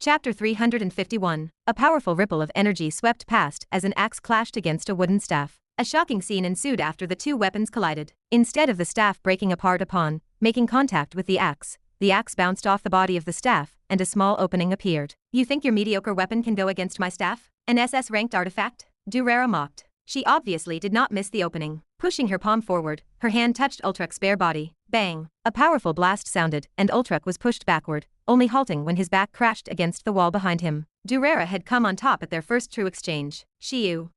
Chapter 351. A powerful ripple of energy swept past as an axe clashed against a wooden staff. A shocking scene ensued after the two weapons collided. Instead of the staff breaking apart upon making contact with the axe bounced off the body of the staff, and a small opening appeared. "You think your mediocre weapon can go against my staff? An SS-ranked artifact?" Durera mocked. She obviously did not miss the opening. Pushing her palm forward, her hand touched Ultrak's bare body. Bang! A powerful blast sounded, and Ultrak was pushed backward, only halting when his back crashed against the wall behind him. Durera had come on top at their first true exchange. Shiyu.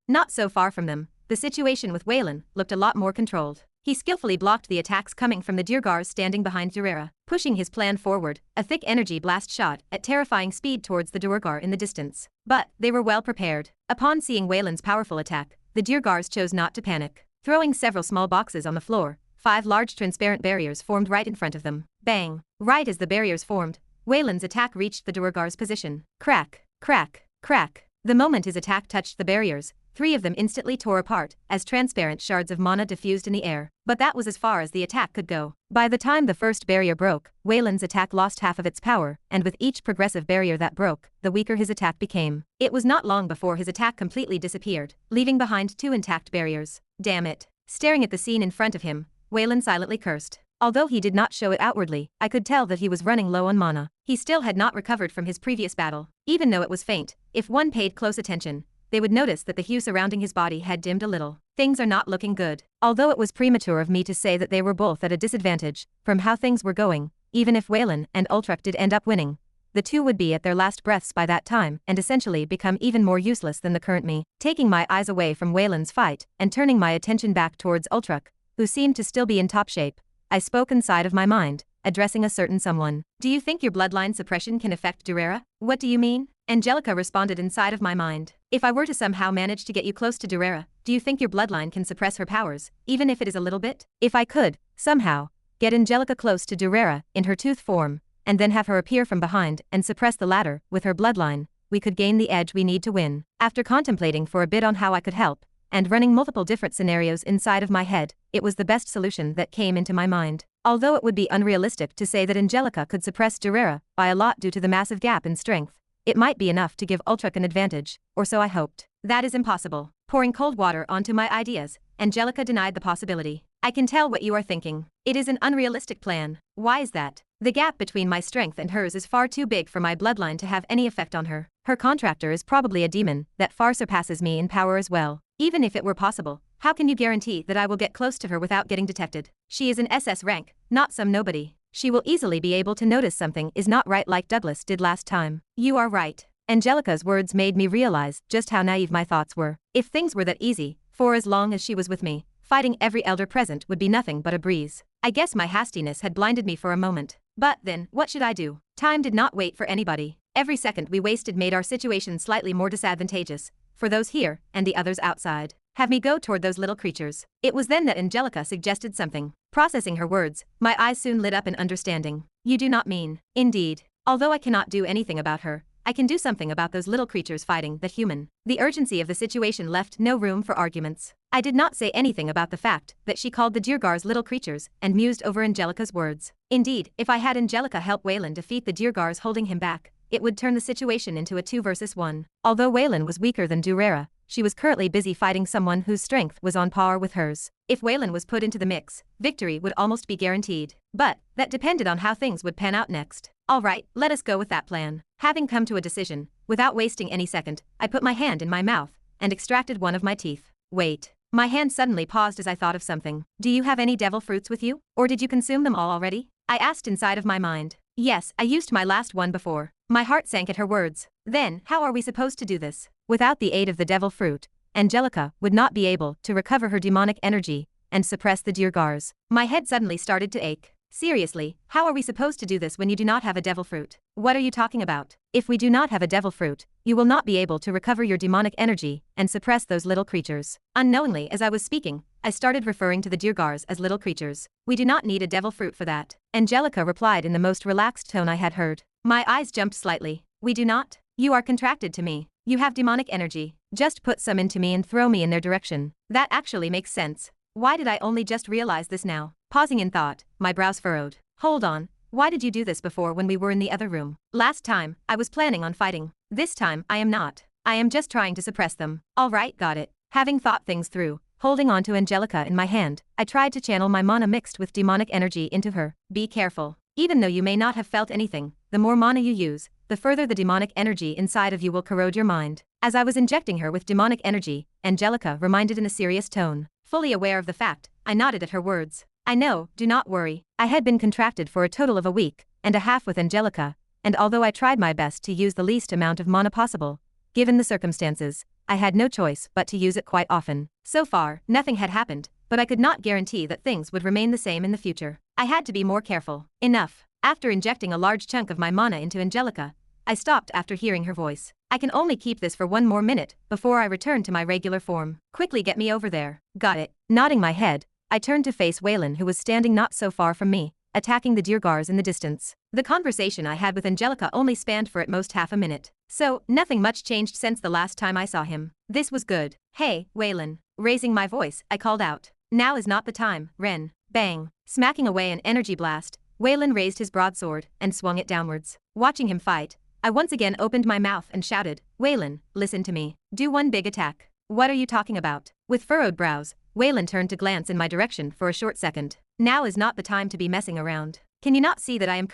Not so far from them, the situation with Waylon looked a lot more controlled. He skillfully blocked the attacks coming from the Durgars standing behind Durera, pushing his plan forward. A thick energy blast shot at terrifying speed towards the Durgar in the distance. But they were well prepared. Upon seeing Waylon's powerful attack, the Durgars chose not to panic. Throwing several small boxes on the floor, 5 large transparent barriers formed right in front of them. Bang! Right as the barriers formed, Waylon's attack reached the Durgar's position. Crack, crack, crack. The moment his attack touched the barriers, 3 of them instantly tore apart as transparent shards of mana diffused in the air. But that was as far as the attack could go. By the time the first barrier broke, Waylon's attack lost half of its power, and with each progressive barrier that broke, the weaker his attack became. It was not long before his attack completely disappeared, leaving behind 2 intact barriers. Damn it. Staring at the scene in front of him, Waylon silently cursed. Although he did not show it outwardly, I could tell that he was running low on mana. He still had not recovered from his previous battle. Even though it was faint, if one paid close attention, they would notice that the hue surrounding his body had dimmed a little. Things are not looking good. Although it was premature of me to say that they were both at a disadvantage from how things were going, even if Waylon and Ultrak did end up winning, the two would be at their last breaths by that time and essentially become even more useless than the current me. Taking my eyes away from Waylon's fight and turning my attention back towards Ultrak, who seemed to still be in top shape, I spoke inside of my mind, addressing a certain someone. "Do you think your bloodline suppression can affect Durera?" "What do you mean?" Angelica responded inside of my mind. "If I were to somehow manage to get you close to Durera, do you think your bloodline can suppress her powers, even if it is a little bit?" If I could, somehow, get Angelica close to Durera in her tooth form, and then have her appear from behind and suppress the latter with her bloodline, we could gain the edge we need to win. After contemplating for a bit on how I could help, and running multiple different scenarios inside of my head, it was the best solution that came into my mind. Although it would be unrealistic to say that Angelica could suppress Durera by a lot due to the massive gap in strength, it might be enough to give Ultrak an advantage, or so I hoped. "That is impossible." Pouring cold water onto my ideas, Angelica denied the possibility. "I can tell what you are thinking. It is an unrealistic plan." "Why is that?" "The gap between my strength and hers is far too big for my bloodline to have any effect on her. Her contractor is probably a demon that far surpasses me in power as well. Even if it were possible, how can you guarantee that I will get close to her without getting detected? She is an SS rank, not some nobody. She will easily be able to notice something is not right like Douglas did last time." "You are right." Angelica's words made me realize just how naive my thoughts were. If things were that easy, for as long as she was with me, fighting every elder present would be nothing but a breeze. I guess my hastiness had blinded me for a moment. But then, what should I do? Time did not wait for anybody. Every second we wasted made our situation slightly more disadvantageous for those here and the others outside. "Have me go toward those little creatures." It was then that Angelica suggested something. Processing her words, my eyes soon lit up in understanding. "You do not mean..." "Indeed. Although I cannot do anything about her, I can do something about those little creatures fighting that human." The urgency of the situation left no room for arguments. I did not say anything about the fact that she called the Durgars little creatures and mused over Angelica's words. Indeed, if I had Angelica help Waylon defeat the Durgars holding him back, it would turn the situation into a 2 versus 1. Although Waylon was weaker than Durera, she was currently busy fighting someone whose strength was on par with hers. If Waylon was put into the mix, victory would almost be guaranteed. But that depended on how things would pan out next. "Alright, let us go with that plan." Having come to a decision, without wasting any second, I put my hand in my mouth and extracted one of my teeth. Wait. My hand suddenly paused as I thought of something. "Do you have any devil fruits with you? Or did you consume them all already?" I asked inside of my mind. "Yes, I used my last one before." My heart sank at her words. "Then, how are we supposed to do this?" Without the aid of the devil fruit, Angelica would not be able to recover her demonic energy and suppress the Durgars. My head suddenly started to ache. "Seriously, how are we supposed to do this when you do not have a devil fruit?" "What are you talking about?" "If we do not have a devil fruit, you will not be able to recover your demonic energy and suppress those little creatures." Unknowingly as I was speaking, I started referring to the Durgars as little creatures. "We do not need a devil fruit for that," Angelica replied in the most relaxed tone I had heard. My eyes jumped slightly. "We do not? You are contracted to me. You have demonic energy. Just put some into me and throw me in their direction." That actually makes sense. Why did I only just realize this now? Pausing in thought, my brows furrowed. "Hold on, Why did you do this before when we were in the other room? Last time, I was planning on fighting. This time, I am not. I am just trying to suppress them. Alright, got it. Having thought things through, holding on to Angelica in my hand, I tried to channel my mana mixed with demonic energy into her. Be careful. Even though you may not have felt anything, the more mana you use, the further the demonic energy inside of you will corrode your mind. As I was injecting her with demonic energy, Angelica reminded in a serious tone. Fully aware of the fact, I nodded at her words. I know, do not worry. I had been contracted for a total of a week and a half with Angelica, and although I tried my best to use the least amount of mana possible, given the circumstances, I had no choice but to use it quite often. So far, nothing had happened, but I could not guarantee that things would remain the same in the future. I had to be more careful. Enough. After injecting a large chunk of my mana into Angelica, I stopped after hearing her voice. I can only keep this for 1 more minute before I return to my regular form. Quickly get me over there. Got it. Nodding my head, I turned to face Waylon, who was standing not so far from me, attacking the Deergars in the distance. The conversation I had with Angelica only spanned for at most half a minute. So, nothing much changed since the last time I saw him. This was good. Hey, Waylon. Raising my voice, I called out. Now is not the time, Ren. Bang. Smacking away an energy blast, Waylon raised his broadsword and swung it downwards. Watching him fight, I once again opened my mouth and shouted, Waylon, listen to me. Do one big attack. What are you talking about? With furrowed brows, Waylon turned to glance in my direction for a short second. Now is not the time to be messing around. Can you not see that I am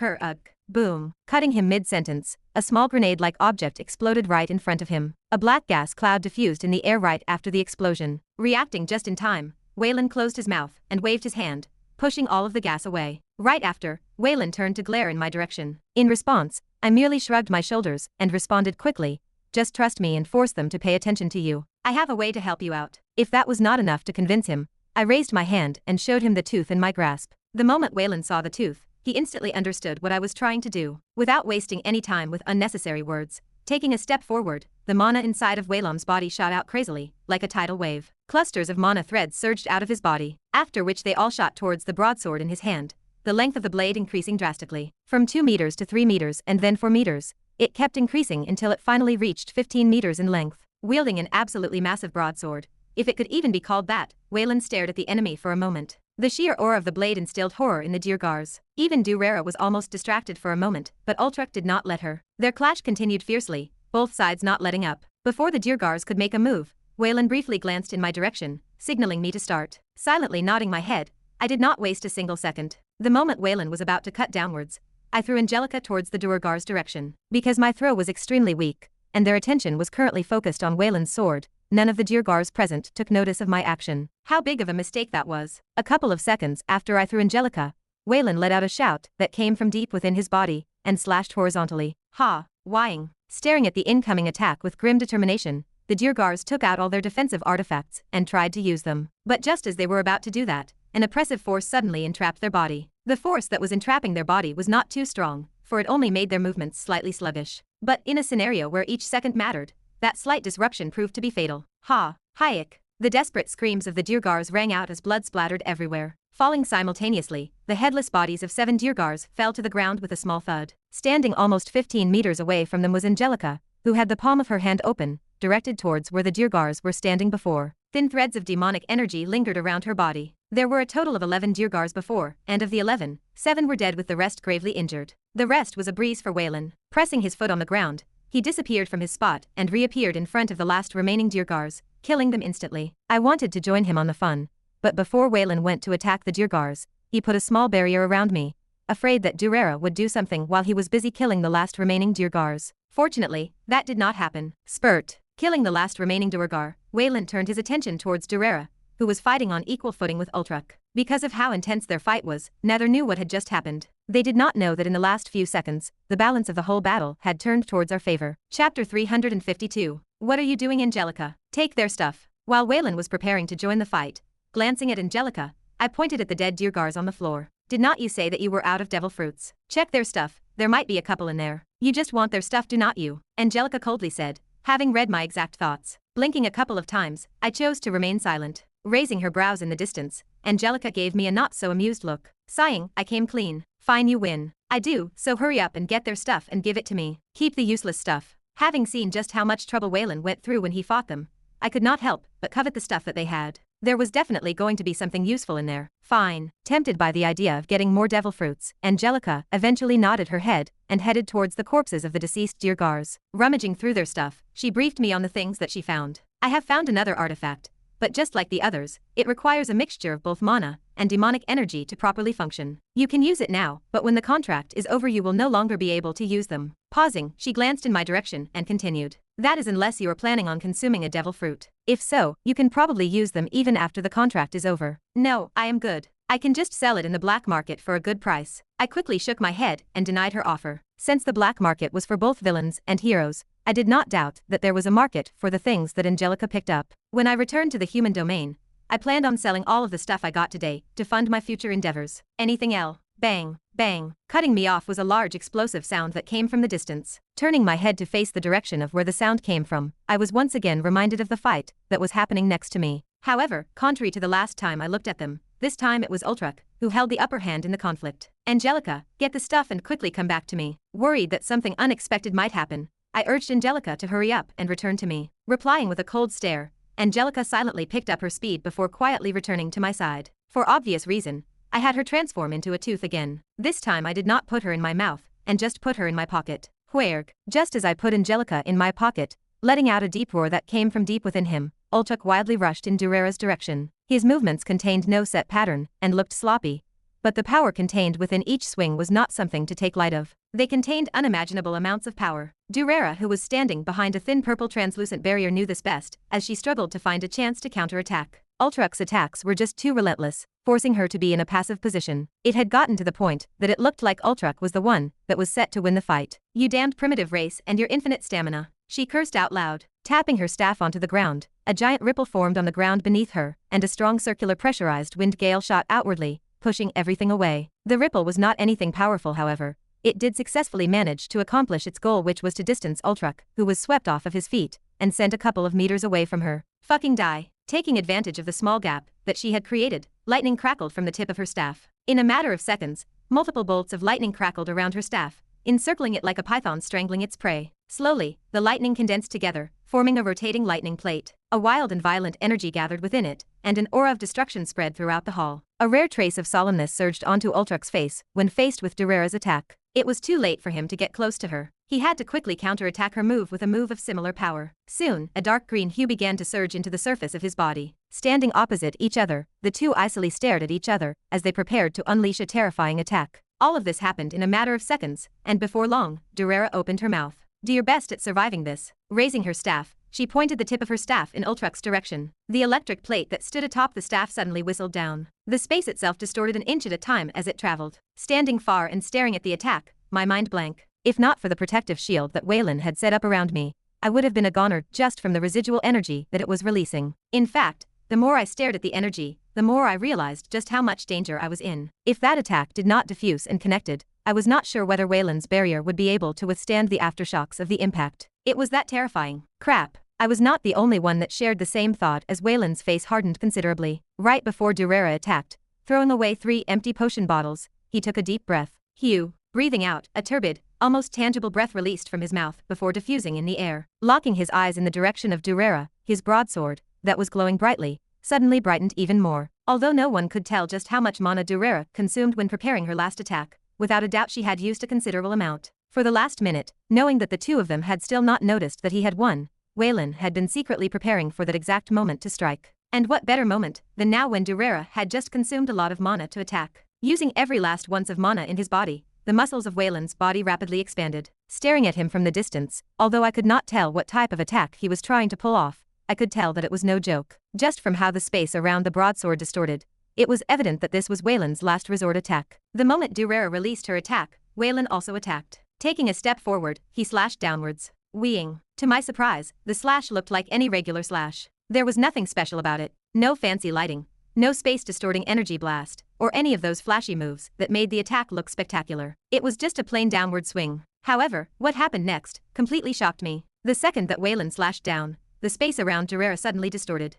Boom. Cutting him mid-sentence, a small grenade-like object exploded right in front of him. A black gas cloud diffused in the air right after the explosion. Reacting just in time, Waylon closed his mouth and waved his hand, pushing all of the gas away. Right after, Waylon turned to glare in my direction. In response, I merely shrugged my shoulders and responded quickly, just trust me and force them to pay attention to you. I have a way to help you out. If that was not enough to convince him, I raised my hand and showed him the tooth in my grasp. The moment Waylon saw the tooth, he instantly understood what I was trying to do. Without wasting any time with unnecessary words, taking a step forward, the mana inside of Waylon's body shot out crazily, like a tidal wave. Clusters of mana threads surged out of his body, after which they all shot towards the broadsword in his hand, the length of the blade increasing drastically. From 2 meters to 3 meters and then 4 meters, it kept increasing until it finally reached 15 meters in length. Wielding an absolutely massive broadsword, if it could even be called that, Waylon stared at the enemy for a moment. The sheer aura of the blade instilled horror in the Deergars. Even Durera was almost distracted for a moment, but Ultruk did not let her. Their clash continued fiercely, both sides not letting up. Before the Deergars could make a move, Waylon briefly glanced in my direction, signaling me to start. Silently nodding my head, I did not waste a single second. The moment Waylon was about to cut downwards, I threw Angelica towards the Deergars' direction. Because my throw was extremely weak, and their attention was currently focused on Waylon's sword, none of the Deergars present took notice of my action. How big of a mistake that was. A couple of seconds after I threw Angelica, Waylon let out a shout that came from deep within his body and slashed horizontally. Ha! Whying. Staring at the incoming attack with grim determination, the Deergars took out all their defensive artifacts and tried to use them. But just as they were about to do that, an oppressive force suddenly entrapped their body. The force that was entrapping their body was not too strong, for it only made their movements slightly sluggish. But in a scenario where each second mattered, that slight disruption proved to be fatal. Ha! Hayek! The desperate screams of the Deergars rang out as blood splattered everywhere. Falling simultaneously, the headless bodies of 7 Deergars fell to the ground with a small thud. Standing almost 15 meters away from them was Angelica, who had the palm of her hand open, directed towards where the Deergars were standing before. Thin threads of demonic energy lingered around her body. There were a total of 11 Deergars before, and of the 11, 7 were dead with the rest gravely injured. The rest was a breeze for Waylon. Pressing his foot on the ground, he disappeared from his spot and reappeared in front of the last remaining Deergars, killing them instantly. I wanted to join him on the fun, but before Waylon went to attack the Deergars, he put a small barrier around me, afraid that Durera would do something while he was busy killing the last remaining Deergars. Fortunately, that did not happen. Spurt. Killing the last remaining Deergar, Waylon turned his attention towards Durera, who was fighting on equal footing with Ultruk. Because of how intense their fight was, neither knew what had just happened. They did not know that in the last few seconds, the balance of the whole battle had turned towards our favor. Chapter 352. What are you doing, Angelica? Take their stuff. While Waylon was preparing to join the fight, glancing at Angelica, I pointed at the dead Deergars on the floor. Did not you say that you were out of devil fruits? Check their stuff, there might be a couple in there. You just want their stuff, do not you? Angelica coldly said, having read my exact thoughts. Blinking a couple of times, I chose to remain silent. Raising her brows in the distance, Angelica gave me a not-so-amused look. Sighing, I came clean. Fine, you win. I do, so hurry up and get their stuff and give it to me. Keep the useless stuff. Having seen just how much trouble Waylon went through when he fought them, I could not help but covet the stuff that they had. There was definitely going to be something useful in there. Fine. Tempted by the idea of getting more devil fruits, Angelica eventually nodded her head and headed towards the corpses of the deceased Dirgars. Rummaging through their stuff, she briefed me on the things that she found. I have found another artifact, but just like the others, it requires a mixture of both mana and demonic energy to properly function. You can use it now, but when the contract is over you will no longer be able to use them. Pausing, she glanced in my direction and continued. That is unless you are planning on consuming a devil fruit. If so, you can probably use them even after the contract is over. No, I am good. I can just sell it in the black market for a good price. I quickly shook my head and denied her offer. Since the black market was for both villains and heroes, I did not doubt that there was a market for the things that Angelica picked up. When I returned to the human domain, I planned on selling all of the stuff I got today to fund my future endeavors. Anything else? Bang, bang. Cutting me off was a large explosive sound that came from the distance. Turning my head to face the direction of where the sound came from, I was once again reminded of the fight that was happening next to me. However, contrary to the last time I looked at them, this time it was Ultrak who held the upper hand in the conflict. Angelica, get the stuff and quickly come back to me. Worried that something unexpected might happen, I urged Angelica to hurry up and return to me. Replying with a cold stare, Angelica silently picked up her speed before quietly returning to my side. For obvious reason, I had her transform into a tooth again. This time I did not put her in my mouth, and just put her in my pocket. Wherg. Just as I put Angelica in my pocket, letting out a deep roar that came from deep within him, Ultrak wildly rushed in Durera's direction. His movements contained no set pattern, and looked sloppy, but the power contained within each swing was not something to take light of. They contained unimaginable amounts of power. Durera, who was standing behind a thin purple translucent barrier, knew this best, as she struggled to find a chance to counterattack. Ultrak's attacks were just too relentless, forcing her to be in a passive position. It had gotten to the point that it looked like Ultrak was the one that was set to win the fight. You damned primitive race and your infinite stamina. She cursed out loud. Tapping her staff onto the ground, a giant ripple formed on the ground beneath her, and a strong circular pressurized wind gale shot outwardly, pushing everything away. The ripple was not anything powerful, however. It did successfully manage to accomplish its goal, which was to distance Ultrak, who was swept off of his feet, and sent a couple of meters away from her. Fucking die. Taking advantage of the small gap that she had created, lightning crackled from the tip of her staff. In a matter of seconds, multiple bolts of lightning crackled around her staff, encircling it like a python strangling its prey. Slowly, the lightning condensed together, forming a rotating lightning plate. A wild and violent energy gathered within it, and an aura of destruction spread throughout the hall. A rare trace of solemnness surged onto Ultrak's face when faced with Durera's attack. It was too late for him to get close to her. He had to quickly counterattack her move with a move of similar power. Soon, a dark green hue began to surge into the surface of his body. Standing opposite each other, the two icily stared at each other as they prepared to unleash a terrifying attack. All of this happened in a matter of seconds, and before long, Durera opened her mouth. Do your best at surviving this. Raising her staff, she pointed the tip of her staff in Ultrak's direction. The electric plate that stood atop the staff suddenly whistled down. The space itself distorted an inch at a time as it traveled. Standing far and staring at the attack, my mind blank. If not for the protective shield that Waylon had set up around me, I would have been a goner just from the residual energy that it was releasing. In fact, the more I stared at the energy, the more I realized just how much danger I was in. If that attack did not diffuse and connected, I was not sure whether Waylon's barrier would be able to withstand the aftershocks of the impact. It was that terrifying. Crap. I was not the only one that shared the same thought as Waylon's face hardened considerably. Right before Durera attacked, throwing away 3 empty potion bottles, he took a deep breath. Hugh. Breathing out, a turbid, almost tangible breath released from his mouth before diffusing in the air. Locking his eyes in the direction of Durera, his broadsword, that was glowing brightly, suddenly brightened even more. Although no one could tell just how much mana Durera consumed when preparing her last attack, without a doubt she had used a considerable amount. For the last minute, knowing that the two of them had still not noticed that he had won, Waylon had been secretly preparing for that exact moment to strike. And what better moment than now when Durera had just consumed a lot of mana to attack. Using every last ounce of mana in his body, the muscles of Waylon's body rapidly expanded. Staring at him from the distance, although I could not tell what type of attack he was trying to pull off, I could tell that it was no joke. Just from how the space around the broadsword distorted, it was evident that this was Waylon's last resort attack. The moment Durera released her attack, Waylon also attacked. Taking a step forward, he slashed downwards. Weeing. To my surprise, the slash looked like any regular slash. There was nothing special about it. No fancy lighting. No space-distorting energy blast, or any of those flashy moves that made the attack look spectacular. It was just a plain downward swing. However, what happened next completely shocked me. The second that Waylon slashed down, the space around Durera suddenly distorted.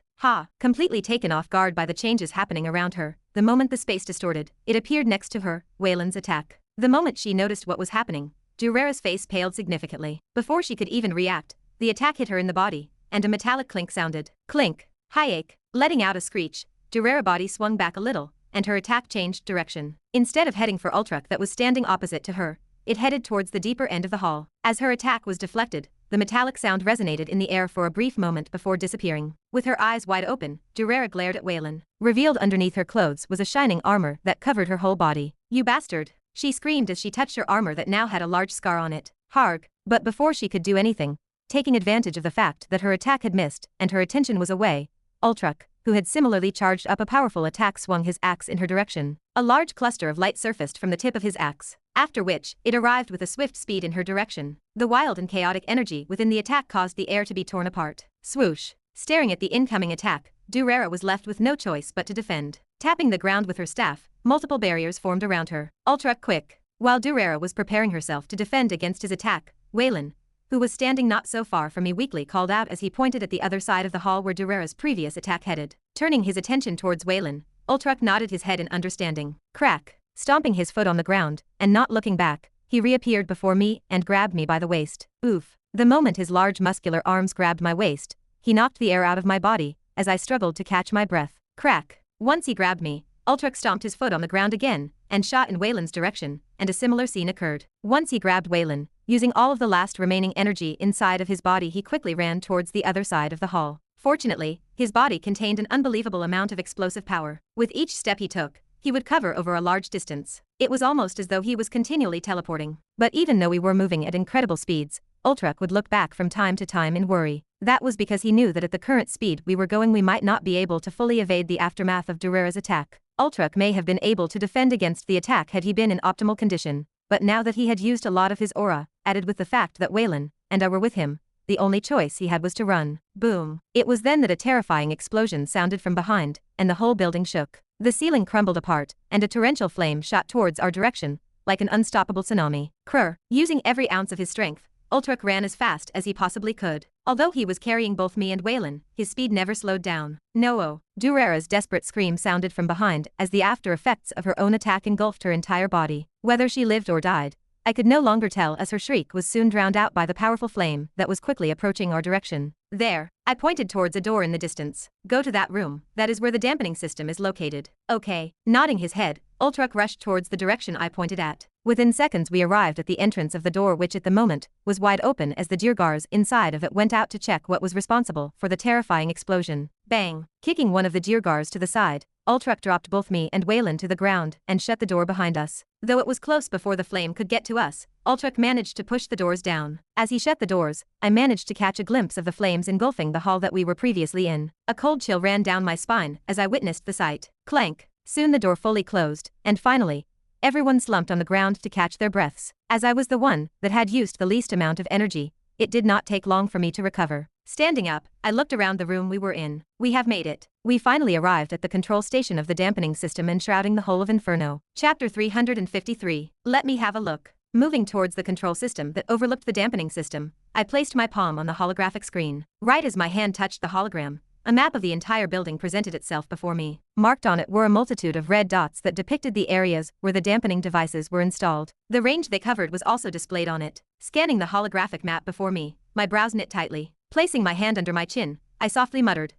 Completely taken off guard by the changes happening around her, the moment the space distorted, it appeared next to her, Waylon's attack. The moment she noticed what was happening, Durera's face paled significantly. Before she could even react, the attack hit her in the body, and a metallic clink sounded. Clink. Hayek. Letting out a screech, Durera's body swung back a little, and her attack changed direction. Instead of heading for Ultrak that was standing opposite to her, it headed towards the deeper end of the hall. As her attack was deflected, the metallic sound resonated in the air for a brief moment before disappearing. With her eyes wide open, Durera glared at Waylon. Revealed underneath her clothes was a shining armor that covered her whole body. "You bastard!" she screamed as she touched her armor that now had a large scar on it. Harg. But before she could do anything, taking advantage of the fact that her attack had missed and her attention was away, Ultrak, who had similarly charged up a powerful attack, swung his axe in her direction. A large cluster of light surfaced from the tip of his axe, after which, it arrived with a swift speed in her direction. The wild and chaotic energy within the attack caused the air to be torn apart. Swoosh! Staring at the incoming attack, Durera was left with no choice but to defend. Tapping the ground with her staff, multiple barriers formed around her. Ultrak quick! While Durera was preparing herself to defend against his attack, Waylon, who was standing not so far from me, weakly called out as he pointed at the other side of the hall where Durera's previous attack headed. Turning his attention towards Waylon, Ultrak nodded his head in understanding. Crack! Stomping his foot on the ground, and not looking back, he reappeared before me and grabbed me by the waist. Oof! The moment his large muscular arms grabbed my waist, he knocked the air out of my body, as I struggled to catch my breath. Crack! Once he grabbed me, Ultrak stomped his foot on the ground again, and shot in Waylon's direction, and a similar scene occurred. Once he grabbed Waylon, using all of the last remaining energy inside of his body, he quickly ran towards the other side of the hall. Fortunately, his body contained an unbelievable amount of explosive power. With each step he took, he would cover over a large distance. It was almost as though he was continually teleporting. But even though we were moving at incredible speeds, Ultrak would look back from time to time in worry. That was because he knew that at the current speed we were going, we might not be able to fully evade the aftermath of Durera's attack. Ultrak may have been able to defend against the attack had he been in optimal condition, but now that he had used a lot of his aura, added with the fact that Waylon and I were with him, the only choice he had was to run. Boom! It was then that a terrifying explosion sounded from behind, and the whole building shook. The ceiling crumbled apart, and a torrential flame shot towards our direction, like an unstoppable tsunami. Krr! Using every ounce of his strength, Ultrak ran as fast as he possibly could. Although he was carrying both me and Waylon, his speed never slowed down. No! Durera's desperate scream sounded from behind as the after effects of her own attack engulfed her entire body. Whether she lived or died, I could no longer tell, as her shriek was soon drowned out by the powerful flame that was quickly approaching our direction. There, I pointed towards a door in the distance. Go to that room, that is where the dampening system is located. Okay. Nodding his head, Ultrak rushed towards the direction I pointed at. Within seconds we arrived at the entrance of the door, which at the moment was wide open as the Djurgars inside of it went out to check what was responsible for the terrifying explosion. Bang! Kicking one of the Djurgars to the side, Ultrak dropped both me and Waylon to the ground and shut the door behind us. Though it was close before the flame could get to us, Ultrak managed to push the doors down. As he shut the doors, I managed to catch a glimpse of the flames engulfing the hall that we were previously in. A cold chill ran down my spine as I witnessed the sight. Clank! Soon the door fully closed, and finally, everyone slumped on the ground to catch their breaths. As I was the one that had used the least amount of energy, it did not take long for me to recover. Standing up, I looked around the room we were in. We have made it. We finally arrived at the control station of the dampening system enshrouding the whole of Inferno. Chapter 353. Let me have a look. Moving towards the control system that overlooked the dampening system, I placed my palm on the holographic screen. Right as my hand touched the hologram, a map of the entire building presented itself before me. Marked on it were a multitude of red dots that depicted the areas where the dampening devices were installed. The range they covered was also displayed on it. Scanning the holographic map before me, my brows knit tightly. Placing my hand under my chin, I softly muttered,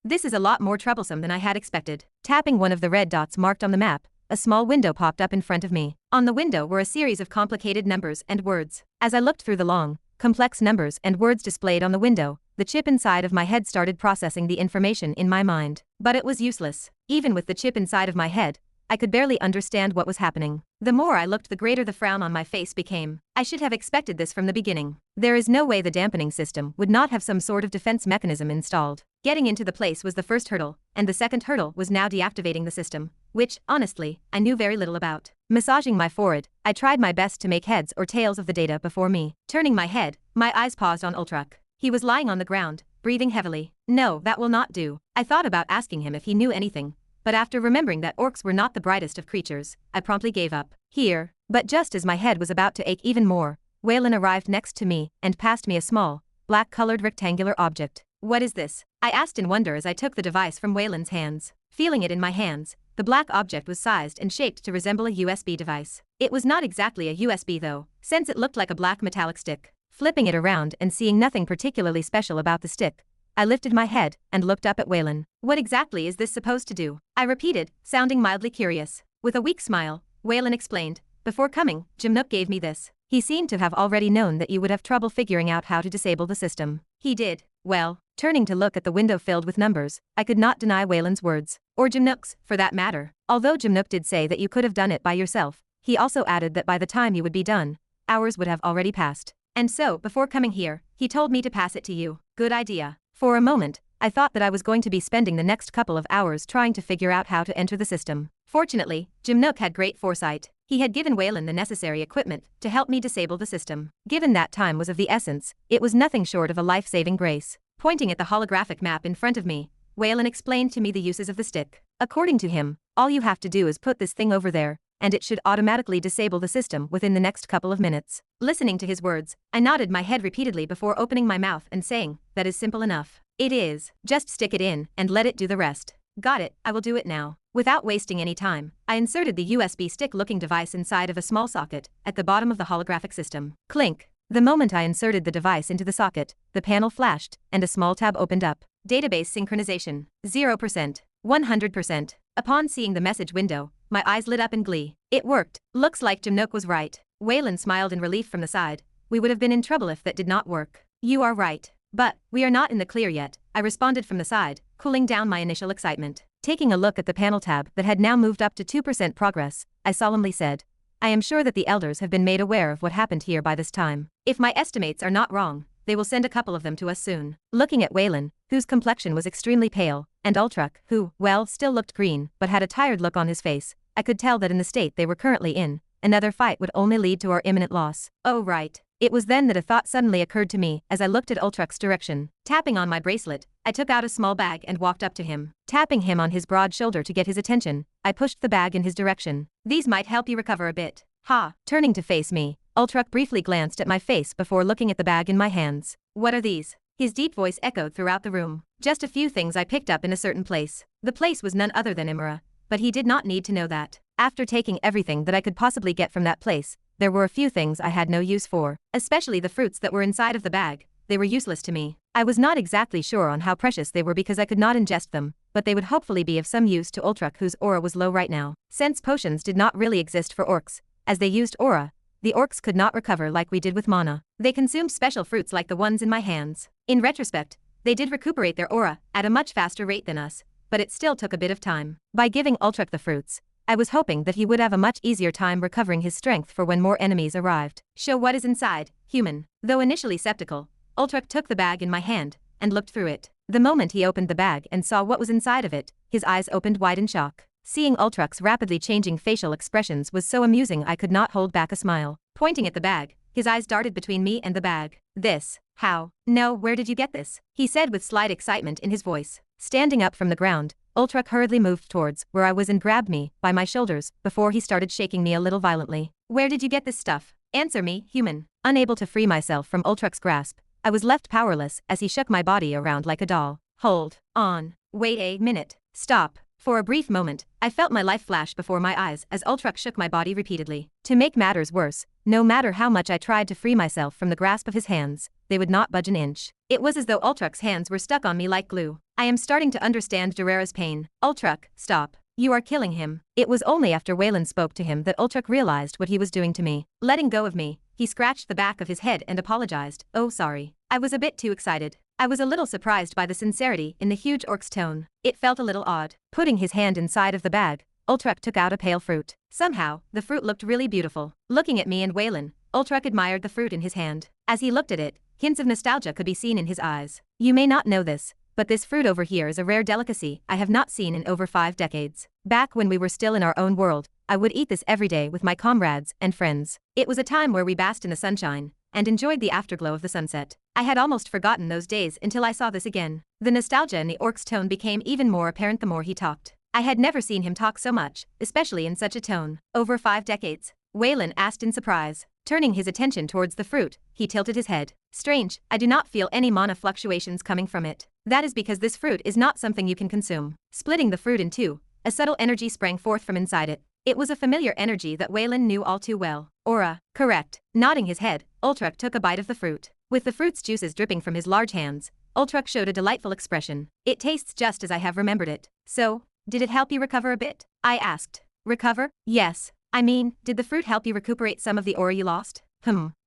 This is a lot more troublesome than I had expected. Tapping one of the red dots marked on the map, a small window popped up in front of me. On the window were a series of complicated numbers and words. As I looked through the long, complex numbers and words displayed on the window, the chip inside of my head started processing the information in my mind. But it was useless. Even with the chip inside of my head, I could barely understand what was happening. The more I looked, the greater the frown on my face became. I should have expected this from the beginning. There is no way the dampening system would not have some sort of defense mechanism installed. Getting into the place was the first hurdle, and the second hurdle was now deactivating the system, which, honestly, I knew very little about. Massaging my forehead, I tried my best to make heads or tails of the data before me. Turning my head, my eyes paused on Ultrak. He was lying on the ground, breathing heavily. No, that will not do. I thought about asking him if he knew anything, but after remembering that orcs were not the brightest of creatures, I promptly gave up. Here. But just as my head was about to ache even more, Waylon arrived next to me and passed me a small, black-colored rectangular object. What is this? I asked in wonder as I took the device from Waylon's hands. Feeling it in my hands, the black object was sized and shaped to resemble a USB device. It was not exactly a USB though, since it looked like a black metallic stick. Flipping it around and seeing nothing particularly special about the stick, I lifted my head and looked up at Waylon. What exactly is this supposed to do? I repeated, sounding mildly curious. With a weak smile, Waylon explained, before coming, Jimnook gave me this. He seemed to have already known that you would have trouble figuring out how to disable the system. He did. Well, turning to look at the window filled with numbers, I could not deny Waylon's words. Or Jimnook's, for that matter. Although Jimnook did say that you could have done it by yourself, he also added that by the time you would be done, hours would have already passed. And so, before coming here, he told me to pass it to you. Good idea. For a moment, I thought that I was going to be spending the next couple of hours trying to figure out how to enter the system. Fortunately, Jimnook had great foresight. He had given Waylon the necessary equipment to help me disable the system. Given that time was of the essence, it was nothing short of a life-saving grace. Pointing at the holographic map in front of me, Waylon explained to me the uses of the stick. According to him, all you have to do is put this thing over there, and it should automatically disable the system within the next couple of minutes. Listening to his words, I nodded my head repeatedly before opening my mouth and saying, that is simple enough. It is. Just stick it in and let it do the rest. Got it, I will do it now. Without wasting any time, I inserted the USB stick-looking device inside of a small socket at the bottom of the holographic system. Clink. The moment I inserted the device into the socket, the panel flashed, and a small tab opened up. Database synchronization. 0%. 100%. Upon seeing the message window, my eyes lit up in glee. It worked. Looks like Jimnook was right. Waylon smiled in relief from the side. We would have been in trouble if that did not work. You are right. But, we are not in the clear yet, I responded from the side, cooling down my initial excitement. Taking a look at the panel tab that had now moved up to 2% progress, I solemnly said, I am sure that the elders have been made aware of what happened here by this time. If my estimates are not wrong, they will send a couple of them to us soon. Looking at Waylon, whose complexion was extremely pale, and Ultrak, who, well, still looked green, but had a tired look on his face, I could tell that in the state they were currently in, another fight would only lead to our imminent loss. Oh right. It was then that a thought suddenly occurred to me as I looked at Ultrak's direction. Tapping on my bracelet, I took out a small bag and walked up to him. Tapping him on his broad shoulder to get his attention, I pushed the bag in his direction. These might help you recover a bit. Ha! Turning to face me, Ultrak briefly glanced at my face before looking at the bag in my hands. What are these? His deep voice echoed throughout the room. Just a few things I picked up in a certain place. The place was none other than Imra, but he did not need to know that. After taking everything that I could possibly get from that place, there were a few things I had no use for, especially the fruits that were inside of the bag. They were useless to me. I was not exactly sure on how precious they were because I could not ingest them, but they would hopefully be of some use to Ultrak, whose aura was low right now. Since potions did not really exist for orcs, as they used aura, the orcs could not recover like we did with mana. They consumed special fruits like the ones in my hands. In retrospect, they did recuperate their aura at a much faster rate than us, but it still took a bit of time. By giving Ultrak the fruits, I was hoping that he would have a much easier time recovering his strength for when more enemies arrived. Show what is inside, human. Though initially skeptical, Ultrak took the bag in my hand and looked through it. The moment he opened the bag and saw what was inside of it, his eyes opened wide in shock. Seeing Ultrak's rapidly changing facial expressions was so amusing I could not hold back a smile. Pointing at the bag, his eyes darted between me and the bag. This. How? No, where did you get this? He said with slight excitement in his voice. Standing up from the ground, Ultrak hurriedly moved towards where I was and grabbed me by my shoulders before he started shaking me a little violently. Where did you get this stuff? Answer me, human. Unable to free myself from Ultrak's grasp, I was left powerless as he shook my body around like a doll. Hold on. Wait a minute. Stop. For a brief moment, I felt my life flash before my eyes as Ultrak shook my body repeatedly. To make matters worse, no matter how much I tried to free myself from the grasp of his hands, they would not budge an inch. It was as though Ultrak's hands were stuck on me like glue. I am starting to understand Durera's pain. Ultrak, stop. You are killing him. It was only after Waylon spoke to him that Ultrak realized what he was doing to me. Letting go of me, he scratched the back of his head and apologized. Oh sorry. I was a bit too excited. I was a little surprised by the sincerity in the huge orc's tone. It felt a little odd. Putting his hand inside of the bag, Ultrak took out a pale fruit. Somehow, the fruit looked really beautiful. Looking at me and Waylon, Ultrak admired the fruit in his hand. As he looked at it, hints of nostalgia could be seen in his eyes. You may not know this, but this fruit over here is a rare delicacy I have not seen in over 5 decades. Back when we were still in our own world, I would eat this every day with my comrades and friends. It was a time where we basked in the sunshine and enjoyed the afterglow of the sunset. I had almost forgotten those days until I saw this again. The nostalgia in the orc's tone became even more apparent the more he talked. I had never seen him talk so much, especially in such a tone. Over 5 decades? Waylon asked in surprise. Turning his attention towards the fruit, he tilted his head. Strange, I do not feel any mana fluctuations coming from it. That is because this fruit is not something you can consume. Splitting the fruit in two, a subtle energy sprang forth from inside it. It was a familiar energy that Waylon knew all too well. Aura. Correct. Nodding his head, Ultruck took a bite of the fruit. With the fruit's juices dripping from his large hands, Ultruck showed a delightful expression. It tastes just as I have remembered it. So, did it help you recover a bit? I asked. Recover? Yes. I mean, did the fruit help you recuperate some of the aura you lost?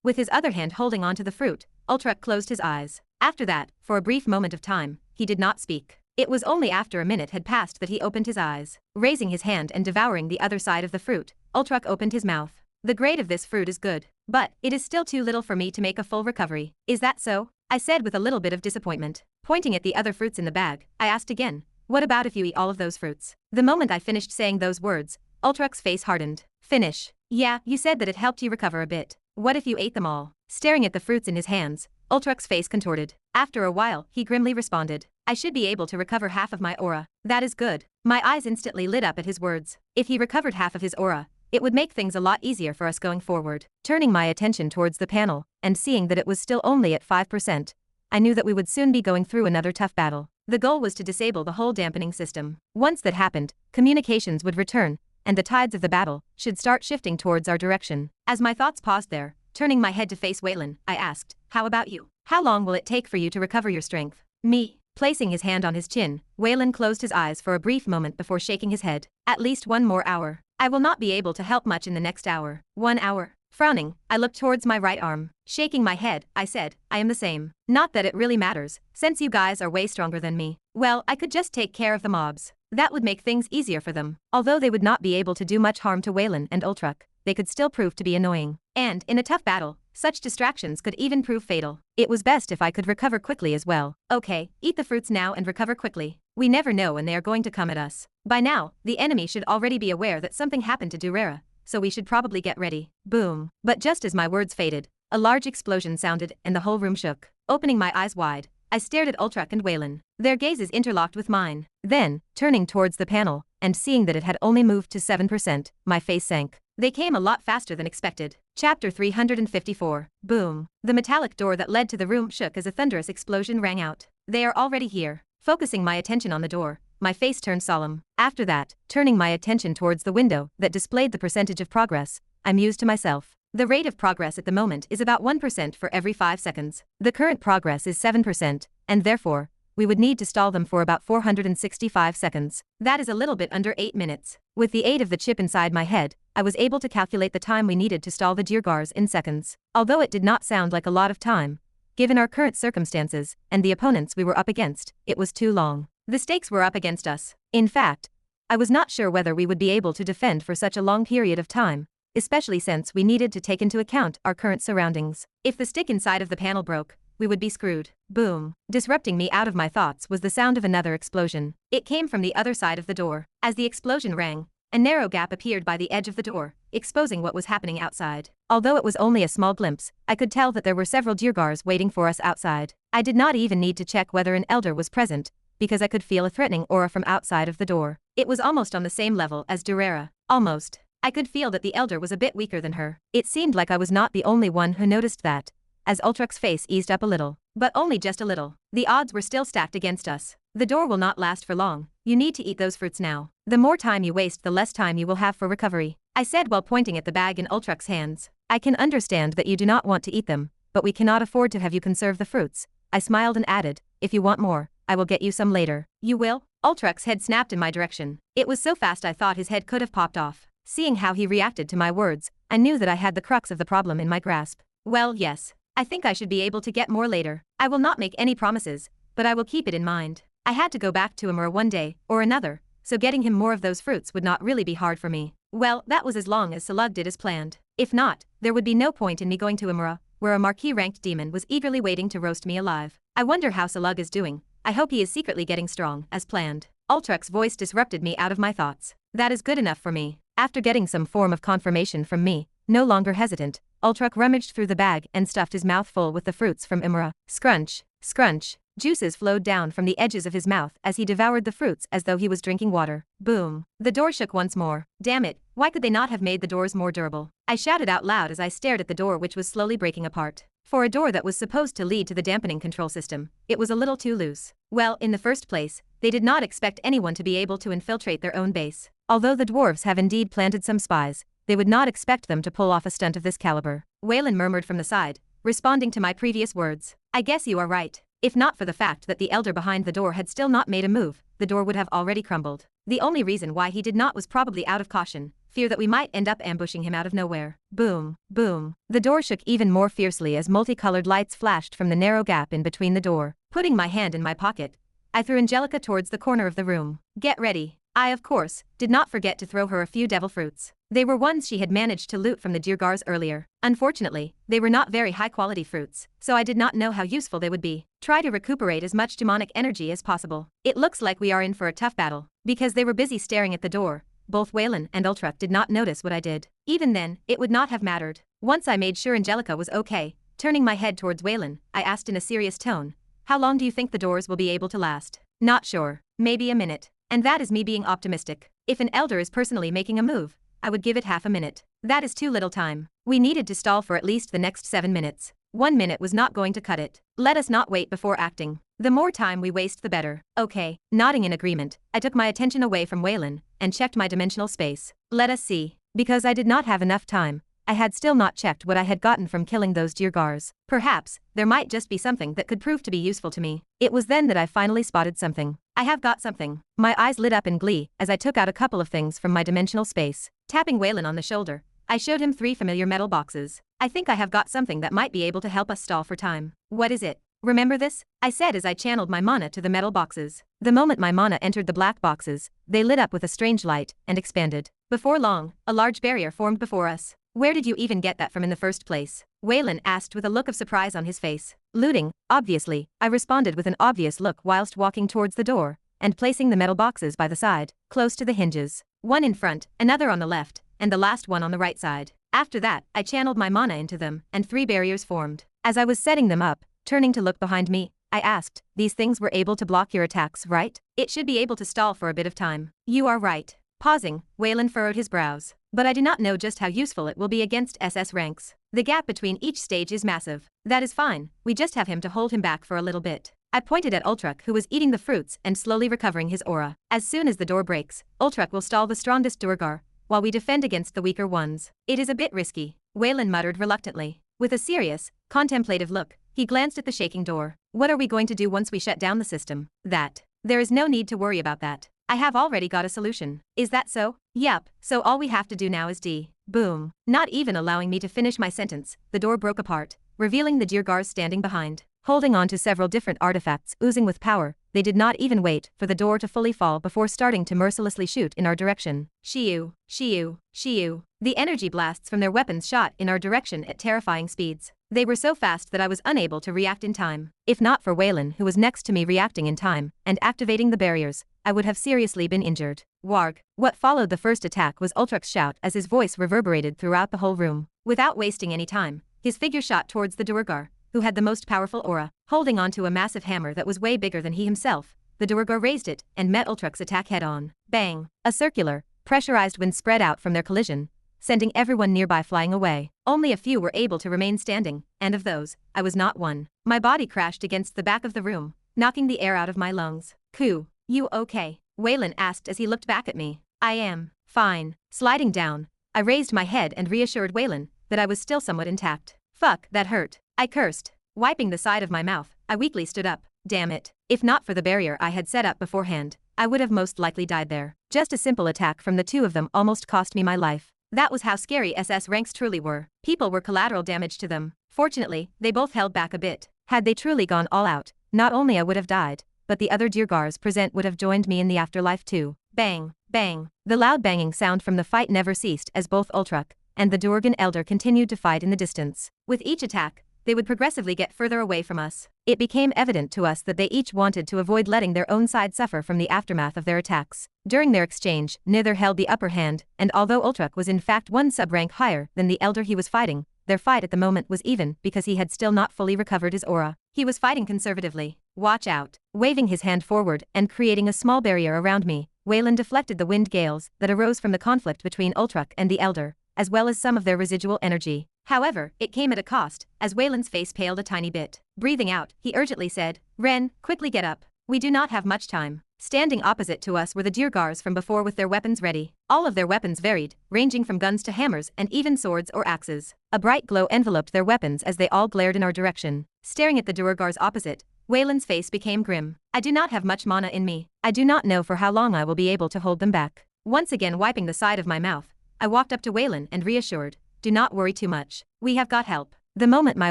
With his other hand holding onto the fruit, Ultruck closed his eyes. After that, for a brief moment of time, he did not speak. It was only after a minute had passed that he opened his eyes. Raising his hand and devouring the other side of the fruit, Ultruck opened his mouth. The grade of this fruit is good, but it is still too little for me to make a full recovery. Is that so? I said with a little bit of disappointment. Pointing at the other fruits in the bag, I asked again, what about if you eat all of those fruits? The moment I finished saying those words, Ultruck's face hardened. Finish. Yeah, you said that it helped you recover a bit. What if you ate them all? Staring at the fruits in his hands, Ultruck's face contorted. After a while, he grimly responded. I should be able to recover half of my aura. That is good. My eyes instantly lit up at his words. If he recovered half of his aura, it would make things a lot easier for us going forward. Turning my attention towards the panel, and seeing that it was still only at 5%, I knew that we would soon be going through another tough battle. The goal was to disable the whole dampening system. Once that happened, communications would return, and the tides of the battle should start shifting towards our direction. As my thoughts paused there, turning my head to face Waylon, I asked, how about you? How long will it take for you to recover your strength? Me. Placing his hand on his chin, Waylon closed his eyes for a brief moment before shaking his head. At least 1 more hour. I will not be able to help much in the next hour. 1 hour. Frowning, I looked towards my right arm. Shaking my head, I said, I am the same. Not that it really matters, since you guys are way stronger than me. Well, I could just take care of the mobs. That would make things easier for them. Although they would not be able to do much harm to Waylon and Ultruck, they could still prove to be annoying. And, in a tough battle, such distractions could even prove fatal. It was best if I could recover quickly as well. Okay, eat the fruits now and recover quickly. We never know when they are going to come at us. By now, the enemy should already be aware that something happened to Durera, so we should probably get ready. Boom. But just as my words faded, a large explosion sounded and the whole room shook. Opening my eyes wide, I stared at Ultruck and Waylon. Their gazes interlocked with mine. Then, turning towards the panel, and seeing that it had only moved to 7%, my face sank. They came a lot faster than expected. Chapter 354. Boom. The metallic door that led to the room shook as a thunderous explosion rang out. They are already here. Focusing my attention on the door, my face turned solemn. After that, turning my attention towards the window that displayed the percentage of progress, I mused to myself. The rate of progress at the moment is about 1% for every 5 seconds. The current progress is 7%, and therefore, we would need to stall them for about 465 seconds. That is a little bit under 8 minutes. With the aid of the chip inside my head, I was able to calculate the time we needed to stall the Diergars in seconds. Although it did not sound like a lot of time, given our current circumstances and the opponents we were up against, it was too long. The stakes were up against us. In fact, I was not sure whether we would be able to defend for such a long period of time, especially since we needed to take into account our current surroundings. If the stick inside of the panel broke, we would be screwed. Boom. Disrupting me out of my thoughts was the sound of another explosion. It came from the other side of the door. As the explosion rang, a narrow gap appeared by the edge of the door, exposing what was happening outside. Although it was only a small glimpse, I could tell that there were several Diergars waiting for us outside. I did not even need to check whether an elder was present, because I could feel a threatening aura from outside of the door. It was almost on the same level as Durera. Almost. I could feel that the elder was a bit weaker than her. It seemed like I was not the only one who noticed that, as Ultruck's face eased up a little. But only just a little. The odds were still stacked against us. The door will not last for long. You need to eat those fruits now. The more time you waste, the less time you will have for recovery, I said while pointing at the bag in Ultruck's hands. I can understand that you do not want to eat them, but we cannot afford to have you conserve the fruits. I smiled and added, if you want more, I will get you some later. You will? Ultruck's head snapped in my direction. It was so fast I thought his head could have popped off. Seeing how he reacted to my words, I knew that I had the crux of the problem in my grasp. Well, yes. I think I should be able to get more later. I will not make any promises, but I will keep it in mind. I had to go back to Amura one day or another, so getting him more of those fruits would not really be hard for me. Well, that was as long as Salug did as planned. If not, there would be no point in me going to Amura, where a marquis-ranked demon was eagerly waiting to roast me alive. I wonder how Salug is doing. I hope he is secretly getting strong, as planned. Ultruck's voice disrupted me out of my thoughts. That is good enough for me. After getting some form of confirmation from me, no longer hesitant, Ultruck rummaged through the bag and stuffed his mouth full with the fruits from Imra. Scrunch, scrunch. Juices flowed down from the edges of his mouth as he devoured the fruits as though he was drinking water. Boom. The door shook once more. Damn it, why could they not have made the doors more durable? I shouted out loud as I stared at the door which was slowly breaking apart. For a door that was supposed to lead to the dampening control system, it was a little too loose. Well, in the first place, they did not expect anyone to be able to infiltrate their own base. Although the dwarves have indeed planted some spies, they would not expect them to pull off a stunt of this caliber. Waylon murmured from the side, responding to my previous words. I guess you are right. If not for the fact that the elder behind the door had still not made a move, the door would have already crumbled. The only reason why he did not was probably out of caution, fear that we might end up ambushing him out of nowhere. Boom, boom. The door shook even more fiercely as multicolored lights flashed from the narrow gap in between the door. Putting my hand in my pocket, I threw Angelica towards the corner of the room. Get ready. I, of course, did not forget to throw her a few devil fruits. They were ones she had managed to loot from the Diergars earlier. Unfortunately, they were not very high-quality fruits, so I did not know how useful they would be. Try to recuperate as much demonic energy as possible. It looks like we are in for a tough battle. Because they were busy staring at the door, both Waylon and Ultruck did not notice what I did. Even then, it would not have mattered. Once I made sure Angelica was okay, turning my head towards Waylon, I asked in a serious tone, "How long do you think the doors will be able to last?" "Not sure. Maybe a minute." And that is me being optimistic. If an elder is personally making a move, I would give it half a minute. That is too little time. We needed to stall for at least the next 7 minutes. 1 minute was not going to cut it. Let us not wait before acting. The more time we waste the better. Okay. Nodding in agreement, I took my attention away from Waylon and checked my dimensional space. Let us see. Because I did not have enough time, I had still not checked what I had gotten from killing those Diergars. Perhaps, there might just be something that could prove to be useful to me. It was then that I finally spotted something. I have got something. My eyes lit up in glee as I took out a couple of things from my dimensional space. Tapping Waylon on the shoulder, I showed him 3 familiar metal boxes. I think I have got something that might be able to help us stall for time. What is it? Remember this? I said as I channeled my mana to the metal boxes. The moment my mana entered the black boxes, they lit up with a strange light and expanded. Before long, a large barrier formed before us. Where did you even get that from in the first place? Waylon asked with a look of surprise on his face. Looting, obviously, I responded with an obvious look whilst walking towards the door and placing the metal boxes by the side, close to the hinges. One in front, another on the left, and the last one on the right side. After that, I channeled my mana into them, and 3 barriers formed. As I was setting them up, turning to look behind me, I asked, "These things were able to block your attacks, right? It should be able to stall for a bit of time." "You are right." Pausing, Waylon furrowed his brows. "But I do not know just how useful it will be against SS ranks. The gap between each stage is massive." "That is fine, we just have him to hold him back for a little bit." I pointed at Ultruck, who was eating the fruits and slowly recovering his aura. "As soon as the door breaks, Ultruck will stall the strongest Duergar, while we defend against the weaker ones." "It is a bit risky," Waylon muttered reluctantly. With a serious, contemplative look, he glanced at the shaking door. "What are we going to do once we shut down the system?" "That. There is no need to worry about that. I have already got a solution." "Is that so?" "Yup, so all we have to do now is boom." Not even allowing me to finish my sentence, the door broke apart, revealing the Diergars standing behind. Holding on to several different artifacts oozing with power, they did not even wait for the door to fully fall before starting to mercilessly shoot in our direction. Shiu, shiu, shiu. The energy blasts from their weapons shot in our direction at terrifying speeds. They were so fast that I was unable to react in time. If not for Waylon, who was next to me reacting in time and activating the barriers, I would have seriously been injured. Warg. What followed the first attack was Ultruck's shout as his voice reverberated throughout the whole room. Without wasting any time, his figure shot towards the Duergar, who had the most powerful aura. Holding onto a massive hammer that was way bigger than he himself, the Duergar raised it and met Ultruck's attack head-on. Bang! A circular, pressurized wind spread out from their collision, sending everyone nearby flying away. Only a few were able to remain standing, and of those, I was not one. My body crashed against the back of the room, knocking the air out of my lungs. "Ku, you okay?" Waylon asked as he looked back at me. "I am fine." Sliding down, I raised my head and reassured Waylon that I was still somewhat intact. "Fuck, that hurt," I cursed. Wiping the side of my mouth, I weakly stood up. Damn it. If not for the barrier I had set up beforehand, I would have most likely died there. Just a simple attack from the 2 of them almost cost me my life. That was how scary SS ranks truly were. People were collateral damage to them. Fortunately, they both held back a bit. Had they truly gone all out, not only I would have died, but the other Diergars present would have joined me in the afterlife too. Bang, bang. The loud banging sound from the fight never ceased as both Ultruck and the Duergan Elder continued to fight in the distance. With each attack, they would progressively get further away from us. It became evident to us that they each wanted to avoid letting their own side suffer from the aftermath of their attacks. During their exchange, neither held the upper hand, and although Ultruck was in fact 1 sub-rank higher than the elder he was fighting, their fight at the moment was even because he had still not fully recovered his aura. He was fighting conservatively. "Watch out." Waving his hand forward and creating a small barrier around me, Waylon deflected the wind gales that arose from the conflict between Ultruck and the elder, as well as some of their residual energy. However, it came at a cost, as Waylon's face paled a tiny bit. Breathing out, he urgently said, "Ren, quickly get up." We do not have much time. Standing opposite to us were the Durgars from before with their weapons ready. All of their weapons varied, ranging from guns to hammers and even swords or axes. A bright glow enveloped their weapons as they all glared in our direction. Staring at the Durgars opposite, Waylon's face became grim. I do not have much mana in me. I do not know for how long I will be able to hold them back. Once again wiping the side of my mouth, I walked up to Waylon and reassured, do not worry too much. We have got help. The moment my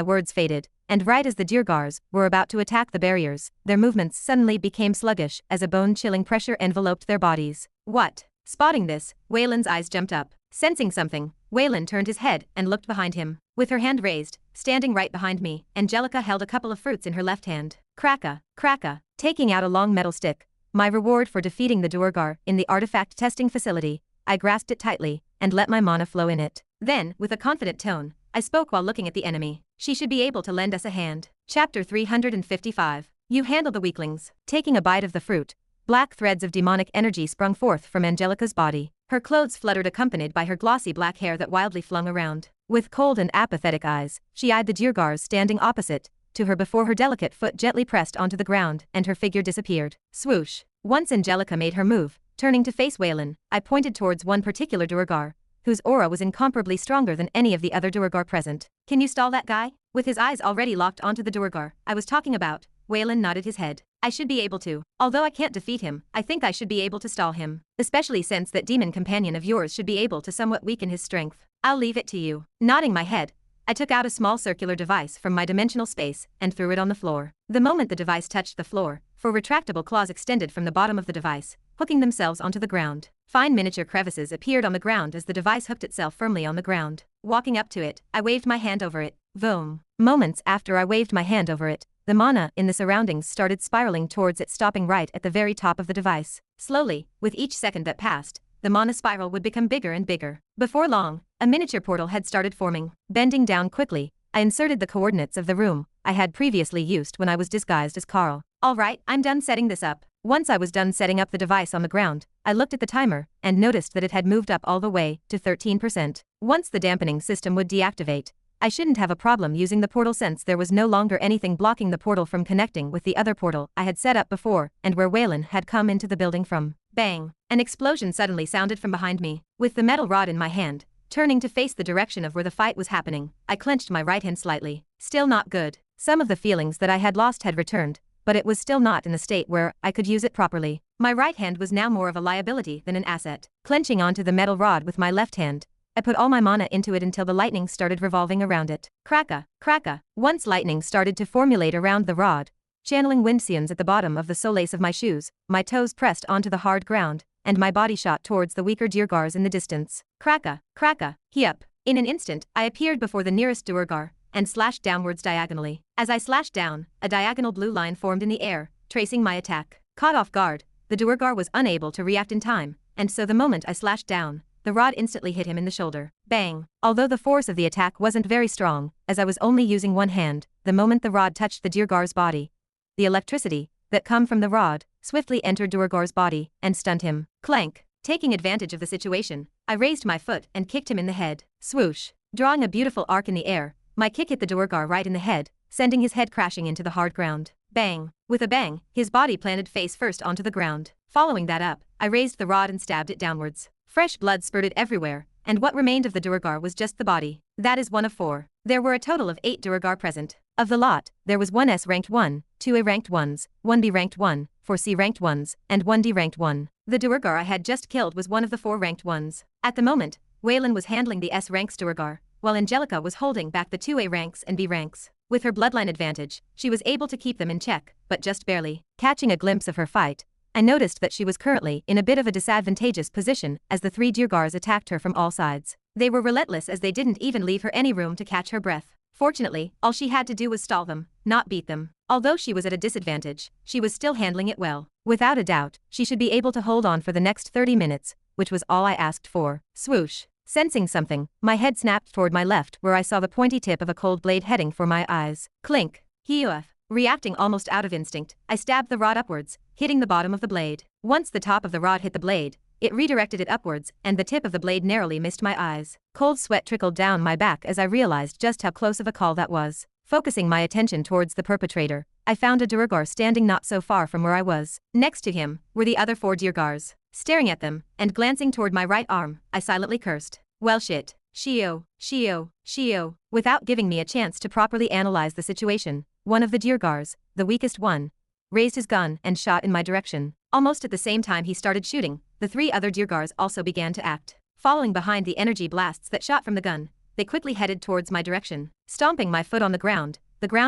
words faded, and right as the Durgars were about to attack the barriers, their movements suddenly became sluggish as a bone-chilling pressure enveloped their bodies. What? Spotting this, Waylon's eyes jumped up. Sensing something, Waylon turned his head and looked behind him. With her hand raised, standing right behind me, Angelica held a couple of fruits in her left hand. Cracka, cracka, taking out a long metal stick, my reward for defeating the Durgar in the artifact testing facility, I grasped it tightly and let my mana flow in it. Then, with a confident tone, I spoke while looking at the enemy. She should be able to lend us a hand. Chapter 355. You handle the weaklings. Taking a bite of the fruit, black threads of demonic energy sprung forth from Angelica's body. Her clothes fluttered accompanied by her glossy black hair that wildly flung around. With cold and apathetic eyes, she eyed the Durgars standing opposite to her before her delicate foot gently pressed onto the ground and her figure disappeared. Swoosh. Once Angelica made her move, turning to face Waylon, I pointed towards one particular Durgar, whose aura was incomparably stronger than any of the other Durgar present. Can you stall that guy? With his eyes already locked onto the Durgar I was talking about, Waylon nodded his head. I should be able to. Although I can't defeat him, I think I should be able to stall him. Especially since that demon companion of yours should be able to somewhat weaken his strength. I'll leave it to you. Nodding my head, I took out a small circular device from my dimensional space and threw it on the floor. The moment the device touched the floor, four retractable claws extended from the bottom of the device, hooking themselves onto the ground. Fine miniature crevices appeared on the ground as the device hooked itself firmly on the ground. Walking up to it, I waved my hand over it. Boom. Moments after I waved my hand over it, the mana in the surroundings started spiraling towards it, stopping right at the very top of the device. Slowly, with each second that passed, the mana spiral would become bigger and bigger. Before long, a miniature portal had started forming. Bending down quickly, I inserted the coordinates of the room I had previously used when I was disguised as Carl. Alright, I'm done setting this up. Once I was done setting up the device on the ground, I looked at the timer and noticed that it had moved up all the way to 13%. Once the dampening system would deactivate, I shouldn't have a problem using the portal since there was no longer anything blocking the portal from connecting with the other portal I had set up before and where Waylon had come into the building from. Bang! An explosion suddenly sounded from behind me. With the metal rod in my hand, turning to face the direction of where the fight was happening, I clenched my right hand slightly. Still not good. Some of the feelings that I had lost had returned, but it was still not in the state where I could use it properly. My right hand was now more of a liability than an asset. Clenching onto the metal rod with my left hand, I put all my mana into it until the lightning started revolving around it. Cracka, cracka. Once lightning started to formulate around the rod, channeling wind seons at the bottom of the solace of my shoes, my toes pressed onto the hard ground, and my body shot towards the weaker Durgars in the distance. Cracka, cracka, yup. In an instant, I appeared before the nearest Durgar and slashed downwards diagonally. As I slashed down, a diagonal blue line formed in the air, tracing my attack. Caught off guard, the Durgar was unable to react in time, and so the moment I slashed down, the rod instantly hit him in the shoulder. Bang! Although the force of the attack wasn't very strong, as I was only using one hand, the moment the rod touched the Durgar's body, the electricity that come from the rod swiftly entered Durgar's body and stunned him. Clank! Taking advantage of the situation, I raised my foot and kicked him in the head. Swoosh! Drawing a beautiful arc in the air, my kick hit the Durgar right in the head, sending his head crashing into the hard ground. Bang! With a bang, his body planted face first onto the ground. Following that up, I raised the rod and stabbed it downwards. Fresh blood spurted everywhere, and what remained of the Durgar was just the body. That is one of 4. There were a total of 8 Durgar present. Of the lot, there was 1 S ranked 1, 2 A ranked 1s, 1 B ranked 1, 4 C ranked 1s, and 1 D ranked 1. The Durgar I had just killed was one of the 4 ranked 1s. At the moment, Waylon was handling the S ranks Durgar, while Angelica was holding back the 2 A ranks and B ranks. With her bloodline advantage, she was able to keep them in check, but just barely. Catching a glimpse of her fight, I noticed that she was currently in a bit of a disadvantageous position as the 3 Durgars attacked her from all sides. They were relentless as they didn't even leave her any room to catch her breath. Fortunately, all she had to do was stall them, not beat them. Although she was at a disadvantage, she was still handling it well. Without a doubt, she should be able to hold on for the next 30 minutes, which was all I asked for. Swoosh! Sensing something, my head snapped toward my left where I saw the pointy tip of a cold blade heading for my eyes. Clink! Heof! Reacting almost out of instinct, I stabbed the rod upwards, hitting the bottom of the blade. Once the top of the rod hit the blade, it redirected it upwards, and the tip of the blade narrowly missed my eyes. Cold sweat trickled down my back as I realized just how close of a call that was. Focusing my attention towards the perpetrator, I found a Duergar standing not so far from where I was. Next to him were the other 4 Duergars. Staring at them, and glancing toward my right arm, I silently cursed. Well shit. Shio, Shio, Shio. Without giving me a chance to properly analyze the situation, one of the Duergars, the weakest one, raised his gun and shot in my direction. Almost at the same time he started shooting, the 3 other Duergars also began to act. Following behind the energy blasts that shot from the gun, they quickly headed towards my direction. Stomping my foot on the ground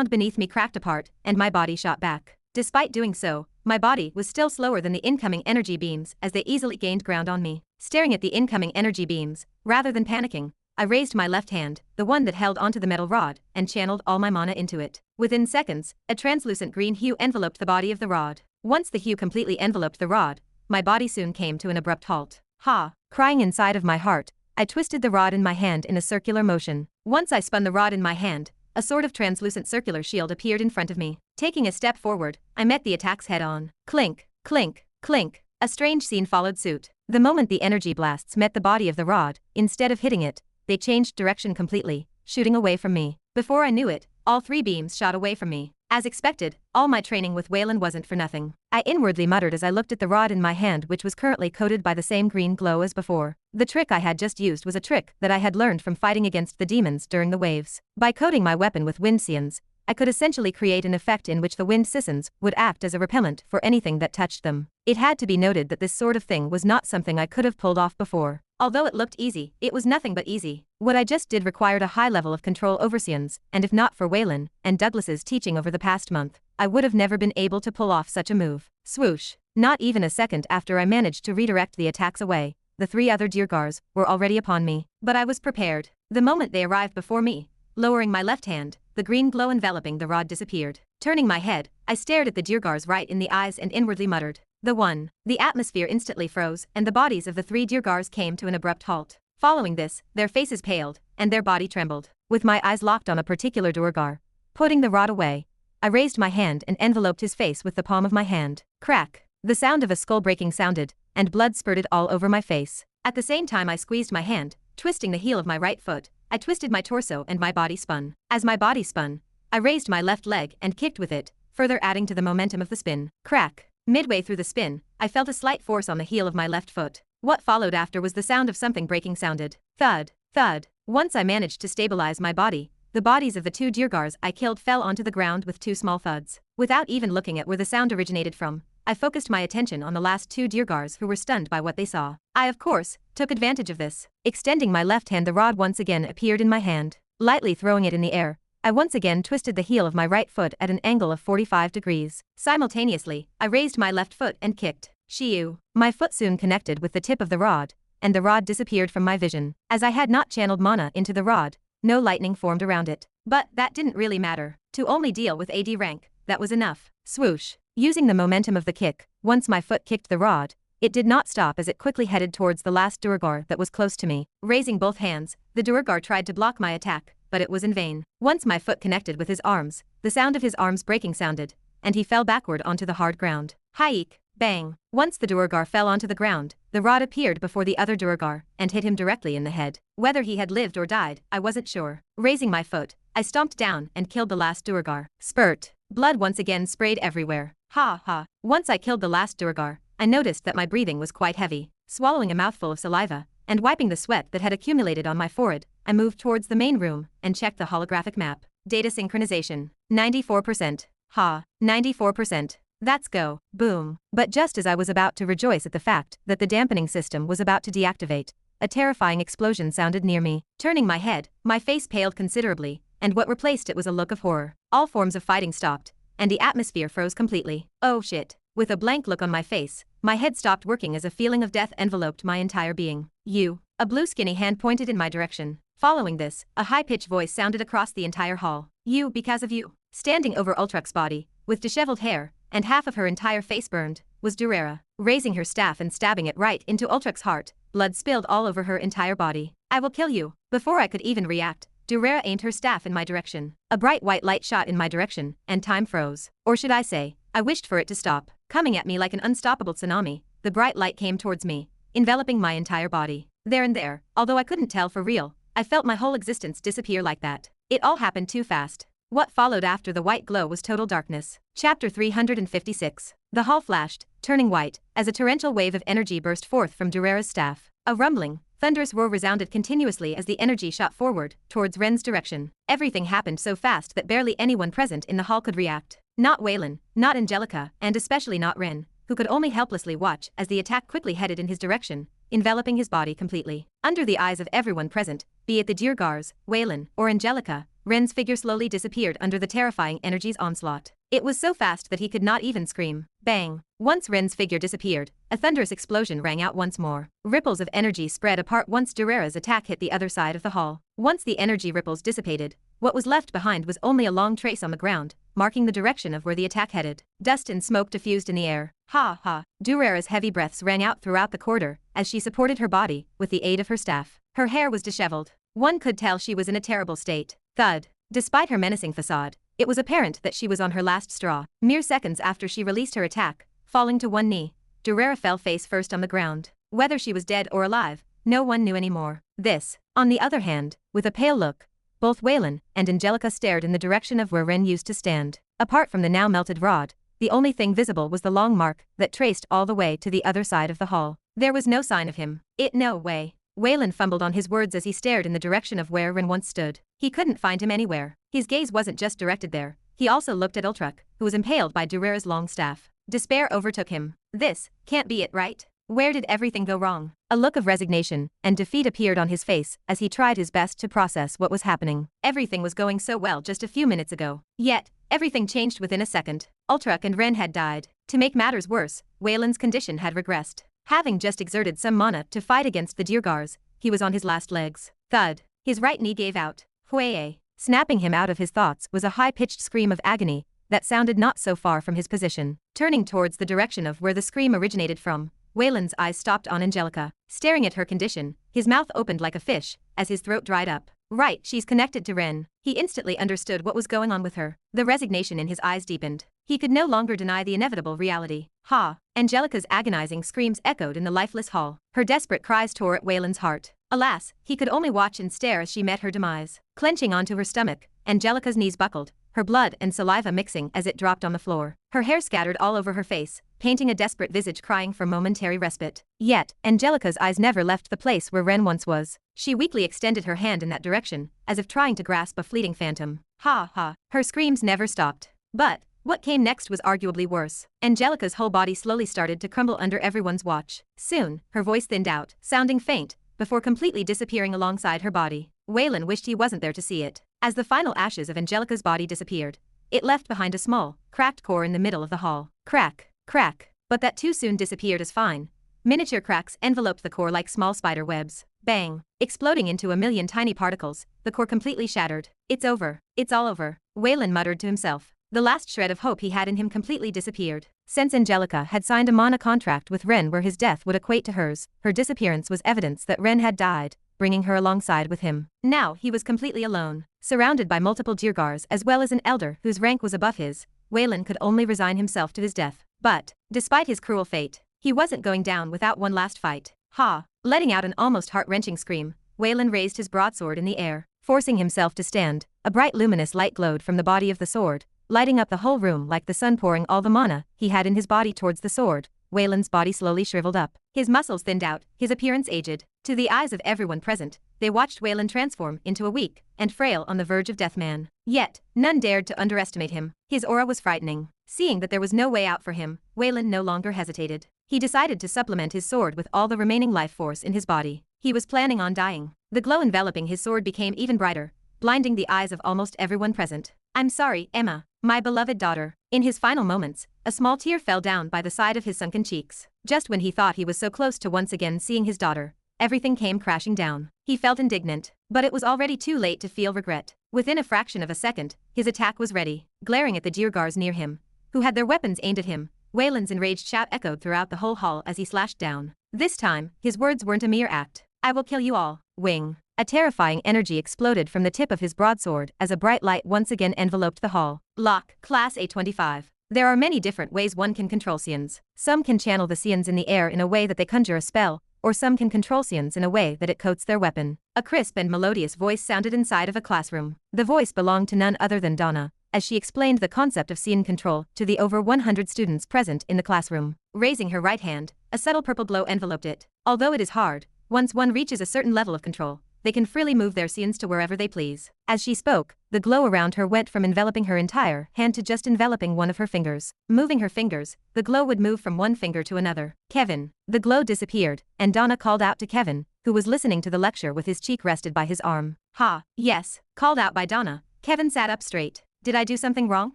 beneath me cracked apart, and my body shot back. Despite doing so, my body was still slower than the incoming energy beams as they easily gained ground on me. Staring at the incoming energy beams, rather than panicking, I raised my left hand, the one that held onto the metal rod, and channeled all my mana into it. Within seconds, a translucent green hue enveloped the body of the rod. Once the hue completely enveloped the rod, my body soon came to an abrupt halt. Ha! Crying inside of my heart, I twisted the rod in my hand in a circular motion. Once I spun the rod in my hand, a sort of translucent circular shield appeared in front of me. Taking a step forward, I met the attacks head-on. Clink, clink, clink. A strange scene followed suit. The moment the energy blasts met the body of the rod, instead of hitting it, they changed direction completely, shooting away from me. Before I knew it, all 3 beams shot away from me. As expected, all my training with Waylon wasn't for nothing. I inwardly muttered as I looked at the rod in my hand, which was currently coated by the same green glow as before. The trick I had just used was a trick that I had learned from fighting against the demons during the waves. By coating my weapon with wind scions, I could essentially create an effect in which the wind scions would act as a repellent for anything that touched them. It had to be noted that this sort of thing was not something I could have pulled off before. Although it looked easy, it was nothing but easy. What I just did required a high level of control over scions, and if not for Waylon and Douglas's teaching over the past month, I would have never been able to pull off such a move. Swoosh! Not even a second after I managed to redirect the attacks away, the 3 other Duergars were already upon me. But I was prepared. The moment they arrived before me, lowering my left hand, the green glow enveloping the rod disappeared. Turning my head, I stared at the Duergars right in the eyes and inwardly muttered. The one. The atmosphere instantly froze, and the bodies of the 3 Duergars came to an abrupt halt. Following this, their faces paled, and their body trembled. With my eyes locked on a particular Duergar, putting the rod away, I raised my hand and enveloped his face with the palm of my hand. Crack! The sound of a skull breaking sounded, and blood spurted all over my face. At the same time I squeezed my hand, twisting the heel of my right foot. I twisted my torso and my body spun. As my body spun, I raised my left leg and kicked with it, further adding to the momentum of the spin. Crack! Midway through the spin, I felt a slight force on the heel of my left foot. What followed after was the sound of something breaking sounded. Thud, thud. Once I managed to stabilize my body, the bodies of the 2 Duergars I killed fell onto the ground with 2 small thuds. Without even looking at where the sound originated from, I focused my attention on the last 2 Duergars who were stunned by what they saw. I, of course, took advantage of this. Extending my left hand, the rod once again appeared in my hand. Lightly throwing it in the air, I once again twisted the heel of my right foot at an angle of 45 degrees. Simultaneously, I raised my left foot and kicked. Shiu. My foot soon connected with the tip of the rod, and the rod disappeared from my vision. As I had not channeled mana into the rod, no lightning formed around it. But that didn't really matter. To only deal with AD rank, that was enough. Swoosh. Using the momentum of the kick, once my foot kicked the rod, it did not stop as it quickly headed towards the last Duergar that was close to me. Raising both hands, the Duergar tried to block my attack, but it was in vain. Once my foot connected with his arms, the sound of his arms breaking sounded, and he fell backward onto the hard ground. Haik! Bang! Once the Duergar fell onto the ground, the rod appeared before the other Duergar and hit him directly in the head. Whether he had lived or died, I wasn't sure. Raising my foot, I stomped down and killed the last Duergar. Spurt! Blood once again sprayed everywhere. Ha ha! Once I killed the last Duergar, I noticed that my breathing was quite heavy. Swallowing a mouthful of saliva, and wiping the sweat that had accumulated on my forehead, I moved towards the main room and checked the holographic map. Data synchronization. 94%. Ha. 94%. That's go. Boom. But just as I was about to rejoice at the fact that the dampening system was about to deactivate, a terrifying explosion sounded near me. Turning my head, my face paled considerably, and what replaced it was a look of horror. All forms of fighting stopped, and the atmosphere froze completely. Oh shit. With a blank look on my face, my head stopped working as a feeling of death enveloped my entire being. You. A blue skinny hand pointed in my direction. Following this, a high-pitched voice sounded across the entire hall. You, because of you. Standing over Ultrak's body, with disheveled hair, and half of her entire face burned, was Durera. Raising her staff and stabbing it right into Ultrak's heart, blood spilled all over her entire body. I will kill you. Before I could even react, Durera aimed her staff in my direction. A bright white light shot in my direction, and time froze. Or should I say, I wished for it to stop. Coming at me like an unstoppable tsunami, the bright light came towards me, enveloping my entire body. There and there, although I couldn't tell for real, I felt my whole existence disappear like that. It all happened too fast. What followed after the white glow was total darkness. Chapter 356. The hall flashed, turning white, as a torrential wave of energy burst forth from Durera's staff. A rumbling, thunderous roar resounded continuously as the energy shot forward, towards Ren's direction. Everything happened so fast that barely anyone present in the hall could react. Not Waylon, not Angelica, and especially not Ren, who could only helplessly watch as the attack quickly headed in his direction, enveloping his body completely. Under the eyes of everyone present, be it the Diergars, Waylon, or Angelica, Ren's figure slowly disappeared under the terrifying energy's onslaught. It was so fast that he could not even scream. Bang! Once Ren's figure disappeared, a thunderous explosion rang out once more. Ripples of energy spread apart once Durera's attack hit the other side of the hall. Once the energy ripples dissipated, what was left behind was only a long trace on the ground, marking the direction of where the attack headed. Dust and smoke diffused in the air. Ha ha! Durera's heavy breaths rang out throughout the corridor as she supported her body with the aid of her staff. Her hair was disheveled. One could tell she was in a terrible state. Thud. Despite her menacing facade, it was apparent that she was on her last straw. Mere seconds after she released her attack, falling to one knee, Durera fell face first on the ground. Whether she was dead or alive, no one knew anymore. This, on the other hand, with a pale look, both Waylon and Angelica stared in the direction of where Ren used to stand. Apart from the now melted rod, the only thing visible was the long mark that traced all the way to the other side of the hall. There was no sign of him. No way. Waylon fumbled on his words as he stared in the direction of where Ren once stood. He couldn't find him anywhere. His gaze wasn't just directed there. He also looked at Ultruck, who was impaled by Durera's long staff. Despair overtook him. This can't be it, right? Where did everything go wrong? A look of resignation and defeat appeared on his face as he tried his best to process what was happening. Everything was going so well just a few minutes ago. Yet, everything changed within a second. Ultruck and Ren had died. To make matters worse, Waylon's condition had regressed. Having just exerted some mana to fight against the Diergars, he was on his last legs. Thud. His right knee gave out. Hueye. Snapping him out of his thoughts was a high-pitched scream of agony that sounded not so far from his position. Turning towards the direction of where the scream originated from, Waylon's eyes stopped on Angelica. Staring at her condition, his mouth opened like a fish as his throat dried up. Right, she's connected to Ren. He instantly understood what was going on with her. The resignation in his eyes deepened. He could no longer deny the inevitable reality. Ha! Angelica's agonizing screams echoed in the lifeless hall. Her desperate cries tore at Waylon's heart. Alas, he could only watch and stare as she met her demise. Clenching onto her stomach, Angelica's knees buckled, her blood and saliva mixing as it dropped on the floor. Her hair scattered all over her face, painting a desperate visage crying for momentary respite. Yet, Angelica's eyes never left the place where Ren once was. She weakly extended her hand in that direction, as if trying to grasp a fleeting phantom. Ha ha. Her screams never stopped. But what came next was arguably worse. Angelica's whole body slowly started to crumble under everyone's watch. Soon, her voice thinned out, sounding faint, before completely disappearing alongside her body. Waylon wished he wasn't there to see it. As the final ashes of Angelica's body disappeared, it left behind a small, cracked core in the middle of the hall. Crack, crack. But that too soon disappeared as fine. Miniature cracks enveloped the core like small spider webs. Bang! Exploding into a million tiny particles, the core completely shattered. It's over. It's all over. Waylon muttered to himself. The last shred of hope he had in him completely disappeared. Since Angelica had signed a mana contract with Ren where his death would equate to hers, her disappearance was evidence that Ren had died, bringing her alongside with him. Now he was completely alone, surrounded by multiple Diergars as well as an elder whose rank was above his. Waylon could only resign himself to his death. But, despite his cruel fate, he wasn't going down without one last fight. Ha! Letting out an almost heart-wrenching scream, Waylon raised his broadsword in the air, forcing himself to stand. A bright luminous light glowed from the body of the sword, lighting up the whole room like the sun pouring all the mana he had in his body towards the sword. Waylon's body slowly shriveled up. His muscles thinned out, his appearance aged. To the eyes of everyone present, they watched Waylon transform into a weak and frail on the verge of death man. Yet, none dared to underestimate him. His aura was frightening. Seeing that there was no way out for him, Waylon no longer hesitated. He decided to supplement his sword with all the remaining life force in his body. He was planning on dying. The glow enveloping his sword became even brighter, blinding the eyes of almost everyone present. I'm sorry, Emma, my beloved daughter. In his final moments, a small tear fell down by the side of his sunken cheeks. Just when he thought he was so close to once again seeing his daughter, everything came crashing down. He felt indignant, but it was already too late to feel regret. Within a fraction of a second, his attack was ready. Glaring at the Diergars near him, who had their weapons aimed at him, Waylon's enraged shout echoed throughout the whole hall as he slashed down. This time, his words weren't a mere act. I will kill you all. Wing. A terrifying energy exploded from the tip of his broadsword as a bright light once again enveloped the hall. Lock, Class A25. There are many different ways one can control Seons. Some can channel the Seons in the air in a way that they conjure a spell, or some can control scenes in a way that it coats their weapon. A crisp and melodious voice sounded inside of a classroom. The voice belonged to none other than Donna, as she explained the concept of scene control to the over 100 students present in the classroom. Raising her right hand, a subtle purple glow enveloped it. Although it is hard, once one reaches a certain level of control, they can freely move their scenes to wherever they please. As she spoke, the glow around her went from enveloping her entire hand to just enveloping one of her fingers. Moving her fingers, the glow would move from one finger to another. Kevin. The glow disappeared, and Donna called out to Kevin, who was listening to the lecture with his cheek rested by his arm. Ha, yes. Called out by Donna, Kevin sat up straight. Did I do something wrong?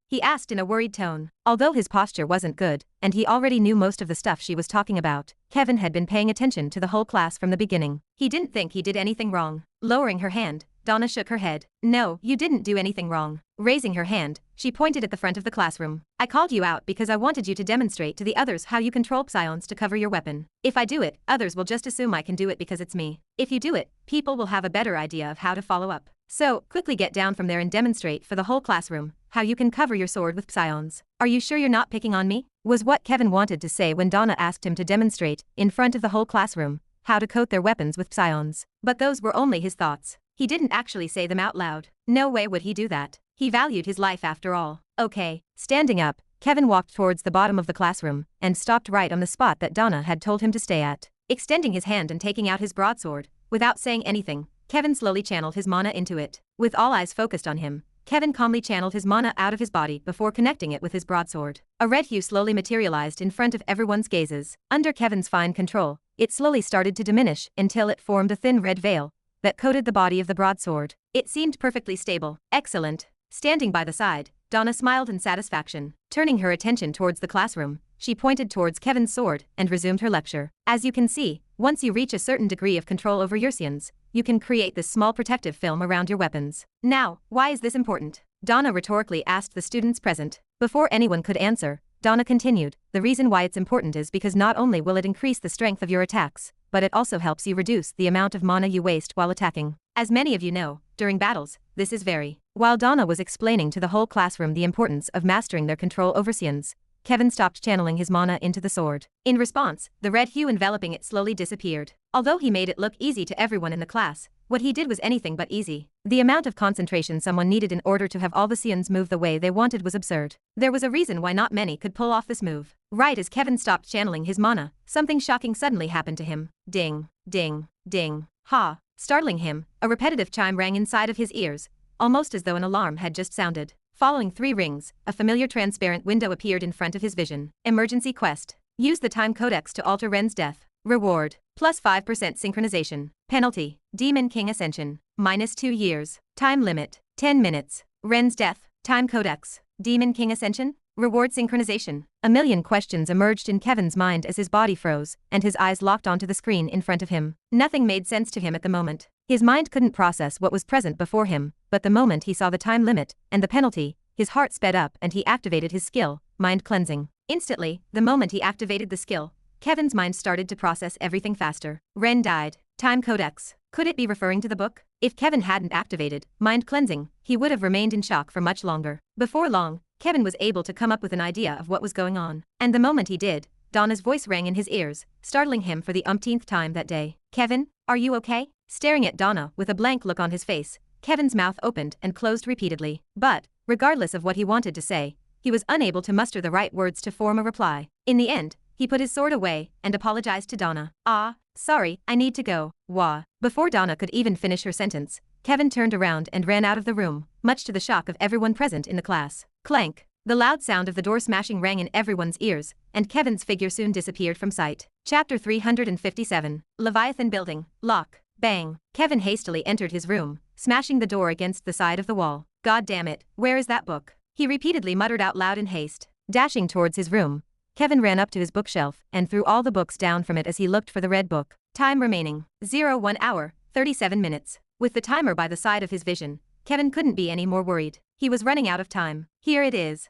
He asked in a worried tone. Although his posture wasn't good, and he already knew most of the stuff she was talking about, Kevin had been paying attention to the whole class from the beginning. He didn't think he did anything wrong. Lowering her hand, Donna shook her head. No, you didn't do anything wrong. Raising her hand, she pointed at the front of the classroom. I called you out because I wanted you to demonstrate to the others how you control psions to cover your weapon. If I do it, others will just assume I can do it because it's me. If you do it, people will have a better idea of how to follow up. So, quickly get down from there and demonstrate for the whole classroom how you can cover your sword with psions. Are you sure you're not picking on me? Was what Kevin wanted to say when Donna asked him to demonstrate, in front of the whole classroom, how to coat their weapons with psions. But those were only his thoughts. He didn't actually say them out loud. No way would he do that. He valued his life after all. Okay. Standing up, Kevin walked towards the bottom of the classroom, and stopped right on the spot that Donna had told him to stay at. Extending his hand and taking out his broadsword, without saying anything, Kevin slowly channeled his mana into it. With all eyes focused on him, Kevin calmly channeled his mana out of his body before connecting it with his broadsword. A red hue slowly materialized in front of everyone's gazes. Under Kevin's fine control, it slowly started to diminish until it formed a thin red veil that coated the body of the broadsword. It seemed perfectly stable. Excellent. Standing by the side, Donna smiled in satisfaction. Turning her attention towards the classroom, she pointed towards Kevin's sword and resumed her lecture. As you can see, once you reach a certain degree of control over your scions, you can create this small protective film around your weapons. Now, why is this important? Donna rhetorically asked the students present. Before anyone could answer, Donna continued, the reason why it's important is because not only will it increase the strength of your attacks, but it also helps you reduce the amount of mana you waste while attacking. As many of you know, during battles, this is very. While Donna was explaining to the whole classroom the importance of mastering their control over scions, Kevin stopped channeling his mana into the sword. In response, the red hue enveloping it slowly disappeared. Although he made it look easy to everyone in the class, what he did was anything but easy. The amount of concentration someone needed in order to have all the scions move the way they wanted was absurd. There was a reason why not many could pull off this move. Right as Kevin stopped channeling his mana, something shocking suddenly happened to him. Ding, ding, ding. Ha! Startling him, a repetitive chime rang inside of his ears, almost as though an alarm had just sounded. Following 3 rings, a familiar transparent window appeared in front of his vision. Emergency quest. Use the time codex to alter Ren's death. Reward. Plus 5% synchronization. Penalty. Demon King Ascension. Minus 2 years. Time limit. 10 minutes. Ren's death. Time codex. Demon King Ascension. Reward synchronization. A million questions emerged in Kevin's mind as his body froze, and his eyes locked onto the screen in front of him. Nothing made sense to him at the moment. His mind couldn't process what was present before him, but the moment he saw the time limit and the penalty, his heart sped up and he activated his skill, Mind Cleansing. Instantly, the moment he activated the skill, Kevin's mind started to process everything faster. Ren died. Time Codex. Could it be referring to the book? If Kevin hadn't activated Mind Cleansing, he would have remained in shock for much longer. Before long, Kevin was able to come up with an idea of what was going on. And the moment he did, Donna's voice rang in his ears, startling him for the umpteenth time that day. Kevin, are you okay? Staring at Donna with a blank look on his face, Kevin's mouth opened and closed repeatedly. But, regardless of what he wanted to say, he was unable to muster the right words to form a reply. In the end, he put his sword away and apologized to Donna. Sorry, I need to go. Wah. Before Donna could even finish her sentence, Kevin turned around and ran out of the room, much to the shock of everyone present in the class. Clank. The loud sound of the door smashing rang in everyone's ears, and Kevin's figure soon disappeared from sight. Chapter 357. Leviathan Building. Lock. Bang. Kevin hastily entered his room, smashing the door against the side of the wall. God damn it, where is that book? He repeatedly muttered out loud in haste. Dashing towards his room, Kevin ran up to his bookshelf and threw all the books down from it as he looked for the red book. Time remaining. 1 hour, 37 minutes. With the timer by the side of his vision, Kevin couldn't be any more worried. He was running out of time. Here it is.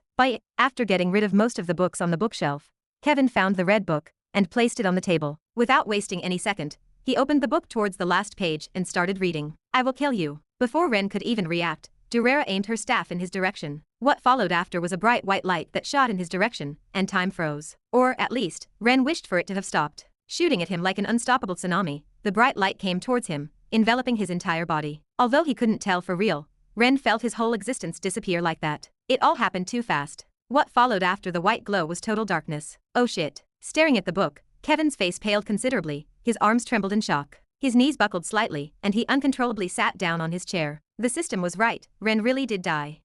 After getting rid of most of the books on the bookshelf, Kevin found the red book and placed it on the table. Without wasting any second, he opened the book towards the last page and started reading. I will kill you. Before Ren could even react, Durera aimed her staff in his direction. What followed after was a bright white light that shot in his direction, and time froze. Or, at least, Ren wished for it to have stopped. shooting at him like an unstoppable tsunami. The bright light came towards him, enveloping his entire body. Although he couldn't tell for real, Ren felt his whole existence disappear like that. It all happened too fast. What followed after the white glow was total darkness. Oh shit. Staring at the book, Kevin's face paled considerably, his arms trembled in shock. His knees buckled slightly, and he uncontrollably sat down on his chair. The system was right, Ren really did die.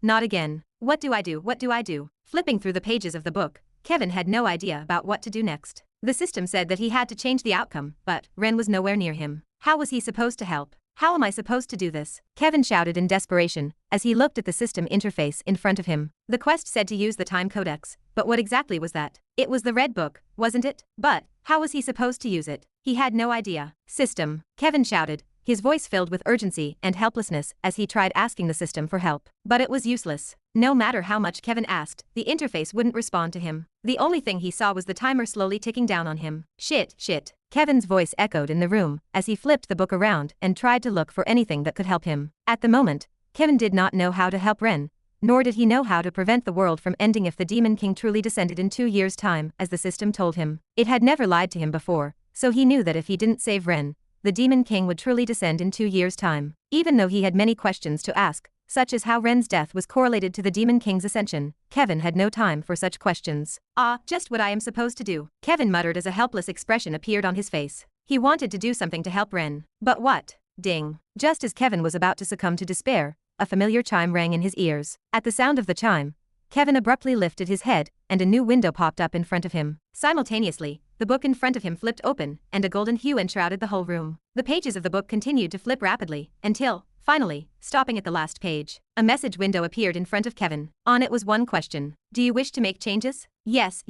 Not again. What do I do? What do I do? Flipping through the pages of the book, Kevin had no idea about what to do next. The system said that he had to change the outcome, but Ren was nowhere near him. How was he supposed to help? How am I supposed to do this? Kevin shouted in desperation as he looked at the system interface in front of him. The quest said to use the time codex, but what exactly was that? It was the red book, wasn't it? But how was he supposed to use it? He had no idea. System, Kevin shouted, his voice filled with urgency and helplessness as he tried asking the system for help. But it was useless. No matter how much Kevin asked, the interface wouldn't respond to him. The only thing he saw was the timer slowly ticking down on him. Shit. Kevin's voice echoed in the room as he flipped the book around and tried to look for anything that could help him. At the moment, Kevin did not know how to help Ren, nor did he know how to prevent the world from ending if the Demon King truly descended in 2 years' time, as the system told him. It had never lied to him before, so he knew that if he didn't save Ren, the Demon King would truly descend in 2 years' time. Even though he had many questions to ask, such as how Ren's death was correlated to the Demon King's ascension, Kevin had no time for such questions. Just what I am supposed to do, Kevin muttered as a helpless expression appeared on his face. He wanted to do something to help Ren. But what? Ding. Just as Kevin was about to succumb to despair, a familiar chime rang in his ears. At the sound of the chime, Kevin abruptly lifted his head, and a new window popped up in front of him. Simultaneously, the book in front of him flipped open, and a golden hue enshrouded the whole room. The pages of the book continued to flip rapidly, until, finally, stopping at the last page, a message window appeared in front of Kevin. On it was one question. Do you wish to make changes? Yes.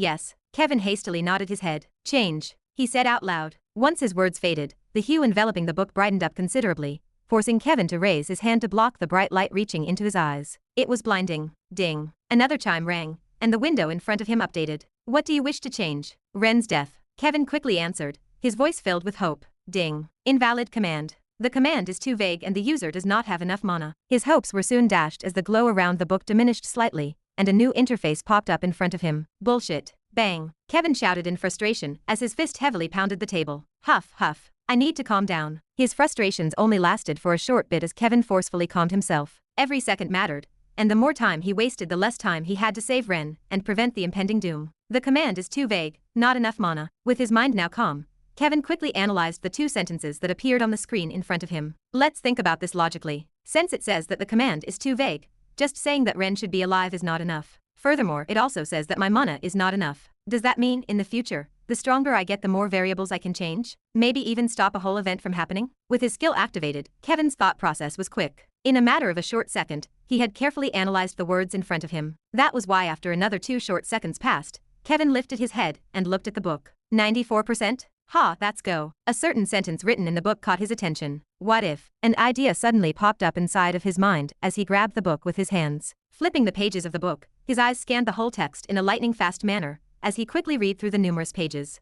Kevin hastily nodded his head. Change, he said out loud. Once his words faded, the hue enveloping the book brightened up considerably, forcing Kevin to raise his hand to block the bright light reaching into his eyes. It was blinding. Ding. Another chime rang, and the window in front of him updated. What do you wish to change? Ren's death. Kevin quickly answered, his voice filled with hope. Ding. Invalid command. The command is too vague and the user does not have enough mana. His hopes were soon dashed as the glow around the book diminished slightly, and a new interface popped up in front of him. Bullshit. Bang. Kevin shouted in frustration as his fist heavily pounded the table. Huff. I need to calm down. His frustrations only lasted for a short bit as Kevin forcefully calmed himself. Every second mattered, and the more time he wasted the less time he had to save Ren and prevent the impending doom. The command is too vague, not enough mana. With his mind now calm, Kevin quickly analyzed the 2 sentences that appeared on the screen in front of him. Let's think about this logically. Since it says that the command is too vague, just saying that Ren should be alive is not enough. Furthermore, it also says that my mana is not enough. Does that mean, in the future, the stronger I get the more variables I can change? Maybe even stop a whole event from happening? With his skill activated, Kevin's thought process was quick. In a matter of a short second, he had carefully analyzed the words in front of him. That was why after another 2 short seconds passed, Kevin lifted his head and looked at the book. 94%? That's go. A certain sentence written in the book caught his attention. What if? An idea suddenly popped up inside of his mind as he grabbed the book with his hands. Flipping the pages of the book, his eyes scanned the whole text in a lightning-fast manner as he quickly read through the numerous pages.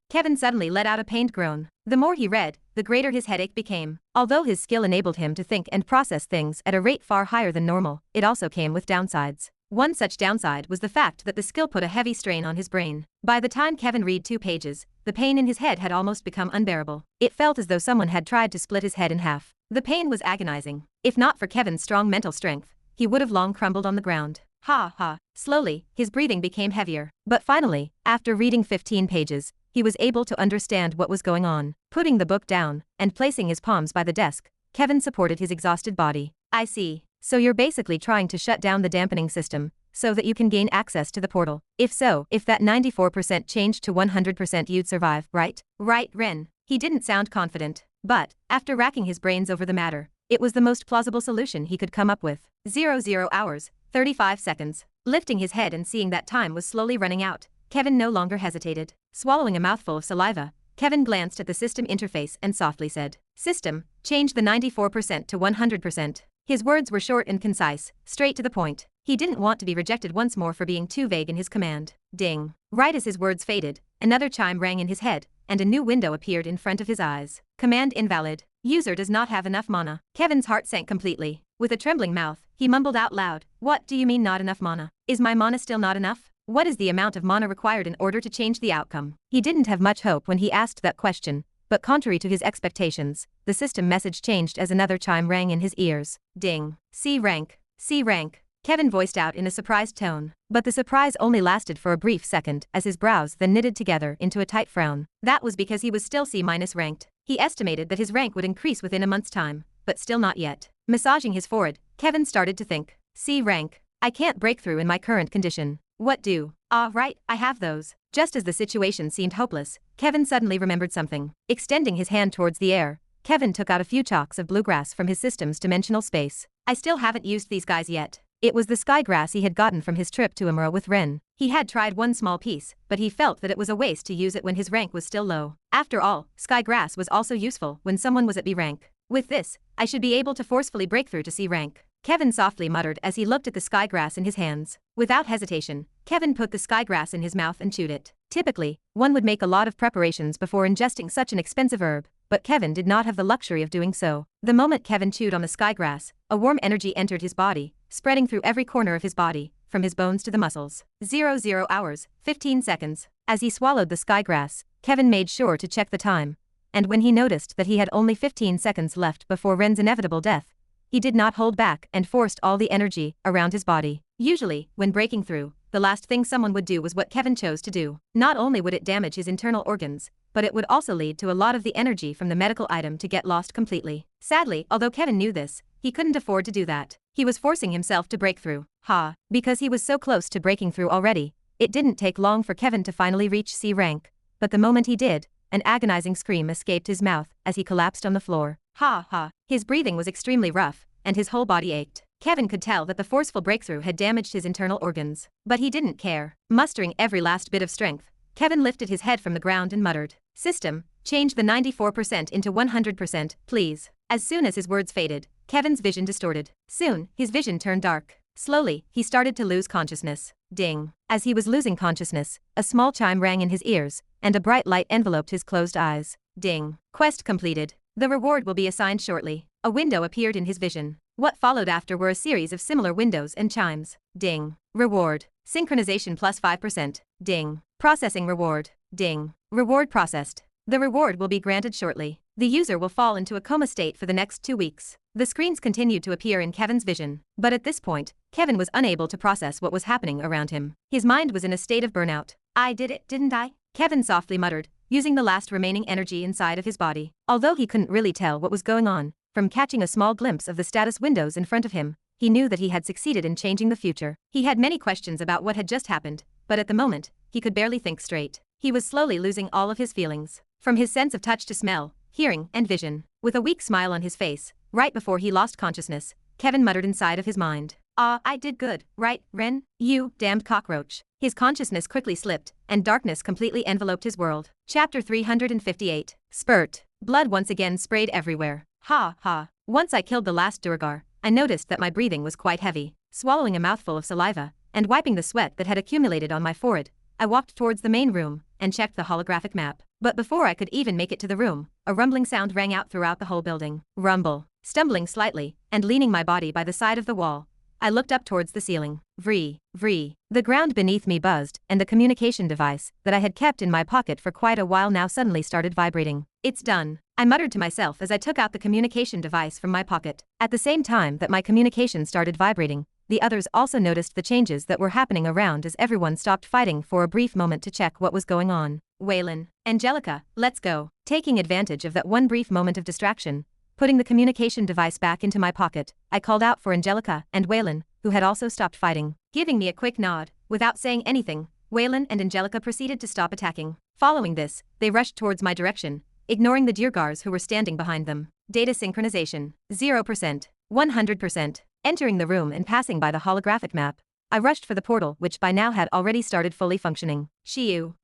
Kevin suddenly let out a pained groan. The more he read, the greater his headache became. Although his skill enabled him to think and process things at a rate far higher than normal, it also came with downsides. One such downside was the fact that the skill put a heavy strain on his brain. By the time Kevin read 2 pages, the pain in his head had almost become unbearable. It felt as though someone had tried to split his head in half. The pain was agonizing. If not for Kevin's strong mental strength, he would have long crumbled on the ground. Slowly, his breathing became heavier. But finally, after reading 15 pages, he was able to understand what was going on. Putting the book down, and placing his palms by the desk, Kevin supported his exhausted body. I see. So you're basically trying to shut down the dampening system, so that you can gain access to the portal. If so, if that 94% changed to 100% you'd survive, right? Right, Ren. He didn't sound confident. But, after racking his brains over the matter, it was the most plausible solution he could come up with. 00 hours, 35 seconds. Lifting his head and seeing that time was slowly running out, Kevin no longer hesitated. Swallowing a mouthful of saliva, Kevin glanced at the system interface and softly said, System, change the 94% to 100%. His words were short and concise, straight to the point. He didn't want to be rejected once more for being too vague in his command. Ding. Right as his words faded, another chime rang in his head, and a new window appeared in front of his eyes. Command invalid. User does not have enough mana. Kevin's heart sank completely. With a trembling mouth, he mumbled out loud, What do you mean not enough mana? Is my mana still not enough? What is the amount of mana required in order to change the outcome? He didn't have much hope when he asked that question, but contrary to his expectations, the system message changed as another chime rang in his ears. Ding. C rank. C rank. Kevin voiced out in a surprised tone. But the surprise only lasted for a brief second as his brows then knitted together into a tight frown. That was because he was still C- ranked. He estimated that his rank would increase within a month's time, but still not yet. Massaging his forehead, Kevin started to think. C rank. I can't break through in my current condition. What do? Ah, right, I have those. Just as the situation seemed hopeless, Kevin suddenly remembered something. Extending his hand towards the air, Kevin took out a few chalks of bluegrass from his system's dimensional space. I still haven't used these guys yet. It was the skygrass he had gotten from his trip to Imra with Ren. He had tried one small piece, but he felt that it was a waste to use it when his rank was still low. After all, skygrass was also useful when someone was at B rank. With this, I should be able to forcefully break through to C rank. Kevin softly muttered as he looked at the skygrass in his hands. Without hesitation, Kevin put the skygrass in his mouth and chewed it. Typically, one would make a lot of preparations before ingesting such an expensive herb, but Kevin did not have the luxury of doing so. The moment Kevin chewed on the skygrass, a warm energy entered his body, spreading through every corner of his body, from his bones to the muscles. 00 hours, 15 seconds. As he swallowed the skygrass, Kevin made sure to check the time, and when he noticed that he had only 15 seconds left before Ren's inevitable death, he did not hold back and forced all the energy around his body. Usually, when breaking through, the last thing someone would do was what Kevin chose to do. Not only would it damage his internal organs, but it would also lead to a lot of the energy from the medical item to get lost completely. Sadly, although Kevin knew this, he couldn't afford to do that. He was forcing himself to break through. Because he was so close to breaking through already, it didn't take long for Kevin to finally reach C rank. But the moment he did, an agonizing scream escaped his mouth as he collapsed on the floor. His breathing was extremely rough, and his whole body ached. Kevin could tell that the forceful breakthrough had damaged his internal organs. But he didn't care. Mustering every last bit of strength, Kevin lifted his head from the ground and muttered, "System, change the 94% into 100%, please." As soon as his words faded, Kevin's vision distorted. Soon, his vision turned dark. Slowly, he started to lose consciousness. Ding. As he was losing consciousness, a small chime rang in his ears, and a bright light enveloped his closed eyes. Ding. Quest completed. The reward will be assigned shortly. A window appeared in his vision. What followed after were a series of similar windows and chimes. Ding. Reward. Synchronization plus 5%. Ding. Processing reward. Ding. Reward processed. The reward will be granted shortly. The user will fall into a coma state for the next 2 weeks. The screens continued to appear in Kevin's vision, but at this point, Kevin was unable to process what was happening around him. His mind was in a state of burnout. I did it, didn't I? Kevin softly muttered, using the last remaining energy inside of his body. Although he couldn't really tell what was going on, from catching a small glimpse of the status windows in front of him, he knew that he had succeeded in changing the future. He had many questions about what had just happened, but at the moment, he could barely think straight. He was slowly losing all of his feelings, from his sense of touch to smell, hearing, and vision. With a weak smile on his face, right before he lost consciousness, Kevin muttered inside of his mind, I did good, right, Ren? You damned cockroach." His consciousness quickly slipped, and darkness completely enveloped his world. Chapter 358. Spurt. Blood once again sprayed everywhere. Once I killed the last Durgar, I noticed that my breathing was quite heavy. Swallowing a mouthful of saliva, and wiping the sweat that had accumulated on my forehead, I walked towards the main room, and checked the holographic map. But before I could even make it to the room, a rumbling sound rang out throughout the whole building. Rumble. Stumbling slightly, and leaning my body by the side of the wall, I looked up towards the ceiling. Vree. The ground beneath me buzzed, and the communication device that I had kept in my pocket for quite a while now suddenly started vibrating. It's done, I muttered to myself as I took out the communication device from my pocket. At the same time that my communication started vibrating, the others also noticed the changes that were happening around as everyone stopped fighting for a brief moment to check what was going on. Waylon. Angelica, let's go. Taking advantage of that one brief moment of distraction, putting the communication device back into my pocket, I called out for Angelica and Waylon, who had also stopped fighting. Giving me a quick nod, without saying anything, Waylon and Angelica proceeded to stop attacking. Following this, they rushed towards my direction, ignoring the Durgars who were standing behind them. Data synchronization. 0%. 100%. Entering the room and passing by the holographic map, I rushed for the portal which by now had already started fully functioning. Shiu.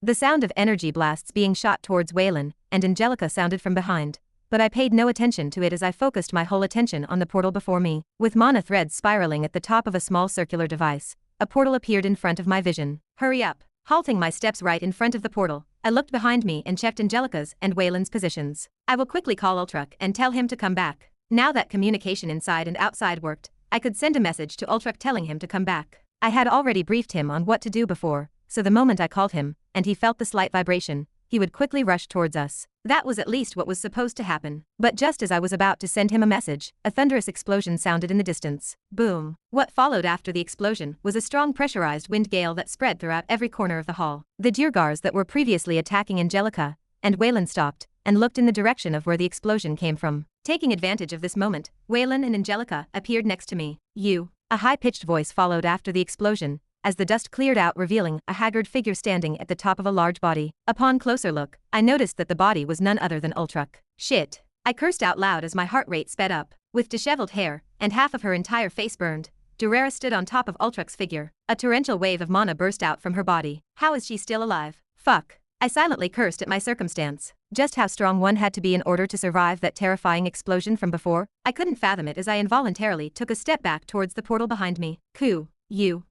The sound of energy blasts being shot towards Waylon and Angelica sounded from behind, but I paid no attention to it as I focused my whole attention on the portal before me. With mana threads spiraling at the top of a small circular device, a portal appeared in front of my vision. Hurry up. Halting my steps right in front of the portal, I looked behind me and checked Angelica's and Waylon's positions. I will quickly call Ultruck and tell him to come back. Now that communication inside and outside worked, I could send a message to Ultruck telling him to come back. I had already briefed him on what to do before, so the moment I called him, and he felt the slight vibration, he would quickly rush towards us. That was at least what was supposed to happen. But just as I was about to send him a message, a thunderous explosion sounded in the distance. Boom. What followed after the explosion was a strong pressurized wind gale that spread throughout every corner of the hall. The Diergars that were previously attacking Angelica and Waylon stopped and looked in the direction of where the explosion came from. Taking advantage of this moment, Waylon and Angelica appeared next to me. You. A high-pitched voice followed after the explosion, as the dust cleared out, revealing a haggard figure standing at the top of a large body. Upon closer look, I noticed that the body was none other than Ultruck. Shit. I cursed out loud as my heart rate sped up. With disheveled hair, and half of her entire face burned, Durera stood on top of Ultruck's figure. A torrential wave of mana burst out from her body. How is she still alive? Fuck. I silently cursed at my circumstance. Just how strong one had to be in order to survive that terrifying explosion from before. I couldn't fathom it as I involuntarily took a step back towards the portal behind me. Ku. You.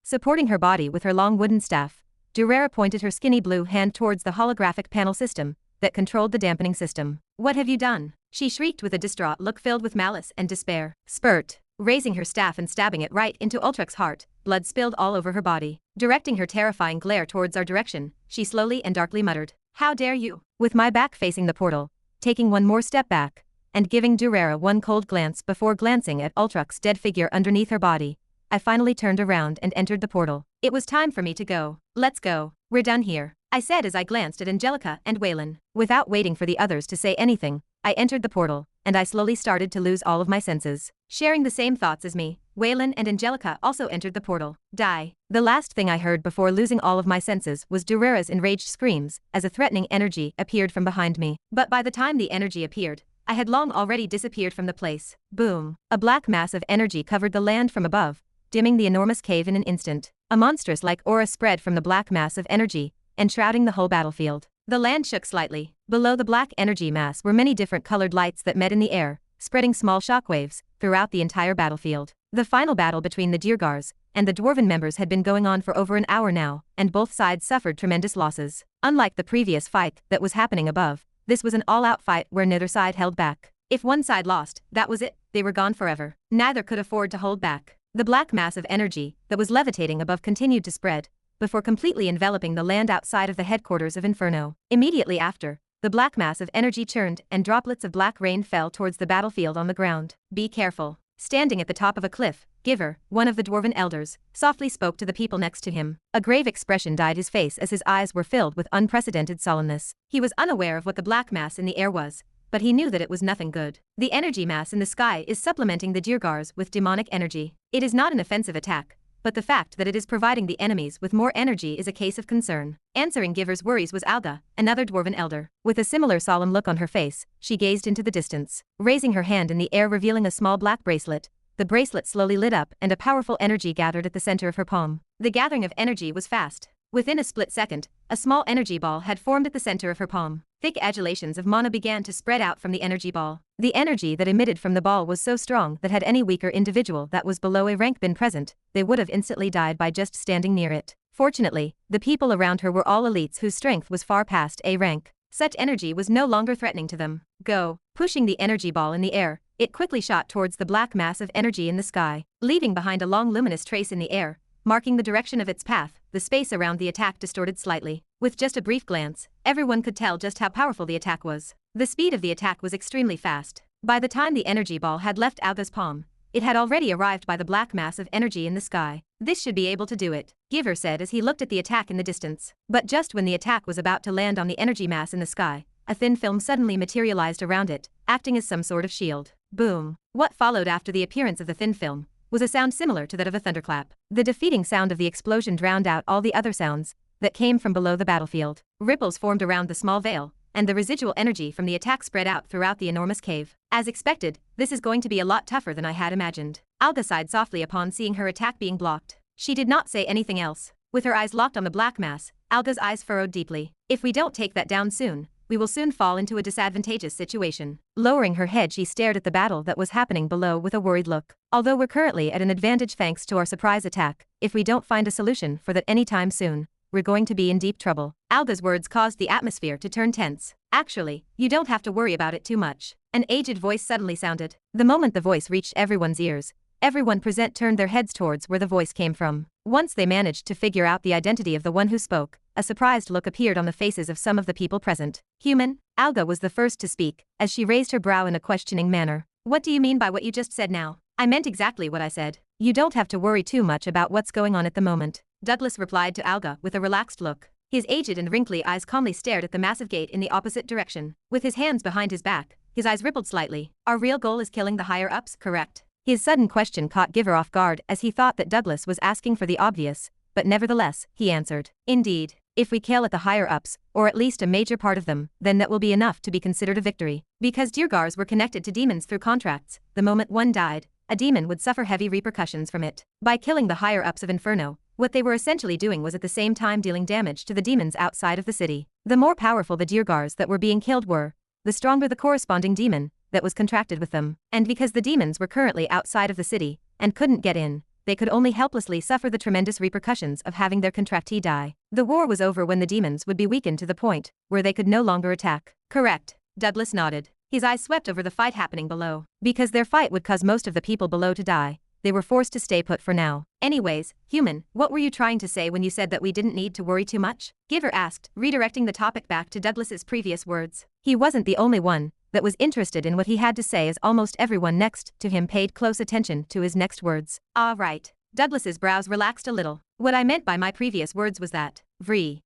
Supporting her body with her long wooden staff, Durera pointed her skinny blue hand towards the holographic panel system that controlled the dampening system. What have you done? She shrieked with a distraught look filled with malice and despair. Spurt. Raising her staff and stabbing it right into Ultruck's heart, blood spilled all over her body. Directing her terrifying glare towards our direction, she slowly and darkly muttered, "How dare you?" With my back facing the portal, taking one more step back, and giving Durera one cold glance before glancing at Ultruck's dead figure underneath her body, I finally turned around and entered the portal. It was time for me to go. Let's go. We're done here, I said as I glanced at Angelica and Waylon. Without waiting for the others to say anything, I entered the portal, and I slowly started to lose all of my senses. Sharing the same thoughts as me, Waylon and Angelica also entered the portal. Die. The last thing I heard before losing all of my senses was Durera's enraged screams as a threatening energy appeared from behind me. But by the time the energy appeared, I had long already disappeared from the place. Boom. A black mass of energy covered the land from above, dimming the enormous cave in an instant. A monstrous-like aura spread from the black mass of energy, enshrouding the whole battlefield. The land shook slightly. Below the black energy mass were many different colored lights that met in the air, spreading small shockwaves throughout the entire battlefield. The final battle between the Diergars and the Dwarven members had been going on for over an hour now, and both sides suffered tremendous losses. Unlike the previous fight that was happening above, this was an all-out fight where neither side held back. If one side lost, that was it, they were gone forever. Neither could afford to hold back. The black mass of energy that was levitating above continued to spread, before completely enveloping the land outside of the headquarters of Inferno. Immediately after, the black mass of energy churned and droplets of black rain fell towards the battlefield on the ground. Be careful. Standing at the top of a cliff, Giver, one of the Dwarven elders, softly spoke to the people next to him. A grave expression dyed his face as his eyes were filled with unprecedented sullenness. He was unaware of what the black mass in the air was, but he knew that it was nothing good. The energy mass in the sky is supplementing the Diergars with demonic energy. It is not an offensive attack, but the fact that it is providing the enemies with more energy is a case of concern. Answering Giver's worries was Alga, another Dwarven elder. With a similar solemn look on her face, she gazed into the distance. Raising her hand in the air revealing a small black bracelet, the bracelet slowly lit up and a powerful energy gathered at the center of her palm. The gathering of energy was fast. Within a split second, a small energy ball had formed at the center of her palm. Thick undulations of mana began to spread out from the energy ball. The energy that emitted from the ball was so strong that had any weaker individual that was below a rank been present, they would have instantly died by just standing near it. Fortunately, the people around her were all elites whose strength was far past A rank. Such energy was no longer threatening to them. Go. Pushing the energy ball in the air, it quickly shot towards the black mass of energy in the sky, leaving behind a long luminous trace in the air, marking the direction of its path. The space around the attack distorted slightly. With just a brief glance, everyone could tell just how powerful the attack was. The speed of the attack was extremely fast. By the time the energy ball had left Alga's palm, it had already arrived by the black mass of energy in the sky. This should be able to do it, Giver said as he looked at the attack in the distance. But just when the attack was about to land on the energy mass in the sky, a thin film suddenly materialized around it, acting as some sort of shield. Boom. What followed after the appearance of the thin film was a sound similar to that of a thunderclap. The defeating sound of the explosion drowned out all the other sounds that came from below the battlefield. Ripples formed around the small veil, and the residual energy from the attack spread out throughout the enormous cave. As expected, this is going to be a lot tougher than I had imagined. Alga sighed softly upon seeing her attack being blocked. She did not say anything else. With her eyes locked on the black mass, Alga's eyes furrowed deeply. If we don't take that down soon, we will soon fall into a disadvantageous situation. Lowering her head, she stared at the battle that was happening below with a worried look. Although we're currently at an advantage thanks to our surprise attack, if we don't find a solution for that anytime soon, we're going to be in deep trouble. Alga's words caused the atmosphere to turn tense. Actually, you don't have to worry about it too much. An aged voice suddenly sounded. The moment the voice reached everyone's ears, Everyone present turned their heads towards where the voice came from. Once they managed to figure out the identity of the one who spoke, a surprised look appeared on the faces of some of the people present. Human, Alga was the first to speak, as she raised her brow in a questioning manner. What do you mean by what you just said now? I meant exactly what I said. You don't have to worry too much about what's going on at the moment, Douglas replied to Alga with a relaxed look. His aged and wrinkly eyes calmly stared at the massive gate in the opposite direction. With his hands behind his back, his eyes rippled slightly. Our real goal is killing the higher-ups, correct? His sudden question caught Giver off guard as he thought that Douglas was asking for the obvious, but nevertheless, he answered. Indeed. If we kill at the higher-ups, or at least a major part of them, then that will be enough to be considered a victory. Because Diergars were connected to demons through contracts, the moment one died, a demon would suffer heavy repercussions from it. By killing the higher-ups of Inferno, what they were essentially doing was at the same time dealing damage to the demons outside of the city. The more powerful the Diergars that were being killed were, the stronger the corresponding demon that was contracted with them. And because the demons were currently outside of the city and couldn't get in, they could only helplessly suffer the tremendous repercussions of having their contractee die. The war was over when the demons would be weakened to the point where they could no longer attack. Correct. Douglas nodded. His eyes swept over the fight happening below. Because their fight would cause most of the people below to die, they were forced to stay put for now. Anyways, human, what were you trying to say when you said that we didn't need to worry too much? Giver asked, redirecting the topic back to Douglas's previous words. He wasn't the only one that was interested in what he had to say, as almost everyone next to him paid close attention to his next words. Ah, right. Douglas's brows relaxed a little. What I meant by my previous words was that, vree.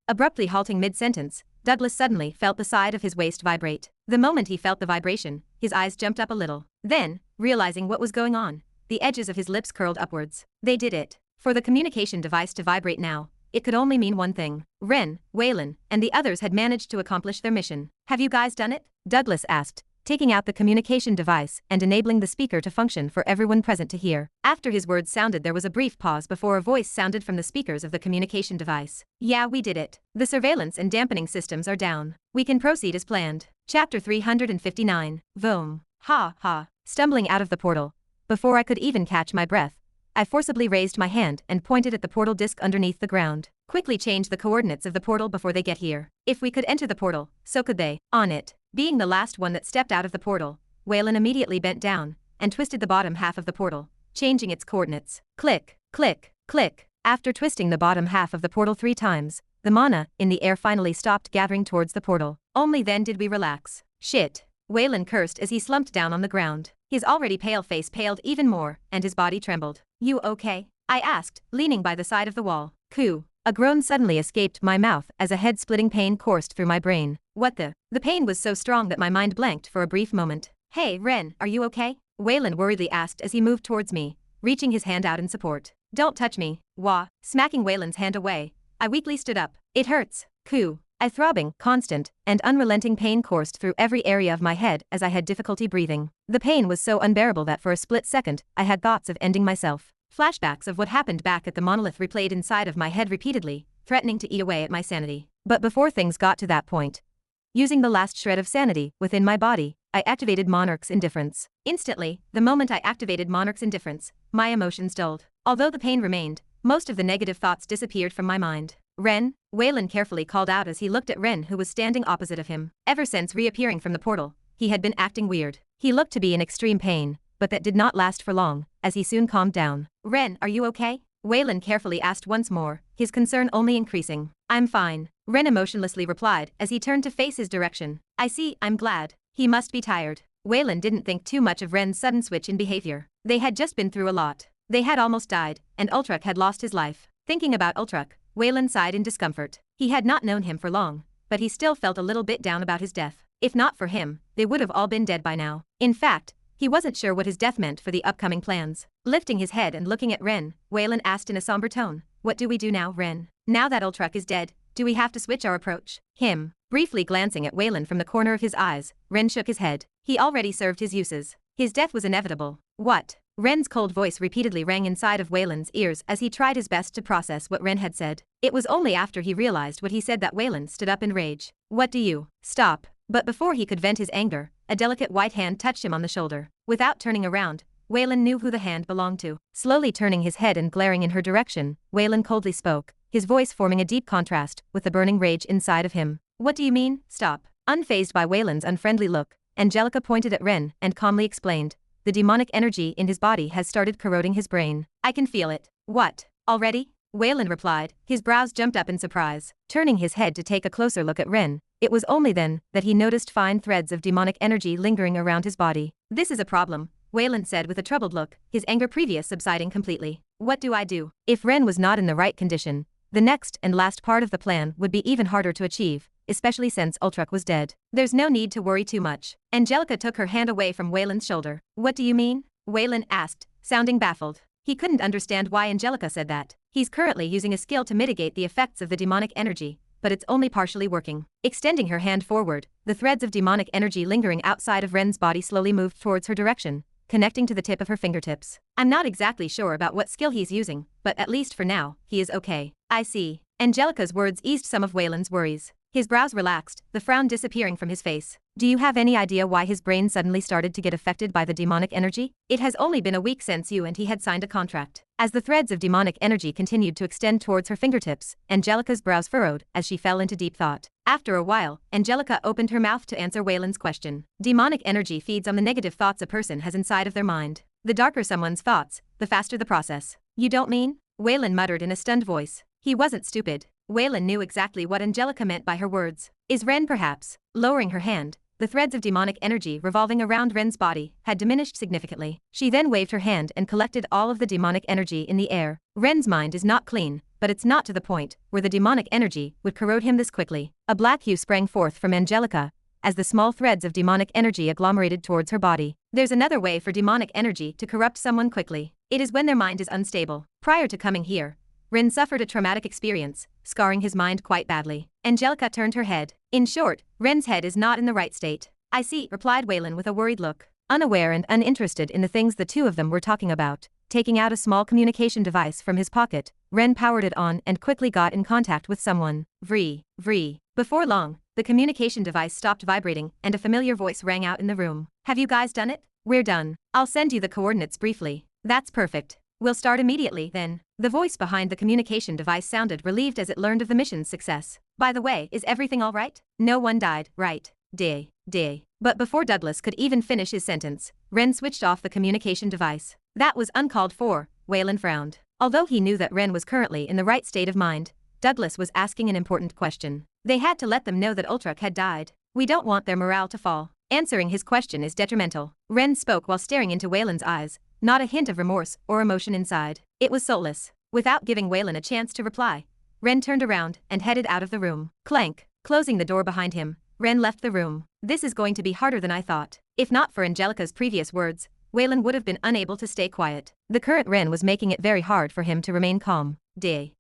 Abruptly halting mid-sentence, Douglas suddenly felt the side of his waist vibrate. The moment he felt the vibration, his eyes jumped up a little. Then, realizing what was going on, the edges of his lips curled upwards. They did it. For the communication device to vibrate now, it could only mean one thing. Ren, Waylon, and the others had managed to accomplish their mission. Have you guys done it? Douglas asked, taking out the communication device and enabling the speaker to function for everyone present to hear. After his words sounded, there was a brief pause before a voice sounded from the speakers of the communication device. Yeah, we did it. The surveillance and dampening systems are down. We can proceed as planned. Chapter 359. Voom. Ha ha. Stumbling out of the portal, before I could even catch my breath, I forcibly raised my hand and pointed at the portal disk underneath the ground. Quickly change the coordinates of the portal before they get here. If we could enter the portal, so could they. On it. Being the last one that stepped out of the portal, Waylon immediately bent down and twisted the bottom half of the portal, changing its coordinates. Click, click, click. After twisting the bottom half of the portal 3 times, the mana in the air finally stopped gathering towards the portal. Only then did we relax. Shit. Waylon cursed as he slumped down on the ground. His already pale face paled even more, and his body trembled. You okay? I asked, leaning by the side of the wall. Coo. A groan suddenly escaped my mouth as a head-splitting pain coursed through my brain. What the? The pain was so strong that my mind blanked for a brief moment. Hey, Ren, are you okay? Waylon worriedly asked as he moved towards me, reaching his hand out in support. Don't touch me. Wah. Smacking Waylon's hand away, I weakly stood up. It hurts. Coo. A throbbing, constant, and unrelenting pain coursed through every area of my head as I had difficulty breathing. The pain was so unbearable that for a split second, I had thoughts of ending myself. Flashbacks of what happened back at the monolith replayed inside of my head repeatedly, threatening to eat away at my sanity. But before things got to that point, using the last shred of sanity within my body, I activated Monarch's Indifference. Instantly, the moment I activated Monarch's Indifference, my emotions dulled. Although the pain remained, most of the negative thoughts disappeared from my mind. Ren, Waylon carefully called out as he looked at Ren, who was standing opposite of him. Ever since reappearing from the portal, he had been acting weird. He looked to be in extreme pain, but that did not last for long, as he soon calmed down. Ren, are you okay? Waylon carefully asked once more, his concern only increasing. I'm fine, Ren emotionlessly replied as he turned to face his direction. I see, I'm glad. He must be tired. Waylon didn't think too much of Ren's sudden switch in behavior. They had just been through a lot. They had almost died, and Ultrak had lost his life. Thinking about Ultrak, Waylon sighed in discomfort. He had not known him for long, but he still felt a little bit down about his death. If not for him, they would have all been dead by now. In fact, he wasn't sure what his death meant for the upcoming plans. Lifting his head and looking at Ren, Waylon asked in a somber tone, what do we do now, Ren? Now that Ultrak is dead, do we have to switch our approach? Him. Briefly glancing at Waylon from the corner of his eyes, Ren shook his head. He already served his uses. His death was inevitable. What? Ren's cold voice repeatedly rang inside of Waylon's ears as he tried his best to process what Ren had said. It was only after he realized what he said that Waylon stood up in rage. What do you? Stop. But before he could vent his anger, a delicate white hand touched him on the shoulder. Without turning around, Waylon knew who the hand belonged to. Slowly turning his head and glaring in her direction, Waylon coldly spoke, his voice forming a deep contrast with the burning rage inside of him. What do you mean? Stop. Unfazed by Waylon's unfriendly look, Angelica pointed at Ren and calmly explained, the demonic energy in his body has started corroding his brain. I can feel it. What? Already? Wayland replied, his brows jumped up in surprise. Turning his head to take a closer look at Ren, it was only then that he noticed fine threads of demonic energy lingering around his body. This is a problem, Wayland said with a troubled look, his anger previous subsiding completely. What do I do? If Ren was not in the right condition, the next and last part of the plan would be even harder to achieve, especially since Ultruck was dead. There's no need to worry too much. Angelica took her hand away from Wayland's shoulder. What do you mean? Wayland asked, sounding baffled. He couldn't understand why Angelica said that. He's currently using a skill to mitigate the effects of the demonic energy, but it's only partially working. Extending her hand forward, the threads of demonic energy lingering outside of Ren's body slowly moved towards her direction, connecting to the tip of her fingertips. I'm not exactly sure about what skill he's using, but at least for now, he is okay. I see. Angelica's words eased some of Wayland's worries. His brows relaxed, the frown disappearing from his face. Do you have any idea why his brain suddenly started to get affected by the demonic energy? It has only been a week since you and he had signed a contract. As the threads of demonic energy continued to extend towards her fingertips, Angelica's brows furrowed as she fell into deep thought. After a while, Angelica opened her mouth to answer Wayland's question. Demonic energy feeds on the negative thoughts a person has inside of their mind. The darker someone's thoughts, the faster the process. You don't mean? Wayland muttered in a stunned voice. He wasn't stupid. Wayland knew exactly what Angelica meant by her words. Is Ren perhaps? Lowering her hand, the threads of demonic energy revolving around Ren's body had diminished significantly. She then waved her hand and collected all of the demonic energy in the air. Ren's mind is not clean, but it's not to the point where the demonic energy would corrode him this quickly. A black hue sprang forth from Angelica as the small threads of demonic energy agglomerated towards her body. There's another way for demonic energy to corrupt someone quickly. It is when their mind is unstable. Prior to coming here, Ren suffered a traumatic experience, scarring his mind quite badly. Angelica turned her head. In short, Ren's head is not in the right state. I see, replied Wayland with a worried look. Unaware and uninterested in the things the two of them were talking about, taking out a small communication device from his pocket, Ren powered it on and quickly got in contact with someone. Vree. Before long, the communication device stopped vibrating and a familiar voice rang out in the room. Have you guys done it? We're done. I'll send you the coordinates briefly. That's perfect. We'll start immediately, then. The voice behind the communication device sounded relieved as it learned of the mission's success. By the way, is everything all right? No one died, right? Day. But before Douglas could even finish his sentence, Ren switched off the communication device. That was uncalled for, Wayland frowned. Although he knew that Ren was currently in the right state of mind, Douglas was asking an important question. They had to let them know that Ultruck had died. We don't want their morale to fall. Answering his question is detrimental. Ren spoke while staring into Wayland's eyes. Not a hint of remorse or emotion inside. It was soulless. Without giving Wayland a chance to reply, Ren turned around and headed out of the room. Clank. Closing the door behind him, Ren left the room. This is going to be harder than I thought. If not for Angelica's previous words, Wayland would have been unable to stay quiet. The current Ren was making it very hard for him to remain calm. Day.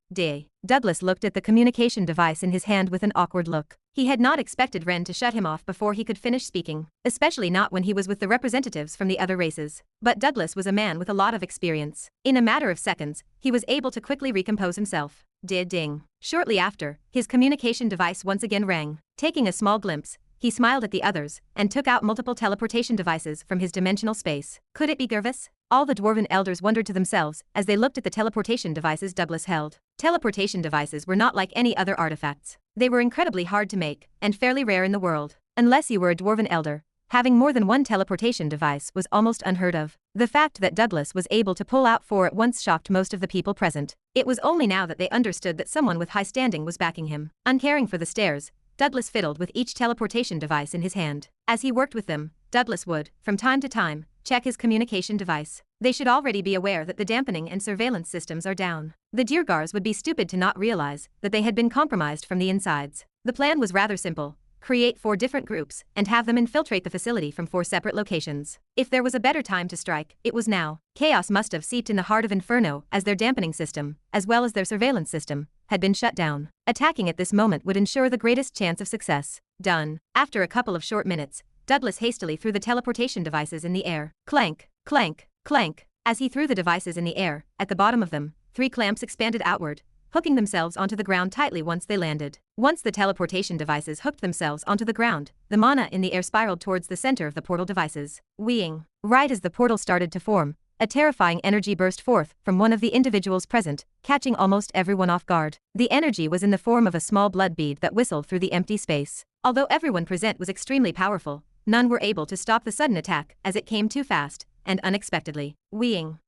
Douglas looked at the communication device in his hand with an awkward look. He had not expected Ren to shut him off before he could finish speaking, especially not when he was with the representatives from the other races. But Douglas was a man with a lot of experience. In a matter of seconds, he was able to quickly recompose himself. Ding. Shortly after, his communication device once again rang. Taking a small glimpse, he smiled at the others and took out multiple teleportation devices from his dimensional space. Could it be Gervis? All the dwarven elders wondered to themselves as they looked at the teleportation devices Douglas held. Teleportation devices were not like any other artifacts. They were incredibly hard to make and fairly rare in the world. Unless you were a dwarven elder, having more than one teleportation device was almost unheard of. The fact that Douglas was able to pull out 4 at once shocked most of the people present. It was only now that they understood that someone with high standing was backing him. Uncaring for the stares, Douglas fiddled with each teleportation device in his hand. As he worked with them, Douglas would, from time to time, check his communication device. They should already be aware that the dampening and surveillance systems are down. The Diergars would be stupid to not realize that they had been compromised from the insides. The plan was rather simple. Create 4 different groups and have them infiltrate the facility from 4 separate locations. If there was a better time to strike, it was now. Chaos must have seeped in the heart of Inferno as their dampening system, as well as their surveillance system, had been shut down. Attacking at this moment would ensure the greatest chance of success. Done. After a couple of short minutes, Douglas hastily threw the teleportation devices in the air. Clank. As he threw the devices in the air, at the bottom of them, 3 clamps expanded outward, hooking themselves onto the ground tightly once they landed. Once the teleportation devices hooked themselves onto the ground, the mana in the air spiraled towards the center of the portal devices. Weeing. Right as the portal started to form, a terrifying energy burst forth from one of the individuals present, catching almost everyone off guard. The energy was in the form of a small blood bead that whistled through the empty space. Although everyone present was extremely powerful, none were able to stop the sudden attack as it came too fast and unexpectedly, weeing.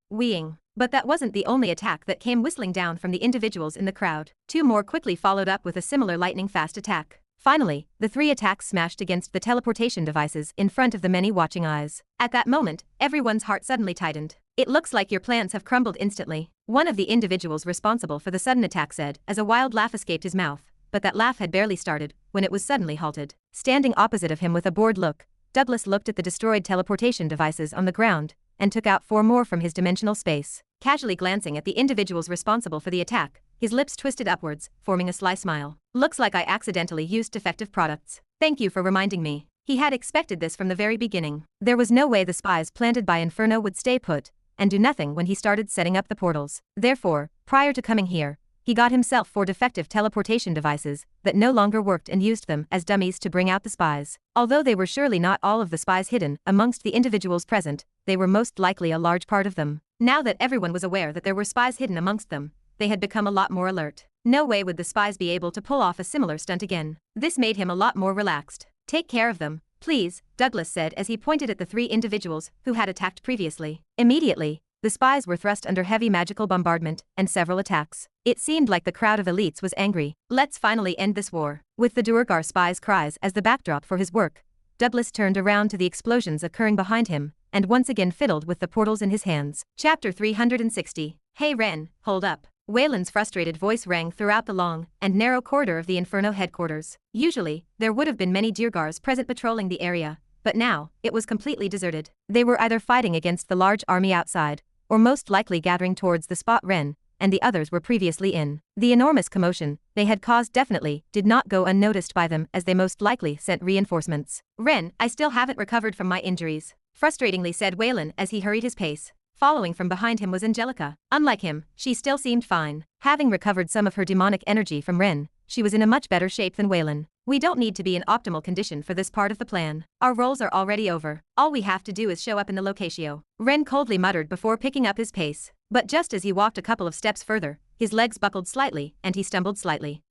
But that wasn't the only attack that came whistling down from the individuals in the crowd. 2 more quickly followed up with a similar lightning-fast attack. Finally, the 3 attacks smashed against the teleportation devices in front of the many watching eyes. At that moment, everyone's heart suddenly tightened. It looks like your plans have crumbled instantly, one of the individuals responsible for the sudden attack said as a wild laugh escaped his mouth, but that laugh had barely started when it was suddenly halted. Standing opposite of him with a bored look, Douglas looked at the destroyed teleportation devices on the ground and took out 4 more from his dimensional space. Casually glancing at the individuals responsible for the attack, his lips twisted upwards, forming a sly smile. Looks like I accidentally used defective products. Thank you for reminding me. He had expected this from the very beginning. There was no way the spies planted by Inferno would stay put and do nothing when he started setting up the portals. Therefore, prior to coming here, he got himself 4 defective teleportation devices that no longer worked and used them as dummies to bring out the spies. Although they were surely not all of the spies hidden amongst the individuals present, they were most likely a large part of them. Now that everyone was aware that there were spies hidden amongst them, they had become a lot more alert. No way would the spies be able to pull off a similar stunt again. This made him a lot more relaxed. Take care of them, please, Douglas said as he pointed at the 3 individuals who had attacked previously. Immediately, the spies were thrust under heavy magical bombardment and several attacks. It seemed like the crowd of elites was angry. Let's finally end this war. With the Duergar spies' cries as the backdrop for his work, Douglas turned around to the explosions occurring behind him and once again fiddled with the portals in his hands. Chapter 360. Hey Ren, hold up. Wayland's frustrated voice rang throughout the long and narrow corridor of the Inferno headquarters. Usually, there would have been many Duergars present patrolling the area, but now, it was completely deserted. They were either fighting against the large army outside, or most likely gathering towards the spot Ren and the others were previously in. The enormous commotion they had caused definitely did not go unnoticed by them as they most likely sent reinforcements. Ren, I still haven't recovered from my injuries, frustratingly said Wayland as he hurried his pace. Following from behind him was Angelica. Unlike him, she still seemed fine. Having recovered some of her demonic energy from Ren, she was in a much better shape than Wayland. We don't need to be in optimal condition for this part of the plan. Our roles are already over. All we have to do is show up in the locatio. Ren coldly muttered before picking up his pace. But just as he walked a couple of steps further, his legs buckled slightly and he stumbled slightly.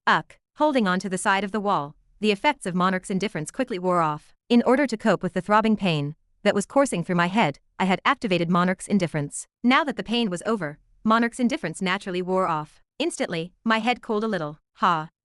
Holding on to the side of the wall, the effects of Monarch's indifference quickly wore off. In order to cope with the throbbing pain that was coursing through my head, I had activated Monarch's indifference. Now that the pain was over, Monarch's indifference naturally wore off. Instantly, my head cooled a little.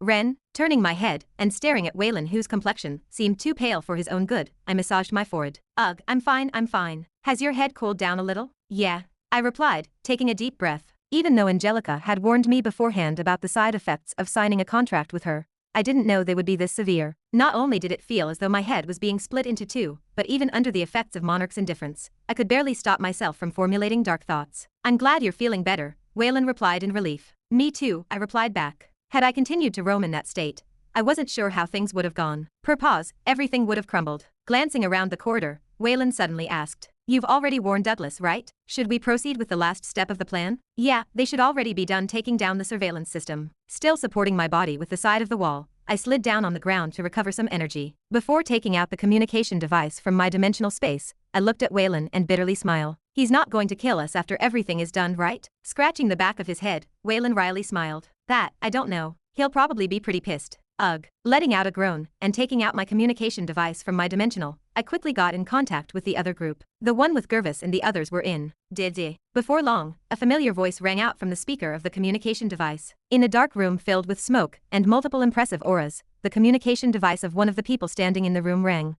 Ren, turning my head and staring at Wayland whose complexion seemed too pale for his own good, I massaged my forehead. Ugh, I'm fine. Has your head cooled down a little? Yeah, I replied, taking a deep breath. Even though Angelica had warned me beforehand about the side effects of signing a contract with her, I didn't know they would be this severe. Not only did it feel as though my head was being split into 2, but even under the effects of Monarch's indifference, I could barely stop myself from formulating dark thoughts. I'm glad you're feeling better, Wayland replied in relief. Me too, I replied back. Had I continued to roam in that state, I wasn't sure how things would have gone. Per pause, everything would have crumbled. Glancing around the corridor, Wayland suddenly asked, You've already warned Douglas, right? Should we proceed with the last step of the plan? Yeah, they should already be done taking down the surveillance system. Still supporting my body with the side of the wall, I slid down on the ground to recover some energy. Before taking out the communication device from my dimensional space, I looked at Wayland and bitterly smiled. He's not going to kill us after everything is done, right? Scratching the back of his head, Wayland wryly smiled. That, I don't know. He'll probably be pretty pissed. Ugh. Letting out a groan and taking out my communication device from my dimensional, I quickly got in contact with the other group. The one with Gervis and the others were in. Before long, a familiar voice rang out from the speaker of the communication device. In a dark room filled with smoke and multiple impressive auras, the communication device of one of the people standing in the room rang.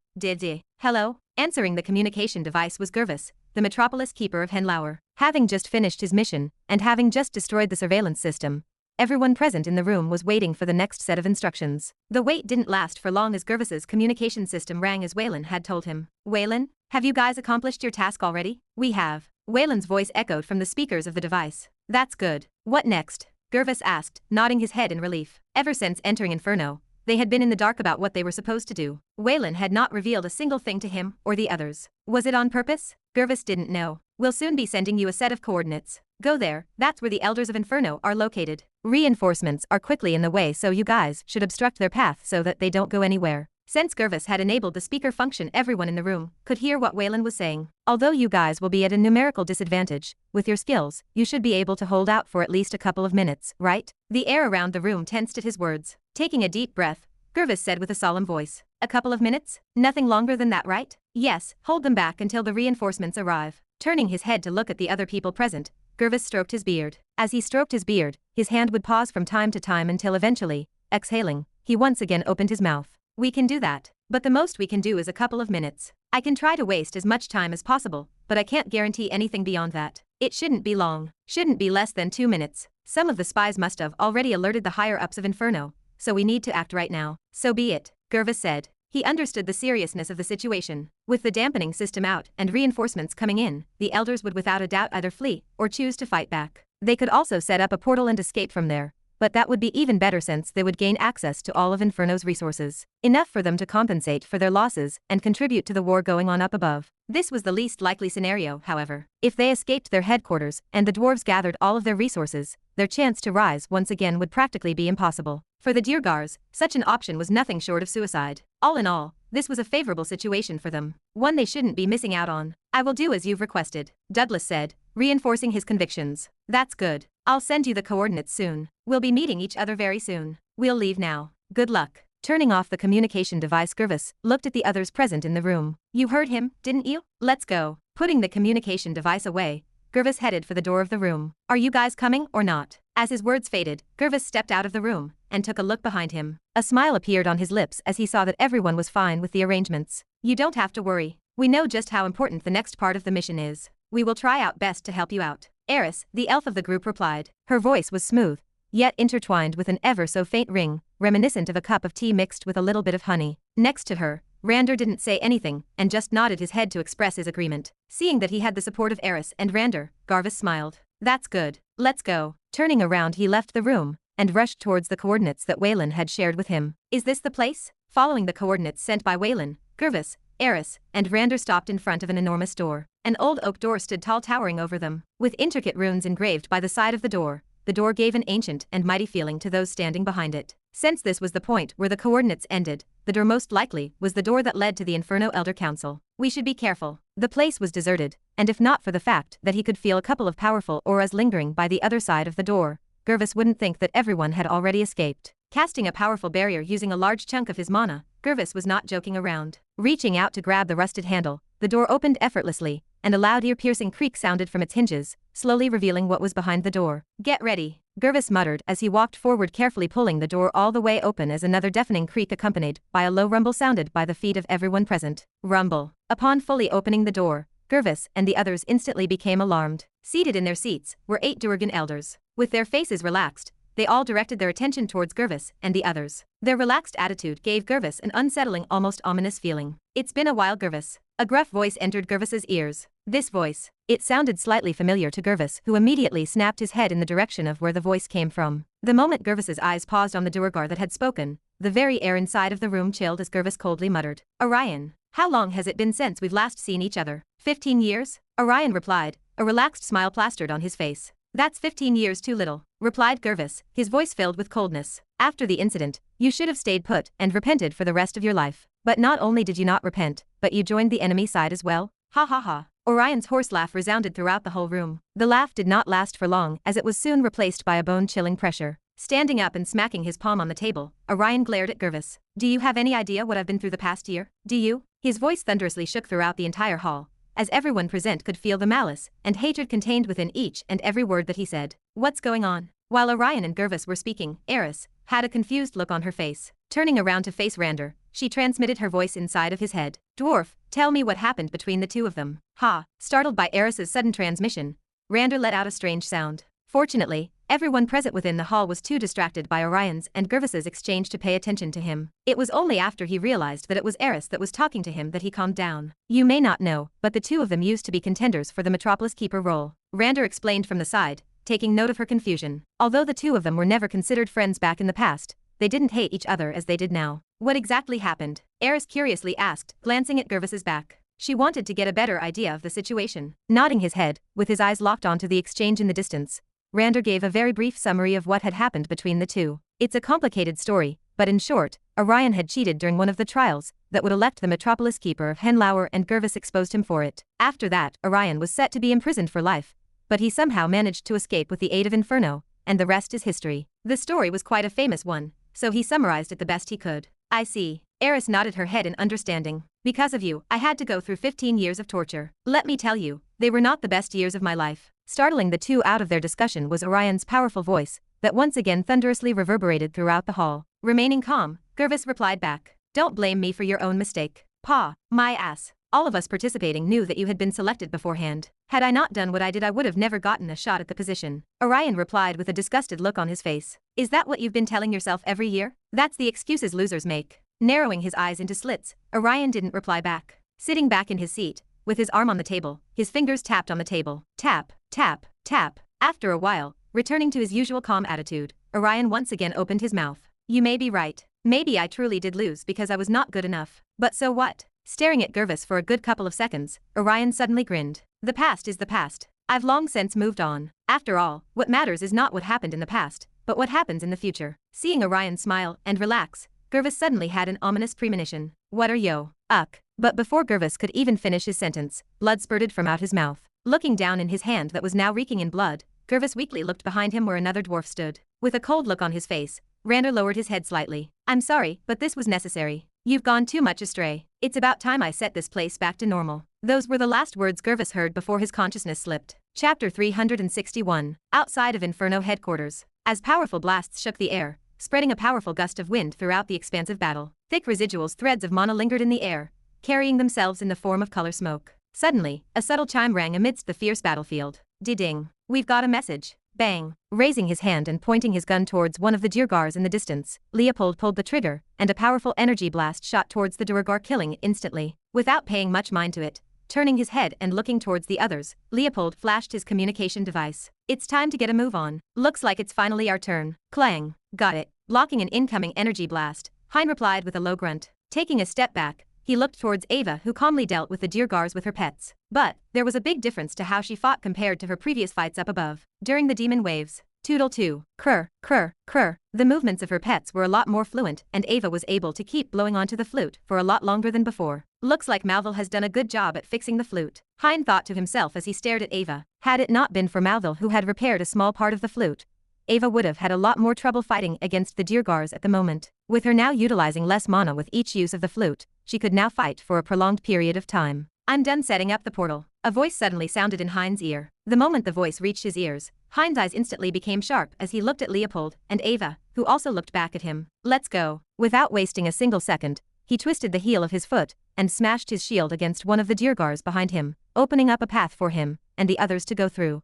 Hello? Answering the communication device was Gervis, the metropolis keeper of Henlauer. Having just finished his mission, and having just destroyed the surveillance system, everyone present in the room was waiting for the next set of instructions. The wait didn't last for long as Gervis's communication system rang as Wayland had told him. Wayland, have you guys accomplished your task already? We have. Wayland's voice echoed from the speakers of the device. That's good. What next? Gervis asked, nodding his head in relief. Ever since entering Inferno, they had been in the dark about what they were supposed to do. Wayland had not revealed a single thing to him or the others. Was it on purpose? Gervis didn't know. We'll soon be sending you a set of coordinates. Go there, that's where the Elders of Inferno are located. Reinforcements are quickly in the way, so you guys should obstruct their path so that they don't go anywhere. Since Gervis had enabled the speaker function, everyone in the room could hear what Wayland was saying. Although you guys will be at a numerical disadvantage, with your skills, you should be able to hold out for at least a couple of minutes, right? The air around the room tensed at his words. Taking a deep breath, Gervis said with a solemn voice. A couple of minutes? Nothing longer than that, right? Yes, hold them back until the reinforcements arrive. Turning his head to look at the other people present, Gervis stroked his beard. As he stroked his beard, his hand would pause from time to time until eventually, exhaling, he once again opened his mouth. We can do that. But the most we can do is a couple of minutes. I can try to waste as much time as possible, but I can't guarantee anything beyond that. It shouldn't be long. Shouldn't be less than 2 minutes. Some of the spies must have already alerted the higher-ups of Inferno, so we need to act right now. So be it, Gervis said. He understood the seriousness of the situation. With the dampening system out and reinforcements coming in, the elders would without a doubt either flee or choose to fight back. They could also set up a portal and escape from there, but that would be even better since they would gain access to all of Inferno's resources. Enough for them to compensate for their losses and contribute to the war going on up above. This was the least likely scenario, however. If they escaped their headquarters and the dwarves gathered all of their resources, their chance to rise once again would practically be impossible. For the Diergars, such an option was nothing short of suicide. All in all, this was a favorable situation for them. One they shouldn't be missing out on. I will do as you've requested, Douglas said, reinforcing his convictions. That's good. I'll send you the coordinates soon. We'll be meeting each other very soon. We'll leave now. Good luck. Turning off the communication device, Gervis looked at the others present in the room. You heard him, didn't you? Let's go. Putting the communication device away, Gervis headed for the door of the room. Are you guys coming or not? As his words faded, Gervis stepped out of the room and took a look behind him. A smile appeared on his lips as he saw that everyone was fine with the arrangements. You don't have to worry. We know just how important the next part of the mission is. We will try our best to help you out. Eris, the elf of the group, replied. Her voice was smooth, yet intertwined with an ever so faint ring, reminiscent of a cup of tea mixed with a little bit of honey. Next to her, Rander didn't say anything and just nodded his head to express his agreement. Seeing that he had the support of Eris and Rander, Gervis smiled. That's good. Let's go. Turning around, he left the room and rushed towards the coordinates that Waylon had shared with him. Is this the place? Following the coordinates sent by Waylon, Gervis, Eris, and Rander stopped in front of an enormous door. An old oak door stood tall, towering over them. With intricate runes engraved by the side of the door gave an ancient and mighty feeling to those standing behind it. Since this was the point where the coordinates ended, the door most likely was the door that led to the Inferno Elder Council. We should be careful. The place was deserted, and if not for the fact that he could feel a couple of powerful auras lingering by the other side of the door, Gervis wouldn't think that everyone had already escaped. Casting a powerful barrier using a large chunk of his mana, Gervis was not joking around. Reaching out to grab the rusted handle, the door opened effortlessly, and a loud ear-piercing creak sounded from its hinges, slowly revealing what was behind the door. Get ready, Gervis muttered as he walked forward, carefully pulling the door all the way open as another deafening creak accompanied by a low rumble sounded by the feet of everyone present. Rumble. Upon fully opening the door, Gervis and the others instantly became alarmed. Seated in their seats were 8 Duergan elders. With their faces relaxed, they all directed their attention towards Gervis and the others. Their relaxed attitude gave Gervis an unsettling, almost ominous feeling. It's been a while, Gervis. A gruff voice entered Gervis's ears. This voice. It sounded slightly familiar to Gervis, who immediately snapped his head in the direction of where the voice came from. The moment Gervis's eyes paused on the Duergar that had spoken, the very air inside of the room chilled as Gervis coldly muttered. Orion. How long has it been since we've last seen each other? 15 years? Orion replied, a relaxed smile plastered on his face. That's 15 years too little, replied Gervis, his voice filled with coldness. After the incident, you should have stayed put and repented for the rest of your life. But not only did you not repent, but you joined the enemy side as well? Ha ha ha. Orion's hoarse laugh resounded throughout the whole room. The laugh did not last for long as it was soon replaced by a bone-chilling pressure. Standing up and smacking his palm on the table, Orion glared at Gervis. Do you have any idea what I've been through the past year? Do you? His voice thunderously shook throughout the entire hall, as everyone present could feel the malice and hatred contained within each and every word that he said. What's going on? While Orion and Gervis were speaking, Eris had a confused look on her face. Turning around to face Rander, she transmitted her voice inside of his head. Dwarf, tell me what happened between the two of them. Ha! Startled by Eris's sudden transmission, Rander let out a strange sound. Fortunately, everyone present within the hall was too distracted by Orion's and Gervis's exchange to pay attention to him. It was only after he realized that it was Eris that was talking to him that he calmed down. You may not know, but the two of them used to be contenders for the Metropolis Keeper role. Rander explained from the side, taking note of her confusion. Although the two of them were never considered friends back in the past, they didn't hate each other as they did now. What exactly happened? Eris curiously asked, glancing at Gervis's back. She wanted to get a better idea of the situation. Nodding his head, with his eyes locked onto the exchange in the distance, Rander gave a very brief summary of what had happened between the two. It's a complicated story, but in short, Orion had cheated during one of the trials that would elect the Metropolis Keeper of Henlauer, and Gervis exposed him for it. After that, Orion was set to be imprisoned for life, but he somehow managed to escape with the aid of Inferno, and the rest is history. The story was quite a famous one, so he summarized it the best he could. I see. Eris nodded her head in understanding. Because of you, I had to go through 15 years of torture. Let me tell you, they were not the best years of my life. Startling the two out of their discussion was Orion's powerful voice, that once again thunderously reverberated throughout the hall. Remaining calm, Gervis replied back. Don't blame me for your own mistake. Pa, my ass. All of us participating knew that you had been selected beforehand. Had I not done what I did, I would have never gotten a shot at the position. Orion replied with a disgusted look on his face. Is that what you've been telling yourself every year? That's the excuses losers make. Narrowing his eyes into slits, Orion didn't reply back. Sitting back in his seat, with his arm on the table, his fingers tapped on the table. Tap, tap, tap. After a while, returning to his usual calm attitude, Orion once again opened his mouth. You may be right. Maybe I truly did lose because I was not good enough. But so what? Staring at Gervis for a good couple of seconds, Orion suddenly grinned. The past is the past. I've long since moved on. After all, what matters is not what happened in the past, but what happens in the future. Seeing Orion smile and relax, Gervis suddenly had an ominous premonition. What are yo? Uck. But before Gervis could even finish his sentence, blood spurted from out his mouth. Looking down in his hand that was now reeking in blood, Gervis weakly looked behind him where another dwarf stood. With a cold look on his face, Rander lowered his head slightly. I'm sorry, but this was necessary. You've gone too much astray. It's about time I set this place back to normal. Those were the last words Gervis heard before his consciousness slipped. Chapter 361. Outside of Inferno headquarters. As powerful blasts shook the air, spreading a powerful gust of wind throughout the expansive battle, thick residuals threads of mana lingered in the air, carrying themselves in the form of color smoke. Suddenly, a subtle chime rang amidst the fierce battlefield. Ding. We've got a message. Bang. Raising his hand and pointing his gun towards one of the Durgars in the distance, Leopold pulled the trigger, and a powerful energy blast shot towards the Durgar, killing it instantly. Without paying much mind to it, turning his head and looking towards the others, Leopold flashed his communication device. It's time to get a move on. Looks like it's finally our turn. Clang. Got it. Blocking an incoming energy blast, Hein replied with a low grunt. Taking a step back, he looked towards Ava, who calmly dealt with the Durgars with her pets. But there was a big difference to how she fought compared to her previous fights up above. During the demon waves, Toodle 2, Krr, Krr, Krr, the movements of her pets were a lot more fluent, and Ava was able to keep blowing onto the flute for a lot longer than before. Looks like Malville has done a good job at fixing the flute, Hein thought to himself as he stared at Ava. Had it not been for Malville, who had repaired a small part of the flute, Ava would have had a lot more trouble fighting against the Durgars at the moment. With her now utilizing less mana with each use of the flute, she could now fight for a prolonged period of time. I'm done setting up the portal. A voice suddenly sounded in Hein's ear. The moment the voice reached his ears, Hein's eyes instantly became sharp as he looked at Leopold and Ava, who also looked back at him. Let's go. Without wasting a single second, he twisted the heel of his foot and smashed his shield against one of the Durgars behind him, opening up a path for him and the others to go through.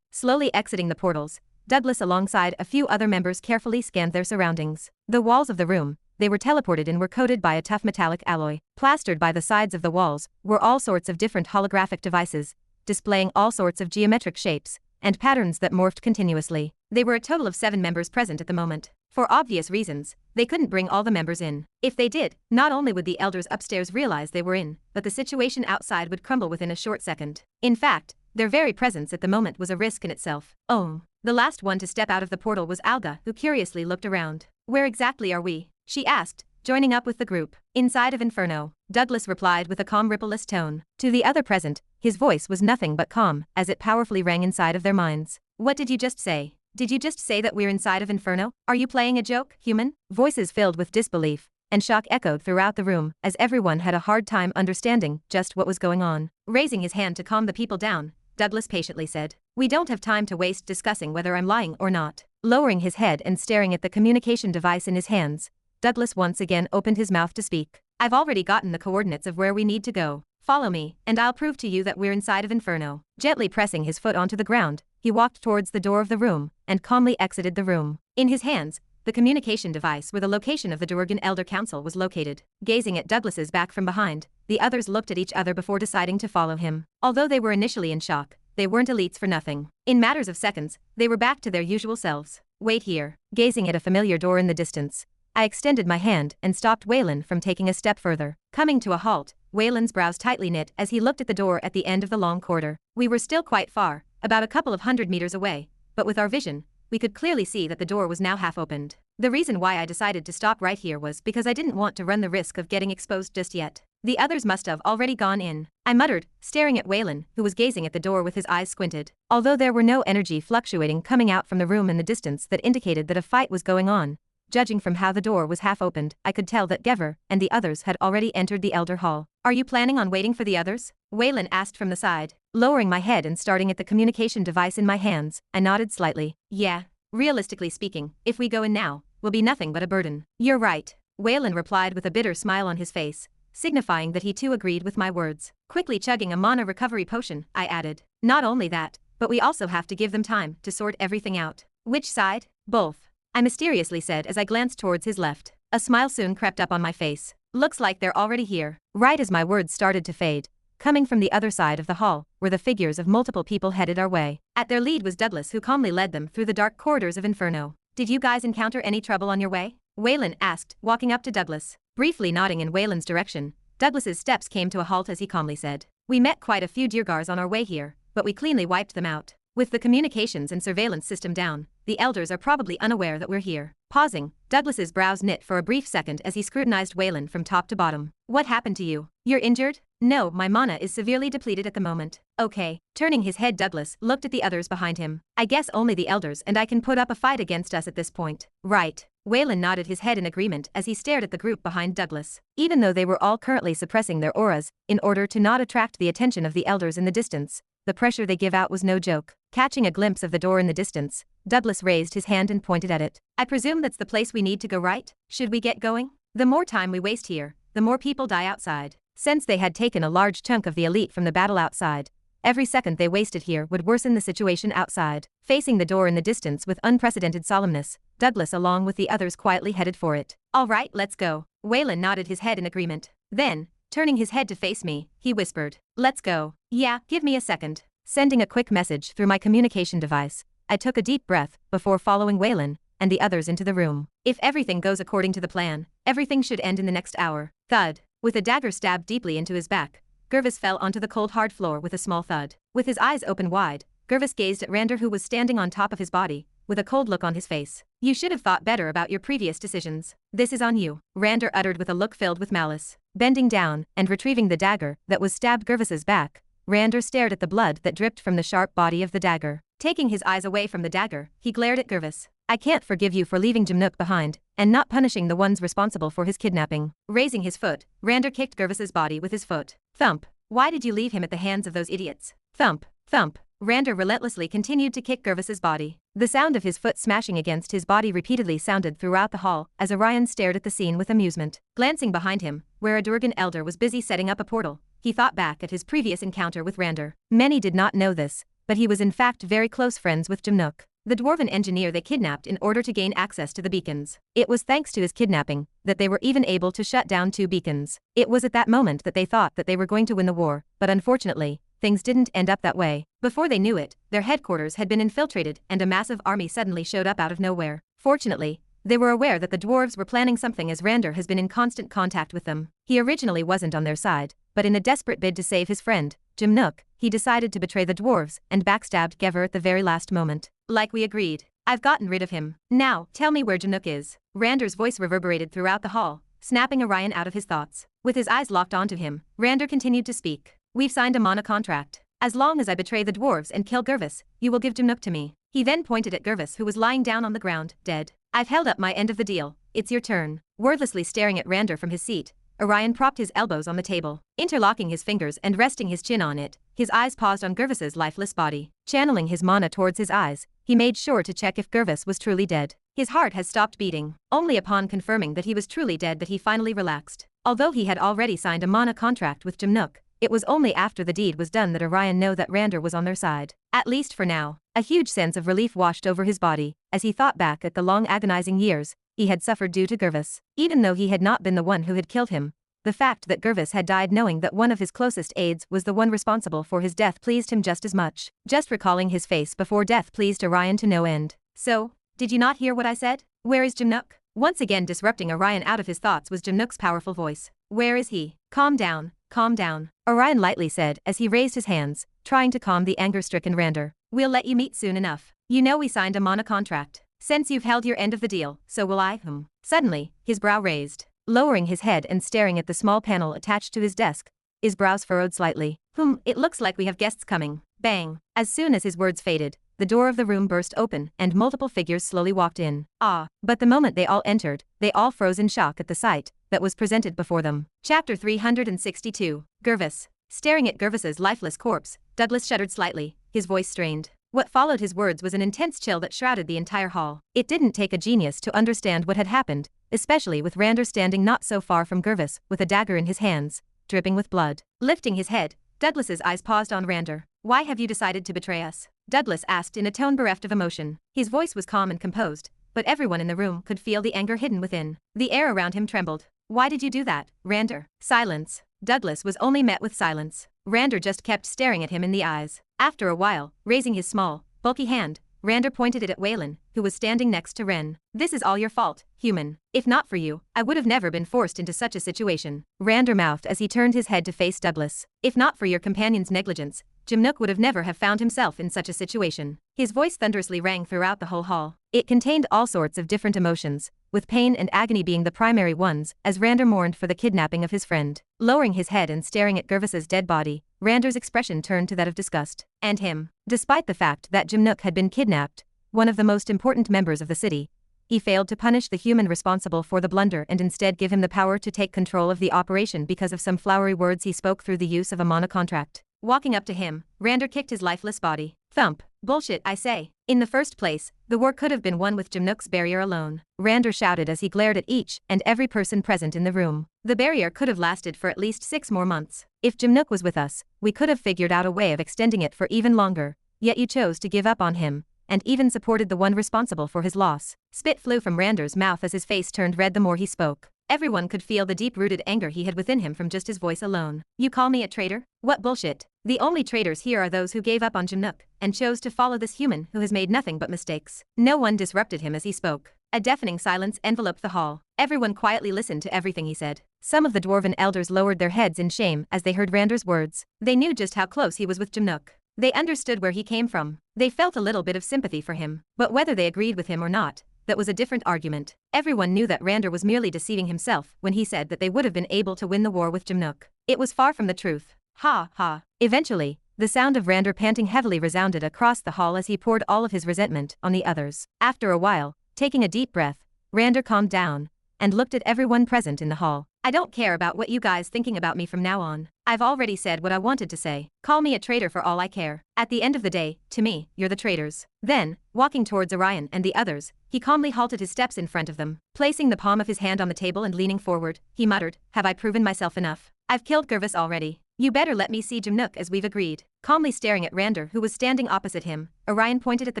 Slowly exiting the portals, Douglas alongside a few other members carefully scanned their surroundings. The walls of the room they were teleported in were coated by a tough metallic alloy. Plastered by the sides of the walls were all sorts of different holographic devices, displaying all sorts of geometric shapes and patterns that morphed continuously. They were a total of 7 members present at the moment. For obvious reasons, they couldn't bring all the members in. If they did, not only would the elders upstairs realize they were in, but the situation outside would crumble within a short second. In fact, their very presence at the moment was a risk in itself. The last one to step out of the portal was Alga, who curiously looked around. Where exactly are we? She asked, joining up with the group. Inside of Inferno, Douglas replied with a calm rippleless tone. To the other present, his voice was nothing but calm, as it powerfully rang inside of their minds. What did you just say? Did you just say that we're inside of Inferno? Are you playing a joke, human? Voices filled with disbelief and shock echoed throughout the room, as everyone had a hard time understanding just what was going on. Raising his hand to calm the people down, Douglas patiently said, "We don't have time to waste discussing whether I'm lying or not." Lowering his head and staring at the communication device in his hands, Douglas once again opened his mouth to speak. "I've already gotten the coordinates of where we need to go. Follow me, and I'll prove to you that we're inside of Inferno." Gently pressing his foot onto the ground, he walked towards the door of the room and calmly exited the room. In his hands, the communication device where the location of the Durgan Elder Council was located. Gazing at Douglas's back from behind, the others looked at each other before deciding to follow him. Although they were initially in shock, they weren't elites for nothing. In matters of seconds, they were back to their usual selves. "Wait here." Gazing at a familiar door in the distance, I extended my hand and stopped Waylon from taking a step further. Coming to a halt, Waylon's brows tightly knit as he looked at the door at the end of the long corridor. We were still quite far, about a couple of 100 meters away, but with our vision, we could clearly see that the door was now half opened. The reason why I decided to stop right here was because I didn't want to run the risk of getting exposed just yet. The others must have already gone in, I muttered, staring at Waylon, who was gazing at the door with his eyes squinted. Although there were no energy fluctuating coming out from the room in the distance that indicated that a fight was going on, Judging from how the door was half opened, I could tell that Gever and the others had already entered the Elder Hall. Are you planning on waiting for the others? Waylon asked from the side. Lowering my head and starting at the communication device in my hands, I nodded slightly. Yeah. Realistically speaking, if we go in now, will be nothing but a burden. You're right. Waylon replied with a bitter smile on his face, signifying that he too agreed with my words. Quickly chugging a mana recovery potion, I added. Not only that, but we also have to give them time to sort everything out. Which side? Both. I mysteriously said as I glanced towards his left. A smile soon crept up on my face. Looks like they're already here. Right as my words started to fade, coming from the other side of the hall were the figures of multiple people headed our way. At their lead was Douglas, who calmly led them through the dark corridors of Inferno. Did you guys encounter any trouble on your way? Waylon asked, walking up to Douglas. Briefly nodding in Waylon's direction, Douglas's steps came to a halt as he calmly said. We met quite a few Diergars on our way here, but we cleanly wiped them out. With the communications and surveillance system down, the elders are probably unaware that we're here. Pausing, Douglas's brows knit for a brief second as he scrutinized Waylon from top to bottom. What happened to you? You're injured? No, my mana is severely depleted at the moment. Okay. Turning his head, Douglas looked at the others behind him. I guess only the elders and I can put up a fight against us at this point. Right. Waylon nodded his head in agreement as he stared at the group behind Douglas. Even though they were all currently suppressing their auras, in order to not attract the attention of the elders in the distance, the pressure they give out was no joke. Catching a glimpse of the door in the distance, Douglas raised his hand and pointed at it. I presume that's the place we need to go, right? Should we get going? The more time we waste here, the more people die outside. Since they had taken a large chunk of the elite from the battle outside, every second they wasted here would worsen the situation outside. Facing the door in the distance with unprecedented solemnness, Douglas along with the others quietly headed for it. All right, let's go. Waylon nodded his head in agreement. Then, turning his head to face me, he whispered, let's go. Yeah, give me a second. Sending a quick message through my communication device, I took a deep breath before following Waylon and the others into the room. If everything goes according to the plan, everything should end in the next hour. Thud. With a dagger stabbed deeply into his back, Gervis fell onto the cold hard floor with a small thud. With his eyes open wide, Gervis gazed at Rander, who was standing on top of his body, with a cold look on his face. You should have thought better about your previous decisions. This is on you, Rander uttered with a look filled with malice. Bending down and retrieving the dagger that was stabbed Gervis's back, Rander stared at the blood that dripped from the sharp body of the dagger. Taking his eyes away from the dagger, he glared at Gervis. I can't forgive you for leaving Jimnook behind and not punishing the ones responsible for his kidnapping. Raising his foot, Rander kicked Gervis's body with his foot. Thump. Why did you leave him at the hands of those idiots? Thump. Thump. Rander relentlessly continued to kick Gervis's body. The sound of his foot smashing against his body repeatedly sounded throughout the hall as Orion stared at the scene with amusement. Glancing behind him, where a Durgan elder was busy setting up a portal, he thought back at his previous encounter with Rander. Many did not know this, but he was in fact very close friends with Jimnook, the dwarven engineer they kidnapped in order to gain access to the beacons. It was thanks to his kidnapping that they were even able to shut down 2 beacons. It was at that moment that they thought that they were going to win the war, but unfortunately, things didn't end up that way. Before they knew it, their headquarters had been infiltrated and a massive army suddenly showed up out of nowhere. Fortunately, they were aware that the dwarves were planning something, as Rander has been in constant contact with them. He originally wasn't on their side, but in a desperate bid to save his friend, Jimnook, he decided to betray the dwarves and backstabbed Gever at the very last moment. Like we agreed, I've gotten rid of him. Now, tell me where Jimnook is. Rander's voice reverberated throughout the hall, snapping Orion out of his thoughts. With his eyes locked onto him, Rander continued to speak. We've signed a mana contract. As long as I betray the dwarves and kill Gervis, you will give Jimnook to me. He then pointed at Gervis, who was lying down on the ground, dead. I've held up my end of the deal. It's your turn. Wordlessly staring at Rander from his seat, Orion propped his elbows on the table, interlocking his fingers and resting his chin on it. His eyes paused on Gervis's lifeless body. Channeling his mana towards his eyes, he made sure to check if Gervis was truly dead. His heart had stopped beating. Only upon confirming that he was truly dead that he finally relaxed. Although he had already signed a mana contract with Jimnook, it was only after the deed was done that Orion knew that Rander was on their side. At least for now. A huge sense of relief washed over his body as he thought back at the long agonizing years he had suffered due to Gervis. Even though he had not been the one who had killed him, the fact that Gervis had died knowing that one of his closest aides was the one responsible for his death pleased him just as much. Just recalling his face before death pleased Orion to no end. So, did you not hear what I said? Where is Jimnook? Once again disrupting Orion out of his thoughts was Jimnook's powerful voice. Where is he? Calm down, calm down, Orion lightly said as he raised his hands, trying to calm the anger-stricken Rander. We'll let you meet soon enough. You know we signed a mana contract. Since you've held your end of the deal, so will I. Suddenly, his brow raised. Lowering his head and staring at the small panel attached to his desk, his brows furrowed slightly. It looks like we have guests coming. Bang. As soon as his words faded, the door of the room burst open and multiple figures slowly walked in. But the moment they all entered, they all froze in shock at the sight that was presented before them. Chapter 362. Gervis. Staring at Gervis's lifeless corpse, Douglas shuddered slightly, his voice strained. What followed his words was an intense chill that shrouded the entire hall. It didn't take a genius to understand what had happened, especially with Rander standing not so far from Gervis, with a dagger in his hands, dripping with blood. Lifting his head, Douglas's eyes paused on Rander. "Why have you decided to betray us?" Douglas asked in a tone bereft of emotion. His voice was calm and composed, but everyone in the room could feel the anger hidden within. The air around him trembled. "Why did you do that, Rander?" Silence. Douglas was only met with silence. Rander just kept staring at him in the eyes. After a while, raising his small, bulky hand, Rander pointed it at Waylon, who was standing next to Ren. "This is all your fault, human. If not for you, I would have never been forced into such a situation." Rander mouthed as he turned his head to face Douglas. "If not for your companion's negligence, Jimnook would have never have found himself in such a situation." His voice thunderously rang throughout the whole hall. It contained all sorts of different emotions, with pain and agony being the primary ones, as Rander mourned for the kidnapping of his friend. Lowering his head and staring at Gervis's dead body, Rander's expression turned to that of disgust. And him. Despite the fact that Jimnook had been kidnapped, one of the most important members of the city, he failed to punish the human responsible for the blunder and instead give him the power to take control of the operation because of some flowery words he spoke through the use of a monocontract. Walking up to him, Rander kicked his lifeless body. Thump. "Bullshit, I say. In the first place, the war could have been won with Jimnook's barrier alone," Rander shouted as he glared at each and every person present in the room. "The barrier could have lasted for at least 6 more months. If Jimnook was with us, we could have figured out a way of extending it for even longer, yet you chose to give up on him, and even supported the one responsible for his loss." Spit flew from Rander's mouth as his face turned red the more he spoke. Everyone could feel the deep-rooted anger he had within him from just his voice alone. "You call me a traitor? What bullshit. The only traitors here are those who gave up on Jimnook and chose to follow this human who has made nothing but mistakes." No one disrupted him as he spoke. A deafening silence enveloped the hall. Everyone quietly listened to everything he said. Some of the dwarven elders lowered their heads in shame as they heard Rander's words. They knew just how close he was with Jimnook. They understood where he came from. They felt a little bit of sympathy for him. But whether they agreed with him or not, that was a different argument. Everyone knew that Rander was merely deceiving himself when he said that they would have been able to win the war with Jimnook. It was far from the truth. Ha ha. Eventually, the sound of Rander panting heavily resounded across the hall as he poured all of his resentment on the others. After a while, taking a deep breath, Rander calmed down and looked at everyone present in the hall. "I don't care about what you guys thinking about me from now on. I've already said what I wanted to say. Call me a traitor for all I care. At the end of the day, to me, you're the traitors." Then, walking towards Orion and the others, he calmly halted his steps in front of them. Placing the palm of his hand on the table and leaning forward, he muttered, "Have I proven myself enough? I've killed Gervis already. You better let me see Jimnook as we've agreed." Calmly staring at Rander who was standing opposite him, Orion pointed at the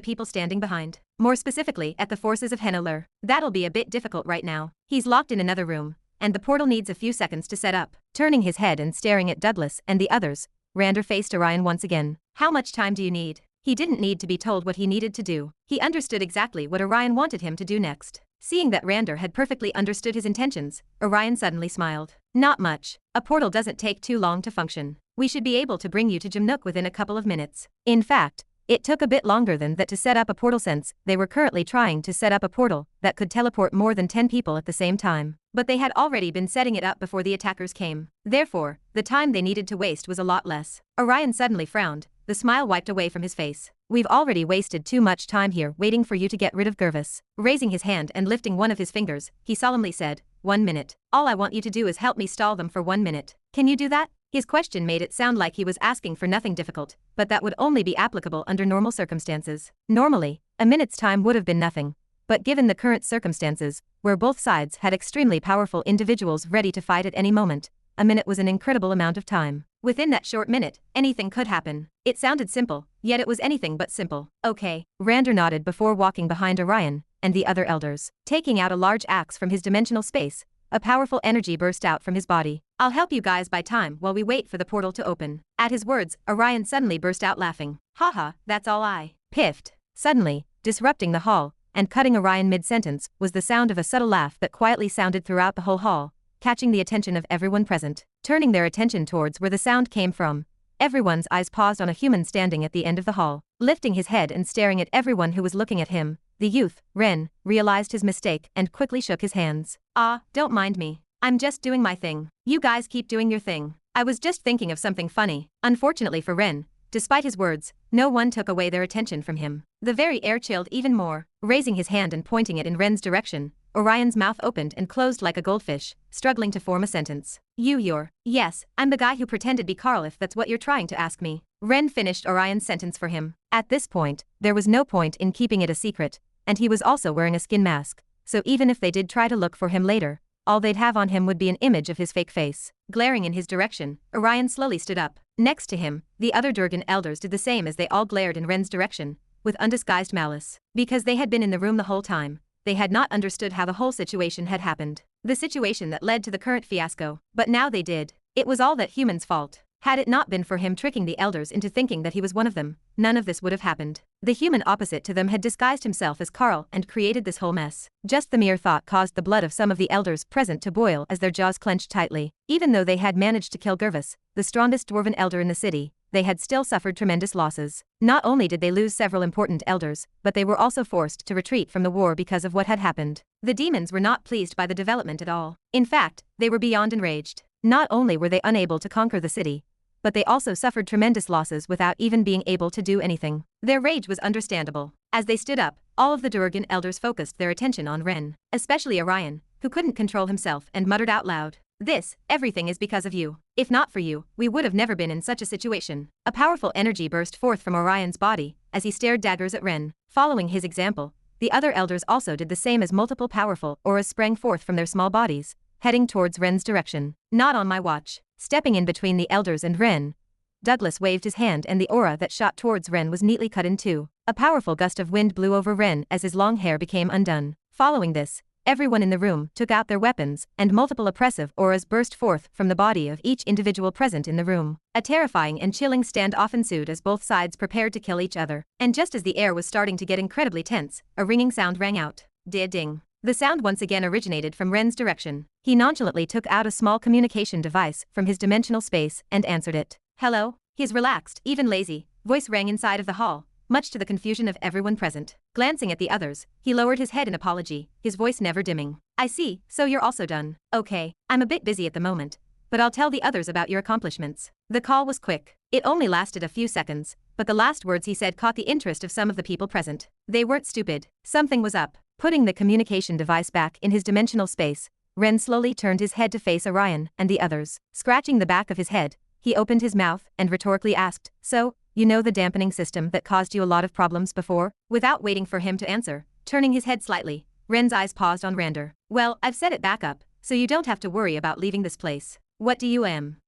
people standing behind. More specifically at the forces of Henoler. "That'll be a bit difficult right now. He's locked in another room, and the portal needs a few seconds to set up." Turning his head and staring at Douglas and the others, Rander faced Orion once again. "How much time do you need?" He didn't need to be told what he needed to do. He understood exactly what Orion wanted him to do next. Seeing that Rander had perfectly understood his intentions, Orion suddenly smiled. "Not much. A portal doesn't take too long to function. We should be able to bring you to Jimnook within a couple of minutes." In fact, it took a bit longer than that to set up a portal since they were currently trying to set up a portal that could teleport more than 10 people at the same time. But they had already been setting it up before the attackers came. Therefore, the time they needed to waste was a lot less. Orion suddenly frowned, the smile wiped away from his face. "We've already wasted too much time here waiting for you to get rid of Gervis." Raising his hand and lifting one of his fingers, he solemnly said, "1 minute. All I want you to do is help me stall them for 1 minute. Can you do that?" His question made it sound like he was asking for nothing difficult, but that would only be applicable under normal circumstances. Normally, a minute's time would have been nothing. But given the current circumstances, where both sides had extremely powerful individuals ready to fight at any moment, a minute was an incredible amount of time. Within that short minute, anything could happen. It sounded simple, yet it was anything but simple. "Okay." Rander nodded before walking behind Orion and the other elders. Taking out a large axe from his dimensional space, a powerful energy burst out from his body. "I'll help you guys buy time while we wait for the portal to open." At his words, Orion suddenly burst out laughing. "Haha, that's all I." Piffed. Suddenly, disrupting the hall, and cutting Orion mid-sentence, was the sound of a subtle laugh that quietly sounded throughout the whole hall, catching the attention of everyone present. Turning their attention towards where the sound came from, everyone's eyes paused on a human standing at the end of the hall. Lifting his head and staring at everyone who was looking at him, the youth, Ren, realized his mistake and quickly shook his hands. Don't mind me. I'm just doing my thing. You guys keep doing your thing. I was just thinking of something funny." Unfortunately for Ren, Despite his words, no one took away their attention from him. The very air chilled even more. Raising his hand and pointing it in Ren's direction, Orion's mouth opened and closed like a goldfish, struggling to form a sentence. Yes, I'm the guy who pretended to be Carl, if that's what you're trying to ask me. Ren finished Orion's sentence for him. At this point, there was no point in keeping it a secret, and he was also wearing a skin mask, so even if they did try to look for him later, all they'd have on him would be an image of his fake face. Glaring in his direction, Orion slowly stood up. Next to him, the other Durgan elders did the same as they all glared in Ren's direction, with undisguised malice. Because they had been in the room the whole time, they had not understood how the whole situation had happened. The situation that led to the current fiasco. But now they did. It was all that human's fault. Had it not been for him tricking the elders into thinking that he was one of them, none of this would have happened. The human opposite to them had disguised himself as Carl and created this whole mess. Just the mere thought caused the blood of some of the elders present to boil as their jaws clenched tightly. Even though they had managed to kill Gervis, the strongest dwarven elder in the city, they had still suffered tremendous losses. Not only did they lose several important elders, but they were also forced to retreat from the war because of what had happened. The demons were not pleased by the development at all. In fact, they were beyond enraged. Not only were they unable to conquer the city, but they also suffered tremendous losses without even being able to do anything. Their rage was understandable. As they stood up, all of the Durgan elders focused their attention on Ren, especially Orion, who couldn't control himself and muttered out loud, Everything is because of you. If not for you, we would have never been in such a situation." A powerful energy burst forth from Orion's body as he stared daggers at Ren. Following his example, the other elders also did the same as multiple powerful auras sprang forth from their small bodies, heading towards Ren's direction. "Not on my watch." Stepping in between the elders and Ren, Douglas waved his hand and the aura that shot towards Ren was neatly cut in two. A powerful gust of wind blew over Ren as his long hair became undone. Following this, everyone in the room took out their weapons and multiple oppressive auras burst forth from the body of each individual present in the room. A terrifying and chilling standoff ensued as both sides prepared to kill each other. And just as the air was starting to get incredibly tense, a ringing sound rang out. Ding. The sound once again originated from Ren's direction. He nonchalantly took out a small communication device from his dimensional space and answered it. "Hello?" His relaxed, even lazy, voice rang inside of the hall, much to the confusion of everyone present. Glancing at the others, he lowered his head in apology, his voice never dimming. "I see, so you're also done. Okay, I'm a bit busy at the moment, but I'll tell the others about your accomplishments." The call was quick. It only lasted a few seconds, but the last words he said caught the interest of some of the people present. They weren't stupid. Something was up. Putting the communication device back in his dimensional space, Ren slowly turned his head to face Orion and the others. Scratching the back of his head, he opened his mouth and rhetorically asked, "So, you know the dampening system that caused you a lot of problems before?" Without waiting for him to answer, turning his head slightly, Ren's eyes paused on Rander. "Well, I've set it back up, so you don't have to worry about leaving this place. What do you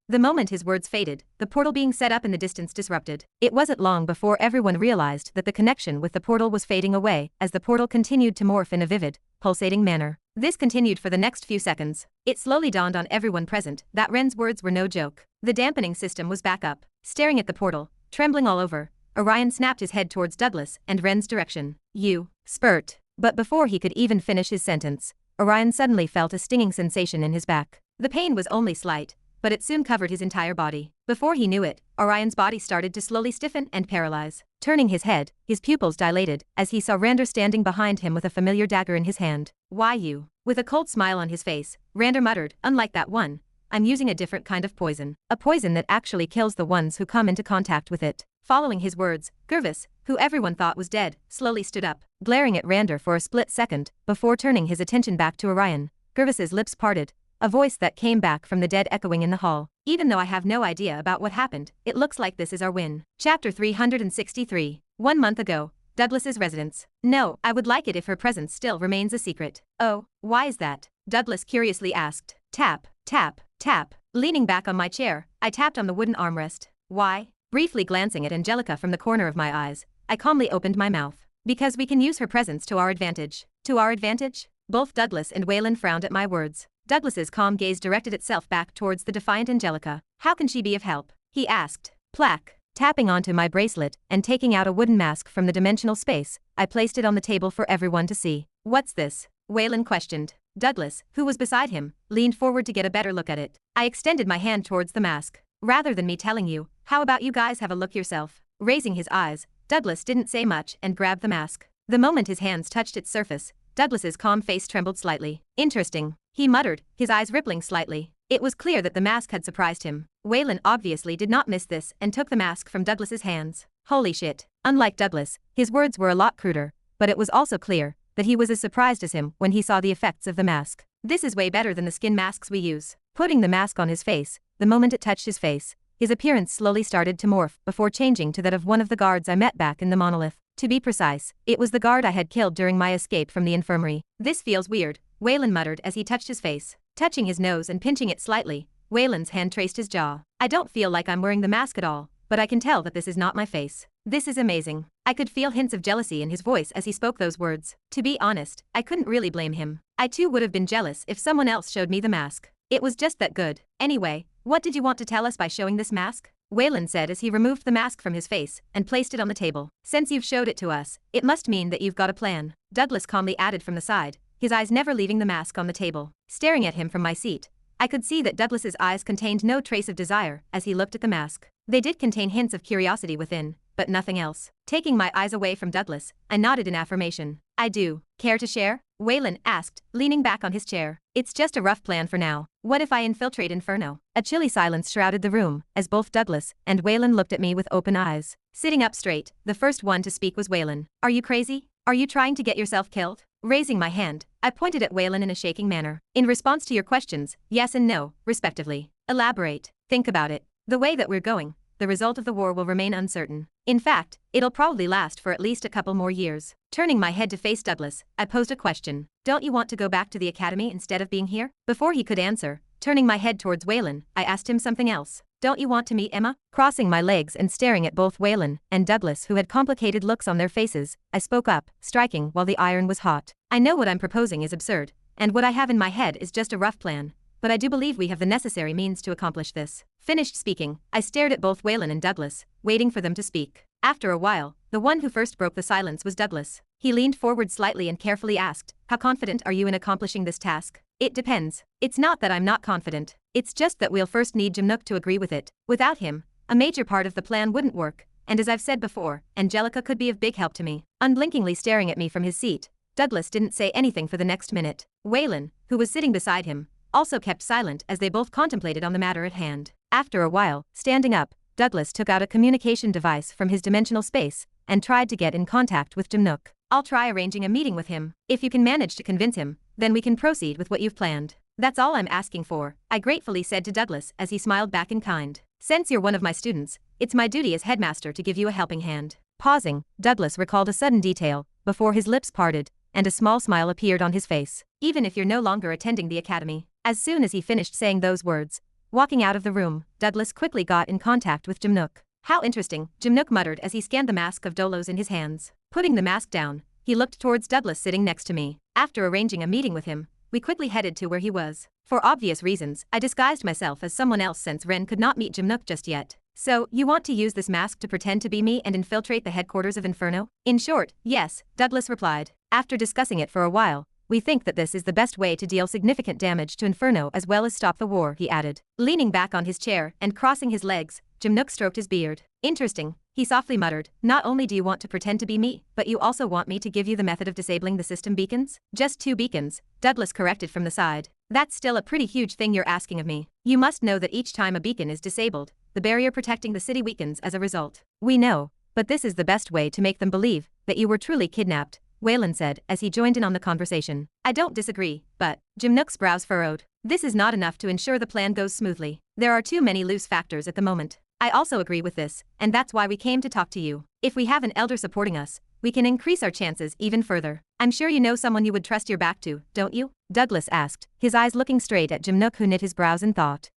The moment his words faded, the portal being set up in the distance disrupted. It wasn't long before everyone realized that the connection with the portal was fading away as the portal continued to morph in a vivid, pulsating manner. This continued for the next few seconds. It slowly dawned on everyone present that Ren's words were no joke. The dampening system was back up. Staring at the portal, trembling all over, Orion snapped his head towards Douglas and Ren's direction. "You." Spurt. But before he could even finish his sentence, Orion suddenly felt a stinging sensation in his back. The pain was only slight, but it soon covered his entire body. Before he knew it, Orion's body started to slowly stiffen and paralyze. Turning his head, his pupils dilated as he saw Rander standing behind him with a familiar dagger in his hand. "Why you?" With a cold smile on his face, Rander muttered, "Unlike that one, I'm using a different kind of poison. A poison that actually kills the ones who come into contact with it." Following his words, Gervis, who everyone thought was dead, slowly stood up, glaring at Rander for a split second before turning his attention back to Orion. Gervis's lips parted, a voice that came back from the dead echoing in the hall. "Even though I have no idea about what happened, it looks like this is our win." Chapter 363. 1 month ago, Douglas's residence. "No, I would like it if her presence still remains a secret." "Oh, why is that?" Douglas curiously asked. Tap, tap, tap. Leaning back on my chair, I tapped on the wooden armrest. "Why?" Briefly glancing at Angelica from the corner of my eyes, I calmly opened my mouth. "Because we can use her presence to our advantage." "To our advantage?" Both Douglas and Waylon frowned at my words. Douglas's calm gaze directed itself back towards the defiant Angelica. "How can she be of help?" he asked. Plaque. Tapping onto my bracelet and taking out a wooden mask from the dimensional space, I placed it on the table for everyone to see. "What's this?" Waylon questioned. Douglas, who was beside him, leaned forward to get a better look at it. I extended my hand towards the mask. "Rather than me telling you, how about you guys have a look yourself?" Raising his eyes, Douglas didn't say much and grabbed the mask. The moment his hands touched its surface, Douglas's calm face trembled slightly. "Interesting," he muttered, his eyes rippling slightly. It was clear that the mask had surprised him. Waylon obviously did not miss this and took the mask from Douglas's hands. Holy shit. Unlike Douglas, his words were a lot cruder, but it was also clear that he was as surprised as him when he saw the effects of the mask. This is way better than the skin masks we use. Putting the mask on his face, the moment it touched his face, his appearance slowly started to morph before changing to that of one of the guards I met back in the monolith. To be precise, it was the guard I had killed during my escape from the infirmary. This feels weird, Waylon muttered as he touched his face. Touching his nose and pinching it slightly, Waylon's hand traced his jaw. I don't feel like I'm wearing the mask at all, but I can tell that this is not my face. This is amazing. I could feel hints of jealousy in his voice as he spoke those words. To be honest, I couldn't really blame him. I too would have been jealous if someone else showed me the mask. It was just that good. Anyway, what did you want to tell us by showing this mask? Waylon said as he removed the mask from his face and placed it on the table. Since you've showed it to us, it must mean that you've got a plan. Douglas calmly added from the side, his eyes never leaving the mask on the table. Staring at him from my seat, I could see that Douglas's eyes contained no trace of desire as he looked at the mask. They did contain hints of curiosity within, but nothing else. Taking my eyes away from Douglas, I nodded in affirmation. I do. Care to share? Waylon asked, leaning back on his chair. It's just a rough plan for now. What if I infiltrate Inferno? A chilly silence shrouded the room, as both Douglas and Waylon looked at me with open eyes. Sitting up straight, the first one to speak was Waylon. Are you crazy? Are you trying to get yourself killed? Raising my hand, I pointed at Waylon in a shaking manner. In response to your questions, yes and no, respectively. Elaborate. Think about it. The way that we're going, the result of the war will remain uncertain. In fact, it'll probably last for at least a couple more years. Turning my head to face Douglas, I posed a question. Don't you want to go back to the academy instead of being here? Before he could answer, turning my head towards Waylon, I asked him something else. Don't you want to meet Emma? Crossing my legs and staring at both Waylon and Douglas, who had complicated looks on their faces, I spoke up, striking while the iron was hot. I know what I'm proposing is absurd, and what I have in my head is just a rough plan, but I do believe we have the necessary means to accomplish this. Finished speaking, I stared at both Waylon and Douglas, waiting for them to speak. After a while, the one who first broke the silence was Douglas. He leaned forward slightly and carefully asked, how confident are you in accomplishing this task? It depends. It's not that I'm not confident. It's just that we'll first need Jimnook to agree with it. Without him, a major part of the plan wouldn't work, and as I've said before, Angelica could be of big help to me. Unblinkingly staring at me from his seat, Douglas didn't say anything for the next minute. Waylon, who was sitting beside him, also kept silent as they both contemplated on the matter at hand. After a while, standing up, Douglas took out a communication device from his dimensional space and tried to get in contact with Jimnook. I'll try arranging a meeting with him. If you can manage to convince him, then we can proceed with what you've planned. That's all I'm asking for, I gratefully said to Douglas as he smiled back in kind. Since you're one of my students, it's my duty as headmaster to give you a helping hand. Pausing, Douglas recalled a sudden detail before his lips parted and a small smile appeared on his face. Even if you're no longer attending the academy. As soon as he finished saying those words, walking out of the room, Douglas quickly got in contact with Jimnook. How interesting, Jimnook muttered as he scanned the mask of Dolos in his hands. Putting the mask down, he looked towards Douglas sitting next to me. After arranging a meeting with him, we quickly headed to where he was. For obvious reasons, I disguised myself as someone else since Ren could not meet Jimnook just yet. So, you want to use this mask to pretend to be me and infiltrate the headquarters of Inferno? In short, yes, Douglas replied. After discussing it for a while, we think that this is the best way to deal significant damage to Inferno as well as stop the war, he added. Leaning back on his chair and crossing his legs, Jimnook stroked his beard. Interesting, he softly muttered. Not only do you want to pretend to be me, but you also want me to give you the method of disabling the system beacons? Just 2 beacons, Douglas corrected from the side. That's still a pretty huge thing you're asking of me. You must know that each time a beacon is disabled, the barrier protecting the city weakens as a result. We know, but this is the best way to make them believe that you were truly kidnapped, Waylon said as he joined in on the conversation. I don't disagree, but, Jimnook's brows furrowed. This is not enough to ensure the plan goes smoothly. There are too many loose factors at the moment. I also agree with this, and that's why we came to talk to you. If we have an elder supporting us, we can increase our chances even further. I'm sure you know someone you would trust your back to, don't you? Douglas asked, his eyes looking straight at Jimnook, who knit his brows in thought.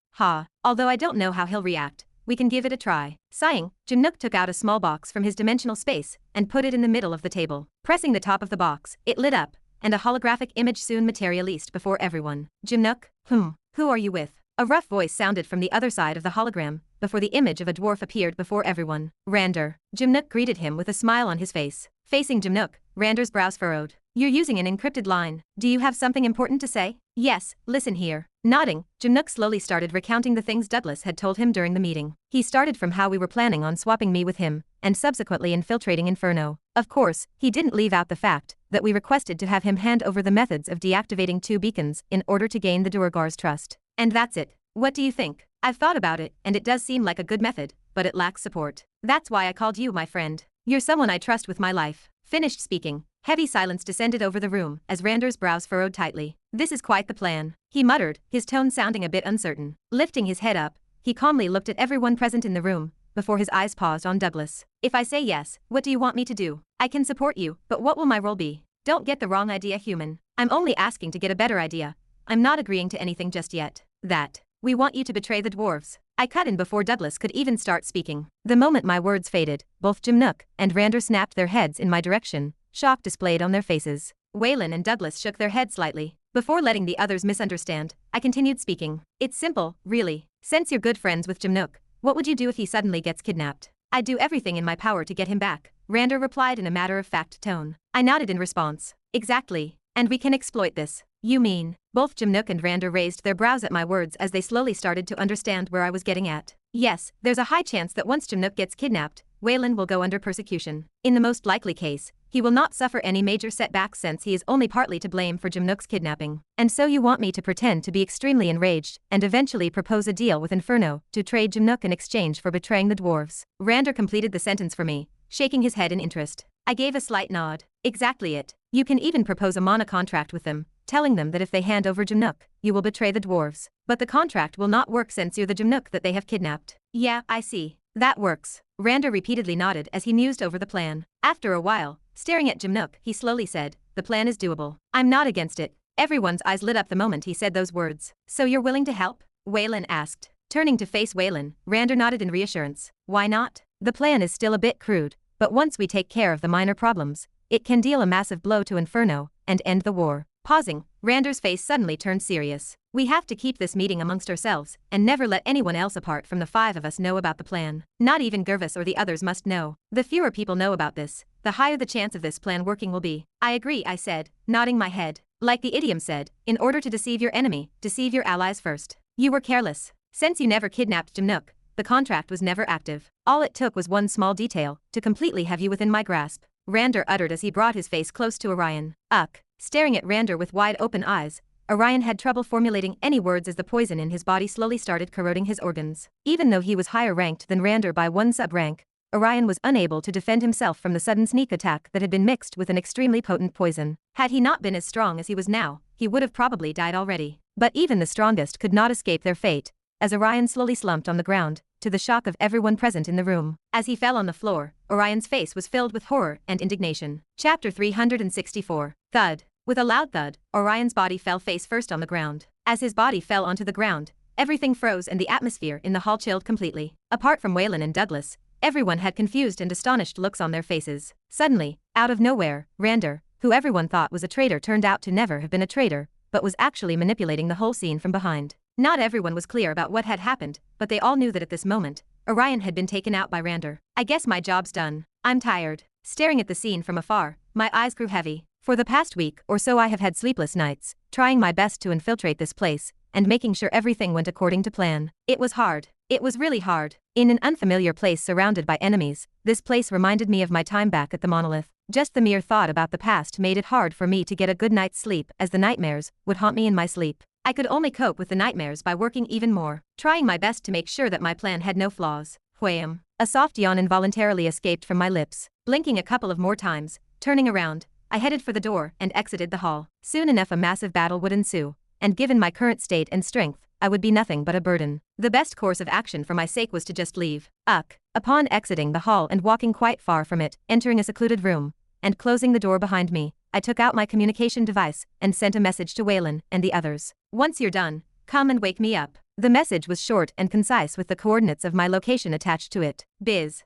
Although I don't know how he'll react, we can give it a try. Sighing, Jimnook took out a small box from his dimensional space and put it in the middle of the table. Pressing the top of the box, it lit up, and a holographic image soon materialized before everyone. Jimnook? Who are you with? A rough voice sounded from the other side of the hologram, before the image of a dwarf appeared before everyone. Rander. Jimnook greeted him with a smile on his face. Facing Jimnook, Rander's brows furrowed. You're using an encrypted line. Do you have something important to say? Yes, listen here. Nodding, Jimnook slowly started recounting the things Douglas had told him during the meeting. He started from how we were planning on swapping me with him, and subsequently infiltrating Inferno. Of course, he didn't leave out the fact that we requested to have him hand over the methods of deactivating 2 beacons in order to gain the Duergar's trust. And that's it. What do you think? I've thought about it, and it does seem like a good method, but it lacks support. That's why I called you my friend. You're someone I trust with my life. Finished speaking. Heavy silence descended over the room as Rander's brows furrowed tightly. This is quite the plan, he muttered, his tone sounding a bit uncertain. Lifting his head up, he calmly looked at everyone present in the room, before his eyes paused on Douglas. If I say yes, what do you want me to do? I can support you, but what will my role be? Don't get the wrong idea, human. I'm only asking to get a better idea. I'm not agreeing to anything just yet. We want you to betray the dwarves. I cut in before Douglas could even start speaking. The moment my words faded, both Jimnook and Rander snapped their heads in my direction, shock displayed on their faces. Waylon and Douglas shook their heads slightly. Before letting the others misunderstand, I continued speaking. It's simple, really. Since you're good friends with Jimnook, what would you do if he suddenly gets kidnapped? I'd do everything in my power to get him back, Rander replied in a matter-of-fact tone. I nodded in response. Exactly. And we can exploit this. You mean? Both Jimnook and Rander raised their brows at my words as they slowly started to understand where I was getting at. Yes, there's a high chance that once Jimnook gets kidnapped, Waylon will go under persecution. In the most likely case, he will not suffer any major setbacks since he is only partly to blame for Jimnook's kidnapping. And so you want me to pretend to be extremely enraged and eventually propose a deal with Inferno to trade Jimnook in exchange for betraying the dwarves. Rander completed the sentence for me, shaking his head in interest. I gave a slight nod. Exactly it. You can even propose a contract with them, telling them that if they hand over Jimnook, you will betray the dwarves. But the contract will not work since you're the Jimnook that they have kidnapped. Yeah, I see. That works. Rander repeatedly nodded as he mused over the plan. After a while, staring at Jimnook, he slowly said, the plan is doable. I'm not against it. Everyone's eyes lit up the moment he said those words. So you're willing to help? Waylon asked. Turning to face Waylon, Rander nodded in reassurance. Why not? The plan is still a bit crude, but once we take care of the minor problems, it can deal a massive blow to Inferno and end the war. Pausing, Rander's face suddenly turned serious. We have to keep this meeting amongst ourselves and never let anyone else apart from the 5 of us know about the plan. Not even Gervis or the others must know. The fewer people know about this, the higher the chance of this plan working will be. I agree, I said, nodding my head. Like the idiom said, in order to deceive your enemy, deceive your allies first. You were careless. Since you never kidnapped Jimnook, the contract was never active. All it took was one small detail to completely have you within my grasp. Rander uttered as he brought his face close to Orion. Staring at Rander with wide open eyes, Orion had trouble formulating any words as the poison in his body slowly started corroding his organs. Even though he was higher ranked than Rander by 1 sub-rank, Orion was unable to defend himself from the sudden sneak attack that had been mixed with an extremely potent poison. Had he not been as strong as he was now, he would have probably died already. But even the strongest could not escape their fate, as Orion slowly slumped on the ground, to the shock of everyone present in the room. As he fell on the floor, Orion's face was filled with horror and indignation. Chapter 364. Thud. With a loud thud, Orion's body fell face first on the ground. As his body fell onto the ground, everything froze and the atmosphere in the hall chilled completely. Apart from Waylon and Douglas, everyone had confused and astonished looks on their faces. Suddenly, out of nowhere, Rander, who everyone thought was a traitor, turned out to never have been a traitor, but was actually manipulating the whole scene from behind. Not everyone was clear about what had happened, but they all knew that at this moment, Orion had been taken out by Rander. I guess my job's done. I'm tired. Staring at the scene from afar, my eyes grew heavy. For the past week or so I have had sleepless nights, trying my best to infiltrate this place, and making sure everything went according to plan. It was hard. It was really hard. In an unfamiliar place surrounded by enemies, this place reminded me of my time back at the Monolith. Just the mere thought about the past made it hard for me to get a good night's sleep, as the nightmares would haunt me in my sleep. I could only cope with the nightmares by working even more, trying my best to make sure that my plan had no flaws. Wham! A soft yawn involuntarily escaped from my lips. Blinking a couple of more times, turning around, I headed for the door and exited the hall. Soon enough a massive battle would ensue, and given my current state and strength, I would be nothing but a burden. The best course of action for my sake was to just leave. Upon exiting the hall and walking quite far from it, entering a secluded room, and closing the door behind me, I took out my communication device and sent a message to Waylon and the others. Once you're done, come and wake me up. The message was short and concise with the coordinates of my location attached to it. Biz.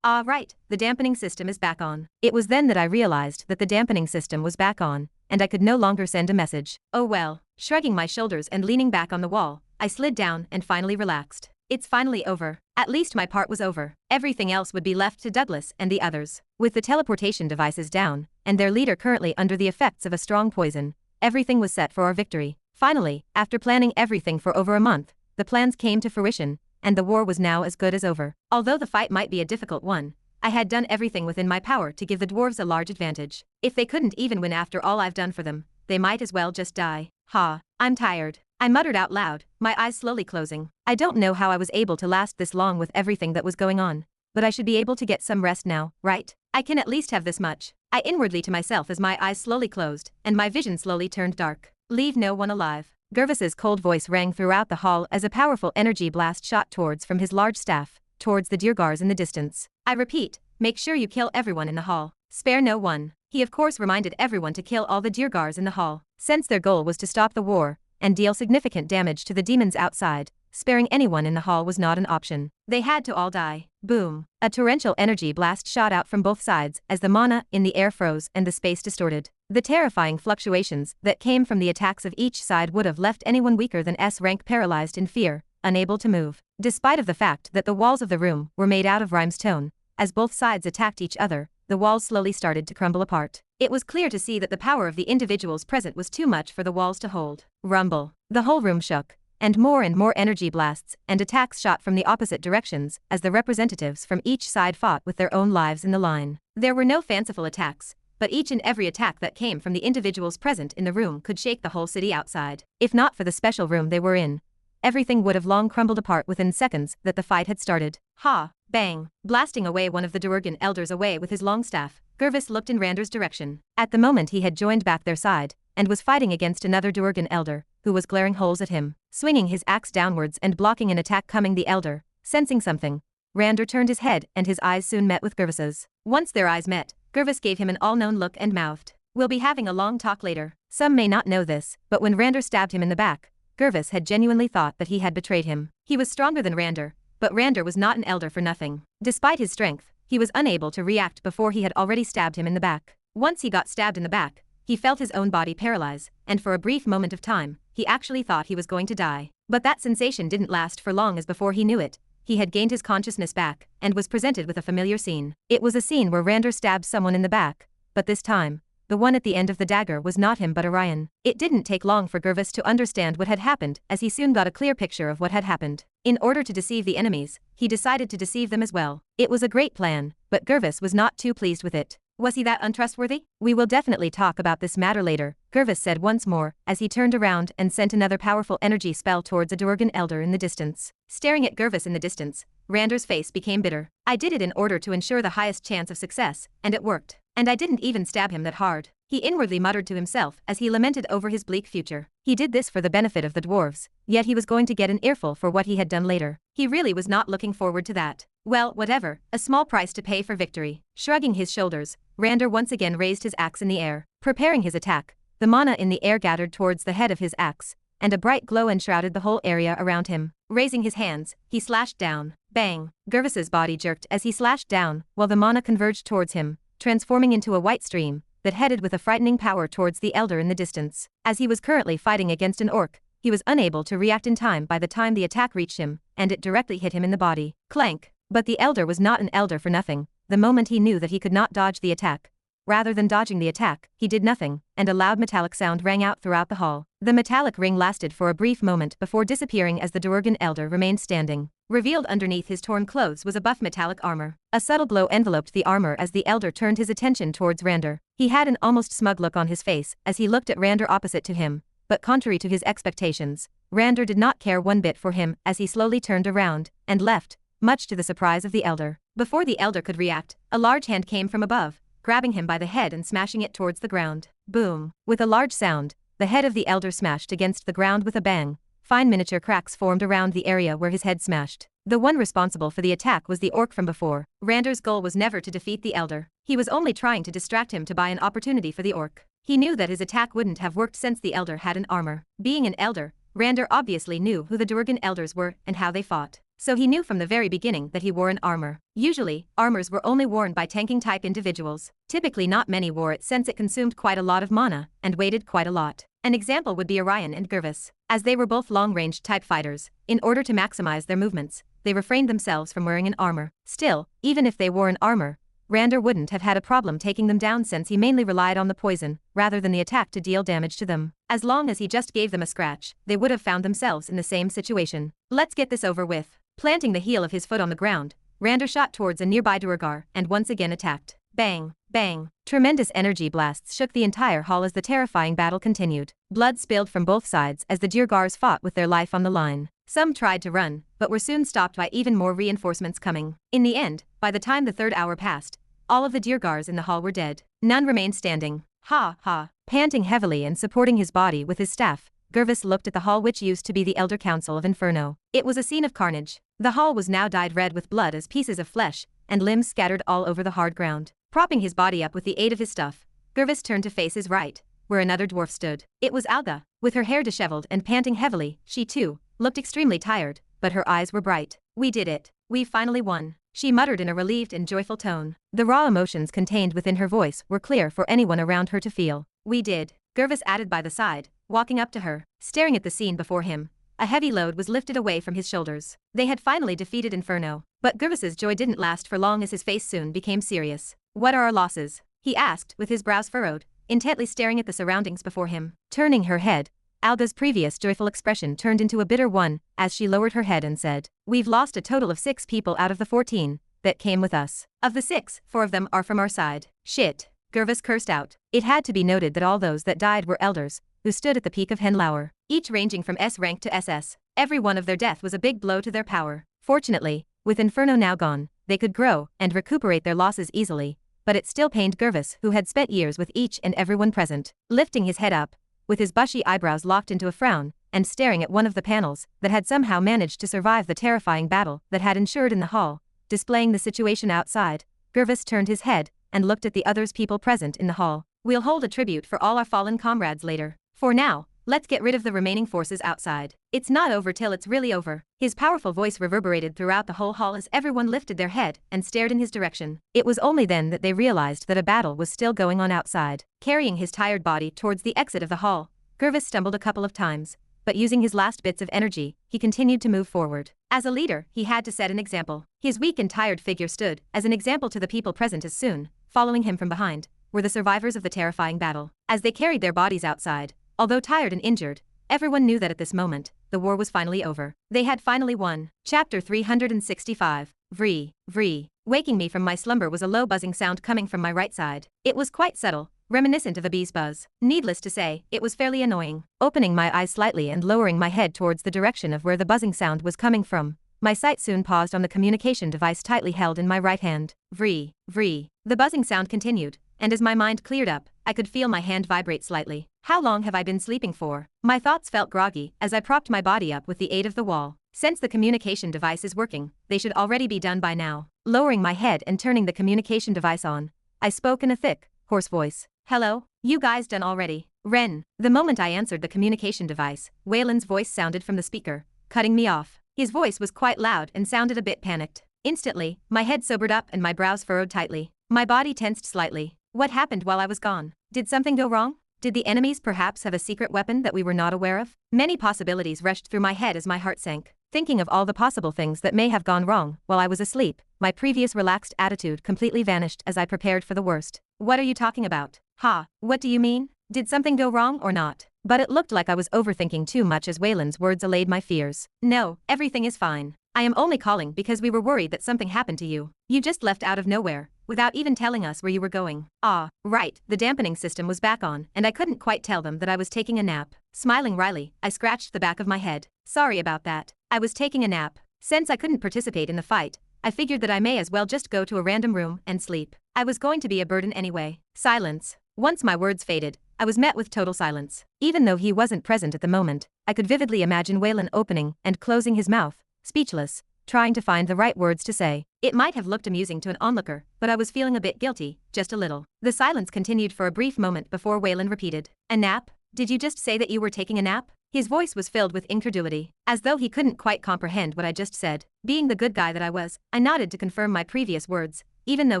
Right, the dampening system is back on. It was then that I realized that the dampening system was back on, and I could no longer send a message. Oh well. Shrugging my shoulders and leaning back on the wall, I slid down and finally relaxed. It's finally over. At least my part was over. Everything else would be left to Douglas and the others. With the teleportation devices down, and their leader currently under the effects of a strong poison, everything was set for our victory. Finally, after planning everything for over a month, the plans came to fruition, and the war was now as good as over. Although the fight might be a difficult one, I had done everything within my power to give the dwarves a large advantage. If they couldn't even win after all I've done for them, they might as well just die. I'm tired. I muttered out loud, my eyes slowly closing. I don't know how I was able to last this long with everything that was going on. But I should be able to get some rest now, right? I can at least have this much. I inwardly to myself as my eyes slowly closed, and my vision slowly turned dark. Leave no one alive. Gervis's cold voice rang throughout the hall as a powerful energy blast shot towards from his large staff, towards the Diergars in the distance. I repeat, make sure you kill everyone in the hall. Spare no one. He of course reminded everyone to kill all the Diergars in the hall, since their goal was to stop the war and deal significant damage to the demons outside. Sparing anyone in the hall was not an option. They had to all die. Boom. A torrential energy blast shot out from both sides as the mana in the air froze and the space distorted. The terrifying fluctuations that came from the attacks of each side would have left anyone weaker than S rank paralyzed in fear, unable to move. Despite of the fact that the walls of the room were made out of rhymestone, as both sides attacked each other, the walls slowly started to crumble apart. It was clear to see that the power of the individuals present was too much for the walls to hold. Rumble. The whole room shook, and more energy blasts and attacks shot from the opposite directions as the representatives from each side fought with their own lives in the line. There were no fanciful attacks, but each and every attack that came from the individuals present in the room could shake the whole city outside. If not for the special room they were in, everything would have long crumbled apart within seconds that the fight had started. Ha! Bang! Blasting away one of the Duergan elders away with his long staff, Gervis looked in Rander's direction. At the moment he had joined back their side, and was fighting against another Duergan elder, who was glaring holes at him, swinging his axe downwards and blocking an attack coming the elder. Sensing something, Rander turned his head and his eyes soon met with Gervis's. Once their eyes met, Gervis gave him an all-known look and mouthed, "We'll be having a long talk later." Some may not know this, but when Rander stabbed him in the back, Gervis had genuinely thought that he had betrayed him. He was stronger than Rander, but Rander was not an elder for nothing. Despite his strength, he was unable to react before he had already stabbed him in the back. Once he got stabbed in the back, he felt his own body paralyze, and for a brief moment of time, he actually thought he was going to die. But that sensation didn't last for long, as before he knew it, he had gained his consciousness back and was presented with a familiar scene. It was a scene where Rander stabbed someone in the back, but this time, the one at the end of the dagger was not him but Orion. It didn't take long for Gervis to understand what had happened, as he soon got a clear picture of what had happened. In order to deceive the enemies, he decided to deceive them as well. It was a great plan, but Gervis was not too pleased with it. Was he that untrustworthy? We will definitely talk about this matter later, Gervis said once more, as he turned around and sent another powerful energy spell towards a Duergan elder in the distance. Staring at Gervis in the distance, Rander's face became bitter. "I did it in order to ensure the highest chance of success, and it worked. And I didn't even stab him that hard." He inwardly muttered to himself as he lamented over his bleak future. He did this for the benefit of the dwarves, yet he was going to get an earful for what he had done later. He really was not looking forward to that. Well, whatever, a small price to pay for victory. Shrugging his shoulders, Rander once again raised his axe in the air, preparing his attack. The mana in the air gathered towards the head of his axe, and a bright glow enshrouded the whole area around him. Raising his hands, he slashed down. Bang! Gervis's body jerked as he slashed down, while the mana converged towards him, transforming into a white stream that headed with a frightening power towards the elder in the distance. As he was currently fighting against an orc, he was unable to react in time by the time the attack reached him, and it directly hit him in the body. Clank! But the elder was not an elder for nothing. The moment he knew that he could not dodge the attack, rather than dodging the attack, he did nothing, and a loud metallic sound rang out throughout the hall. The metallic ring lasted for a brief moment before disappearing as the Duergan elder remained standing. Revealed underneath his torn clothes was a buff metallic armor. A subtle glow enveloped the armor as the elder turned his attention towards Rander. He had an almost smug look on his face as he looked at Rander opposite to him, but contrary to his expectations, Rander did not care one bit for him as he slowly turned around and left, much to the surprise of the elder. Before the elder could react, a large hand came from above, grabbing him by the head and smashing it towards the ground. Boom! With a large sound, the head of the elder smashed against the ground with a bang. Fine miniature cracks formed around the area where his head smashed. The one responsible for the attack was the orc from before. Rander's goal was never to defeat the elder. He was only trying to distract him to buy an opportunity for the orc. He knew that his attack wouldn't have worked since the elder had an armor. Being an elder, Rander obviously knew who the Duergan elders were and how they fought. So he knew from the very beginning that he wore an armor. Usually, armors were only worn by tanking-type individuals. Typically not many wore it since it consumed quite a lot of mana and weighted quite a lot. An example would be Orion and Gervis. As they were both long-range type fighters, in order to maximize their movements, they refrained themselves from wearing an armor. Still, even if they wore an armor, Rander wouldn't have had a problem taking them down since he mainly relied on the poison, rather than the attack to deal damage to them. As long as he just gave them a scratch, they would have found themselves in the same situation. Let's get this over with. Planting the heel of his foot on the ground, Rander shot towards a nearby Duergar and once again attacked. Bang! Bang! Tremendous energy blasts shook the entire hall as the terrifying battle continued. Blood spilled from both sides as the Durgars fought with their life on the line. Some tried to run, but were soon stopped by even more reinforcements coming. In the end, by the time the third hour passed, all of the Durgars in the hall were dead. None remained standing. Ha ha. Panting heavily and supporting his body with his staff, Gervis looked at the hall which used to be the Elder Council of Inferno. It was a scene of carnage. The hall was now dyed red with blood as pieces of flesh and limbs scattered all over the hard ground. Propping his body up with the aid of his staff, Gervis turned to face his right, where another dwarf stood. It was Alga. With her hair disheveled and panting heavily, she too looked extremely tired, but her eyes were bright. We did it. We finally won, she muttered in a relieved and joyful tone. The raw emotions contained within her voice were clear for anyone around her to feel. We did, Gervis added by the side, walking up to her, staring at the scene before him. A heavy load was lifted away from his shoulders. They had finally defeated Inferno, but Gervis's joy didn't last for long as his face soon became serious. What are our losses? He asked with his brows furrowed, intently staring at the surroundings before him. Turning her head, Alga's previous joyful expression turned into a bitter one as she lowered her head and said, We've lost a total of 6 people out of the 14 that came with us. Of the 6, 4 of them are from our side. Shit, Gervis cursed out. It had to be noted that all those that died were elders, who stood at the peak of Henlauer, each ranging from S rank to SS. Every one of their death was a big blow to their power. Fortunately, with Inferno now gone, they could grow and recuperate their losses easily, but it still pained Gervis, who had spent years with each and everyone present. Lifting his head up, with his bushy eyebrows locked into a frown, and staring at one of the panels that had somehow managed to survive the terrifying battle that had ensued in the hall, displaying the situation outside, Gervis turned his head and looked at the others people present in the hall. We'll hold a tribute for all our fallen comrades later. For now, let's get rid of the remaining forces outside. It's not over till it's really over. His powerful voice reverberated throughout the whole hall as everyone lifted their head and stared in his direction. It was only then that they realized that a battle was still going on outside. Carrying his tired body towards the exit of the hall, Gervis stumbled a couple of times, but using his last bits of energy, he continued to move forward. As a leader, he had to set an example. His weak and tired figure stood as an example to the people present as soon, following him from behind, were the survivors of the terrifying battle. As they carried their bodies outside, although tired and injured, everyone knew that at this moment, the war was finally over. They had finally won. Chapter 365. Vree, vree. Waking me from my slumber was a low buzzing sound coming from my right side. It was quite subtle, reminiscent of a bee's buzz. Needless to say, it was fairly annoying. Opening my eyes slightly and lowering my head towards the direction of where the buzzing sound was coming from, my sight soon paused on the communication device tightly held in my right hand. Vree, vree. The buzzing sound continued, and as my mind cleared up, I could feel my hand vibrate slightly. How long have I been sleeping for? My thoughts felt groggy as I propped my body up with the aid of the wall. Since the communication device is working, they should already be done by now. Lowering my head and turning the communication device on, I spoke in a thick, hoarse voice. Hello? You guys done already? Ren. The moment I answered the communication device, Waylon's voice sounded from the speaker, cutting me off. His voice was quite loud and sounded a bit panicked. Instantly, my head sobered up and my brows furrowed tightly. My body tensed slightly. What happened while I was gone? Did something go wrong? Did the enemies perhaps have a secret weapon that we were not aware of? Many possibilities rushed through my head as my heart sank. Thinking of all the possible things that may have gone wrong while I was asleep, my previous relaxed attitude completely vanished as I prepared for the worst. What are you talking about? Ha, what do you mean? Did something go wrong or not? But it looked like I was overthinking too much as Waylon's words allayed my fears. No, everything is fine. I am only calling because we were worried that something happened to you. You just left out of nowhere, without even telling us where you were going. Ah, right, the dampening system was back on, and I couldn't quite tell them that I was taking a nap. Smiling wryly, I scratched the back of my head. Sorry about that. I was taking a nap. Since I couldn't participate in the fight, I figured that I may as well just go to a random room and sleep. I was going to be a burden anyway. Silence. Once my words faded, I was met with total silence. Even though he wasn't present at the moment, I could vividly imagine Waylon opening and closing his mouth, speechless, trying to find the right words to say. It might have looked amusing to an onlooker, but I was feeling a bit guilty, just a little. The silence continued for a brief moment before Waylon repeated. A nap? Did you just say that you were taking a nap? His voice was filled with incredulity, as though he couldn't quite comprehend what I just said. Being the good guy that I was, I nodded to confirm my previous words, even though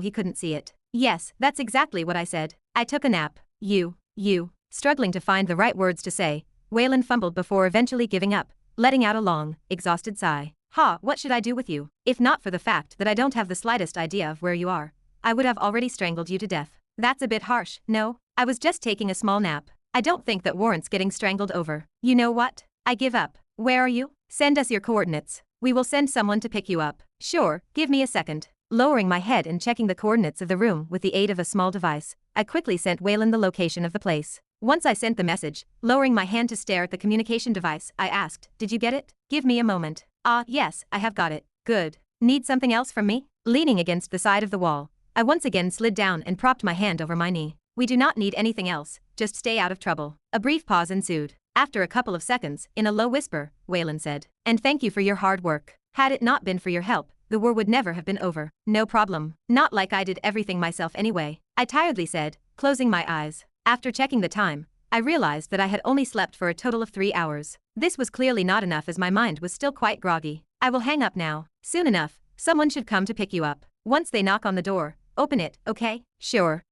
he couldn't see it. Yes, that's exactly what I said. I took a nap. You. Struggling to find the right words to say, Waylon fumbled before eventually giving up, letting out a long, exhausted sigh. Ha, what should I do with you? If not for the fact that I don't have the slightest idea of where you are, I would have already strangled you to death. That's a bit harsh, no? I was just taking a small nap. I don't think that warrants getting strangled over. You know what? I give up. Where are you? Send us your coordinates. We will send someone to pick you up. Sure, give me a second. Lowering my head and checking the coordinates of the room with the aid of a small device, I quickly sent Waylon the location of the place. Once I sent the message, lowering my hand to stare at the communication device, I asked, "Did you get it? Give me a moment." "Ah, yes, I have got it." "Good. Need something else from me?" Leaning against the side of the wall, I once again slid down and propped my hand over my knee. "We do not need anything else, just stay out of trouble." A brief pause ensued. After a couple of seconds, in a low whisper, Waylon said, "And thank you for your hard work. Had it not been for your help, the war would never have been over." "No problem. Not like I did everything myself anyway," I tiredly said, closing my eyes. After checking the time, I realized that I had only slept for a total of 3 hours. This was clearly not enough as my mind was still quite groggy. "I will hang up now. Soon enough, someone should come to pick you up. Once they knock on the door, open it, okay?" Sure,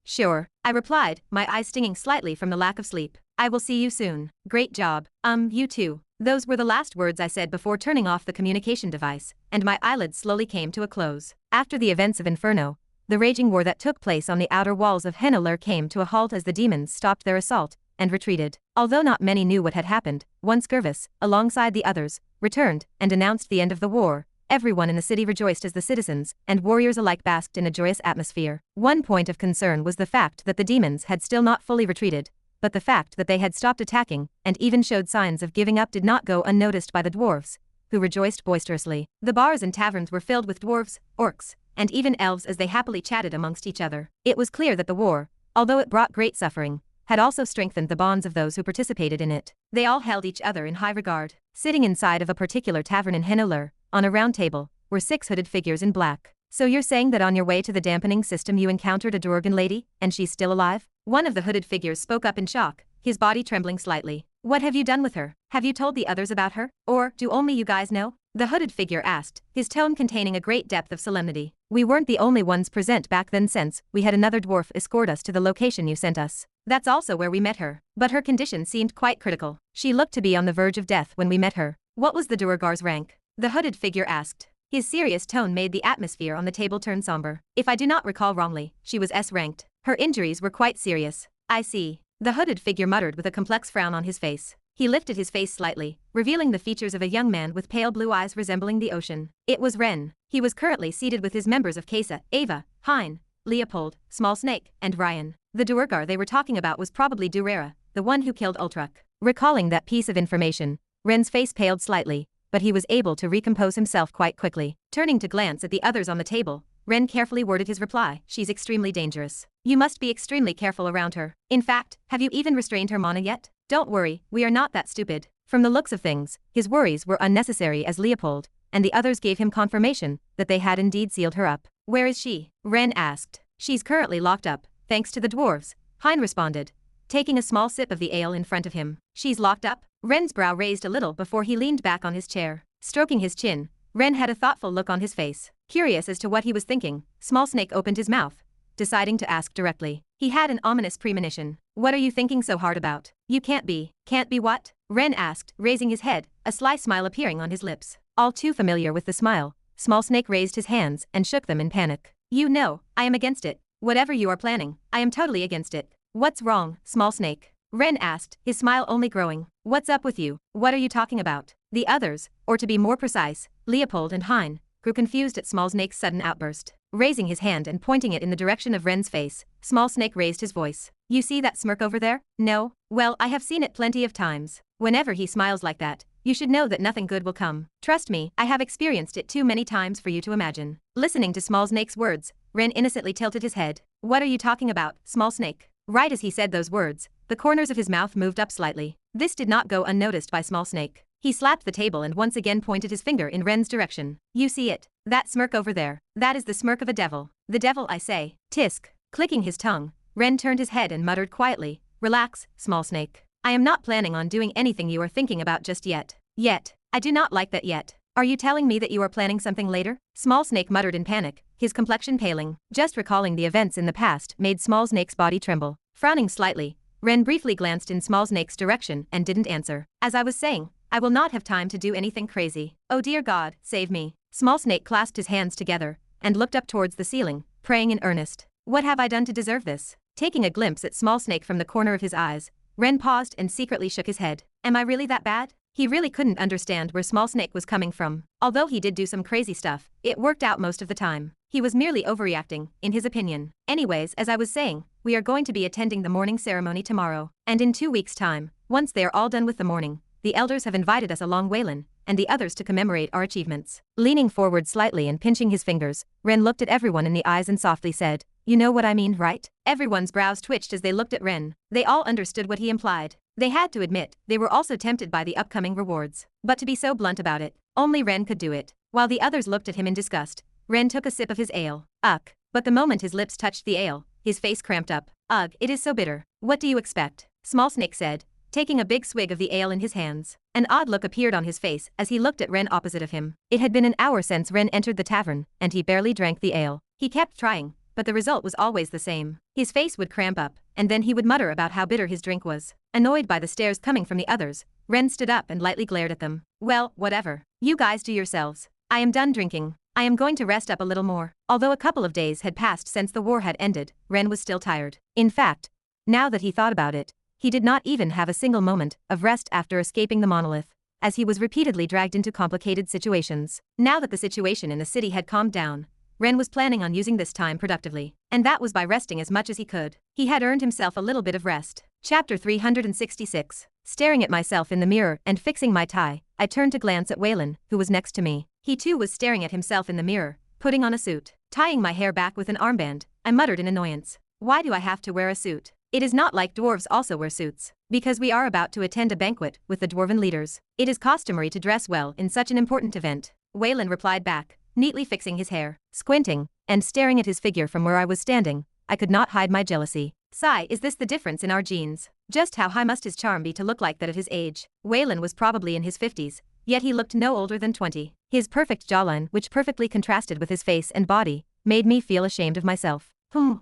I replied, my eyes stinging slightly from the lack of sleep. "I will see you soon." "Great job. You too." Those were the last words I said before turning off the communication device, and my eyelids slowly came to a close. After the events of Inferno, the raging war that took place on the outer walls of Henneler came to a halt as the demons stopped their assault and retreated. Although not many knew what had happened, once Gervis, alongside the others, returned and announced the end of the war, everyone in the city rejoiced as the citizens and warriors alike basked in a joyous atmosphere. One point of concern was the fact that the demons had still not fully retreated, but the fact that they had stopped attacking and even showed signs of giving up did not go unnoticed by the dwarves, who rejoiced boisterously. The bars and taverns were filled with dwarves, orcs, and even elves as they happily chatted amongst each other. It was clear that the war, although it brought great suffering, had also strengthened the bonds of those who participated in it. They all held each other in high regard. Sitting inside of a particular tavern in Henneler, on a round table, were 6 hooded figures in black. "So you're saying that on your way to the dampening system you encountered a Durgan lady, and she's still alive?" One of the hooded figures spoke up in shock, his body trembling slightly. "What have you done with her? Have you told the others about her? Or do only you guys know?" The hooded figure asked, his tone containing a great depth of solemnity. "We weren't the only ones present back then since we had another dwarf escort us to the location you sent us. That's also where we met her. But her condition seemed quite critical. She looked to be on the verge of death when we met her." "What was the Duergar's rank?" the hooded figure asked. His serious tone made the atmosphere on the table turn somber. "If I do not recall wrongly, she was S-ranked. Her injuries were quite serious." "I see," the hooded figure muttered with a complex frown on his face. He lifted his face slightly, revealing the features of a young man with pale blue eyes resembling the ocean. It was Ren. He was currently seated with his members of Kesa, Ava, Hein, Leopold, Small Snake, and Ryan. The Duergar they were talking about was probably Durera, the one who killed Ultruck. Recalling that piece of information, Ren's face paled slightly, but he was able to recompose himself quite quickly. Turning to glance at the others on the table, Ren carefully worded his reply. "She's extremely dangerous. You must be extremely careful around her. In fact, have you even restrained her mana yet?" "Don't worry, we are not that stupid." From the looks of things, his worries were unnecessary as Leopold and the others gave him confirmation that they had indeed sealed her up. "Where is she?" Ren asked. "She's currently locked up, thanks to the dwarves," Hein responded, taking a small sip of the ale in front of him. "She's locked up?" Ren's brow raised a little before he leaned back on his chair. Stroking his chin, Ren had a thoughtful look on his face. Curious as to what he was thinking, Small Snake opened his mouth, deciding to ask directly. He had an ominous premonition. "What are you thinking so hard about?" "You can't be." "Can't be what?" Ren asked, raising his head, a sly smile appearing on his lips. All too familiar with the smile, Small Snake raised his hands and shook them in panic. "You know, I am against it. Whatever you are planning, I am totally against it." "What's wrong, Small Snake?" Ren asked, his smile only growing. "What's up with you? What are you talking about?" The others, or to be more precise, Leopold and Hein, grew confused at Small Snake's sudden outburst. Raising his hand and pointing it in the direction of Ren's face, Small Snake raised his voice. "You see that smirk over there? No? Well, I have seen it plenty of times. Whenever he smiles like that, you should know that nothing good will come. Trust me, I have experienced it too many times for you to imagine." Listening to Small Snake's words, Ren innocently tilted his head. "What are you talking about, Small Snake?" Right as he said those words, the corners of his mouth moved up slightly. This did not go unnoticed by Small Snake. He slapped the table and once again pointed his finger in Ren's direction. "You see it? That smirk over there? That is the smirk of a devil. The devil, I say." Tisk. Clicking his tongue, Ren turned his head and muttered quietly, "Relax, Small Snake. I am not planning on doing anything you are thinking about just yet." "Yet? I do not like that yet. Are you telling me that you are planning something later?" Small Snake muttered in panic, his complexion paling. Just recalling the events in the past made Small Snake's body tremble. Frowning slightly, Ren briefly glanced in Small Snake's direction and didn't answer. "As I was saying, I will not have time to do anything crazy. Oh dear God, save me." Small Snake clasped his hands together and looked up towards the ceiling, praying in earnest. "What have I done to deserve this?" Taking a glimpse at Small Snake from the corner of his eyes, Ren paused and secretly shook his head. Am I really that bad? He really couldn't understand where Small Snake was coming from. Although he did do some crazy stuff, it worked out most of the time. He was merely overreacting, in his opinion. Anyways, as I was saying, we are going to be attending the morning ceremony tomorrow. And in 2 weeks' time, once they are all done with the morning, the elders have invited us along Waylon and the others to commemorate our achievements. Leaning forward slightly and pinching his fingers, Ren looked at everyone in the eyes and softly said, "You know what I mean, right?" Everyone's brows twitched as they looked at Ren. They all understood what he implied. They had to admit, they were also tempted by the upcoming rewards. But to be so blunt about it, only Ren could do it. While the others looked at him in disgust, Ren took a sip of his ale. Ugh. But the moment his lips touched the ale, his face cramped up. Ugh, it is so bitter. What do you expect? Small Snake said, taking a big swig of the ale in his hands. An odd look appeared on his face as he looked at Ren opposite of him. It had been an hour since Ren entered the tavern, and he barely drank the ale. He kept trying, but the result was always the same. His face would cramp up, and then he would mutter about how bitter his drink was. Annoyed by the stares coming from the others, Ren stood up and lightly glared at them. Well, whatever. You guys do yourselves. I am done drinking. I am going to rest up a little more. Although a couple of days had passed since the war had ended, Ren was still tired. In fact, now that he thought about it, he did not even have a single moment of rest after escaping the monolith, as he was repeatedly dragged into complicated situations. Now that the situation in the city had calmed down, Ren was planning on using this time productively, and that was by resting as much as he could. He had earned himself a little bit of rest. Chapter 366. Staring at myself in the mirror and fixing my tie, I turned to glance at Waylon, who was next to me. He too was staring at himself in the mirror, putting on a suit. Tying my hair back with an armband, I muttered in annoyance. Why do I have to wear a suit? It is not like dwarves also wear suits. Because we are about to attend a banquet with the dwarven leaders. It is customary to dress well in such an important event. Waylon replied back, neatly fixing his hair. Squinting, and staring at his figure from where I was standing, I could not hide my jealousy. Sigh, is this the difference in our genes? Just how high must his charm be to look like that at his age? Waylon was probably in his 50s, yet he looked no older than 20. His perfect jawline, which perfectly contrasted with his face and body, made me feel ashamed of myself.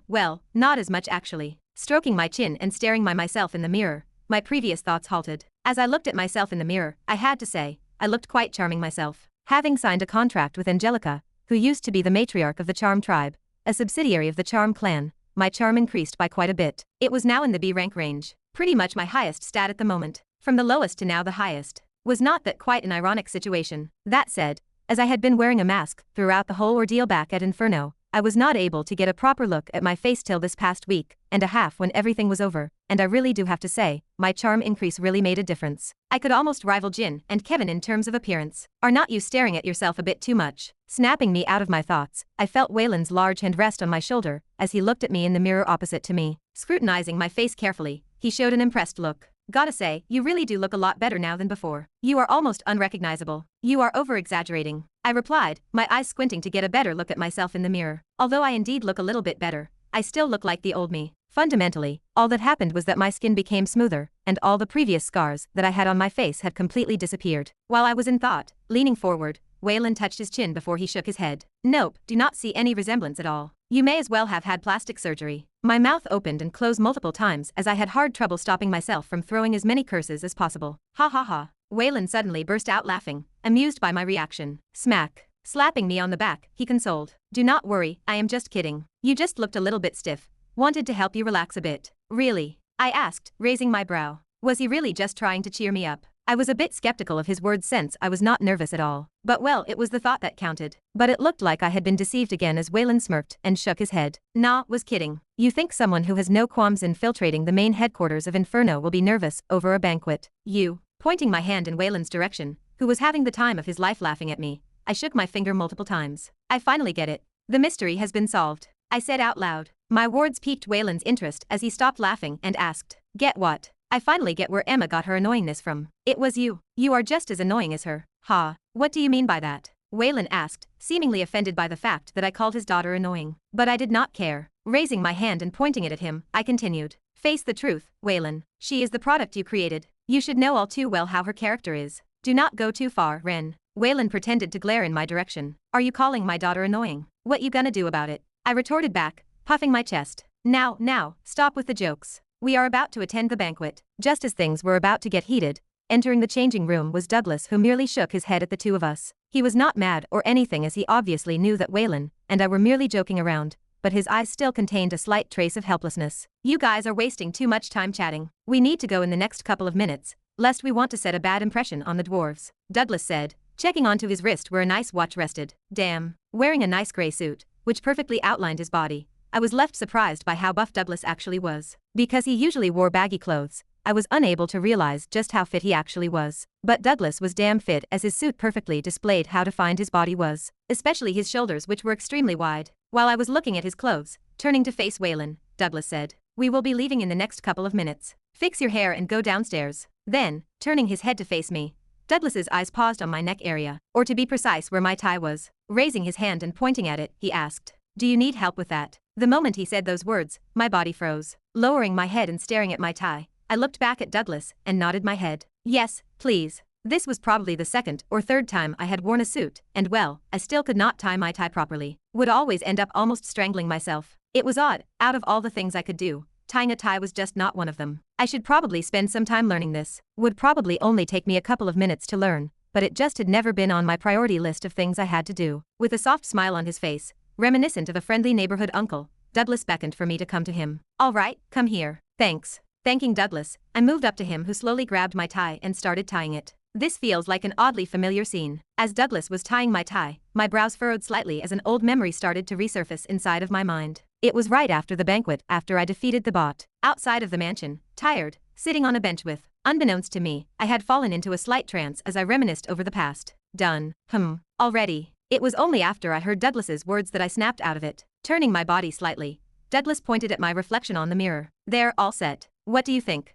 Well, not as much actually. Stroking my chin and staring myself in the mirror, my previous thoughts halted. As I looked at myself in the mirror, I had to say, I looked quite charming myself. Having signed a contract with Angelica, who used to be the matriarch of the Charm tribe, a subsidiary of the Charm clan, my charm increased by quite a bit. It was now in the B rank range, pretty much my highest stat at the moment. From the lowest to now the highest. Was not that quite an ironic situation? That said, as I had been wearing a mask throughout the whole ordeal back at Inferno, I was not able to get a proper look at my face till this past week and a half when everything was over, and I really do have to say, my charm increase really made a difference. I could almost rival Jin and Kevin in terms of appearance. Are not you staring at yourself a bit too much? Snapping me out of my thoughts, I felt Waylon's large hand rest on my shoulder as he looked at me in the mirror opposite to me. Scrutinizing my face carefully, he showed an impressed look. Gotta say, you really do look a lot better now than before. You are almost unrecognizable. You are over-exaggerating, I replied, my eyes squinting to get a better look at myself in the mirror. Although I indeed look a little bit better, I still look like the old me. Fundamentally, all that happened was that my skin became smoother, and all the previous scars that I had on my face had completely disappeared. While I was in thought, leaning forward, Waylon touched his chin before he shook his head. Nope, do not see any resemblance at all. You may as well have had plastic surgery. My mouth opened and closed multiple times as I had hard trouble stopping myself from throwing as many curses as possible. Ha ha ha. Waylon suddenly burst out laughing, amused by my reaction. Smack. Slapping me on the back, he consoled. Do not worry, I am just kidding. You just looked a little bit stiff. Wanted to help you relax a bit. Really? I asked, raising my brow. Was he really just trying to cheer me up? I was a bit skeptical of his words since I was not nervous at all. But well, it was the thought that counted. But it looked like I had been deceived again as Waylon smirked and shook his head. Nah, was kidding. You think someone who has no qualms infiltrating the main headquarters of Inferno will be nervous over a banquet? You. Pointing my hand in Waylon's direction, who was having the time of his life laughing at me, I shook my finger multiple times. I finally get it. The mystery has been solved, I said out loud. My words piqued Waylon's interest as he stopped laughing and asked, get what? I finally get where Emma got her annoyingness from. It was you. You are just as annoying as her. Ha. What do you mean by that? Waylon asked, seemingly offended by the fact that I called his daughter annoying. But I did not care. Raising my hand and pointing it at him, I continued. Face the truth, Waylon. She is the product you created. You should know all too well how her character is. Do not go too far, Ren. Waylon pretended to glare in my direction. Are you calling my daughter annoying? What you gonna do about it? I retorted back, puffing my chest. Now, stop with the jokes. We are about to attend the banquet. Just as things were about to get heated, entering the changing room was Douglas, who merely shook his head at the two of us. He was not mad or anything as he obviously knew that Waylon and I were merely joking around, but his eyes still contained a slight trace of helplessness. You guys are wasting too much time chatting. We need to go in the next couple of minutes, lest we want to set a bad impression on the dwarves, Douglas said, checking onto his wrist where a nice watch rested. Damn. Wearing a nice gray suit, which perfectly outlined his body. I was left surprised by how buff Douglas actually was. Because he usually wore baggy clothes, I was unable to realize just how fit he actually was. But Douglas was damn fit, as his suit perfectly displayed how defined his body was, especially his shoulders, which were extremely wide. While I was looking at his clothes, turning to face Waylon, Douglas said, "We will be leaving in the next couple of minutes. Fix your hair and go downstairs." Then, turning his head to face me, Douglas's eyes paused on my neck area, or to be precise where my tie was. Raising his hand and pointing at it, he asked, "Do you need help with that?" The moment he said those words, my body froze. Lowering my head and staring at my tie, I looked back at Douglas and nodded my head. "Yes, please." This was probably the second or third time I had worn a suit, and well, I still could not tie my tie properly. Would always end up almost strangling myself. It was odd. Out of all the things I could do, tying a tie was just not one of them. I should probably spend some time learning this. Would probably only take me a couple of minutes to learn, but it just had never been on my priority list of things I had to do. With a soft smile on his face, reminiscent of a friendly neighborhood uncle, Douglas beckoned for me to come to him. "All right, come here." "Thanks." Thanking Douglas, I moved up to him, who slowly grabbed my tie and started tying it. This feels like an oddly familiar scene. As Douglas was tying my tie, my brows furrowed slightly as an old memory started to resurface inside of my mind. It was right after the banquet, after I defeated the bot. Outside of the mansion, tired, sitting on a bench with, unbeknownst to me, I had fallen into a slight trance as I reminisced over the past. Done. Already. It was only after I heard Douglas's words that I snapped out of it. Turning my body slightly, Douglas pointed at my reflection on the mirror. "There, all set. What do you think?"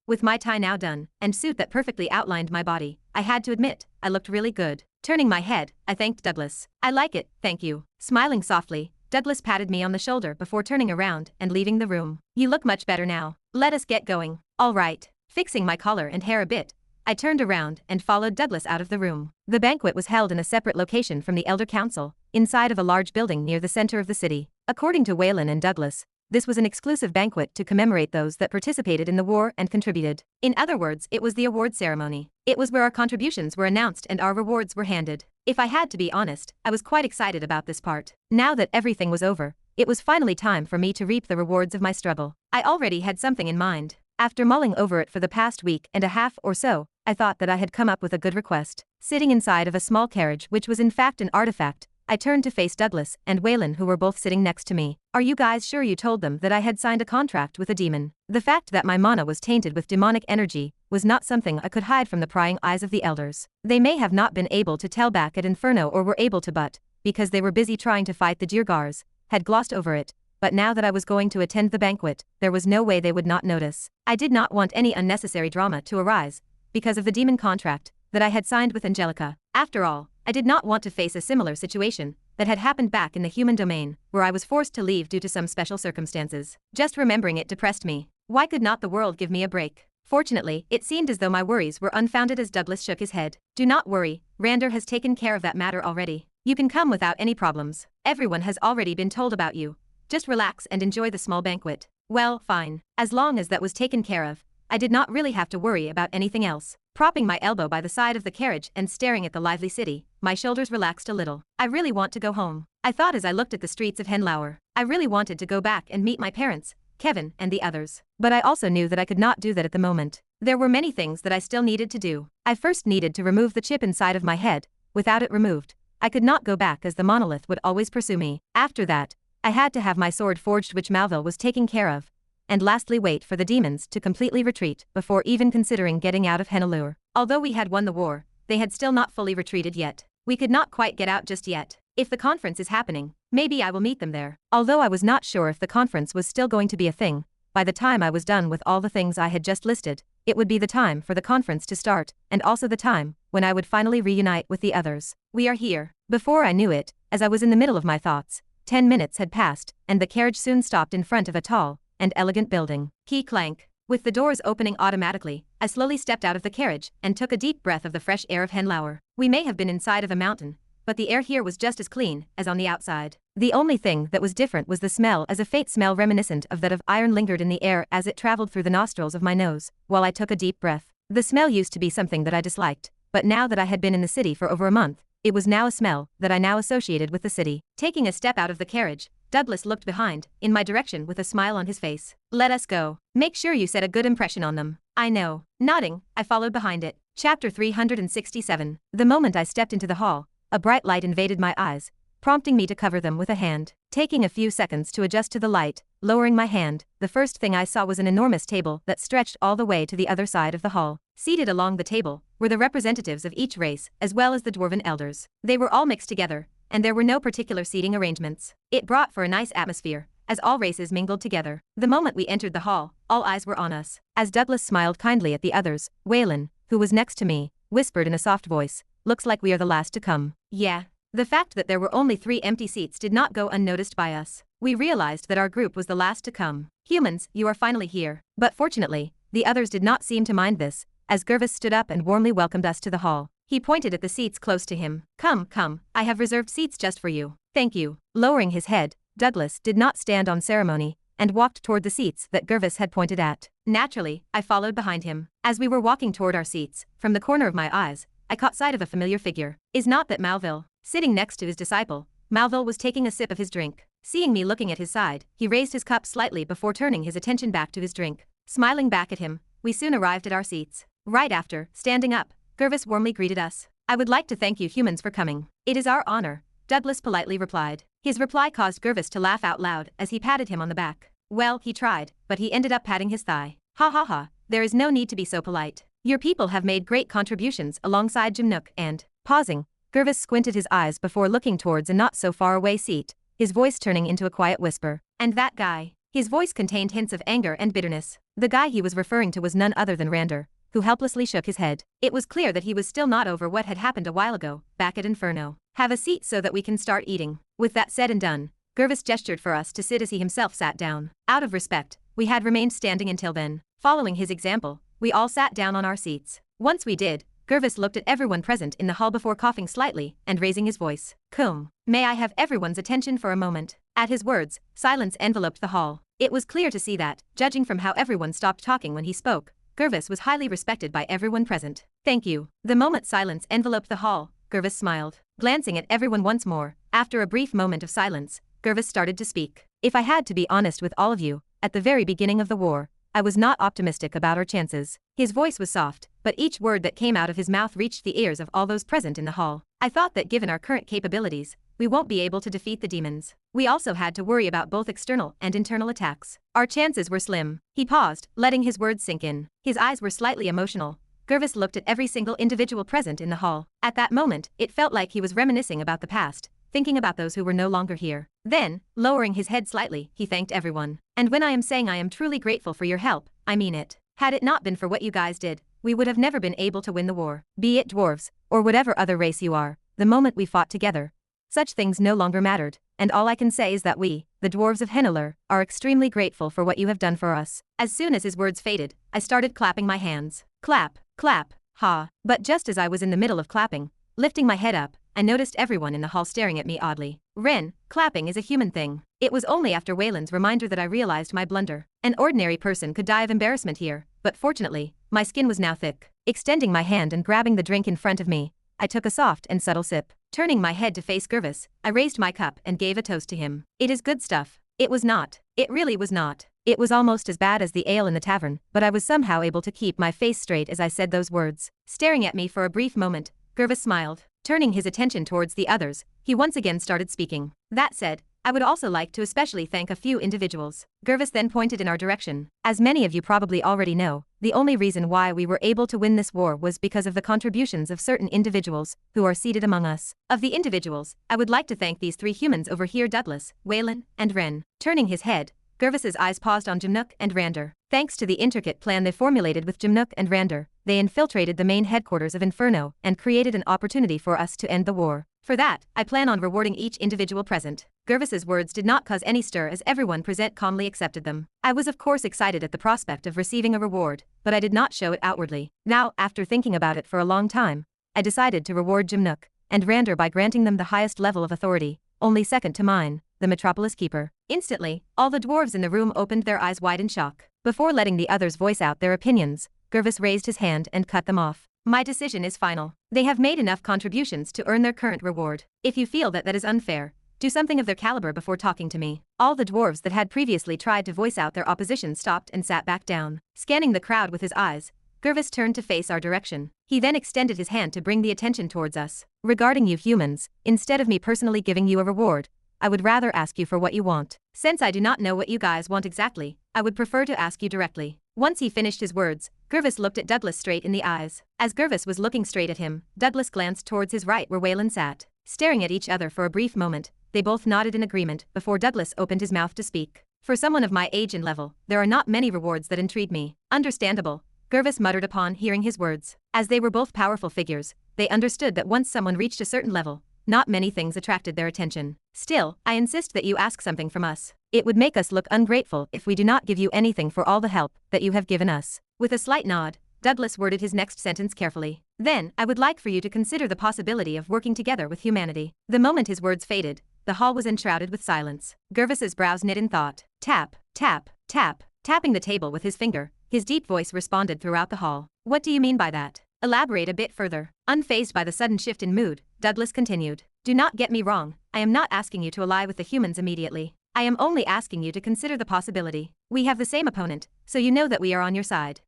With my tie now done, and suit that perfectly outlined my body, I had to admit, I looked really good. Turning my head, I thanked Douglas. "I like it, thank you." Smiling softly, Douglas patted me on the shoulder before turning around and leaving the room. "You look much better now. Let us get going." "All right." Fixing my collar and hair a bit, I turned around and followed Douglas out of the room. The banquet was held in a separate location from the Elder Council, inside of a large building near the center of the city. According to Waylon and Douglas, this was an exclusive banquet to commemorate those that participated in the war and contributed. In other words, it was the award ceremony. It was where our contributions were announced and our rewards were handed. If I had to be honest, I was quite excited about this part. Now that everything was over, it was finally time for me to reap the rewards of my struggle. I already had something in mind. After mulling over it for the past week and a half or so, I thought that I had come up with a good request. Sitting inside of a small carriage, which was in fact an artifact, I turned to face Douglas and Waylon, who were both sitting next to me. "Are you guys sure you told them that I had signed a contract with a demon?" The fact that my mana was tainted with demonic energy was not something I could hide from the prying eyes of the elders. They may have not been able to tell back at Inferno, or were able to, but, because they were busy trying to fight the Dirgars, had glossed over it. But now that I was going to attend the banquet, there was no way they would not notice. I did not want any unnecessary drama to arise, because of the demon contract that I had signed with Angelica. After all, I did not want to face a similar situation that had happened back in the human domain, where I was forced to leave due to some special circumstances. Just remembering it depressed me. Why could not the world give me a break? Fortunately, it seemed as though my worries were unfounded as Douglas shook his head. "Do not worry, Rander has taken care of that matter already. You can come without any problems. Everyone has already been told about you. Just relax and enjoy the small banquet." Well, fine. As long as that was taken care of, I did not really have to worry about anything else. Propping my elbow by the side of the carriage and staring at the lively city, my shoulders relaxed a little. I really want to go home, I thought as I looked at the streets of Henlauer. I really wanted to go back and meet my parents, Kevin and the others. But I also knew that I could not do that at the moment. There were many things that I still needed to do. I first needed to remove the chip inside of my head. Without it removed, I could not go back, as the monolith would always pursue me. After that, I had to have my sword forged, which Malville was taking care of. And lastly, wait for the demons to completely retreat before even considering getting out of Henlauer. Although we had won the war, they had still not fully retreated yet. We could not quite get out just yet. If the conference is happening, maybe I will meet them there. Although I was not sure if the conference was still going to be a thing, by the time I was done with all the things I had just listed, it would be the time for the conference to start, and also the time when I would finally reunite with the others. "We are here." Before I knew it, as I was in the middle of my thoughts, 10 minutes had passed, and the carriage soon stopped in front of a tall and elegant building. Key clank. With the doors opening automatically, I slowly stepped out of the carriage and took a deep breath of the fresh air of Henlauer. We may have been inside of a mountain, but the air here was just as clean as on the outside. The only thing that was different was the smell, as a faint smell reminiscent of that of iron lingered in the air as it traveled through the nostrils of my nose, while I took a deep breath. The smell used to be something that I disliked, but now that I had been in the city for over a month, it was now a smell that I now associated with the city. Taking a step out of the carriage, Douglas looked behind, in my direction with a smile on his face. "Let us go. Make sure you set a good impression on them." "I know." Nodding, I followed behind it. Chapter 367. The moment I stepped into the hall, a bright light invaded my eyes, prompting me to cover them with a hand. Taking a few seconds to adjust to the light, lowering my hand, the first thing I saw was an enormous table that stretched all the way to the other side of the hall. Seated along the table were the representatives of each race as well as the dwarven elders. They were all mixed together, and there were no particular seating arrangements. It brought for a nice atmosphere, as all races mingled together. The moment we entered the hall, all eyes were on us. As Douglas smiled kindly at the others, Waylon, who was next to me, whispered in a soft voice, "Looks like we are the last to come." Yeah. The fact that there were only 3 empty seats did not go unnoticed by us. We realized that our group was the last to come. "Humans, you are finally here." But fortunately, the others did not seem to mind this, as Gervis stood up and warmly welcomed us to the hall. He pointed at the seats close to him. Come, I have reserved seats just for you." "Thank you." Lowering his head, Douglas did not stand on ceremony, and walked toward the seats that Gervis had pointed at. Naturally, I followed behind him. As we were walking toward our seats, from the corner of my eyes, I caught sight of a familiar figure. Is not that Malville? Sitting next to his disciple, Malville was taking a sip of his drink. Seeing me looking at his side, he raised his cup slightly before turning his attention back to his drink. Smiling back at him, we soon arrived at our seats. Right after, standing up, Gervis warmly greeted us. "I would like to thank you humans for coming." "It is our honor," Douglas politely replied. His reply caused Gervis to laugh out loud as he patted him on the back. Well, he tried, but he ended up patting his thigh. "Ha ha ha, there is no need to be so polite. Your people have made great contributions alongside Jimnook and..." Pausing, Gervis squinted his eyes before looking towards a not-so-far-away seat, his voice turning into a quiet whisper. "And that guy?" His voice contained hints of anger and bitterness. The guy he was referring to was none other than Rander, who helplessly shook his head. It was clear that he was still not over what had happened a while ago, back at Inferno. "Have a seat so that we can start eating." With that said and done, Gervis gestured for us to sit as he himself sat down. Out of respect, we had remained standing until then. Following his example, we all sat down on our seats. Once we did, Gervis looked at everyone present in the hall before coughing slightly and raising his voice. "Come, may I have everyone's attention for a moment?" At his words, silence enveloped the hall. It was clear to see that, judging from how everyone stopped talking when he spoke, Gervis was highly respected by everyone present. "Thank you." The moment silence enveloped the hall, Gervis smiled. Glancing at everyone once more, after a brief moment of silence, Gervis started to speak. "If I had to be honest with all of you, at the very beginning of the war, I was not optimistic about our chances." His voice was soft, but each word that came out of his mouth reached the ears of all those present in the hall. "I thought that given our current capabilities, we won't be able to defeat the demons. We also had to worry about both external and internal attacks. Our chances were slim." He paused, letting his words sink in. His eyes were slightly emotional. Gervis looked at every single individual present in the hall. At that moment, it felt like he was reminiscing about the past, thinking about those who were no longer here. Then, lowering his head slightly, he thanked everyone. "And when I am saying I am truly grateful for your help, I mean it. Had it not been for what you guys did, we would have never been able to win the war. Be it dwarves, or whatever other race you are, the moment we fought together, such things no longer mattered, and all I can say is that we, the dwarves of Henneler, are extremely grateful for what you have done for us." As soon as his words faded, I started clapping my hands. Clap, clap, ha. But just as I was in the middle of clapping, lifting my head up, I noticed everyone in the hall staring at me oddly. "Ren, clapping is a human thing." It was only after Waylon's reminder that I realized my blunder. An ordinary person could die of embarrassment here, but fortunately, my skin was now thick. Extending my hand and grabbing the drink in front of me, I took a soft and subtle sip. Turning my head to face Gervis, I raised my cup and gave a toast to him. "It is good stuff." It was not. It really was not. It was almost as bad as the ale in the tavern, but I was somehow able to keep my face straight as I said those words. Staring at me for a brief moment, Gervis smiled. Turning his attention towards the others, he once again started speaking. "That said, I would also like to especially thank a few individuals." Gervis then pointed in our direction. "As many of you probably already know, the only reason why we were able to win this war was because of the contributions of certain individuals who are seated among us. Of the individuals, I would like to thank these 3 humans over here: Douglas, Waylon, and Ren." Turning his head, Gervis's eyes paused on Jimnook and Rander. Thanks to the intricate plan they formulated with Jimnook and Rander, they infiltrated the main headquarters of Inferno and created an opportunity for us to end the war. For that, I plan on rewarding each individual present. Gervis's words did not cause any stir as everyone present calmly accepted them. I was of course excited at the prospect of receiving a reward, but I did not show it outwardly. Now, after thinking about it for a long time, I decided to reward Jimnook and Rander by granting them the highest level of authority, only second to mine, the Metropolis Keeper. Instantly, all the dwarves in the room opened their eyes wide in shock. Before letting the others voice out their opinions, Gervis raised his hand and cut them off. "My decision is final. They have made enough contributions to earn their current reward. If you feel that that is unfair, do something of their caliber before talking to me." All the dwarves that had previously tried to voice out their opposition stopped and sat back down. Scanning the crowd with his eyes, Gervis turned to face our direction. He then extended his hand to bring the attention towards us. Regarding you humans, instead of me personally giving you a reward, I would rather ask you for what you want. Since I do not know what you guys want exactly, I would prefer to ask you directly. Once he finished his words, Gervis looked at Douglas straight in the eyes. As Gervis was looking straight at him, Douglas glanced towards his right where Waylon sat. Staring at each other for a brief moment, they both nodded in agreement before Douglas opened his mouth to speak. For someone of my age and level, there are not many rewards that intrigue me. Understandable, Gervis muttered upon hearing his words. As they were both powerful figures, they understood that once someone reached a certain level, not many things attracted their attention. Still, I insist that you ask something from us. It would make us look ungrateful if we do not give you anything for all the help that you have given us. With a slight nod, Douglas worded his next sentence carefully. Then, I would like for you to consider the possibility of working together with humanity. The moment his words faded, the hall was enshrouded with silence. Gervis's brows knit in thought. Tap, tap, tap, tapping the table with his finger, his deep voice responded throughout the hall. What do you mean by that? Elaborate a bit further. Unfazed by the sudden shift in mood, Douglas continued. Do not get me wrong, I am not asking you to ally with the humans immediately. I am only asking you to consider the possibility. We have the same opponent, so you know that we are on your side.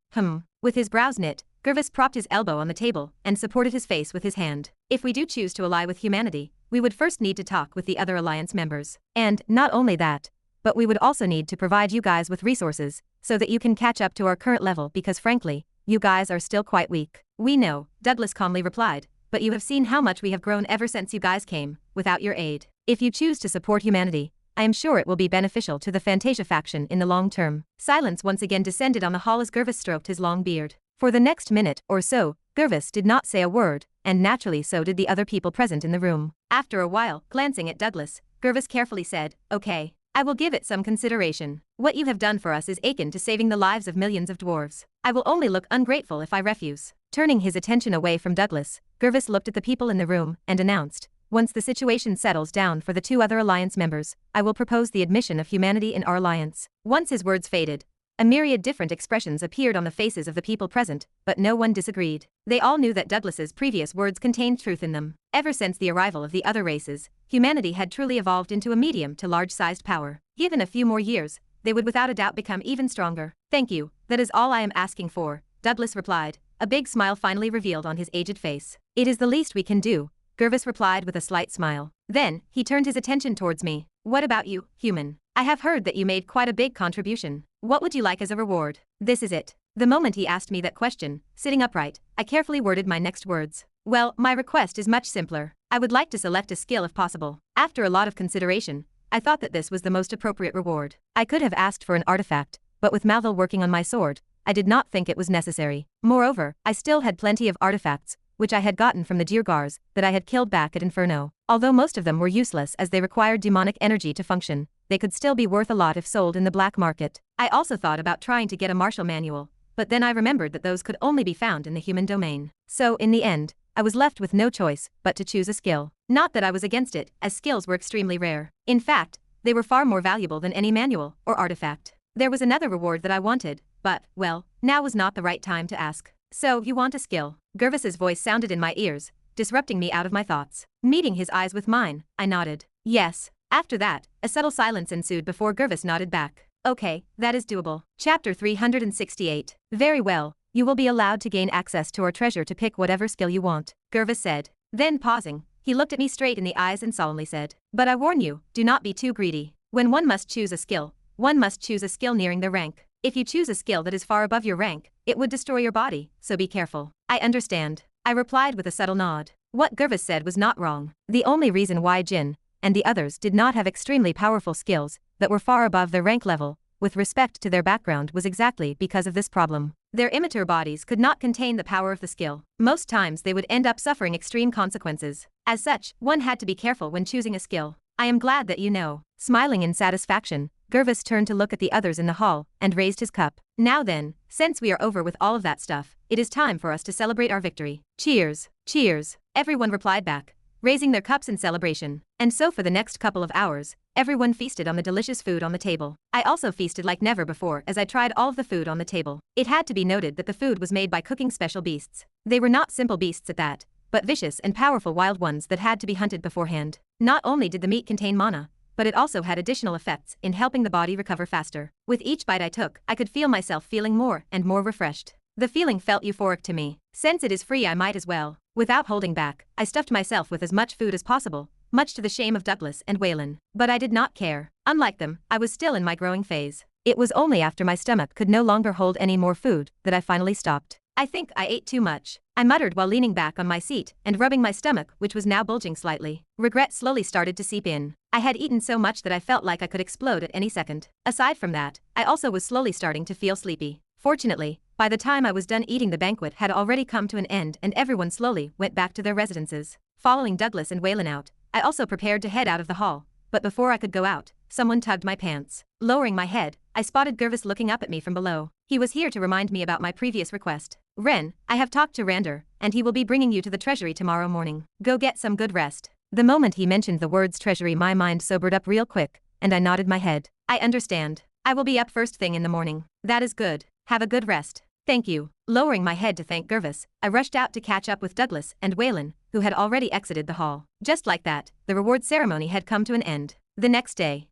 With his brows knit, Gervis propped his elbow on the table and supported his face with his hand. If we do choose to ally with humanity, we would first need to talk with the other alliance members. And, not only that, but we would also need to provide you guys with resources, so that you can catch up to our current level because frankly, you guys are still quite weak. We know, Douglas calmly replied, but you have seen how much we have grown ever since you guys came, without your aid. If you choose to support humanity, I am sure it will be beneficial to the Fantasia faction in the long term. Silence once again descended on the hall as Gervis stroked his long beard. For the next minute or so, Gervis did not say a word, and naturally so did the other people present in the room. After a while, glancing at Douglas, Gervis carefully said, Okay, I will give it some consideration. What you have done for us is akin to saving the lives of millions of dwarves. I will only look ungrateful if I refuse. Turning his attention away from Douglas, Gervis looked at the people in the room and announced, Once the situation settles down for the two other alliance members, I will propose the admission of humanity in our alliance. Once his words faded, a myriad different expressions appeared on the faces of the people present, but no one disagreed. They all knew that Douglas's previous words contained truth in them. Ever since the arrival of the other races, humanity had truly evolved into a medium to large-sized power. Given a few more years, they would without a doubt become even stronger. Thank you, that is all I am asking for, Douglas replied. A big smile finally revealed on his aged face. It is the least we can do, Gervis replied with a slight smile. Then, he turned his attention towards me. What about you, human? I have heard that you made quite a big contribution. What would you like as a reward? This is it. The moment he asked me that question, sitting upright, I carefully worded my next words. Well, my request is much simpler. I would like to select a skill if possible. After a lot of consideration, I thought that this was the most appropriate reward. I could have asked for an artifact, but with Malville working on my sword, I did not think it was necessary. Moreover, I still had plenty of artifacts, which I had gotten from the Diergars, that I had killed back at Inferno. Although most of them were useless as they required demonic energy to function, they could still be worth a lot if sold in the black market. I also thought about trying to get a martial manual, but then I remembered that those could only be found in the human domain. So, in the end, I was left with no choice but to choose a skill. Not that I was against it, as skills were extremely rare. In fact, they were far more valuable than any manual or artifact. There was another reward that I wanted, but, well, now was not the right time to ask. So, you want a skill? Gervis's voice sounded in my ears, disrupting me out of my thoughts. Meeting his eyes with mine, I nodded. Yes. After that, a subtle silence ensued before Gervis nodded back. Okay, that is doable. Chapter 368. Very well, you will be allowed to gain access to our treasure to pick whatever skill you want, Gervis said. Then pausing, he looked at me straight in the eyes and solemnly said, But I warn you, do not be too greedy. When one must choose a skill, one must choose a skill nearing their rank. If you choose a skill that is far above your rank, it would destroy your body, so be careful. I understand, I replied with a subtle nod. What Gervis said was not wrong. The only reason why Jin and the others did not have extremely powerful skills that were far above their rank level, with respect to their background, was exactly because of this problem. Their immature bodies could not contain the power of the skill. Most times they would end up suffering extreme consequences. As such, one had to be careful when choosing a skill. I am glad that you know. Smiling in satisfaction, Gervis turned to look at the others in the hall and raised his cup. Now then, since we are over with all of that stuff, it is time for us to celebrate our victory. Cheers, cheers, everyone replied back, raising their cups in celebration. And so for the next couple of hours, everyone feasted on the delicious food on the table. I also feasted like never before as I tried all of the food on the table. It had to be noted that the food was made by cooking special beasts. They were not simple beasts at that, but vicious and powerful wild ones that had to be hunted beforehand. Not only did the meat contain mana, but it also had additional effects in helping the body recover faster. With each bite I took, I could feel myself feeling more and more refreshed. The feeling felt euphoric to me. Since it is free, I might as well. Without holding back, I stuffed myself with as much food as possible, much to the shame of Douglas and Waylon. But I did not care. Unlike them, I was still in my growing phase. It was only after my stomach could no longer hold any more food that I finally stopped. I think I ate too much, I muttered while leaning back on my seat and rubbing my stomach, which was now bulging slightly. Regret slowly started to seep in. I had eaten so much that I felt like I could explode at any second. Aside from that, I also was slowly starting to feel sleepy. Fortunately, by the time I was done eating, the banquet had already come to an end and everyone slowly went back to their residences. Following Douglas and Waylon out, I also prepared to head out of the hall, but before I could go out, someone tugged my pants. Lowering my head, I spotted Gervis looking up at me from below. He was here to remind me about my previous request. Ren, I have talked to Rander, and he will be bringing you to the treasury tomorrow morning. Go get some good rest. The moment he mentioned the words treasury, my mind sobered up real quick, and I nodded my head. I understand. I will be up first thing in the morning. That is good. Have a good rest. Thank you. Lowering my head to thank Gervis, I rushed out to catch up with Douglas and Waylon, who had already exited the hall. Just like that, the reward ceremony had come to an end. The next day,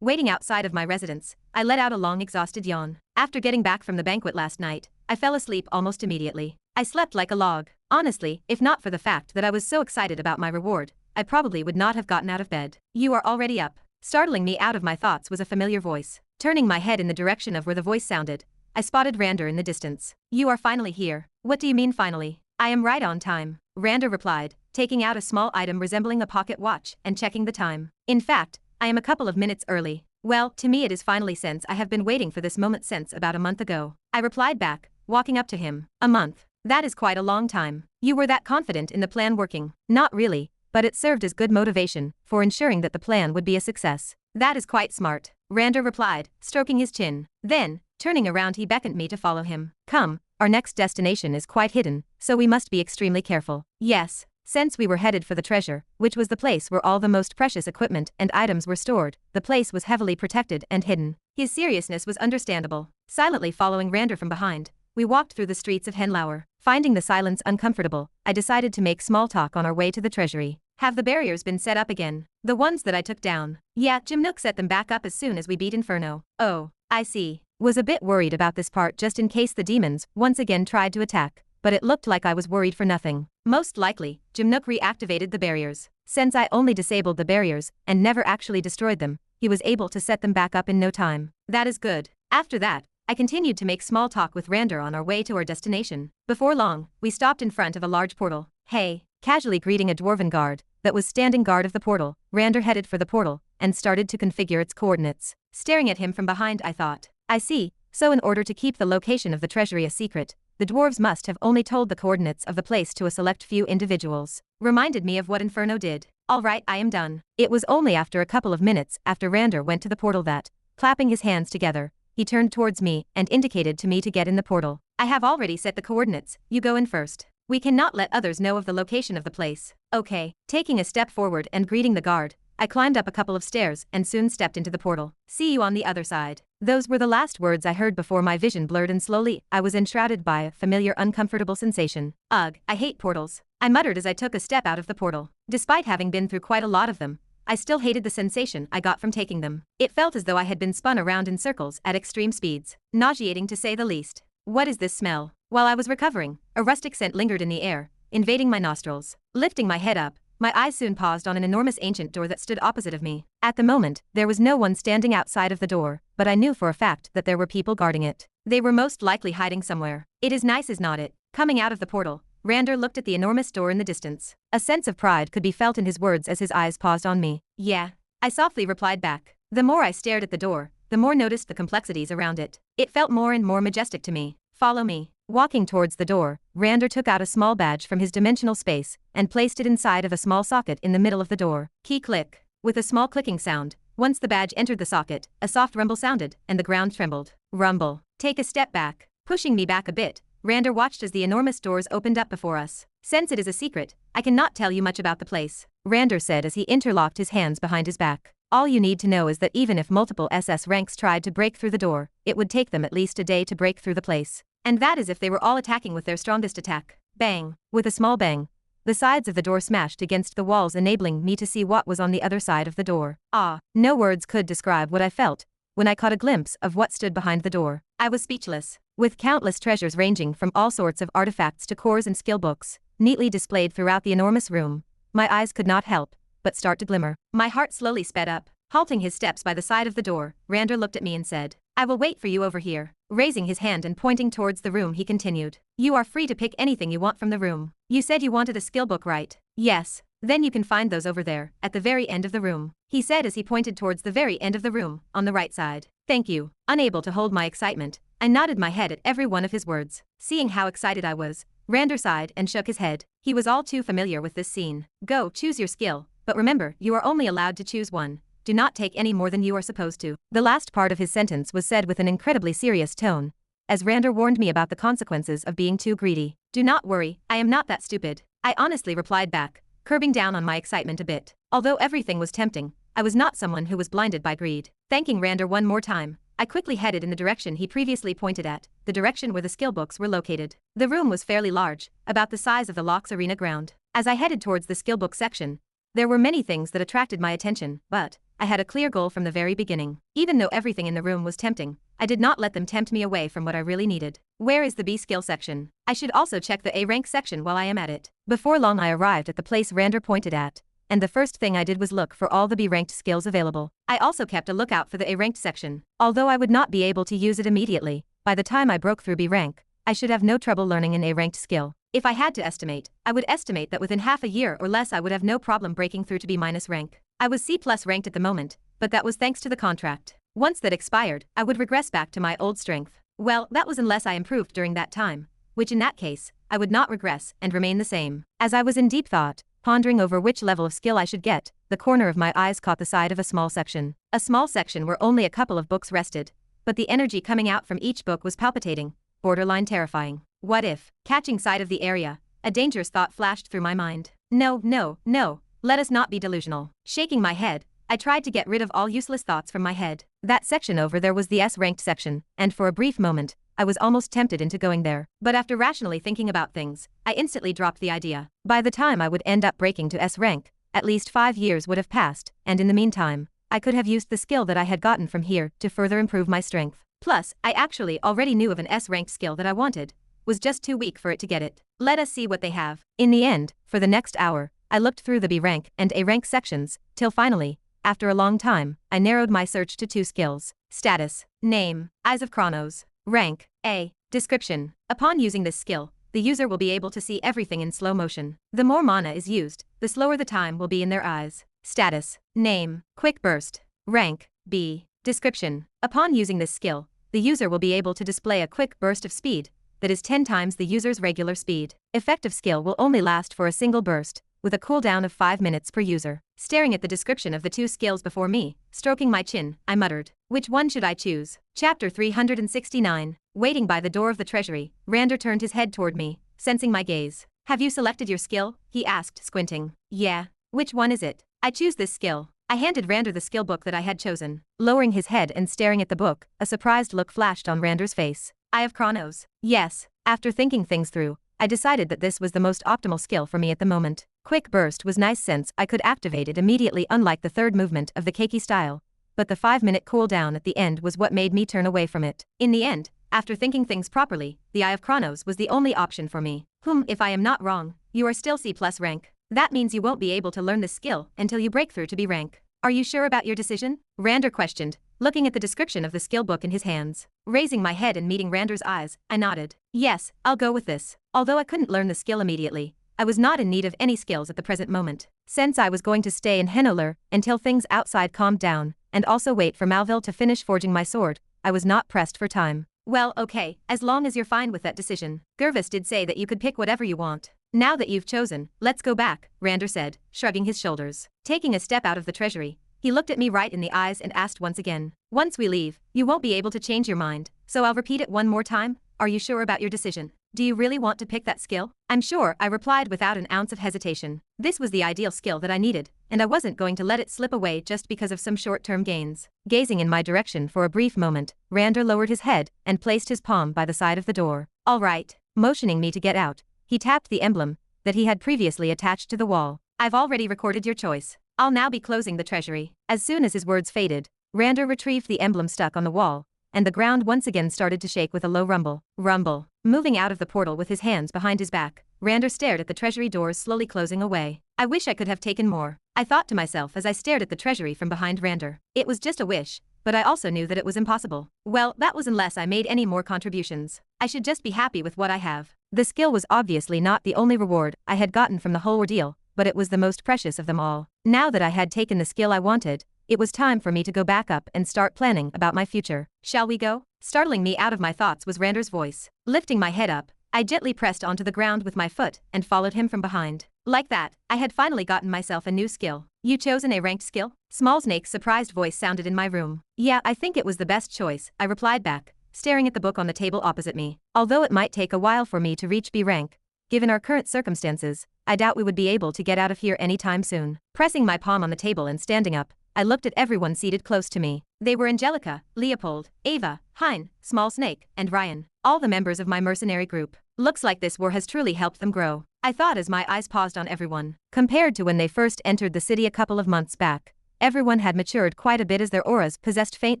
waiting outside of my residence, I let out a long, exhausted yawn. After getting back from the banquet last night, I fell asleep almost immediately. I slept like a log. Honestly, if not for the fact that I was so excited about my reward, I probably would not have gotten out of bed. You are already up. Startling me out of my thoughts was a familiar voice. Turning my head in the direction of where the voice sounded, I spotted Rander in the distance. You are finally here. What do you mean finally? I am right on time, Rander replied, taking out a small item resembling a pocket watch and checking the time. In fact, I am a couple of minutes early. Well, to me it is finally, since I have been waiting for this moment since about a month ago. I replied back, walking up to him. A month? That is quite a long time. You were that confident in the plan working? Not really, but it served as good motivation for ensuring that the plan would be a success. That is quite smart, Rander replied, stroking his chin. Then, turning around, he beckoned me to follow him. Come, our next destination is quite hidden, so we must be extremely careful. Yes. Since we were headed for the treasure, which was the place where all the most precious equipment and items were stored, the place was heavily protected and hidden. His seriousness was understandable. Silently following Rander from behind, we walked through the streets of Henlauer. Finding the silence uncomfortable, I decided to make small talk on our way to the treasury. Have the barriers been set up again? The ones that I took down? Yeah, Jim Nook set them back up as soon as we beat Inferno. Oh, I see. Was a bit worried about this part just in case the demons once again tried to attack, but it looked like I was worried for nothing. Most likely, Jim Nook reactivated the barriers. Since I only disabled the barriers and never actually destroyed them, he was able to set them back up in no time. That is good. After that, I continued to make small talk with Rander on our way to our destination. Before long, we stopped in front of a large portal. Hey, casually greeting a dwarven guard that was standing guard of the portal, Rander headed for the portal and started to configure its coordinates. Staring at him from behind, I thought, I see. So in order to keep the location of the treasury a secret, the dwarves must have only told the coordinates of the place to a select few individuals. Reminded me of what Inferno did. Alright, I am done. It was only after a couple of minutes after Rander went to the portal that, clapping his hands together, he turned towards me and indicated to me to get in the portal. I have already set the coordinates, you go in first. We cannot let others know of the location of the place. Okay. Taking a step forward and greeting the guard, I climbed up a couple of stairs and soon stepped into the portal. See you on the other side. Those were the last words I heard before my vision blurred and slowly I was enshrouded by a familiar uncomfortable sensation. Ugh, I hate portals, I muttered as I took a step out of the portal. Despite having been through quite a lot of them, I still hated the sensation I got from taking them. It felt as though I had been spun around in circles at extreme speeds. Nauseating to say the least. What is this smell? While I was recovering, a rustic scent lingered in the air, invading my nostrils. Lifting my head up, my eyes soon paused on an enormous ancient door that stood opposite of me. At the moment, there was no one standing outside of the door, but I knew for a fact that there were people guarding it. They were most likely hiding somewhere. It is nice, is not it? Coming out of the portal, Rander looked at the enormous door in the distance. A sense of pride could be felt in his words as his eyes paused on me. Yeah, I softly replied back. The more I stared at the door, the more noticed the complexities around it. It felt more and more majestic to me. Follow me. Walking towards the door, Rander took out a small badge from his dimensional space and placed it inside of a small socket in the middle of the door. Key click. With a small clicking sound, once the badge entered the socket, a soft rumble sounded and the ground trembled. Rumble. Take a step back. Pushing me back a bit, Rander watched as the enormous doors opened up before us. Since it is a secret, I cannot tell you much about the place, Rander said as he interlocked his hands behind his back. All you need to know is that even if multiple SS ranks tried to break through the door, it would take them at least a day to break through the place. And that is if they were all attacking with their strongest attack. Bang. With a small bang, the sides of the door smashed against the walls, enabling me to see what was on the other side of the door. Ah, no words could describe what I felt when I caught a glimpse of what stood behind the door. I was speechless. With countless treasures ranging from all sorts of artifacts to cores and skill books, neatly displayed throughout the enormous room, my eyes could not help but start to glimmer. My heart slowly sped up. Halting his steps by the side of the door, Rander looked at me and said, "I will wait for you over here." Raising his hand and pointing towards the room, he continued, "You are free to pick anything you want from the room. You said you wanted a skill book, right?" "Yes. Then you can find those over there, at the very end of the room," he said as he pointed towards the very end of the room, on the right side. "Thank you." Unable to hold my excitement, I nodded my head at every one of his words. Seeing how excited I was, Rander sighed and shook his head. He was all too familiar with this scene. "Go, choose your skill, but remember, you are only allowed to choose one. Do not take any more than you are supposed to." The last part of his sentence was said with an incredibly serious tone, as Rander warned me about the consequences of being too greedy. "Do not worry, I am not that stupid," I honestly replied back, curbing down on my excitement a bit. Although everything was tempting, I was not someone who was blinded by greed. Thanking Rander one more time, I quickly headed in the direction he previously pointed at, the direction where the skill books were located. The room was fairly large, about the size of the Locks Arena ground. As I headed towards the skill book section, there were many things that attracted my attention, but I had a clear goal from the very beginning. Even though everything in the room was tempting, I did not let them tempt me away from what I really needed. Where is the B skill section? I should also check the A rank section while I am at it. Before long I arrived at the place Rander pointed at, and the first thing I did was look for all the B-ranked skills available. I also kept a lookout for the A-ranked section. Although I would not be able to use it immediately, by the time I broke through B rank, I should have no trouble learning an A-ranked skill. If I had to estimate, I would estimate that within half a year or less I would have no problem breaking through to B- rank. I was C+ ranked at the moment, but that was thanks to the contract. Once that expired, I would regress back to my old strength. Well, that was unless I improved during that time, which in that case, I would not regress and remain the same. As I was in deep thought, pondering over which level of skill I should get, the corner of my eyes caught the side of a small section. A small section where only a couple of books rested, but the energy coming out from each book was palpitating, borderline terrifying. What if, catching sight of the area, a dangerous thought flashed through my mind? No, no, no, let us not be delusional. Shaking my head, I tried to get rid of all useless thoughts from my head. That section over there was the S-ranked section, and for a brief moment, I was almost tempted into going there. But after rationally thinking about things, I instantly dropped the idea. By the time I would end up breaking to S rank, at least 5 years would have passed, and in the meantime, I could have used the skill that I had gotten from here to further improve my strength. Plus, I actually already knew of an S-ranked skill that I wanted, was just too weak for it to get it. Let us see what they have. In the end, for the next hour, I looked through the B rank and A rank sections, till finally, after a long time, I narrowed my search to 2 skills. Status. Name. Eyes of Chronos. Rank. A. Description. Upon using this skill, the user will be able to see everything in slow motion. The more mana is used, the slower the time will be in their eyes. Status. Name. Quick burst. Rank. B. Description. Upon using this skill, the user will be able to display a quick burst of speed that is 10 times the user's regular speed. Effective skill will only last for a single burst, with a cooldown of 5 minutes per user. Staring at the description of the 2 skills before me, stroking my chin, I muttered, "Which one should I choose?" Chapter 369. Waiting by the door of the treasury, Rander turned his head toward me, sensing my gaze. "Have you selected your skill?" he asked, squinting. "Yeah. Which one is it?" "I choose this skill." I handed Rander the skill book that I had chosen. Lowering his head and staring at the book, a surprised look flashed on Rander's face. "Eye of Chronos." "Yes." After thinking things through, I decided that this was the most optimal skill for me at the moment. Quick burst was nice since I could activate it immediately, unlike the third movement of the Keiki style, but the 5-minute cooldown at the end was what made me turn away from it. In the end, after thinking things properly, the Eye of Chronos was the only option for me. If I am not wrong, you are still C+ rank. That means you won't be able to learn this skill until you break through to B rank. Are you sure about your decision? Rander questioned, looking at the description of the skill book in his hands. Raising my head and meeting Rander's eyes, I nodded. Yes, I'll go with this. Although I couldn't learn the skill immediately, I was not in need of any skills at the present moment. Since I was going to stay in Henoler until things outside calmed down, and also wait for Malville to finish forging my sword, I was not pressed for time. Well, okay, as long as you're fine with that decision. Gervis did say that you could pick whatever you want. Now that you've chosen, let's go back, Rander said, shrugging his shoulders. Taking a step out of the treasury, he looked at me right in the eyes and asked once again. Once we leave, you won't be able to change your mind, so I'll repeat it one more time. Are you sure about your decision? Do you really want to pick that skill? I'm sure, I replied without an ounce of hesitation. This was the ideal skill that I needed, and I wasn't going to let it slip away just because of some short-term gains. Gazing in my direction for a brief moment, Rander lowered his head and placed his palm by the side of the door. All right. Motioning me to get out, he tapped the emblem that he had previously attached to the wall. I've already recorded your choice. I'll now be closing the treasury. As soon as his words faded, Rander retrieved the emblem stuck on the wall, and the ground once again started to shake with a low rumble. Rumble. Moving out of the portal with his hands behind his back, Rander stared at the treasury doors slowly closing away. I wish I could have taken more, I thought to myself as I stared at the treasury from behind Rander. It was just a wish, but I also knew that it was impossible. Well, that was unless I made any more contributions. I should just be happy with what I have. The skill was obviously not the only reward I had gotten from the whole ordeal, but it was the most precious of them all. Now that I had taken the skill I wanted, it was time for me to go back up and start planning about my future. Shall we go? Startling me out of my thoughts was Rander's voice. Lifting my head up, I gently pressed onto the ground with my foot and followed him from behind. Like that, I had finally gotten myself a new skill. You chose an A-ranked skill? Small Snake's surprised voice sounded in my room. Yeah, I think it was the best choice, I replied back, staring at the book on the table opposite me. Although it might take a while for me to reach B rank, given our current circumstances, I doubt we would be able to get out of here anytime soon. Pressing my palm on the table and standing up, I looked at everyone seated close to me. They were Angelica, Leopold, Ava, Hein, Small Snake, and Ryan, all the members of my mercenary group. Looks like this war has truly helped them grow, I thought as my eyes paused on everyone. Compared to when they first entered the city a couple of months back, everyone had matured quite a bit as their auras possessed faint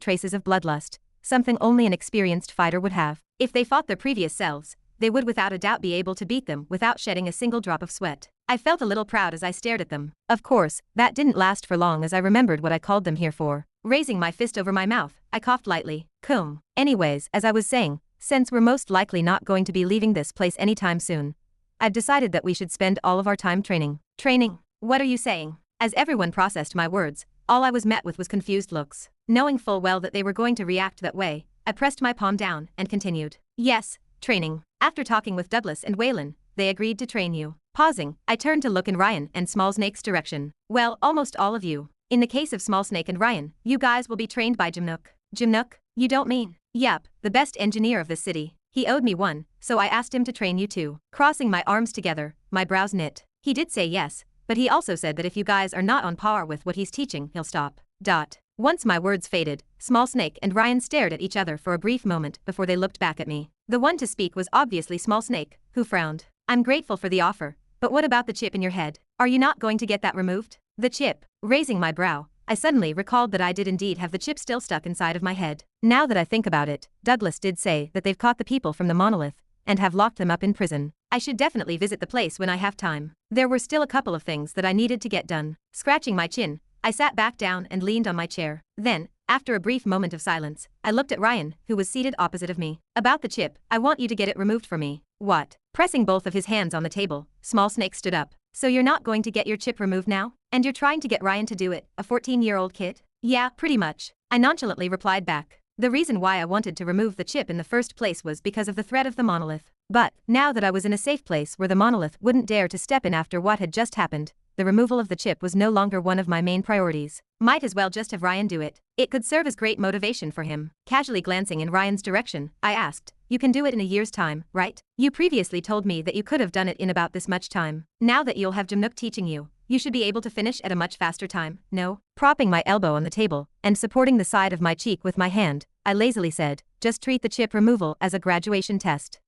traces of bloodlust, something only an experienced fighter would have. If they fought their previous selves, they would without a doubt be able to beat them without shedding a single drop of sweat. I felt a little proud as I stared at them. Of course, that didn't last for long as I remembered what I called them here for. Raising my fist over my mouth, I coughed lightly. Coom. Anyways, as I was saying, since we're most likely not going to be leaving this place anytime soon, I've decided that we should spend all of our time training. Training? What are you saying? As everyone processed my words, all I was met with was confused looks. Knowing full well that they were going to react that way, I pressed my palm down and continued. Yes, training. After talking with Douglas and Waylon, they agreed to train you. Pausing, I turned to look in Ryan and Small Snake's direction. Well, almost all of you. In the case of Small Snake and Ryan, you guys will be trained by Jimnook. Jimnook? You don't mean? Yep, the best engineer of this city. He owed me one, so I asked him to train you too. Crossing my arms together, my brows knit. He did say yes, but he also said that if you guys are not on par with what he's teaching, he'll stop. Once my words faded, Small Snake and Ryan stared at each other for a brief moment before they looked back at me. The one to speak was obviously Small Snake, who frowned. I'm grateful for the offer, but what about the chip in your head? Are you not going to get that removed? The chip. Raising my brow, I suddenly recalled that I did indeed have the chip still stuck inside of my head. Now that I think about it, Douglas did say that they've caught the people from the monolith and have locked them up in prison. I should definitely visit the place when I have time. There were still a couple of things that I needed to get done. Scratching my chin, I sat back down and leaned on my chair. Then, after a brief moment of silence, I looked at Ryan, who was seated opposite of me. About the chip, I want you to get it removed for me. What? Pressing both of his hands on the table, Small Snake stood up. So you're not going to get your chip removed now? And you're trying to get Ryan to do it, a 14-year-old kid? Yeah, pretty much. I nonchalantly replied back. The reason why I wanted to remove the chip in the first place was because of the threat of the monolith. But, now that I was in a safe place where the monolith wouldn't dare to step in after what had just happened, the removal of the chip was no longer one of my main priorities. Might as well just have Ryan do it. It could serve as great motivation for him. Casually glancing in Ryan's direction, I asked, you can do it in a year's time, right? You previously told me that you could have done it in about this much time. Now that you'll have Jimnook teaching you, you should be able to finish at a much faster time, no? Propping my elbow on the table and supporting the side of my cheek with my hand, I lazily said, just treat the chip removal as a graduation test.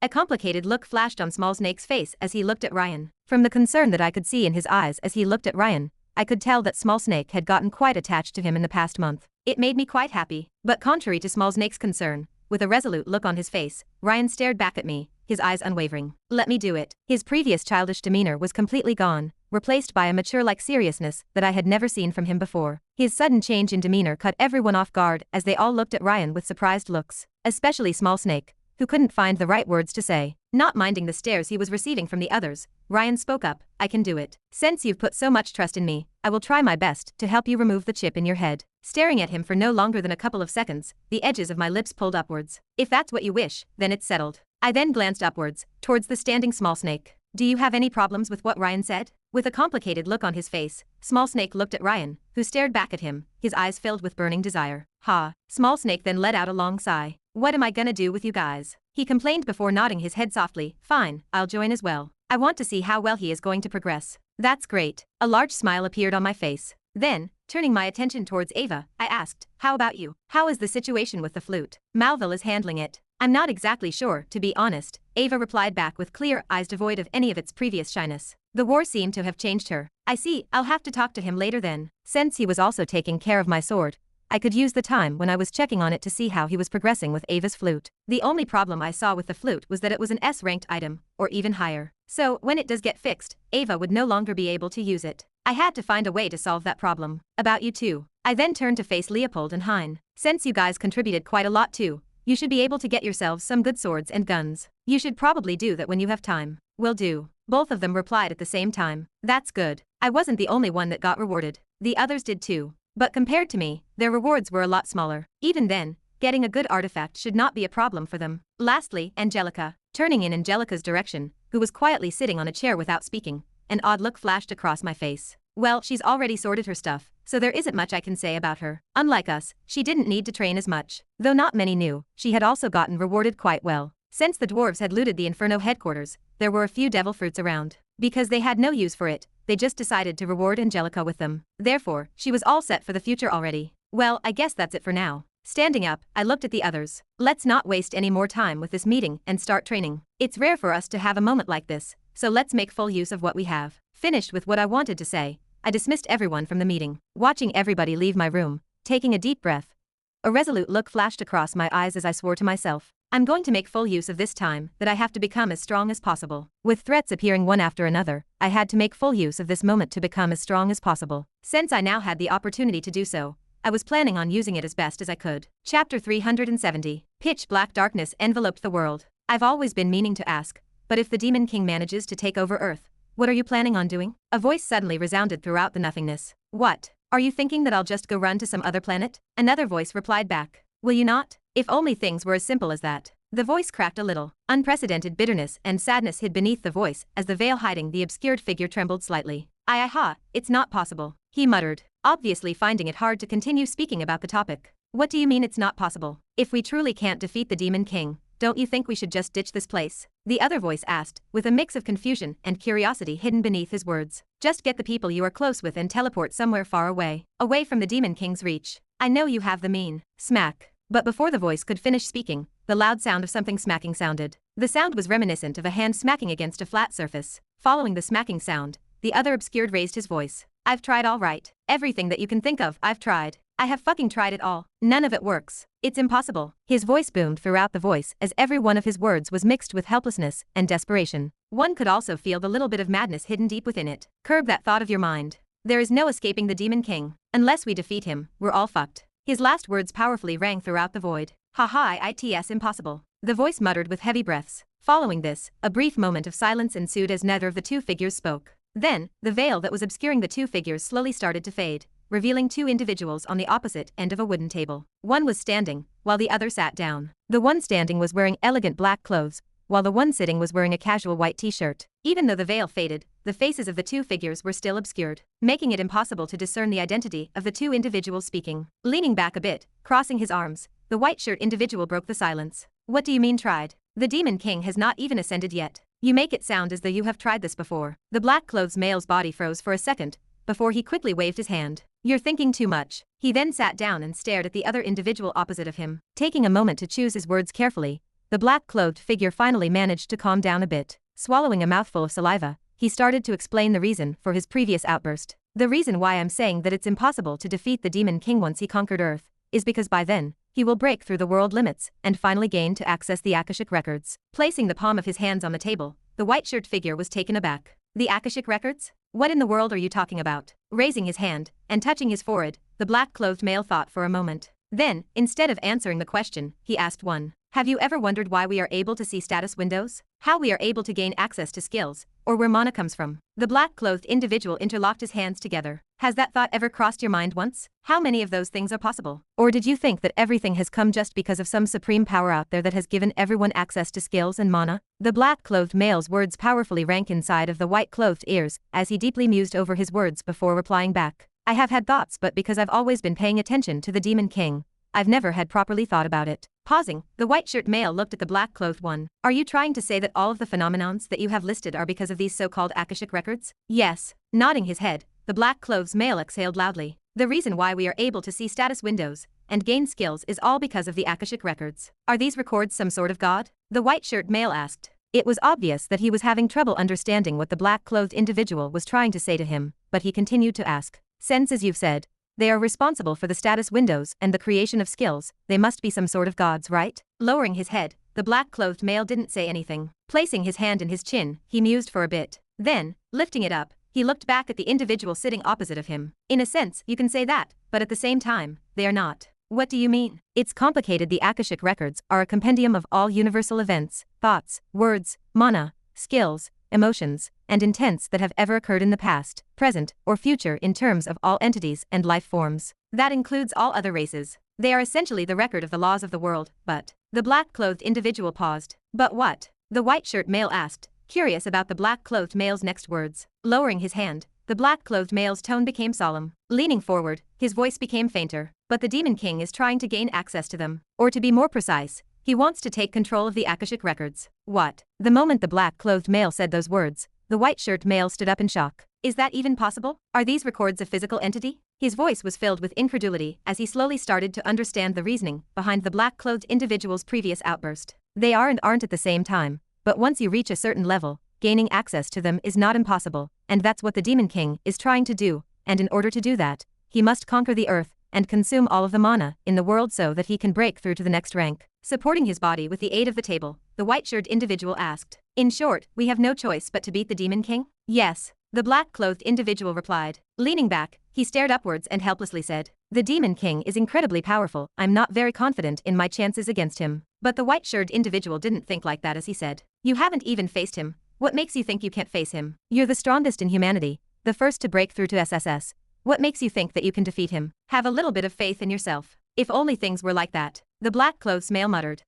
A complicated look flashed on Small Snake's face as he looked at Ryan. From the concern that I could see in his eyes as he looked at Ryan, I could tell that Small Snake had gotten quite attached to him in the past month. It made me quite happy. But contrary to Small Snake's concern, with a resolute look on his face, Ryan stared back at me, his eyes unwavering. Let me do it. His previous childish demeanor was completely gone, replaced by a mature-like seriousness that I had never seen from him before. His sudden change in demeanor cut everyone off guard as they all looked at Ryan with surprised looks, especially Small Snake, who couldn't find the right words to say. Not minding the stares he was receiving from the others, Ryan spoke up, I can do it. Since you've put so much trust in me, I will try my best to help you remove the chip in your head. Staring at him for no longer than a couple of seconds, the edges of my lips pulled upwards. If that's what you wish, then it's settled. I then glanced upwards, towards the standing Small Snake. Do you have any problems with what Ryan said? With a complicated look on his face, Small Snake looked at Ryan, who stared back at him, his eyes filled with burning desire. Ha. Small Snake then let out a long sigh. What am I gonna do with you guys? He complained before nodding his head softly. Fine, I'll join as well. I want to see how well he is going to progress. That's great. A large smile appeared on my face. Then, turning my attention towards Ava, I asked, how about you? How is the situation with the flute? Malville is handling it. I'm not exactly sure, to be honest, Ava replied back with clear eyes devoid of any of its previous shyness. The war seemed to have changed her. I see, I'll have to talk to him later then. Since he was also taking care of my sword, I could use the time when I was checking on it to see how he was progressing with Ava's flute. The only problem I saw with the flute was that it was an S-ranked item, or even higher. So, when it does get fixed, Ava would no longer be able to use it. I had to find a way to solve that problem. About you two. I then turned to face Leopold and Hein. Since you guys contributed quite a lot too, you should be able to get yourselves some good swords and guns. You should probably do that when you have time. Will do. Both of them replied at the same time. That's good. I wasn't the only one that got rewarded. The others did too. But compared to me, their rewards were a lot smaller. Even then, getting a good artifact should not be a problem for them. Lastly, Angelica. Turning in Angelica's direction, who was quietly sitting on a chair without speaking, an odd look flashed across my face. Well, she's already sorted her stuff, so there isn't much I can say about her. Unlike us, she didn't need to train as much. Though not many knew, she had also gotten rewarded quite well. Since the dwarves had looted the Inferno headquarters, there were a few devil fruits around. Because they had no use for it, they just decided to reward Angelica with them. Therefore, she was all set for the future already. Well, I guess that's it for now. Standing up, I looked at the others. Let's not waste any more time with this meeting and start training. It's rare for us to have a moment like this, so let's make full use of what we have. Finished with what I wanted to say, I dismissed everyone from the meeting, watching everybody leave my room, taking a deep breath. A resolute look flashed across my eyes as I swore to myself, I'm going to make full use of this time that I have to become as strong as possible. With threats appearing one after another, I had to make full use of this moment to become as strong as possible. Since I now had the opportunity to do so, I was planning on using it as best as I could. Chapter 370. Pitch black darkness enveloped the world. I've always been meaning to ask, but if the Demon King manages to take over Earth, what are you planning on doing? A voice suddenly resounded throughout the nothingness. What? Are you thinking that I'll just go run to some other planet? Another voice replied back. Will you not? If only things were as simple as that. The voice cracked a little. Unprecedented bitterness and sadness hid beneath the voice as the veil hiding the obscured figure trembled slightly. Aha, it's not possible, he muttered, obviously finding it hard to continue speaking about the topic. What do you mean it's not possible? If we truly can't defeat the Demon King, don't you think we should just ditch this place? The other voice asked, with a mix of confusion and curiosity hidden beneath his words. Just get the people you are close with and teleport somewhere far away from the Demon King's reach. I know you have the mean. Smack. But before the voice could finish speaking, the loud sound of something smacking sounded. The sound was reminiscent of a hand smacking against a flat surface. Following the smacking sound, the other obscured raised his voice. I've tried all right. Everything that you can think of, I've tried. I have fucking tried it all. None of it works. It's impossible. His voice boomed throughout the voice as every one of his words was mixed with helplessness and desperation. One could also feel the little bit of madness hidden deep within it. Curb that thought of your mind. There is no escaping the Demon King. Unless we defeat him, we're all fucked. His last words powerfully rang throughout the void. Haha, it's impossible. The voice muttered with heavy breaths. Following this, a brief moment of silence ensued as neither of the two figures spoke. Then, the veil that was obscuring the two figures slowly started to fade, revealing two individuals on the opposite end of a wooden table. One was standing, while the other sat down. The one standing was wearing elegant black clothes, while the one sitting was wearing a casual white t-shirt. Even though the veil faded, the faces of the two figures were still obscured, making it impossible to discern the identity of the two individuals speaking. Leaning back a bit, crossing his arms, the white-shirt individual broke the silence. What do you mean tried? The Demon King has not even ascended yet. You make it sound as though you have tried this before. The black-clothes male's body froze for a second, before he quickly waved his hand. You're thinking too much. He then sat down and stared at the other individual opposite of him. Taking a moment to choose his words carefully, the black-clothed figure finally managed to calm down a bit. Swallowing a mouthful of saliva, he started to explain the reason for his previous outburst. The reason why I'm saying that it's impossible to defeat the Demon King once he conquered Earth, is because by then, he will break through the world limits and finally gain to access the Akashic records. Placing the palm of his hands on the table, the white-shirt figure was taken aback. The Akashic records? What in the world are you talking about? Raising his hand and touching his forehead, the black-clothed male thought for a moment. Then, instead of answering the question, he asked one. Have you ever wondered why we are able to see status windows? How we are able to gain access to skills, or where mana comes from? The black-clothed individual interlocked his hands together. Has that thought ever crossed your mind once? How many of those things are possible? Or did you think that everything has come just because of some supreme power out there that has given everyone access to skills and mana? The black-clothed male's words powerfully rang inside of the white-clothed ears as he deeply mused over his words before replying back. I have had thoughts, but because I've always been paying attention to the Demon King, I've never had properly thought about it. Pausing, the white-shirt male looked at the black-clothed one. Are you trying to say that all of the phenomenons that you have listed are because of these so-called Akashic records? Yes. Nodding his head, the black-clothes male exhaled loudly. The reason why we are able to see status windows and gain skills is all because of the Akashic records. Are these records some sort of god? The white-shirt male asked. It was obvious that he was having trouble understanding what the black-clothed individual was trying to say to him, but he continued to ask. Since, as you've said, They are responsible for the status windows and the creation of skills. They must be some sort of gods, right? Lowering his head, the black-clothed male didn't say anything. Placing his hand in his chin, he mused for a bit. Then, lifting it up, he looked back at the individual sitting opposite of him. In a sense, you can say that, but at the same time, they are not. What do you mean? It's complicated. The Akashic records are a compendium of all universal events, thoughts, words, mana, skills, emotions, and intents that have ever occurred in the past, present, or future in terms of all entities and life forms. That includes all other races. They are essentially the record of the laws of the world, but... The black-clothed individual paused. But what? The white-shirt male asked, curious about the black-clothed male's next words. Lowering his hand, the black-clothed male's tone became solemn. Leaning forward, his voice became fainter. But the Demon King is trying to gain access to them. Or to be more precise, he wants to take control of the Akashic records. What? The moment the black-clothed male said those words, the white-shirt male stood up in shock. Is that even possible? Are these records a physical entity? His voice was filled with incredulity as he slowly started to understand the reasoning behind the black-clothed individual's previous outburst. They are and aren't at the same time, but once you reach a certain level, gaining access to them is not impossible, and that's what the Demon King is trying to do, and in order to do that, he must conquer the earth and consume all of the mana in the world so that he can break through to the next rank. Supporting his body with the aid of the table, the white-shirted individual asked, "In short, we have no choice but to beat the Demon King?" "Yes," the black-clothed individual replied. Leaning back, he stared upwards and helplessly said, "The Demon King is incredibly powerful. I'm not very confident in my chances against him." But the white-shirted individual didn't think like that as he said, "You haven't even faced him. What makes you think you can't face him? You're the strongest in humanity, the first to break through to SSS. What makes you think that you can defeat him? Have a little bit of faith in yourself. If only things were like that." The black-clothed male muttered,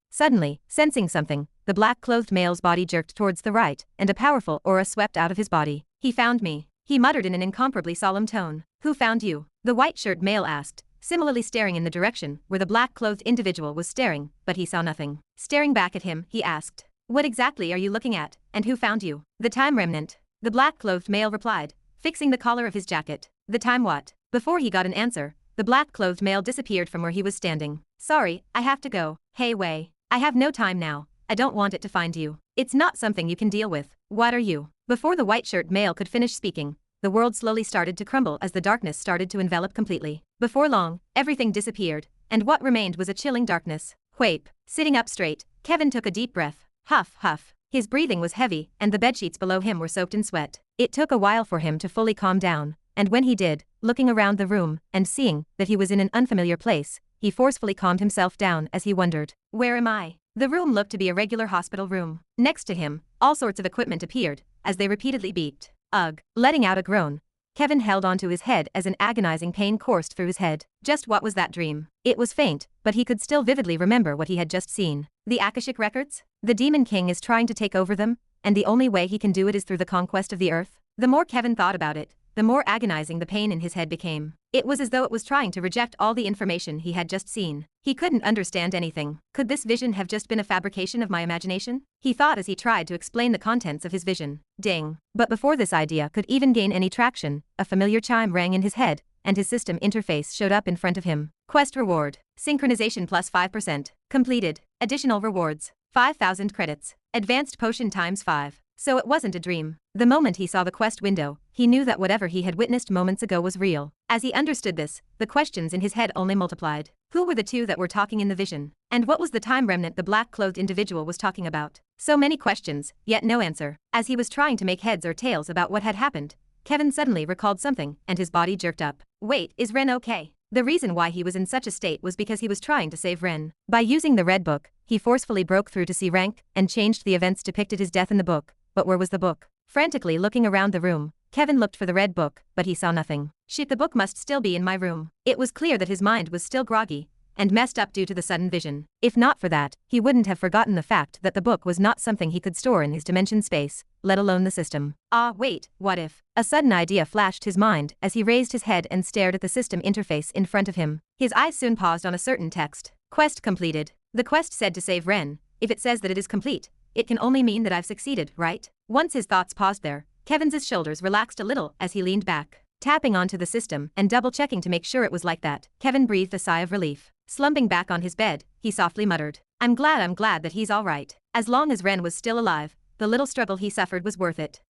Suddenly, sensing something, the black-clothed male's body jerked towards the right, and a powerful aura swept out of his body. "He found me," he muttered in an incomparably solemn tone. "Who found you?" The white-shirt male asked, similarly staring in the direction where the black-clothed individual was staring, but he saw nothing. Staring back at him, he asked, "What exactly are you looking at, and who found you?" "The time remnant," the black-clothed male replied, fixing the collar of his jacket. "The time what?" Before he got an answer, the black-clothed male disappeared from where he was standing. "Sorry, I have to go." "Hey Wei, I have no time now. I don't want it to find you. It's not something you can deal with. What are you?" Before the white-shirt male could finish speaking, the world slowly started to crumble as the darkness started to envelop completely. Before long, everything disappeared, and what remained was a chilling darkness. Whape. Sitting up straight, Kevin took a deep breath. Huff, huff. His breathing was heavy, and the bedsheets below him were soaked in sweat. It took a while for him to fully calm down, and when he did, looking around the room, and seeing that he was in an unfamiliar place, he forcefully calmed himself down as he wondered, "Where am I?" The room looked to be a regular hospital room. Next to him, all sorts of equipment appeared, as they repeatedly beeped. Ugh. Letting out a groan, Kevin held onto his head as an agonizing pain coursed through his head. Just what was that dream? It was faint, but he could still vividly remember what he had just seen. The Akashic records? The Demon King is trying to take over them, and the only way he can do it is through the conquest of the earth. The more Kevin thought about it, the more agonizing the pain in his head became. It was as though it was trying to reject all the information he had just seen. He couldn't understand anything. Could this vision have just been a fabrication of my imagination? He thought as he tried to explain the contents of his vision. Ding. But before this idea could even gain any traction, a familiar chime rang in his head, and his system interface showed up in front of him. Quest reward. Synchronization plus 5%. Completed. Additional rewards. 5,000 credits. Advanced potion times 5. So it wasn't a dream. The moment he saw the quest window, he knew that whatever he had witnessed moments ago was real. As he understood this, the questions in his head only multiplied. Who were the two that were talking in the vision? And what was the time remnant the black-clothed individual was talking about? So many questions, yet no answer. As he was trying to make heads or tails about what had happened, Kevin suddenly recalled something, and his body jerked up. Wait, is Ren okay? The reason why he was in such a state was because he was trying to save Ren. By using the red book, he forcefully broke through to C rank, and changed the events depicted his death in the book. But where was the book? Frantically looking around the room, Kevin looked for the red book, but he saw nothing. Shit, the book must still be in my room. It was clear that his mind was still groggy, and messed up due to the sudden vision. If not for that, he wouldn't have forgotten the fact that the book was not something he could store in his dimension space, let alone the system. Ah, wait, what if? A sudden idea flashed his mind as he raised his head and stared at the system interface in front of him. His eyes soon paused on a certain text. Quest completed. The quest said to save Ren. If it says that it is complete, it can only mean that I've succeeded, right? Once his thoughts paused there, Kevin's shoulders relaxed a little as he leaned back. Tapping onto the system and double-checking to make sure it was like that, Kevin breathed a sigh of relief. Slumping back on his bed, he softly muttered, I'm glad that he's all right. As long as Ren was still alive, the little struggle he suffered was worth it.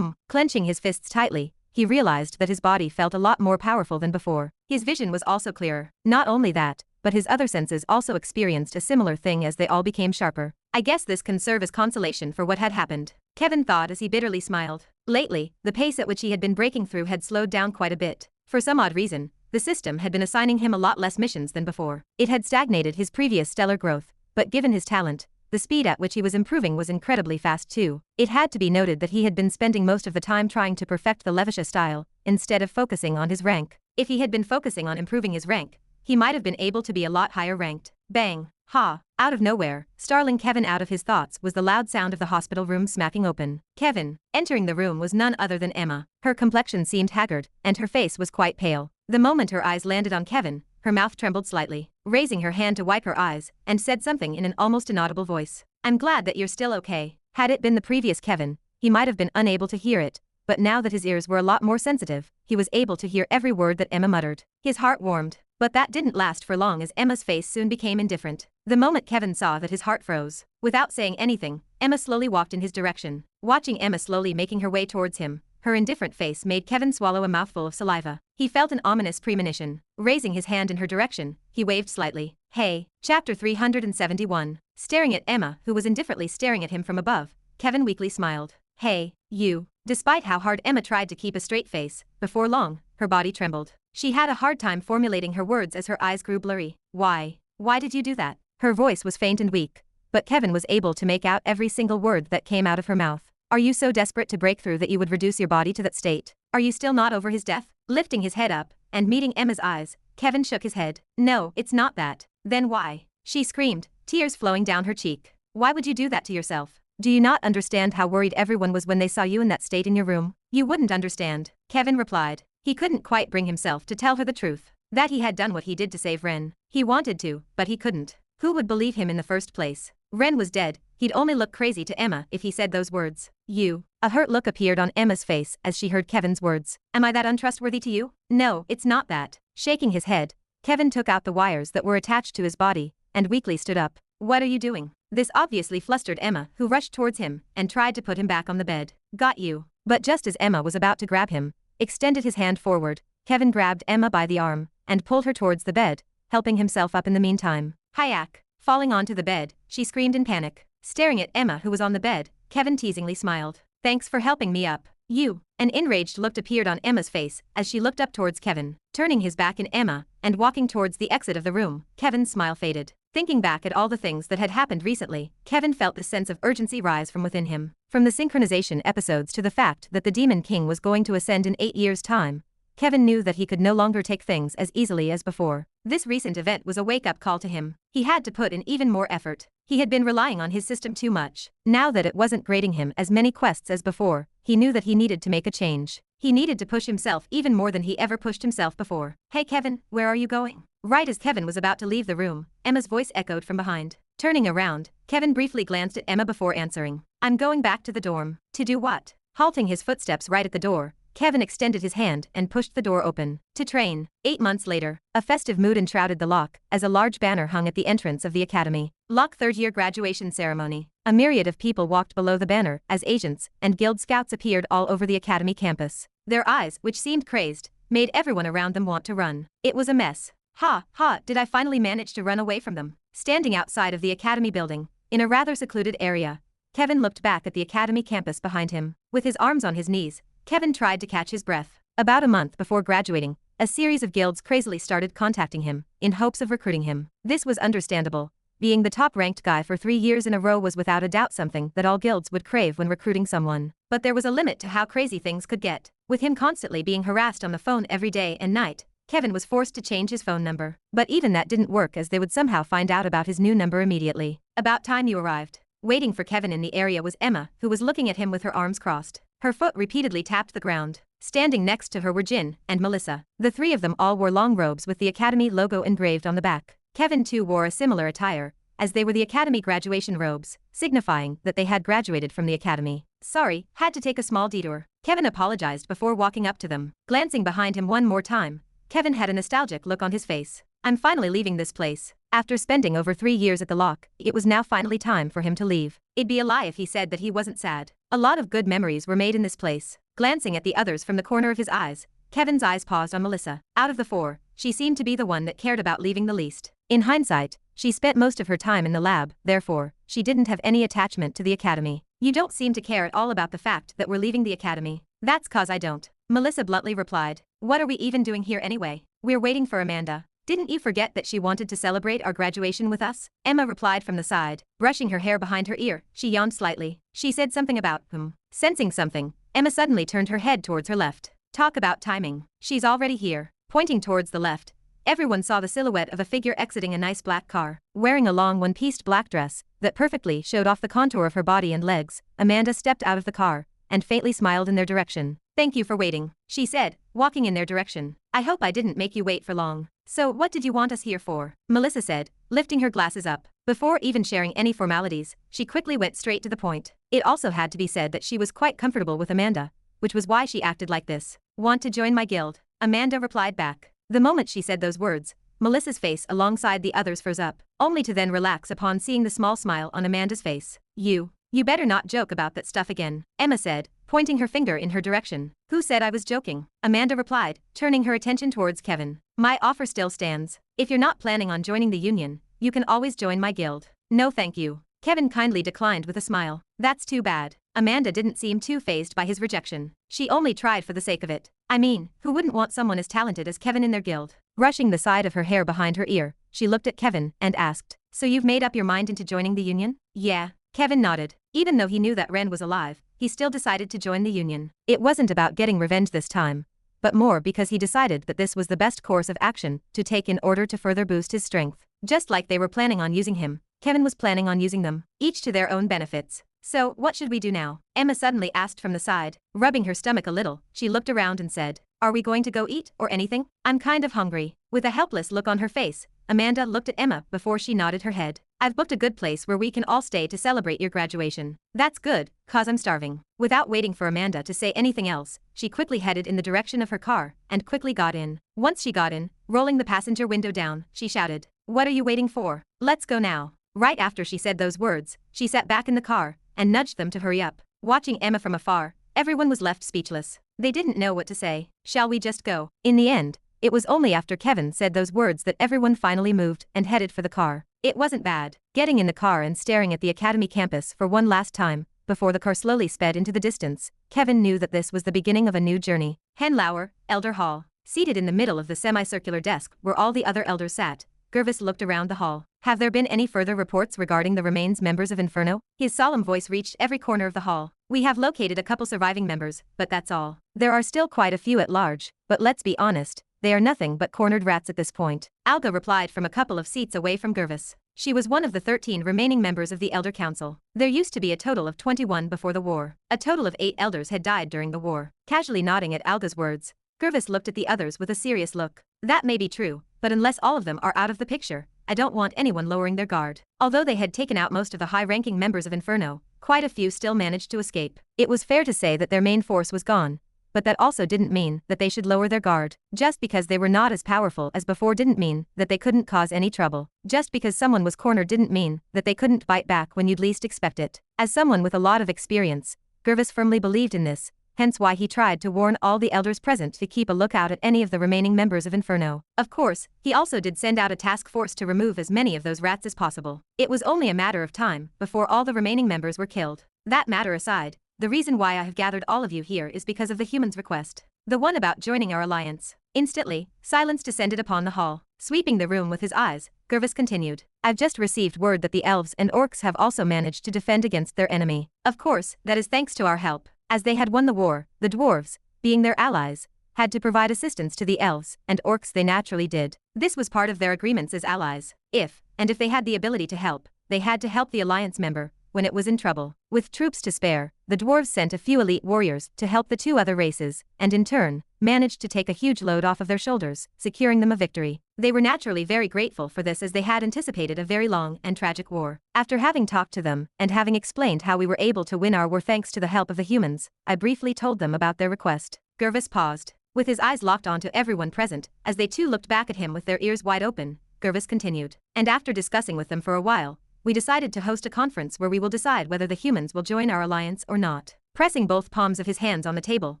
Clenching his fists tightly, he realized that his body felt a lot more powerful than before. His vision was also clearer. Not only that, but his other senses also experienced a similar thing as they all became sharper. I guess this can serve as consolation for what had happened, Kevin thought as he bitterly smiled. Lately, the pace at which he had been breaking through had slowed down quite a bit. For some odd reason, the system had been assigning him a lot less missions than before. It had stagnated his previous stellar growth, but given his talent, the speed at which he was improving was incredibly fast too. It had to be noted that he had been spending most of the time trying to perfect the Levisha style, instead of focusing on his rank. If he had been focusing on improving his rank, he might have been able to be a lot higher ranked. Bang! Ha! Out of nowhere, startling Kevin out of his thoughts was the loud sound of the hospital room smacking open. Kevin, entering the room, was none other than Emma. Her complexion seemed haggard, and her face was quite pale. The moment her eyes landed on Kevin, her mouth trembled slightly, raising her hand to wipe her eyes, and said something in an almost inaudible voice. "I'm glad that you're still okay." Had it been the previous Kevin, he might have been unable to hear it, but now that his ears were a lot more sensitive, he was able to hear every word that Emma muttered. His heart warmed, but that didn't last for long as Emma's face soon became indifferent. The moment Kevin saw that, his heart froze. Without saying anything, Emma slowly walked in his direction. Watching Emma slowly making her way towards him, her indifferent face made Kevin swallow a mouthful of saliva. He felt an ominous premonition. Raising his hand in her direction, he waved slightly. Hey. Chapter 371. Staring at Emma, who was indifferently staring at him from above, Kevin weakly smiled. Hey, you. Despite how hard Emma tried to keep a straight face, before long, her body trembled. She had a hard time formulating her words as her eyes grew blurry. Why? Why did you do that? Her voice was faint and weak, but Kevin was able to make out every single word that came out of her mouth. Are you so desperate to break through that you would reduce your body to that state? Are you still not over his death? Lifting his head up, and meeting Emma's eyes, Kevin shook his head. No, it's not that. Then why? She screamed, tears flowing down her cheek. Why would you do that to yourself? Do you not understand how worried everyone was when they saw you in that state in your room? You wouldn't understand, Kevin replied. He couldn't quite bring himself to tell her the truth. That he had done what he did to save Ren. He wanted to, but he couldn't. Who would believe him in the first place? Ren was dead. He'd only look crazy to Emma if he said those words. You. A hurt look appeared on Emma's face as she heard Kevin's words. Am I that untrustworthy to you? No, it's not that. Shaking his head, Kevin took out the wires that were attached to his body, and weakly stood up. What are you doing? This obviously flustered Emma, who rushed towards him, and tried to put him back on the bed. Got you. But just as Emma was about to grab him, extended his hand forward, Kevin grabbed Emma by the arm, and pulled her towards the bed, helping himself up in the meantime. Hayak. Falling onto the bed, she screamed in panic. Staring at Emma, who was on the bed, Kevin teasingly smiled. Thanks for helping me up. You. An enraged look appeared on Emma's face as she looked up towards Kevin. Turning his back in Emma, and walking towards the exit of the room, Kevin's smile faded. Thinking back at all the things that had happened recently, Kevin felt the sense of urgency rise from within him. From the synchronization episodes to the fact that the Demon King was going to ascend in 8 years' time, Kevin knew that he could no longer take things as easily as before. This recent event was a wake-up call to him. He had to put in even more effort. He had been relying on his system too much. Now that it wasn't grading him as many quests as before, he knew that he needed to make a change. He needed to push himself even more than he ever pushed himself before. Hey Kevin, where are you going? Right as Kevin was about to leave the room, Emma's voice echoed from behind. Turning around, Kevin briefly glanced at Emma before answering. I'm going back to the dorm. To do what? Halting his footsteps right at the door, Kevin extended his hand and pushed the door open. To train. 8 months later, a festive mood enshrouded the lock as a large banner hung at the entrance of the academy. Lock third-year graduation ceremony. A myriad of people walked below the banner as agents and guild scouts appeared all over the academy campus. Their eyes, which seemed crazed, made everyone around them want to run. It was a mess. Ha, did I finally manage to run away from them? Standing outside of the academy building, in a rather secluded area, Kevin looked back at the academy campus behind him. With his arms on his knees, Kevin tried to catch his breath. About a month before graduating, a series of guilds crazily started contacting him, in hopes of recruiting him. This was understandable. Being the top-ranked guy for 3 years in a row was without a doubt something that all guilds would crave when recruiting someone. But there was a limit to how crazy things could get. With him constantly being harassed on the phone every day and night, Kevin was forced to change his phone number. But even that didn't work as they would somehow find out about his new number immediately. About time you arrived. Waiting for Kevin in the area was Emma, who was looking at him with her arms crossed. Her foot repeatedly tapped the ground. Standing next to her were Jin and Melissa. The three of them all wore long robes with the academy logo engraved on the back. Kevin too wore a similar attire, as they were the academy graduation robes, signifying that they had graduated from the academy. Sorry, had to take a small detour. Kevin apologized before walking up to them. Glancing behind him one more time, Kevin had a nostalgic look on his face. I'm finally leaving this place. After spending over 3 years at the lock, it was now finally time for him to leave. It'd be a lie if he said that he wasn't sad. A lot of good memories were made in this place. Glancing at the others from the corner of his eyes, Kevin's eyes paused on Melissa. Out of the four, she seemed to be the one that cared about leaving the least. In hindsight, she spent most of her time in the lab, therefore, she didn't have any attachment to the academy. You don't seem to care at all about the fact that we're leaving the academy. That's 'cause I don't, Melissa bluntly replied. What are we even doing here anyway? We're waiting for Amanda. Didn't you forget that she wanted to celebrate our graduation with us? Emma replied from the side, brushing her hair behind her ear. She yawned slightly. She said something about, Sensing something, Emma suddenly turned her head towards her left. Talk about timing. She's already here. Pointing towards the left, everyone saw the silhouette of a figure exiting a nice black car. Wearing a long one-pieced black dress that perfectly showed off the contour of her body and legs, Amanda stepped out of the car and faintly smiled in their direction. Thank you for waiting, she said, walking in their direction. I hope I didn't make you wait for long. So what did you want us here for? Melissa said, lifting her glasses up. Before even sharing any formalities, she quickly went straight to the point. It also had to be said that she was quite comfortable with Amanda, which was why she acted like this. Want to join my guild? Amanda replied back. The moment she said those words, Melissa's face alongside the others froze up, only to then relax upon seeing the small smile on Amanda's face. You better not joke about that stuff again, Emma said, pointing her finger in her direction. Who said I was joking? Amanda replied, turning her attention towards Kevin. My offer still stands. If you're not planning on joining the union, you can always join my guild. No thank you. Kevin kindly declined with a smile. That's too bad. Amanda didn't seem too fazed by his rejection. She only tried for the sake of it. I mean, who wouldn't want someone as talented as Kevin in their guild? Brushing the side of her hair behind her ear, she looked at Kevin and asked, so you've made up your mind into joining the union? Yeah. Kevin nodded. Even though he knew that Ren was alive, he still decided to join the union. It wasn't about getting revenge this time, but more because he decided that this was the best course of action to take in order to further boost his strength. Just like they were planning on using him, Kevin was planning on using them, each to their own benefits. So, what should we do now? Emma suddenly asked from the side. Rubbing her stomach a little, she looked around and said, are we going to go eat or anything? I'm kind of hungry. With a helpless look on her face, Amanda looked at Emma before she nodded her head. I've booked a good place where we can all stay to celebrate your graduation. That's good, 'cause I'm starving. Without waiting for Amanda to say anything else, she quickly headed in the direction of her car and quickly got in. Once she got in, rolling the passenger window down, she shouted, what are you waiting for? Let's go now. Right after she said those words, she sat back in the car and nudged them to hurry up. Watching Emma from afar, everyone was left speechless. They didn't know what to say. Shall we just go? In the end, it was only after Kevin said those words that everyone finally moved and headed for the car. It wasn't bad. Getting in the car and staring at the academy campus for one last time, before the car slowly sped into the distance, Kevin knew that this was the beginning of a new journey. Henlauer, Elder Hall. Seated in the middle of the semicircular desk where all the other elders sat, Gervis looked around the hall. Have there been any further reports regarding the remains members of Inferno? His solemn voice reached every corner of the hall. We have located a couple surviving members, but that's all. There are still quite a few at large, but let's be honest, they are nothing but cornered rats at this point. Alga replied from a couple of seats away from Gervis. She was one of the 13 remaining members of the Elder Council. There used to be a total of 21 before the war. A total of 8 elders had died during the war. Casually nodding at Alga's words, Gervis looked at the others with a serious look. That may be true, but unless all of them are out of the picture, I don't want anyone lowering their guard. Although they had taken out most of the high-ranking members of Inferno, quite a few still managed to escape. It was fair to say that their main force was gone, but that also didn't mean that they should lower their guard. Just because they were not as powerful as before didn't mean that they couldn't cause any trouble. Just because someone was cornered didn't mean that they couldn't bite back when you'd least expect it. As someone with a lot of experience, Gervis firmly believed in this, hence why he tried to warn all the elders present to keep a lookout at any of the remaining members of Inferno. Of course, he also did send out a task force to remove as many of those rats as possible. It was only a matter of time before all the remaining members were killed. That matter aside, the reason why I have gathered all of you here is because of the humans' request. The one about joining our alliance. Instantly, silence descended upon the hall. Sweeping the room with his eyes, Gervis continued. I've just received word that the elves and orcs have also managed to defend against their enemy. Of course, that is thanks to our help. As they had won the war, the dwarves, being their allies, had to provide assistance to the elves and orcs. They naturally did. This was part of their agreements as allies. If they had the ability to help, they had to help the alliance member when it was in trouble. With troops to spare, the dwarves sent a few elite warriors to help the 2 other races, and in turn, managed to take a huge load off of their shoulders, securing them a victory. They were naturally very grateful for this as they had anticipated a very long and tragic war. After having talked to them, and having explained how we were able to win our war thanks to the help of the humans, I briefly told them about their request. Gervis paused, with his eyes locked onto everyone present, as they too looked back at him with their ears wide open. Gervis continued. And after discussing with them for a while, we decided to host a conference where we will decide whether the humans will join our alliance or not. Pressing both palms of his hands on the table,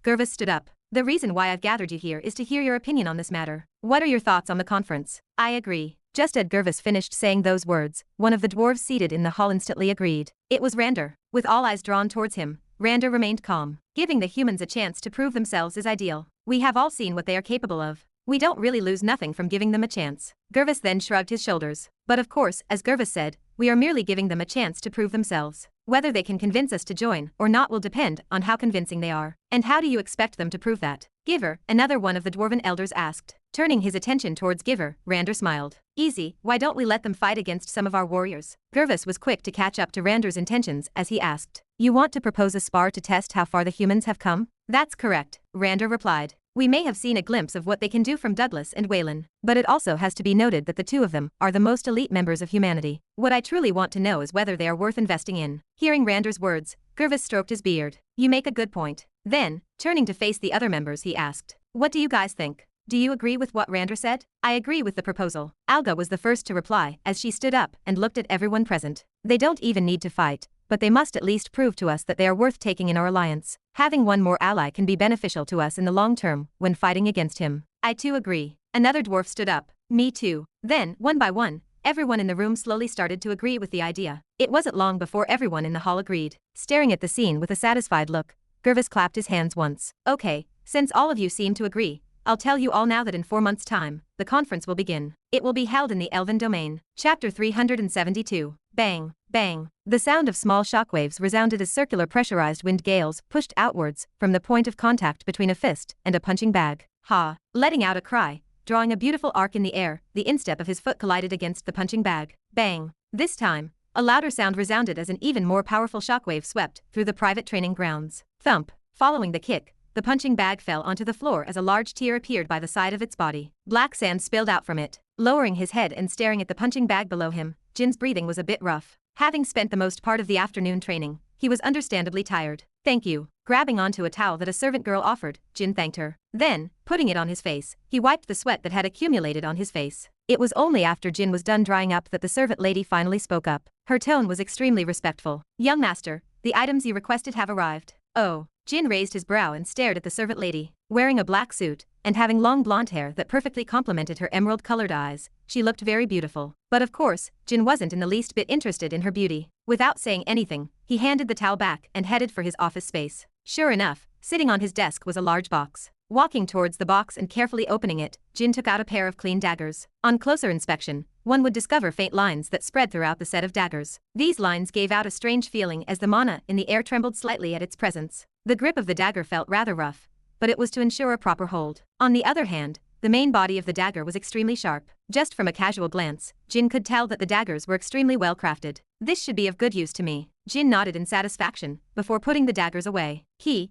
Gervis stood up. The reason why I've gathered you here is to hear your opinion on this matter. What are your thoughts on the conference? I agree. Just as Gervis finished saying those words, one of the dwarves seated in the hall instantly agreed. It was Rander. With all eyes drawn towards him, Rander remained calm. Giving the humans a chance to prove themselves is ideal. We have all seen what they are capable of. We don't really lose nothing from giving them a chance. Gervis then shrugged his shoulders. But of course, as Gervis said, we are merely giving them a chance to prove themselves. Whether they can convince us to join or not will depend on how convincing they are. And how do you expect them to prove that? Giver, another one of the dwarven elders asked. Turning his attention towards Giver, Rander smiled. Easy, why don't we let them fight against some of our warriors? Gervis was quick to catch up to Rander's intentions as he asked. You want to propose a spar to test how far the humans have come? That's correct, Rander replied. We may have seen a glimpse of what they can do from Douglas and Waylon, but it also has to be noted that the two of them are the most elite members of humanity. What I truly want to know is whether they are worth investing in. Hearing Rander's words, Gervis stroked his beard. You make a good point. Then, turning to face the other members, he asked, what do you guys think? Do you agree with what Rander said? I agree with the proposal. Alga was the first to reply as she stood up and looked at everyone present. They don't even need to fight, but they must at least prove to us that they are worth taking in our alliance. Having one more ally can be beneficial to us in the long term when fighting against him. I too agree. Another dwarf stood up. Me too. Then, one by one, everyone in the room slowly started to agree with the idea. It wasn't long before everyone in the hall agreed. Staring at the scene with a satisfied look, Gervis clapped his hands once. Okay, since all of you seem to agree, I'll tell you all now that in 4 months' time, the conference will begin. It will be held in the Elven Domain. Chapter 372. Bang, bang. The sound of small shockwaves resounded as circular pressurized wind gales pushed outwards from the point of contact between a fist and a punching bag. Ha! Letting out a cry, drawing a beautiful arc in the air, the instep of his foot collided against the punching bag. Bang. This time, a louder sound resounded as an even more powerful shockwave swept through the private training grounds. Thump. Following the kick, the punching bag fell onto the floor as a large tear appeared by the side of its body. Black sand spilled out from it. Lowering his head and staring at the punching bag below him, Jin's breathing was a bit rough. Having spent the most part of the afternoon training, he was understandably tired. Thank you. Grabbing onto a towel that a servant girl offered, Jin thanked her. Then, putting it on his face, he wiped the sweat that had accumulated on his face. It was only after Jin was done drying up that the servant lady finally spoke up. Her tone was extremely respectful. Young master, the items you requested have arrived. Oh. Jin raised his brow and stared at the servant lady. Wearing a black suit, and having long blonde hair that perfectly complemented her emerald-colored eyes, she looked very beautiful. But of course, Jin wasn't in the least bit interested in her beauty. Without saying anything, he handed the towel back and headed for his office space. Sure enough, sitting on his desk was a large box. Walking towards the box and carefully opening it, Jin took out a pair of clean daggers. On closer inspection, one would discover faint lines that spread throughout the set of daggers. These lines gave out a strange feeling as the mana in the air trembled slightly at its presence. The grip of the dagger felt rather rough, but it was to ensure a proper hold. On the other hand, the main body of the dagger was extremely sharp. Just from a casual glance, Jin could tell that the daggers were extremely well crafted. This should be of good use to me. Jin nodded in satisfaction before putting the daggers away.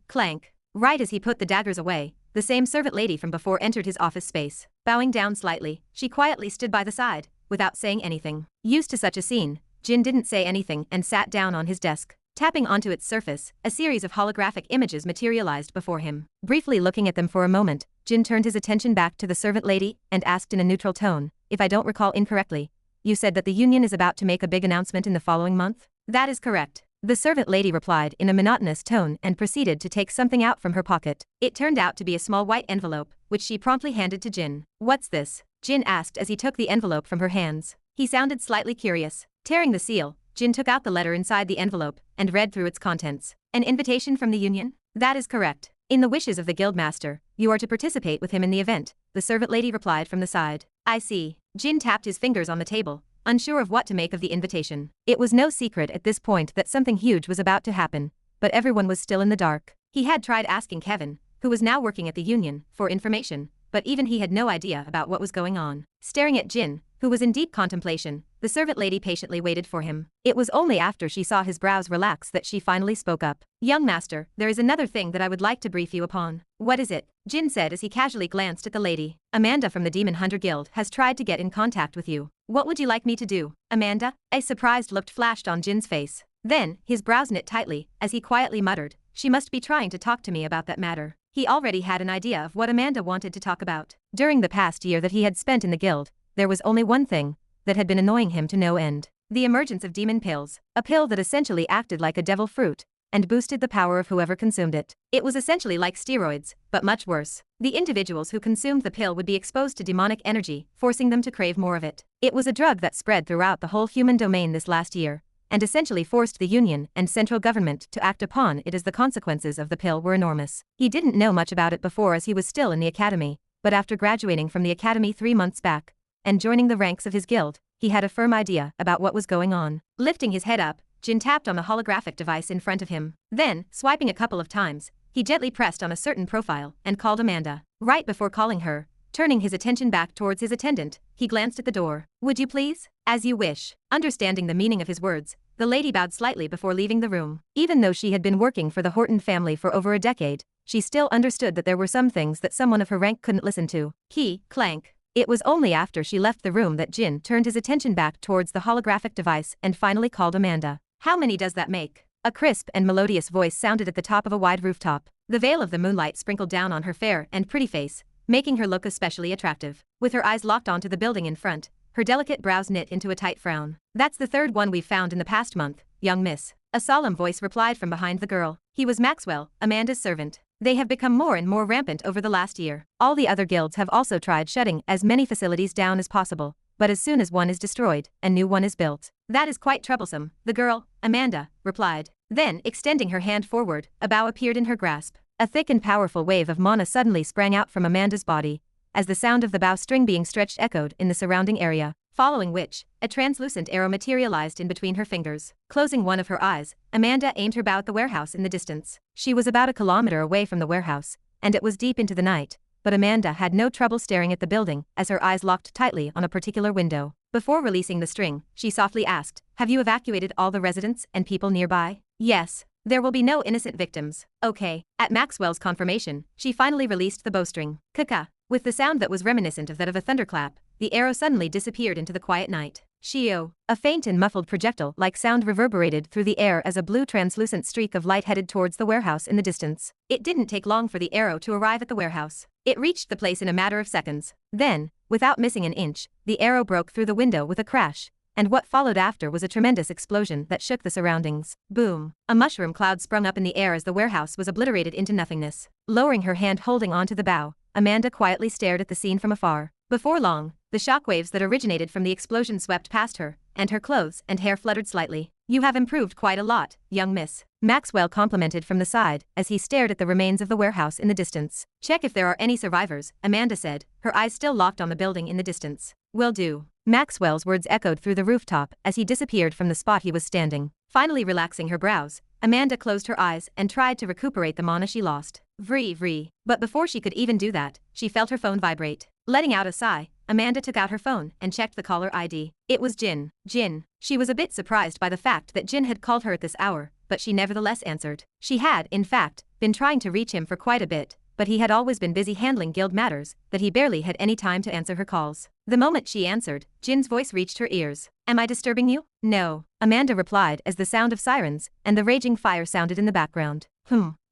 Clank. Right as he put the daggers away, the same servant lady from before entered his office space. Bowing down slightly, she quietly stood by the side, without saying anything. Used to such a scene, Jin didn't say anything and sat down on his desk. Tapping onto its surface, a series of holographic images materialized before him. Briefly looking at them for a moment, Jin turned his attention back to the servant lady and asked in a neutral tone, if I don't recall incorrectly, you said that the Union is about to make a big announcement in the following month? That is correct. The servant lady replied in a monotonous tone and proceeded to take something out from her pocket. It turned out to be a small white envelope, which she promptly handed to Jin. What's this? Jin asked as he took the envelope from her hands. He sounded slightly curious. Tearing the seal, Jin took out the letter inside the envelope and read through its contents. An invitation from the Union? That is correct. In the wishes of the guildmaster, you are to participate with him in the event, the servant lady replied from the side. I see. Jin tapped his fingers on the table, unsure of what to make of the invitation. It was no secret at this point that something huge was about to happen, but everyone was still in the dark. He had tried asking Kevin, who was now working at the Union, for information, but even he had no idea about what was going on. Staring at Jin, who was in deep contemplation, the servant lady patiently waited for him. It was only after she saw his brows relax that she finally spoke up. Young master, there is another thing that I would like to brief you upon. What is it? Jin said as he casually glanced at the lady. Amanda from the Demon Hunter Guild has tried to get in contact with you. What would you like me to do? Amanda? A surprised look flashed on Jin's face. Then, his brows knit tightly, as he quietly muttered, she must be trying to talk to me about that matter. He already had an idea of what Amanda wanted to talk about. During the past year that he had spent in the guild, there was only one thing that had been annoying him to no end. The emergence of demon pills, a pill that essentially acted like a devil fruit, and boosted the power of whoever consumed it. It was essentially like steroids, but much worse. The individuals who consumed the pill would be exposed to demonic energy, forcing them to crave more of it. It was a drug that spread throughout the whole human domain this last year, and essentially forced the Union and central government to act upon it as the consequences of the pill were enormous. He didn't know much about it before as he was still in the academy, but after graduating from the academy 3 months back, and joining the ranks of his guild, he had a firm idea about what was going on. Lifting his head up, Jin tapped on the holographic device in front of him. Then, swiping a couple of times, he gently pressed on a certain profile and called Amanda. Right before calling her, turning his attention back towards his attendant, he glanced at the door. "Would you please?" "As you wish." Understanding the meaning of his words, the lady bowed slightly before leaving the room. Even though she had been working for the Horton family for over a decade, she still understood that there were some things that someone of her rank couldn't listen to. Key, clank. It was only after she left the room that Jin turned his attention back towards the holographic device and finally called Amanda. "How many does that make?" A crisp and melodious voice sounded at the top of a wide rooftop. The veil of the moonlight sprinkled down on her fair and pretty face, making her look especially attractive. With her eyes locked onto the building in front, her delicate brows knit into a tight frown. "That's the third one we've found in the past month, young miss." A solemn voice replied from behind the girl. He was Maxwell, Amanda's servant. They have become more and more rampant over the last year. All the other guilds have also tried shutting as many facilities down as possible, but as soon as one is destroyed, a new one is built. "That is quite troublesome," the girl, Amanda, replied. Then, extending her hand forward, a bow appeared in her grasp. A thick and powerful wave of mana suddenly sprang out from Amanda's body, as the sound of the bowstring being stretched echoed in the surrounding area, following which, a translucent arrow materialized in between her fingers. Closing one of her eyes, Amanda aimed her bow at the warehouse in the distance. She was about a kilometer away from the warehouse, and it was deep into the night, but Amanda had no trouble staring at the building as her eyes locked tightly on a particular window. Before releasing the string, she softly asked, "Have you evacuated all the residents and people nearby?" "Yes. There will be no innocent victims." "Okay." At Maxwell's confirmation, she finally released the bowstring. Kaka. With the sound that was reminiscent of that of a thunderclap, the arrow suddenly disappeared into the quiet night. Shio. A faint and muffled projectile-like sound reverberated through the air as a blue translucent streak of light headed towards the warehouse in the distance. It didn't take long for the arrow to arrive at the warehouse. It reached the place in a matter of seconds. Then, without missing an inch, the arrow broke through the window with a crash, and what followed after was a tremendous explosion that shook the surroundings. Boom. A mushroom cloud sprung up in the air as the warehouse was obliterated into nothingness. Lowering her hand holding onto the bow, Amanda quietly stared at the scene from afar. Before long, the shockwaves that originated from the explosion swept past her, and her clothes and hair fluttered slightly. "You have improved quite a lot, young miss," Maxwell complimented from the side as he stared at the remains of the warehouse in the distance. "Check if there are any survivors," Amanda said, her eyes still locked on the building in the distance. "Will do." Maxwell's words echoed through the rooftop as he disappeared from the spot he was standing. Finally relaxing her brows, Amanda closed her eyes and tried to recuperate the mana she lost. Vree. But before she could even do that, she felt her phone vibrate. Letting out a sigh, Amanda took out her phone and checked the caller ID. It was Jin. She was a bit surprised by the fact that Jin had called her at this hour, but she nevertheless answered. She had, in fact, been trying to reach him for quite a bit, but he had always been busy handling guild matters that he barely had any time to answer her calls. The moment she answered, Jin's voice reached her ears. "Am I disturbing you?" "No," Amanda replied as the sound of sirens and the raging fire sounded in the background.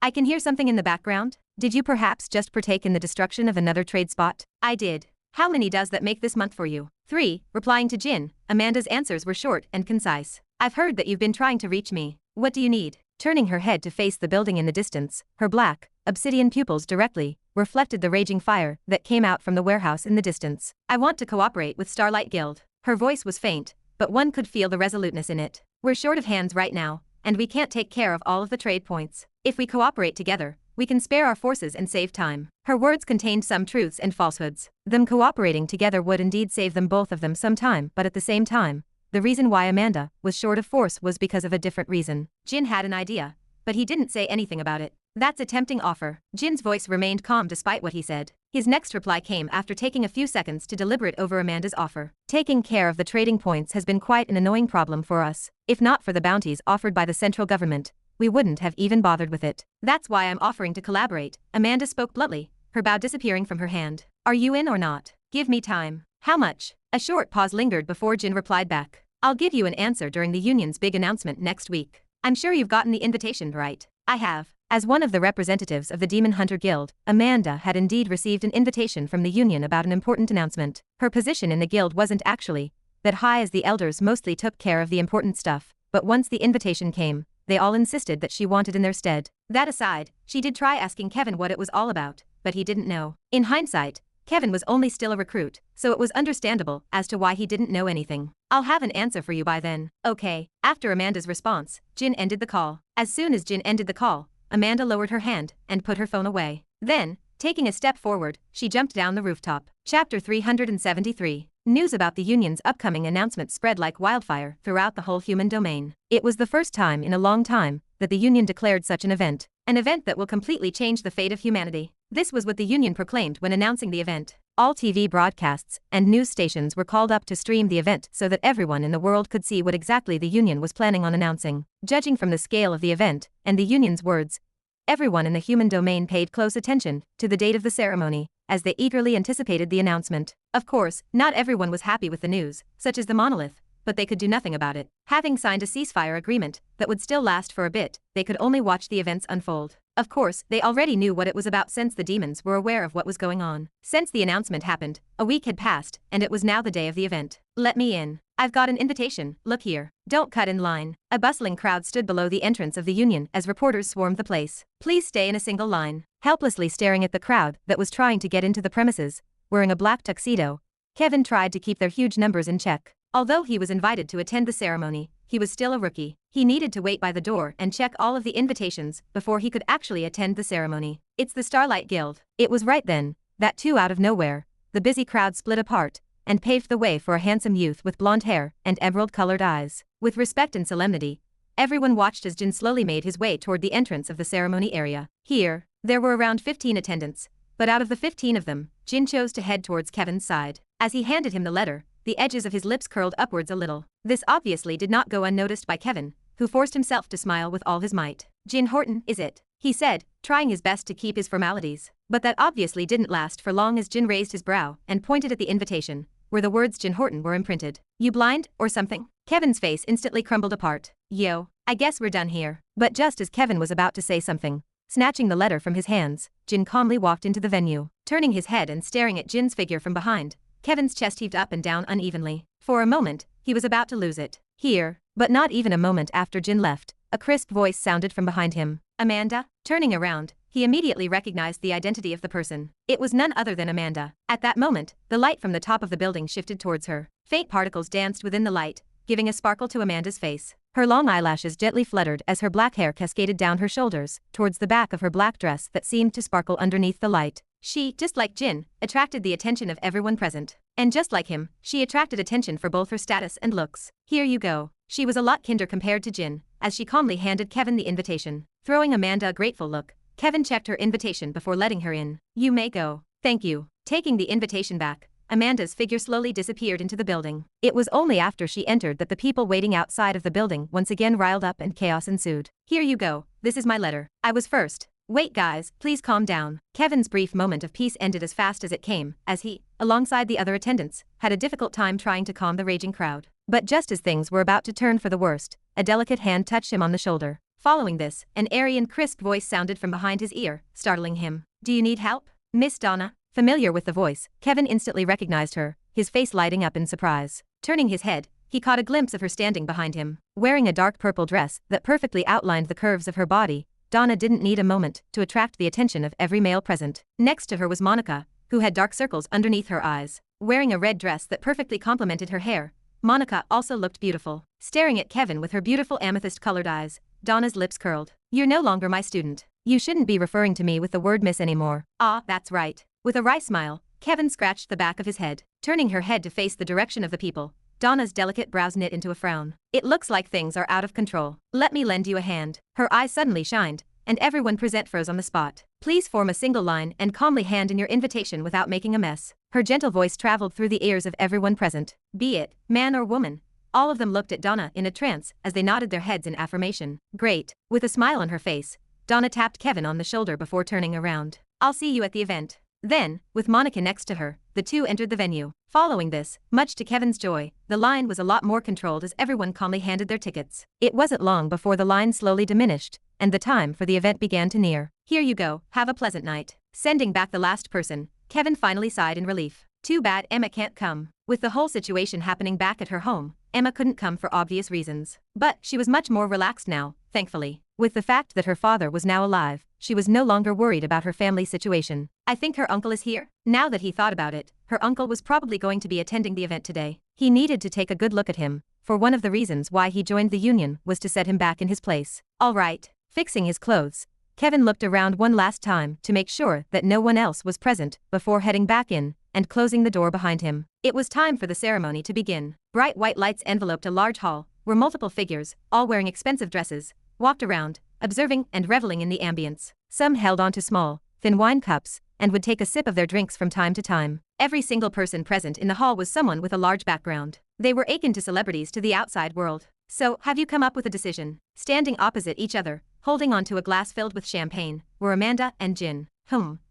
I can hear something in the background. Did you perhaps just partake in the destruction of another trade spot?" "I did." "How many does that make this month for you?" 3. Replying to Jin, Amanda's answers were short and concise. "I've heard that you've been trying to reach me. What do you need?" Turning her head to face the building in the distance, her black, obsidian pupils directly reflected the raging fire that came out from the warehouse in the distance. "I want to cooperate with Starlight Guild." Her voice was faint, but one could feel the resoluteness in it. "We're short of hands right now, and we can't take care of all of the trade points. If we cooperate together, we can spare our forces and save time." Her words contained some truths and falsehoods. Them cooperating together would indeed save them both of them some time, but at the same time, the reason why Amanda was short of force was because of a different reason. Jin had an idea, but he didn't say anything about it. "That's a tempting offer." Jin's voice remained calm despite what he said. His next reply came after taking a few seconds to deliberate over Amanda's offer. "Taking care of the trading points has been quite an annoying problem for us. If not for the bounties offered by the central government, we wouldn't have even bothered with it. That's why I'm offering to collaborate." Amanda spoke bluntly, her bow disappearing from her hand. "Are you in or not? Give me time." "How much?" A short pause lingered before Jin replied back. "I'll give you an answer during the union's big announcement next week." "I'm sure you've gotten the invitation, right?" "I have." As one of the representatives of the Demon Hunter Guild, Amanda had indeed received an invitation from the union about an important announcement. Her position in the guild wasn't actually that high as the elders mostly took care of the important stuff, but once the invitation came, they all insisted that she wanted in their stead. That aside, she did try asking Kevin what it was all about, but he didn't know. In hindsight, Kevin was only still a recruit, so it was understandable as to why he didn't know anything. I'll have an answer for you by then. Okay. After Amanda's response, Jin ended the call. As soon as Jin ended the call, Amanda lowered her hand and put her phone away. Then, taking a step forward, she jumped down the rooftop. Chapter 373. News about the Union's upcoming announcement spread like wildfire throughout the whole human domain. It was the first time in a long time that the Union declared such an event that will completely change the fate of humanity. This was what the Union proclaimed when announcing the event. All TV broadcasts and news stations were called up to stream the event so that everyone in the world could see what exactly the Union was planning on announcing. Judging from the scale of the event and the Union's words, everyone in the human domain paid close attention to the date of the ceremony, as they eagerly anticipated the announcement. Of course, not everyone was happy with the news, such as the monolith, but they could do nothing about it. Having signed a ceasefire agreement that would still last for a bit, they could only watch the events unfold. Of course, they already knew what it was about since the demons were aware of what was going on. Since the announcement happened, a week had passed, and it was now the day of the event. Let me in. I've got an invitation, look here. Don't cut in line. A bustling crowd stood below the entrance of the Union as reporters swarmed the place. Please stay in a single line. Helplessly staring at the crowd that was trying to get into the premises, wearing a black tuxedo, Kevin tried to keep their huge numbers in check. Although he was invited to attend the ceremony, he was still a rookie. He needed to wait by the door and check all of the invitations before he could actually attend the ceremony. It's the Starlight Guild. It was right then that too out of nowhere, the busy crowd split apart and paved the way for a handsome youth with blonde hair and emerald-colored eyes. With respect and solemnity, everyone watched as Jin slowly made his way toward the entrance of the ceremony area. Here, there were around 15 attendants, but out of the 15 of them, Jin chose to head towards Kevin's side. As he handed him the letter, the edges of his lips curled upwards a little. This obviously did not go unnoticed by Kevin, who forced himself to smile with all his might. Jin Horton, is it? He said, trying his best to keep his formalities. But that obviously didn't last for long as Jin raised his brow and pointed at the invitation, where the words Jin Horton were imprinted. You blind, or something? Kevin's face instantly crumbled apart. Yo, I guess we're done here. But just as Kevin was about to say something, snatching the letter from his hands, Jin calmly walked into the venue. Turning his head and staring at Jin's figure from behind, Kevin's chest heaved up and down unevenly. For a moment, he was about to lose it. Here, but not even a moment after Jin left, a crisp voice sounded from behind him. Amanda? Turning around, he immediately recognized the identity of the person. It was none other than Amanda. At that moment, the light from the top of the building shifted towards her. Faint particles danced within the light, giving a sparkle to Amanda's face. Her long eyelashes gently fluttered as her black hair cascaded down her shoulders, towards the back of her black dress that seemed to sparkle underneath the light. She, just like Jin, attracted the attention of everyone present. And just like him, she attracted attention for both her status and looks. Here you go. She was a lot kinder compared to Jin, as she calmly handed Kevin the invitation. Throwing Amanda a grateful look, Kevin checked her invitation before letting her in. You may go. Thank you. Taking the invitation back, Amanda's figure slowly disappeared into the building. It was only after she entered that the people waiting outside of the building once again riled up and chaos ensued. Here you go. This is my letter. I was first. Wait guys, please calm down. Kevin's brief moment of peace ended as fast as it came, as he, alongside the other attendants, had a difficult time trying to calm the raging crowd. But just as things were about to turn for the worst, a delicate hand touched him on the shoulder. Following this, an airy and crisp voice sounded from behind his ear, startling him. Do you need help? Miss Donna? Familiar with the voice, Kevin instantly recognized her, his face lighting up in surprise. Turning his head, he caught a glimpse of her standing behind him. Wearing a dark purple dress that perfectly outlined the curves of her body, Donna didn't need a moment to attract the attention of every male present. Next to her was Monica, who had dark circles underneath her eyes. Wearing a red dress that perfectly complemented her hair, Monica also looked beautiful. Staring at Kevin with her beautiful amethyst-colored eyes, Donna's lips curled. You're no longer my student. You shouldn't be referring to me with the word miss anymore. Ah, that's right. With a wry smile, Kevin scratched the back of his head. Turning her head to face the direction of the people, Donna's delicate brows knit into a frown. It looks like things are out of control. Let me lend you a hand. Her eyes suddenly shined, and everyone present froze on the spot. Please form a single line and calmly hand in your invitation without making a mess. Her gentle voice traveled through the ears of everyone present. Be it man or woman, all of them looked at Donna in a trance as they nodded their heads in affirmation. Great. With a smile on her face, Donna tapped Kevin on the shoulder before turning around. I'll see you at the event. Then, with Monica next to her, the two entered the venue. Following this, much to Kevin's joy, the line was a lot more controlled as everyone calmly handed their tickets. It wasn't long before the line slowly diminished, and the time for the event began to near. Here you go, have a pleasant night. Sending back the last person, Kevin finally sighed in relief. Too bad Emma can't come. With the whole situation happening back at her home, Emma couldn't come for obvious reasons. But she was much more relaxed now, thankfully. With the fact that her father was now alive, she was no longer worried about her family situation. I think her uncle is here. Now that he thought about it, her uncle was probably going to be attending the event today. He needed to take a good look at him, for one of the reasons why he joined the union was to set him back in his place. All right. Fixing his clothes, Kevin looked around one last time to make sure that no one else was present before heading back in and closing the door behind him. It was time for the ceremony to begin. Bright white lights enveloped a large hall, where multiple figures, all wearing expensive dresses, walked around, observing and reveling in the ambience. Some held onto small, thin wine cups, and would take a sip of their drinks from time to time. Every single person present in the hall was someone with a large background. They were akin to celebrities to the outside world. So, have you come up with a decision? Standing opposite each other, holding onto a glass filled with champagne, were Amanda and Jin.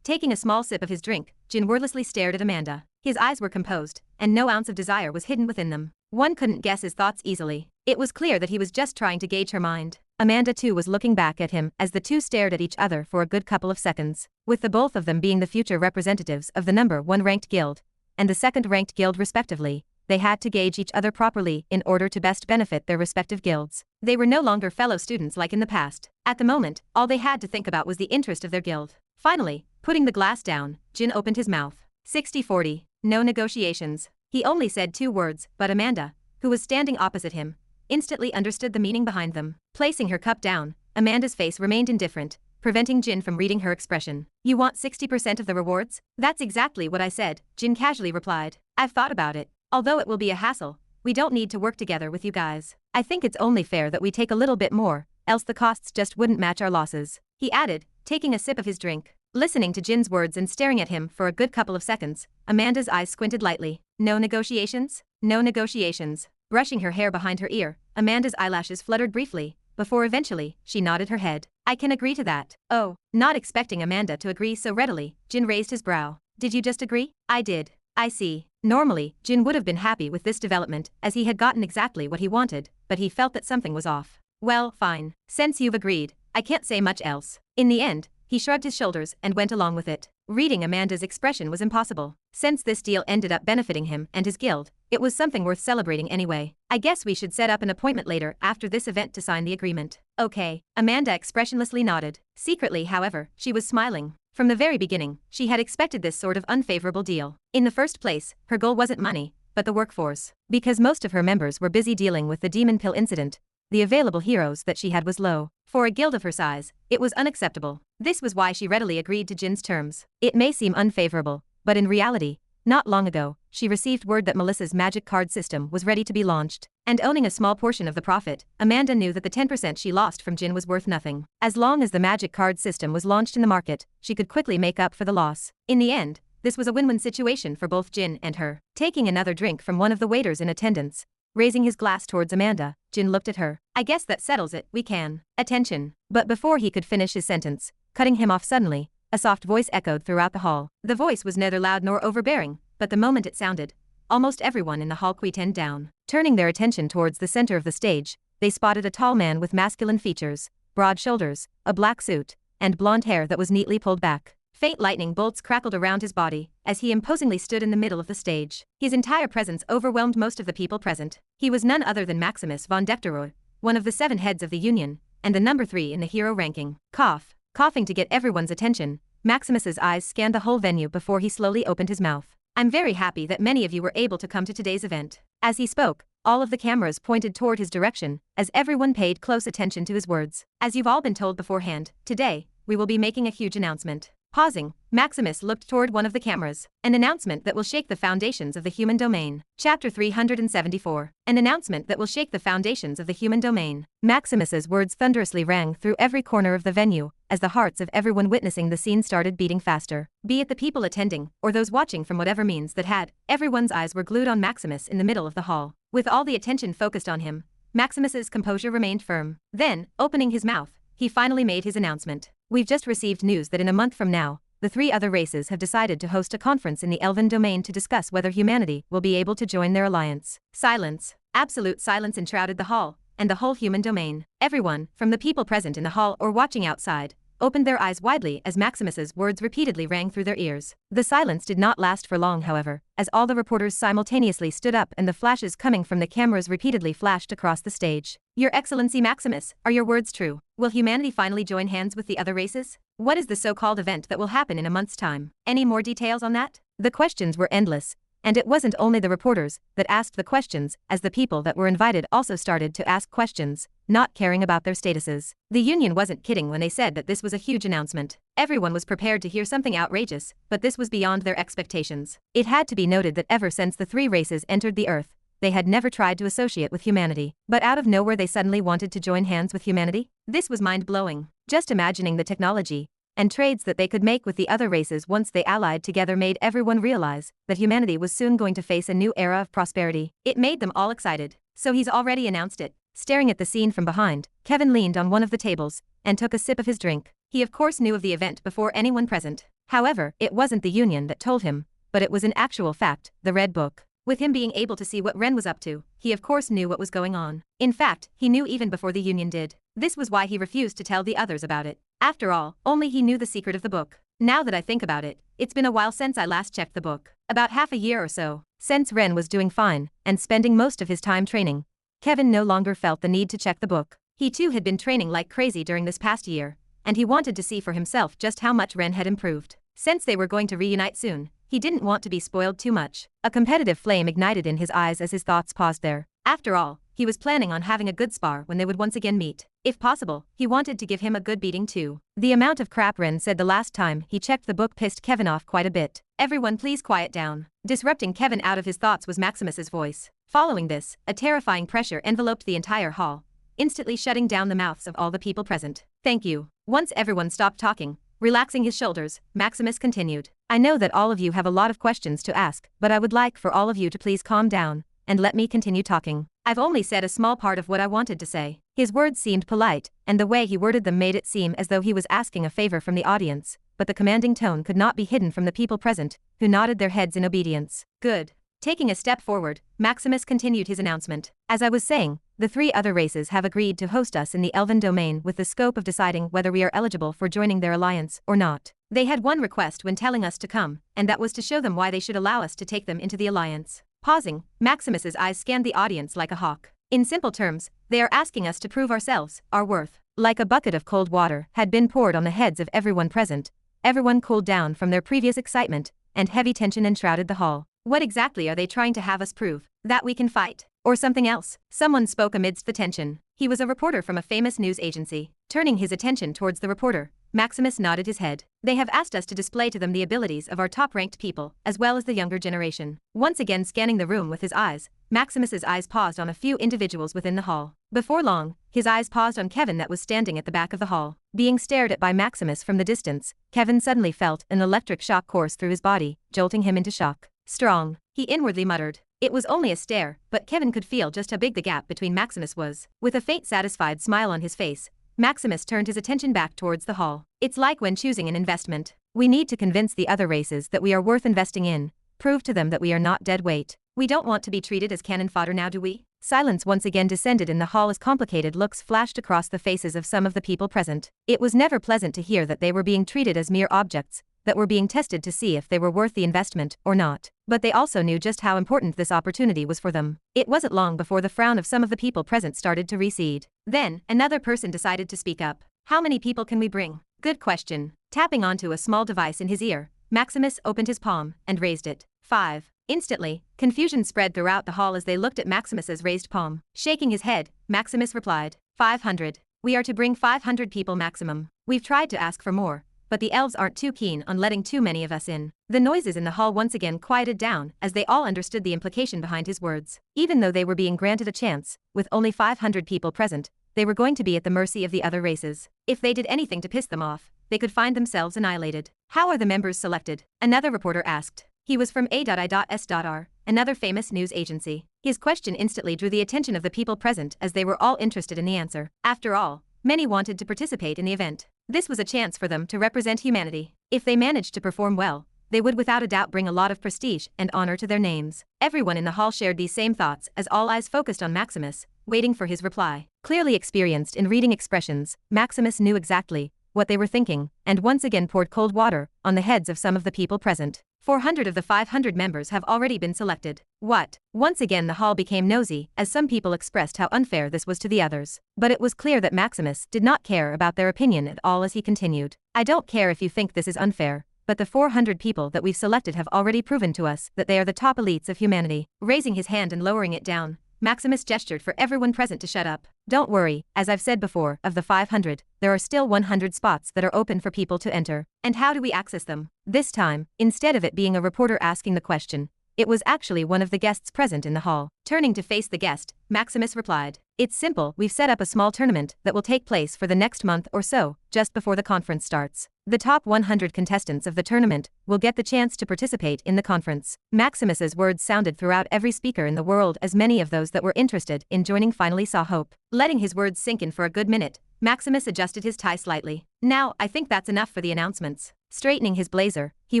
Taking a small sip of his drink, Jin wordlessly stared at Amanda. His eyes were composed, and no ounce of desire was hidden within them. One couldn't guess his thoughts easily. It was clear that he was just trying to gauge her mind. Amanda too was looking back at him as the two stared at each other for a good couple of seconds. With the both of them being the future representatives of the number 1 ranked guild, and the 2nd ranked guild respectively, they had to gauge each other properly in order to best benefit their respective guilds. They were no longer fellow students like in the past. At the moment, all they had to think about was the interest of their guild. Finally, putting the glass down, Jin opened his mouth. 60-40, no negotiations. He only said 2 words, but Amanda, who was standing opposite him, instantly understood the meaning behind them. Placing her cup down, Amanda's face remained indifferent, preventing Jin from reading her expression. You want 60% of the rewards? That's exactly what I said, Jin casually replied. I've thought about it. Although it will be a hassle, we don't need to work together with you guys. I think it's only fair that we take a little bit more, else the costs just wouldn't match our losses, he added, taking a sip of his drink. Listening to Jin's words and staring at him for a good couple of seconds, Amanda's eyes squinted lightly. No negotiations? No negotiations. Brushing her hair behind her ear, Amanda's eyelashes fluttered briefly, before eventually, she nodded her head. I can agree to that. Oh, not expecting Amanda to agree so readily, Jin raised his brow. Did you just agree? I did. I see. Normally, Jin would have been happy with this development as he had gotten exactly what he wanted, but he felt that something was off. Well, fine. Since you've agreed, I can't say much else. In the end, he shrugged his shoulders and went along with it. Reading Amanda's expression was impossible. Since this deal ended up benefiting him and his guild, it was something worth celebrating anyway. I guess we should set up an appointment later after this event to sign the agreement. Okay. Amanda expressionlessly nodded. Secretly, however, she was smiling. From the very beginning, she had expected this sort of unfavorable deal. In the first place, her goal wasn't money, but the workforce. Because most of her members were busy dealing with the demon pill incident, the available heroes that she had was low. For a guild of her size, it was unacceptable. This was why she readily agreed to Jin's terms. It may seem unfavorable, but in reality, not long ago, she received word that Melissa's magic card system was ready to be launched. And owning a small portion of the profit, Amanda knew that the 10% she lost from Jin was worth nothing. As long as the magic card system was launched in the market, she could quickly make up for the loss. In the end, this was a win-win situation for both Jin and her. Taking another drink from one of the waiters in attendance, raising his glass towards Amanda, Jin looked at her. I guess that settles it, we can. Attention. But before he could finish his sentence, cutting him off suddenly, a soft voice echoed throughout the hall. The voice was neither loud nor overbearing, but the moment it sounded, almost everyone in the hall quietened down. Turning their attention towards the center of the stage, they spotted a tall man with masculine features, broad shoulders, a black suit, and blonde hair that was neatly pulled back. Faint lightning bolts crackled around his body as he imposingly stood in the middle of the stage. His entire presence overwhelmed most of the people present. He was none other than Maximus von Dekteroy, one of the 7 heads of the Union, and the number 3 in the hero ranking. Coughing to get everyone's attention, Maximus's eyes scanned the whole venue before he slowly opened his mouth. I'm very happy that many of you were able to come to today's event. As he spoke, all of the cameras pointed toward his direction, as everyone paid close attention to his words. As you've all been told beforehand, today, we will be making a huge announcement. Pausing, Maximus looked toward one of the cameras. An announcement that will shake the foundations of the human domain. Chapter 374. An announcement that will shake the foundations of the human domain. Maximus's words thunderously rang through every corner of the venue, as the hearts of everyone witnessing the scene started beating faster. Be it the people attending, or those watching from whatever means that had, everyone's eyes were glued on Maximus in the middle of the hall. With all the attention focused on him, Maximus's composure remained firm. Then, opening his mouth, he finally made his announcement. We've just received news that in a month from now, the 3 other races have decided to host a conference in the Elven domain to discuss whether humanity will be able to join their alliance. Silence. Absolute silence enshrouded the hall, and the whole human domain. Everyone, from the people present in the hall or watching outside, opened their eyes widely as Maximus's words repeatedly rang through their ears. The silence did not last for long, however, as all the reporters simultaneously stood up and the flashes coming from the cameras repeatedly flashed across the stage. Your Excellency Maximus, are your words true? Will humanity finally join hands with the other races? What is the so-called event that will happen in a month's time? Any more details on that? The questions were endless. And it wasn't only the reporters that asked the questions, as the people that were invited also started to ask questions, not caring about their statuses. The union wasn't kidding when they said that this was a huge announcement. Everyone was prepared to hear something outrageous, but this was beyond their expectations. It had to be noted that ever since the three races entered the Earth, they had never tried to associate with humanity. But out of nowhere they suddenly wanted to join hands with humanity? This was mind-blowing. Just imagining the technology and trades that they could make with the other races once they allied together made everyone realize that humanity was soon going to face a new era of prosperity. It made them all excited. So he's already announced it. Staring at the scene from behind, Kevin leaned on one of the tables and took a sip of his drink. He of course knew of the event before anyone present. However, it wasn't the union that told him, but it was in actual fact the Red Book. With him being able to see what Ren was up to, he of course knew what was going on. In fact, he knew even before the union did. This was why he refused to tell the others about it. After all, only he knew the secret of the book. Now that I think about it, it's been a while since I last checked the book. About half a year or so. Since Ren was doing fine and spending most of his time training, Kevin no longer felt the need to check the book. He too had been training like crazy during this past year, and he wanted to see for himself just how much Ren had improved. Since they were going to reunite soon, he didn't want to be spoiled too much. A competitive flame ignited in his eyes as his thoughts paused there. After all, he was planning on having a good spar when they would once again meet. If possible, he wanted to give him a good beating too. The amount of crap Ren said the last time he checked the book pissed Kevin off quite a bit. Everyone please quiet down. Disrupting Kevin out of his thoughts was Maximus's voice. Following this, a terrifying pressure enveloped the entire hall, instantly shutting down the mouths of all the people present. Thank you. Once everyone stopped talking, relaxing his shoulders, Maximus continued. I know that all of you have a lot of questions to ask, but I would like for all of you to please calm down and let me continue talking. I've only said a small part of what I wanted to say. His words seemed polite, and the way he worded them made it seem as though he was asking a favor from the audience, but the commanding tone could not be hidden from the people present, who nodded their heads in obedience. Good. Taking a step forward, Maximus continued his announcement. As I was saying, the three other races have agreed to host us in the Elven domain with the scope of deciding whether we are eligible for joining their alliance or not. They had one request when telling us to come, and that was to show them why they should allow us to take them into the alliance. Pausing, Maximus's eyes scanned the audience like a hawk. In simple terms, they are asking us to prove ourselves, our worth. Like a bucket of cold water had been poured on the heads of everyone present. Everyone cooled down from their previous excitement, and heavy tension enshrouded the hall. What exactly are they trying to have us prove? That we can fight? Or something else? Someone spoke amidst the tension. He was a reporter from a famous news agency. Turning his attention towards the reporter, Maximus nodded his head. They have asked us to display to them the abilities of our top-ranked people, as well as the younger generation. Once again scanning the room with his eyes, Maximus's eyes paused on a few individuals within the hall. Before long, his eyes paused on Kevin that was standing at the back of the hall. Being stared at by Maximus from the distance, Kevin suddenly felt an electric shock course through his body, jolting him into shock. Strong, he inwardly muttered. It was only a stare, but Kevin could feel just how big the gap between Maximus was. With a faint satisfied smile on his face, Maximus turned his attention back towards the hall. It's like when choosing an investment. We need to convince the other races that we are worth investing in, prove to them that we are not dead weight. We don't want to be treated as cannon fodder now, do we? Silence once again descended in the hall as complicated looks flashed across the faces of some of the people present. It was never pleasant to hear that they were being treated as mere objects, that were being tested to see if they were worth the investment or not. But they also knew just how important this opportunity was for them. It wasn't long before the frown of some of the people present started to recede. Then, another person decided to speak up. How many people can we bring? Good question. Tapping onto a small device in his ear, Maximus opened his palm and raised it. 5. Instantly, confusion spread throughout the hall as they looked at Maximus's raised palm. Shaking his head, Maximus replied, 500. We are to bring 500 people maximum. We've tried to ask for more, but the elves aren't too keen on letting too many of us in. The noises in the hall once again quieted down as they all understood the implication behind his words. Even though they were being granted a chance, with only 500 people present, they were going to be at the mercy of the other races. If they did anything to piss them off, they could find themselves annihilated. How are the members selected? Another reporter asked. He was from A.I.S.R, another famous news agency. His question instantly drew the attention of the people present as they were all interested in the answer. After all, many wanted to participate in the event. This was a chance for them to represent humanity. If they managed to perform well, they would without a doubt bring a lot of prestige and honor to their names. Everyone in the hall shared these same thoughts as all eyes focused on Maximus, waiting for his reply. Clearly experienced in reading expressions, Maximus knew exactly what they were thinking, and once again poured cold water on the heads of some of the people present. 400 of the 500 members have already been selected. What? Once again the hall became nosy, as some people expressed how unfair this was to the others. But it was clear that Maximus did not care about their opinion at all as he continued. I don't care if you think this is unfair, but the 400 people that we've selected have already proven to us that they are the top elites of humanity. Raising his hand and lowering it down, Maximus gestured for everyone present to shut up. Don't worry, as I've said before, of the 500, there are still 100 spots that are open for people to enter. And how do we access them? This time, instead of it being a reporter asking the question, it was actually one of the guests present in the hall. Turning to face the guest, Maximus replied, "It's simple, we've set up a small tournament that will take place for the next month or so, just before the conference starts. The top 100 contestants of the tournament will get the chance to participate in the conference." Maximus's words sounded throughout every speaker in the world as many of those that were interested in joining finally saw hope. Letting his words sink in for a good minute, Maximus adjusted his tie slightly. "Now, I think that's enough for the announcements." Straightening his blazer, he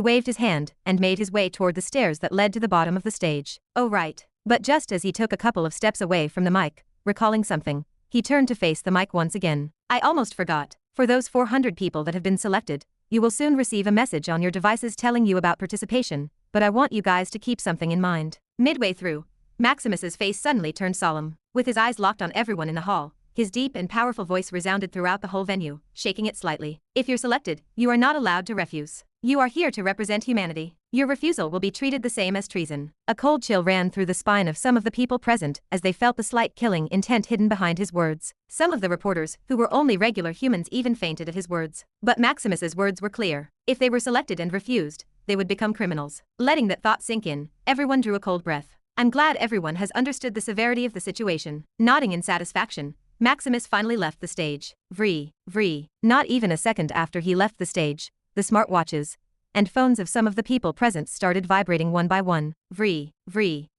waved his hand and made his way toward the stairs that led to the bottom of the stage. Oh right. But just as he took a couple of steps away from the mic, recalling something, he turned to face the mic once again. "I almost forgot. For those 400 people that have been selected, you will soon receive a message on your devices telling you about participation, but I want you guys to keep something in mind." Midway through, Maximus's face suddenly turned solemn. With his eyes locked on everyone in the hall, his deep and powerful voice resounded throughout the whole venue, shaking it slightly. "If you're selected, you are not allowed to refuse. You are here to represent humanity. Your refusal will be treated the same as treason." A cold chill ran through the spine of some of the people present as they felt the slight killing intent hidden behind his words. Some of the reporters, who were only regular humans, even fainted at his words. But Maximus's words were clear. If they were selected and refused, they would become criminals. Letting that thought sink in, everyone drew a cold breath. "I'm glad everyone has understood the severity of the situation." Nodding in satisfaction, Maximus finally left the stage. Vree. Not even a second after he left the stage, the smartwatches and phones of some of the people present started vibrating one by one. Vree.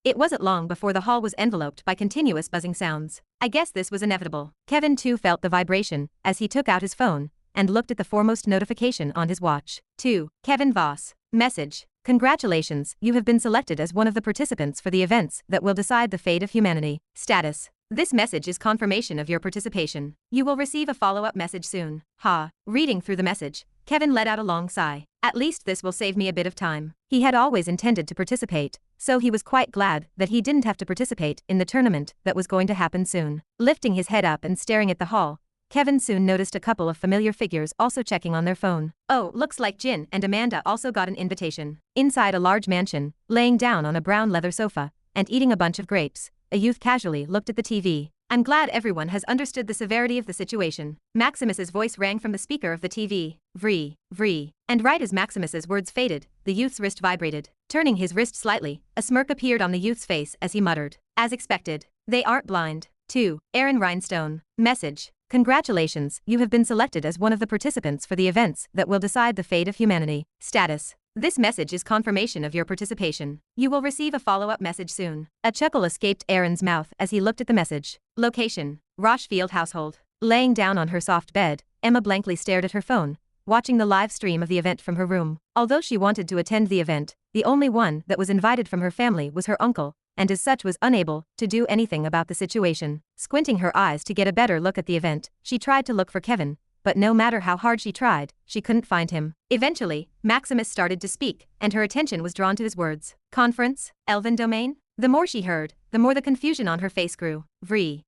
It wasn't long before the hall was enveloped by continuous buzzing sounds. I guess this was inevitable. Kevin too felt the vibration as he took out his phone and looked at the foremost notification on his watch. 2. Kevin Voss. Message. "Congratulations, you have been selected as one of the participants for the events that will decide the fate of humanity. Status. This message is confirmation of your participation. You will receive a follow-up message soon." Ha. Reading through the message, Kevin let out a long sigh. "At least this will save me a bit of time." He had always intended to participate, so he was quite glad that he didn't have to participate in the tournament that was going to happen soon. Lifting his head up and staring at the hall, Kevin soon noticed a couple of familiar figures also checking on their phone. Oh, looks like Jin and Amanda also got an invitation. Inside a large mansion, laying down on a brown leather sofa and eating a bunch of grapes, a youth casually looked at the TV. "I'm glad everyone has understood the severity of the situation." Maximus's voice rang from the speaker of the TV. Vree. And right as Maximus's words faded, the youth's wrist vibrated. Turning his wrist slightly, a smirk appeared on the youth's face as he muttered, "As expected. They aren't blind." 2. Aaron Rhinestone. Message. "Congratulations, you have been selected as one of the participants for the events that will decide the fate of humanity. Status. This message is confirmation of your participation. You will receive a follow-up message soon." A chuckle escaped Aaron's mouth as he looked at the message. Location. Rochefield household. Laying down on her soft bed, Emma blankly stared at her phone, watching the live stream of the event from her room. Although she wanted to attend the event, the only one that was invited from her family was her uncle, and as such was unable to do anything about the situation. Squinting her eyes to get a better look at the event, she tried to look for Kevin, but no matter how hard she tried, she couldn't find him. Eventually, Maximus started to speak, and her attention was drawn to his words. "Conference? Elven domain?" The more she heard, the more the confusion on her face grew. Vree.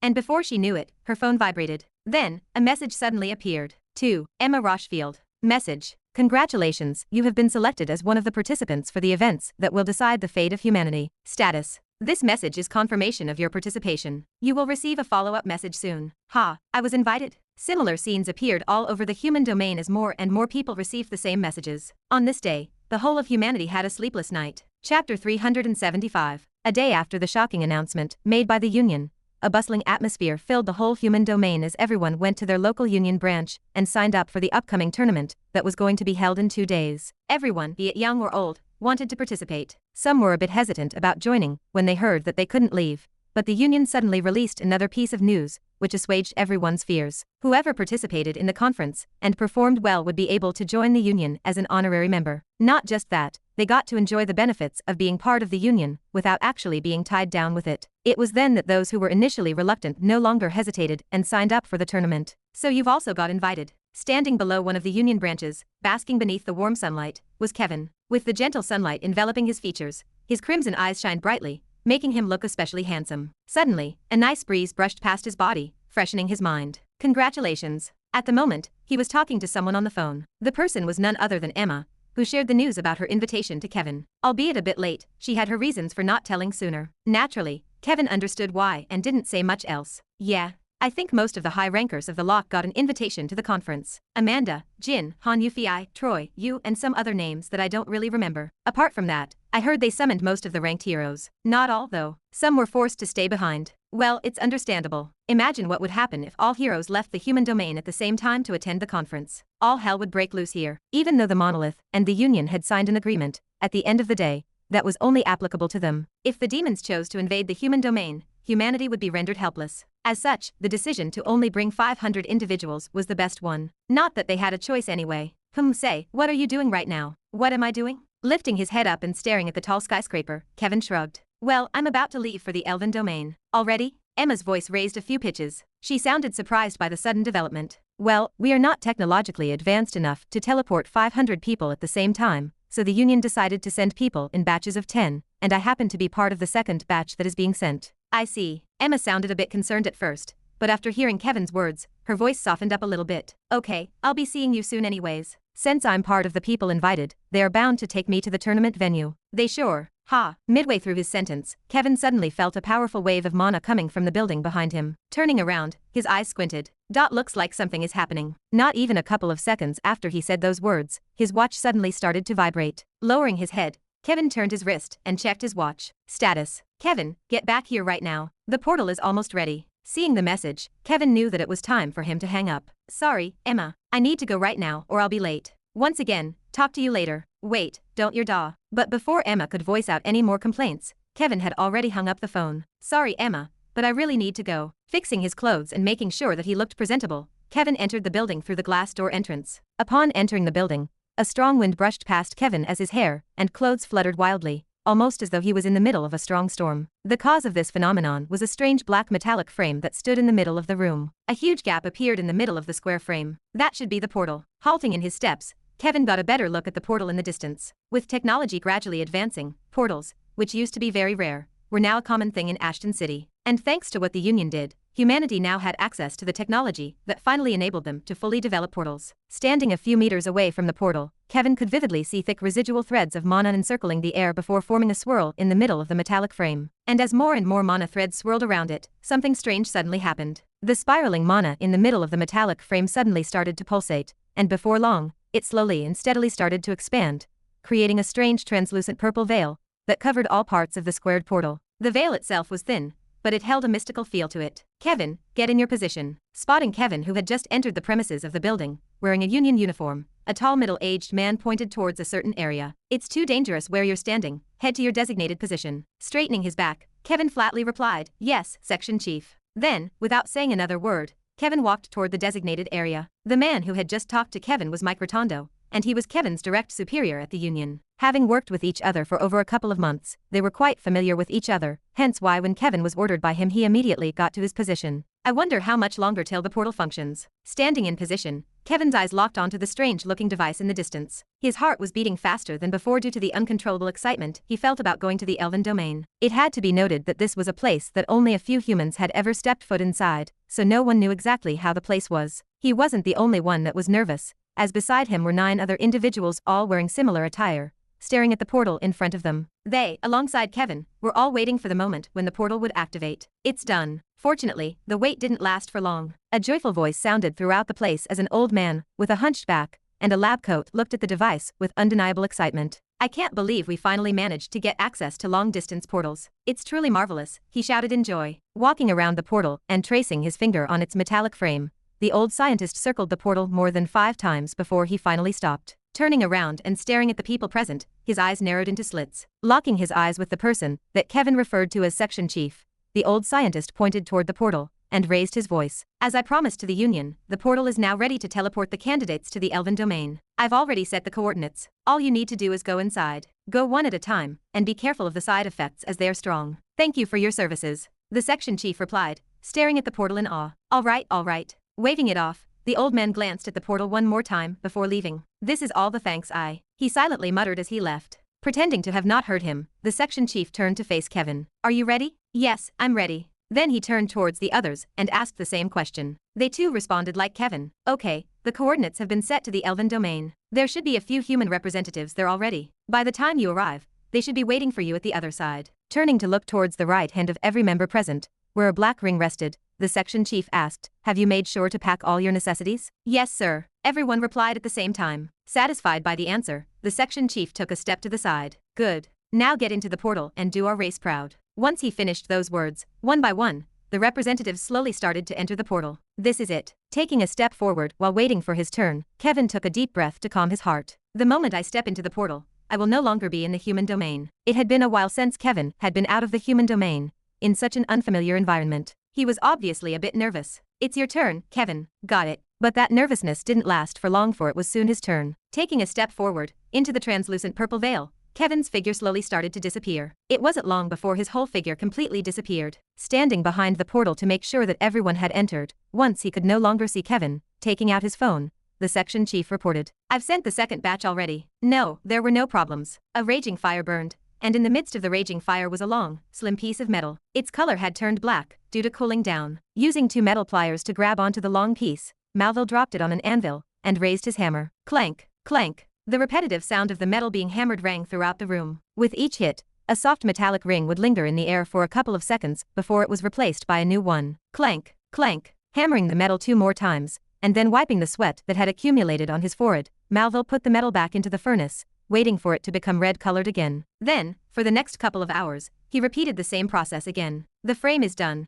And before she knew it, her phone vibrated. Then, a message suddenly appeared. 2. Emma Rochefield. Message. "Congratulations, you have been selected as one of the participants for the events that will decide the fate of humanity. Status. This message is confirmation of your participation. You will receive a follow-up message soon." Ha, I was invited? Similar scenes appeared all over the human domain as more and more people received the same messages. On this day, the whole of humanity had a sleepless night. Chapter 375. A day after the shocking announcement made by the Union, a bustling atmosphere filled the whole human domain as everyone went to their local Union branch and signed up for the upcoming tournament that was going to be held in 2 days. Everyone, be it young or old, wanted to participate. Some were a bit hesitant about joining when they heard that they couldn't leave, but the Union suddenly released another piece of news, which assuaged everyone's fears. Whoever participated in the conference and performed well would be able to join the Union as an honorary member. Not just that, they got to enjoy the benefits of being part of the Union without actually being tied down with it. It was then that those who were initially reluctant no longer hesitated and signed up for the tournament. So you've also got invited. Standing below one of the Union branches, basking beneath the warm sunlight, was Kevin. With the gentle sunlight enveloping his features, his crimson eyes shined brightly, making him look especially handsome. Suddenly, a nice breeze brushed past his body, freshening his mind. Congratulations. At the moment, he was talking to someone on the phone. The person was none other than Emma, who shared the news about her invitation to Kevin. Albeit a bit late, she had her reasons for not telling sooner. Naturally, Kevin understood why and didn't say much else. Yeah, I think most of the high rankers of the lock got an invitation to the conference. Amanda, Jin, Han Yufei, Troy, Yu, and some other names that I don't really remember. Apart from that, I heard they summoned most of the ranked heroes. Not all though. Some were forced to stay behind. Well, it's understandable. Imagine what would happen if all heroes left the human domain at the same time to attend the conference. All hell would break loose here. Even though the Monolith and the Union had signed an agreement, at the end of the day, that was only applicable to them. If the demons chose to invade the human domain, humanity would be rendered helpless. As such, the decision to only bring 500 individuals was the best one. Not that they had a choice anyway. Say, what are you doing right now? What am I doing? Lifting his head up and staring at the tall skyscraper, Kevin shrugged. Well, I'm about to leave for the Elven domain. Already? Emma's voice raised a few pitches. She sounded surprised by the sudden development. Well, we are not technologically advanced enough to teleport 500 people at the same time, so the Union decided to send people in batches of 10, and I happen to be part of the second batch that is being sent. I see. Emma sounded a bit concerned at first, but after hearing Kevin's words, her voice softened up a little bit. Okay, I'll be seeing you soon anyways. Since I'm part of the people invited, they are bound to take me to the tournament venue. They sure. Ha! Midway through his sentence, Kevin suddenly felt a powerful wave of mana coming from the building behind him. Turning around, his eyes squinted. Looks like something is happening. Not even a couple of seconds after he said those words, his watch suddenly started to vibrate. Lowering his head, Kevin turned his wrist and checked his watch. Status. Kevin, get back here right now. The portal is almost ready. Seeing the message, Kevin knew that it was time for him to hang up. Sorry, Emma. I need to go right now or I'll be late. Once again, talk to you later. Wait, don't your daw. But before Emma could voice out any more complaints, Kevin had already hung up the phone. Sorry, Emma, but I really need to go. Fixing his clothes and making sure that he looked presentable, Kevin entered the building through the glass door entrance. Upon entering the building, a strong wind brushed past Kevin as his hair and clothes fluttered wildly, almost as though he was in the middle of a strong storm. The cause of this phenomenon was a strange black metallic frame that stood in the middle of the room. A huge gap appeared in the middle of the square frame. That should be the portal. Halting in his steps, Kevin got a better look at the portal in the distance. With technology gradually advancing, portals, which used to be very rare, were now a common thing in Ashton City. And thanks to what the Union did, humanity now had access to the technology that finally enabled them to fully develop portals. Standing a few meters away from the portal, Kevin could vividly see thick residual threads of mana encircling the air before forming a swirl in the middle of the metallic frame. And as more and more mana threads swirled around it, something strange suddenly happened. The spiraling mana in the middle of the metallic frame suddenly started to pulsate, and before long, it slowly and steadily started to expand, creating a strange translucent purple veil that covered all parts of the squared portal. The veil itself was thin, but it held a mystical feel to it. Kevin, get in your position. Spotting Kevin, who had just entered the premises of the building, wearing a Union uniform, a tall middle-aged man pointed towards a certain area. It's too dangerous where you're standing. Head to your designated position. Straightening his back, Kevin flatly replied, yes, Section Chief. Then, without saying another word, Kevin walked toward the designated area. The man who had just talked to Kevin was Mike Rotondo, and he was Kevin's direct superior at the Union. Having worked with each other for over a couple of months, they were quite familiar with each other, hence why when Kevin was ordered by him he immediately got to his position. I wonder how much longer till the portal functions. Standing in position, Kevin's eyes locked onto the strange-looking device in the distance. His heart was beating faster than before due to the uncontrollable excitement he felt about going to the Elven domain. It had to be noted that this was a place that only a few humans had ever stepped foot inside, so no one knew exactly how the place was. He wasn't the only one that was nervous, as beside him were 9 other individuals all wearing similar attire, staring at the portal in front of them. They, alongside Kevin, were all waiting for the moment when the portal would activate. It's done. Fortunately, the wait didn't last for long. A joyful voice sounded throughout the place as an old man, with a hunched back and a lab coat, looked at the device with undeniable excitement. I can't believe we finally managed to get access to long-distance portals. It's truly marvelous, he shouted in joy. Walking around the portal and tracing his finger on its metallic frame, the old scientist circled the portal more than 5 times before he finally stopped. Turning around and staring at the people present, his eyes narrowed into slits. Locking his eyes with the person that Kevin referred to as Section Chief, the old scientist pointed toward the portal and raised his voice. As I promised to the Union, the portal is now ready to teleport the candidates to the Elven domain. I've already set the coordinates. All you need to do is go inside. Go one at a time, and be careful of the side effects as they are strong. Thank you for your services. The Section Chief replied, staring at the portal in awe. All right. Waving it off, The old man glanced at the portal one more time before leaving. This is all the thanks he silently muttered as he left. Pretending to have not heard him, the section chief turned to face Kevin. Are you ready? Yes, I'm ready. Then he turned towards the others and asked the same question. They too responded like Kevin. Okay, the coordinates have been set to the Elven domain. There should be a few human representatives there already. By the time you arrive, they should be waiting for you at the other side. Turning to look towards the right hand of every member present, where a black ring rested, the section chief asked, have you made sure to pack all your necessities? Yes, sir. Everyone replied at the same time. Satisfied by the answer, the section chief took a step to the side. Good. Now get into the portal and do our race proud. Once he finished those words, one by one, the representatives slowly started to enter the portal. This is it. Taking a step forward while waiting for his turn, Kevin took a deep breath to calm his heart. The moment I step into the portal, I will no longer be in the human domain. It had been a while since Kevin had been out of the human domain, in such an unfamiliar environment. He was obviously a bit nervous. It's your turn, Kevin. Got it. But that nervousness didn't last for long, for it was soon his turn. Taking a step forward, into the translucent purple veil, Kevin's figure slowly started to disappear. It wasn't long before his whole figure completely disappeared. Standing behind the portal to make sure that everyone had entered, once he could no longer see Kevin, taking out his phone, the section chief reported. I've sent the second batch already. No, there were no problems. A raging fire burned, and in the midst of the raging fire was a long, slim piece of metal. Its color had turned black, due to cooling down. Using two metal pliers to grab onto the long piece, Malville dropped it on an anvil, and raised his hammer. Clank, clank. The repetitive sound of the metal being hammered rang throughout the room. With each hit, a soft metallic ring would linger in the air for a couple of seconds before it was replaced by a new one. Clank, clank. Hammering the metal 2 more times, and then wiping the sweat that had accumulated on his forehead, Malville put the metal back into the furnace, waiting for it to become red-colored again. Then, for the next couple of hours, he repeated the same process again. The frame is done.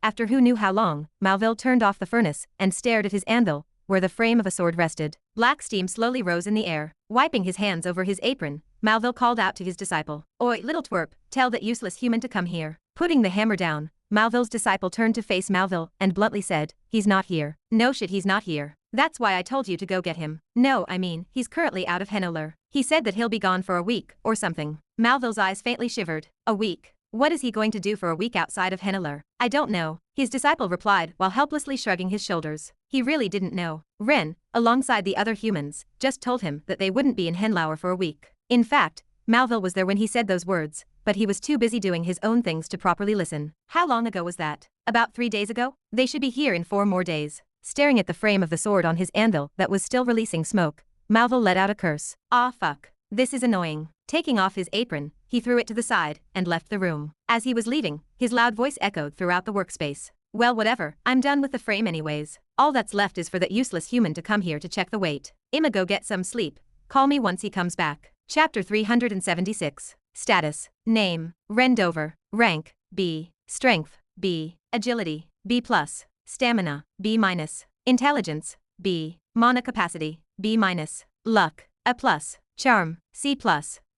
After who knew how long, Malville turned off the furnace and stared at his anvil, where the frame of a sword rested. Black steam slowly rose in the air. Wiping his hands over his apron, Malville called out to his disciple. Oi, little twerp, tell that useless human to come here. Putting the hammer down, Malville's disciple turned to face Malville and bluntly said, he's not here. No shit, he's not here. That's why I told you to go get him. No, I mean, he's currently out of Henolar. He said that he'll be gone for a week, or something. Malville's eyes faintly shivered. A week? What is he going to do for a week outside of Henolar? I don't know, his disciple replied while helplessly shrugging his shoulders. He really didn't know. Ren, alongside the other humans, just told him that they wouldn't be in Henlauer for a week. In fact, Malville was there when he said those words, but he was too busy doing his own things to properly listen. How long ago was that? About 3 days ago? They should be here in 4 more days. Staring at the frame of the sword on his anvil that was still releasing smoke, Malville let out a curse. Ah fuck. This is annoying. Taking off his apron, he threw it to the side and left the room. As he was leaving, his loud voice echoed throughout the workspace. Well, whatever, I'm done with the frame anyways. All that's left is for that useless human to come here to check the weight. I'ma go get some sleep. Call me once he comes back. Chapter 376. Status. Name. Rendover. Rank. B. Strength. B. Agility. B+. Stamina. B-. Intelligence. B. Mana capacity. B-. Luck. A+. Charm. C+.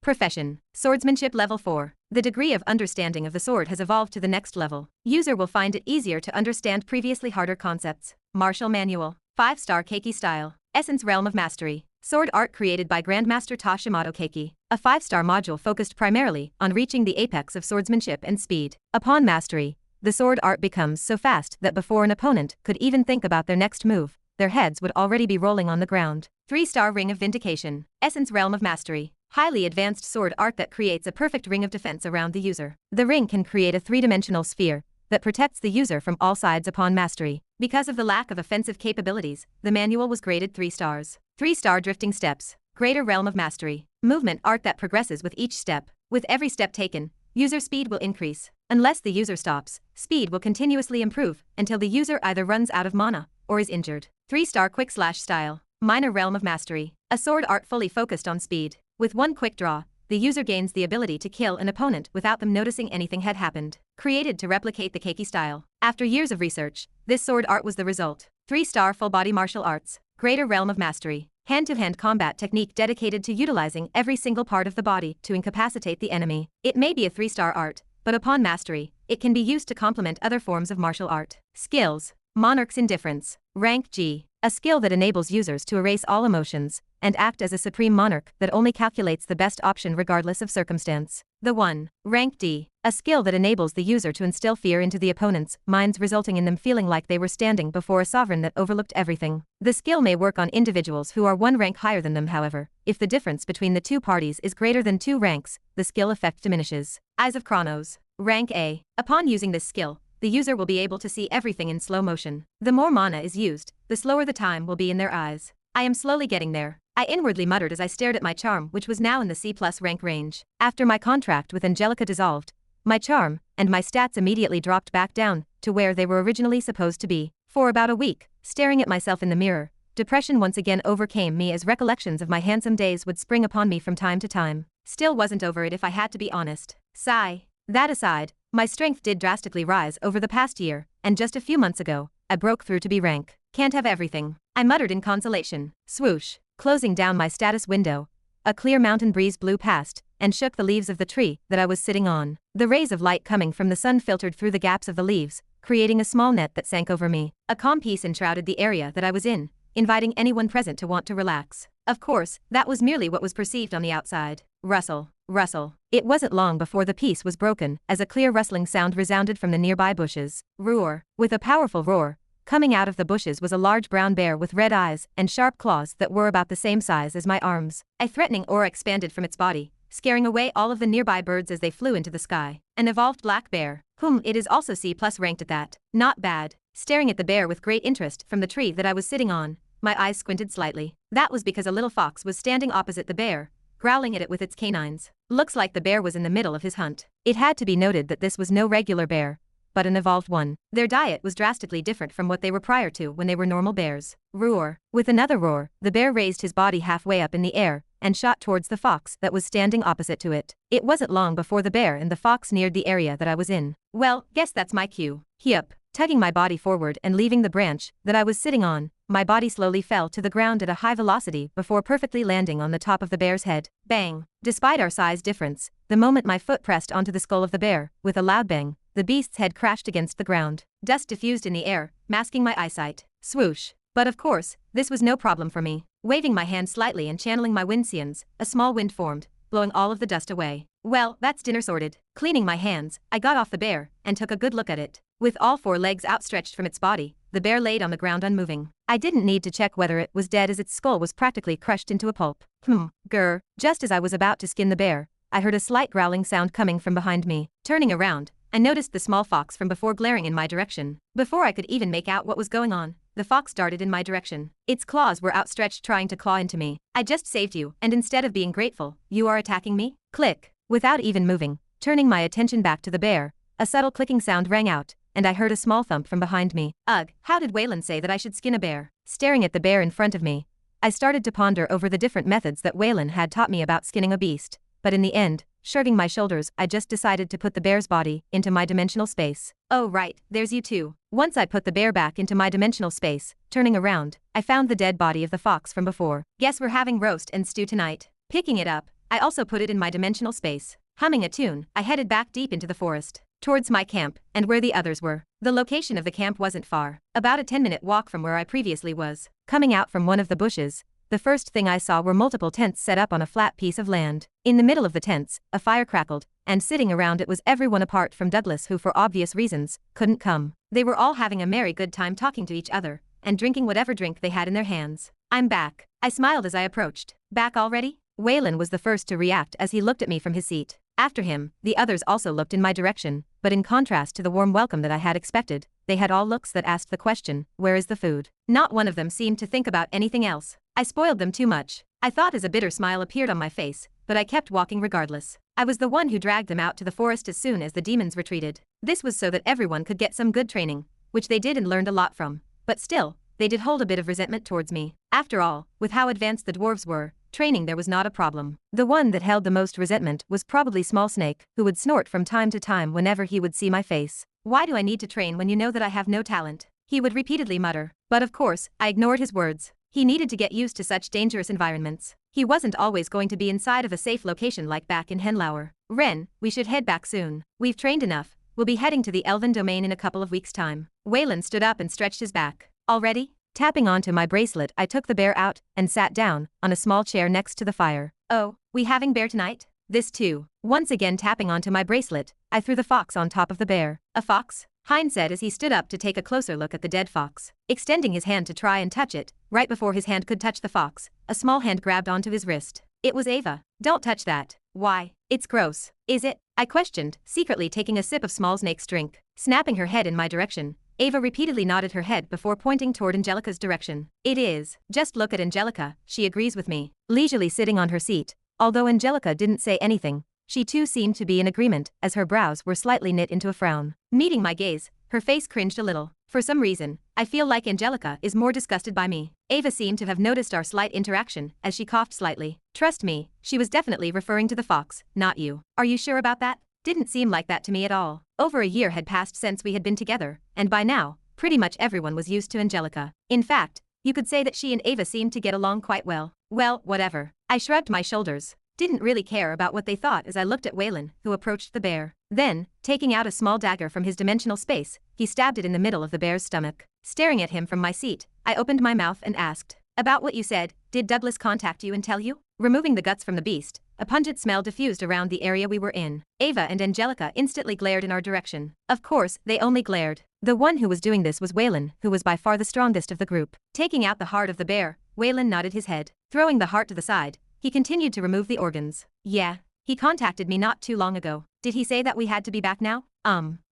Profession. Swordsmanship level 4. The degree of understanding of the sword has evolved to the next level. User will find it easier to understand previously harder concepts. Martial Manual. 5-star Keiki Style. Essence Realm of Mastery. Sword art created by Grandmaster Tashimato Keiki. A 5-star module focused primarily on reaching the apex of swordsmanship and speed. Upon mastery, the sword art becomes so fast that before an opponent could even think about their next move, their heads would already be rolling on the ground. 3-star Ring of Vindication. Essence Realm of Mastery. Highly advanced sword art that creates a perfect ring of defense around the user. The ring can create a 3-dimensional sphere that protects the user from all sides upon mastery. Because of the lack of offensive capabilities, the manual was graded 3 stars. 3-star Drifting Steps. Greater Realm of Mastery. Movement art that progresses with each step. With every step taken, user speed will increase. Unless the user stops, speed will continuously improve until the user either runs out of mana or is injured. 3-star Quick Slash Style. Minor Realm of Mastery. A sword art fully focused on speed. With one quick draw, the user gains the ability to kill an opponent without them noticing anything had happened. Created to replicate the Keiki style. After years of research, this sword art was the result. 3-star Full Body Martial Arts. Greater Realm of Mastery. Hand-to-hand combat technique dedicated to utilizing every single part of the body to incapacitate the enemy. It may be a 3-star art, but upon mastery, it can be used to complement other forms of martial art. Skills. Monarch's Indifference. Rank G. A skill that enables users to erase all emotions, and act as a supreme monarch that only calculates the best option regardless of circumstance. The 1. Rank D. A skill that enables the user to instill fear into the opponent's minds, resulting in them feeling like they were standing before a sovereign that overlooked everything. The skill may work on individuals who are one rank higher than them. However, if the difference between the two parties is greater than 2 ranks, the skill effect diminishes. Eyes of Chronos. Rank A. Upon using this skill, the user will be able to see everything in slow motion. The more mana is used, the slower the time will be in their eyes. I am slowly getting there, I inwardly muttered as I stared at my charm, which was now in the C+ rank range. After my contract with Angelica dissolved, my charm and my stats immediately dropped back down to where they were originally supposed to be. For about a week, staring at myself in the mirror, depression once again overcame me as recollections of my handsome days would spring upon me from time to time. Still wasn't over it if I had to be honest. Sigh. That aside, my strength did drastically rise over the past year, and just a few months ago, I broke through to B rank. Can't have everything, I muttered in consolation. Swoosh. Closing down my status window, a clear mountain breeze blew past and shook the leaves of the tree that I was sitting on. The rays of light coming from the sun filtered through the gaps of the leaves, creating a small net that sank over me. A calm peace enshrouded the area that I was in, inviting anyone present to want to relax. Of course, that was merely what was perceived on the outside. Rustle. Rustle. It wasn't long before the peace was broken as a clear rustling sound resounded from the nearby bushes. Roar. With a powerful roar, coming out of the bushes was a large brown bear with red eyes and sharp claws that were about the same size as my arms. A threatening aura expanded from its body, scaring away all of the nearby birds as they flew into the sky. An evolved black bear, whom it is also C+ ranked at that. Not bad. Staring at the bear with great interest from the tree that I was sitting on, my eyes squinted slightly. That was because a little fox was standing opposite the bear, growling at it with its canines. Looks like the bear was in the middle of his hunt. It had to be noted that this was no regular bear, but an evolved one. Their diet was drastically different from what they were prior to when they were normal bears. Roar. With another roar, the bear raised his body halfway up in the air and shot towards the fox that was standing opposite to it. It wasn't long before the bear and the fox neared the area that I was in. Well, guess that's my cue. Yup. Tugging my body forward and leaving the branch that I was sitting on, my body slowly fell to the ground at a high velocity before perfectly landing on the top of the bear's head. Bang! Despite our size difference, the moment my foot pressed onto the skull of the bear, with a loud bang, the beast's head crashed against the ground. Dust diffused in the air, masking my eyesight. Swoosh. But of course, this was no problem for me. Waving my hand slightly and channeling my windscience, a small wind formed, blowing all of the dust away. Well, that's dinner sorted. Cleaning my hands, I got off the bear and took a good look at it. With all 4 legs outstretched from its body, the bear laid on the ground unmoving. I didn't need to check whether it was dead as its skull was practically crushed into a pulp. Grr. Just as I was about to skin the bear, I heard a slight growling sound coming from behind me. Turning around, I noticed the small fox from before glaring in my direction. Before I could even make out what was going on, the fox darted in my direction. Its claws were outstretched trying to claw into me. I just saved you, and instead of being grateful, you are attacking me? Click. Without even moving, turning my attention back to the bear, a subtle clicking sound rang out, and I heard a small thump from behind me. Ugh, how did Waylon say that I should skin a bear? Staring at the bear in front of me, I started to ponder over the different methods that Waylon had taught me about skinning a beast, but in the end, shrugging my shoulders, I just decided to put the bear's body into my dimensional space. Oh right, there's you too. Once I put the bear back into my dimensional space, turning around, I found the dead body of the fox from before. Guess we're having roast and stew tonight. Picking it up, I also put it in my dimensional space. Humming a tune, I headed back deep into the forest, towards my camp, and where the others were. The location of the camp wasn't far, about a 10-minute walk from where I previously was. Coming out from one of the bushes, the first thing I saw were multiple tents set up on a flat piece of land. In the middle of the tents, a fire crackled, and sitting around it was everyone apart from Douglas, who for obvious reasons, couldn't come. They were all having a merry good time talking to each other, and drinking whatever drink they had in their hands. I'm back. I smiled as I approached. Back already? Waylon was the first to react as he looked at me from his seat. After him, the others also looked in my direction, but in contrast to the warm welcome that I had expected, they had all looks that asked the question, where is the food? Not one of them seemed to think about anything else. I spoiled them too much, I thought, as a bitter smile appeared on my face, but I kept walking regardless. I was the one who dragged them out to the forest as soon as the demons retreated. This was so that everyone could get some good training, which they did and learned a lot from. But still, they did hold a bit of resentment towards me. After all, with how advanced the dwarves were, training there was not a problem. The one that held the most resentment was probably Small Snake, who would snort from time to time whenever he would see my face. Why do I need to train when you know that I have no talent? He would repeatedly mutter. But of course, I ignored his words. He needed to get used to such dangerous environments. He wasn't always going to be inside of a safe location like back in Henlauer. Ren, we should head back soon. We've trained enough. We'll be heading to the Elven domain in a couple of weeks' time. Waylon stood up and stretched his back. Already? Tapping onto my bracelet, I took the bear out and sat down on a small chair next to the fire. Oh, we having bear tonight? This too. Once again tapping onto my bracelet, I threw the fox on top of the bear. A fox? Hein said as he stood up to take a closer look at the dead fox. Extending his hand to try and touch it, right before his hand could touch the fox, a small hand grabbed onto his wrist. It was Ava. Don't touch that. Why? It's gross. Is it? I questioned, secretly taking a sip of small snake's drink. Snapping her head in my direction, Ava repeatedly nodded her head before pointing toward Angelica's direction. It is. Just look at Angelica, she agrees with me. Leisurely sitting on her seat, although Angelica didn't say anything, she too seemed to be in agreement as her brows were slightly knit into a frown. Meeting my gaze, her face cringed a little. For some reason, I feel like Angelica is more disgusted by me. Ava seemed to have noticed our slight interaction as she coughed slightly. Trust me, she was definitely referring to the fox, not you. Are you sure about that? Didn't seem like that to me at all. Over a year had passed since we had been together, and by now, pretty much everyone was used to Angelica. In fact, you could say that she and Ava seemed to get along quite well. Well, whatever. I shrugged my shoulders. Didn't really care about what they thought as I looked at Waylon, who approached the bear. Then, taking out a small dagger from his dimensional space, he stabbed it in the middle of the bear's stomach. Staring at him from my seat, I opened my mouth and asked, "About what you said, did Douglas contact you and tell you?" Removing the guts from the beast, a pungent smell diffused around the area we were in. Ava and Angelica instantly glared in our direction. Of course, they only glared. The one who was doing this was Waylon, who was by far the strongest of the group. Taking out the heart of the bear, Waylon nodded his head. Throwing the heart to the side, he continued to remove the organs. Yeah, he contacted me not too long ago. Did he say that we had to be back now?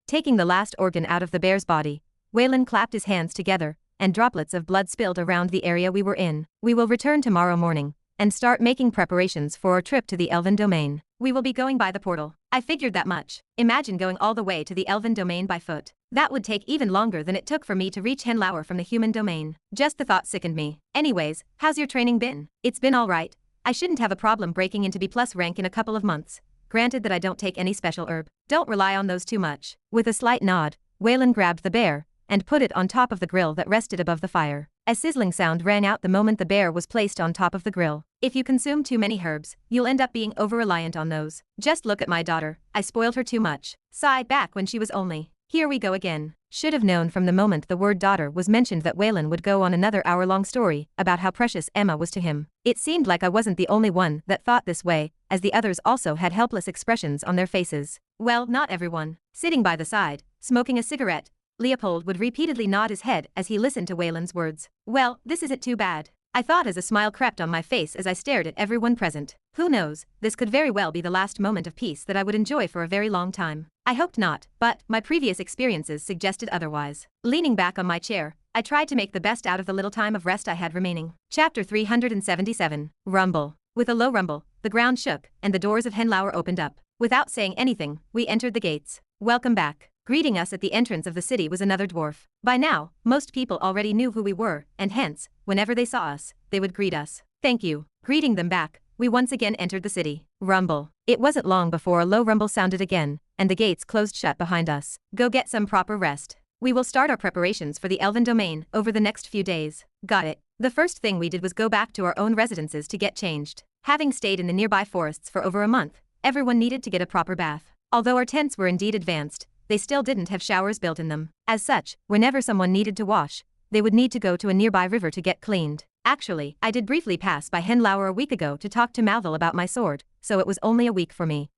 Taking the last organ out of the bear's body, Waylon clapped his hands together, and droplets of blood spilled around the area we were in. We will return tomorrow morning and start making preparations for our trip to the Elven Domain. We will be going by the portal. I figured that much. Imagine going all the way to the Elven Domain by foot. That would take even longer than it took for me to reach Henlauer from the human domain. Just the thought sickened me. Anyways, how's your training been? It's been alright. I shouldn't have a problem breaking into B+ rank in a couple of months. Granted that I don't take any special herb. Don't rely on those too much. With a slight nod, Waylon grabbed the bear and put it on top of the grill that rested above the fire. A sizzling sound rang out the moment the bear was placed on top of the grill. If you consume too many herbs, you'll end up being over-reliant on those. Just look at my daughter. I spoiled her too much. Sigh, back when she was only. Here we go again. Should have known from the moment the word daughter was mentioned that Waylon would go on another hour-long story about how precious Emma was to him. It seemed like I wasn't the only one that thought this way, as the others also had helpless expressions on their faces. Well, not everyone. Sitting by the side, smoking a cigarette, Leopold would repeatedly nod his head as he listened to Waylon's words. Well, this isn't too bad, I thought as a smile crept on my face as I stared at everyone present. Who knows, this could very well be the last moment of peace that I would enjoy for a very long time. I hoped not, but my previous experiences suggested otherwise. Leaning back on my chair, I tried to make the best out of the little time of rest I had remaining. Chapter 377. Rumble. With a low rumble, the ground shook, and the doors of Henlauer opened up. Without saying anything, we entered the gates. Welcome back. Greeting us at the entrance of the city was another dwarf. By now, most people already knew who we were, and hence, whenever they saw us, they would greet us. Thank you. Greeting them back, we once again entered the city. Rumble. It wasn't long before a low rumble sounded again, and the gates closed shut behind us. Go get some proper rest. We will start our preparations for the Elven Domain over the next few days. Got it. The first thing we did was go back to our own residences to get changed. Having stayed in the nearby forests for over a month, everyone needed to get a proper bath. Although our tents were indeed advanced, they still didn't have showers built in them. As such, whenever someone needed to wash, they would need to go to a nearby river to get cleaned. Actually, I did briefly pass by Henlauer a week ago to talk to Malville about my sword, so it was only a week for me.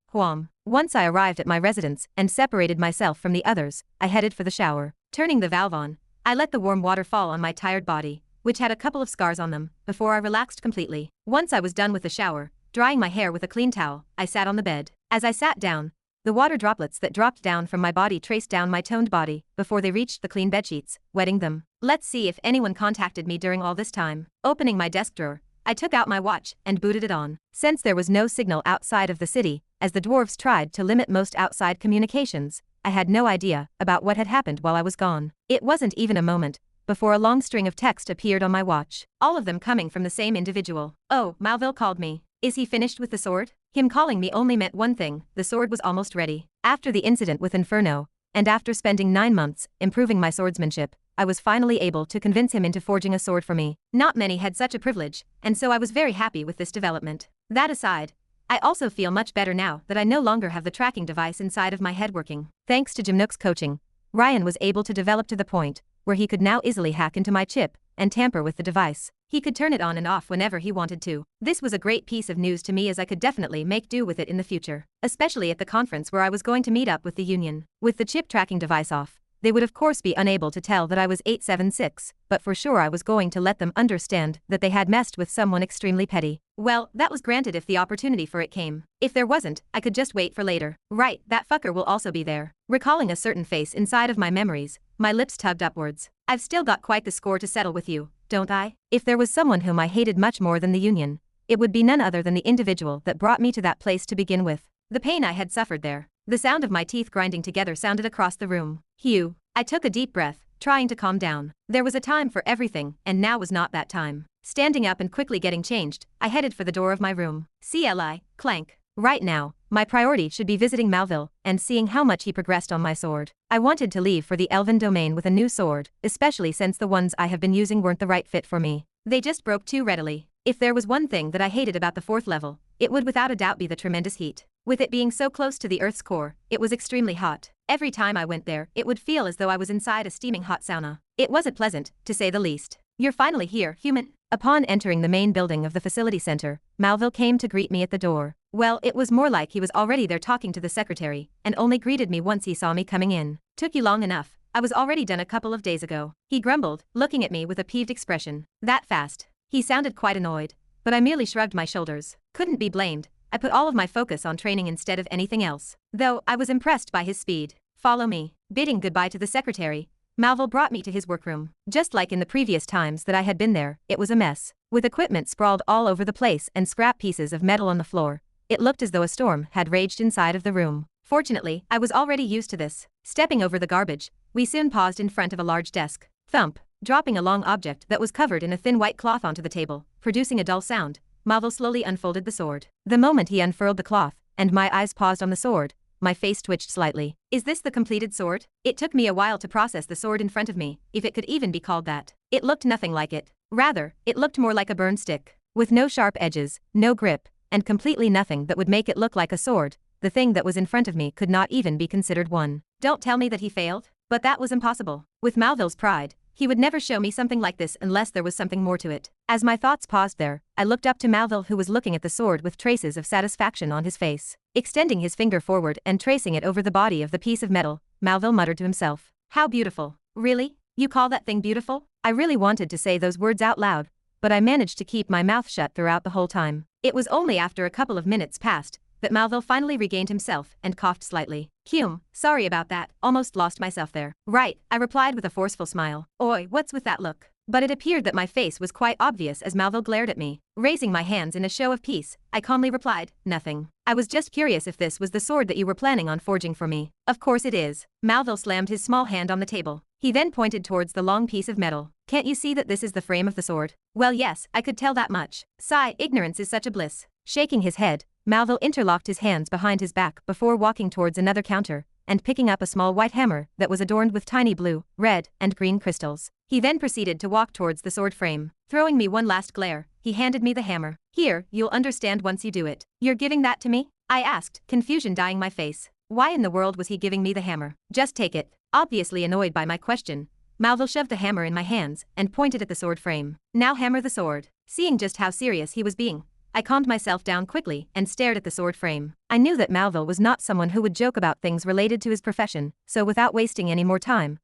Once I arrived at my residence and separated myself from the others, I headed for the shower. Turning the valve on, I let the warm water fall on my tired body, which had a couple of scars on them, before I relaxed completely. Once I was done with the shower, drying my hair with a clean towel, I sat on the bed. As I sat down, the water droplets that dropped down from my body traced down my toned body before they reached the clean bedsheets, wetting them. Let's see if anyone contacted me during all this time. Opening my desk drawer, I took out my watch and booted it on. Since there was no signal outside of the city, as the dwarves tried to limit most outside communications, I had no idea about what had happened while I was gone. It wasn't even a moment before a long string of text appeared on my watch, all of them coming from the same individual. Oh, Malville called me. Is he finished with the sword? Him calling me only meant one thing: the sword was almost ready. After the incident with Inferno, and after spending 9 months improving my swordsmanship, I was finally able to convince him into forging a sword for me. Not many had such a privilege, and so I was very happy with this development. That aside, I also feel much better now that I no longer have the tracking device inside of my head working. Thanks to Jimnook's coaching, Ryan was able to develop to the point where he could now easily hack into my chip and tamper with the device. He could turn it on and off whenever he wanted to. This was a great piece of news to me, as I could definitely make do with it in the future, especially at the conference where I was going to meet up with the Union. With the chip tracking device off, they would of course be unable to tell that I was 876, but for sure I was going to let them understand that they had messed with someone extremely petty. Well, that was granted if the opportunity for it came. If there wasn't, I could just wait for later. Right, that fucker will also be there. Recalling a certain face inside of my memories, my lips tugged upwards. I've still got quite the score to settle with you, don't I? If there was someone whom I hated much more than the Union, it would be none other than the individual that brought me to that place to begin with. The pain I had suffered there, the sound of my teeth grinding together sounded across the room. Hugh. I took a deep breath, trying to calm down. There was a time for everything, and now was not that time. Standing up and quickly getting changed, I headed for the door of my room. CLI, clank. Right now, my priority should be visiting Malville and seeing how much he progressed on my sword. I wanted to leave for the Elven domain with a new sword, especially since the ones I have been using weren't the right fit for me. They just broke too readily. If there was one thing that I hated about the 4th level, it would without a doubt be the tremendous heat. With it being so close to the Earth's core, it was extremely hot. Every time I went there, it would feel as though I was inside a steaming hot sauna. It wasn't pleasant, to say the least. You're finally here, human. Upon entering the main building of the facility center, Malville came to greet me at the door. Well, it was more like he was already there talking to the secretary, and only greeted me once he saw me coming in. Took you long enough. I was already done a couple of days ago. He grumbled, looking at me with a peeved expression. That fast. He sounded quite annoyed, but I merely shrugged my shoulders. Couldn't be blamed. I put all of my focus on training instead of anything else. Though, I was impressed by his speed. Follow me. Bidding goodbye to the secretary, Malville brought me to his workroom. Just like in the previous times that I had been there, it was a mess. With equipment sprawled all over the place and scrap pieces of metal on the floor, it looked as though a storm had raged inside of the room. Fortunately, I was already used to this. Stepping over the garbage, we soon paused in front of a large desk. Thump, dropping a long object that was covered in a thin white cloth onto the table, producing a dull sound. Malville slowly unfolded the sword. The moment he unfurled the cloth, and my eyes paused on the sword, my face twitched slightly. Is this the completed sword? It took me a while to process the sword in front of me, if it could even be called that. It looked nothing like it. Rather, it looked more like a burned stick. With no sharp edges, no grip, and completely nothing that would make it look like a sword, the thing that was in front of me could not even be considered one. Don't tell me that he failed? But that was impossible. With Malville's pride, he would never show me something like this unless there was something more to it. As my thoughts paused there, I looked up to Malville, who was looking at the sword with traces of satisfaction on his face. Extending his finger forward and tracing it over the body of the piece of metal, Malville muttered to himself. How beautiful. Really? You call that thing beautiful? I really wanted to say those words out loud, but I managed to keep my mouth shut throughout the whole time. It was only after a couple of minutes passed that Malville finally regained himself and coughed slightly. Sorry about that, almost lost myself there. Right, I replied with a forceful smile. Oi, what's with that look? But it appeared that my face was quite obvious as Malville glared at me. Raising my hands in a show of peace, I calmly replied, nothing. I was just curious if this was the sword that you were planning on forging for me. Of course it is. Malville slammed his small hand on the table. He then pointed towards the long piece of metal. Can't you see that this is the frame of the sword? Well, yes, I could tell that much. Sigh, ignorance is such a bliss. Shaking his head, Malville interlocked his hands behind his back before walking towards another counter and picking up a small white hammer that was adorned with tiny blue, red, and green crystals. He then proceeded to walk towards the sword frame. Throwing me one last glare, he handed me the hammer. Here, you'll understand once you do it. You're giving that to me? I asked, confusion dyeing my face. Why in the world was he giving me the hammer? Just take it. Obviously annoyed by my question, Malville shoved the hammer in my hands and pointed at the sword frame. Now hammer the sword. Seeing just how serious he was being, I calmed myself down quickly and stared at the sword frame. I knew that Malville was not someone who would joke about things related to his profession, so without wasting any more time,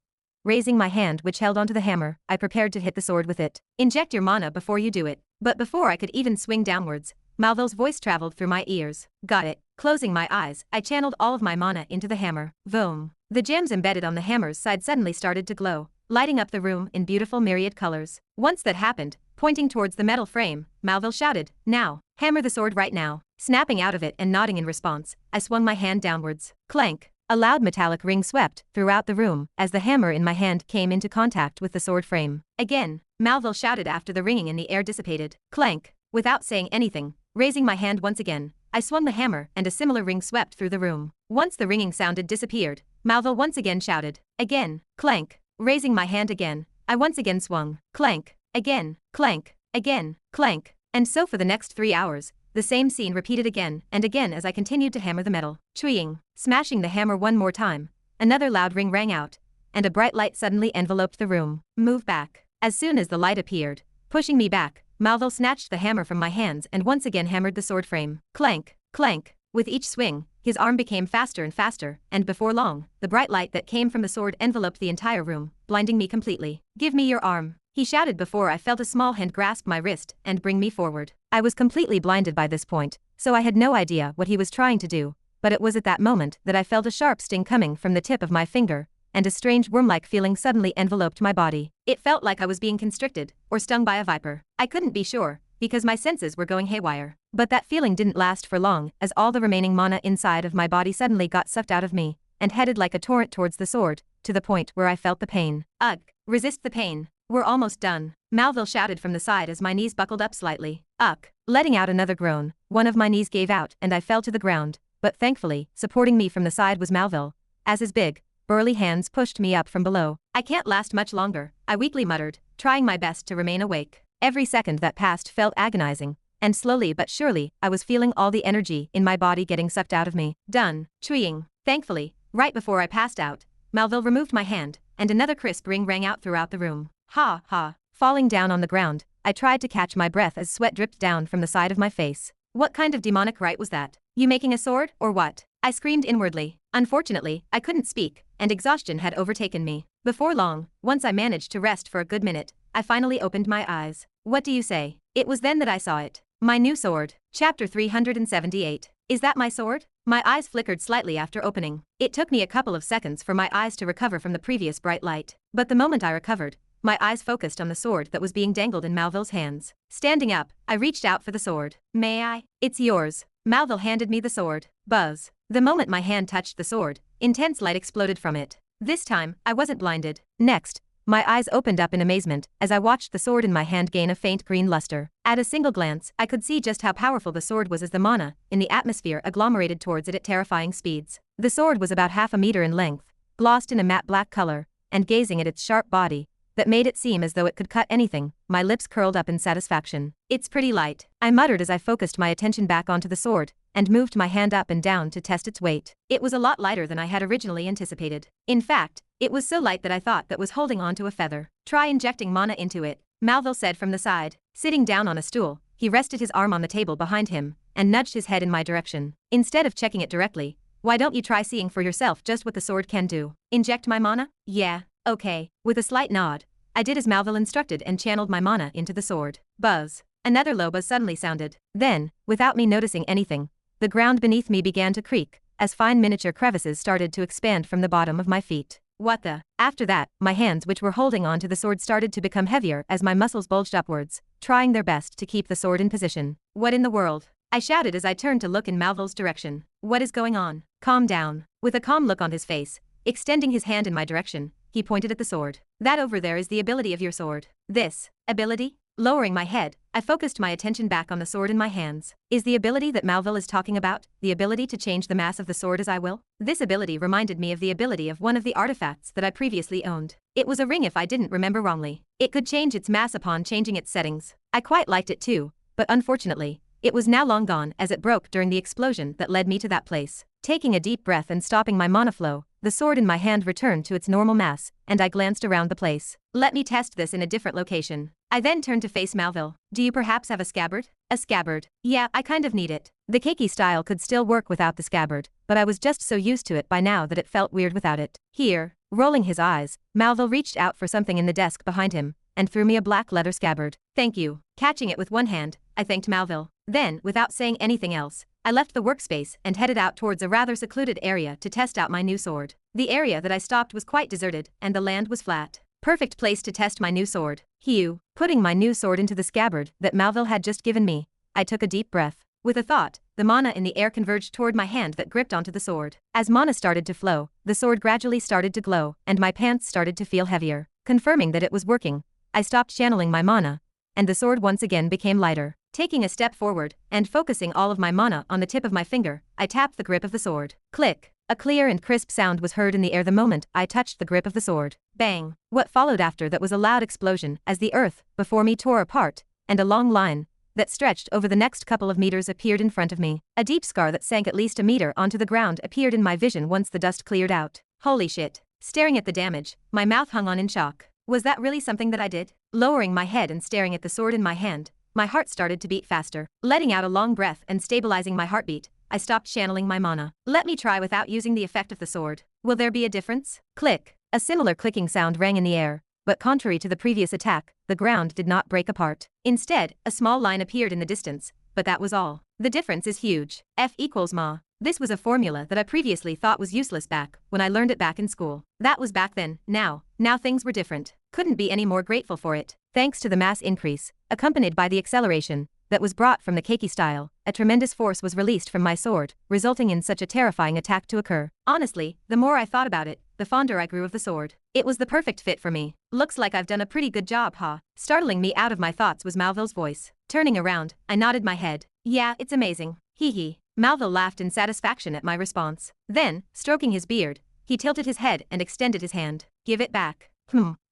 raising my hand which held onto the hammer, I prepared to hit the sword with it. Inject your mana before you do it. But before I could even swing downwards, Malville's voice traveled through my ears. Got it. Closing my eyes, I channeled all of my mana into the hammer. Boom. The gems embedded on the hammer's side suddenly started to glow, lighting up the room in beautiful myriad colors. Once that happened, pointing towards the metal frame, Malville shouted, now, hammer the sword right now. Snapping out of it and nodding in response, I swung my hand downwards. Clank. A loud metallic ring swept throughout the room as the hammer in my hand came into contact with the sword frame. Again, Malville shouted after the ringing in the air dissipated. Clank. Without saying anything, raising my hand once again, I swung the hammer and a similar ring swept through the room. Once the ringing sound had disappeared, Malville once again shouted. Again. Clank. Raising my hand again, I once again swung. Clank. Again. Clank. Again. Clank. And so for the next 3 hours, the same scene repeated again and again as I continued to hammer the metal. Chewing. Smashing the hammer one more time, another loud ring rang out, and a bright light suddenly enveloped the room. Move back. As soon as the light appeared, pushing me back, Malville snatched the hammer from my hands and once again hammered the sword frame. Clank, clank. With each swing, his arm became faster and faster, and before long, the bright light that came from the sword enveloped the entire room, blinding me completely. "Give me your arm," he shouted before I felt a small hand grasp my wrist and bring me forward. I was completely blinded by this point, so I had no idea what he was trying to do, but it was at that moment that I felt a sharp sting coming from the tip of my finger, and a strange worm-like feeling suddenly enveloped my body. It felt like I was being constricted, or stung by a viper. I couldn't be sure, because my senses were going haywire. But that feeling didn't last for long, as all the remaining mana inside of my body suddenly got sucked out of me, and headed like a torrent towards the sword, to the point where I felt the pain. Ugh, resist the pain. We're almost done, Malville shouted from the side as my knees buckled up slightly. Ugh, letting out another groan, one of my knees gave out and I fell to the ground, but thankfully, supporting me from the side was Malville, as his big, burly hands pushed me up from below. "I can't last much longer," I weakly muttered, trying my best to remain awake. Every second that passed felt agonizing, and slowly but surely, I was feeling all the energy in my body getting sucked out of me. Done. Treeing. Thankfully, right before I passed out, Malville removed my hand, and another crisp ring rang out throughout the room. Ha ha. Falling down on the ground, I tried to catch my breath as sweat dripped down from the side of my face. What kind of demonic rite was that? You making a sword, or what? I screamed inwardly. Unfortunately, I couldn't speak, and exhaustion had overtaken me. Before long, once I managed to rest for a good minute, I finally opened my eyes. What do you say? It was then that I saw it. My new sword. Chapter 378. Is that my sword? My eyes flickered slightly after opening. It took me a couple of seconds for my eyes to recover from the previous bright light. But the moment I recovered, my eyes focused on the sword that was being dangled in Malville's hands. Standing up, I reached out for the sword. "May I?" "It's yours." Malville handed me the sword. Buzz. The moment my hand touched the sword, intense light exploded from it. This time, I wasn't blinded. Next, my eyes opened up in amazement as I watched the sword in my hand gain a faint green luster. At a single glance, I could see just how powerful the sword was as the mana in the atmosphere agglomerated towards it at terrifying speeds. The sword was about half a meter in length, glossed in a matte black color, and gazing at its sharp body, that made it seem as though it could cut anything, my lips curled up in satisfaction. "It's pretty light," I muttered as I focused my attention back onto the sword, and moved my hand up and down to test its weight. It was a lot lighter than I had originally anticipated. In fact, it was so light that I thought that was holding onto a feather. "Try injecting mana into it," Malville said from the side. Sitting down on a stool, he rested his arm on the table behind him, and nudged his head in my direction. "Instead of checking it directly, why don't you try seeing for yourself just what the sword can do? Inject my mana? Yeah, okay." With a slight nod, I did as Malville instructed and channeled my mana into the sword. Buzz. Another low buzz suddenly sounded. Then, without me noticing anything, the ground beneath me began to creak, as fine miniature crevices started to expand from the bottom of my feet. What the? After that, my hands which were holding onto the sword started to become heavier as my muscles bulged upwards, trying their best to keep the sword in position. "What in the world?" I shouted as I turned to look in Malville's direction. "What is going on? Calm down." With a calm look on his face, extending his hand in my direction, he pointed at the sword. "That over there is the ability of your sword." "This ability?" Lowering my head, I focused my attention back on the sword in my hands. "Is the ability that Malville is talking about the ability to change the mass of the sword as I will?" This ability reminded me of the ability of one of the artifacts that I previously owned. It was a ring if I didn't remember wrongly. It could change its mass upon changing its settings. I quite liked it too, but unfortunately, it was now long gone as it broke during the explosion that led me to that place. Taking a deep breath and stopping my mana flow, the sword in my hand returned to its normal mass, and I glanced around the place. "Let me test this in a different location." I then turned to face Malville. "Do you perhaps have a scabbard?" "A scabbard? Yeah, I kind of need it." The keiki style could still work without the scabbard, but I was just so used to it by now that it felt weird without it. "Here." Rolling his eyes, Malville reached out for something in the desk behind him, and threw me a black leather scabbard. "Thank you." Catching it with one hand, I thanked Malville. Then, without saying anything else, I left the workspace and headed out towards a rather secluded area to test out my new sword. The area that I stopped was quite deserted, and the land was flat. Perfect place to test my new sword. Hew. Putting my new sword into the scabbard that Malville had just given me, I took a deep breath. With a thought, the mana in the air converged toward my hand that gripped onto the sword. As mana started to flow, the sword gradually started to glow, and my pants started to feel heavier. Confirming that it was working, I stopped channeling my mana, and the sword once again became lighter. Taking a step forward, and focusing all of my mana on the tip of my finger, I tapped the grip of the sword. Click. A clear and crisp sound was heard in the air the moment I touched the grip of the sword. Bang. What followed after that was a loud explosion as the earth before me tore apart, and a long line that stretched over the next couple of meters appeared in front of me. A deep scar that sank at least a meter onto the ground appeared in my vision once the dust cleared out. Holy shit. Staring at the damage, my mouth hung on in shock. Was that really something that I did? Lowering my head and staring at the sword in my hand, my heart started to beat faster. Letting out a long breath and stabilizing my heartbeat, I stopped channeling my mana. Let me try without using the effect of the sword. Will there be a difference? Click. A similar clicking sound rang in the air, but contrary to the previous attack, the ground did not break apart. Instead, a small line appeared in the distance, but that was all. The difference is huge. F equals ma. This was a formula that I previously thought was useless back when I learned it back in school. That was back then. Now things were different. Couldn't be any more grateful for it. Thanks to the mass increase, accompanied by the acceleration that was brought from the keiki style, a tremendous force was released from my sword, resulting in such a terrifying attack to occur. Honestly, the more I thought about it, the fonder I grew of the sword. It was the perfect fit for me. Looks like I've done a pretty good job, huh? Startling me out of my thoughts was Malville's voice. Turning around, I nodded my head. Yeah, it's amazing. Hee hee. Malville laughed in satisfaction at my response. Then, stroking his beard, he tilted his head and extended his hand. Give it back.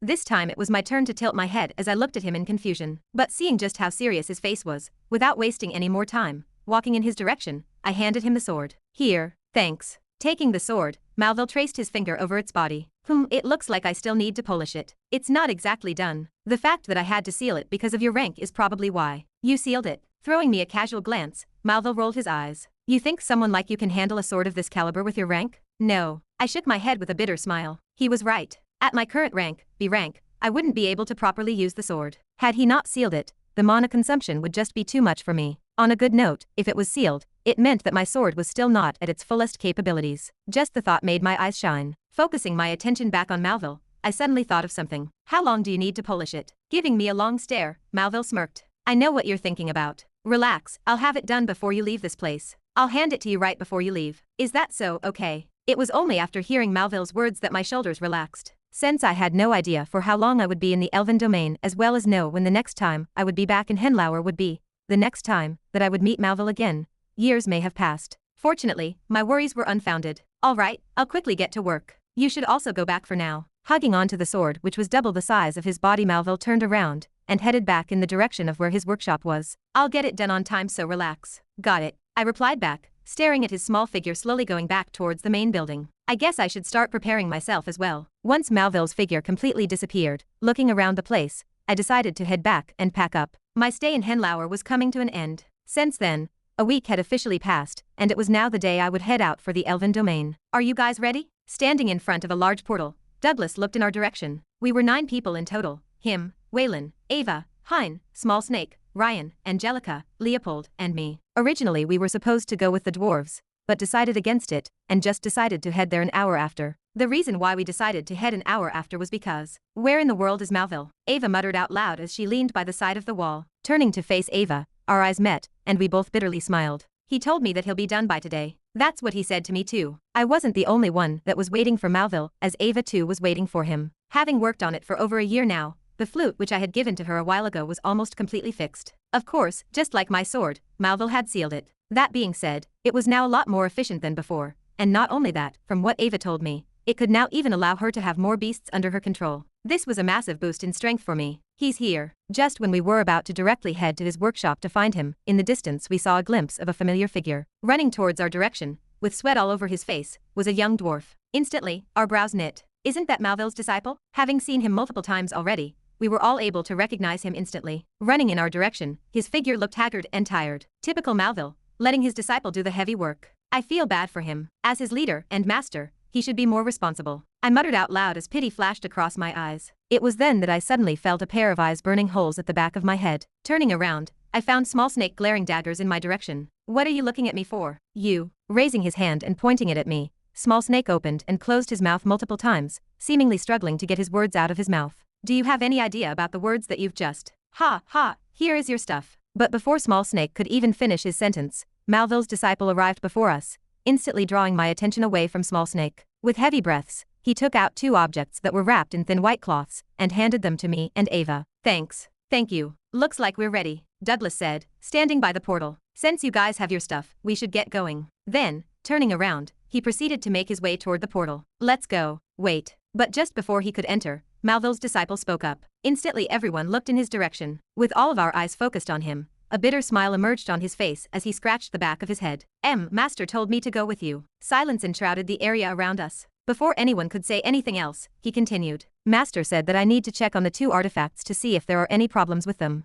This time it was my turn to tilt my head as I looked at him in confusion. But seeing just how serious his face was, without wasting any more time, walking in his direction, I handed him the sword. Here, thanks. Taking the sword, Malville traced his finger over its body. It looks like I still need to polish it. It's not exactly done. The fact that I had to seal it because of your rank is probably why. You sealed it. Throwing me a casual glance, Malville rolled his eyes. You think someone like you can handle a sword of this caliber with your rank? No. I shook my head with a bitter smile. He was right. At my current rank, B rank, I wouldn't be able to properly use the sword. Had he not sealed it, the mana consumption would just be too much for me. On a good note, if it was sealed, it meant that my sword was still not at its fullest capabilities. Just the thought made my eyes shine. Focusing my attention back on Malville, I suddenly thought of something. How long do you need to polish it? Giving me a long stare, Malville smirked. I know what you're thinking about. Relax, I'll have it done before you leave this place. I'll hand it to you right before you leave. Is that so? Okay. It was only after hearing Malville's words that my shoulders relaxed. Since I had no idea for how long I would be in the Elven domain as well as know when the next time I would be back in Henlower would be, the next time that I would meet Malville again, years may have passed. Fortunately, my worries were unfounded. All right, I'll quickly get to work. You should also go back for now. Hugging onto the sword which was double the size of his body, Malville turned around and headed back in the direction of where his workshop was. I'll get it done on time, so relax. Got it. I replied back, staring at his small figure slowly going back towards the main building. I guess I should start preparing myself as well. Once Malville's figure completely disappeared, looking around the place, I decided to head back and pack up. My stay in Henlower was coming to an end. Since then, a week had officially passed, and it was now the day I would head out for the Elven domain. Are you guys ready? Standing in front of a large portal, Douglas looked in our direction. We were 9 people in total. Him, Waylon, Ava, Hein, Small Snake, Ryan, Angelica, Leopold, and me. Originally we were supposed to go with the dwarves, but decided against it, and just decided to head there an hour after. The reason why we decided to head an hour after was because, where in the world is Malville? Ava muttered out loud as she leaned by the side of the wall. Turning to face Ava, our eyes met, and we both bitterly smiled. He told me that he'll be done by today. That's what he said to me too. I wasn't the only one that was waiting for Malville, as Ava too was waiting for him. Having worked on it for over a year now, the flute which I had given to her a while ago was almost completely fixed. Of course, just like my sword, Malville had sealed it. That being said, it was now a lot more efficient than before, and not only that, from what Ava told me, it could now even allow her to have more beasts under her control. This was a massive boost in strength for me. He's here. Just when we were about to directly head to his workshop to find him, in the distance we saw a glimpse of a familiar figure. Running towards our direction, with sweat all over his face, was a young dwarf. Instantly, our brows knit. Isn't that Malville's disciple? Having seen him multiple times already, we were all able to recognize him instantly. Running in our direction, his figure looked haggard and tired. Typical Malville, letting his disciple do the heavy work. I feel bad for him. As his leader and master, he should be more responsible. I muttered out loud as pity flashed across my eyes. It was then that I suddenly felt a pair of eyes burning holes at the back of my head. Turning around, I found Small Snake glaring daggers in my direction. What are you looking at me for? You. Raising his hand and pointing it at me, Small Snake opened and closed his mouth multiple times, seemingly struggling to get his words out of his mouth. Do you have any idea about the words that you've just? Ha, here is your stuff. But before Small Snake could even finish his sentence, Malville's disciple arrived before us, instantly drawing my attention away from Small Snake. With heavy breaths, he took out 2 objects that were wrapped in thin white cloths and handed them to me and Ava. Thanks. Thank you. Looks like we're ready, Douglas said, standing by the portal. Since you guys have your stuff, we should get going. Then, turning around, he proceeded to make his way toward the portal. Let's go. Wait. But just before he could enter, Malville's disciple spoke up. Instantly everyone looked in his direction. With all of our eyes focused on him, a bitter smile emerged on his face as he scratched the back of his head. Master told me to go with you. Silence enshrouded the area around us. Before anyone could say anything else, he continued. Master said that I need to check on the 2 artifacts to see if there are any problems with them.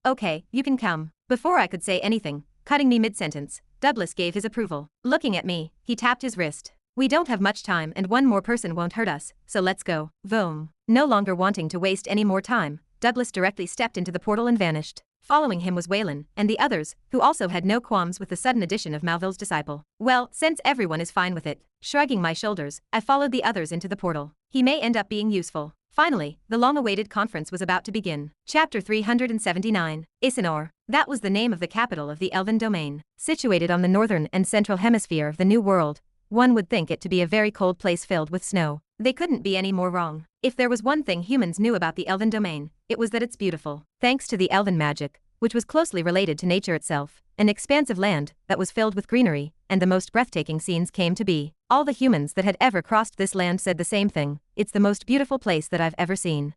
Okay, you can come. Before I could say anything, cutting me mid-sentence, Douglas gave his approval. Looking at me, he tapped his wrist. We don't have much time and one more person won't hurt us, so let's go. Vroom. No longer wanting to waste any more time, Douglas directly stepped into the portal and vanished. Following him was Waylon, and the others, who also had no qualms with the sudden addition of Malville's disciple. Well, since everyone is fine with it, shrugging my shoulders, I followed the others into the portal. He may end up being useful. Finally, the long-awaited conference was about to begin. Chapter 379. Isinor. That was the name of the capital of the Elven domain. Situated on the northern and central hemisphere of the New World, one would think it to be a very cold place filled with snow. They couldn't be any more wrong. If there was one thing humans knew about the Elven domain, it was that it's beautiful. Thanks to the Elven magic, which was closely related to nature itself, an expansive land that was filled with greenery, and the most breathtaking scenes came to be. All the humans that had ever crossed this land said the same thing: it's the most beautiful place that I've ever seen.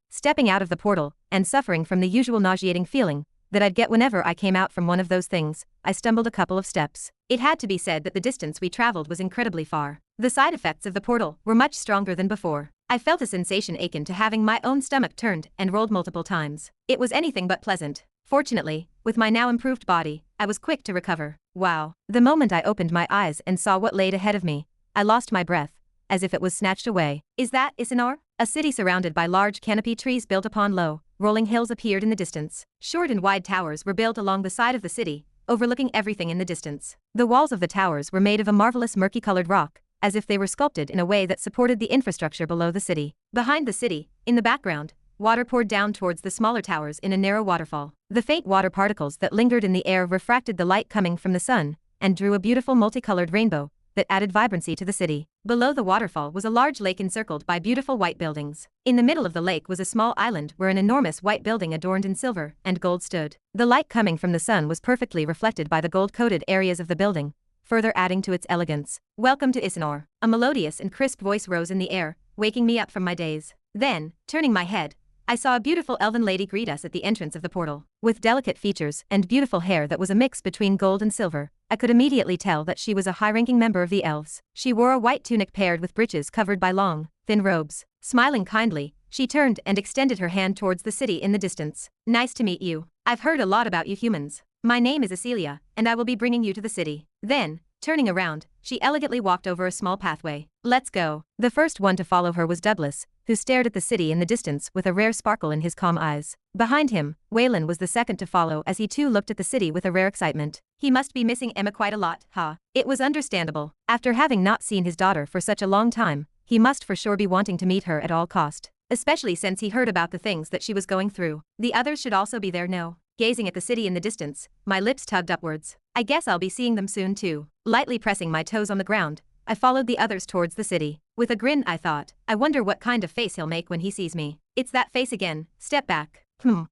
Stepping out of the portal, and suffering from the usual nauseating feeling that I'd get whenever I came out from one of those things, I stumbled a couple of steps. It had to be said that the distance we traveled was incredibly far. The side effects of the portal were much stronger than before. I felt a sensation akin to having my own stomach turned and rolled multiple times. It was anything but pleasant. Fortunately, with my now improved body, I was quick to recover. Wow. The moment I opened my eyes and saw what laid ahead of me, I lost my breath, as if it was snatched away. Is that Isinor? A city surrounded by large canopy trees built upon low, rolling hills appeared in the distance. Short and wide towers were built along the side of the city, overlooking everything in the distance. The walls of the towers were made of a marvelous murky-colored rock, as if they were sculpted in a way that supported the infrastructure below the city. Behind the city, in the background, water poured down towards the smaller towers in a narrow waterfall. The faint water particles that lingered in the air refracted the light coming from the sun, and drew a beautiful multicolored rainbow that added vibrancy to the city. Below the waterfall was a large lake encircled by beautiful white buildings. In the middle of the lake was a small island where an enormous white building adorned in silver and gold stood. The light coming from the sun was perfectly reflected by the gold-coated areas of the building, further adding to its elegance. Welcome to Isinor. A melodious and crisp voice rose in the air, waking me up from my daze. Then, turning my head, I saw a beautiful elven lady greet us at the entrance of the portal. With delicate features and beautiful hair that was a mix between gold and silver, I could immediately tell that she was a high-ranking member of the elves. She wore a white tunic paired with breeches covered by long, thin robes. Smiling kindly, she turned and extended her hand towards the city in the distance. Nice to meet you. I've heard a lot about you humans. My name is Acelia, and I will be bringing you to the city. Then, turning around, she elegantly walked over a small pathway. Let's go. The first one to follow her was Douglas, who stared at the city in the distance with a rare sparkle in his calm eyes. Behind him, Waylon was the second to follow as he too looked at the city with a rare excitement. He must be missing Emma quite a lot, huh? It was understandable. After having not seen his daughter for such a long time, he must for sure be wanting to meet her at all cost. Especially since he heard about the things that she was going through. The others should also be there now. Gazing at the city in the distance, my lips tugged upwards. I guess I'll be seeing them soon too. Lightly pressing my toes on the ground, I followed the others towards the city. With a grin I thought, I wonder what kind of face he'll make when he sees me. It's that face again. Step back.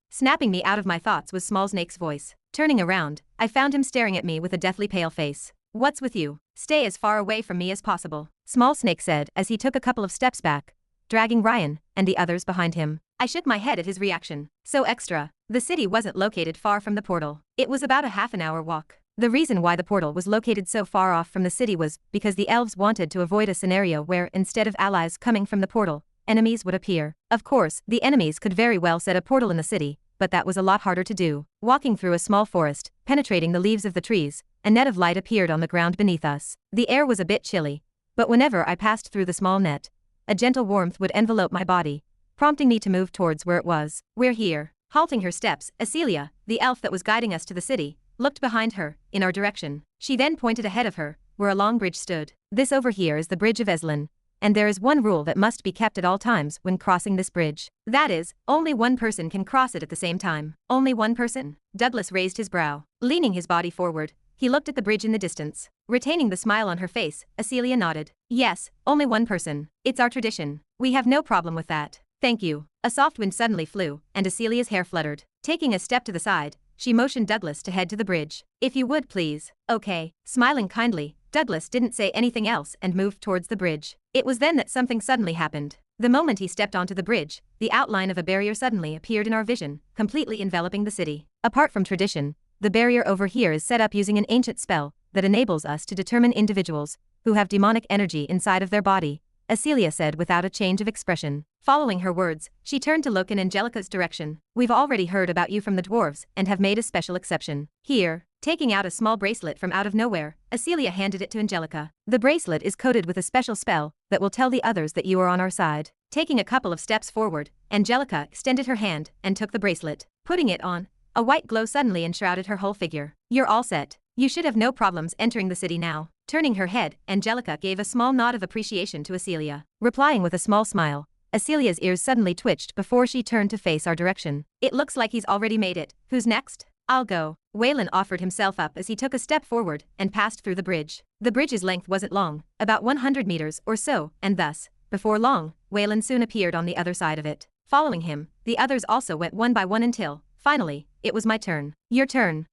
Snapping me out of my thoughts was Small Snake's voice. Turning around, I found him staring at me with a deathly pale face. What's with you? Stay as far away from me as possible, Small Snake said as he took a couple of steps back, dragging Ryan and the others behind him. I shook my head at his reaction. So extra. The city wasn't located far from the portal. It was about a half-an-hour walk. The reason why the portal was located so far off from the city was because the elves wanted to avoid a scenario where, instead of allies coming from the portal, enemies would appear. Of course, the enemies could very well set a portal in the city, but that was a lot harder to do. Walking through a small forest, penetrating the leaves of the trees, a net of light appeared on the ground beneath us. The air was a bit chilly, but whenever I passed through the small net, a gentle warmth would envelope my body, prompting me to move towards where it was. We're here. Halting her steps, Acelia, the elf that was guiding us to the city, looked behind her, in our direction. She then pointed ahead of her, where a long bridge stood. This over here is the Bridge of Eslin, and there is one rule that must be kept at all times when crossing this bridge. That is, only one person can cross it at the same time. Only one person? Douglas raised his brow. Leaning his body forward, he looked at the bridge in the distance. Retaining the smile on her face, Acelia nodded. Yes, only one person. It's our tradition. We have no problem with that. Thank you. A soft wind suddenly flew, and Acelia's hair fluttered. Taking a step to the side, she motioned Douglas to head to the bridge. If you would please. Okay. Smiling kindly, Douglas didn't say anything else and moved towards the bridge. It was then that something suddenly happened. The moment he stepped onto the bridge, the outline of a barrier suddenly appeared in our vision, completely enveloping the city. Apart from tradition, the barrier over here is set up using an ancient spell that enables us to determine individuals who have demonic energy inside of their body, Acelia said without a change of expression. Following her words, she turned to look in Angelica's direction. We've already heard about you from the dwarves and have made a special exception. Here, taking out a small bracelet from out of nowhere, Acelia handed it to Angelica. The bracelet is coated with a special spell that will tell the others that you are on our side. Taking a couple of steps forward, Angelica extended her hand and took the bracelet. Putting it on, a white glow suddenly enshrouded her whole figure. You're all set. You should have no problems entering the city now. Turning her head, Angelica gave a small nod of appreciation to Acelia. Replying with a small smile, Acelia's ears suddenly twitched before she turned to face our direction. It looks like he's already made it. Who's next? I'll go. Waylon offered himself up as he took a step forward and passed through the bridge. The bridge's length wasn't long, about 100 meters or so, and thus, before long, Waylon soon appeared on the other side of it. Following him, the others also went one by one until, finally, it was my turn. Your turn.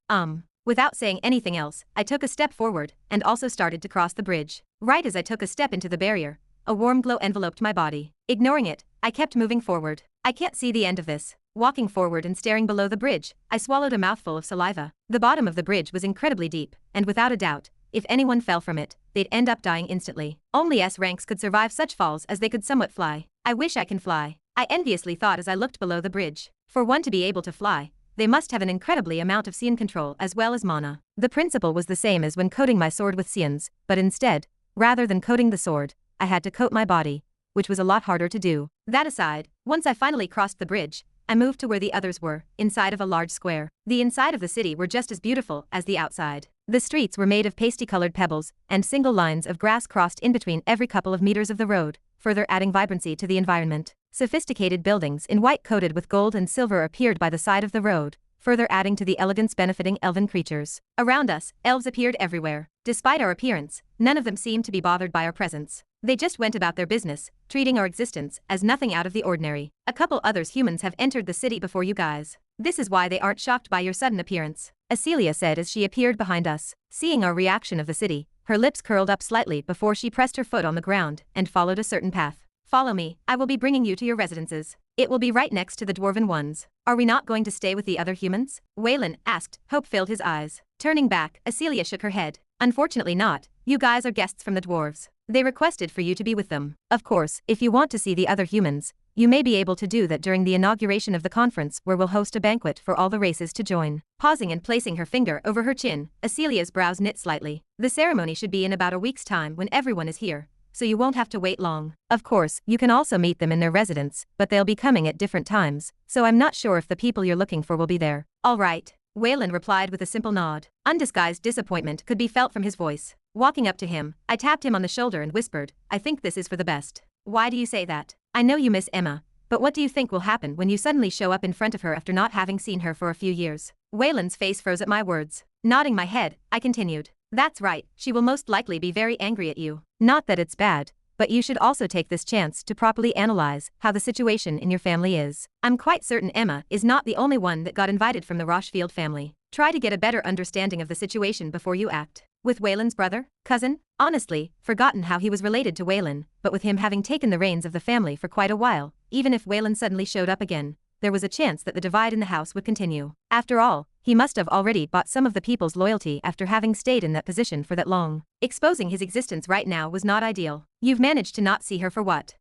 Without saying anything else, I took a step forward and also started to cross the bridge. Right as I took a step into the barrier, a warm glow enveloped my body. Ignoring it, I kept moving forward. I can't see the end of this. Walking forward and staring below the bridge, I swallowed a mouthful of saliva. The bottom of the bridge was incredibly deep, and without a doubt, if anyone fell from it, they'd end up dying instantly. Only S ranks could survive such falls as they could somewhat fly. I wish I can fly. I enviously thought as I looked below the bridge. For one to be able to fly, they must have an incredibly amount of Xian control as well as mana. The principle was the same as when coating my sword with Xians, but instead, rather than coating the sword, I had to coat my body, which was a lot harder to do. That aside, once I finally crossed the bridge, I moved to where the others were, inside of a large square. The inside of the city were just as beautiful as the outside. The streets were made of pasty-colored pebbles, and single lines of grass crossed in between every couple of meters of the road, further adding vibrancy to the environment. Sophisticated buildings in white coated with gold and silver appeared by the side of the road, further adding to the elegance benefiting elven creatures. Around us, elves appeared everywhere. Despite our appearance, none of them seemed to be bothered by our presence. They just went about their business, treating our existence as nothing out of the ordinary. A couple others humans have entered the city before you guys. This is why they aren't shocked by your sudden appearance, Acelia said as she appeared behind us. Seeing our reaction of the city, her lips curled up slightly before she pressed her foot on the ground and followed a certain path. Follow me, I will be bringing you to your residences. It will be right next to the dwarven ones. Are we not going to stay with the other humans? Waylon asked. Hope filled his eyes. Turning back, Acelia shook her head. Unfortunately not. You guys are guests from the dwarves. They requested for you to be with them. Of course, if you want to see the other humans, you may be able to do that during the inauguration of the conference where we'll host a banquet for all the races to join. Pausing and placing her finger over her chin, Acelia's brows knit slightly. The ceremony should be in about a week's time when everyone is here, so you won't have to wait long. Of course, you can also meet them in their residence, but they'll be coming at different times, so I'm not sure if the people you're looking for will be there. All right, Waylon replied with a simple nod. Undisguised disappointment could be felt from his voice. Walking up to him, I tapped him on the shoulder and whispered, I think this is for the best. Why do you say that? I know you miss Emma, but what do you think will happen when you suddenly show up in front of her after not having seen her for a few years? Waylon's face froze at my words. Nodding my head, I continued. That's right, she will most likely be very angry at you. Not that it's bad, but you should also take this chance to properly analyze how the situation in your family is. I'm quite certain Emma is not the only one that got invited from the Rochefield family. Try to get a better understanding of the situation before you act. With Waylon's brother? Cousin? Honestly, forgotten how he was related to Waylon, but with him having taken the reins of the family for quite a while, even if Waylon suddenly showed up again, there was a chance that the divide in the house would continue. After all, he must have already bought some of the people's loyalty after having stayed in that position for that long. Exposing his existence right now was not ideal. You've managed to not see her for what?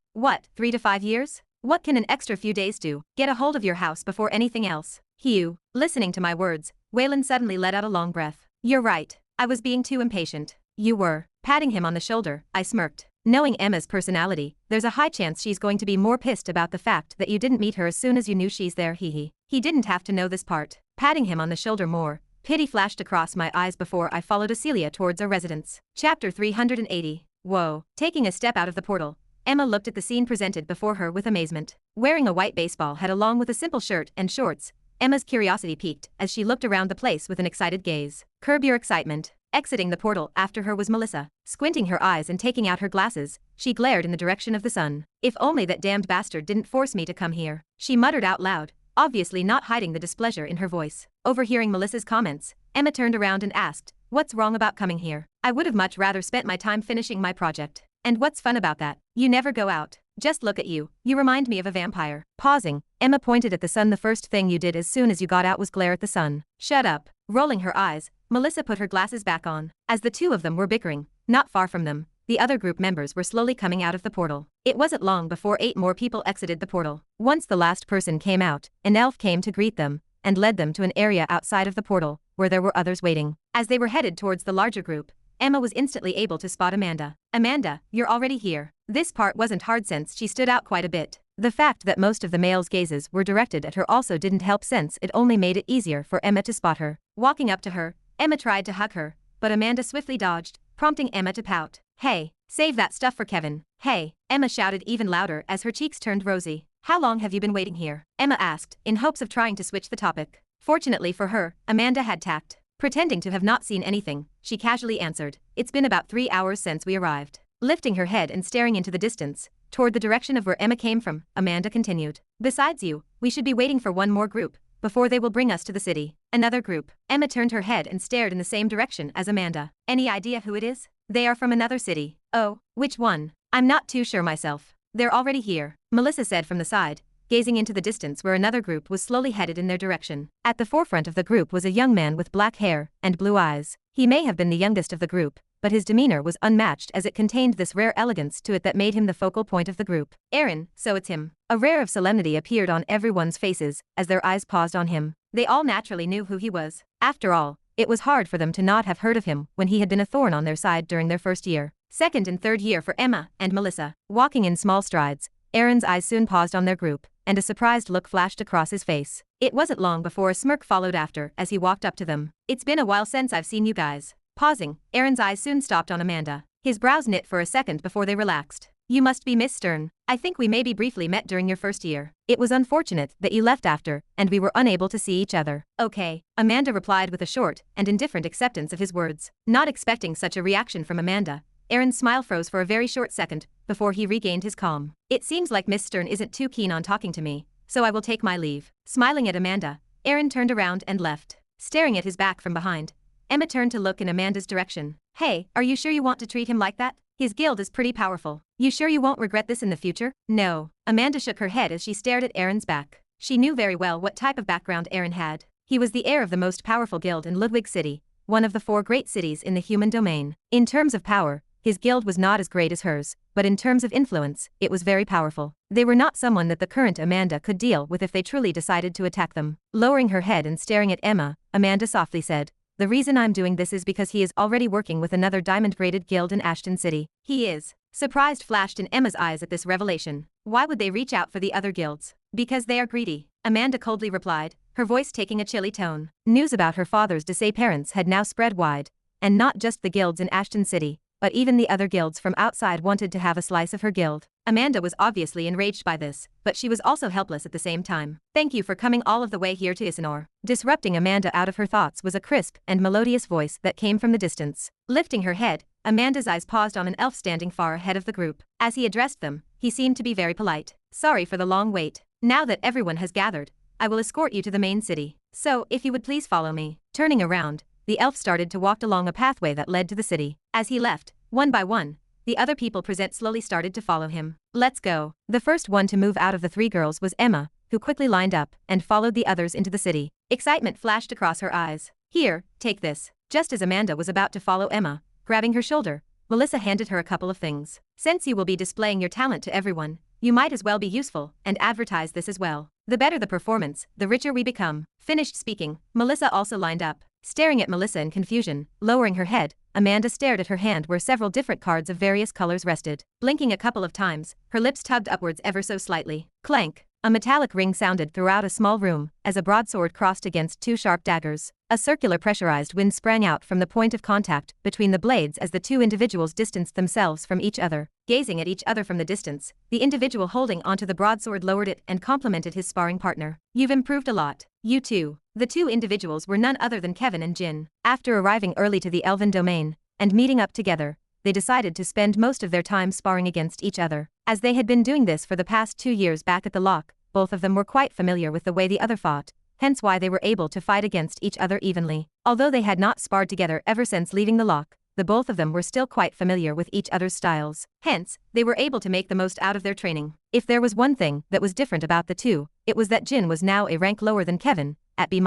3 to 5 years? What can an extra few days do? Get a hold of your house before anything else. Hugh, listening to my words, Waylon suddenly let out a long breath. You're right. I was being too impatient. You were. Patting him on the shoulder, I smirked. Knowing Emma's personality, there's a high chance she's going to be more pissed about the fact that you didn't meet her as soon as you knew she's there, He didn't have to know this part. Patting him on the shoulder more, pity flashed across my eyes before I followed Acelia towards our residence. Chapter 380. Whoa. Taking a step out of the portal, Emma looked at the scene presented before her with amazement. Wearing a white baseball hat along with a simple shirt and shorts, Emma's curiosity piqued as she looked around the place with an excited gaze. Curb your excitement. Exiting the portal after her was Melissa. Squinting her eyes and taking out her glasses, she glared in the direction of the sun. If only that damned bastard didn't force me to come here, she muttered out loud, obviously not hiding the displeasure in her voice. Overhearing Melissa's comments, Emma turned around and asked, what's wrong about coming here? I would have much rather spent my time finishing my project. And what's fun about that? You never go out. Just look at you. You remind me of a vampire. Pausing, Emma pointed at the sun. The first thing you did as soon as you got out was glare at the sun. Shut up. Rolling her eyes, Melissa put her glasses back on. As the two of them were bickering, not far from them, the other group members were slowly coming out of the portal. It wasn't long before 8 more people exited the portal. Once the last person came out, an elf came to greet them and led them to an area outside of the portal where there were others waiting. As they were headed towards the larger group, Emma was instantly able to spot Amanda. "Amanda, you're already here." This part wasn't hard since she stood out quite a bit. The fact that most of the males' gazes were directed at her also didn't help, since it only made it easier for Emma to spot her. Walking up to her, Emma tried to hug her, but Amanda swiftly dodged, prompting Emma to pout. "Hey, save that stuff for Kevin." "Hey," Emma shouted even louder as her cheeks turned rosy. "How long have you been waiting here?" Emma asked, in hopes of trying to switch the topic. Fortunately for her, Amanda had tact. Pretending to have not seen anything, she casually answered, "It's been about 3 hours since we arrived." Lifting her head and staring into the distance, toward the direction of where Emma came from, Amanda continued. "Besides you, we should be waiting for one more group before they will bring us to the city." "Another group?" Emma turned her head and stared in the same direction as Amanda. "Any idea who it is?" "They are from another city." "Oh, which one?" "I'm not too sure myself. They're already here," Melissa said from the side, gazing into the distance where another group was slowly headed in their direction. At the forefront of the group was a young man with black hair and blue eyes. He may have been the youngest of the group, but his demeanor was unmatched, as it contained this rare elegance to it that made him the focal point of the group. "Aaron, so it's him." A rare of solemnity appeared on everyone's faces as their eyes paused on him. They all naturally knew who he was. After all, it was hard for them to not have heard of him when he had been a thorn on their side during their first year, second and third year for Emma and Melissa. Walking in small strides, Aaron's eyes soon paused on their group, and a surprised look flashed across his face. It wasn't long before a smirk followed after as he walked up to them. "It's been a while since I've seen you guys." Pausing, Aaron's eyes soon stopped on Amanda. His brows knit for a second before they relaxed. "You must be Miss Stern. I think we maybe briefly met during your first year. It was unfortunate that you left after, and we were unable to see each other." "Okay," Amanda replied with a short and indifferent acceptance of his words. Not expecting such a reaction from Amanda, Aaron's smile froze for a very short second before he regained his calm. "It seems like Miss Stern isn't too keen on talking to me, so I will take my leave." Smiling at Amanda, Aaron turned around and left. Staring at his back from behind, Emma turned to look in Amanda's direction. "Hey, are you sure you want to treat him like that? His guild is pretty powerful. You sure you won't regret this in the future?" "No." Amanda shook her head as she stared at Aaron's back. She knew very well what type of background Aaron had. He was the heir of the most powerful guild in Ludwig City, one of the 4 great cities in the human domain. In terms of power, his guild was not as great as hers, but in terms of influence, it was very powerful. They were not someone that the current Amanda could deal with if they truly decided to attack them. Lowering her head and staring at Emma, Amanda softly said, "The reason I'm doing this is because he is already working with another diamond-graded guild in Ashton City." "He is?" Surprised flashed in Emma's eyes at this revelation. "Why would they reach out for the other guilds?" "Because they are greedy," Amanda coldly replied, her voice taking a chilly tone. News about her father's disappearance had now spread wide, and not just the guilds in Ashton City, but even the other guilds from outside wanted to have a slice of her guild. Amanda was obviously enraged by this, but she was also helpless at the same time. "Thank you for coming all of the way here to Isanor." Disrupting Amanda out of her thoughts was a crisp and melodious voice that came from the distance. Lifting her head, Amanda's eyes paused on an elf standing far ahead of the group. As he addressed them, he seemed to be very polite. "Sorry for the long wait. Now that everyone has gathered, I will escort you to the main city. So, if you would please follow me." Turning around, the elf started to walk along a pathway that led to the city. As he left, one by one, the other people present slowly started to follow him. "Let's go." The first one to move out of the 3 girls was Emma, who quickly lined up and followed the others into the city. Excitement flashed across her eyes. "Here, take this." Just as Amanda was about to follow Emma, grabbing her shoulder, Melissa handed her a couple of things. "Since you will be displaying your talent to everyone, you might as well be useful and advertise this as well. The better the performance, the richer we become." Finished speaking, Melissa also lined up. Staring at Melissa in confusion, lowering her head, Amanda stared at her hand where several different cards of various colors rested. Blinking a couple of times, her lips tugged upwards ever so slightly. Clank! A metallic ring sounded throughout a small room as a broadsword crossed against 2 sharp daggers. A circular pressurized wind sprang out from the point of contact between the blades as the 2 individuals distanced themselves from each other. Gazing at each other from the distance, the individual holding onto the broadsword lowered it and complimented his sparring partner. "You've improved a lot. You too." The 2 individuals were none other than Kevin and Jin. After arriving early to the Elven domain and meeting up together, they decided to spend most of their time sparring against each other. As they had been doing this for the past 2 years back at the lock, both of them were quite familiar with the way the other fought, hence why they were able to fight against each other evenly. Although they had not sparred together ever since leaving the lock, the both of them were still quite familiar with each other's styles. Hence, they were able to make the most out of their training. If there was one thing that was different about the 2, it was that Jin was now a rank lower than Kevin, at B-.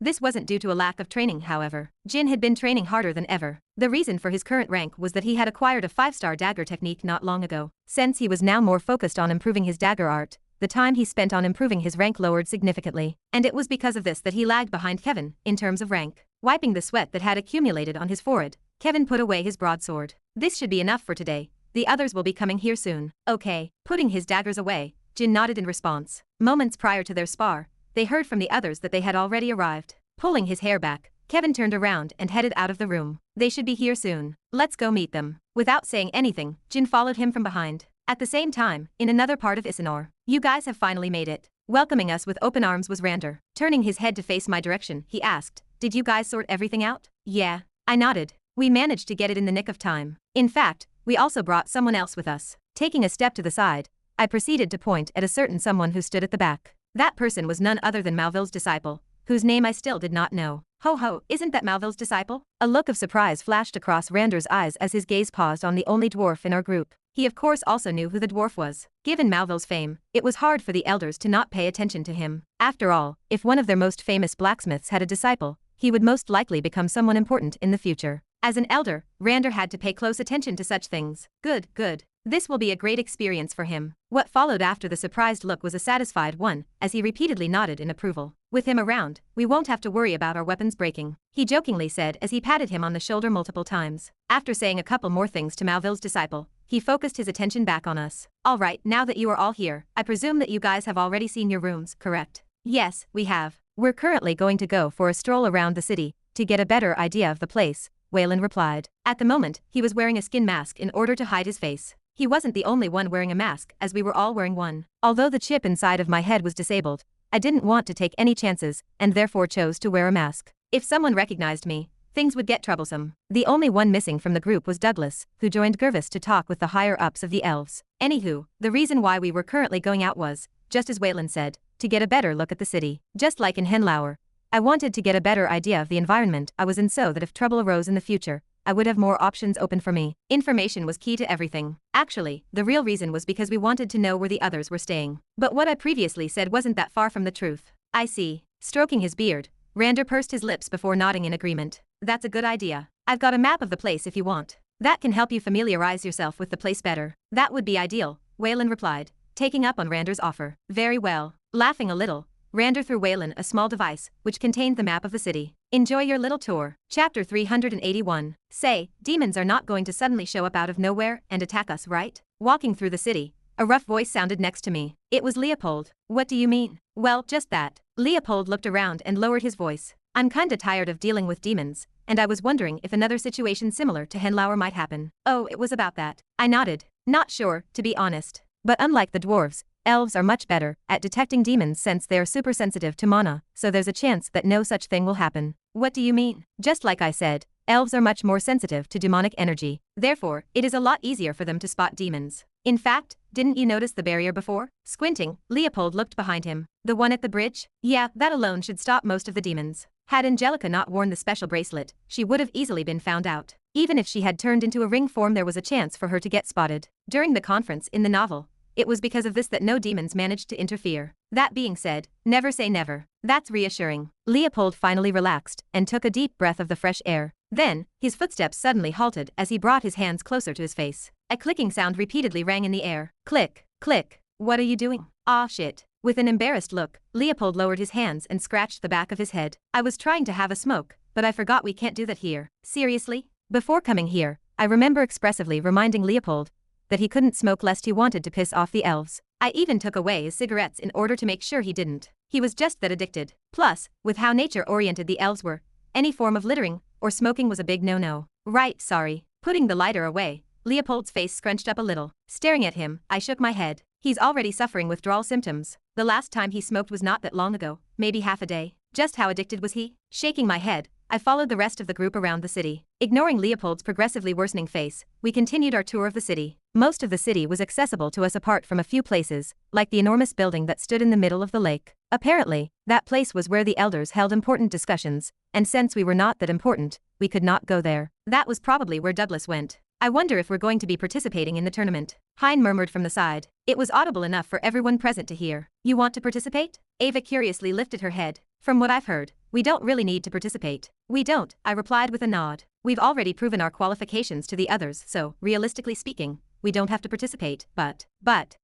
This wasn't due to a lack of training, however. Jin had been training harder than ever. The reason for his current rank was that he had acquired a 5-star dagger technique not long ago. Since he was now more focused on improving his dagger art, the time he spent on improving his rank lowered significantly. And it was because of this that he lagged behind Kevin, in terms of rank. Wiping the sweat that had accumulated on his forehead, Kevin put away his broadsword. This should be enough for today. The others will be coming here soon. Okay. Putting his daggers away, Jin nodded in response. Moments prior to their spar, they heard from the others that they had already arrived. Pulling his hair back, Kevin turned around and headed out of the room. They should be here soon. Let's go meet them. Without saying anything, Jin followed him from behind. At the same time, in another part of Isanor, you guys have finally made it. Welcoming us with open arms was Rander. Turning his head to face my direction, he asked, did you guys sort everything out? Yeah. I nodded. We managed to get it in the nick of time. In fact, we also brought someone else with us. Taking a step to the side, I proceeded to point at a certain someone who stood at the back. That person was none other than Malville's disciple, whose name I still did not know. Ho ho, isn't that Malville's disciple? A look of surprise flashed across Rander's eyes as his gaze paused on the only dwarf in our group. He of course also knew who the dwarf was. Given Malville's fame, it was hard for the elders to not pay attention to him. After all, if one of their most famous blacksmiths had a disciple, he would most likely become someone important in the future. As an elder, Rander had to pay close attention to such things. Good, good. This will be a great experience for him. What followed after the surprised look was a satisfied one, as he repeatedly nodded in approval. With him around, we won't have to worry about our weapons breaking, he jokingly said as he patted him on the shoulder multiple times. After saying a couple more things to Malville's disciple, he focused his attention back on us. Alright, now that you are all here, I presume that you guys have already seen your rooms, correct? Yes, we have. We're currently going to go for a stroll around the city, to get a better idea of the place, Waylon replied. At the moment, he was wearing a skin mask in order to hide his face. He wasn't the only one wearing a mask, as we were all wearing one. Although the chip inside of my head was disabled, I didn't want to take any chances, and therefore chose to wear a mask. If someone recognized me, things would get troublesome. The only one missing from the group was Douglas, who joined Gervis to talk with the higher-ups of the elves. Anywho, the reason why we were currently going out was, just as Waylon said, to get a better look at the city. Just like in Henlauer, I wanted to get a better idea of the environment I was in so that if trouble arose in the future, I would have more options open for me. Information was key to everything. Actually, the real reason was because we wanted to know where the others were staying. But what I previously said wasn't that far from the truth. I see. Stroking his beard, Rander pursed his lips before nodding in agreement. That's a good idea. I've got a map of the place if you want. That can help you familiarize yourself with the place better. That would be ideal, Waylon replied, taking up on Rander's offer. Very well. Laughing a little, Rander threw Waylon a small device, which contained the map of the city. Enjoy your little tour. Chapter 381. Say, demons are not going to suddenly show up out of nowhere and attack us, right? Walking through the city, a rough voice sounded next to me. It was Leopold. What do you mean? Well, just that. Leopold looked around and lowered his voice. I'm kinda tired of dealing with demons, and I was wondering if another situation similar to Henlauer might happen. Oh, it was about that. I nodded. Not sure, to be honest. But unlike the dwarves, elves are much better at detecting demons since they are super sensitive to mana, so there's a chance that no such thing will happen. What do you mean? Just like I said, elves are much more sensitive to demonic energy. Therefore, it is a lot easier for them to spot demons. In fact, didn't you notice the barrier before? Squinting, Leopold looked behind him. The one at the bridge? Yeah, that alone should stop most of the demons. Had Angelica not worn the special bracelet, she would have easily been found out. Even if she had turned into a ring form, there was a chance for her to get spotted. During the conference in the novel, it was because of this that no demons managed to interfere. That being said, never say never. That's reassuring. Leopold finally relaxed and took a deep breath of the fresh air. Then, his footsteps suddenly halted as he brought his hands closer to his face. A clicking sound repeatedly rang in the air. Click, click. What are you doing? Ah shit. With an embarrassed look, Leopold lowered his hands and scratched the back of his head. I was trying to have a smoke, but I forgot we can't do that here. Seriously? Before coming here, I remember expressively reminding Leopold that he couldn't smoke lest he wanted to piss off the elves. I even took away his cigarettes in order to make sure he didn't. He was just that addicted. Plus, with how nature-oriented the elves were, any form of littering or smoking was a big no-no. Right, sorry. Putting the lighter away, Leopold's face scrunched up a little. Staring at him, I shook my head. He's already suffering withdrawal symptoms. The last time he smoked was not that long ago, maybe half a day. Just how addicted was he? Shaking my head, I followed the rest of the group around the city. Ignoring Leopold's progressively worsening face, we continued our tour of the city. Most of the city was accessible to us apart from a few places, like the enormous building that stood in the middle of the lake. Apparently, that place was where the elders held important discussions, and since we were not that important, we could not go there. That was probably where Douglas went. I wonder if we're going to be participating in the tournament. Hein murmured from the side. It was audible enough for everyone present to hear. You want to participate? Ava curiously lifted her head. From what I've heard, we don't really need to participate. We don't, I replied with a nod. We've already proven our qualifications to the others, so, realistically speaking, we don't have to participate, but,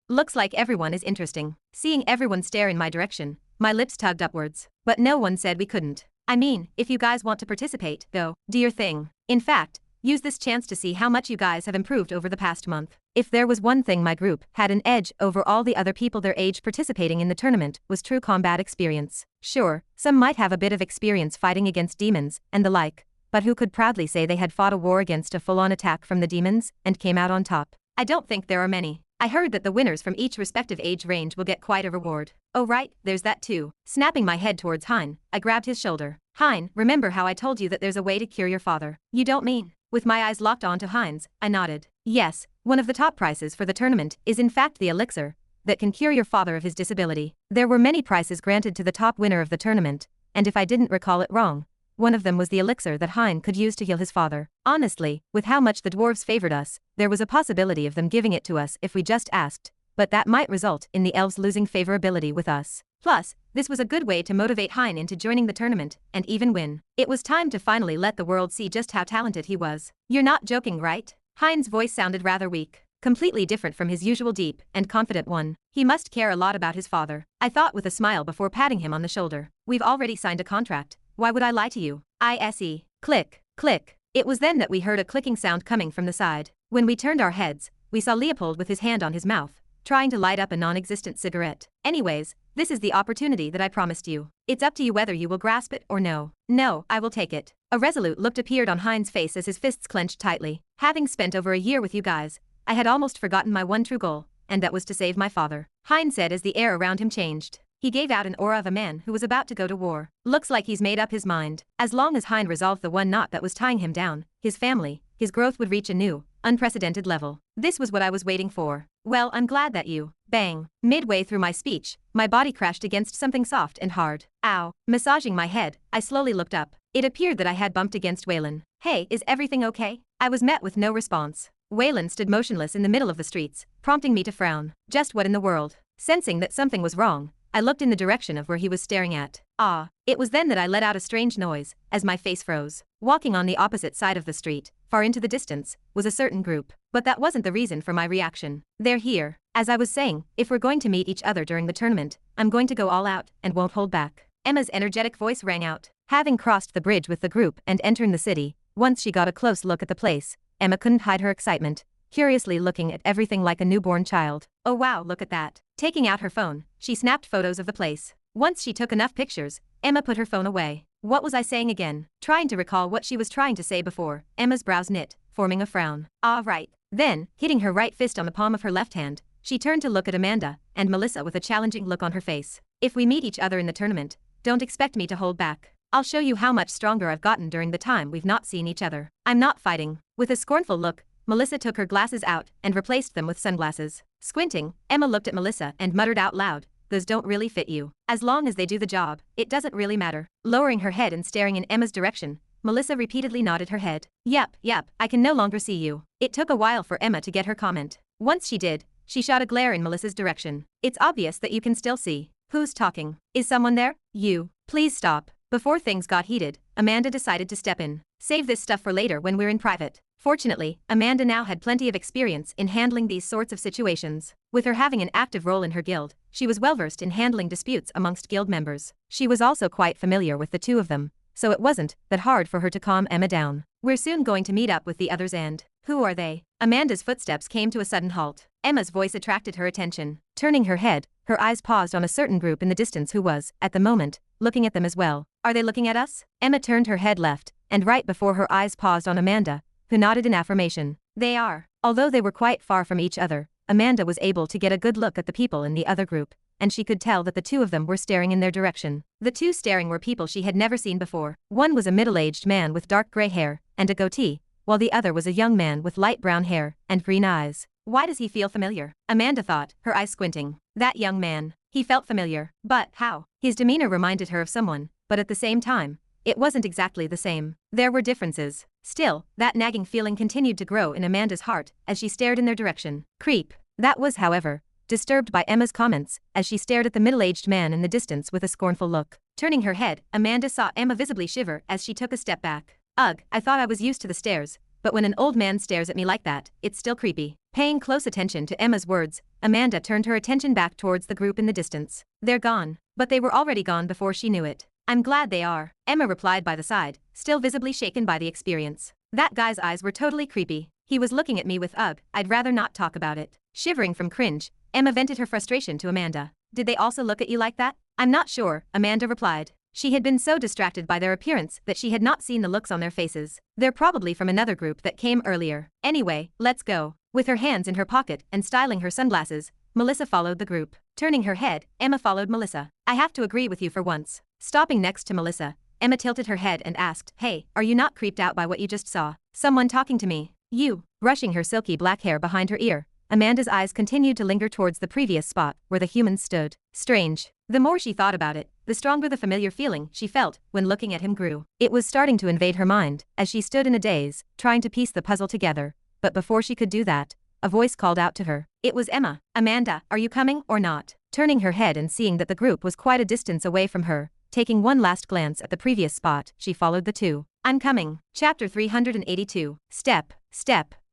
looks like everyone is interesting. Seeing everyone stare in my direction, my lips tugged upwards. But no one said we couldn't. I mean, if you guys want to participate, though, do your thing. In fact, use this chance to see how much you guys have improved over the past month. If there was one thing my group had an edge over all the other people their age participating in the tournament was true combat experience. Sure, some might have a bit of experience fighting against demons and the like, but who could proudly say they had fought a war against a full-on attack from the demons and came out on top? I don't think there are many. I heard that the winners from each respective age range will get quite a reward. Oh right, there's that too. Snapping my head towards Hein, I grabbed his shoulder. Hein, remember how I told you that there's a way to cure your father? You don't mean? With my eyes locked onto Hein's, I nodded. Yes, one of the top prizes for the tournament is in fact the elixir that can cure your father of his disability. There were many prizes granted to the top winner of the tournament, and if I didn't recall it wrong, one of them was the elixir that Hein could use to heal his father. Honestly, with how much the dwarves favored us, there was a possibility of them giving it to us if we just asked, but that might result in the elves losing favorability with us. Plus, this was a good way to motivate Hein into joining the tournament and even win. It was time to finally let the world see just how talented he was. You're not joking, right? Hein's voice sounded rather weak, completely different from his usual deep and confident one. He must care a lot about his father, I thought with a smile before patting him on the shoulder. We've already signed a contract. Why would I lie to you? I-S-E. Click, click. It was then that we heard a clicking sound coming from the side. When we turned our heads, we saw Leopold with his hand on his mouth, trying to light up a non-existent cigarette. Anyways, this is the opportunity that I promised you. It's up to you whether you will grasp it or no. No, I will take it. A resolute look appeared on Hein's face as his fists clenched tightly. Having spent over a year with you guys, I had almost forgotten my one true goal, and that was to save my father. Hein said as the air around him changed. He gave out an aura of a man who was about to go to war. Looks like he's made up his mind. As long as Hein resolved the one knot that was tying him down, his family, his growth would reach a new, unprecedented level. This was what I was waiting for. Well, I'm glad that you, bang. Midway through my speech, my body crashed against something soft and hard. Ow. Massaging my head, I slowly looked up. It appeared that I had bumped against Waylon. Hey, is everything okay? I was met with no response. Waylon stood motionless in the middle of the streets, prompting me to frown. Just what in the world? Sensing that something was wrong, I looked in the direction of where he was staring at. It was then that I let out a strange noise, as my face froze. Walking on the opposite side of the street, far into the distance, was a certain group. But that wasn't the reason for my reaction. They're here. As I was saying, if we're going to meet each other during the tournament, I'm going to go all out and won't hold back. Emma's energetic voice rang out. Having crossed the bridge with the group and entering the city, once she got a close look at the place, Emma couldn't hide her excitement, curiously looking at everything like a newborn child. Oh wow, look at that. Taking out her phone, she snapped photos of the place. Once she took enough pictures, Emma put her phone away. What was I saying again? Trying to recall what she was trying to say before, Emma's brows knit, forming a frown. Right. Then, hitting her right fist on the palm of her left hand, she turned to look at Amanda and Melissa with a challenging look on her face. If we meet each other in the tournament, don't expect me to hold back. I'll show you how much stronger I've gotten during the time we've not seen each other. I'm not fighting. With a scornful look, Melissa took her glasses out and replaced them with sunglasses. Squinting, Emma looked at Melissa and muttered out loud, "Those don't really fit you. As long as they do the job, it doesn't really matter." Lowering her head and staring in Emma's direction, Melissa repeatedly nodded her head. Yep, I can no longer see you." It took a while for Emma to get her comment. Once she did, she shot a glare in Melissa's direction. "It's obvious that you can still see. Who's talking? Is someone there? You. Please stop." Before things got heated, Amanda decided to step in. "Save this stuff for later when we're in private." Fortunately, Amanda now had plenty of experience in handling these sorts of situations. With her having an active role in her guild, she was well versed in handling disputes amongst guild members. She was also quite familiar with the two of them, so it wasn't that hard for her to calm Emma down. "We're soon going to meet up with the others and..." "Who are they?" Amanda's footsteps came to a sudden halt. Emma's voice attracted her attention. Turning her head, her eyes paused on a certain group in the distance who was, at the moment, looking at them as well. "Are they looking at us?" Emma turned her head left, and right before her eyes paused on Amanda, who nodded in affirmation. "They are." Although they were quite far from each other, Amanda was able to get a good look at the people in the other group, and she could tell that the two of them were staring in their direction. The two staring were people she had never seen before. One was a middle-aged man with dark gray hair and a goatee, while the other was a young man with light brown hair and green eyes. Why does he feel familiar? Amanda thought, her eyes squinting. That young man. He felt familiar. But how? His demeanor reminded her of someone, but at the same time, it wasn't exactly the same. There were differences. Still, that nagging feeling continued to grow in Amanda's heart as she stared in their direction. Creep. That was, however, disturbed by Emma's comments as she stared at the middle-aged man in the distance with a scornful look. Turning her head, Amanda saw Emma visibly shiver as she took a step back. Ugh, I thought I was used to the stares, but when an old man stares at me like that, it's still creepy. Paying close attention to Emma's words, Amanda turned her attention back towards the group in the distance. They're gone. But they were already gone before she knew it. I'm glad they are, Emma replied by the side, still visibly shaken by the experience. That guy's eyes were totally creepy. He was looking at me with ugh, I'd rather not talk about it. Shivering from cringe, Emma vented her frustration to Amanda. Did they also look at you like that? I'm not sure, Amanda replied. She had been so distracted by their appearance that she had not seen the looks on their faces. They're probably from another group that came earlier. Anyway, let's go. With her hands in her pocket and styling her sunglasses, Melissa followed the group. Turning her head, Emma followed Melissa. I have to agree with you for once. Stopping next to Melissa, Emma tilted her head and asked, Hey, are you not creeped out by what you just saw? Someone talking to me. You. Brushing her silky black hair behind her ear, Amanda's eyes continued to linger towards the previous spot where the humans stood. Strange. The more she thought about it, the stronger the familiar feeling she felt when looking at him grew. It was starting to invade her mind as she stood in a daze, trying to piece the puzzle together. But before she could do that, a voice called out to her. It was Emma. Amanda, are you coming or not? Turning her head and seeing that the group was quite a distance away from her, taking one last glance at the previous spot, she followed the two. I'm coming. Chapter 382. Step.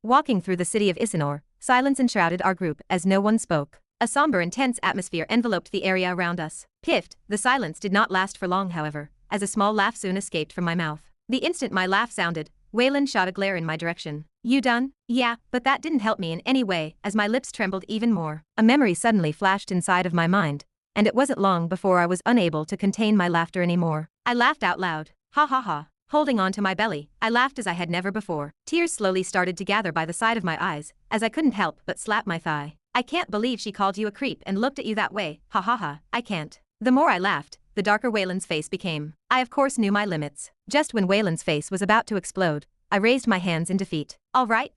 Walking through the city of Isinor, silence enshrouded our group as no one spoke. A somber and tense atmosphere enveloped the area around us. Piffed, the silence did not last for long however, as a small laugh soon escaped from my mouth. The instant my laugh sounded, Waylon shot a glare in my direction. You done? Yeah, but that didn't help me in any way, as my lips trembled even more. A memory suddenly flashed inside of my mind, and it wasn't long before I was unable to contain my laughter anymore. I laughed out loud. Ha ha ha. Holding on to my belly, I laughed as I had never before. Tears slowly started to gather by the side of my eyes, as I couldn't help but slap my thigh. I can't believe she called you a creep and looked at you that way, ha ha ha, I can't. The more I laughed, the darker Waylon's face became. I of course knew my limits. Just when Waylon's face was about to explode, I raised my hands in defeat. Alright,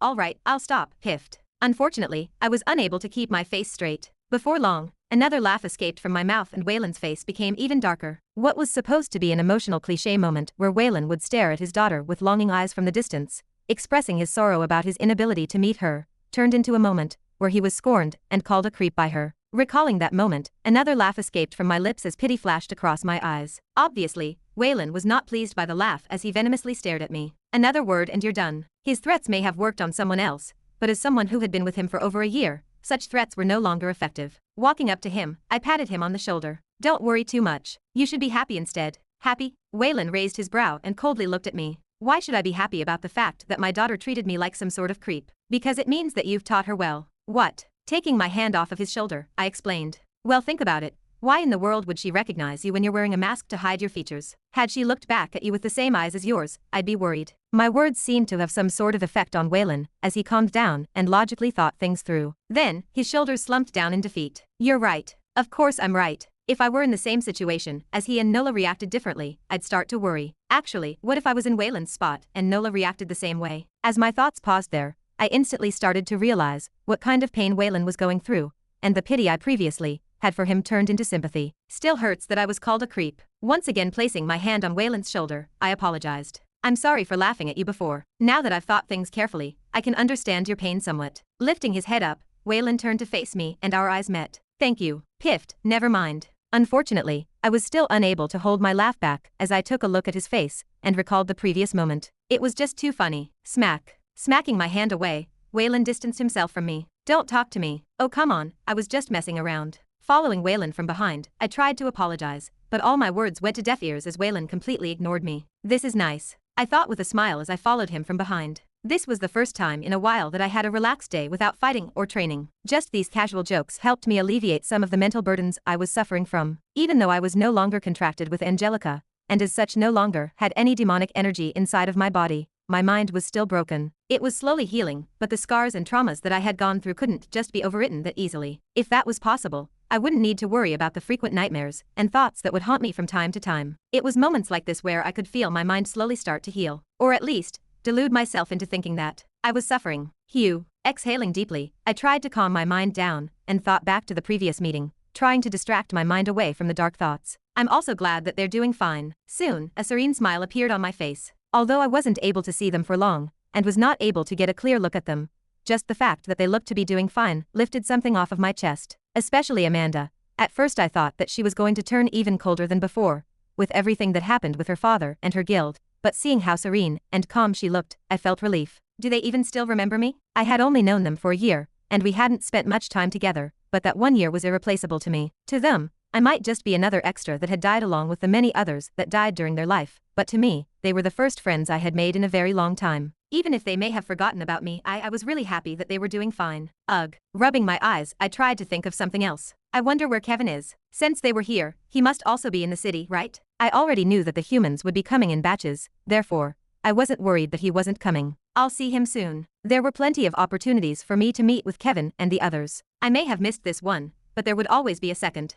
I'll stop, piffed. Unfortunately, I was unable to keep my face straight. Before long, another laugh escaped from my mouth and Waylon's face became even darker. What was supposed to be an emotional cliché moment where Waylon would stare at his daughter with longing eyes from the distance, expressing his sorrow about his inability to meet her, turned into a moment where he was scorned and called a creep by her. Recalling that moment, another laugh escaped from my lips as pity flashed across my eyes. Obviously, Waylon was not pleased by the laugh as he venomously stared at me. Another word and you're done. His threats may have worked on someone else, but as someone who had been with him for over a year, such threats were no longer effective. Walking up to him, I patted him on the shoulder. Don't worry too much. You should be happy instead. Happy? Waylon raised his brow and coldly looked at me. Why should I be happy about the fact that my daughter treated me like some sort of creep? Because it means that you've taught her well. What? Taking my hand off of his shoulder, I explained. Well, think about it. Why in the world would she recognize you when you're wearing a mask to hide your features? Had she looked back at you with the same eyes as yours, I'd be worried. My words seemed to have some sort of effect on Waylon as he calmed down and logically thought things through. Then, his shoulders slumped down in defeat. You're right. Of course I'm right. If I were in the same situation as he and Nola reacted differently, I'd start to worry. Actually, what if I was in Waylon's spot and Nola reacted the same way? As my thoughts paused there, I instantly started to realize what kind of pain Waylon was going through, and the pity I previously had for him turned into sympathy. Still hurts that I was called a creep. Once again placing my hand on Waylon's shoulder, I apologized. I'm sorry for laughing at you before. Now that I've thought things carefully, I can understand your pain somewhat. Lifting his head up, Waylon turned to face me and our eyes met. Thank you. Piffed, never mind. Unfortunately, I was still unable to hold my laugh back as I took a look at his face and recalled the previous moment. It was just too funny. Smack. Smacking my hand away, Waylon distanced himself from me. Don't talk to me. Oh come on, I was just messing around. Following Waylon from behind, I tried to apologize, but all my words went to deaf ears as Waylon completely ignored me. This is nice, I thought with a smile as I followed him from behind. This was the first time in a while that I had a relaxed day without fighting or training. Just these casual jokes helped me alleviate some of the mental burdens I was suffering from. Even though I was no longer contracted with Angelica, and as such no longer had any demonic energy inside of my body, my mind was still broken. It was slowly healing, but the scars and traumas that I had gone through couldn't just be overwritten that easily. If that was possible, I wouldn't need to worry about the frequent nightmares and thoughts that would haunt me from time to time. It was moments like this where I could feel my mind slowly start to heal, or at least, delude myself into thinking that I was suffering. Exhaling deeply, I tried to calm my mind down and thought back to the previous meeting, trying to distract my mind away from the dark thoughts. I'm also glad that they're doing fine. Soon, a serene smile appeared on my face. Although I wasn't able to see them for long, and was not able to get a clear look at them, just the fact that they looked to be doing fine lifted something off of my chest. Especially Amanda. At first I thought that she was going to turn even colder than before, with everything that happened with her father and her guild, but seeing how serene and calm she looked, I felt relief. Do they even still remember me? I had only known them for a year, and we hadn't spent much time together, but that 1 year was irreplaceable to me. To them, I might just be another extra that had died along with the many others that died during their life, but to me, they were the first friends I had made in a very long time. Even if they may have forgotten about me, I was really happy that they were doing fine. Ugh. Rubbing my eyes, I tried to think of something else. I wonder where Kevin is. Since they were here, he must also be in the city, right? I already knew that the humans would be coming in batches, therefore, I wasn't worried that he wasn't coming. I'll see him soon. There were plenty of opportunities for me to meet with Kevin and the others. I may have missed this one, but there would always be a second.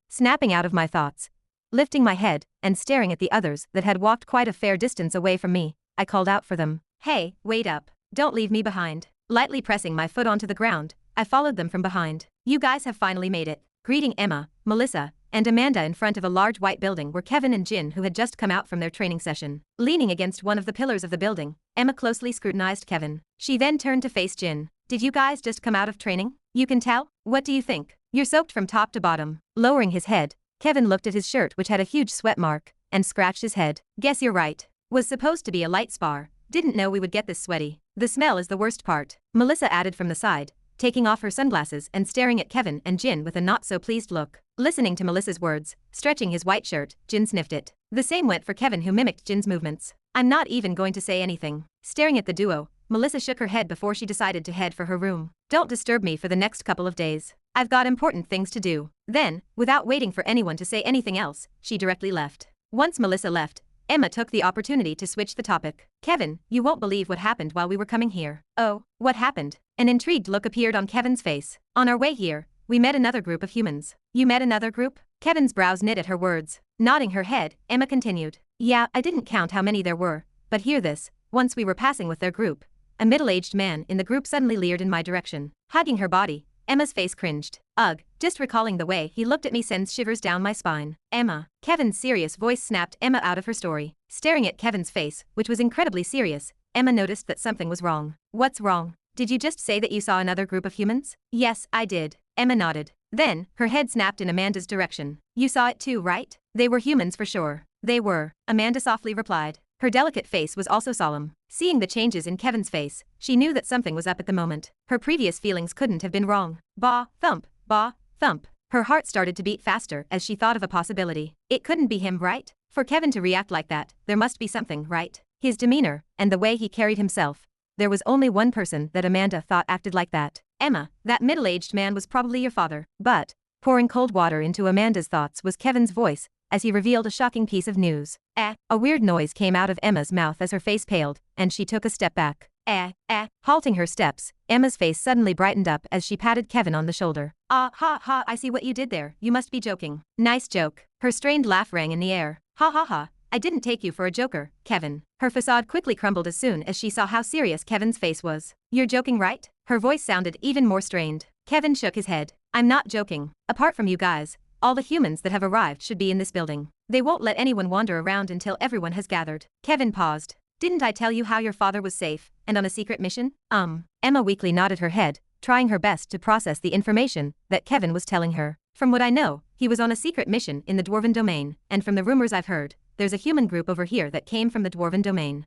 Snapping out of my thoughts. Lifting my head and staring at the others that had walked quite a fair distance away from me, I called out for them. Hey, wait up. Don't leave me behind. Lightly pressing my foot onto the ground, I followed them from behind. You guys have finally made it. Greeting Emma, Melissa, and Amanda in front of a large white building were Kevin and Jin, who had just come out from their training session. Leaning against one of the pillars of the building, Emma closely scrutinized Kevin. She then turned to face Jin. Did you guys just come out of training? You can tell? What do you think? You're soaked from top to bottom. Lowering his head, Kevin looked at his shirt, which had a huge sweat mark, and scratched his head. Guess you're right. Was supposed to be a light spar. Didn't know we would get this sweaty. The smell is the worst part. Melissa added from the side, taking off her sunglasses and staring at Kevin and Jin with a not-so-pleased look. Listening to Melissa's words, stretching his white shirt, Jin sniffed it. The same went for Kevin, who mimicked Jin's movements. I'm not even going to say anything. Staring at the duo, Melissa shook her head before she decided to head for her room. Don't disturb me for the next couple of days. I've got important things to do. Then, without waiting for anyone to say anything else, she directly left. Once Melissa left, Emma took the opportunity to switch the topic. Kevin, you won't believe what happened while we were coming here. Oh, what happened? An intrigued look appeared on Kevin's face. On our way here, we met another group of humans. You met another group? Kevin's brows knit at her words. Nodding her head, Emma continued. Yeah, I didn't count how many there were, but hear this. Once we were passing with their group, a middle-aged man in the group suddenly leered in my direction. Hugging her body, Emma's face cringed. Ugh, just recalling the way he looked at me sends shivers down my spine. Emma. Kevin's serious voice snapped Emma out of her story. Staring at Kevin's face, which was incredibly serious, Emma noticed that something was wrong. What's wrong? Did you just say that you saw another group of humans? Yes, I did. Emma nodded. Then, her head snapped in Amanda's direction. You saw it too, right? They were humans for sure. They were, Amanda softly replied. Her delicate face was also solemn. Seeing the changes in Kevin's face, she knew that something was up at the moment. Her previous feelings couldn't have been wrong. Bah, thump, bah, thump. Her heart started to beat faster as she thought of a possibility. It couldn't be him, right? For Kevin to react like that, there must be something, right? His demeanor, and the way he carried himself. There was only one person that Amanda thought acted like that. Emma, that middle-aged man was probably your father. But, pouring cold water into Amanda's thoughts was Kevin's voice, as he revealed a shocking piece of news. A weird noise came out of Emma's mouth as her face paled, and she took a step back. Halting her steps, Emma's face suddenly brightened up as she patted Kevin on the shoulder. Ah, ha, ha, I see what you did there, you must be joking. Nice joke. Her strained laugh rang in the air. Ha ha ha, I didn't take you for a joker, Kevin. Her facade quickly crumbled as soon as she saw how serious Kevin's face was. You're joking, right? Her voice sounded even more strained. Kevin shook his head. I'm not joking. Apart from you guys, all the humans that have arrived should be in this building. They won't let anyone wander around until everyone has gathered. Kevin paused. Didn't I tell you how your father was safe, and on a secret mission? Emma weakly nodded her head, trying her best to process the information that Kevin was telling her. From what I know, he was on a secret mission in the Dwarven domain, and from the rumors I've heard, there's a human group over here that came from the Dwarven domain.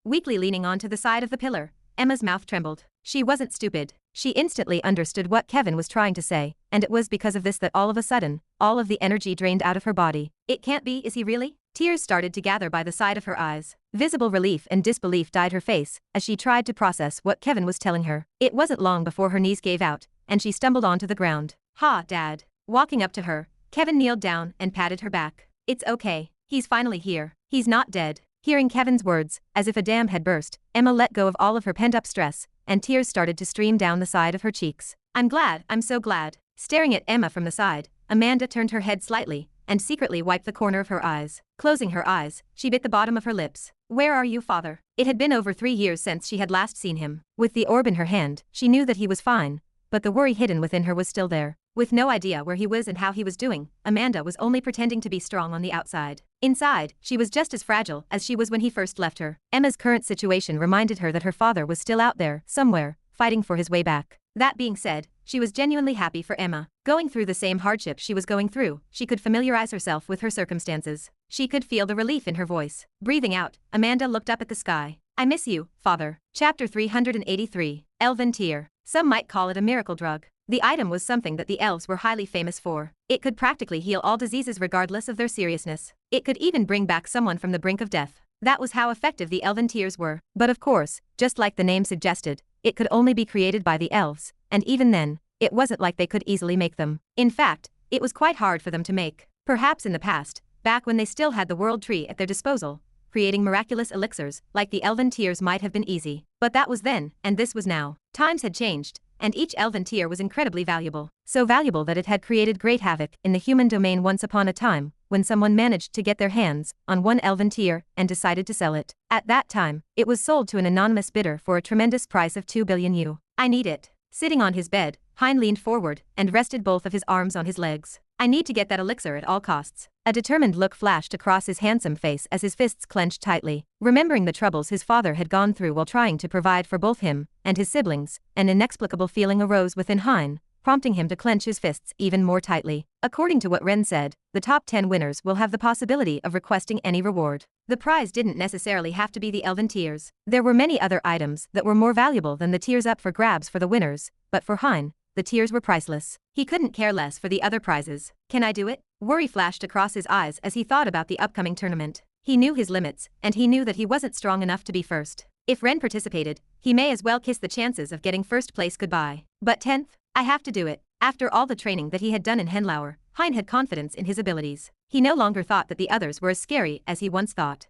Weakly leaning onto the side of the pillar, Emma's mouth trembled. She wasn't stupid. She instantly understood what Kevin was trying to say, and it was because of this that all of a sudden, all of the energy drained out of her body. It can't be, is he really? Tears started to gather by the side of her eyes. Visible relief and disbelief dyed her face as she tried to process what Kevin was telling her. It wasn't long before her knees gave out, and she stumbled onto the ground. Ha, Dad. Walking up to her, Kevin kneeled down and patted her back. It's okay. He's finally here. He's not dead. Hearing Kevin's words, as if a dam had burst, Emma let go of all of her pent-up stress, and tears started to stream down the side of her cheeks. I'm so glad. Staring at Emma from the side, Amanda turned her head slightly, and secretly wiped the corner of her eyes. Closing her eyes, she bit the bottom of her lips. Where are you, father? It had been over 3 years since she had last seen him. With the orb in her hand, she knew that he was fine, but the worry hidden within her was still there. With no idea where he was and how he was doing, Amanda was only pretending to be strong on the outside. Inside, she was just as fragile as she was when he first left her. Emma's current situation reminded her that her father was still out there, somewhere, fighting for his way back. That being said, she was genuinely happy for Emma. Going through the same hardship she was going through, she could familiarize herself with her circumstances. She could feel the relief in her voice. Breathing out, Amanda looked up at the sky. I miss you, Father. Chapter 383. Elven Tear. Some might call it a miracle drug. The item was something that the elves were highly famous for. It could practically heal all diseases regardless of their seriousness. It could even bring back someone from the brink of death. That was how effective the elven tears were. But of course, just like the name suggested, it could only be created by the elves, and even then, it wasn't like they could easily make them. In fact, it was quite hard for them to make. Perhaps in the past, back when they still had the world tree at their disposal, creating miraculous elixirs like the elven tears might have been easy. But that was then, and this was now. Times had changed, and each elven tear was incredibly valuable. So valuable that it had created great havoc in the human domain once upon a time, when someone managed to get their hands on one elven tear and decided to sell it. At that time, it was sold to an anonymous bidder for a tremendous price of 2 billion U. I need it. Sitting on his bed, Hein leaned forward and rested both of his arms on his legs. I need to get that elixir at all costs. A determined look flashed across his handsome face as his fists clenched tightly. Remembering the troubles his father had gone through while trying to provide for both him and his siblings, an inexplicable feeling arose within Hein, prompting him to clench his fists even more tightly. According to what Ren said, the top 10 winners will have the possibility of requesting any reward. The prize didn't necessarily have to be the elven tears. There were many other items that were more valuable than the tears up for grabs for the winners, but for Hein, the tears were priceless. He couldn't care less for the other prizes. Can I do it? Worry flashed across his eyes as he thought about the upcoming tournament. He knew his limits, and he knew that he wasn't strong enough to be first. If Ren participated, he may as well kiss the chances of getting first place goodbye. But 10th? I have to do it. After all the training that he had done in Henlauer, Hein had confidence in his abilities. He no longer thought that the others were as scary as he once thought.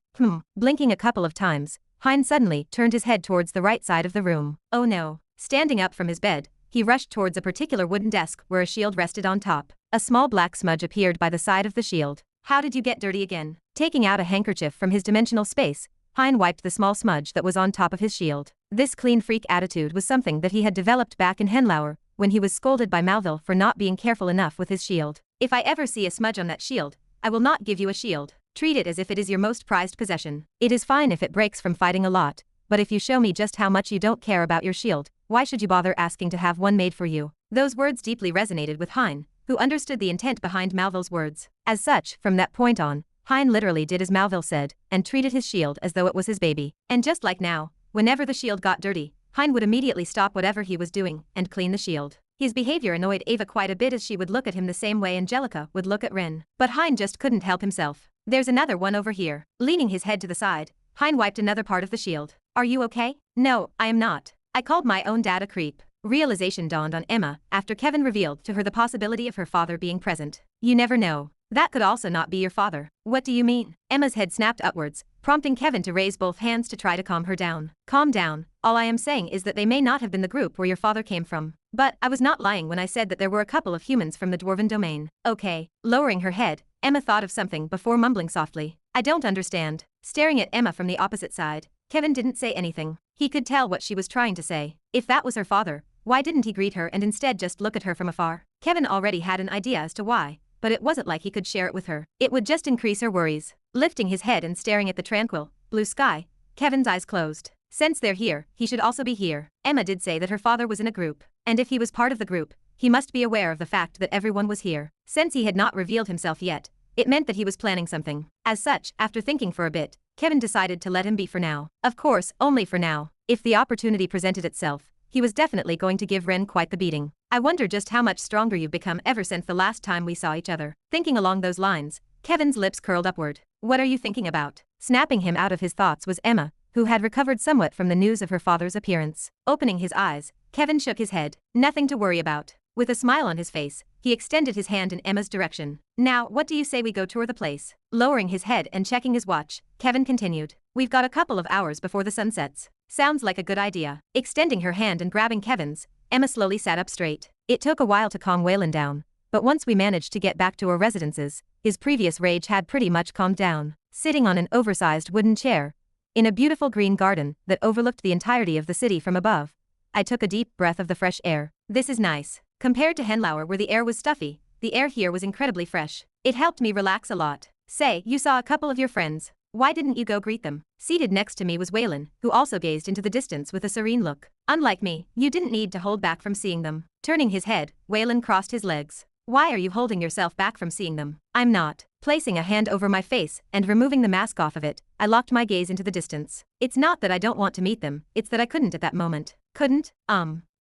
Blinking a couple of times, Hein suddenly turned his head towards the right side of the room. Oh no. Standing up from his bed, he rushed towards a particular wooden desk where a shield rested on top. A small black smudge appeared by the side of the shield. How did you get dirty again? Taking out a handkerchief from his dimensional space, Hein wiped the small smudge that was on top of his shield. This clean freak attitude was something that he had developed back in Henlauer, when he was scolded by Malville for not being careful enough with his shield. If I ever see a smudge on that shield, I will not give you a shield. Treat it as if it is your most prized possession. It is fine if it breaks from fighting a lot, but if you show me just how much you don't care about your shield, why should you bother asking to have one made for you? Those words deeply resonated with Hein, who understood the intent behind Malville's words. As such, from that point on, Hein literally did as Malville said, and treated his shield as though it was his baby. And just like now, whenever the shield got dirty, Hein would immediately stop whatever he was doing and clean the shield. His behavior annoyed Ava quite a bit as she would look at him the same way Angelica would look at Ren. But Hein just couldn't help himself. There's another one over here. Leaning his head to the side, Hein wiped another part of the shield. Are you okay? No, I am not. I called my own dad a creep. Realization dawned on Emma after Kevin revealed to her the possibility of her father being present. You never know. That could also not be your father. What do you mean? Emma's head snapped upwards, prompting Kevin to raise both hands to try to calm her down. Calm down. All I am saying is that they may not have been the group where your father came from. But I was not lying when I said that there were a couple of humans from the dwarven domain. Okay. Lowering her head, Emma thought of something before mumbling softly. I don't understand. Staring at Emma from the opposite side, Kevin didn't say anything. He could tell what she was trying to say. If that was her father, why didn't he greet her and instead just look at her from afar? Kevin already had an idea as to why, but it wasn't like he could share it with her. It would just increase her worries. Lifting his head and staring at the tranquil, blue sky, Kevin's eyes closed. Since they're here, he should also be here. Emma did say that her father was in a group, and if he was part of the group, he must be aware of the fact that everyone was here. Since he had not revealed himself yet, it meant that he was planning something. As such, after thinking for a bit, Kevin decided to let him be for now. Of course, only for now. If the opportunity presented itself, he was definitely going to give Ren quite the beating. I wonder just how much stronger you've become ever since the last time we saw each other. Thinking along those lines, Kevin's lips curled upward. What are you thinking about? Snapping him out of his thoughts was Emma, who had recovered somewhat from the news of her father's appearance. Opening his eyes, Kevin shook his head. Nothing to worry about. With a smile on his face, he extended his hand in Emma's direction. Now, what do you say we go tour the place? Lowering his head and checking his watch, Kevin continued. We've got a couple of hours before the sun sets. Sounds like a good idea. Extending her hand and grabbing Kevin's, Emma slowly sat up straight. It took a while to calm Waylon down, but once we managed to get back to our residences, his previous rage had pretty much calmed down. Sitting on an oversized wooden chair, in a beautiful green garden that overlooked the entirety of the city from above, I took a deep breath of the fresh air. This is nice. Compared to Henlauer where the air was stuffy, the air here was incredibly fresh. It helped me relax a lot. Say, you saw a couple of your friends. Why didn't you go greet them? Seated next to me was Waylon, who also gazed into the distance with a serene look. Unlike me, you didn't need to hold back from seeing them. Turning his head, Waylon crossed his legs. Why are you holding yourself back from seeing them? I'm not. Placing a hand over my face and removing the mask off of it, I locked my gaze into the distance. It's not that I don't want to meet them, it's that I couldn't at that moment. Couldn't?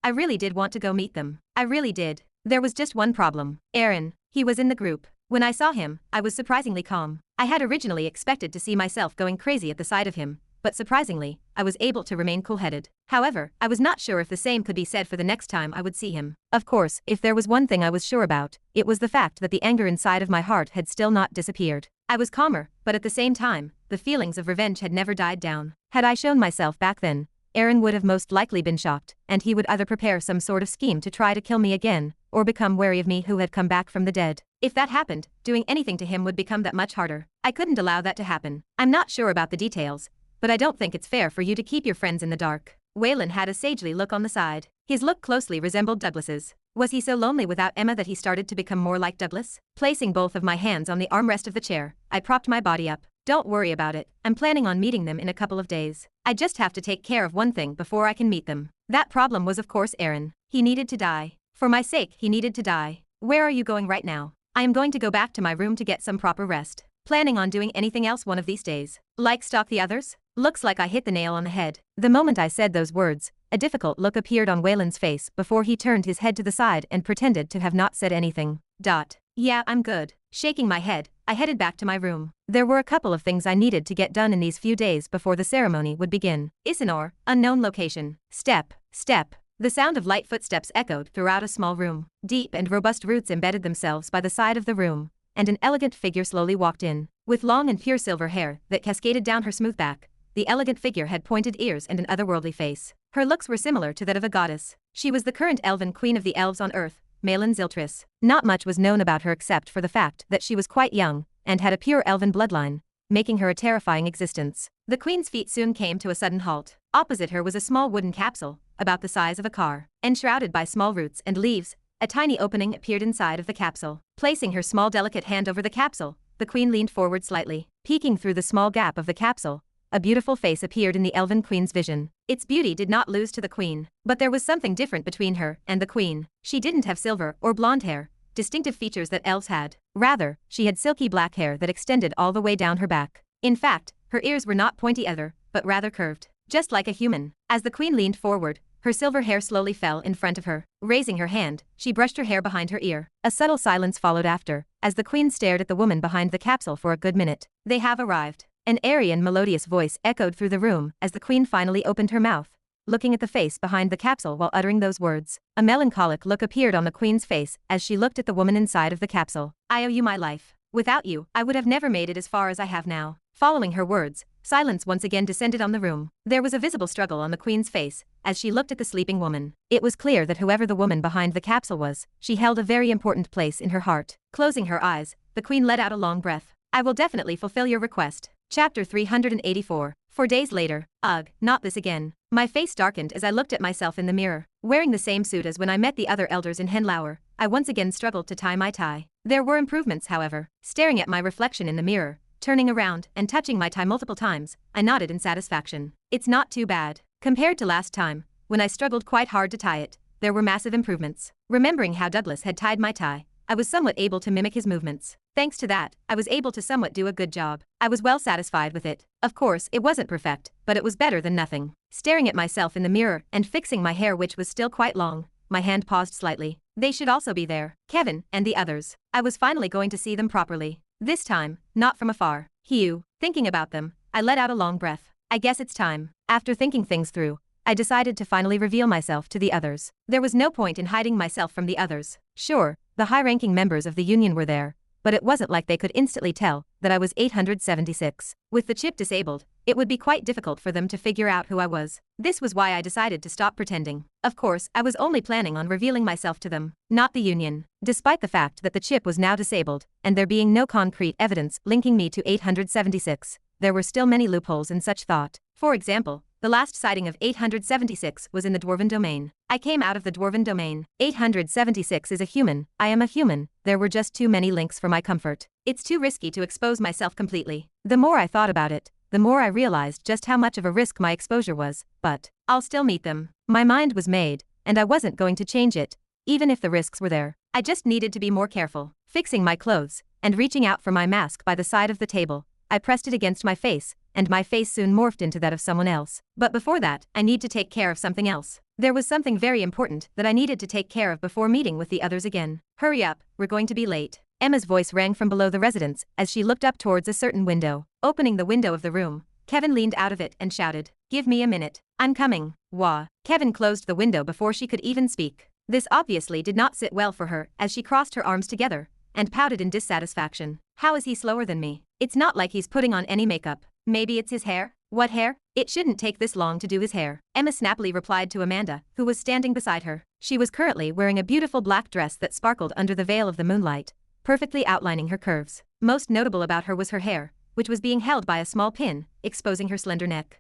I really did want to go meet them. I really did. There was just one problem. Aaron. He was in the group. When I saw him, I was surprisingly calm. I had originally expected to see myself going crazy at the sight of him, but surprisingly, I was able to remain cool-headed. However, I was not sure if the same could be said for the next time I would see him. Of course, if there was one thing I was sure about, it was the fact that the anger inside of my heart had still not disappeared. I was calmer, but at the same time, the feelings of revenge had never died down. Had I shown myself back then, Aaron would have most likely been shocked, and he would either prepare some sort of scheme to try to kill me again, or become wary of me who had come back from the dead. If that happened, doing anything to him would become that much harder. I couldn't allow that to happen. I'm not sure about the details, but I don't think it's fair for you to keep your friends in the dark. Waylon had a sagely look on the side. His look closely resembled Douglas's. Was he so lonely without Emma that he started to become more like Douglas? Placing both of my hands on the armrest of the chair, I propped my body up. Don't worry about it, I'm planning on meeting them in a couple of days. I just have to take care of one thing before I can meet them. That problem was of course Aaron. He needed to die. For my sake, he needed to die. Where are you going right now? I am going to go back to my room to get some proper rest. Planning on doing anything else one of these days? Like stalk the others? Looks like I hit the nail on the head. The moment I said those words, a difficult look appeared on Waylon's face before he turned his head to the side and pretended to have not said anything. Yeah, I'm good. Shaking my head, I headed back to my room. There were a couple of things I needed to get done in these few days before the ceremony would begin. Isanor, unknown location. Step. The sound of light footsteps echoed throughout a small room. Deep and robust roots embedded themselves by the side of the room, and an elegant figure slowly walked in. With long and pure silver hair that cascaded down her smooth back, the elegant figure had pointed ears and an otherworldly face. Her looks were similar to that of a goddess. She was the current elven queen of the elves on earth, Malin Ziltris. Not much was known about her except for the fact that she was quite young, and had a pure elven bloodline, making her a terrifying existence. The queen's feet soon came to a sudden halt. Opposite her was a small wooden capsule, about the size of a car. Enshrouded by small roots and leaves, a tiny opening appeared inside of the capsule. Placing her small delicate hand over the capsule, the queen leaned forward slightly. Peeking through the small gap of the capsule, a beautiful face appeared in the elven queen's vision. Its beauty did not lose to the queen, but there was something different between her and the queen. She didn't have silver or blonde hair, distinctive features that elves had. Rather, she had silky black hair that extended all the way down her back. In fact, her ears were not pointy either, but rather curved, just like a human. As the queen leaned forward, her silver hair slowly fell in front of her. Raising her hand, she brushed her hair behind her ear. A subtle silence followed after, as the queen stared at the woman behind the capsule for a good minute. They have arrived. An airy and melodious voice echoed through the room as the queen finally opened her mouth, looking at the face behind the capsule while uttering those words. A melancholic look appeared on the queen's face as she looked at the woman inside of the capsule. I owe you my life. Without you, I would have never made it as far as I have now. Following her words, silence once again descended on the room. There was a visible struggle on the queen's face as she looked at the sleeping woman. It was clear that whoever the woman behind the capsule was, she held a very important place in her heart. Closing her eyes, the queen let out a long breath. I will definitely fulfill your request. Chapter 384. 4 days later. Ugh, not this again. My face darkened as I looked at myself in the mirror. Wearing the same suit as when I met the other elders in Henlauer, I once again struggled to tie my tie. There were improvements, however. Staring at my reflection in the mirror, turning around and touching my tie multiple times, I nodded in satisfaction. It's not too bad. Compared to last time, when I struggled quite hard to tie it, there were massive improvements. Remembering how Douglas had tied my tie, I was somewhat able to mimic his movements. Thanks to that, I was able to somewhat do a good job. I was well satisfied with it. Of course, it wasn't perfect, but it was better than nothing. Staring at myself in the mirror and fixing my hair, which was still quite long, my hand paused slightly. They should also be there. Kevin and the others. I was finally going to see them properly. This time, not from afar. Thinking about them, I let out a long breath. I guess it's time. After thinking things through, I decided to finally reveal myself to the others. There was no point in hiding myself from the others. Sure, the high-ranking members of the Union were there, but it wasn't like they could instantly tell that I was 876. With the chip disabled, it would be quite difficult for them to figure out who I was. This was why I decided to stop pretending. Of course, I was only planning on revealing myself to them, not the Union. Despite the fact that the chip was now disabled, and there being no concrete evidence linking me to 876, there were still many loopholes in such thought. For example, the last sighting of 876 was in the Dwarven domain. I came out of the dwarven domain. 876 is a human. I am a human. There were just too many links for my comfort. It's too risky to expose myself completely. The more I thought about it, the more I realized just how much of a risk my exposure was, but I'll still meet them. My mind was made, and I wasn't going to change it, even if the risks were there. I just needed to be more careful. Fixing my clothes, and reaching out for my mask by the side of the table, I pressed it against my face, and my face soon morphed into that of someone else. But before that, I need to take care of something else. There was something very important that I needed to take care of before meeting with the others again. Hurry up, we're going to be late. Emma's voice rang from below the residence as she looked up towards a certain window. Opening the window of the room, Kevin leaned out of it and shouted, "Give me a minute. I'm coming." Wah. Kevin closed the window before she could even speak. This obviously did not sit well for her as she crossed her arms together and pouted in dissatisfaction. How is he slower than me? It's not like he's putting on any makeup. Maybe it's his hair? What hair? It shouldn't take this long to do his hair. Emma snappily replied to Amanda, who was standing beside her. She was currently wearing a beautiful black dress that sparkled under the veil of the moonlight, perfectly outlining her curves. Most notable about her was her hair, which was being held by a small pin, exposing her slender neck.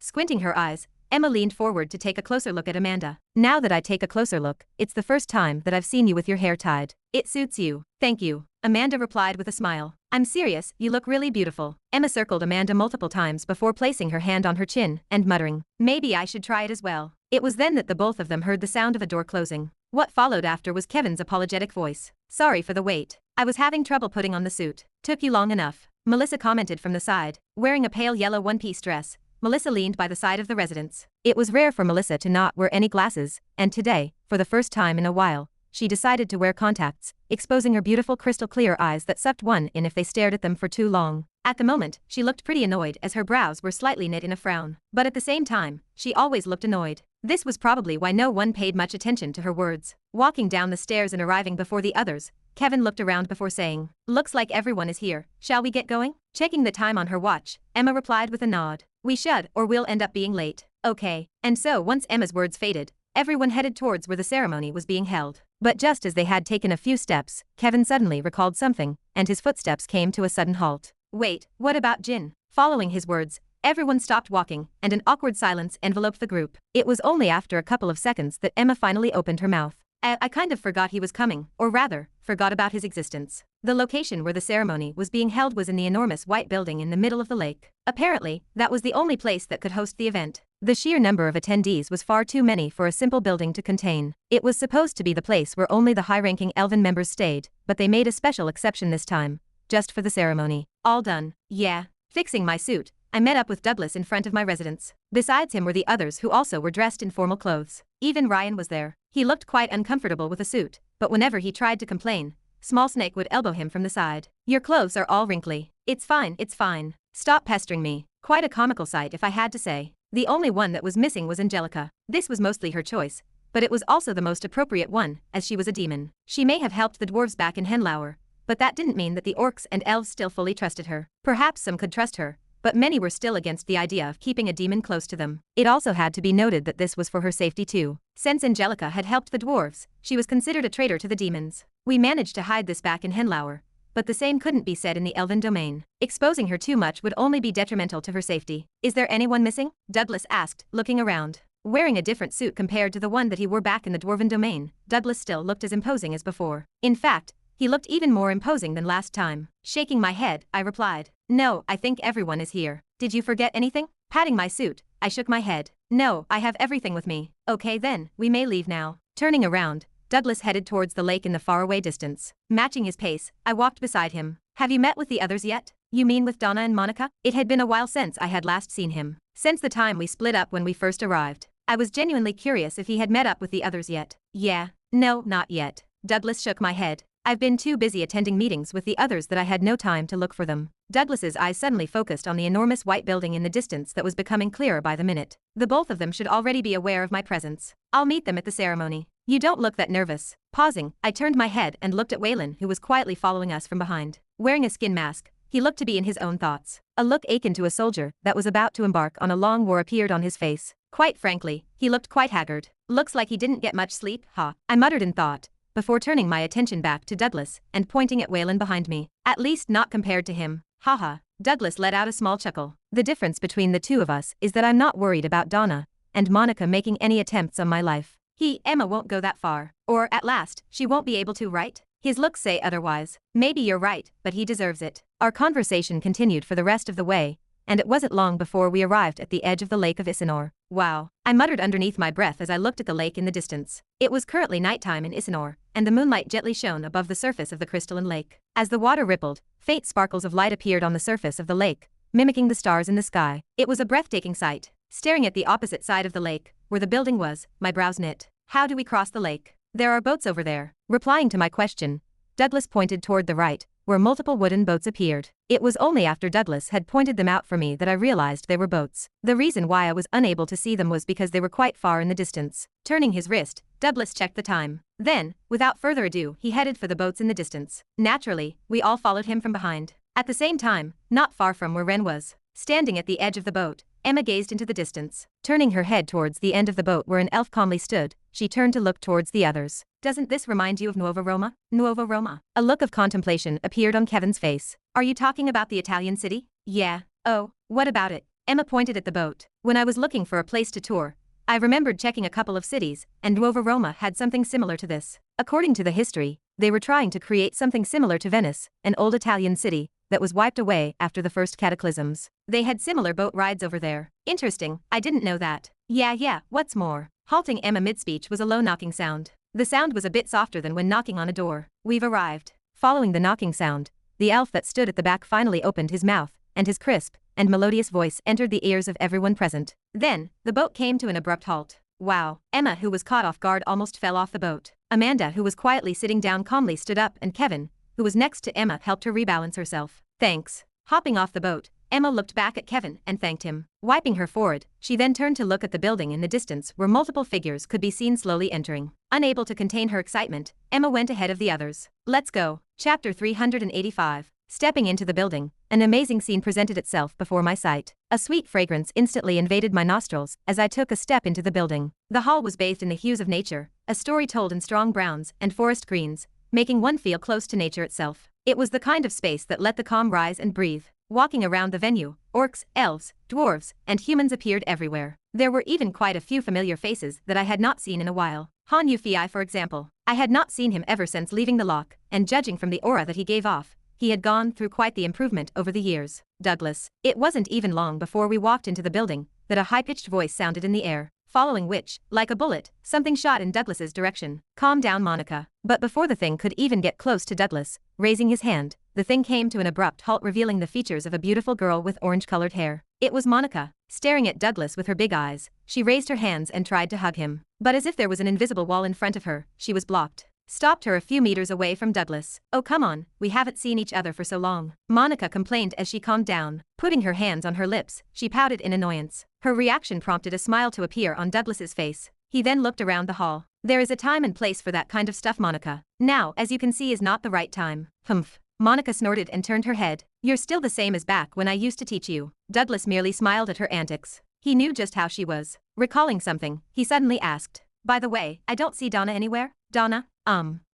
Squinting her eyes, Emma leaned forward to take a closer look at Amanda. Now that I take a closer look, it's the first time that I've seen you with your hair tied. It suits you. Thank you. Amanda replied with a smile. I'm serious, you look really beautiful. Emma circled Amanda multiple times before placing her hand on her chin and muttering, maybe I should try it as well. It was then that the both of them heard the sound of a door closing. What followed after was Kevin's apologetic voice. Sorry for the wait. I was having trouble putting on the suit. Took you long enough. Melissa commented from the side. Wearing a pale yellow one-piece dress, Melissa leaned by the side of the residence. It was rare for Melissa to not wear any glasses, and today, for the first time in a while, she decided to wear contacts, exposing her beautiful crystal-clear eyes that sucked one in if they stared at them for too long. At the moment, she looked pretty annoyed as her brows were slightly knit in a frown. But at the same time, she always looked annoyed. This was probably why no one paid much attention to her words. Walking down the stairs and arriving before the others, Kevin looked around before saying, "Looks like everyone is here. Shall we get going?" Checking the time on her watch, Emma replied with a nod. "We should, or we'll end up being late." Okay. And so once Emma's words faded, everyone headed towards where the ceremony was being held. But just as they had taken a few steps, Kevin suddenly recalled something, and his footsteps came to a sudden halt. Wait, what about Jin? Following his words, everyone stopped walking, and an awkward silence enveloped the group. It was only after a couple of seconds that Emma finally opened her mouth. I kind of forgot he was coming, or rather, forgot about his existence. The location where the ceremony was being held was in the enormous white building in the middle of the lake. Apparently, that was the only place that could host the event. The sheer number of attendees was far too many for a simple building to contain. It was supposed to be the place where only the high-ranking elven members stayed, but they made a special exception this time, just for the ceremony. All done. Yeah. Fixing my suit, I met up with Douglas in front of my residence. Besides him were the others who also were dressed in formal clothes. Even Ryan was there. He looked quite uncomfortable with a suit, but whenever he tried to complain, Small Snake would elbow him from the side. Your clothes are all wrinkly. It's fine, it's fine. Stop pestering me. Quite a comical sight if I had to say. The only one that was missing was Angelica. This was mostly her choice, but it was also the most appropriate one, as she was a demon. She may have helped the dwarves back in Henlauer, but that didn't mean that the orcs and elves still fully trusted her. Perhaps some could trust her, but many were still against the idea of keeping a demon close to them. It also had to be noted that this was for her safety too. Since Angelica had helped the dwarves, she was considered a traitor to the demons. We managed to hide this back in Henlauer, but the same couldn't be said in the elven domain. Exposing her too much would only be detrimental to her safety. Is there anyone missing? Douglas asked, looking around. Wearing a different suit compared to the one that he wore back in the dwarven domain, Douglas still looked as imposing as before. In fact, he looked even more imposing than last time. Shaking my head, I replied, "No, I think everyone is here. Did you forget anything?" Patting my suit, I shook my head. "No, I have everything with me." Okay then, we may leave now. Turning around, Douglas headed towards the lake in the faraway distance. Matching his pace, I walked beside him. Have you met with the others yet? You mean with Donna and Monica? It had been a while since I had last seen him. Since the time we split up when we first arrived. I was genuinely curious if he had met up with the others yet. Yeah. No, not yet. Douglas shook my head. I've been too busy attending meetings with the others that I had no time to look for them. Douglas's eyes suddenly focused on the enormous white building in the distance that was becoming clearer by the minute. The both of them should already be aware of my presence. I'll meet them at the ceremony. You don't look that nervous. Pausing, I turned my head and looked at Waylon, who was quietly following us from behind. Wearing a skin mask, he looked to be in his own thoughts. A look akin to a soldier that was about to embark on a long war appeared on his face. Quite frankly, he looked quite haggard. Looks like he didn't get much sleep, huh? I muttered in thought, before turning my attention back to Douglas and pointing at Waylon behind me. At least not compared to him. Haha. Douglas let out a small chuckle. The difference between the two of us is that I'm not worried about Donna and Monica making any attempts on my life. Emma won't go that far. Or, at last, she won't be able to, right? His looks say otherwise. Maybe you're right, but he deserves it. Our conversation continued for the rest of the way, and it wasn't long before we arrived at the edge of the lake of Isinor. Wow, I muttered underneath my breath as I looked at the lake in the distance. It was currently nighttime in Isinor, and the moonlight gently shone above the surface of the crystalline lake. As the water rippled, faint sparkles of light appeared on the surface of the lake, mimicking the stars in the sky. It was a breathtaking sight. Staring at the opposite side of the lake, where the building was, my brows knit. How do we cross the lake? There are boats over there. Replying to my question, Douglas pointed toward the right, where multiple wooden boats appeared. It was only after Douglas had pointed them out for me that I realized they were boats. The reason why I was unable to see them was because they were quite far in the distance. Turning his wrist, Douglas checked the time. Then, without further ado, he headed for the boats in the distance. Naturally, we all followed him from behind. At the same time, not far from where Ren was, standing at the edge of the boat, Emma gazed into the distance. Turning her head towards the end of the boat where an elf calmly stood, she turned to look towards the others. Doesn't this remind you of Nuova Roma? Nuova Roma. A look of contemplation appeared on Kevin's face. Are you talking about the Italian city? Yeah. Oh, what about it? Emma pointed at the boat. When I was looking for a place to tour, I remembered checking a couple of cities, and Nuova Roma had something similar to this. According to the history, they were trying to create something similar to Venice, an old Italian city that was wiped away after the first cataclysms. They had similar boat rides over there. Interesting, I didn't know that. Yeah, what's more? Halting Emma mid-speech was a low knocking sound. The sound was a bit softer than when knocking on a door. We've arrived. Following the knocking sound, the elf that stood at the back finally opened his mouth, and his crisp and melodious voice entered the ears of everyone present. Then, the boat came to an abrupt halt. Wow. Emma, who was caught off guard, almost fell off the boat. Amanda, who was quietly sitting down, calmly stood up, and Kevin, who was next to Emma, helped her rebalance herself. Thanks. Hopping off the boat, Emma looked back at Kevin and thanked him. Wiping her forehead, she then turned to look at the building in the distance where multiple figures could be seen slowly entering. Unable to contain her excitement, Emma went ahead of the others. Let's go. Chapter 385. Stepping into the building, an amazing scene presented itself before my sight. A sweet fragrance instantly invaded my nostrils as I took a step into the building. The hall was bathed in the hues of nature, a story told in strong browns and forest greens, making one feel close to nature itself. It was the kind of space that let the calm rise and breathe. Walking around the venue, orcs, elves, dwarves, and humans appeared everywhere. There were even quite a few familiar faces that I had not seen in a while. Han Yufei, for example. I had not seen him ever since leaving the lock, and judging from the aura that he gave off, he had gone through quite the improvement over the years. Douglas. It wasn't even long before we walked into the building that a high-pitched voice sounded in the air, following which, like a bullet, something shot in Douglas's direction. Calm down, Monica. But before the thing could even get close to Douglas, raising his hand, the thing came to an abrupt halt, revealing the features of a beautiful girl with orange-colored hair. It was Monica. Staring at Douglas with her big eyes, she raised her hands and tried to hug him. But as if there was an invisible wall in front of her, she was blocked. Stopped her a few meters away from Douglas. Oh come on, we haven't seen each other for so long. Monica complained as she calmed down. Putting her hands on her lips, she pouted in annoyance. Her reaction prompted a smile to appear on Douglas's face. He then looked around the hall. There is a time and place for that kind of stuff, Monica. Now, as you can see, is not the right time. Humph. Monica snorted and turned her head. You're still the same as back when I used to teach you. Douglas merely smiled at her antics. He knew just how she was. Recalling something, he suddenly asked, by the way, I don't see Donna anywhere? Donna?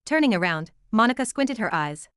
Turning around, Monica squinted her eyes.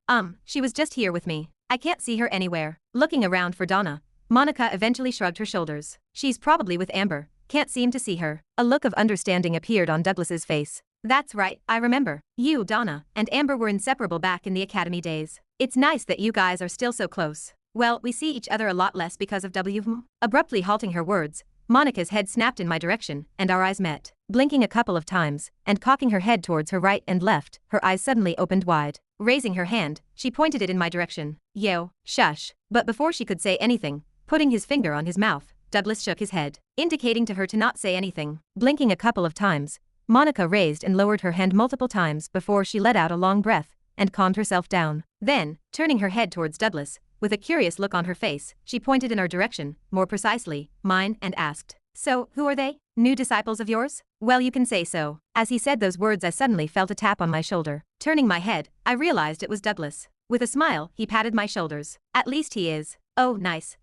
She was just here with me. I can't see her anywhere. Looking around for Donna, Monica eventually shrugged her shoulders. She's probably with Amber. Can't seem to see her. A look of understanding appeared on Douglas's face. That's right, I remember. You, Donna, and Amber were inseparable back in the academy days. It's nice that you guys are still so close. Well, we see each other a lot less because of WM. Abruptly halting her words, Monica's head snapped in my direction, and our eyes met. Blinking a couple of times, and cocking her head towards her right and left, her eyes suddenly opened wide. Raising her hand, she pointed it in my direction. Yo, shush. But before she could say anything, putting his finger on his mouth, Douglas shook his head, indicating to her to not say anything. Blinking a couple of times, Monica raised and lowered her hand multiple times before she let out a long breath, and calmed herself down. Then, turning her head towards Douglas, with a curious look on her face, she pointed in our direction, more precisely, mine, and asked, So, who are they? New disciples of yours? Well, you can say so. As he said those words, I suddenly felt a tap on my shoulder. Turning my head, I realized it was Douglas. With a smile, he patted my shoulders. At least he is. Oh, nice.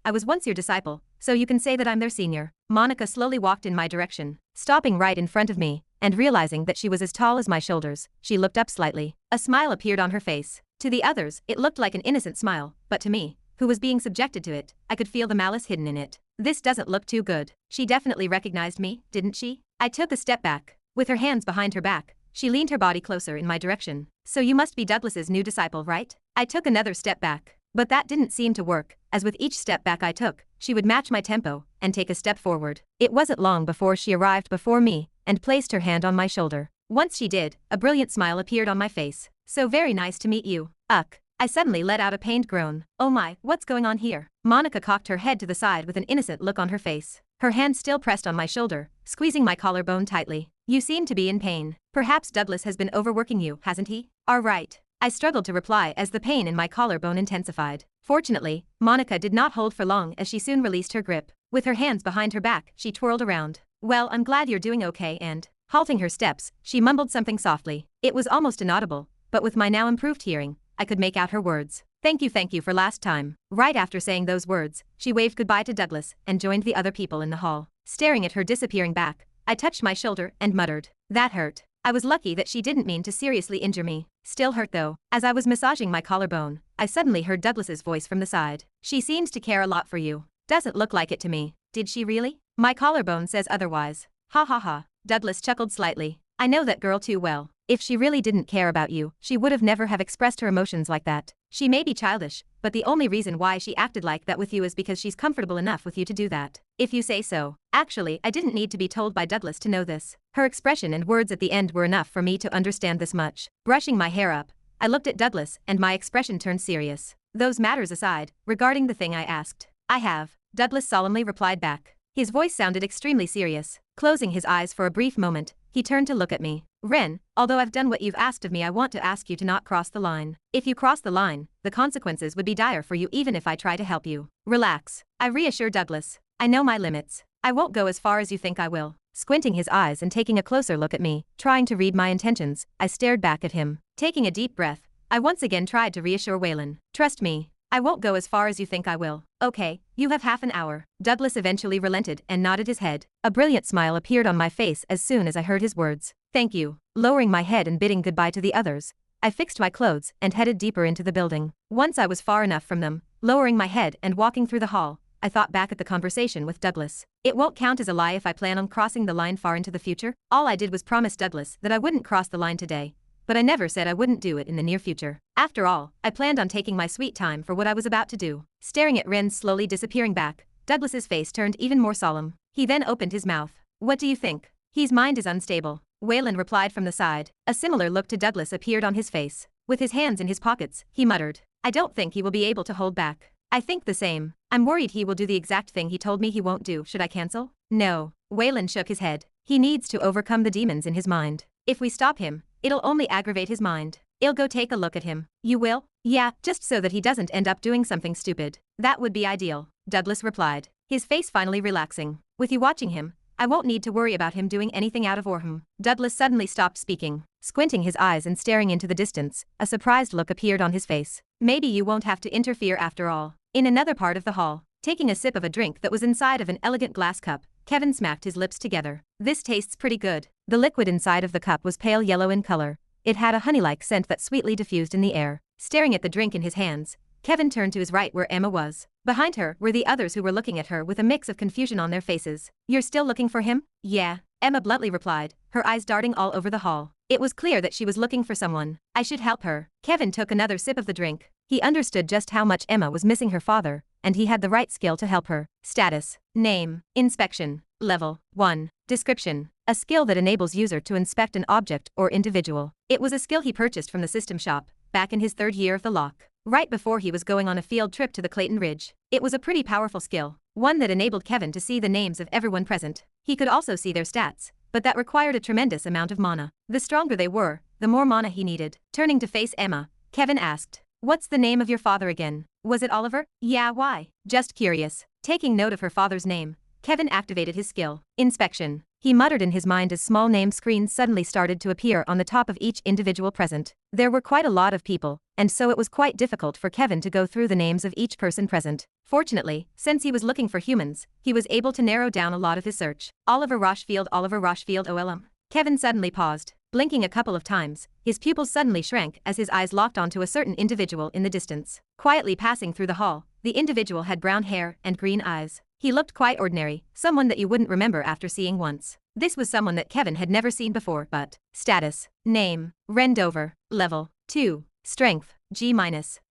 I was once your disciple, so you can say that I'm their senior. Monica slowly walked in my direction, stopping right in front of me, and realizing that she was as tall as my shoulders, she looked up slightly. A smile appeared on her face. To the others, it looked like an innocent smile, but to me, who was being subjected to it, I could feel the malice hidden in it. This doesn't look too good. She definitely recognized me, didn't she? I took a step back, With her hands behind her back, she leaned her body closer in my direction. So you must be Douglas's new disciple, right? I took another step back. But that didn't seem to work, as with each step back I took, she would match my tempo and take a step forward. It wasn't long before she arrived before me and placed her hand on my shoulder. Once she did, a brilliant smile appeared on my face. So very nice to meet you. I suddenly let out a pained groan. Oh my, what's going on here? Monica cocked her head to the side with an innocent look on her face. Her hand still pressed on my shoulder, squeezing my collarbone tightly. You seem to be in pain. Perhaps Douglas has been overworking you, hasn't he? All right. I struggled to reply as the pain in my collarbone intensified. Fortunately, Monica did not hold for long as she soon released her grip. With her hands behind her back, she twirled around. Well, I'm glad you're doing okay and, halting her steps, she mumbled something softly. It was almost inaudible, but with my now improved hearing, I could make out her words. Thank you for last time. Right after saying those words, she waved goodbye to Douglas and joined the other people in the hall. Staring at her disappearing back, I touched my shoulder and muttered. That hurt. I was lucky that she didn't mean to seriously injure me. Still hurt though. As I was massaging my collarbone, I suddenly heard Douglas's voice from the side. She seems to care a lot for you. Doesn't look like it to me. Did she really? My collarbone says otherwise. Ha ha ha. Douglas chuckled slightly. I know that girl too well. If she really didn't care about you, she would have never have expressed her emotions like that. She may be childish, but the only reason why she acted like that with you is because she's comfortable enough with you to do that. If you say so. Actually, I didn't need to be told by Douglas to know this. Her expression and words at the end were enough for me to understand this much. Brushing my hair up, I looked at Douglas and my expression turned serious. Those matters aside, regarding the thing I asked. I have, Douglas solemnly replied back. His voice sounded extremely serious. Closing his eyes for a brief moment, he turned to look at me. Ren, although I've done what you've asked of me, I want to ask you to not cross the line. If you cross the line, the consequences would be dire for you even if I try to help you. Relax. I reassure Douglas. I know my limits. I won't go as far as you think I will. Squinting his eyes and taking a closer look at me, trying to read my intentions, I stared back at him. Taking a deep breath, I once again tried to reassure Waylon. Trust me. I won't go as far as you think I will. Okay, you have half an hour. Douglas eventually relented and nodded his head. A brilliant smile appeared on my face as soon as I heard his words. Thank you. Lowering my head and bidding goodbye to the others, I fixed my clothes and headed deeper into the building. Once I was far enough from them, lowering my head and walking through the hall, I thought back at the conversation with Douglas. It won't count as a lie if I plan on crossing the line far into the future. All I did was promise Douglas that I wouldn't cross the line today. But I never said I wouldn't do it in the near future. After all, I planned on taking my sweet time for what I was about to do. Staring at Ren slowly disappearing back, Douglas's face turned even more solemn. He then opened his mouth. What do you think? His mind is unstable. Waylon replied from the side. A similar look to Douglas appeared on his face. With his hands in his pockets, he muttered. I don't think he will be able to hold back. I think the same. I'm worried he will do the exact thing he told me he won't do. Should I cancel? No. Waylon shook his head. He needs to overcome the demons in his mind. If we stop him, it'll only aggravate his mind. I'll go take a look at him. You will? Yeah, just so that he doesn't end up doing something stupid. That would be ideal, Douglas replied, his face finally relaxing. With you watching him, I won't need to worry about him doing anything out of order. Douglas suddenly stopped speaking. Squinting his eyes and staring into the distance, a surprised look appeared on his face. Maybe you won't have to interfere after all. In another part of the hall, taking a sip of a drink that was inside of an elegant glass cup, Kevin smacked his lips together. This tastes pretty good. The liquid inside of the cup was pale yellow in color. It had a honey-like scent that sweetly diffused in the air. Staring at the drink in his hands, Kevin turned to his right where Emma was. Behind her were the others who were looking at her with a mix of confusion on their faces. You're still looking for him? Yeah, Emma bluntly replied, her eyes darting all over the hall. It was clear that she was looking for someone. I should help her. Kevin took another sip of the drink. He understood just how much Emma was missing her father, and he had the right skill to help her. Status. Name. Inspection. Level 1. Description. A skill that enables user to inspect an object or individual. It was a skill he purchased from the system shop, back in his 3rd year of the lock, right before he was going on a field trip to the Clayton Ridge. It was a pretty powerful skill, one that enabled Kevin to see the names of everyone present. He could also see their stats, but that required a tremendous amount of mana. The stronger they were, the more mana he needed. Turning to face Emma, Kevin asked, "What's the name of your father again? Was it Oliver?" "Yeah, why?" "Just curious." Taking note of her father's name, Kevin activated his skill. Inspection. He muttered in his mind as small name screens suddenly started to appear on the top of each individual present. There were quite a lot of people, and so it was quite difficult for Kevin to go through the names of each person present. Fortunately, since he was looking for humans, he was able to narrow down a lot of his search. Oliver Rochefield OLM. Kevin suddenly paused. Blinking a couple of times, his pupils suddenly shrank as his eyes locked onto a certain individual in the distance. Quietly passing through the hall, the individual had brown hair and green eyes. He looked quite ordinary, someone that you wouldn't remember after seeing once. This was someone that Kevin had never seen before, but status, name, Rendover, level 2, strength, G-.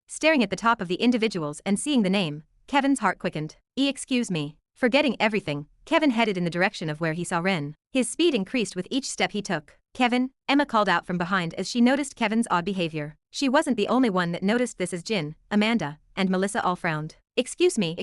Staring at the top of the individuals and seeing the name, Kevin's heart quickened. Excuse me. Forgetting everything, Kevin headed in the direction of where he saw Ren. His speed increased with each step he took. Kevin, Emma called out from behind as she noticed Kevin's odd behavior. She wasn't the only one that noticed this, as Jin, Amanda, and Melissa all frowned. Excuse me.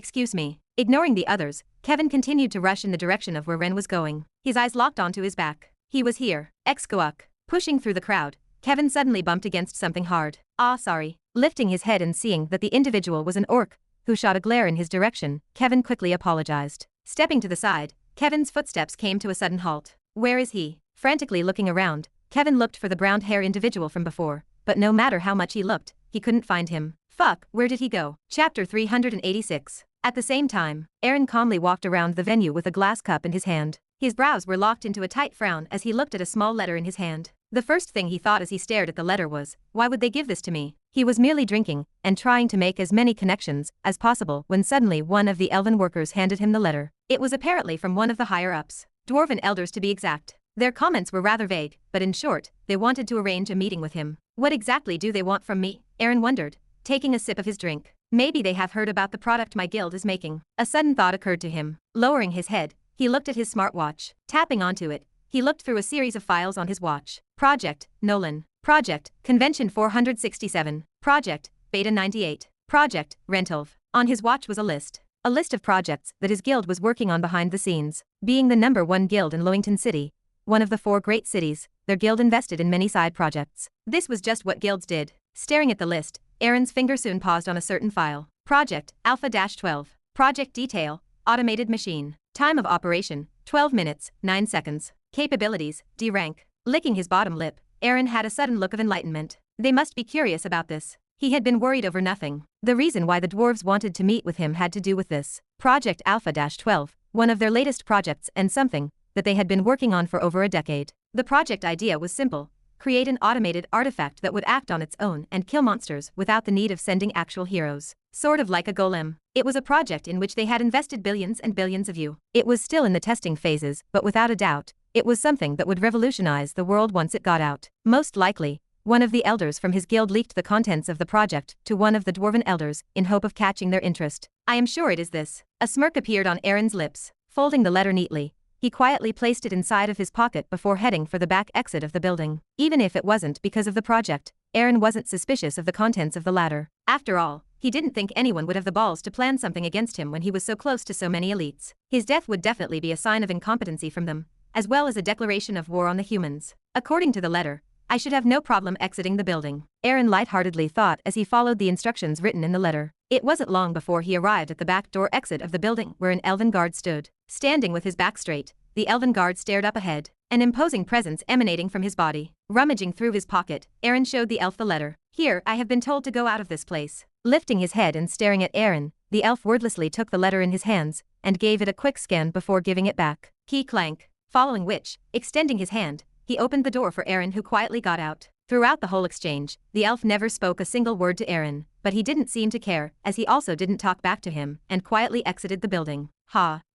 Ignoring the others, Kevin continued to rush in the direction of where Ren was going. His eyes locked onto his back. He was here. Excoak. Pushing through the crowd, Kevin suddenly bumped against something hard. Sorry. Lifting his head and seeing that the individual was an orc who shot a glare in his direction, Kevin quickly apologized. Stepping to the side, Kevin's footsteps came to a sudden halt. Where is he? Frantically looking around, Kevin looked for the brown hair individual from before, but no matter how much he looked, he couldn't find him. Fuck, where did he go? Chapter 386. At the same time, Aaron calmly walked around the venue with a glass cup in his hand. His brows were locked into a tight frown as he looked at a small letter in his hand. The first thing he thought as he stared at the letter was, why would they give this to me? He was merely drinking and trying to make as many connections as possible when suddenly one of the elven workers handed him the letter. It was apparently from one of the higher-ups, dwarven elders to be exact. Their comments were rather vague, but in short, they wanted to arrange a meeting with him. What exactly do they want from me? Aaron wondered, taking a sip of his drink. Maybe they have heard about the product my guild is making. A sudden thought occurred to him. Lowering his head, he looked at his smartwatch. Tapping onto it, he looked through a series of files on his watch. Project, Nolan. Project, Convention 467. Project, Beta 98. Project, Rentolv. On his watch was a list. A list of projects that his guild was working on behind the scenes. Being the #1 guild in Lowington City, one of the 4 great cities, their guild invested in many side projects. This was just what guilds did. Staring at the list, Aaron's finger soon paused on a certain file. Project, Alpha-12. Project detail, automated machine. Time of operation, 12 minutes, 9 seconds. Capabilities, D rank. Licking his bottom lip, Aaron had a sudden look of enlightenment. They must be curious about this. He had been worried over nothing. The reason why the dwarves wanted to meet with him had to do with this. Project Alpha-12, one of their latest projects and something that they had been working on for over a decade. The project idea was simple. Create an automated artifact that would act on its own and kill monsters without the need of sending actual heroes. Sort of like a golem. It was a project in which they had invested billions and billions of you. It was still in the testing phases, but without a doubt, it was something that would revolutionize the world once it got out. Most likely, one of the elders from his guild leaked the contents of the project to one of the dwarven elders in hope of catching their interest. I am sure it is this. A smirk appeared on Aaron's lips. Folding the letter neatly, he quietly placed it inside of his pocket before heading for the back exit of the building. Even if it wasn't because of the project, Aaron wasn't suspicious of the contents of the latter. After all, he didn't think anyone would have the balls to plan something against him when he was so close to so many elites. His death would definitely be a sign of incompetency from them, as well as a declaration of war on the humans. According to the letter, I should have no problem exiting the building, Aaron lightheartedly thought as he followed the instructions written in the letter. It wasn't long before he arrived at the back door exit of the building where an elven guard stood. Standing with his back straight, the elven guard stared up ahead, an imposing presence emanating from his body. Rummaging through his pocket, Aaron showed the elf the letter. Here, I have been told to go out of this place. Lifting his head and staring at Aaron, the elf wordlessly took the letter in his hands and gave it a quick scan before giving it back. Key clank. Following which, extending his hand, he opened the door for Aaron, who quietly got out. Throughout the whole exchange, the elf never spoke a single word to Aaron, but he didn't seem to care, as he also didn't talk back to him, and quietly exited the building.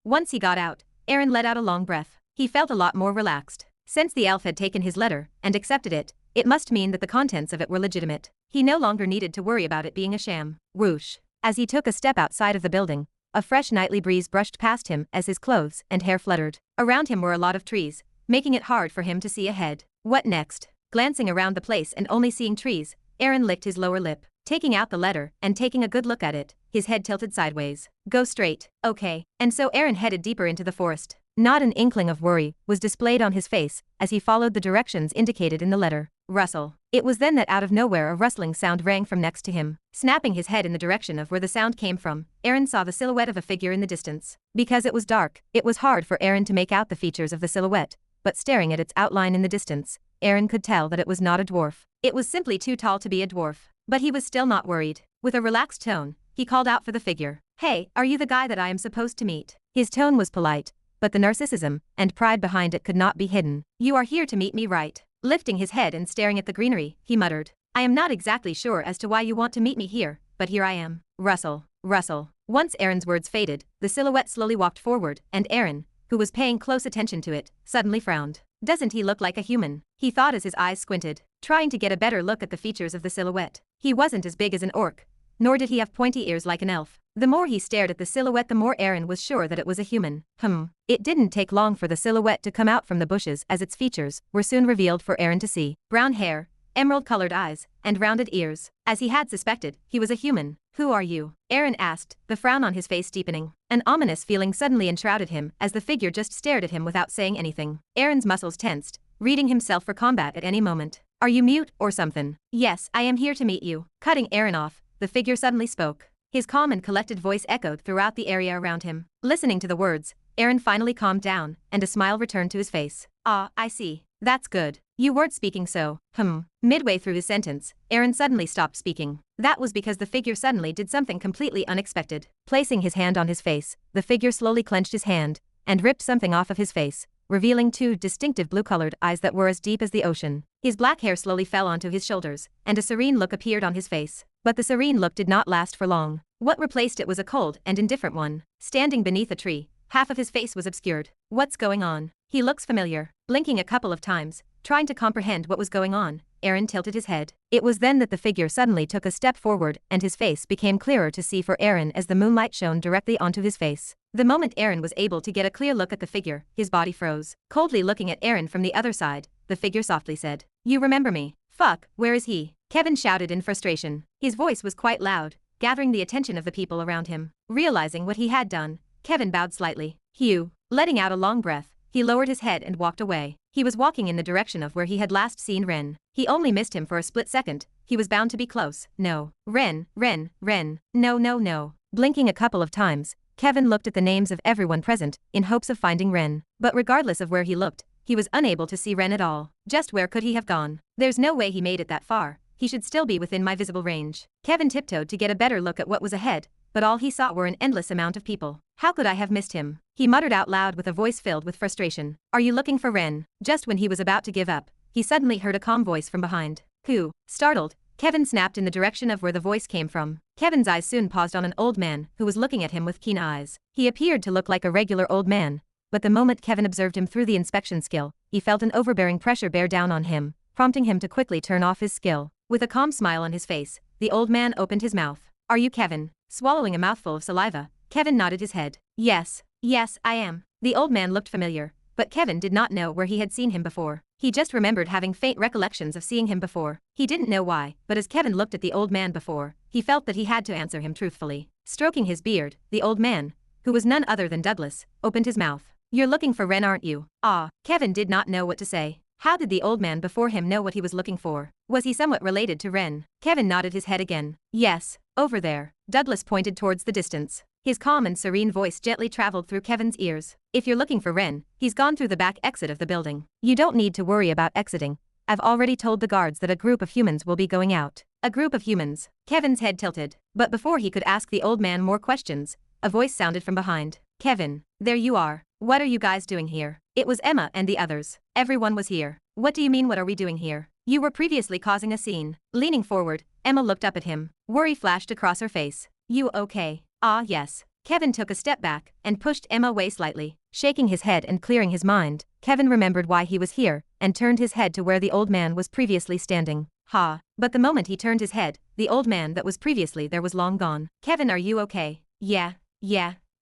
Once he got out, Aaron let out a long breath. He felt a lot more relaxed. Since the elf had taken his letter and accepted it, it must mean that the contents of it were legitimate. He no longer needed to worry about it being a sham. Whoosh. As he took a step outside of the building, a fresh nightly breeze brushed past him as his clothes and hair fluttered. Around him were a lot of trees, making it hard for him to see ahead. What next? Glancing around the place and only seeing trees, Aaron licked his lower lip. Taking out the letter and taking a good look at it, his head tilted sideways. Go straight, okay. And so Aaron headed deeper into the forest. Not an inkling of worry was displayed on his face as he followed the directions indicated in the letter. Rustle. It was then that out of nowhere a rustling sound rang from next to him. Snapping his head in the direction of where the sound came from, Aaron saw the silhouette of a figure in the distance. Because it was dark, it was hard for Aaron to make out the features of the silhouette, but staring at its outline in the distance, Aaron could tell that it was not a dwarf. It was simply too tall to be a dwarf. But he was still not worried. With a relaxed tone, he called out for the figure. Hey, are you the guy that I am supposed to meet? His tone was polite, but the narcissism and pride behind it could not be hidden. You are here to meet me, right? Lifting his head and staring at the greenery, he muttered. I am not exactly sure as to why you want to meet me here, but here I am. Rustle. Once Aaron's words faded, the silhouette slowly walked forward, and Aaron, who was paying close attention to it, suddenly frowned. Doesn't he look like a human? He thought as his eyes squinted, trying to get a better look at the features of the silhouette. He wasn't as big as an orc, nor did he have pointy ears like an elf. The more he stared at the silhouette, the more Aaron was sure that it was a human. It didn't take long for the silhouette to come out from the bushes, as its features were soon revealed for Aaron to see. Brown hair, emerald-colored eyes, and rounded ears. As he had suspected, he was a human. Who are you? Aaron asked, the frown on his face deepening. An ominous feeling suddenly enshrouded him as the figure just stared at him without saying anything. Aaron's muscles tensed, readying himself for combat at any moment. Are you mute or something? Yes, I am here to meet you. Cutting Aaron off, the figure suddenly spoke. His calm and collected voice echoed throughout the area around him. Listening to the words, Aaron finally calmed down, and a smile returned to his face. Ah, I see. That's good. You weren't speaking so. Midway through his sentence, Aaron suddenly stopped speaking. That was because the figure suddenly did something completely unexpected. Placing his hand on his face, the figure slowly clenched his hand and ripped something off of his face, revealing two distinctive blue-colored eyes that were as deep as the ocean. His black hair slowly fell onto his shoulders, and a serene look appeared on his face. But the serene look did not last for long. What replaced it was a cold and indifferent one. Standing beneath a tree, half of his face was obscured. What's going on? He looks familiar. Blinking a couple of times, trying to comprehend what was going on, Aaron tilted his head. It was then that the figure suddenly took a step forward and his face became clearer to see for Aaron as the moonlight shone directly onto his face. The moment Aaron was able to get a clear look at the figure, his body froze. Coldly looking at Aaron from the other side, the figure softly said, "You remember me? Fuck, where is he?" Kevin shouted in frustration. His voice was quite loud, gathering the attention of the people around him. Realizing what he had done, Kevin bowed slightly. Hugh, letting out a long breath, he lowered his head and walked away. He was walking in the direction of where he had last seen Ren. He only missed him for a split second. He was bound to be close. No. Ren. No. Blinking a couple of times, Kevin looked at the names of everyone present in hopes of finding Ren. But regardless of where he looked, he was unable to see Ren at all. Just where could he have gone? There's no way he made it that far. He should still be within my visible range. Kevin tiptoed to get a better look at what was ahead, but all he saw were an endless amount of people. How could I have missed him? He muttered out loud with a voice filled with frustration. Are you looking for Ren? Just when he was about to give up, he suddenly heard a calm voice from behind. Who? Startled, Kevin snapped in the direction of where the voice came from. Kevin's eyes soon paused on an old man who was looking at him with keen eyes. He appeared to look like a regular old man, but the moment Kevin observed him through the inspection skill, he felt an overbearing pressure bear down on him, prompting him to quickly turn off his skill. With a calm smile on his face, the old man opened his mouth. Are you Kevin? Swallowing a mouthful of saliva, Kevin nodded his head. Yes, I am. The old man looked familiar, but Kevin did not know where he had seen him before. He just remembered having faint recollections of seeing him before. He didn't know why, but as Kevin looked at the old man before, he felt that he had to answer him truthfully. Stroking his beard, the old man, who was none other than Douglas, opened his mouth. You're looking for Ren, aren't you? Ah, Kevin did not know what to say. How did the old man before him know what he was looking for? Was he somewhat related to Ren? Kevin nodded his head again. Yes, over there. Douglas pointed towards the distance. His calm and serene voice gently traveled through Kevin's ears. If you're looking for Ren, he's gone through the back exit of the building. You don't need to worry about exiting. I've already told the guards that a group of humans will be going out. A group of humans. Kevin's head tilted. But before he could ask the old man more questions, a voice sounded from behind. Kevin, there you are. What are you guys doing here? It was Emma and the others. Everyone was here. What do you mean what are we doing here? You were previously causing a scene. Leaning forward, Emma looked up at him. Worry flashed across her face. You okay? Ah, yes. Kevin took a step back and pushed Emma away slightly. Shaking his head and clearing his mind, Kevin remembered why he was here and turned his head to where the old man was previously standing. But the moment he turned his head, the old man that was previously there was long gone. Kevin, are you okay? Yeah,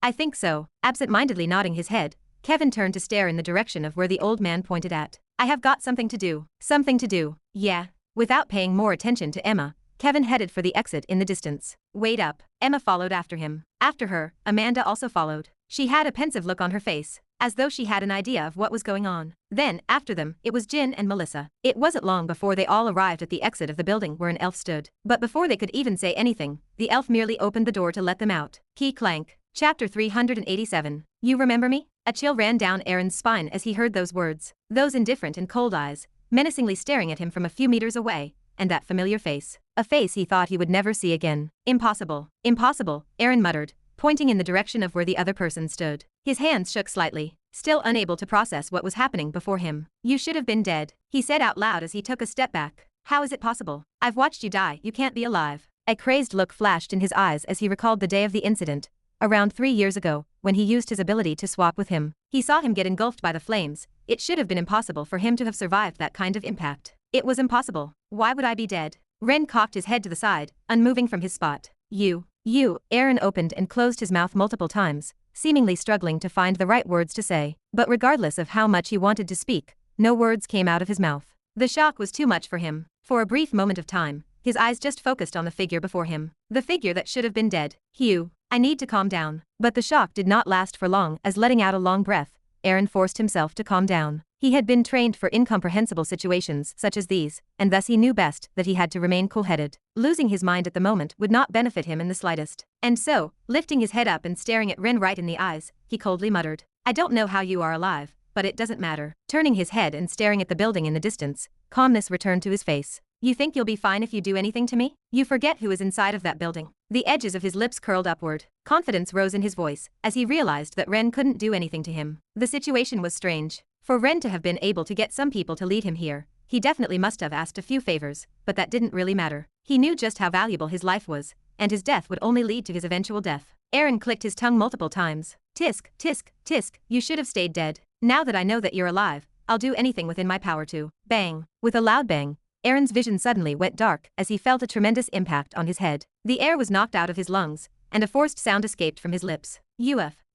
I think so. Absent-mindedly nodding his head, Kevin turned to stare in the direction of where the old man pointed at. I have got something to do. Something to do. Yeah. Without paying more attention to Emma, Kevin headed for the exit in the distance. Wait up. Emma followed after him. After her, Amanda also followed. She had a pensive look on her face, as though she had an idea of what was going on. Then, after them, it was Jin and Melissa. It wasn't long before they all arrived at the exit of the building where an elf stood. But before they could even say anything, the elf merely opened the door to let them out. Key clank. Chapter 387. You remember me? A chill ran down Aaron's spine as he heard those words. Those indifferent and cold eyes, menacingly staring at him from a few meters away, and that familiar face. A face he thought he would never see again. Impossible. Impossible, Aaron muttered, pointing in the direction of where the other person stood. His hands shook slightly, still unable to process what was happening before him. You should have been dead, he said out loud as he took a step back. How is it possible? I've watched you die, you can't be alive. A crazed look flashed in his eyes as he recalled the day of the incident, around 3 years ago, when he used his ability to swap with him. He saw him get engulfed by the flames. It should have been impossible for him to have survived that kind of impact. It was impossible. Why would I be dead? Ren cocked his head to the side, unmoving from his spot. You. Aaron opened and closed his mouth multiple times, seemingly struggling to find the right words to say. But regardless of how much he wanted to speak, no words came out of his mouth. The shock was too much for him. For a brief moment of time, his eyes just focused on the figure before him. The figure that should have been dead. Hugh, I need to calm down. But the shock did not last for long, as letting out a long breath, Aaron forced himself to calm down. He had been trained for incomprehensible situations such as these, and thus he knew best that he had to remain cool-headed. Losing his mind at the moment would not benefit him in the slightest. And so, lifting his head up and staring at Ren right in the eyes, he coldly muttered, I don't know how you are alive, but it doesn't matter. Turning his head and staring at the building in the distance, calmness returned to his face. You think you'll be fine if you do anything to me? You forget who is inside of that building. The edges of his lips curled upward. Confidence rose in his voice, as he realized that Ren couldn't do anything to him. The situation was strange. For Ren to have been able to get some people to lead him here, he definitely must have asked a few favors, but that didn't really matter. He knew just how valuable his life was, and his death would only lead to his eventual death. Aaron clicked his tongue multiple times. Tisk, tisk, tisk, you should have stayed dead. Now that I know that you're alive, I'll do anything within my power to. Bang. With a loud bang, Aaron's vision suddenly went dark as he felt a tremendous impact on his head. The air was knocked out of his lungs, and a forced sound escaped from his lips.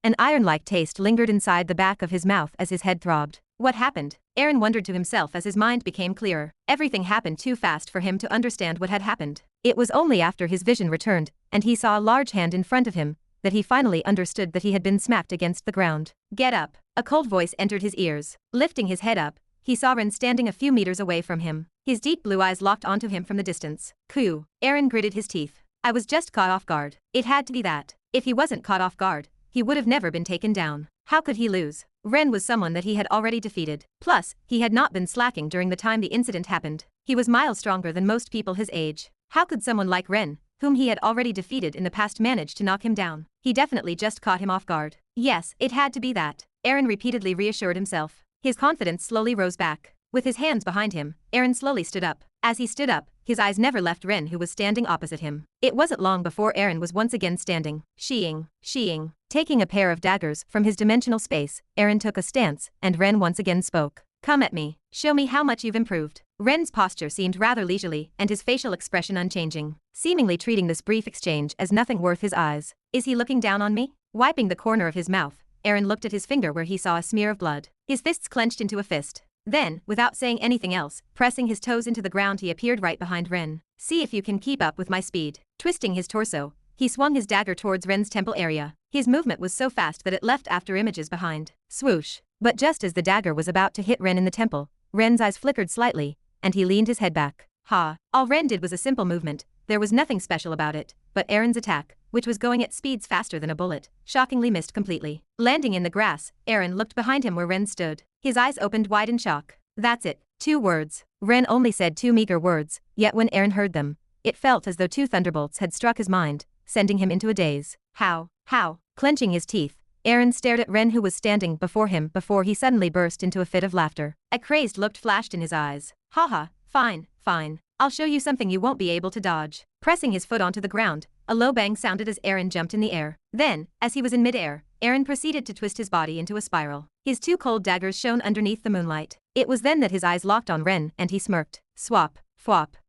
An iron-like taste lingered inside the back of his mouth as his head throbbed. What happened? Aaron wondered to himself as his mind became clearer. Everything happened too fast for him to understand what had happened. It was only after his vision returned, and he saw a large hand in front of him, that he finally understood that he had been smacked against the ground. Get up. A cold voice entered his ears. Lifting his head up, he saw Ren standing a few meters away from him. His deep blue eyes locked onto him from the distance. Coo. Aaron gritted his teeth. I was just caught off guard. It had to be that. If he wasn't caught off guard, he would have never been taken down. How could he lose? Ren was someone that he had already defeated. Plus, he had not been slacking during the time the incident happened. He was miles stronger than most people his age. How could someone like Ren, whom he had already defeated in the past, manage to knock him down? He definitely just caught him off guard. Yes, it had to be that. Aaron repeatedly reassured himself. His confidence slowly rose back. With his hands behind him, Aaron slowly stood up. As he stood up, his eyes never left Ren, who was standing opposite him. It wasn't long before Aaron was once again standing. Sheeing. Taking a pair of daggers from his dimensional space, Aaron took a stance, and Ren once again spoke. Come at me. Show me how much you've improved. Ren's posture seemed rather leisurely, and his facial expression unchanging, seemingly treating this brief exchange as nothing worth his eyes. Is he looking down on me? Wiping the corner of his mouth, Aaron looked at his finger where he saw a smear of blood. His fists clenched into a fist. Then, without saying anything else, pressing his toes into the ground, he appeared right behind Ren. See if you can keep up with my speed. Twisting his torso, he swung his dagger towards Ren's temple area. His movement was so fast that it left after images behind. Swoosh. But just as the dagger was about to hit Ren in the temple, Ren's eyes flickered slightly, and he leaned his head back. All Ren did was a simple movement. There was nothing special about it, but Aaron's attack, which was going at speeds faster than a bullet, shockingly missed completely. Landing in the grass, Aaron looked behind him where Ren stood. His eyes opened wide in shock. That's it. 2 words. Ren only said 2 meager words, yet when Aaron heard them, it felt as though 2 thunderbolts had struck his mind, sending him into a daze. How? Clenching his teeth, Aaron stared at Ren, who was standing before him, before he suddenly burst into a fit of laughter. A crazed look flashed in his eyes. Haha, fine. I'll show you something you won't be able to dodge. Pressing his foot onto the ground, a low bang sounded as Aaron jumped in the air. Then, as he was in midair, Aaron proceeded to twist his body into a spiral. His 2 cold daggers shone underneath the moonlight. It was then that his eyes locked on Ren, and he smirked. Swap.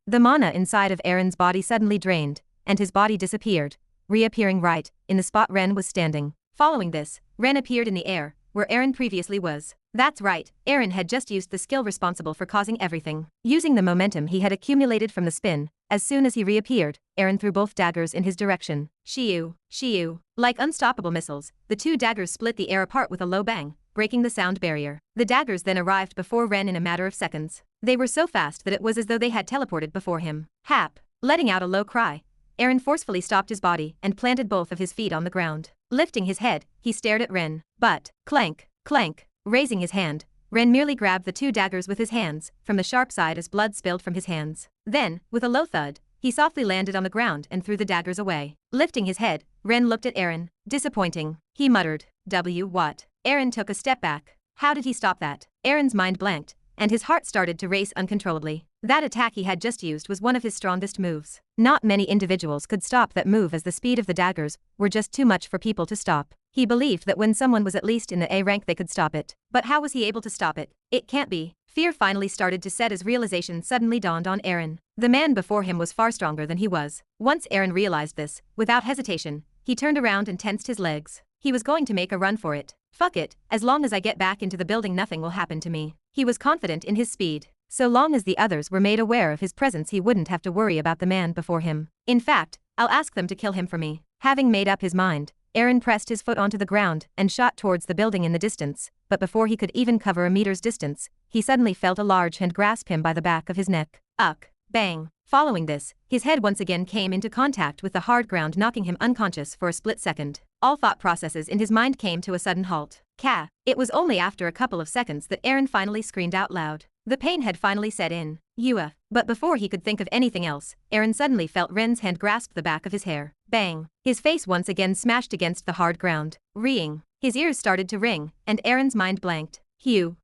The mana inside of Aaron's body suddenly drained, and his body disappeared, reappearing right in the spot Ren was standing. Following this, Ren appeared in the air, where Aaron previously was. That's right, Aaron had just used the skill responsible for causing everything. Using the momentum he had accumulated from the spin, as soon as he reappeared, Aaron threw both daggers in his direction. Shiu. Like unstoppable missiles, the 2 daggers split the air apart with a low bang, breaking the sound barrier. The daggers then arrived before Ren in a matter of seconds. They were so fast that it was as though they had teleported before him. Hap. Letting out a low cry, Aaron forcefully stopped his body and planted both of his feet on the ground. Lifting his head, he stared at Ren. But, clank. Raising his hand, Ren merely grabbed the 2 daggers with his hands from the sharp side as blood spilled from his hands. Then, with a low thud, he softly landed on the ground and threw the daggers away. Lifting his head, Ren looked at Aaron. Disappointing. He muttered. What? Aaron took a step back. How did he stop that? Aaron's mind blanked, and his heart started to race uncontrollably. That attack he had just used was one of his strongest moves. Not many individuals could stop that move, as the speed of the daggers were just too much for people to stop. He believed that when someone was at least in the A rank they could stop it. But how was he able to stop it? It can't be. Fear finally started to set as realization suddenly dawned on Aaron. The man before him was far stronger than he was. Once Aaron realized this, without hesitation, he turned around and tensed his legs. He was going to make a run for it. Fuck it, as long as I get back into the building nothing will happen to me. He was confident in his speed. So long as the others were made aware of his presence he wouldn't have to worry about the man before him. In fact, I'll ask them to kill him for me. Having made up his mind, Aaron pressed his foot onto the ground and shot towards the building in the distance, but before he could even cover a meter's distance, he suddenly felt a large hand grasp him by the back of his neck. Uck. Bang. Following this, his head once again came into contact with the hard ground, knocking him unconscious for a split second. All thought processes in his mind came to a sudden halt. Ka. It was only after a couple of seconds that Aaron finally screamed out loud. The pain had finally set in. Yua. But before he could think of anything else, Aaron suddenly felt Ren's hand grasp the back of his hair. Bang. His face once again smashed against the hard ground. Reeing. His ears started to ring, and Aaron's mind blanked. Hugh,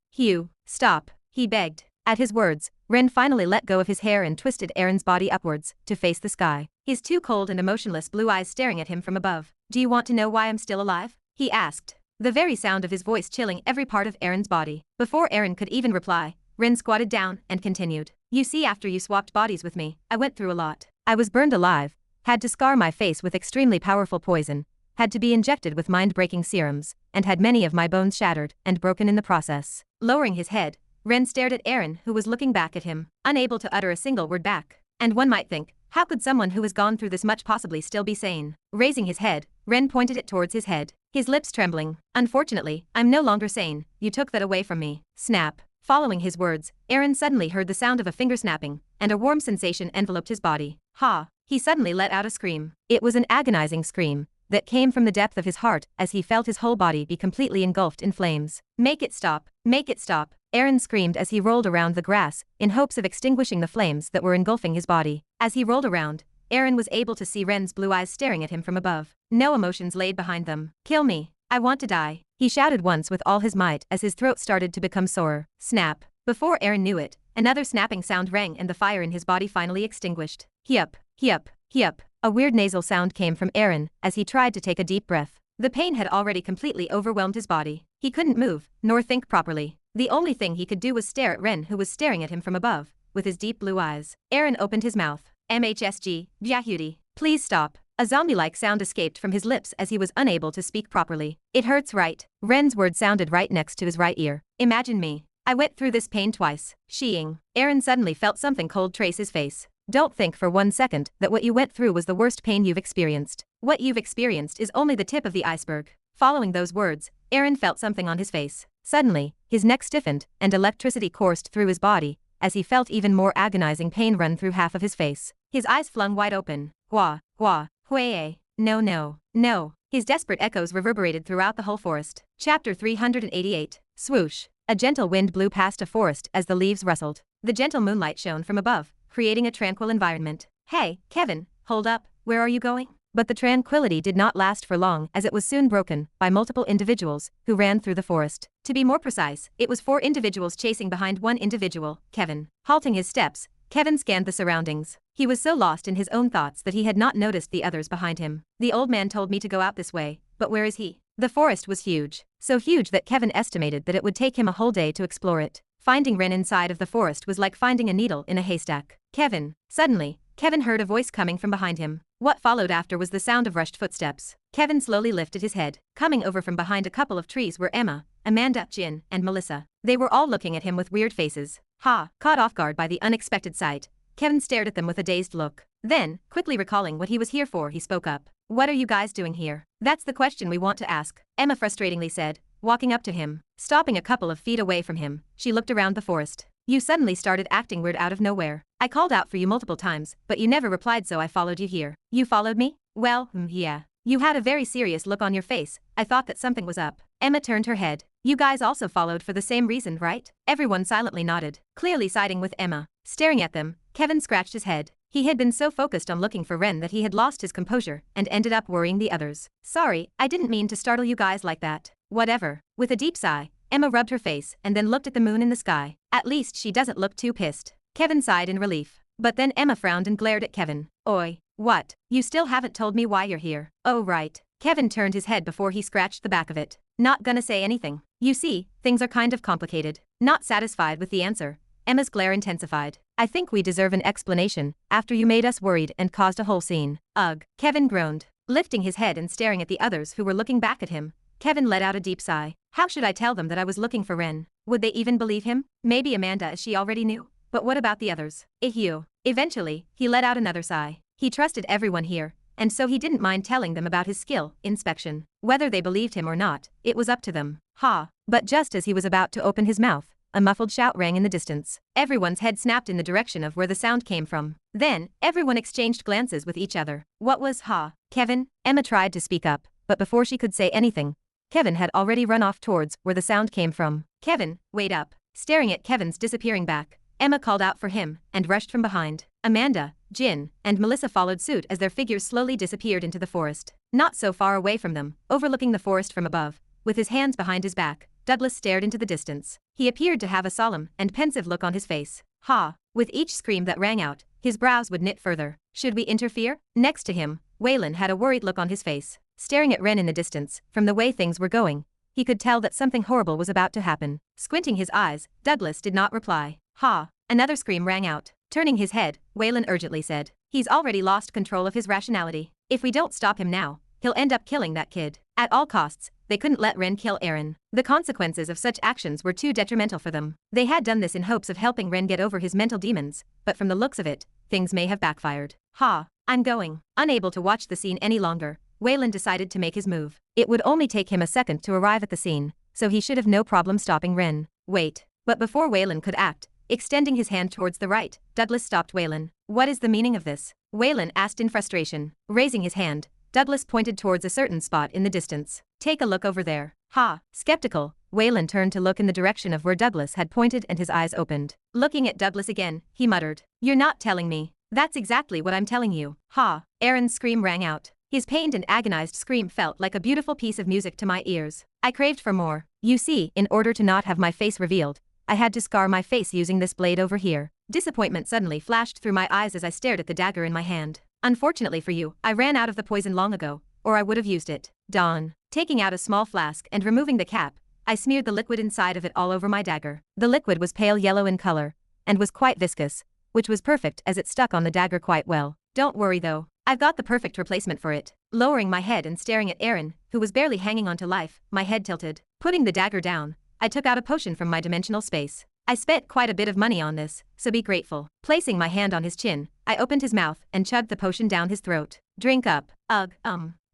stop, he begged. At his words, Ren finally let go of his hair and twisted Aaron's body upwards, to face the sky. His two cold and emotionless blue eyes staring at him from above. Do you want to know why I'm still alive? He asked. The very sound of his voice chilling every part of Aaron's body. Before Aaron could even reply, Ren squatted down and continued. You see, after you swapped bodies with me, I went through a lot. I was burned alive, had to scar my face with extremely powerful poison, had to be injected with mind-breaking serums, and had many of my bones shattered and broken in the process. Lowering his head, Ren stared at Aaron, who was looking back at him, unable to utter a single word back. And one might think, how could someone who has gone through this much possibly still be sane? Raising his head, Ren pointed it towards his head, his lips trembling. Unfortunately, I'm no longer sane. You took that away from me. Snap. Following his words, Aaron suddenly heard the sound of a finger snapping, and a warm sensation enveloped his body. Ha! He suddenly let out a scream. It was an agonizing scream that came from the depth of his heart as he felt his whole body be completely engulfed in flames. Make it stop! Make it stop! Aaron screamed as he rolled around the grass, in hopes of extinguishing the flames that were engulfing his body. As he rolled around, Aaron was able to see Ren's blue eyes staring at him from above. No emotions laid behind them. Kill me. I want to die. He shouted once with all his might as his throat started to become sore. Snap. Before Aaron knew it, another snapping sound rang and the fire in his body finally extinguished. Hyup, hyup, hyup. A weird nasal sound came from Aaron as he tried to take a deep breath. The pain had already completely overwhelmed his body. He couldn't move, nor think properly. The only thing he could do was stare at Ren, who was staring at him from above, with his deep blue eyes. Aaron opened his mouth. MHSG, Yahudi. Please stop. A zombie-like sound escaped from his lips as he was unable to speak properly. It hurts, right? Ren's word sounded right next to his right ear. Imagine me. I went through this pain twice. Sheeing. Aaron suddenly felt something cold trace his face. Don't think for 1 second that what you went through was the worst pain you've experienced. What you've experienced is only the tip of the iceberg. Following those words, Aaron felt something on his face. Suddenly, his neck stiffened, and electricity coursed through his body, as he felt even more agonizing pain run through half of his face. His eyes flung wide open. Hua, hua, hueye. No, no, no. His desperate echoes reverberated throughout the whole forest. Chapter 388. Swoosh. A gentle wind blew past a forest as the leaves rustled. The gentle moonlight shone from above, creating a tranquil environment. Hey, Kevin, hold up, where are you going? But the tranquility did not last for long, as it was soon broken by multiple individuals who ran through the forest. To be more precise, it was 4 individuals chasing behind one individual, Kevin. Halting his steps, Kevin scanned the surroundings. He was so lost in his own thoughts that he had not noticed the others behind him. The old man told me to go out this way, but where is he? The forest was huge. So huge that Kevin estimated that it would take him a whole day to explore it. Finding Ren inside of the forest was like finding a needle in a haystack. Kevin. Suddenly, Kevin heard a voice coming from behind him. What followed after was the sound of rushed footsteps. Kevin slowly lifted his head. Coming over from behind a couple of trees were Emma, Amanda, Jin, and Melissa. They were all looking at him with weird faces. Ha! Caught off guard by the unexpected sight, Kevin stared at them with a dazed look. Then, quickly recalling what he was here for, he spoke up. What are you guys doing here? That's the question we want to ask, Emma frustratingly said, walking up to him. Stopping a couple of feet away from him, she looked around the forest. You suddenly started acting weird out of nowhere. I called out for you multiple times, but you never replied, so I followed you here. You followed me? Well, yeah. You had a very serious look on your face. I thought that something was up. Emma turned her head. You guys also followed for the same reason, right? Everyone silently nodded, clearly siding with Emma. Staring at them, Kevin scratched his head. He had been so focused on looking for Ren that he had lost his composure and ended up worrying the others. Sorry, I didn't mean to startle you guys like that. Whatever. With a deep sigh, Emma rubbed her face and then looked at the moon in the sky. At least she doesn't look too pissed. Kevin sighed in relief. But then Emma frowned and glared at Kevin. Oi. What? You still haven't told me why you're here. Oh right. Kevin turned his head before he scratched the back of it. Not gonna say anything. You see, things are kind of complicated. Not satisfied with the answer, Emma's glare intensified. I think we deserve an explanation, after you made us worried and caused a whole scene. Ugh. Kevin groaned. Lifting his head and staring at the others who were looking back at him, Kevin let out a deep sigh. How should I tell them that I was looking for Ren? Would they even believe him? Maybe Amanda as she already knew. But what about the others? Ew. Eventually, he let out another sigh. He trusted everyone here, and so he didn't mind telling them about his skill inspection. Whether they believed him or not, it was up to them. Ha. But just as he was about to open his mouth, a muffled shout rang in the distance. Everyone's head snapped in the direction of where the sound came from. Then, everyone exchanged glances with each other. What was ha? Kevin? Emma tried to speak up, but before she could say anything, Kevin had already run off towards where the sound came from. Kevin, wait up. Staring at Kevin's disappearing back, Emma called out for him and rushed from behind. Amanda, Jin, and Melissa followed suit as their figures slowly disappeared into the forest. Not so far away from them, overlooking the forest from above, with his hands behind his back, Douglas stared into the distance. He appeared to have a solemn and pensive look on his face. Ha! With each scream that rang out, his brows would knit further. Should we interfere? Next to him, Waylon had a worried look on his face. Staring at Ren in the distance, from the way things were going, he could tell that something horrible was about to happen. Squinting his eyes, Douglas did not reply. Ha! Another scream rang out. Turning his head, Waylon urgently said, he's already lost control of his rationality. If we don't stop him now, he'll end up killing that kid. At all costs, they couldn't let Ren kill Aaron. The consequences of such actions were too detrimental for them. They had done this in hopes of helping Ren get over his mental demons, but from the looks of it, things may have backfired. Ha! I'm going. Unable to watch the scene any longer, Waylon decided to make his move. It would only take him a second to arrive at the scene, so he should have no problem stopping Ren. Wait. But before Waylon could act, extending his hand towards the right, Douglas stopped Waylon. What is the meaning of this? Waylon asked in frustration. Raising his hand, Douglas pointed towards a certain spot in the distance. Take a look over there. Ha! Skeptical, Waylon turned to look in the direction of where Douglas had pointed and his eyes opened. Looking at Douglas again, he muttered. You're not telling me. That's exactly what I'm telling you. Ha! Aaron's scream rang out. His pained and agonized scream felt like a beautiful piece of music to my ears. I craved for more. You see, in order to not have my face revealed, I had to scar my face using this blade over here. Disappointment suddenly flashed through my eyes as I stared at the dagger in my hand. Unfortunately for you, I ran out of the poison long ago, or I would have used it. Dawn. Taking out a small flask and removing the cap, I smeared the liquid inside of it all over my dagger. The liquid was pale yellow in color, and was quite viscous, which was perfect as it stuck on the dagger quite well. Don't worry though, I've got the perfect replacement for it. Lowering my head and staring at Aaron, who was barely hanging on to life, my head tilted. Putting the dagger down, I took out a potion from my dimensional space. I spent quite a bit of money on this, so be grateful. Placing my hand on his chin, I opened his mouth and chugged the potion down his throat. Drink up. Ugh,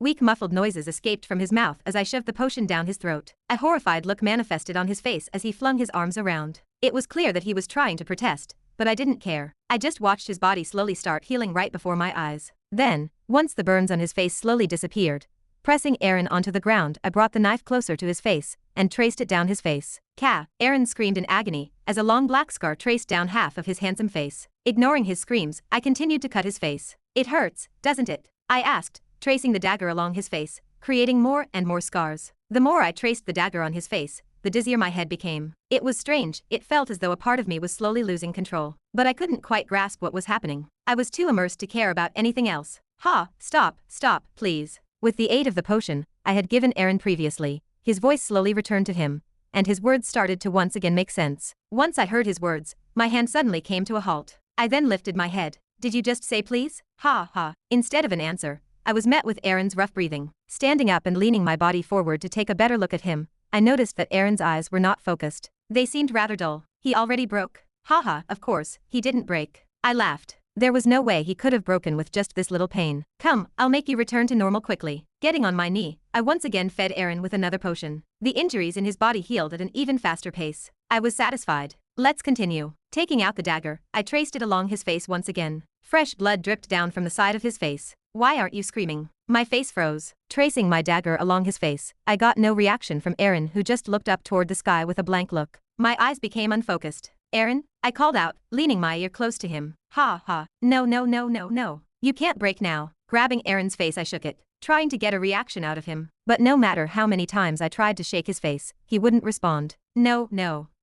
Weak muffled noises escaped from his mouth as I shoved the potion down his throat. A horrified look manifested on his face as he flung his arms around. It was clear that he was trying to protest, but I didn't care. I just watched his body slowly start healing right before my eyes. Then, once the burns on his face slowly disappeared, pressing Aaron onto the ground, I brought the knife closer to his face and traced it down his face. Ka! Aaron screamed in agony as a long black scar traced down half of his handsome face. Ignoring his screams, I continued to cut his face. It hurts, doesn't it? I asked, tracing the dagger along his face, creating more and more scars. The more I traced the dagger on his face, the dizzier my head became. It was strange, it felt as though a part of me was slowly losing control. But I couldn't quite grasp what was happening. I was too immersed to care about anything else. Ha! Stop, please. With the aid of the potion I had given Aaron previously, his voice slowly returned to him, and his words started to once again make sense. Once I heard his words, my hand suddenly came to a halt. I then lifted my head. Did you just say please? Ha ha. Instead of an answer, I was met with Aaron's rough breathing. Standing up and leaning my body forward to take a better look at him, I noticed that Aaron's eyes were not focused. They seemed rather dull. He already broke. Haha, of course, he didn't break. I laughed. There was no way he could have broken with just this little pain. Come, I'll make you return to normal quickly. Getting on my knee, I once again fed Aaron with another potion. The injuries in his body healed at an even faster pace. I was satisfied. Let's continue. Taking out the dagger, I traced it along his face once again. Fresh blood dripped down from the side of his face. Why aren't you screaming? My face froze. Tracing my dagger along his face, I got no reaction from Aaron, who just looked up toward the sky with a blank look. My eyes became unfocused. Aaron? I called out, leaning my ear close to him. Ha ha. No. You can't break now. Grabbing Aaron's face, I shook it, trying to get a reaction out of him. But no matter how many times I tried to shake his face, he wouldn't respond. No.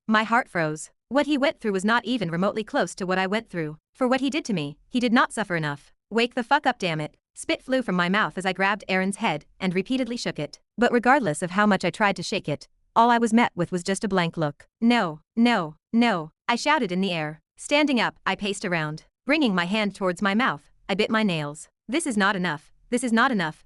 My heart froze. What he went through was not even remotely close to what I went through. For what he did to me, he did not suffer enough. Wake the fuck up, damn it. Spit flew from my mouth as I grabbed Aaron's head and repeatedly shook it. But regardless of how much I tried to shake it, all I was met with was just a blank look. No, no, no, I shouted in the air. Standing up, I paced around. Bringing my hand towards my mouth, I bit my nails. This is not enough. This is not enough.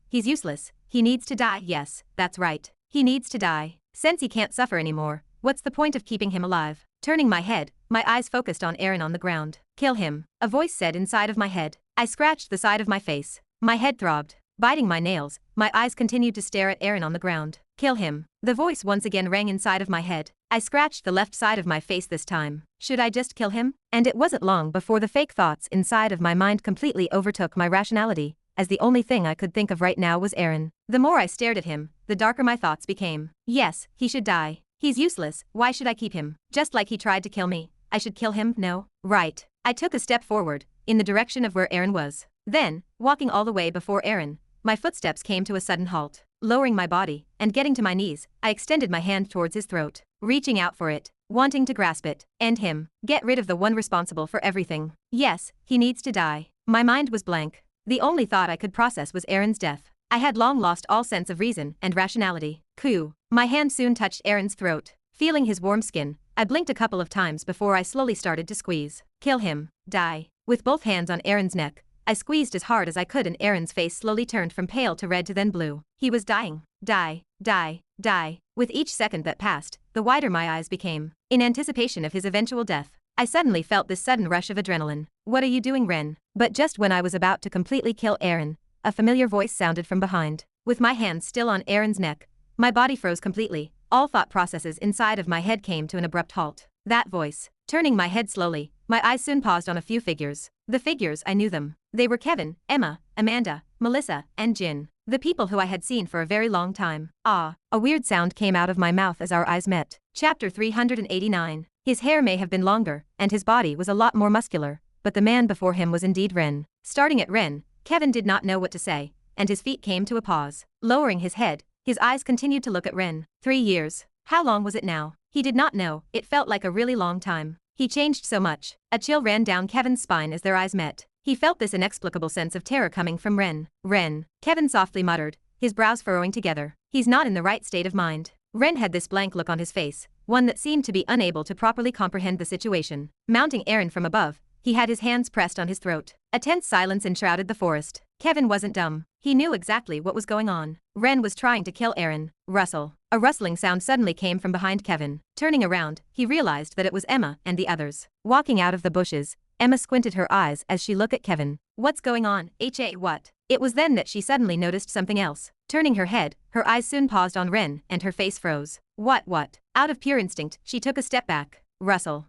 He's useless. He needs to die. Yes, that's right. He needs to die. Since he can't suffer anymore, what's the point of keeping him alive? Turning my head, my eyes focused on Aaron on the ground. Kill him, a voice said inside of my head. I scratched the side of my face. My head throbbed. Biting my nails, my eyes continued to stare at Aaron on the ground. Kill him. The voice once again rang inside of my head. I scratched the left side of my face this time. Should I just kill him? And it wasn't long before the fake thoughts inside of my mind completely overtook my rationality, as the only thing I could think of right now was Aaron. The more I stared at him, the darker my thoughts became. Yes, he should die. He's useless. Why should I keep him? Just like he tried to kill me. I should kill him? No. Right. I took a step forward, in the direction of where Aaron was. Then, walking all the way before Aaron, my footsteps came to a sudden halt. Lowering my body, and getting to my knees, I extended my hand towards his throat, reaching out for it, wanting to grasp it, end him, get rid of the one responsible for everything. Yes, he needs to die. My mind was blank. The only thought I could process was Aaron's death. I had long lost all sense of reason and rationality. Coo. My hand soon touched Aaron's throat. Feeling his warm skin, I blinked a couple of times before I slowly started to squeeze. Kill him. Die. With both hands on Aaron's neck, I squeezed as hard as I could and Aaron's face slowly turned from pale to red to then blue. He was dying. Die. Die. Die. With each second that passed, the wider my eyes became. In anticipation of his eventual death, I suddenly felt this sudden rush of adrenaline. What are you doing, Ren? But just when I was about to completely kill Aaron, a familiar voice sounded from behind. With my hands still on Aaron's neck, my body froze completely. All thought processes inside of my head came to an abrupt halt. That voice. Turning my head slowly, my eyes soon paused on a few figures. The figures, I knew them. They were Kevin, Emma, Amanda, Melissa, and Jin. The people who I had seen for a very long time. Ah, a weird sound came out of my mouth as our eyes met. Chapter 389. His hair may have been longer, and his body was a lot more muscular, but the man before him was indeed Ren. Starting at Ren, Kevin did not know what to say, and his feet came to a pause. Lowering his head, his eyes continued to look at Ren. 3 years. How long was it now? He did not know. It felt like a really long time. He changed so much. A chill ran down Kevin's spine as their eyes met. He felt this inexplicable sense of terror coming from Ren. Ren. Kevin softly muttered, his brows furrowing together. He's not in the right state of mind. Ren had this blank look on his face, one that seemed to be unable to properly comprehend the situation. Mounting Aaron from above, he had his hands pressed on his throat. A tense silence enshrouded the forest. Kevin wasn't dumb. He knew exactly what was going on. Ren was trying to kill Aaron. Rustle. A rustling sound suddenly came from behind Kevin. Turning around, he realized that it was Emma and the others. Walking out of the bushes, Emma squinted her eyes as she looked at Kevin. What's going on? What? It was then that she suddenly noticed something else. Turning her head, her eyes soon paused on Ren and her face froze. What? Out of pure instinct, she took a step back. Rustle.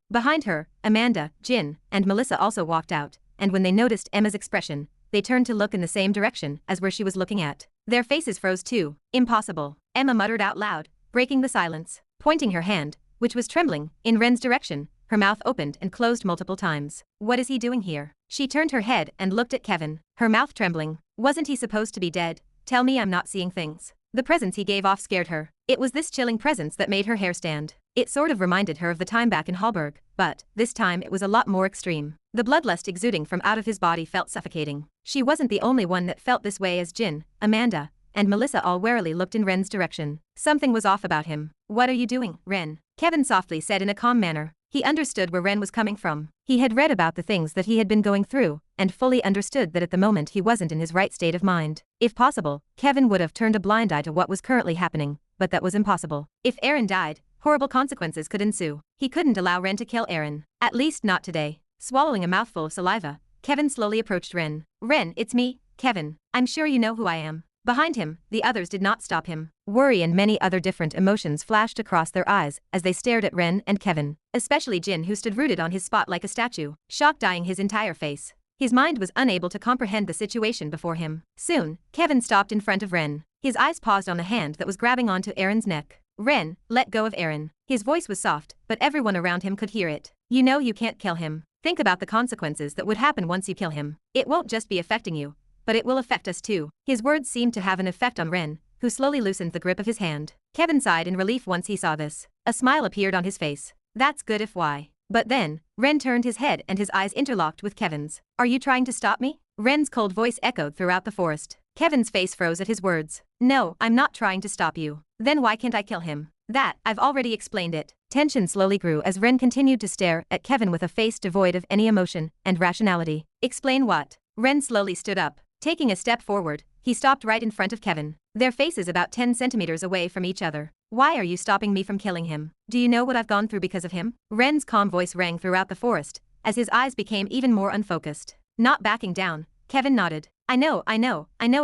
Behind her, Amanda, Jin, and Melissa also walked out, and when they noticed Emma's expression, they turned to look in the same direction as where she was looking at. Their faces froze too. Impossible. Emma muttered out loud, breaking the silence. Pointing her hand, which was trembling, in Ren's direction, her mouth opened and closed multiple times. What is he doing here? She turned her head and looked at Kevin, her mouth trembling. Wasn't he supposed to be dead? Tell me I'm not seeing things. The presence he gave off scared her. It was this chilling presence that made her hair stand. It sort of reminded her of the time back in Hallberg, but this time it was a lot more extreme. The bloodlust exuding from out of his body felt suffocating. She wasn't the only one that felt this way as Jin, Amanda, and Melissa all warily looked in Ren's direction. Something was off about him. What are you doing, Ren? Kevin softly said in a calm manner. He understood where Ren was coming from. He had read about the things that he had been going through, and fully understood that at the moment he wasn't in his right state of mind. If possible, Kevin would have turned a blind eye to what was currently happening, but that was impossible. If Aaron died, horrible consequences could ensue. He couldn't allow Ren to kill Aaron. At least not today. Swallowing a mouthful of saliva, Kevin slowly approached Ren. Ren, it's me, Kevin. I'm sure you know who I am. Behind him, the others did not stop him. Worry and many other different emotions flashed across their eyes as they stared at Ren and Kevin, especially Jin, who stood rooted on his spot like a statue, shock dyeing his entire face. His mind was unable to comprehend the situation before him. Soon, Kevin stopped in front of Ren. His eyes paused on the hand that was grabbing onto Aaron's neck. Ren, let go of Aaron. His voice was soft, but everyone around him could hear it. You know you can't kill him. Think about the consequences that would happen once you kill him. It won't just be affecting you, but it will affect us too. His words seemed to have an effect on Ren, who slowly loosened the grip of his hand. Kevin sighed in relief once he saw this. A smile appeared on his face. That's good if why. But then, Ren turned his head and his eyes interlocked with Kevin's. Are you trying to stop me? Ren's cold voice echoed throughout the forest. Kevin's face froze at his words. No, I'm not trying to stop you. Then why can't I kill him? That, I've already explained it. Tension slowly grew as Ren continued to stare at Kevin with a face devoid of any emotion and rationality. Explain what? Ren slowly stood up. Taking a step forward, he stopped right in front of Kevin, their faces about 10 centimeters away from each other. Why are you stopping me from killing him? Do you know what I've gone through because of him? Ren's calm voice rang throughout the forest, as his eyes became even more unfocused. Not backing down, Kevin nodded. I know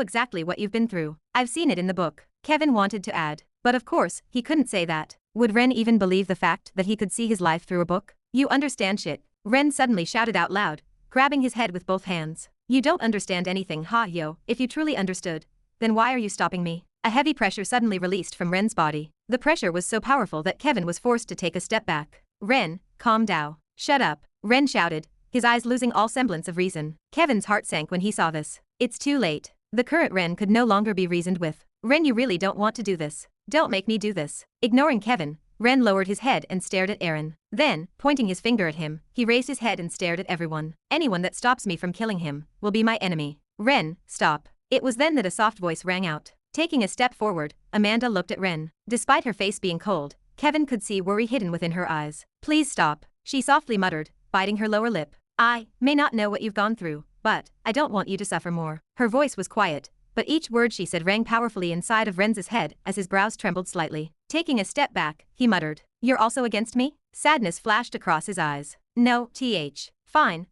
exactly what you've been through. I've seen it in the book. Kevin wanted to add, but of course, he couldn't say that. Would Ren even believe the fact that he could see his life through a book? You understand shit. Ren suddenly shouted out loud, grabbing his head with both hands. You don't understand anything, ha yo. If you truly understood, then why are you stopping me? A heavy pressure suddenly released from Ren's body. The pressure was so powerful that Kevin was forced to take a step back. Ren, calm down. Shut up, Ren shouted, his eyes losing all semblance of reason. Kevin's heart sank when he saw this. It's too late. The current Ren could no longer be reasoned with. Ren, you really don't want to do this. Don't make me do this. Ignoring Kevin, Ren lowered his head and stared at Eren. Then, pointing his finger at him, he raised his head and stared at everyone. Anyone that stops me from killing him will be my enemy. Ren, stop. It was then that a soft voice rang out. Taking a step forward, Amanda looked at Ren. Despite her face being cold, Kevin could see worry hidden within her eyes. Please stop, she softly muttered, biting her lower lip. I may not know what you've gone through, but I don't want you to suffer more. Her voice was quiet, but each word she said rang powerfully inside of Ren's head as his brows trembled slightly. Taking a step back, he muttered, You're also against me? Sadness flashed across his eyes. No,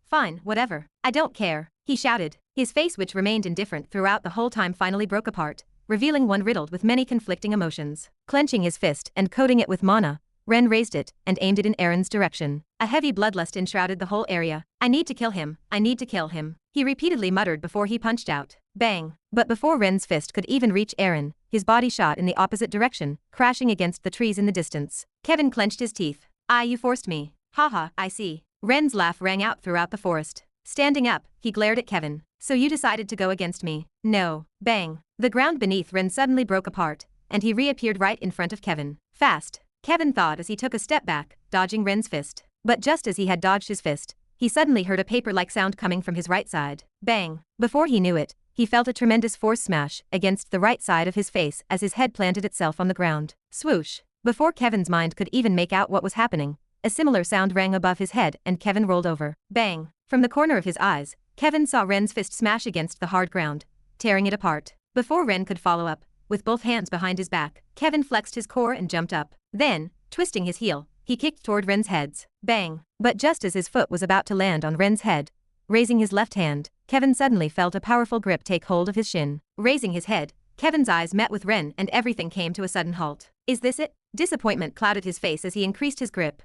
Fine, whatever. I don't care, he shouted. His face, which remained indifferent throughout the whole time, finally broke apart, revealing one riddled with many conflicting emotions. Clenching his fist and coating it with mana, Ren raised it and aimed it in Eren's direction. A heavy bloodlust enshrouded the whole area. I need to kill him, he repeatedly muttered before he punched out. Bang! But before Ren's fist could even reach Eren, his body shot in the opposite direction, crashing against the trees in the distance. Kevin clenched his teeth. You forced me. Haha, I see. Ren's laugh rang out throughout the forest. Standing up, he glared at Kevin. So you decided to go against me? No. Bang! The ground beneath Ren suddenly broke apart, and he reappeared right in front of Kevin. Fast, Kevin thought as he took a step back, dodging Ren's fist. But just as he had dodged his fist, he suddenly heard a paper-like sound coming from his right side. Bang! Before he knew it, he felt a tremendous force smash against the right side of his face as his head planted itself on the ground. Swoosh! Before Kevin's mind could even make out what was happening, a similar sound rang above his head and Kevin rolled over. Bang! From the corner of his eyes, Kevin saw Ren's fist smash against the hard ground, tearing it apart. Before Ren could follow up, with both hands behind his back, Kevin flexed his core and jumped up. Then, twisting his heel, he kicked toward Ren's heads. Bang! But just as his foot was about to land on Ren's head, raising his left hand, Kevin suddenly felt a powerful grip take hold of his shin. Raising his head, Kevin's eyes met with Ren and everything came to a sudden halt. Is this it? Disappointment clouded his face as he increased his grip.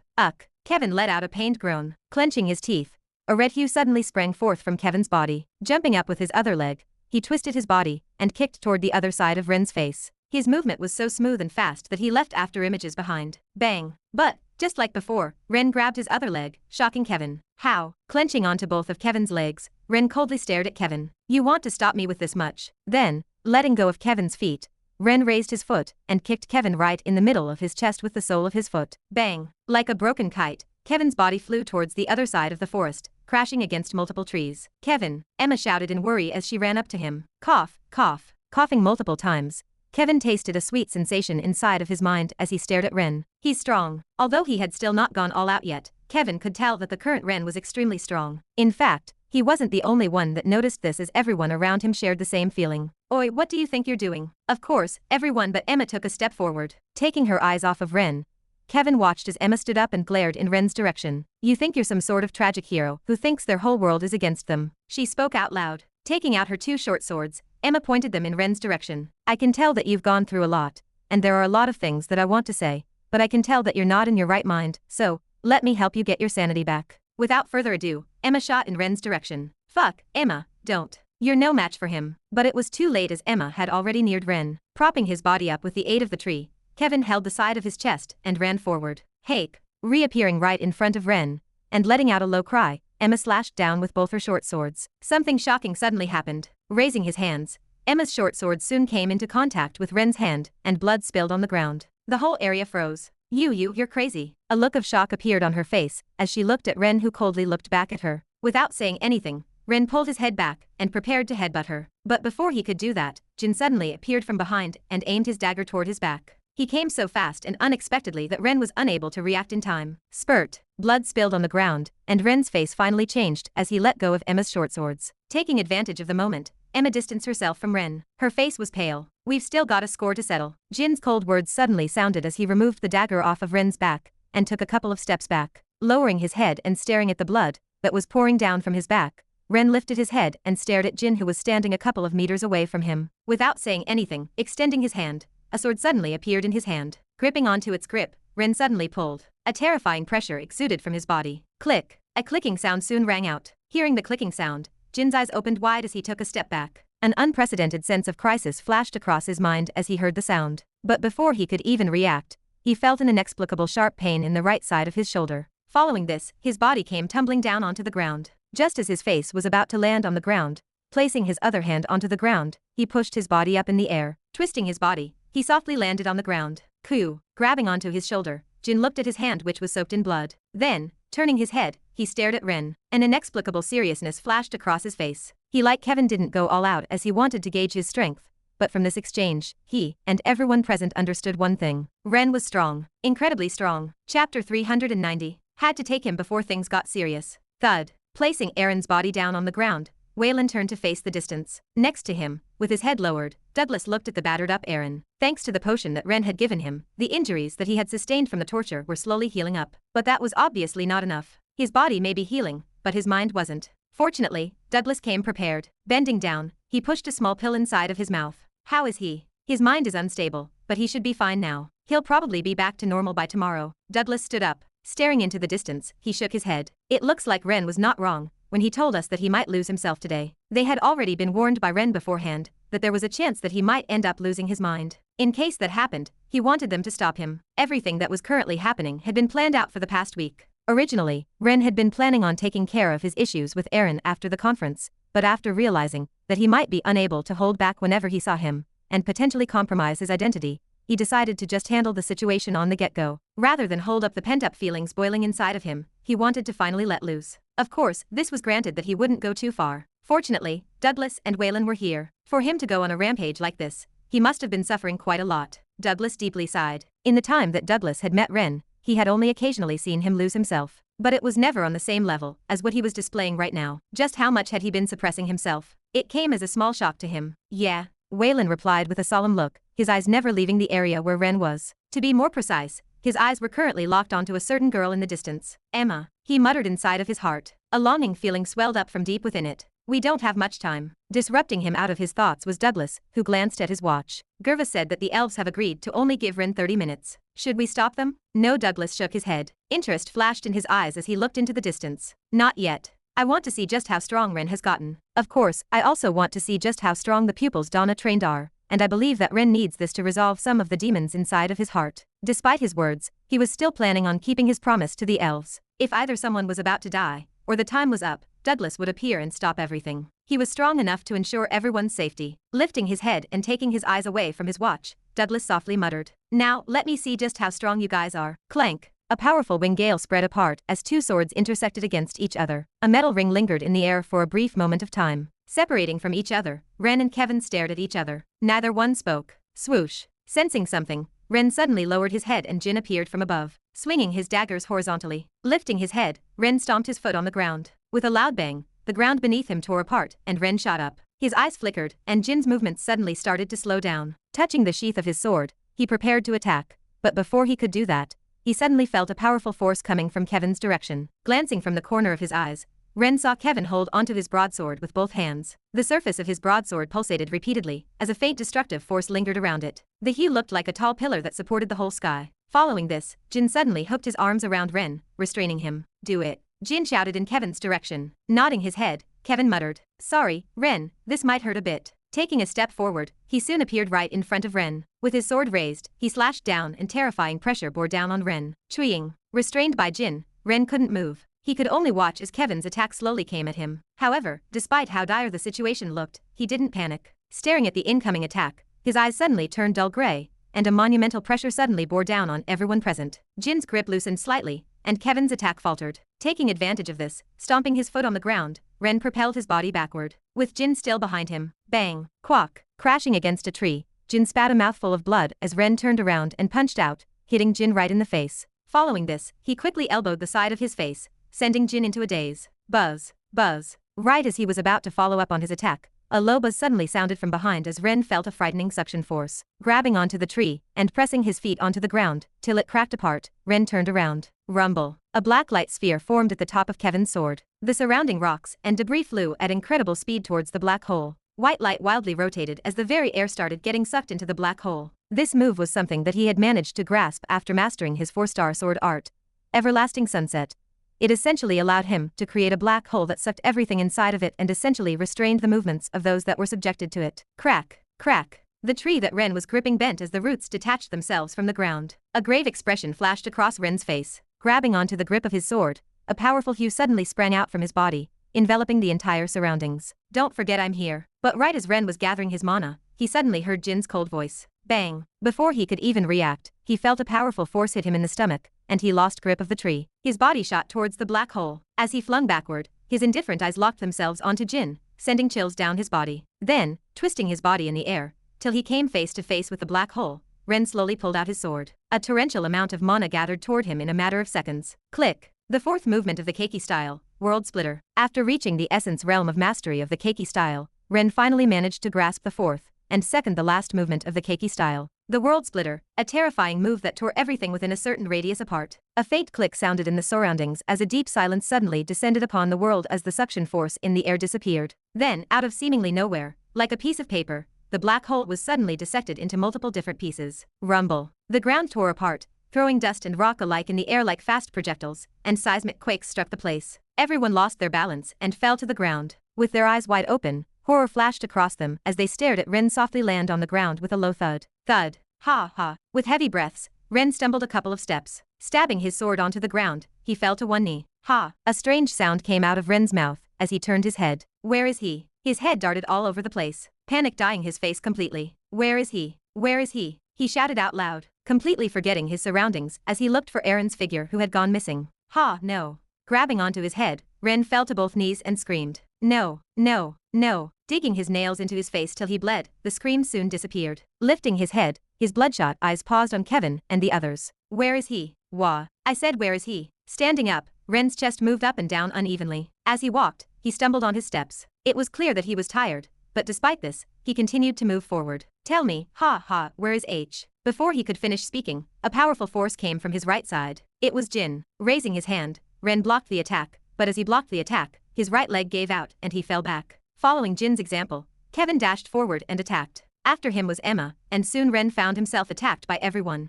Kevin let out a pained groan. Clenching his teeth, a red hue suddenly sprang forth from Kevin's body. Jumping up with his other leg, he twisted his body and kicked toward the other side of Ren's face. His movement was so smooth and fast that he left after images behind. Bang! But, just like before, Ren grabbed his other leg, shocking Kevin. How? Clenching onto both of Kevin's legs, Ren coldly stared at Kevin. You want to stop me with this much? Then, letting go of Kevin's feet, Ren raised his foot and kicked Kevin right in the middle of his chest with the sole of his foot. Bang! Like a broken kite, Kevin's body flew towards the other side of the forest, crashing against multiple trees. Kevin, Emma shouted in worry as she ran up to him. Cough, cough. Coughing multiple times, Kevin tasted a sweet sensation inside of his mind as he stared at Ren. He's strong. Although he had still not gone all out yet, Kevin could tell that the current Ren was extremely strong. In fact, he wasn't the only one that noticed this as everyone around him shared the same feeling. Oi, what do you think you're doing? Of course, everyone but Emma took a step forward. Taking her eyes off of Ren, Kevin watched as Emma stood up and glared in Ren's direction. You think you're some sort of tragic hero who thinks their whole world is against them. She spoke out loud. Taking out her two short swords, Emma pointed them in Ren's direction. I can tell that you've gone through a lot, and there are a lot of things that I want to say, but I can tell that you're not in your right mind, so, let me help you get your sanity back. Without further ado, Emma shot in Ren's direction. Fuck, Emma, don't. You're no match for him. But it was too late as Emma had already neared Ren. Propping his body up with the aid of the tree, Kevin held the side of his chest and ran forward. Hake, reappearing right in front of Ren, and letting out a low cry, Emma slashed down with both her short swords. Something shocking suddenly happened. Raising his hands, Emma's short sword soon came into contact with Ren's hand, and blood spilled on the ground. The whole area froze. You're crazy. A look of shock appeared on her face as she looked at Ren, who coldly looked back at her. Without saying anything, Ren pulled his head back and prepared to headbutt her. But before he could do that, Jin suddenly appeared from behind and aimed his dagger toward his back. He came so fast and unexpectedly that Ren was unable to react in time. Spurt. Blood spilled on the ground, and Ren's face finally changed as he let go of Emma's short swords. Taking advantage of the moment, Emma distanced herself from Ren. Her face was pale. We've still got a score to settle. Jin's cold words suddenly sounded as he removed the dagger off of Ren's back and took a couple of steps back. Lowering his head and staring at the blood that was pouring down from his back, Ren lifted his head and stared at Jin, who was standing a couple of meters away from him. Without saying anything, extending his hand, a sword suddenly appeared in his hand. Gripping onto its grip, Ren suddenly pulled. A terrifying pressure exuded from his body. Click. A clicking sound soon rang out. Hearing the clicking sound, Jin's eyes opened wide as he took a step back. An unprecedented sense of crisis flashed across his mind as he heard the sound. But before he could even react, he felt an inexplicable sharp pain in the right side of his shoulder. Following this, his body came tumbling down onto the ground. Just as his face was about to land on the ground, placing his other hand onto the ground, he pushed his body up in the air. Twisting his body, he softly landed on the ground. Coo. Grabbing onto his shoulder, Jin looked at his hand, which was soaked in blood. Then, turning his head, he stared at Ren. An inexplicable seriousness flashed across his face. He, like Kevin, didn't go all out as he wanted to gauge his strength, but from this exchange, he and everyone present understood one thing. Ren was strong. Incredibly strong. Chapter 390. Had to take him before things got serious. Thud. Placing Aaron's body down on the ground, Waylon turned to face the distance. Next to him, with his head lowered, Douglas looked at the battered-up Aaron. Thanks to the potion that Ren had given him, the injuries that he had sustained from the torture were slowly healing up. But that was obviously not enough. His body may be healing, but his mind wasn't. Fortunately, Douglas came prepared. Bending down, he pushed a small pill inside of his mouth. How is he? His mind is unstable, but he should be fine now. He'll probably be back to normal by tomorrow. Douglas stood up. Staring into the distance, he shook his head. It looks like Ren was not wrong when he told us that he might lose himself today. They had already been warned by Ren beforehand that there was a chance that he might end up losing his mind. In case that happened, he wanted them to stop him. Everything that was currently happening had been planned out for the past week. Originally, Ren had been planning on taking care of his issues with Aaron after the conference, but after realizing that he might be unable to hold back whenever he saw him and potentially compromise his identity, he decided to just handle the situation on the get-go. Rather than hold up the pent-up feelings boiling inside of him, he wanted to finally let loose. Of course, this was granted that he wouldn't go too far. Fortunately, Douglas and Waylon were here. For him to go on a rampage like this, he must have been suffering quite a lot. Douglas deeply sighed. In the time that Douglas had met Ren, he had only occasionally seen him lose himself. But it was never on the same level as what he was displaying right now. Just how much had he been suppressing himself? It came as a small shock to him. Yeah, Waylon replied with a solemn look, his eyes never leaving the area where Ren was. To be more precise, his eyes were currently locked onto a certain girl in the distance. Emma. He muttered inside of his heart. A longing feeling swelled up from deep within it. We don't have much time. Disrupting him out of his thoughts was Douglas, who glanced at his watch. Gerva said that the elves have agreed to only give Ren 30 minutes. Should we stop them? No. Douglas shook his head. Interest flashed in his eyes as he looked into the distance. Not yet. I want to see just how strong Ren has gotten. Of course, I also want to see just how strong the pupils Donna trained are. And I believe that Ren needs this to resolve some of the demons inside of his heart. Despite his words, he was still planning on keeping his promise to the elves. If either someone was about to die, or the time was up, Douglas would appear and stop everything. He was strong enough to ensure everyone's safety. Lifting his head and taking his eyes away from his watch, Douglas softly muttered, "Now, let me see just how strong you guys are." Clank. A powerful wing gale spread apart as two swords intersected against each other. A metal ring lingered in the air for a brief moment of time. Separating from each other, Ren and Kevin stared at each other. Neither one spoke. Swoosh. Sensing something, Ren suddenly lowered his head and Jin appeared from above, swinging his daggers horizontally. Lifting his head, Ren stomped his foot on the ground. With a loud bang, the ground beneath him tore apart and Ren shot up. His eyes flickered and Jin's movements suddenly started to slow down. Touching the sheath of his sword, he prepared to attack, but before he could do that, he suddenly felt a powerful force coming from Kevin's direction. Glancing from the corner of his eyes, Ren saw Kevin hold onto his broadsword with both hands. The surface of his broadsword pulsated repeatedly, as a faint destructive force lingered around it. The hue looked like a tall pillar that supported the whole sky. Following this, Jin suddenly hooked his arms around Ren, restraining him. "Do it," Jin shouted in Kevin's direction. Nodding his head, Kevin muttered, "Sorry, Ren, this might hurt a bit." Taking a step forward, he soon appeared right in front of Ren. With his sword raised, he slashed down and terrifying pressure bore down on Ren. Chuing. Restrained by Jin, Ren couldn't move. He could only watch as Kevin's attack slowly came at him. However, despite how dire the situation looked, he didn't panic. Staring at the incoming attack, his eyes suddenly turned dull gray, and a monumental pressure suddenly bore down on everyone present. Jin's grip loosened slightly, and Kevin's attack faltered. Taking advantage of this, stomping his foot on the ground, Ren propelled his body backward. With Jin still behind him, bang, quack, crashing against a tree, Jin spat a mouthful of blood as Ren turned around and punched out, hitting Jin right in the face. Following this, he quickly elbowed the side of his face, sending Jin into a daze. Buzz, buzz. Right as he was about to follow up on his attack, a low buzz suddenly sounded from behind as Ren felt a frightening suction force. Grabbing onto the tree and pressing his feet onto the ground till it cracked apart, Ren turned around. Rumble. A black light sphere formed at the top of Kevin's sword. The surrounding rocks and debris flew at incredible speed towards the black hole. White light wildly rotated as the very air started getting sucked into the black hole. This move was something that he had managed to grasp after mastering his 4-star sword art. Everlasting Sunset. It essentially allowed him to create a black hole that sucked everything inside of it and essentially restrained the movements of those that were subjected to it. Crack, crack. The tree that Ren was gripping bent as the roots detached themselves from the ground. A grave expression flashed across Ren's face. Grabbing onto the grip of his sword, a powerful hue suddenly sprang out from his body, enveloping the entire surroundings. Don't forget I'm here. But right as Ren was gathering his mana, he suddenly heard Jin's cold voice. Bang. Before he could even react, he felt a powerful force hit him in the stomach, and he lost grip of the tree. His body shot towards the black hole. As he flung backward, his indifferent eyes locked themselves onto Jin, sending chills down his body. Then, twisting his body in the air, till he came face to face with the black hole, Ren slowly pulled out his sword. A torrential amount of mana gathered toward him in a matter of seconds. Click. The fourth movement of the Keiki style, World Splitter. After reaching the essence realm of mastery of the Keiki style, Ren finally managed to grasp the fourth, and second the last movement of the Keiki style. The World Splitter, a terrifying move that tore everything within a certain radius apart. A faint click sounded in the surroundings as a deep silence suddenly descended upon the world as the suction force in the air disappeared. Then, out of seemingly nowhere, like a piece of paper, the black hole was suddenly dissected into multiple different pieces. Rumble. The ground tore apart, throwing dust and rock alike in the air like fast projectiles, and seismic quakes struck the place. Everyone lost their balance and fell to the ground. With their eyes wide open, horror flashed across them as they stared at Ren softly land on the ground with a low thud. Thud. Ha ha. With heavy breaths, Ren stumbled a couple of steps. Stabbing his sword onto the ground, he fell to one knee. Ha. A strange sound came out of Ren's mouth as he turned his head. Where is he? His head darted all over the place, panic dyeing his face completely. Where is he? Where is he? He shouted out loud, completely forgetting his surroundings as he looked for Aaron's figure who had gone missing. Ha, no. Grabbing onto his head, Ren fell to both knees and screamed. No, no, no. Digging his nails into his face till he bled, the scream soon disappeared. Lifting his head, his bloodshot eyes paused on Kevin and the others. Where is he? Wah. I said where is he? Standing up, Ren's chest moved up and down unevenly. As he walked, he stumbled on his steps. It was clear that he was tired, but despite this, he continued to move forward. Tell me, ha ha, where is H? Before he could finish speaking, a powerful force came from his right side. It was Jin. Raising his hand, Ren blocked the attack, but as he blocked the attack, his right leg gave out and he fell back. Following Jin's example, Kevin dashed forward and attacked. After him was Emma, and soon Ren found himself attacked by everyone.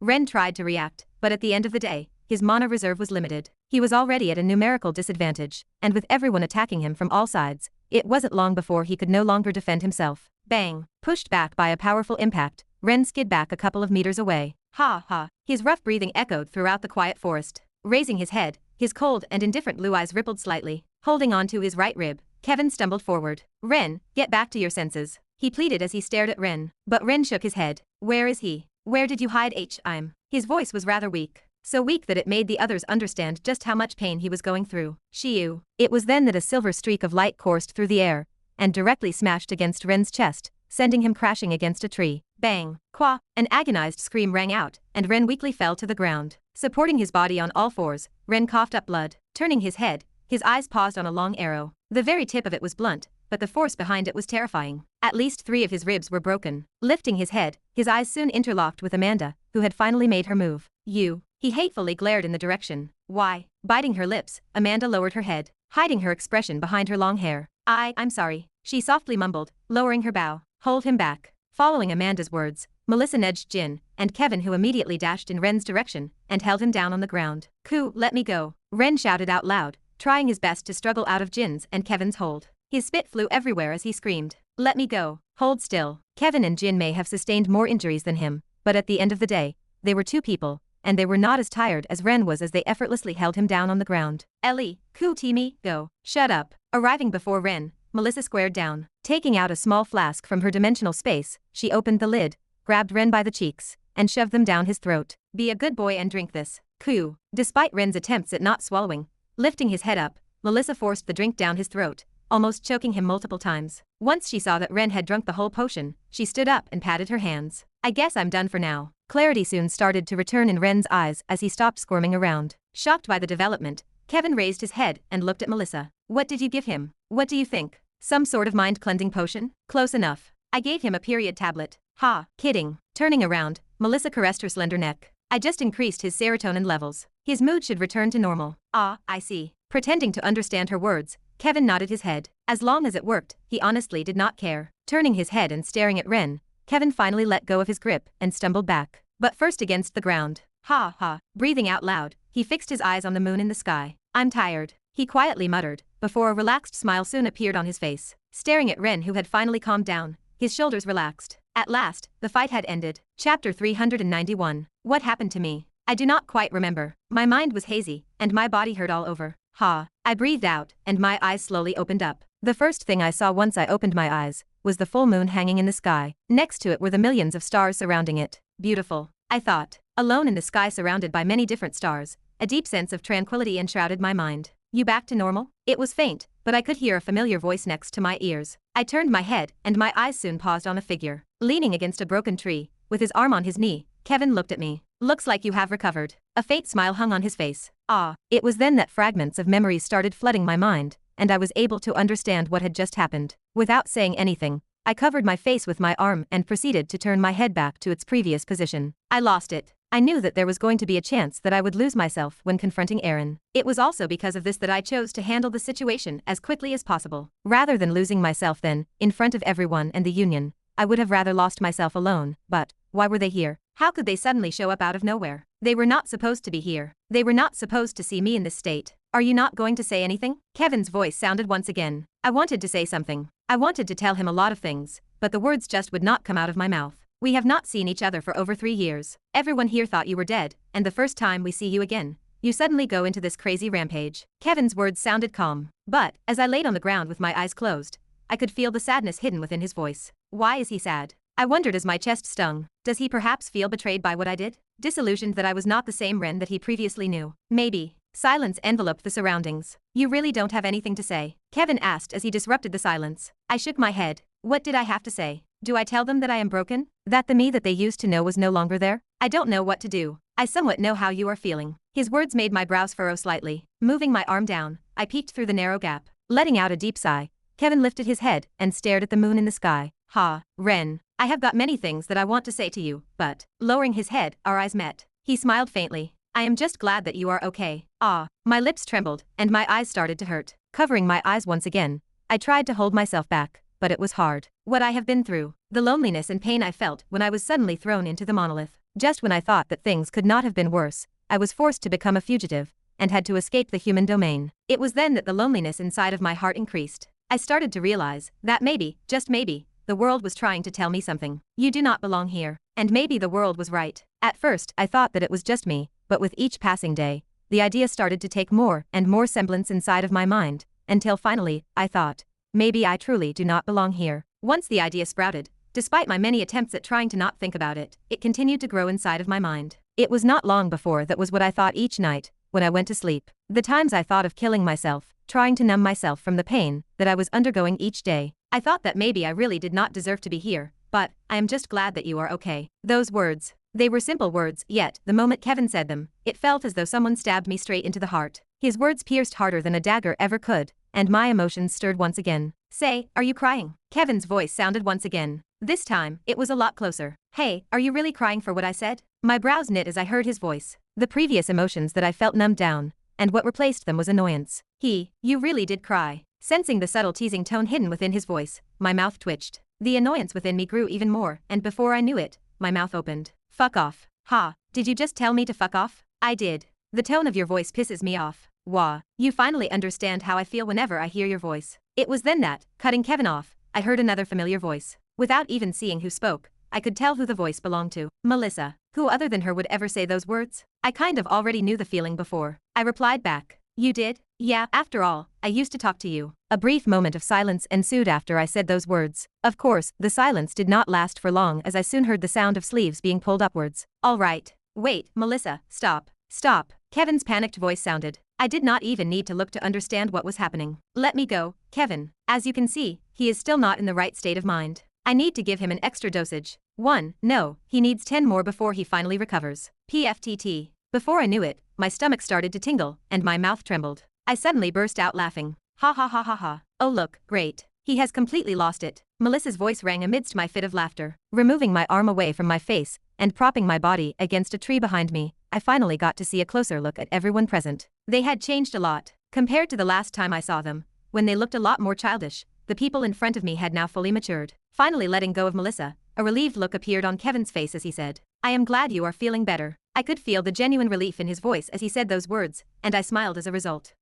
Ren tried to react, but at the end of the day, his mana reserve was limited. He was already at a numerical disadvantage, and with everyone attacking him from all sides, it wasn't long before he could no longer defend himself. Bang! Pushed back by a powerful impact, Ren skid back a couple of meters away. Ha ha! His rough breathing echoed throughout the quiet forest. Raising his head, his cold and indifferent blue eyes rippled slightly. Holding on to his right rib, Kevin stumbled forward. Ren, get back to your senses. He pleaded as he stared at Ren. But Ren shook his head. Where is he? Where did you hide I'm? His voice was rather weak. So weak that it made the others understand just how much pain he was going through. Shiyu. It was then that a silver streak of light coursed through the air, and directly smashed against Ren's chest, sending him crashing against a tree. Bang! Qua! An agonized scream rang out, and Ren weakly fell to the ground. Supporting his body on all fours, Ren coughed up blood. Turning his head, his eyes paused on a long arrow. The very tip of it was blunt, but the force behind it was terrifying. At least 3 of his ribs were broken. Lifting his head, his eyes soon interlocked with Amanda, who had finally made her move. You. He hatefully glared in the direction. Why? Biting her lips, Amanda lowered her head, hiding her expression behind her long hair. I'm sorry, she softly mumbled, lowering her bow. Hold him back. Following Amanda's words, Melissa nudged Jin and Kevin, who immediately dashed in Ren's direction and held him down on the ground. Let me go. Ren shouted out loud, trying his best to struggle out of Jin's and Kevin's hold. His spit flew everywhere as he screamed. Let me go. Hold still. Kevin and Jin may have sustained more injuries than him, but at the end of the day, they were 2 people, and they were not as tired as Ren was as they effortlessly held him down on the ground. Ellie, Timmy, go. Shut up. Arriving before Ren, Melissa squared down. Taking out a small flask from her dimensional space, she opened the lid, grabbed Ren by the cheeks, and shoved them down his throat. Be a good boy and drink this. Coo. Despite Ren's attempts at not swallowing, lifting his head up, Melissa forced the drink down his throat, almost choking him multiple times. Once she saw that Ren had drunk the whole potion, she stood up and patted her hands. I guess I'm done for now. Clarity soon started to return in Ren's eyes as he stopped squirming around. Shocked by the development, Kevin raised his head and looked at Melissa. What did you give him? What do you think? Some sort of mind-cleansing potion? Close enough. I gave him a period tablet. Ha, kidding. Turning around, Melissa caressed her slender neck. I just increased his serotonin levels. His mood should return to normal. Ah, I see. Pretending to understand her words, Kevin nodded his head. As long as it worked, he honestly did not care. Turning his head and staring at Ren, Kevin finally let go of his grip and stumbled back, but first against the ground. Ha ha. Breathing out loud, he fixed his eyes on the moon in the sky. I'm tired, he quietly muttered, before a relaxed smile soon appeared on his face. Staring at Ren, who had finally calmed down, his shoulders relaxed. At last, the fight had ended. Chapter 391. What happened to me? I do not quite remember. My mind was hazy, and my body hurt all over. Ha. I breathed out, and my eyes slowly opened up. The first thing I saw once I opened my eyes was the full moon hanging in the sky. Next to it were the millions of stars surrounding it. Beautiful, I thought. Alone in the sky surrounded by many different stars, a deep sense of tranquility enshrouded my mind. You back to normal? It was faint, but I could hear a familiar voice next to my ears. I turned my head, and my eyes soon paused on a figure. Leaning against a broken tree, with his arm on his knee, Kevin looked at me. Looks like you have recovered. A faint smile hung on his face. Ah. It was then that fragments of memories started flooding my mind, and I was able to understand what had just happened. Without saying anything, I covered my face with my arm and proceeded to turn my head back to its previous position. I lost it. I knew that there was going to be a chance that I would lose myself when confronting Aaron. It was also because of this that I chose to handle the situation as quickly as possible. Rather than losing myself then, in front of everyone and the Union, I would have rather lost myself alone. But why were they here? How could they suddenly show up out of nowhere? They were not supposed to be here. They were not supposed to see me in this state. Are you not going to say anything? Kevin's voice sounded once again. I wanted to say something. I wanted to tell him a lot of things, but the words just would not come out of my mouth. We have not seen each other for over 3 years. Everyone here thought you were dead, and the first time we see you again, you suddenly go into this crazy rampage. Kevin's words sounded calm, but, as I laid on the ground with my eyes closed, I could feel the sadness hidden within his voice. Why is he sad? I wondered as my chest stung. Does he perhaps feel betrayed by what I did? Disillusioned that I was not the same Ren that he previously knew? Maybe. Silence enveloped the surroundings. You really don't have anything to say? Kevin asked as he disrupted the silence. I shook my head. What did I have to say? Do I tell them that I am broken? That the me that they used to know was no longer there? I don't know what to do. I somewhat know how you are feeling. His words made my brows furrow slightly. Moving my arm down, I peeked through the narrow gap. Letting out a deep sigh, Kevin lifted his head and stared at the moon in the sky. Ha, Ren. I have got many things that I want to say to you, but, lowering his head, our eyes met. He smiled faintly. I am just glad that you are okay. Ah. My lips trembled, and my eyes started to hurt. Covering my eyes once again, I tried to hold myself back, but it was hard. What I have been through, the loneliness and pain I felt when I was suddenly thrown into the monolith. Just when I thought that things could not have been worse, I was forced to become a fugitive, and had to escape the human domain. It was then that the loneliness inside of my heart increased. I started to realize that maybe, just maybe, the world was trying to tell me something. You do not belong here. And maybe the world was right. At first, I thought that it was just me, but with each passing day, the idea started to take more and more semblance inside of my mind, until finally, I thought, maybe I truly do not belong here. Once the idea sprouted, despite my many attempts at trying to not think about it, it continued to grow inside of my mind. It was not long before that was what I thought each night, when I went to sleep. The times I thought of killing myself, trying to numb myself from the pain that I was undergoing each day. I thought that maybe I really did not deserve to be here, but I am just glad that you are okay. Those words, they were simple words, yet, the moment Kevin said them, it felt as though someone stabbed me straight into the heart. His words pierced harder than a dagger ever could, and my emotions stirred once again. Say, are you crying? Kevin's voice sounded once again. This time, it was a lot closer. Hey, are you really crying for what I said? My brows knit as I heard his voice. The previous emotions that I felt numbed down, and what replaced them was annoyance. You really did cry. Sensing the subtle teasing tone hidden within his voice, my mouth twitched. The annoyance within me grew even more, and before I knew it, my mouth opened. Fuck off. Ha, did you just tell me to fuck off? I did. The tone of your voice pisses me off. Wah. You finally understand how I feel whenever I hear your voice. It was then that, cutting Kevin off, I heard another familiar voice. Without even seeing who spoke, I could tell who the voice belonged to. Melissa. Who other than her would ever say those words? I kind of already knew the feeling before. I replied back. You did? Yeah, after all, I used to talk to you. A brief moment of silence ensued after I said those words. Of course, the silence did not last for long as I soon heard the sound of sleeves being pulled upwards. All right. Wait, Melissa, stop. Stop. Kevin's panicked voice sounded. I did not even need to look to understand what was happening. Let me go, Kevin. As you can see, he is still not in the right state of mind. I need to give him an extra dosage. 1. No, he needs 10 more before he finally recovers. PFTT. Before I knew it, my stomach started to tingle, and my mouth trembled. I suddenly burst out laughing. Ha ha ha ha ha. Oh look, great. He has completely lost it. Melissa's voice rang amidst my fit of laughter. Removing my arm away from my face, and propping my body against a tree behind me, I finally got to see a closer look at everyone present. They had changed a lot. Compared to the last time I saw them, when they looked a lot more childish, the people in front of me had now fully matured. Finally letting go of Melissa, a relieved look appeared on Kevin's face as he said, I am glad you are feeling better. I could feel the genuine relief in his voice as he said those words, and I smiled as a result.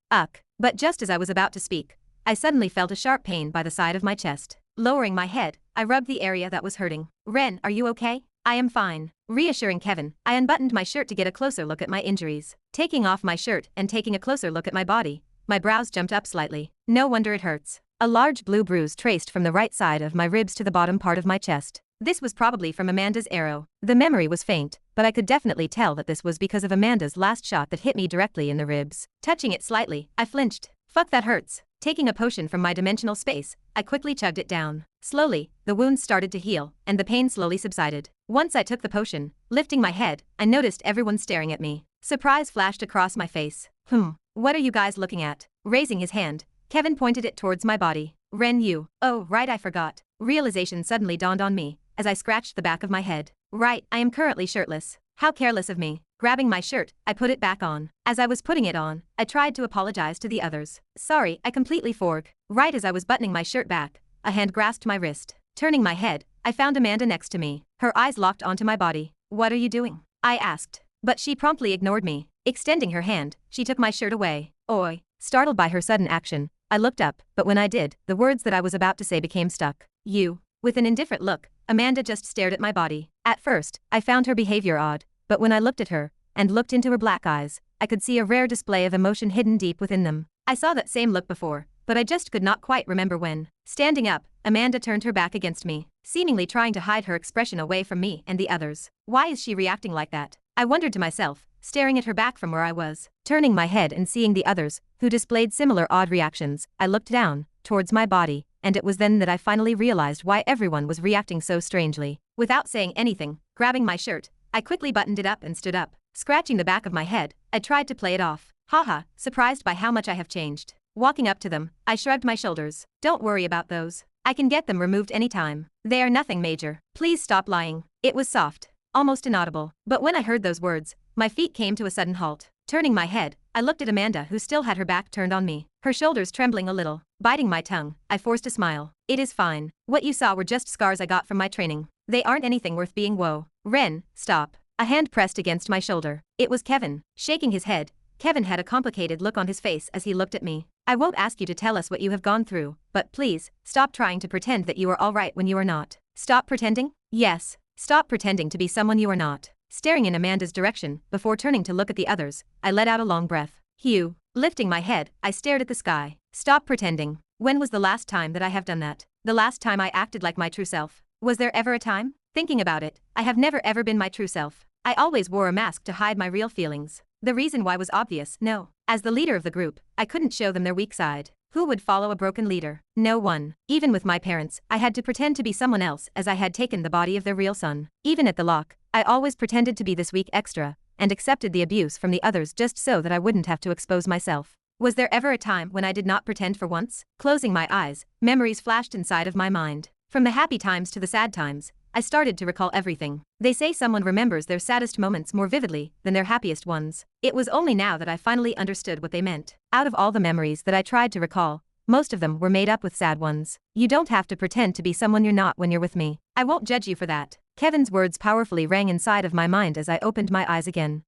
But just as I was about to speak, I suddenly felt a sharp pain by the side of my chest. Lowering my head, I rubbed the area that was hurting. Ren, are you okay? I am fine. Reassuring Kevin, I unbuttoned my shirt to get a closer look at my injuries. Taking off my shirt and taking a closer look at my body, my brows jumped up slightly. No wonder it hurts. A large blue bruise traced from the right side of my ribs to the bottom part of my chest. This was probably from Amanda's arrow. The memory was faint, but I could definitely tell that this was because of Amanda's last shot that hit me directly in the ribs. Touching it slightly, I flinched. Fuck, that hurts. Taking a potion from my dimensional space, I quickly chugged it down. Slowly, the wounds started to heal, and the pain slowly subsided. Once I took the potion, lifting my head, I noticed everyone staring at me. Surprise flashed across my face. What are you guys looking at? Raising his hand, Kevin pointed it towards my body. Ren, you. Oh, right, I forgot. Realization suddenly dawned on me, as I scratched the back of my head. Right, I am currently shirtless. How careless of me. Grabbing my shirt, I put it back on. As I was putting it on, I tried to apologize to the others. Sorry, I completely forgot. Right as I was buttoning my shirt back, a hand grasped my wrist. Turning my head, I found Amanda next to me. Her eyes locked onto my body. What are you doing? I asked. But she promptly ignored me. Extending her hand, she took my shirt away. Oi. Startled by her sudden action, I looked up, but when I did, the words that I was about to say became stuck. You. With an indifferent look, Amanda just stared at my body. At first, I found her behavior odd, but when I looked at her, and looked into her black eyes, I could see a rare display of emotion hidden deep within them. I saw that same look before, but I just could not quite remember when. Standing up, Amanda turned her back against me, seemingly trying to hide her expression away from me and the others. Why is she reacting like that? I wondered to myself, staring at her back from where I was. Turning my head and seeing the others, who displayed similar odd reactions, I looked down, towards my body, and it was then that I finally realized why everyone was reacting so strangely. Without saying anything, grabbing my shirt, I quickly buttoned it up and stood up. Scratching the back of my head, I tried to play it off. Haha, surprised by how much I have changed. Walking up to them, I shrugged my shoulders. Don't worry about those. I can get them removed anytime. They are nothing major. Please stop lying. It was soft, almost inaudible. But when I heard those words, my feet came to a sudden halt. Turning my head, I looked at Amanda, who still had her back turned on me, her shoulders trembling a little. Biting my tongue, I forced a smile. It is fine. What you saw were just scars I got from my training. They aren't anything worth being woe. Ren, stop. A hand pressed against my shoulder. It was Kevin. Shaking his head, Kevin had a complicated look on his face as he looked at me. I won't ask you to tell us what you have gone through, but please, stop trying to pretend that you are all right when you are not. Stop pretending? Yes. Stop pretending to be someone you are not. Staring in Amanda's direction, before turning to look at the others, I let out a long breath. Hugh. Lifting my head, I stared at the sky. Stop pretending. When was the last time that I have done that? The last time I acted like my true self? Was there ever a time? Thinking about it, I have never ever been my true self. I always wore a mask to hide my real feelings. The reason why was obvious. No. As the leader of the group, I couldn't show them their weak side. Who would follow a broken leader? No one. Even with my parents, I had to pretend to be someone else as I had taken the body of their real son. Even at the lock, I always pretended to be this weak extra, and accepted the abuse from the others just so that I wouldn't have to expose myself. Was there ever a time when I did not pretend for once? Closing my eyes, memories flashed inside of my mind. From the happy times to the sad times, I started to recall everything. They say someone remembers their saddest moments more vividly than their happiest ones. It was only now that I finally understood what they meant. Out of all the memories that I tried to recall, most of them were made up with sad ones. You don't have to pretend to be someone you're not when you're with me. I won't judge you for that. Kevin's words powerfully rang inside of my mind as I opened my eyes again.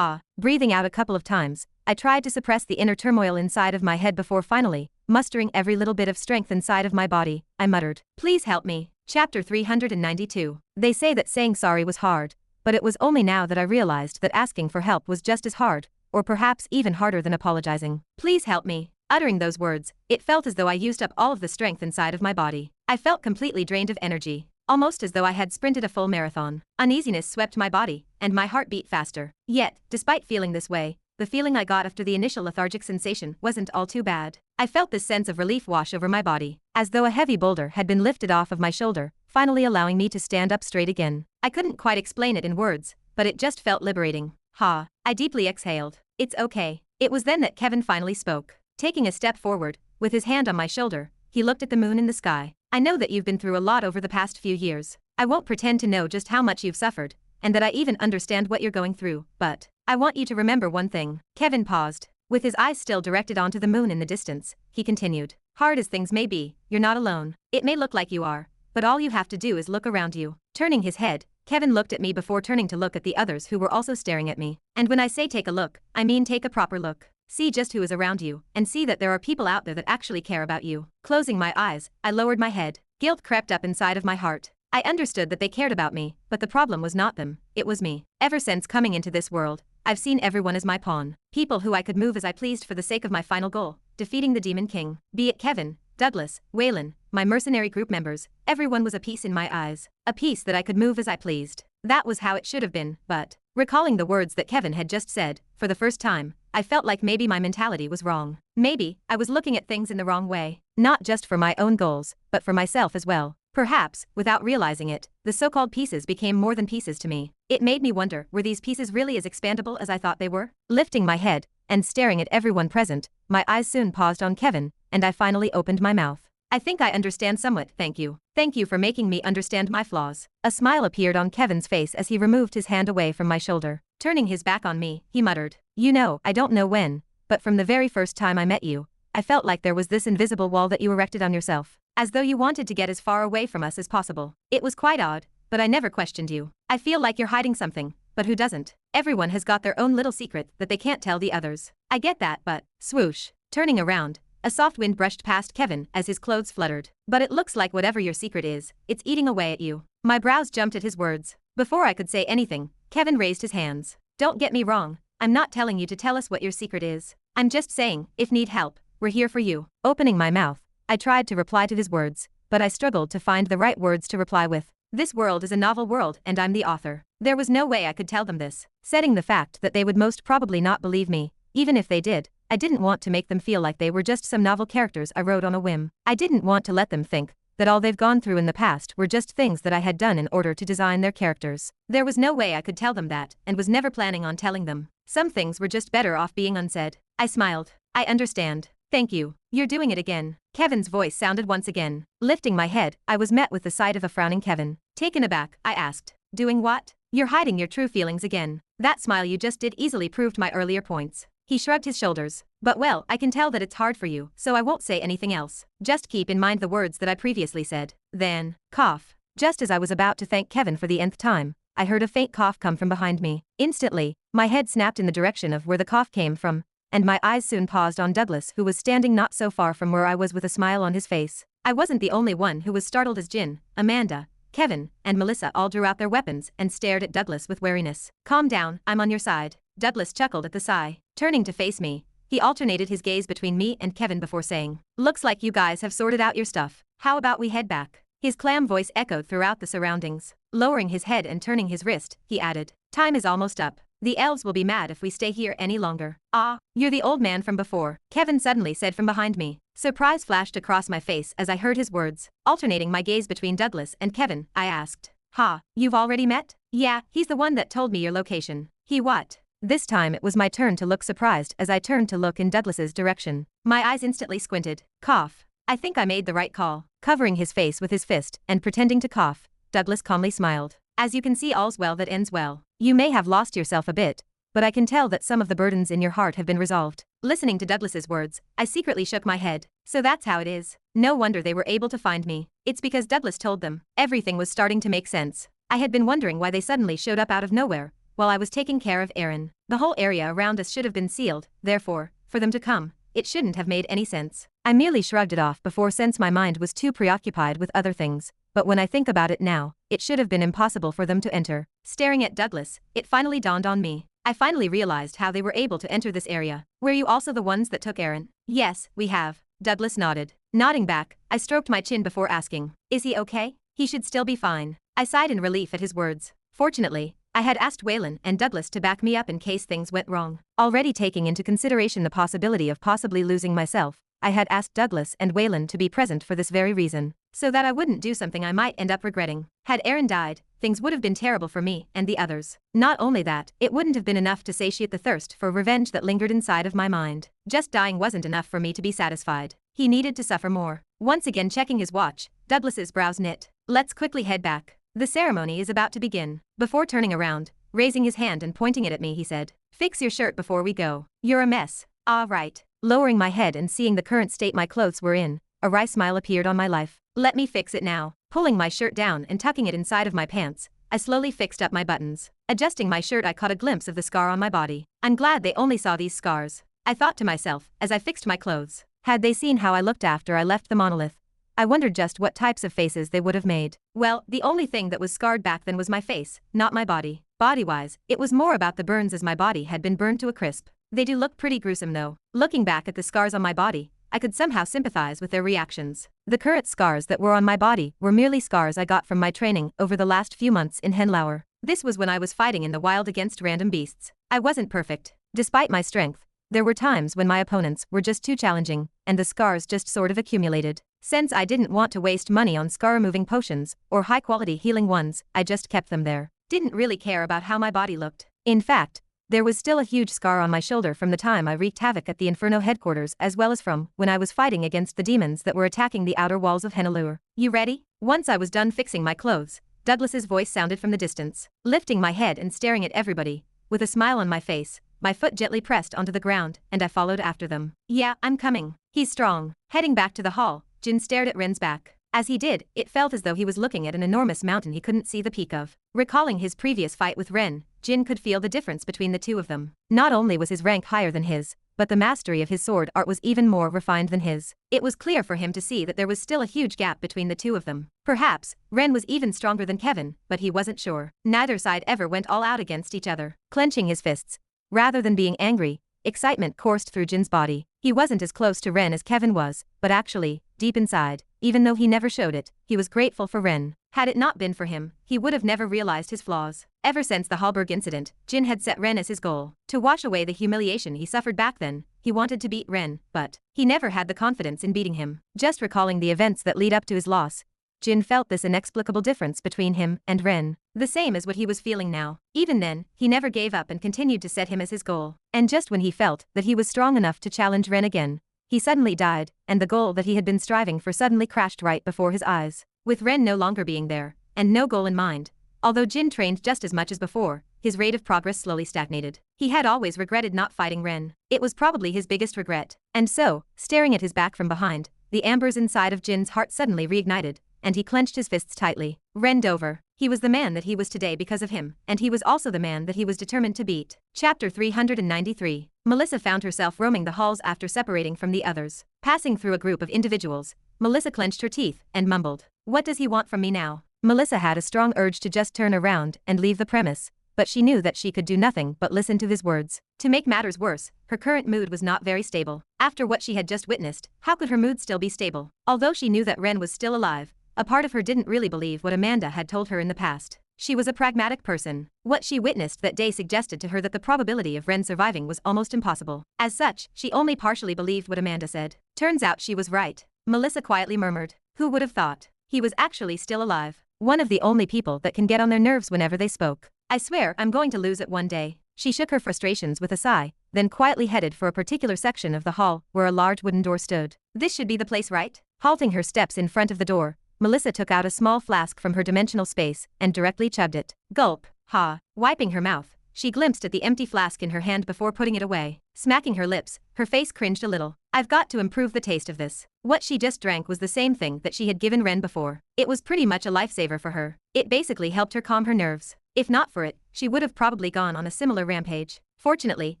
Breathing out a couple of times, I tried to suppress the inner turmoil inside of my head before finally, mustering every little bit of strength inside of my body, I muttered, "Please help me." Chapter 392. They say that saying sorry was hard, but it was only now that I realized that asking for help was just as hard, or perhaps even harder than apologizing. Please help me. Uttering those words, it felt as though I used up all of the strength inside of my body. I felt completely drained of energy, almost as though I had sprinted a full marathon. Uneasiness swept my body, and my heart beat faster. Yet, despite feeling this way, the feeling I got after the initial lethargic sensation wasn't all too bad. I felt this sense of relief wash over my body, as though a heavy boulder had been lifted off of my shoulder, finally allowing me to stand up straight again. I couldn't quite explain it in words, but it just felt liberating. Ha! I deeply exhaled. It's okay. It was then that Kevin finally spoke. Taking a step forward, with his hand on my shoulder, he looked at the moon in the sky. I know that you've been through a lot over the past few years. I won't pretend to know just how much you've suffered, and that I even understand what you're going through, but I want you to remember one thing. Kevin paused. With his eyes still directed onto the moon in the distance, he continued. Hard as things may be, you're not alone. It may look like you are, but all you have to do is look around you. Turning his head, Kevin looked at me before turning to look at the others who were also staring at me. And when I say take a look, I mean take a proper look. See just who is around you, and see that there are people out there that actually care about you. Closing my eyes, I lowered my head. Guilt crept up inside of my heart. I understood that they cared about me, but the problem was not them, it was me. Ever since coming into this world, I've seen everyone as my pawn. People who I could move as I pleased for the sake of my final goal, defeating the Demon King. Be it Kevin, Douglas, Waylon, my mercenary group members, everyone was a piece in my eyes. A piece that I could move as I pleased. That was how it should have been, but, recalling the words that Kevin had just said, for the first time, I felt like maybe my mentality was wrong. Maybe, I was looking at things in the wrong way. Not just for my own goals, but for myself as well. Perhaps, without realizing it, the so-called pieces became more than pieces to me. It made me wonder, were these pieces really as expandable as I thought they were? Lifting my head, and staring at everyone present, my eyes soon paused on Kevin, and I finally opened my mouth. I think I understand somewhat, thank you. Thank you for making me understand my flaws. A smile appeared on Kevin's face as he removed his hand away from my shoulder. Turning his back on me, he muttered, You know, I don't know when, but from the very first time I met you, I felt like there was this invisible wall that you erected on yourself. As though you wanted to get as far away from us as possible. It was quite odd, but I never questioned you. I feel like you're hiding something, but who doesn't? Everyone has got their own little secret that they can't tell the others. I get that, but, swoosh. Turning around, a soft wind brushed past Kevin as his clothes fluttered. But it looks like whatever your secret is, it's eating away at you. My brows jumped at his words. Before I could say anything, Kevin raised his hands. Don't get me wrong, I'm not telling you to tell us what your secret is. I'm just saying, if need help, we're here for you. Opening my mouth, I tried to reply to his words, but I struggled to find the right words to reply with. This world is a novel world and I'm the author. There was no way I could tell them this. Setting the fact that they would most probably not believe me, even if they did, I didn't want to make them feel like they were just some novel characters I wrote on a whim. I didn't want to let them think that all they've gone through in the past were just things that I had done in order to design their characters. There was no way I could tell them that, and was never planning on telling them. Some things were just better off being unsaid. I smiled. I understand. Thank you. You're doing it again. Kevin's voice sounded once again. Lifting my head, I was met with the sight of a frowning Kevin. Taken aback, I asked. Doing what? You're hiding your true feelings again. That smile you just did easily proved my earlier points. He shrugged his shoulders. But well, I can tell that it's hard for you, so I won't say anything else. Just keep in mind the words that I previously said. Then, cough. Just as I was about to thank Kevin for the nth time, I heard a faint cough come from behind me. Instantly, my head snapped in the direction of where the cough came from, and my eyes soon paused on Douglas, who was standing not so far from where I was with a smile on his face. I wasn't the only one who was startled as Jin, Amanda, Kevin, and Melissa all drew out their weapons and stared at Douglas with wariness. Calm down, I'm on your side. Douglas chuckled at the sigh. Turning to face me, he alternated his gaze between me and Kevin before saying, Looks like you guys have sorted out your stuff. How about we head back? His calm voice echoed throughout the surroundings. Lowering his head and turning his wrist, he added, Time is almost up. The elves will be mad if we stay here any longer. Ah, you're the old man from before, Kevin suddenly said from behind me. Surprise flashed across my face as I heard his words. Alternating my gaze between Douglas and Kevin, I asked, Ha, you've already met? Yeah, he's the one that told me your location. He what? This time it was my turn to look surprised as I turned to look in Douglas's direction. My eyes instantly squinted. Cough. I think I made the right call. Covering his face with his fist and pretending to cough, Douglas calmly smiled. As you can see, all's well that ends well. You may have lost yourself a bit, but I can tell that some of the burdens in your heart have been resolved. Listening to Douglas's words, I secretly shook my head. So that's how it is. No wonder they were able to find me. It's because Douglas told them. Everything was starting to make sense. I had been wondering why they suddenly showed up out of nowhere while I was taking care of Aaron. The whole area around us should have been sealed, therefore, for them to come, it shouldn't have made any sense. I merely shrugged it off before since my mind was too preoccupied with other things, but when I think about it now, it should have been impossible for them to enter. Staring at Douglas, it finally dawned on me. I finally realized how they were able to enter this area. Were you also the ones that took Aaron? Yes, we have. Douglas nodded. Nodding back, I stroked my chin before asking, is he okay? He should still be fine. I sighed in relief at his words. Fortunately, I had asked Waylon and Douglas to back me up in case things went wrong. Already taking into consideration the possibility of possibly losing myself, I had asked Douglas and Waylon to be present for this very reason, so that I wouldn't do something I might end up regretting. Had Aaron died, things would have been terrible for me and the others. Not only that, it wouldn't have been enough to satiate the thirst for revenge that lingered inside of my mind. Just dying wasn't enough for me to be satisfied. He needed to suffer more. Once again checking his watch, Douglas's brows knit. Let's quickly head back. The ceremony is about to begin. Before turning around, raising his hand and pointing it at me, he said, fix your shirt before we go. You're a mess. Ah, right. Lowering my head and seeing the current state my clothes were in, a wry smile appeared on my life. Let me fix it now. Pulling my shirt down and tucking it inside of my pants, I slowly fixed up my buttons. Adjusting my shirt, I caught a glimpse of the scar on my body. I'm glad they only saw these scars, I thought to myself as I fixed my clothes. Had they seen how I looked after I left the monolith, I wondered just what types of faces they would have made. Well, the only thing that was scarred back then was my face, not my body. Body-wise, it was more about the burns, as my body had been burned to a crisp. They do look pretty gruesome though. Looking back at the scars on my body, I could somehow sympathize with their reactions. The current scars that were on my body were merely scars I got from my training over the last few months in Henlauer. This was when I was fighting in the wild against random beasts. I wasn't perfect. Despite my strength, there were times when my opponents were just too challenging, and the scars just sort of accumulated. Since I didn't want to waste money on scar-removing potions or high-quality healing ones, I just kept them there. Didn't really care about how my body looked. In fact, there was still a huge scar on my shoulder from the time I wreaked havoc at the Inferno headquarters, as well as from when I was fighting against the demons that were attacking the outer walls of Henlauer. You ready? Once I was done fixing my clothes, Douglas's voice sounded from the distance. Lifting my head and staring at everybody, with a smile on my face, my foot gently pressed onto the ground, and I followed after them. Yeah, I'm coming. He's strong. Heading back to the hall, Jin stared at Ren's back. As he did, it felt as though he was looking at an enormous mountain he couldn't see the peak of. Recalling his previous fight with Ren, Jin could feel the difference between the two of them. Not only was his rank higher than his, but the mastery of his sword art was even more refined than his. It was clear for him to see that there was still a huge gap between the two of them. Perhaps, Ren was even stronger than Kevin, but he wasn't sure. Neither side ever went all out against each other. Clenching his fists, rather than being angry, excitement coursed through Jin's body. He wasn't as close to Ren as Kevin was, but actually, deep inside, even though he never showed it, he was grateful for Ren. Had it not been for him, he would have never realized his flaws. Ever since the Hallberg incident, Jin had set Ren as his goal. To wash away the humiliation he suffered back then, he wanted to beat Ren, but he never had the confidence in beating him. Just recalling the events that lead up to his loss, Jin felt this inexplicable difference between him and Ren, the same as what he was feeling now. Even then, he never gave up and continued to set him as his goal. And just when he felt that he was strong enough to challenge Ren again, he suddenly died, and the goal that he had been striving for suddenly crashed right before his eyes. With Ren no longer being there, and no goal in mind, although Jin trained just as much as before, his rate of progress slowly stagnated. He had always regretted not fighting Ren. It was probably his biggest regret. And so, staring at his back from behind, the ambers inside of Jin's heart suddenly reignited, and he clenched his fists tightly. Ren Dover. He was the man that he was today because of him, and he was also the man that he was determined to beat. Chapter 393. Melissa found herself roaming the halls after separating from the others. Passing through a group of individuals, Melissa clenched her teeth and mumbled, "What does he want from me now?" Melissa had a strong urge to just turn around and leave the premise, but she knew that she could do nothing but listen to his words. To make matters worse, her current mood was not very stable. After what she had just witnessed, how could her mood still be stable? Although she knew that Ren was still alive, a part of her didn't really believe what Amanda had told her in the past. She was a pragmatic person. What she witnessed that day suggested to her that the probability of Ren surviving was almost impossible. As such, she only partially believed what Amanda said. Turns out she was right. Melissa quietly murmured, "Who would have thought? He was actually still alive. One of the only people that can get on their nerves whenever they spoke. I swear I'm going to lose it one day." She shook her frustrations with a sigh, then quietly headed for a particular section of the hall where a large wooden door stood. This should be the place, right? Halting her steps in front of the door, Melissa took out a small flask from her dimensional space and directly chugged it. Gulp. Ha. Wiping her mouth, she glimpsed at the empty flask in her hand before putting it away. Smacking her lips, her face cringed a little. I've got to improve the taste of this. What she just drank was the same thing that she had given Ren before. It was pretty much a lifesaver for her. It basically helped her calm her nerves. If not for it, she would have probably gone on a similar rampage. Fortunately,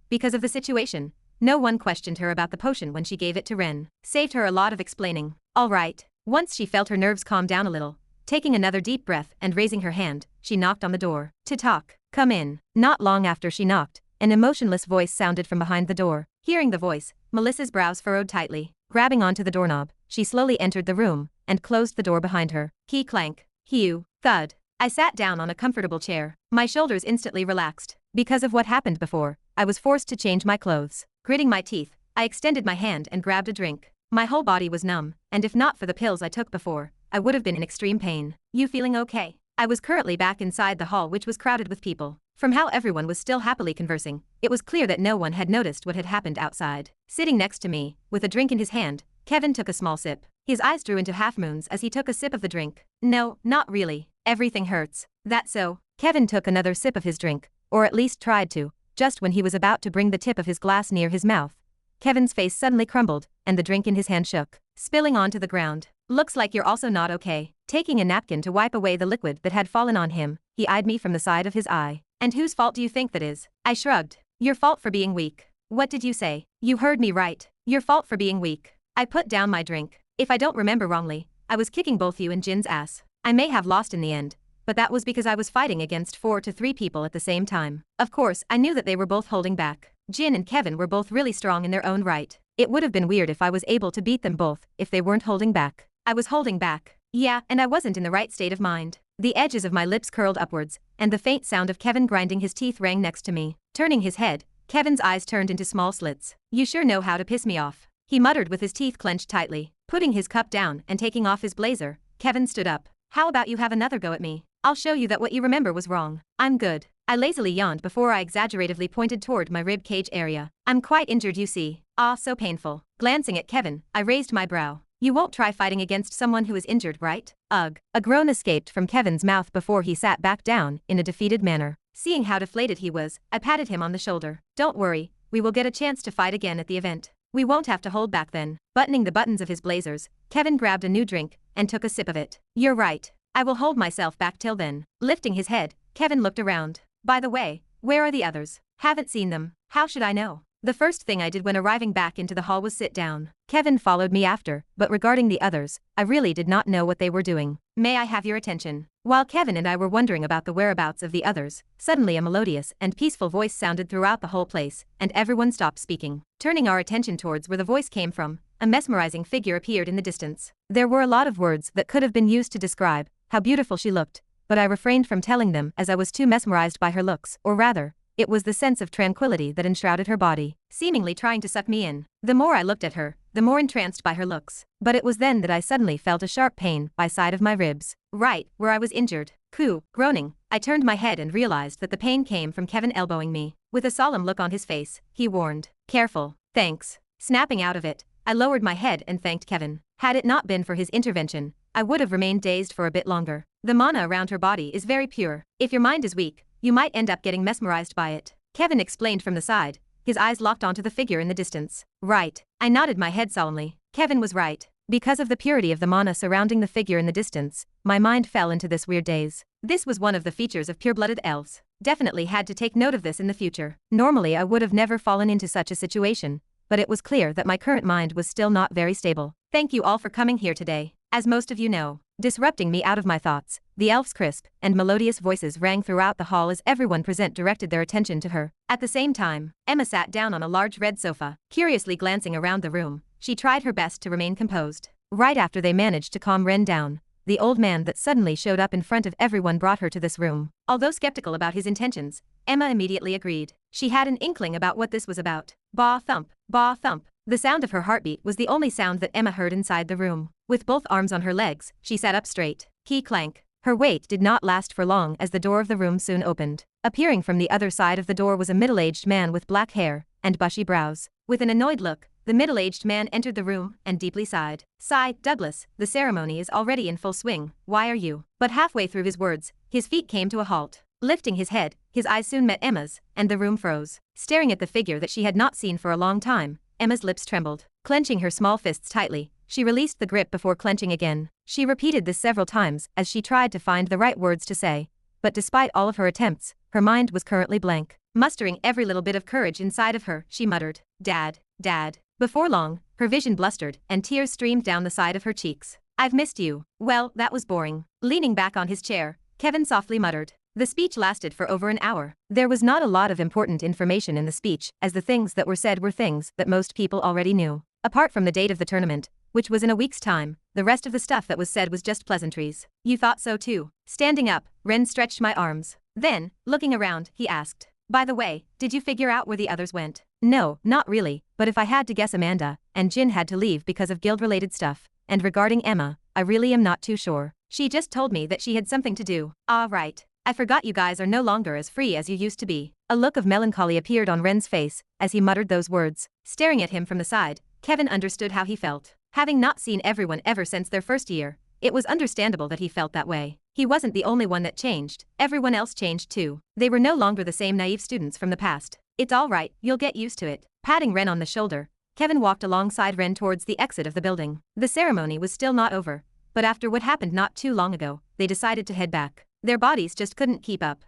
because of the situation, no one questioned her about the potion when she gave it to Ren. Saved her a lot of explaining. All right. Once she felt her nerves calm down a little, taking another deep breath and raising her hand, she knocked on the door. To talk. Come in. Not long after she knocked, an emotionless voice sounded from behind the door. Hearing the voice, Melissa's brows furrowed tightly. Grabbing onto the doorknob, she slowly entered the room and closed the door behind her. Key clank. Hew. Thud. I sat down on a comfortable chair. My shoulders instantly relaxed. Because of what happened before, I was forced to change my clothes. Gritting my teeth, I extended my hand and grabbed a drink. My whole body was numb, and if not for the pills I took before, I would have been in extreme pain. You feeling okay? I was currently back inside the hall, which was crowded with people. From how everyone was still happily conversing, it was clear that no one had noticed what had happened outside. Sitting next to me, with a drink in his hand, Kevin took a small sip. His eyes drew into half moons as he took a sip of the drink. No, not really. Everything hurts. That so? Kevin took another sip of his drink, or at least tried to. Just when he was about to bring the tip of his glass near his mouth, Kevin's face suddenly crumbled, and the drink in his hand shook, spilling onto the ground. Looks like you're also not okay. Taking a napkin to wipe away the liquid that had fallen on him, he eyed me from the side of his eye. And whose fault do you think that is? I shrugged. Your fault for being weak. What did you say? You heard me right. Your fault for being weak. I put down my drink. If I don't remember wrongly, I was kicking both you and Jin's ass. I may have lost in the end, but that was because I was fighting against 4 to 3 people at the same time. Of course, I knew that they were both holding back. Jin and Kevin were both really strong in their own right. It would have been weird if I was able to beat them both if they weren't holding back. I was holding back. Yeah, and I wasn't in the right state of mind. The edges of my lips curled upwards, and the faint sound of Kevin grinding his teeth rang next to me. Turning his head, Kevin's eyes turned into small slits. You sure know how to piss me off, he muttered with his teeth clenched tightly. Putting his cup down and taking off his blazer, Kevin stood up. How about you have another go at me? I'll show you that what you remember was wrong. I'm good. I lazily yawned before I exaggeratively pointed toward my rib cage area. I'm quite injured, you see. Ah, so painful. Glancing at Kevin, I raised my brow. You won't try fighting against someone who is injured, right? Ugh. A groan escaped from Kevin's mouth before he sat back down in a defeated manner. Seeing how deflated he was, I patted him on the shoulder. Don't worry, we will get a chance to fight again at the event. We won't have to hold back then. Buttoning the buttons of his blazers, Kevin grabbed a new drink and took a sip of it. You're right. I will hold myself back till then. Lifting his head, Kevin looked around. By the way, where are the others? Haven't seen them. How should I know? The first thing I did when arriving back into the hall was sit down. Kevin followed me after, but regarding the others, I really did not know what they were doing. May I have your attention? While Kevin and I were wondering about the whereabouts of the others, suddenly a melodious and peaceful voice sounded throughout the whole place, and everyone stopped speaking. Turning our attention towards where the voice came from, a mesmerizing figure appeared in the distance. There were a lot of words that could have been used to describe how beautiful she looked, but I refrained from telling them as I was too mesmerized by her looks, or rather, it was the sense of tranquility that enshrouded her body, seemingly trying to suck me in. The more I looked at her, the more entranced by her looks. But it was then that I suddenly felt a sharp pain by side of my ribs, right where I was injured. Coo, groaning, I turned my head and realized that the pain came from Kevin elbowing me. With a solemn look on his face, he warned, "Careful." Thanks. Snapping out of it, I lowered my head and thanked Kevin. Had it not been for his intervention, I would have remained dazed for a bit longer. The mana around her body is very pure. If your mind is weak, you might end up getting mesmerized by it, Kevin explained from the side, his eyes locked onto the figure in the distance. Right. I nodded my head solemnly. Kevin was right. Because of the purity of the mana surrounding the figure in the distance, my mind fell into this weird daze. This was one of the features of pure-blooded elves. Definitely had to take note of this in the future. Normally I would have never fallen into such a situation, but it was clear that my current mind was still not very stable. Thank you all for coming here today. As most of you know, disrupting me out of my thoughts, the elf's crisp and melodious voices rang throughout the hall as everyone present directed their attention to her. At the same time, Emma sat down on a large red sofa, curiously glancing around the room. She tried her best to remain composed. Right after they managed to calm Ren down, the old man that suddenly showed up in front of everyone brought her to this room. Although skeptical about his intentions, Emma immediately agreed. She had an inkling about what this was about. Ba thump, ba thump. The sound of her heartbeat was the only sound that Emma heard inside the room. With both arms on her legs, she sat up straight. Key clank. Her wait did not last for long as the door of the room soon opened. Appearing from the other side of the door was a middle-aged man with black hair and bushy brows. With an annoyed look, the middle-aged man entered the room and deeply sighed. Sigh, Douglas, the ceremony is already in full swing. Why are you? But halfway through his words, his feet came to a halt. Lifting his head, his eyes soon met Emma's, and the room froze. Staring at the figure that she had not seen for a long time, Emma's lips trembled. Clenching her small fists tightly, she released the grip before clenching again. She repeated this several times as she tried to find the right words to say. But despite all of her attempts, her mind was currently blank. Mustering every little bit of courage inside of her, she muttered, "Dad, Dad." Before long, her vision blustered and tears streamed down the side of her cheeks. "I've missed you." Well, that was boring. Leaning back on his chair, Kevin softly muttered. The speech lasted for over an hour. There was not a lot of important information in the speech, as the things that were said were things that most people already knew. Apart from the date of the tournament, which was in a week's time, the rest of the stuff that was said was just pleasantries. You thought so too. Standing up, Ren stretched my arms. Then, looking around, he asked, by the way, did you figure out where the others went? No, not really, but if I had to guess, Amanda and Jin had to leave because of guild-related stuff. And regarding Emma, I really am not too sure. She just told me that she had something to do. Ah, right. I forgot you guys are no longer as free as you used to be. A look of melancholy appeared on Ren's face as he muttered those words. Staring at him from the side, Kevin understood how he felt. Having not seen everyone ever since their first year, it was understandable that he felt that way. He wasn't the only one that changed, everyone else changed too. They were no longer the same naive students from the past. It's all right, you'll get used to it. Patting Ren on the shoulder, Kevin walked alongside Ren towards the exit of the building. The ceremony was still not over, but after what happened not too long ago, they decided to head back. Their bodies just couldn't keep up.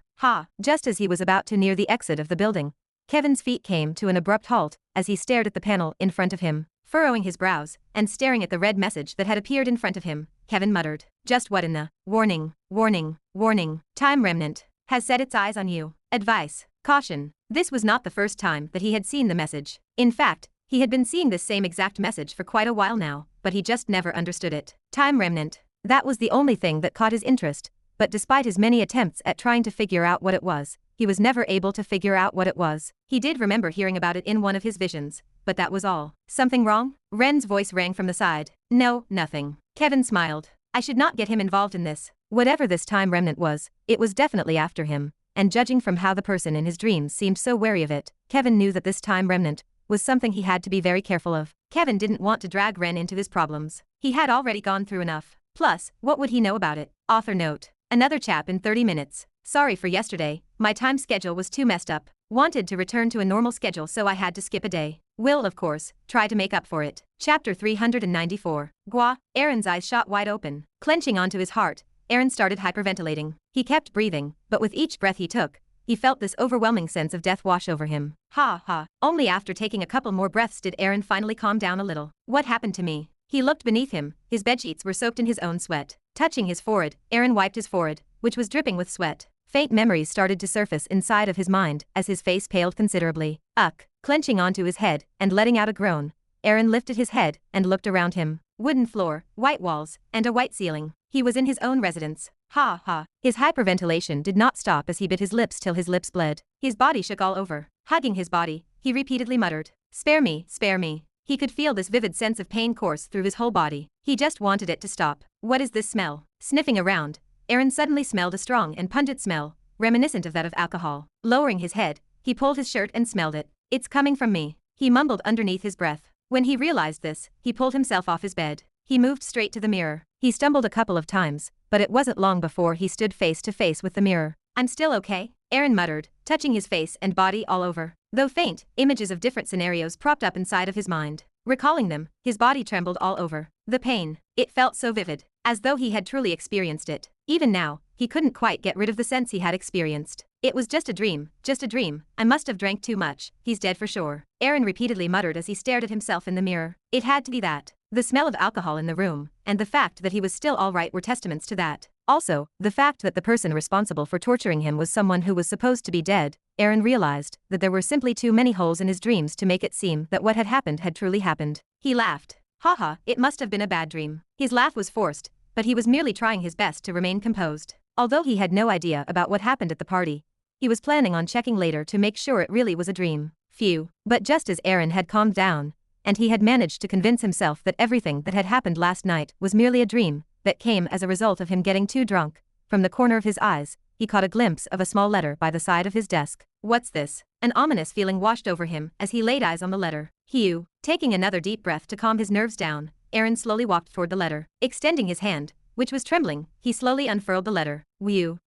Just as he was about to near the exit of the building, Kevin's feet came to an abrupt halt as he stared at the panel in front of him. Furrowing his brows and staring at the red message that had appeared in front of him, Kevin muttered, just what in the warning, warning, warning, time remnant has set its eyes on you. Advice, caution. This was not the first time that he had seen the message. In fact, he had been seeing this same exact message for quite a while now, but he just never understood it. Time remnant. That was the only thing that caught his interest, but despite his many attempts at trying to figure out what it was, he was never able to figure out what it was. He did remember hearing about it in one of his visions, but that was all. Something wrong? Ren's voice rang from the side. No, nothing. Kevin smiled. I should not get him involved in this. Whatever this time remnant was, it was definitely after him, and judging from how the person in his dreams seemed so wary of it, Kevin knew that this time remnant was something he had to be very careful of. Kevin didn't want to drag Ren into his problems. He had already gone through enough. Plus, what would he know about it? Author note. Another chap in 30 minutes. Sorry for yesterday, my time schedule was too messed up. Wanted to return to a normal schedule so I had to skip a day. Will, of course, try to make up for it. Chapter 394. Gua. Aaron's eyes shot wide open. Clenching onto his heart, Aaron started hyperventilating. He kept breathing, but with each breath he took, he felt this overwhelming sense of death wash over him. Only after taking a couple more breaths did Aaron finally calm down a little. What happened to me? He looked beneath him. His bedsheets were soaked in his own sweat. Touching his forehead, Aaron wiped his forehead, which was dripping with sweat. Faint memories started to surface inside of his mind as his face paled considerably. Clenching onto his head and letting out a groan, Aaron lifted his head and looked around him. Wooden floor, white walls, and a white ceiling. He was in his own residence. His hyperventilation did not stop as he bit his lips till his lips bled. His body shook all over. Hugging his body, he repeatedly muttered, spare me, spare me. He could feel this vivid sense of pain course through his whole body. He just wanted it to stop. What is this smell? Sniffing around, Aaron suddenly smelled a strong and pungent smell, reminiscent of that of alcohol. Lowering his head, he pulled his shirt and smelled it. It's coming from me, he mumbled underneath his breath. When he realized this, he pulled himself off his bed. He moved straight to the mirror. He stumbled a couple of times, but it wasn't long before he stood face to face with the mirror. I'm still okay, Aaron muttered, touching his face and body all over. Though faint, images of different scenarios propped up inside of his mind. Recalling them, his body trembled all over. The pain, it felt so vivid, as though he had truly experienced it. Even now, he couldn't quite get rid of the sense he had experienced. It was just a dream, just a dream. I must have drank too much. He's dead for sure, Aaron repeatedly muttered as he stared at himself in the mirror. It had to be that. The smell of alcohol in the room, and the fact that he was still all right were testaments to that. Also, the fact that the person responsible for torturing him was someone who was supposed to be dead. Aaron realized that there were simply too many holes in his dreams to make it seem that what had happened had truly happened. He laughed. It must have been a bad dream. His laugh was forced, but he was merely trying his best to remain composed. Although he had no idea about what happened at the party, he was planning on checking later to make sure it really was a dream. Phew. But just as Aaron had calmed down, and he had managed to convince himself that everything that had happened last night was merely a dream that came as a result of him getting too drunk, from the corner of his eyes, he caught a glimpse of a small letter by the side of his desk. What's this? An ominous feeling washed over him as he laid eyes on the letter. Taking another deep breath to calm his nerves down, Aaron slowly walked toward the letter. Extending his hand, which was trembling, he slowly unfurled the letter.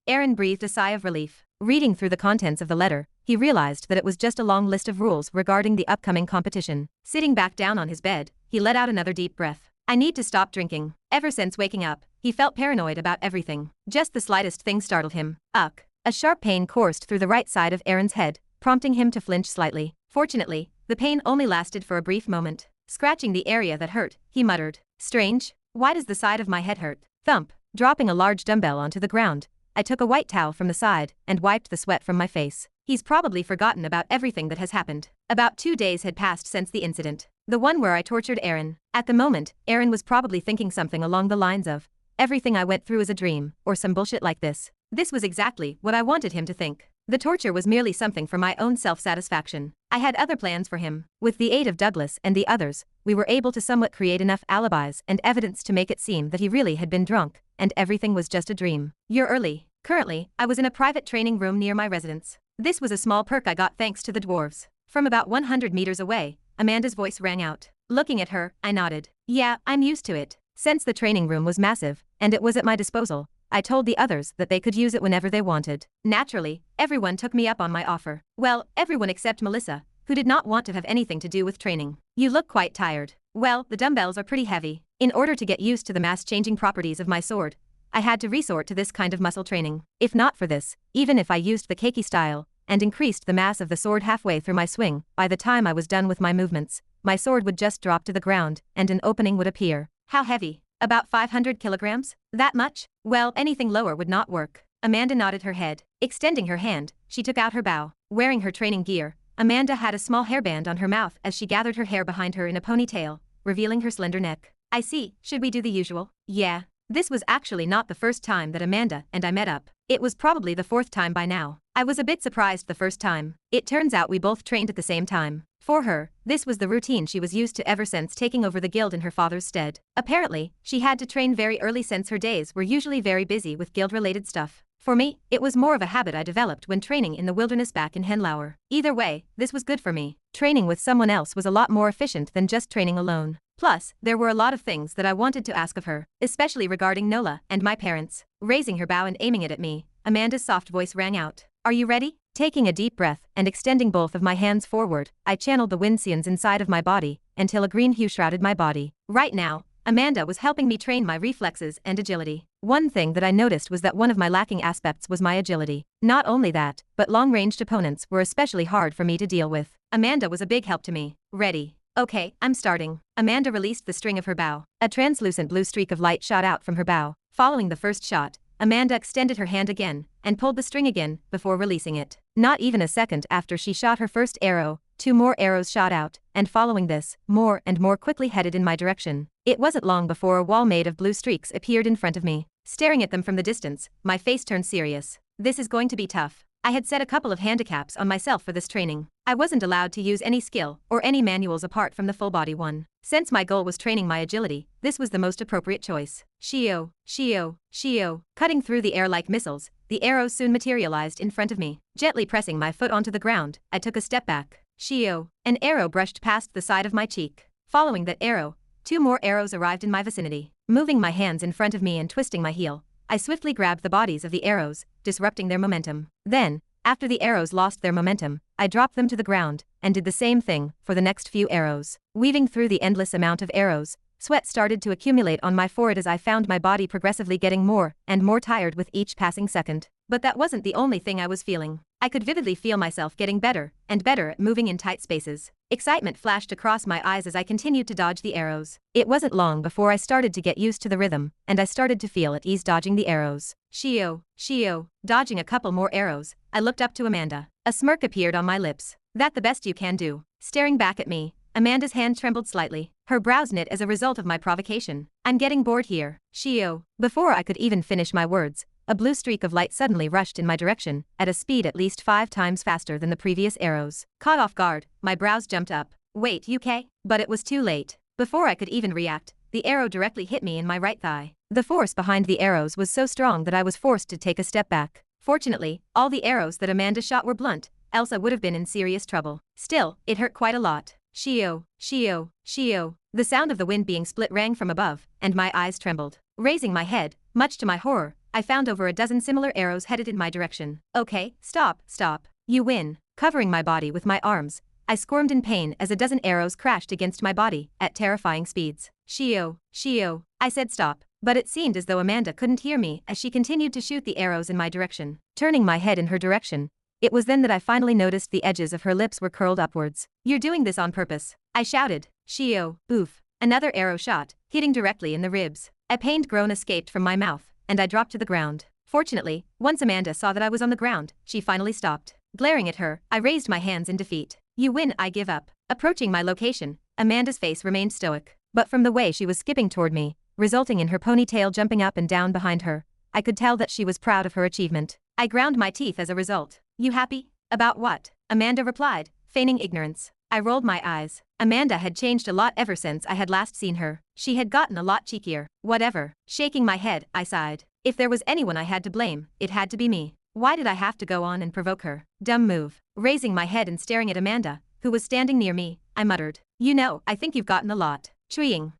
Aaron breathed a sigh of relief. Reading through the contents of the letter, he realized that it was just a long list of rules regarding the upcoming competition. Sitting back down on his bed, he let out another deep breath. I need to stop drinking. Ever since waking up, he felt paranoid about everything. Just the slightest thing startled him. A sharp pain coursed through the right side of Aaron's head, prompting him to flinch slightly. Fortunately, the pain only lasted for a brief moment. Scratching the area that hurt, he muttered, strange, why does the side of my head hurt? Thump. Dropping a large dumbbell onto the ground, I took a white towel from the side and wiped the sweat from my face. He's probably forgotten about everything that has happened. About 2 days had passed since the incident. The one where I tortured Aaron. At the moment, Aaron was probably thinking something along the lines of, everything I went through is a dream, or some bullshit like this. This was exactly what I wanted him to think. The torture was merely something for my own self-satisfaction. I had other plans for him. With the aid of Douglas and the others, we were able to somewhat create enough alibis and evidence to make it seem that he really had been drunk, and everything was just a dream. You're early. Currently, I was in a private training room near my residence. This was a small perk I got thanks to the dwarves. From about 100 meters away, Amanda's voice rang out. Looking at her, I nodded. Yeah, I'm used to it. Since the training room was massive, and it was at my disposal, I told the others that they could use it whenever they wanted. Naturally, everyone took me up on my offer. Well, everyone except Melissa, who did not want to have anything to do with training. You look quite tired. Well, the dumbbells are pretty heavy. In order to get used to the mass-changing properties of my sword, I had to resort to this kind of muscle training. If not for this, even if I used the keiki style, and increased the mass of the sword halfway through my swing, by the time I was done with my movements, my sword would just drop to the ground, and an opening would appear. How heavy? About 500 kilograms? That much? Well, anything lower would not work. Amanda nodded her head. Extending her hand, she took out her bow. Wearing her training gear, Amanda had a small hairband on her mouth as she gathered her hair behind her in a ponytail, revealing her slender neck. I see, should we do the usual? Yeah. This was actually not the first time that Amanda and I met up. It was probably the 4th time by now. I was a bit surprised the first time. It turns out we both trained at the same time. For her, this was the routine she was used to ever since taking over the guild in her father's stead. Apparently, she had to train very early since her days were usually very busy with guild-related stuff. For me, it was more of a habit I developed when training in the wilderness back in Henlauer. Either way, this was good for me. Training with someone else was a lot more efficient than just training alone. Plus, there were a lot of things that I wanted to ask of her, especially regarding Nola and my parents. Raising her bow and aiming it at me, Amanda's soft voice rang out. Are you ready? Taking a deep breath and extending both of my hands forward, I channeled the Winsians inside of my body until a green hue shrouded my body. Right now, Amanda was helping me train my reflexes and agility. One thing that I noticed was that one of my lacking aspects was my agility. Not only that, but long-ranged opponents were especially hard for me to deal with. Amanda was a big help to me. Ready. Okay, I'm starting. Amanda released the string of her bow. A translucent blue streak of light shot out from her bow. Following the first shot, Amanda extended her hand again and pulled the string again before releasing it. Not even a second after she shot her first arrow, 2 more arrows shot out, and following this, more and more quickly headed in my direction. It wasn't long before a wall made of blue streaks appeared in front of me. Staring at them from the distance, my face turned serious. This is going to be tough. I had set a couple of handicaps on myself for this training. I wasn't allowed to use any skill or any manuals apart from the full-body one. Since my goal was training my agility, this was the most appropriate choice. Shio, Shio, Shio. Cutting through the air like missiles, the arrows soon materialized in front of me. Gently pressing my foot onto the ground, I took a step back. Shio. An arrow brushed past the side of my cheek. Following that arrow, 2 more arrows arrived in my vicinity. Moving my hands in front of me and twisting my heel, I swiftly grabbed the bodies of the arrows, disrupting their momentum. Then, after the arrows lost their momentum, I dropped them to the ground, and did the same thing for the next few arrows. Weaving through the endless amount of arrows, sweat started to accumulate on my forehead as I found my body progressively getting more and more tired with each passing second. But that wasn't the only thing I was feeling. I could vividly feel myself getting better and better at moving in tight spaces. Excitement flashed across my eyes as I continued to dodge the arrows. It wasn't long before I started to get used to the rhythm, and I started to feel at ease dodging the arrows. Shio, Shio. Dodging a couple more arrows, I looked up to Amanda. A smirk appeared on my lips. That the best you can do. Staring back at me, Amanda's hand trembled slightly. Her brows knit as a result of my provocation. I'm getting bored here. Shio. Before I could even finish my words, a blue streak of light suddenly rushed in my direction, at a speed at least 5 times faster than the previous arrows. Caught off guard, my brows jumped up. Wait, UK? But it was too late. Before I could even react, the arrow directly hit me in my right thigh. The force behind the arrows was so strong that I was forced to take a step back. Fortunately, all the arrows that Amanda shot were blunt, else I would have been in serious trouble. Still, it hurt quite a lot. Shio, Shio, Shio. The sound of the wind being split rang from above, and my eyes trembled. Raising my head, much to my horror, I found over a dozen similar arrows headed in my direction. Okay, stop, stop. You win. Covering my body with my arms, I squirmed in pain as a dozen arrows crashed against my body at terrifying speeds. Shio, Shio. I said stop, but it seemed as though Amanda couldn't hear me as she continued to shoot the arrows in my direction. Turning my head in her direction, it was then that I finally noticed the edges of her lips were curled upwards. You're doing this on purpose. I shouted. Shio, oof. Another arrow shot, hitting directly in the ribs. A pained groan escaped from my mouth, and I dropped to the ground. Fortunately, once Amanda saw that I was on the ground, she finally stopped. Glaring at her, I raised my hands in defeat. You win, I give up. Approaching my location, Amanda's face remained stoic. But from the way she was skipping toward me, resulting in her ponytail jumping up and down behind her, I could tell that she was proud of her achievement. I ground my teeth as a result. You happy? About what? Amanda replied, feigning ignorance. I rolled my eyes. Amanda had changed a lot ever since I had last seen her. She had gotten a lot cheekier. Whatever. Shaking my head, I sighed. If there was anyone I had to blame, it had to be me. Why did I have to go on and provoke her? Dumb move. Raising my head and staring at Amanda, who was standing near me, I muttered. You know, I think you've gotten a lot. Treeing.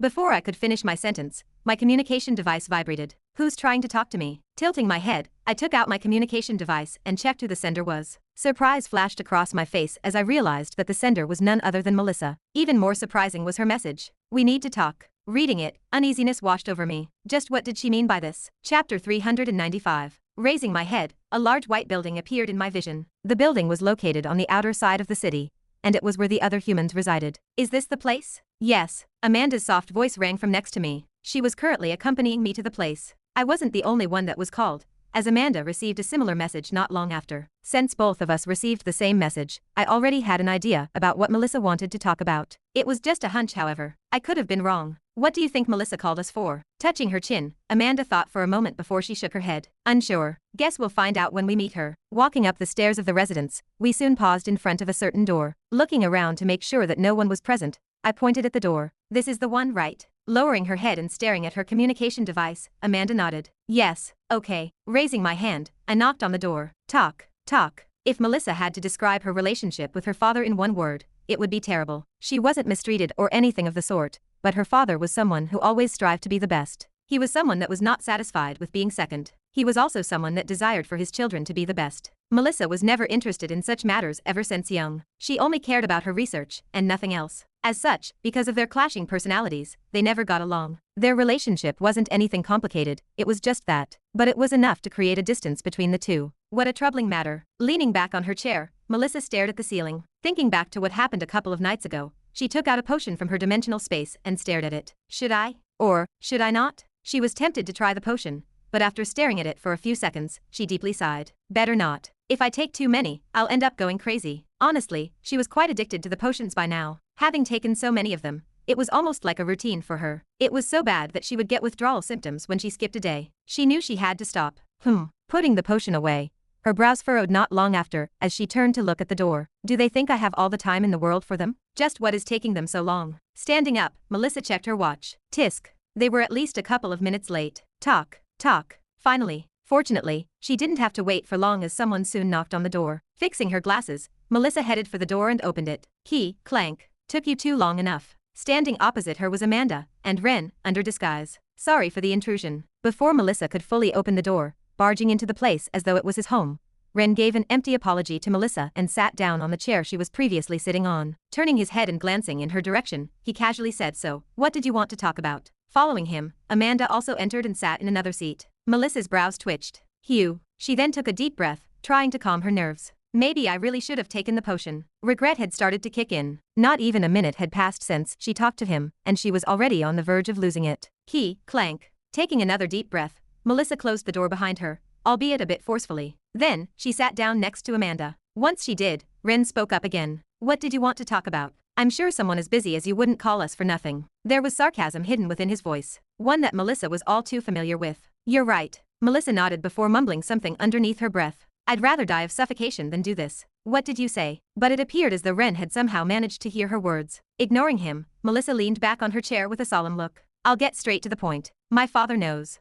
Before I could finish my sentence, my communication device vibrated. Who's trying to talk to me? Tilting my head, I took out my communication device and checked who the sender was. Surprise flashed across my face as I realized that the sender was none other than Melissa. Even more surprising was her message. We need to talk. Reading it, uneasiness washed over me. Just what did she mean by this? Chapter 395. Raising my head, a large white building appeared in my vision. The building was located on the outer side of the city, and it was where the other humans resided. Is this the place? Yes. Amanda's soft voice rang from next to me. She was currently accompanying me to the place. I wasn't the only one that was called, as Amanda received a similar message not long after. Since both of us received the same message, I already had an idea about what Melissa wanted to talk about. It was just a hunch, however. I could have been wrong. What do you think Melissa called us for? Touching her chin, Amanda thought for a moment before she shook her head. Unsure. Guess we'll find out when we meet her. Walking up the stairs of the residence, we soon paused in front of a certain door. Looking around to make sure that no one was present, I pointed at the door. This is the one, right? Lowering her head and staring at her communication device, Amanda nodded. Yes, okay. Raising my hand, I knocked on the door. Talk. If Melissa had to describe her relationship with her father in one word, it would be terrible. She wasn't mistreated or anything of the sort, but her father was someone who always strived to be the best. He was someone that was not satisfied with being second. He was also someone that desired for his children to be the best. Melissa was never interested in such matters ever since young. She only cared about her research, and nothing else. As such, because of their clashing personalities, they never got along. Their relationship wasn't anything complicated, it was just that. But it was enough to create a distance between the two. What a troubling matter. Leaning back on her chair, Melissa stared at the ceiling. Thinking back to what happened a couple of nights ago, she took out a potion from her dimensional space and stared at it. Should I? Or should I not? She was tempted to try the potion, but after staring at it for a few seconds, she deeply sighed. Better not. If I take too many, I'll end up going crazy. Honestly, she was quite addicted to the potions by now. Having taken so many of them, it was almost like a routine for her. It was so bad that she would get withdrawal symptoms when she skipped a day. She knew she had to stop. Putting the potion away, her brows furrowed not long after as she turned to look at the door. Do they think I have all the time in the world for them? Just what is taking them so long? Standing up, Melissa checked her watch. Tisk. They were at least a couple of minutes late. Talk. Finally. Fortunately, she didn't have to wait for long as someone soon knocked on the door. Fixing her glasses, Melissa headed for the door and opened it. Key, clank. Took you too long enough. Standing opposite her was Amanda, and Ren, under disguise. Sorry for the intrusion. Before Melissa could fully open the door, barging into the place as though it was his home, Ren gave an empty apology to Melissa and sat down on the chair she was previously sitting on. Turning his head and glancing in her direction, he casually said, "So, what did you want to talk about?" Following him, Amanda also entered and sat in another seat. Melissa's brows twitched. Hugh. She then took a deep breath, trying to calm her nerves. Maybe I really should have taken the potion. Regret had started to kick in. Not even a minute had passed since she talked to him, and she was already on the verge of losing it. Key, clank. Taking another deep breath, Melissa closed the door behind her, albeit a bit forcefully. Then, she sat down next to Amanda. Once she did, Ren spoke up again. What did you want to talk about? I'm sure someone as busy as you wouldn't call us for nothing. There was sarcasm hidden within his voice, one that Melissa was all too familiar with. You're right. Melissa nodded before mumbling something underneath her breath. I'd rather die of suffocation than do this. What did you say? But it appeared as though Ren had somehow managed to hear her words. Ignoring him, Melissa leaned back on her chair with a solemn look. I'll get straight to the point. My father knows.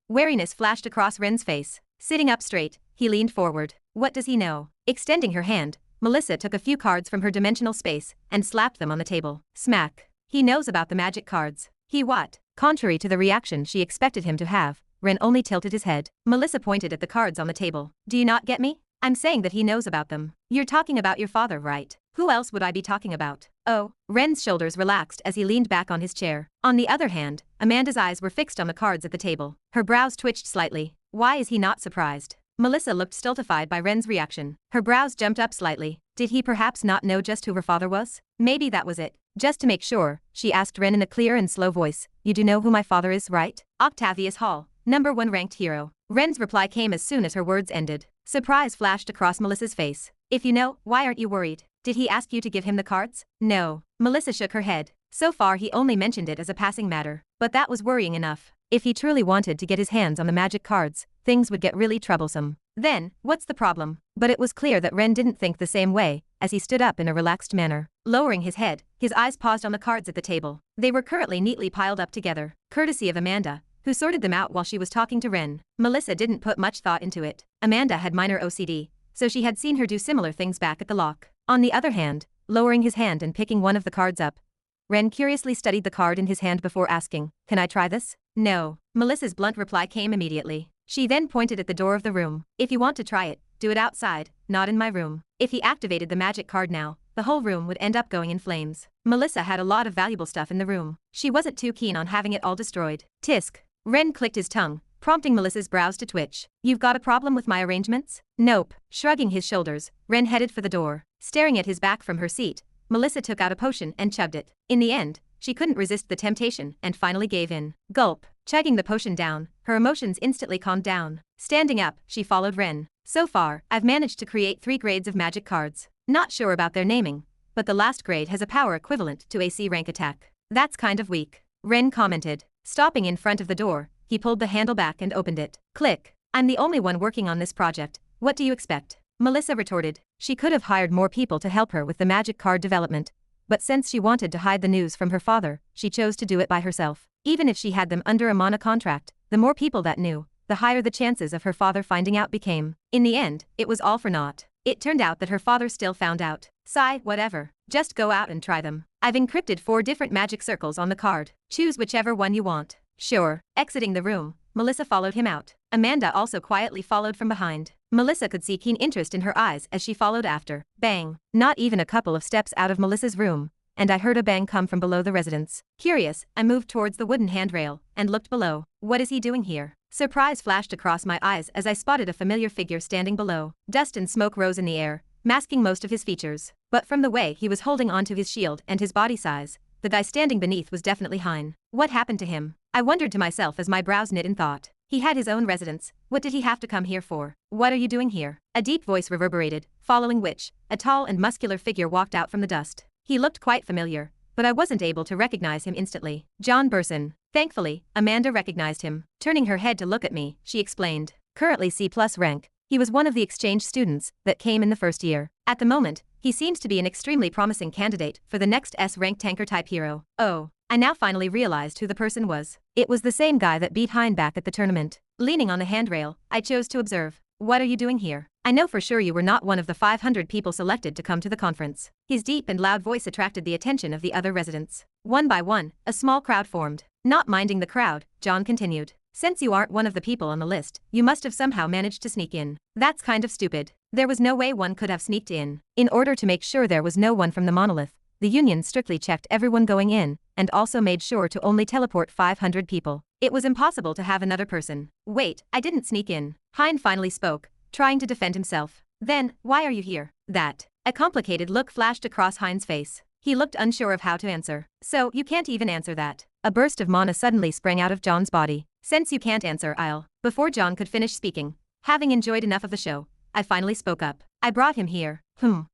Wariness flashed across Ren's face. Sitting up straight, he leaned forward. What does he know? Extending her hand, Melissa took a few cards from her dimensional space and slapped them on the table. Smack. He knows about the magic cards. He what? Contrary to the reaction she expected him to have, Ren only tilted his head. Melissa pointed at the cards on the table. Do you not get me? I'm saying that he knows about them. You're talking about your father, right? Who else would I be talking about? Oh. Ren's shoulders relaxed as he leaned back on his chair. On the other hand, Amanda's eyes were fixed on the cards at the table. Her brows twitched slightly. Why is he not surprised? Melissa looked stultified by Ren's reaction. Her brows jumped up slightly. Did he perhaps not know just who her father was? Maybe that was it. Just to make sure, she asked Ren in a clear and slow voice. You do know who my father is, right? Octavius Hall. #1 ranked hero. Ren's reply came as soon as her words ended. Surprise flashed across Melissa's face. If you know, why aren't you worried? Did he ask you to give him the cards? No. Melissa shook her head. So far he only mentioned it as a passing matter. But that was worrying enough. If he truly wanted to get his hands on the magic cards, things would get really troublesome. Then, what's the problem? But it was clear that Ren didn't think the same way, as he stood up in a relaxed manner. Lowering his head, his eyes paused on the cards at the table. They were currently neatly piled up together, courtesy of Amanda, who sorted them out while she was talking to Ren. Melissa didn't put much thought into it. Amanda had minor OCD, so she had seen her do similar things back at the lock. On the other hand, lowering his hand and picking one of the cards up, Ren curiously studied the card in his hand before asking, "Can I try this?" "No." Melissa's blunt reply came immediately. She then pointed at the door of the room. "If you want to try it, do it outside, not in my room." If he activated the magic card now, the whole room would end up going in flames. Melissa had a lot of valuable stuff in the room. She wasn't too keen on having it all destroyed. Tisk. Ren clicked his tongue, prompting Melissa's brows to twitch. "You've got a problem with my arrangements?" "Nope." Shrugging his shoulders, Ren headed for the door. Staring at his back from her seat, Melissa took out a potion and chugged it. In the end, she couldn't resist the temptation and finally gave in. Gulp. Chugging the potion down, her emotions instantly calmed down. Standing up, she followed Ren. "So far, I've managed to create 3 grades of magic cards. Not sure about their naming, but the last grade has a power equivalent to a C rank attack. That's kind of weak," Ren commented. Stopping in front of the door, he pulled the handle back and opened it. Click. "I'm the only one working on this project. What do you expect?" Melissa retorted. She could have hired more people to help her with the magic card development, but since she wanted to hide the news from her father, she chose to do it by herself. Even if she had them under a mana contract, the more people that knew, the higher the chances of her father finding out became. In the end, it was all for naught. It turned out that her father still found out. Sigh, whatever. Just go out and try them. I've encrypted 4 different magic circles on the card. Choose whichever one you want. Sure. Exiting the room, Melissa followed him out. Amanda also quietly followed from behind. Melissa could see keen interest in her eyes as she followed after. Bang. Not even a couple of steps out of Melissa's room, and I heard a bang come from below the residence. Curious, I moved towards the wooden handrail and looked below. What is he doing here? Surprise flashed across my eyes as I spotted a familiar figure standing below. Dust and smoke rose in the air, masking most of his features. But from the way he was holding onto his shield and his body size, the guy standing beneath was definitely Hein. What happened to him? I wondered to myself as my brows knit in thought. He had his own residence. What did he have to come here for? What are you doing here? A deep voice reverberated, following which, a tall and muscular figure walked out from the dust. He looked quite familiar, but I wasn't able to recognize him instantly. John Burson. Thankfully, Amanda recognized him. Turning her head to look at me, she explained. Currently C+ rank. He was one of the exchange students that came in the first year. At the moment, he seems to be an extremely promising candidate for the next S-rank tanker-type hero. Oh. I now finally realized who the person was. It was the same guy that beat Hein back at the tournament. Leaning on the handrail, I chose to observe. What are you doing here? I know for sure you were not one of the 500 people selected to come to the conference. His deep and loud voice attracted the attention of the other residents. One by one, a small crowd formed. Not minding the crowd, John continued. Since you aren't one of the people on the list, you must have somehow managed to sneak in. That's kind of stupid. There was no way one could have sneaked in. In order to make sure there was no one from the monolith, the Union strictly checked everyone going in, and also made sure to only teleport 500 people. It was impossible to have another person. Wait, I didn't sneak in. Hein finally spoke, trying to defend himself. Then, why are you here? That. A complicated look flashed across Hein's face. He looked unsure of how to answer. So, you can't even answer that. A burst of mana suddenly sprang out of John's body. Since you can't answer, I'll. Before John could finish speaking, having enjoyed enough of the show, I finally spoke up. I brought him here.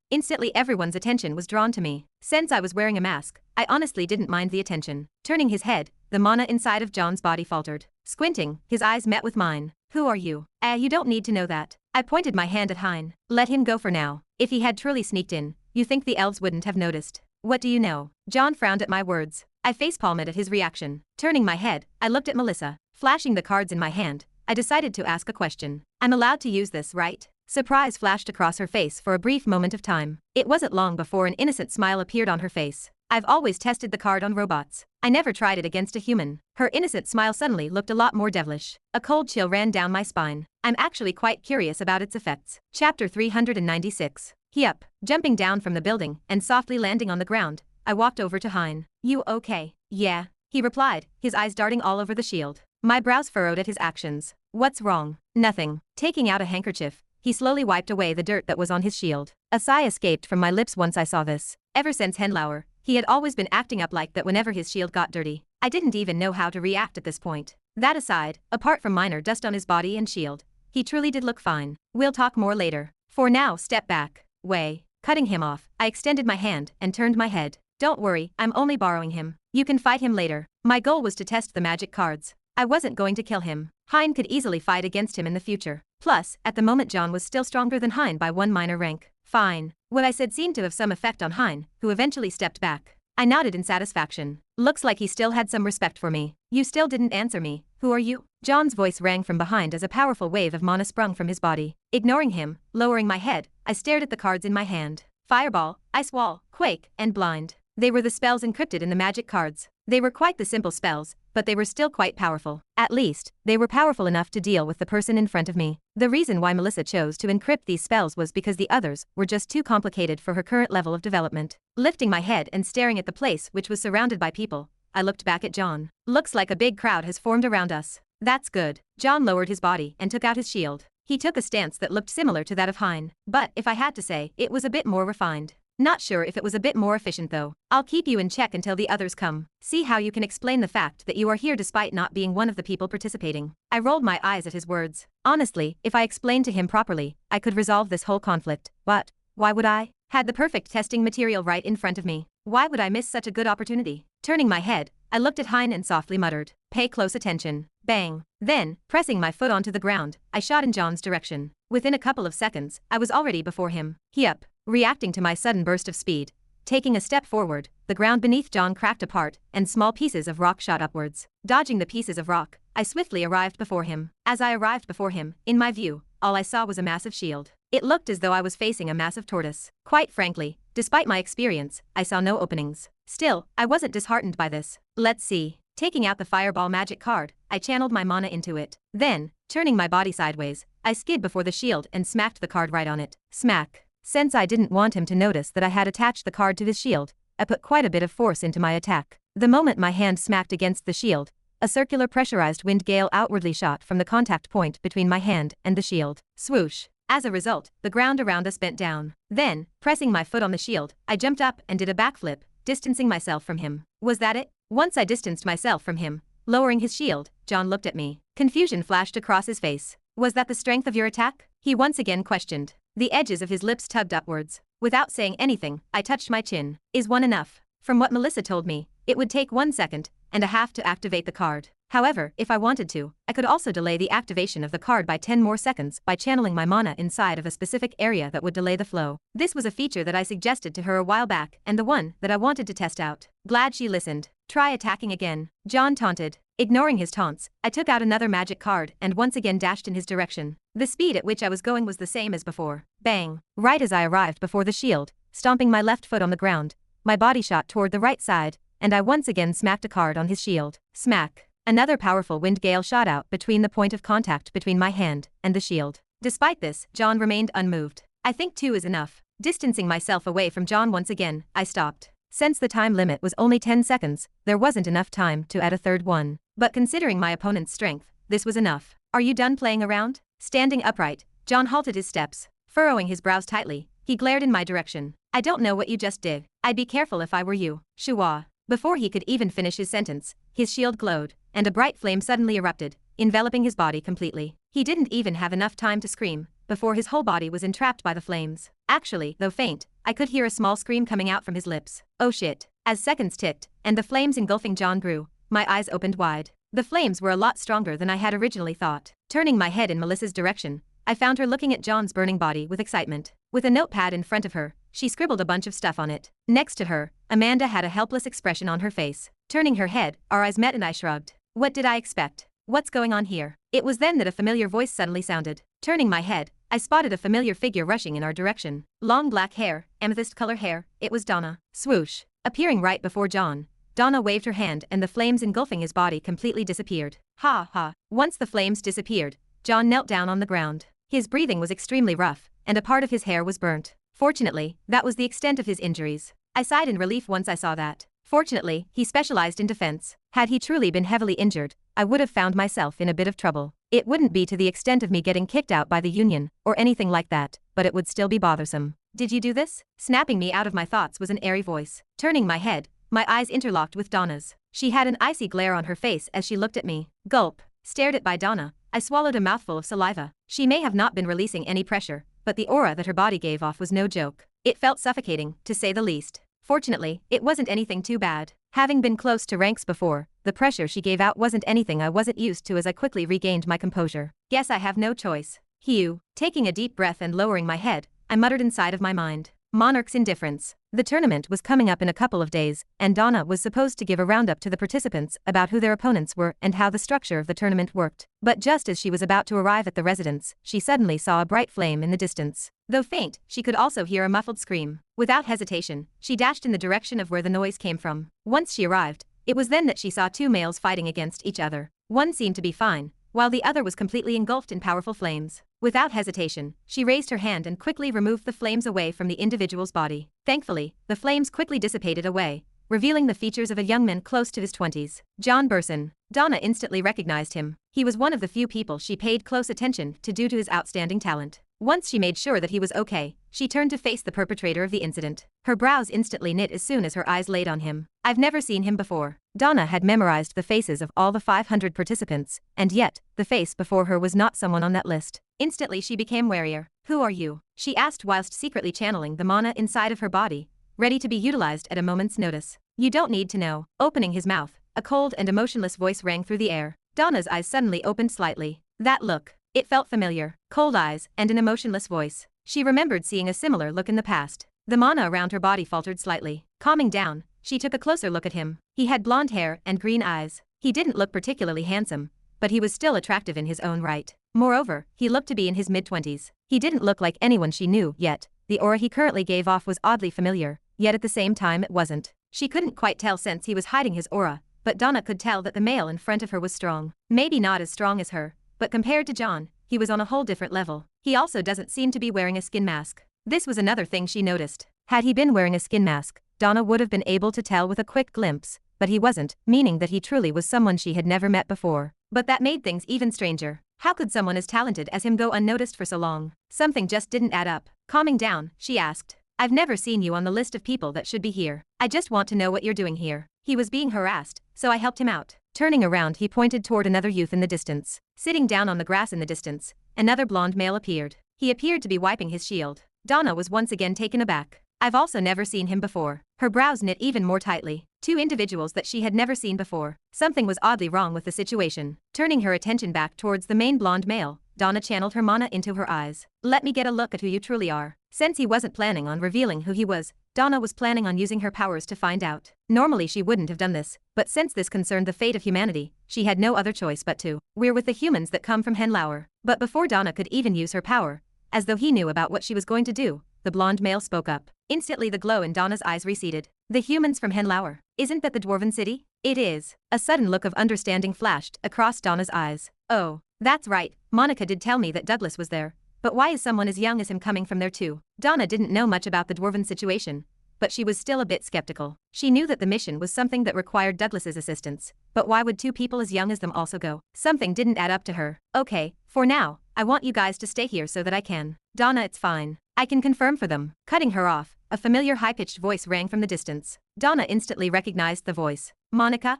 Instantly everyone's attention was drawn to me. Since I was wearing a mask, I honestly didn't mind the attention. Turning his head, the mana inside of John's body faltered. Squinting, his eyes met with mine. Who are you? You don't need to know that. I pointed my hand at Hein. Let him go for now. If he had truly sneaked in, you think the elves wouldn't have noticed? What do you know? John frowned at my words. I facepalmed at his reaction. Turning my head, I looked at Melissa. Flashing the cards in my hand, I decided to ask a question. I'm allowed to use this, right? Surprise flashed across her face for a brief moment of time. It wasn't long before an innocent smile appeared on her face. I've always tested the card on robots. I never tried it against a human. Her innocent smile suddenly looked a lot more devilish. A cold chill ran down my spine. I'm actually quite curious about its effects. Chapter 396. Yup. Jumping down from the building and softly landing on the ground, I walked over to Hein. You okay? Yeah, he replied, his eyes darting all over the shield. My brows furrowed at his actions. What's wrong? Nothing. Taking out a handkerchief, he slowly wiped away the dirt that was on his shield. A sigh escaped from my lips once I saw this. Ever since Henlauer, he had always been acting up like that whenever his shield got dirty. I didn't even know how to react at this point. That aside, apart from minor dust on his body and shield, he truly did look fine. We'll talk more later. For now, step back. Way. Cutting him off, I extended my hand and turned my head. Don't worry, I'm only borrowing him. You can fight him later. My goal was to test the magic cards. I wasn't going to kill him. Hein could easily fight against him in the future. Plus, at the moment John was still stronger than Hein by one minor rank. Fine. What I said seemed to have some effect on Hein, who eventually stepped back. I nodded in satisfaction. Looks like he still had some respect for me. You still didn't answer me. Who are you? John's voice rang from behind as a powerful wave of mana sprung from his body. Ignoring him, lowering my head, I stared at the cards in my hand. Fireball, Ice Wall, Quake, and Blind. They were the spells encrypted in the magic cards. They were quite the simple spells, but they were still quite powerful. At least, they were powerful enough to deal with the person in front of me. The reason why Melissa chose to encrypt these spells was because the others were just too complicated for her current level of development. Lifting my head and staring at the place which was surrounded by people, I looked back at John. Looks like a big crowd has formed around us. That's good. John lowered his body and took out his shield. He took a stance that looked similar to that of Hein, but if I had to say, it was a bit more refined. Not sure if it was a bit more efficient though. I'll keep you in check until the others come. See how you can explain the fact that you are here despite not being one of the people participating. I rolled my eyes at his words. Honestly, if I explained to him properly, I could resolve this whole conflict. But why would I? Had the perfect testing material right in front of me. Why would I miss such a good opportunity? Turning my head, I looked at Hein and softly muttered, "Pay close attention." Bang. Then, pressing my foot onto the ground, I shot in John's direction. Within a couple of seconds, I was already before him. Yup. Reacting to my sudden burst of speed, taking a step forward, the ground beneath John cracked apart, and small pieces of rock shot upwards. Dodging the pieces of rock, I swiftly arrived before him. As I arrived before him, in my view, all I saw was a massive shield. It looked as though I was facing a massive tortoise. Quite frankly, despite my experience, I saw no openings. Still, I wasn't disheartened by this. Let's see. Taking out the fireball magic card, I channeled my mana into it. Then, turning my body sideways, I skid before the shield and smacked the card right on it. Smack. Since I didn't want him to notice that I had attached the card to his shield, I put quite a bit of force into my attack. The moment my hand smacked against the shield, a circular pressurized wind gale outwardly shot from the contact point between my hand and the shield. Swoosh. As a result, the ground around us bent down. Then, pressing my foot on the shield, I jumped up and did a backflip, distancing myself from him. Was that it? Once I distanced myself from him, lowering his shield, John looked at me. Confusion flashed across his face. Was that the strength of your attack? He once again questioned. The edges of his lips tugged upwards. Without saying anything, I touched my chin. Is one enough? From what Melissa told me, it would take 1 second and a half to activate the card. However, if I wanted to, I could also delay the activation of the card by 10 more seconds by channeling my mana inside of a specific area that would delay the flow. This was a feature that I suggested to her a while back and the one that I wanted to test out. Glad she listened. Try attacking again, John taunted. Ignoring his taunts, I took out another magic card and once again dashed in his direction. The speed at which I was going was the same as before. Bang. Right as I arrived before the shield, stomping my left foot on the ground, my body shot toward the right side, and I once again smacked a card on his shield. Smack. Another powerful wind gale shot out between the point of contact between my hand and the shield. Despite this, John remained unmoved. I think 2 is enough. Distancing myself away from John once again, I stopped. Since the time limit was only 10 seconds, there wasn't enough time to add a third one. But considering my opponent's strength, this was enough. Are you done playing around? Standing upright, John halted his steps. Furrowing his brows tightly, he glared in my direction. I don't know what you just did. I'd be careful if I were you. Shua. Before he could even finish his sentence, his shield glowed, and a bright flame suddenly erupted, enveloping his body completely. He didn't even have enough time to scream, before his whole body was entrapped by the flames. Actually, though faint, I could hear a small scream coming out from his lips. Oh shit. As seconds ticked, and the flames engulfing John grew, my eyes opened wide. The flames were a lot stronger than I had originally thought. Turning my head in Melissa's direction, I found her looking at John's burning body with excitement. With a notepad in front of her, she scribbled a bunch of stuff on it. Next to her, Amanda had a helpless expression on her face. Turning her head, our eyes met and I shrugged. What did I expect? What's going on here? It was then that a familiar voice suddenly sounded. Turning my head, I spotted a familiar figure rushing in our direction. Long black hair, amethyst color hair, it was Donna. Swoosh. Appearing right before John, Donna waved her hand and the flames engulfing his body completely disappeared. Ha ha. Once the flames disappeared, John knelt down on the ground. His breathing was extremely rough, and a part of his hair was burnt. Fortunately, that was the extent of his injuries. I sighed in relief once I saw that. Fortunately, he specialized in defense. Had he truly been heavily injured, I would have found myself in a bit of trouble. It wouldn't be to the extent of me getting kicked out by the union, or anything like that, but it would still be bothersome. Did you do this? Snapping me out of my thoughts was an airy voice. Turning my head, my eyes interlocked with Donna's. She had an icy glare on her face as she looked at me. Gulp. Stared at by Donna, I swallowed a mouthful of saliva. She may have not been releasing any pressure, but the aura that her body gave off was no joke. It felt suffocating, to say the least. Fortunately, it wasn't anything too bad. Having been close to ranks before, the pressure she gave out wasn't anything I wasn't used to as I quickly regained my composure. Guess I have no choice. Hew. Taking a deep breath and lowering my head, I muttered inside of my mind. Monarch's indifference. The tournament was coming up in a couple of days, and Donna was supposed to give a roundup to the participants about who their opponents were and how the structure of the tournament worked. But just as she was about to arrive at the residence, she suddenly saw a bright flame in the distance. Though faint, she could also hear a muffled scream. Without hesitation, she dashed in the direction of where the noise came from. Once she arrived, it was then that she saw two males fighting against each other. One seemed to be fine, while the other was completely engulfed in powerful flames. Without hesitation, she raised her hand and quickly removed the flames away from the individual's body. Thankfully, the flames quickly dissipated away, revealing the features of a young man close to his 20s. John Burson. Donna instantly recognized him. He was one of the few people she paid close attention to due to his outstanding talent. Once she made sure that he was okay, she turned to face the perpetrator of the incident. Her brows instantly knit as soon as her eyes laid on him. I've never seen him before. Donna had memorized the faces of all the 500 participants, and yet, the face before her was not someone on that list. Instantly she became warier. Who are you? She asked whilst secretly channeling the mana inside of her body, ready to be utilized at a moment's notice. You don't need to know. Opening his mouth, a cold and emotionless voice rang through the air. Donna's eyes suddenly opened slightly. That look. It felt familiar. Cold eyes and an emotionless voice. She remembered seeing a similar look in the past. The mana around her body faltered slightly. Calming down, she took a closer look at him. He had blonde hair and green eyes. He didn't look particularly handsome, but he was still attractive in his own right. Moreover, he looked to be in his mid-20s. He didn't look like anyone she knew yet. The aura he currently gave off was oddly familiar, yet at the same time it wasn't. She couldn't quite tell since he was hiding his aura, but Donna could tell that the male in front of her was strong. Maybe not as strong as her, but compared to John, he was on a whole different level. He also doesn't seem to be wearing a skin mask. This was another thing she noticed. Had he been wearing a skin mask, Donna would have been able to tell with a quick glimpse, but he wasn't, meaning that he truly was someone she had never met before. But that made things even stranger. How could someone as talented as him go unnoticed for so long? Something just didn't add up. Calming down, she asked. I've never seen you on the list of people that should be here. I just want to know what you're doing here. He was being harassed, so I helped him out. Turning around, he pointed toward another youth in the distance. Sitting down on the grass in the distance, another blonde male appeared. He appeared to be wiping his shield. Donna was once again taken aback. I've also never seen him before. Her brows knit even more tightly. Two individuals that she had never seen before. Something was oddly wrong with the situation. Turning her attention back towards the main blonde male, Donna channeled her mana into her eyes. Let me get a look at who you truly are. Since he wasn't planning on revealing who he was, Donna was planning on using her powers to find out. Normally she wouldn't have done this, but since this concerned the fate of humanity, she had no other choice but to. We're with the humans that come from Henlauer. But before Donna could even use her power, as though he knew about what she was going to do, the blonde male spoke up. Instantly the glow in Donna's eyes receded. The humans from Henlauer. Isn't that the dwarven city? It is. A sudden look of understanding flashed across Donna's eyes. Oh, that's right, Monica did tell me that Douglas was there. But why is someone as young as him coming from there too? Donna didn't know much about the dwarven situation, but she was still a bit skeptical. She knew that the mission was something that required Douglas's assistance, but why would two people as young as them also go? Something didn't add up to her. Okay, for now, I want you guys to stay here so that I can. Donna, it's fine. I can confirm for them. Cutting her off, a familiar high-pitched voice rang from the distance. Donna instantly recognized the voice. Monica?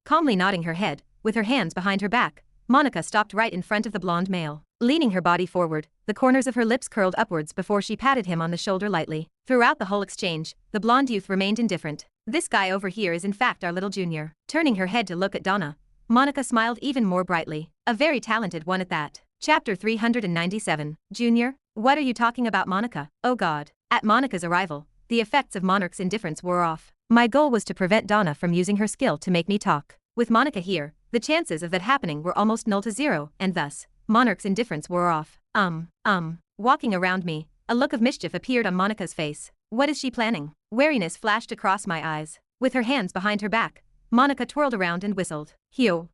Calmly nodding her head, with her hands behind her back, Monica stopped right in front of the blonde male. Leaning her body forward, the corners of her lips curled upwards before she patted him on the shoulder lightly. Throughout the whole exchange, the blonde youth remained indifferent. This guy over here is in fact our little junior. Turning her head to look at Donna, Monica smiled even more brightly. A very talented one at that. Chapter 397. Junior? What are you talking about, Monica? Oh god. At Monica's arrival, the effects of Monarch's indifference wore off. My goal was to prevent Donna from using her skill to make me talk. With Monica here, the chances of that happening were almost null to zero, and thus, Monarch's indifference wore off. Walking around me, a look of mischief appeared on Monica's face. What is she planning? Wariness flashed across my eyes. With her hands behind her back, Monica twirled around and whistled. Hew.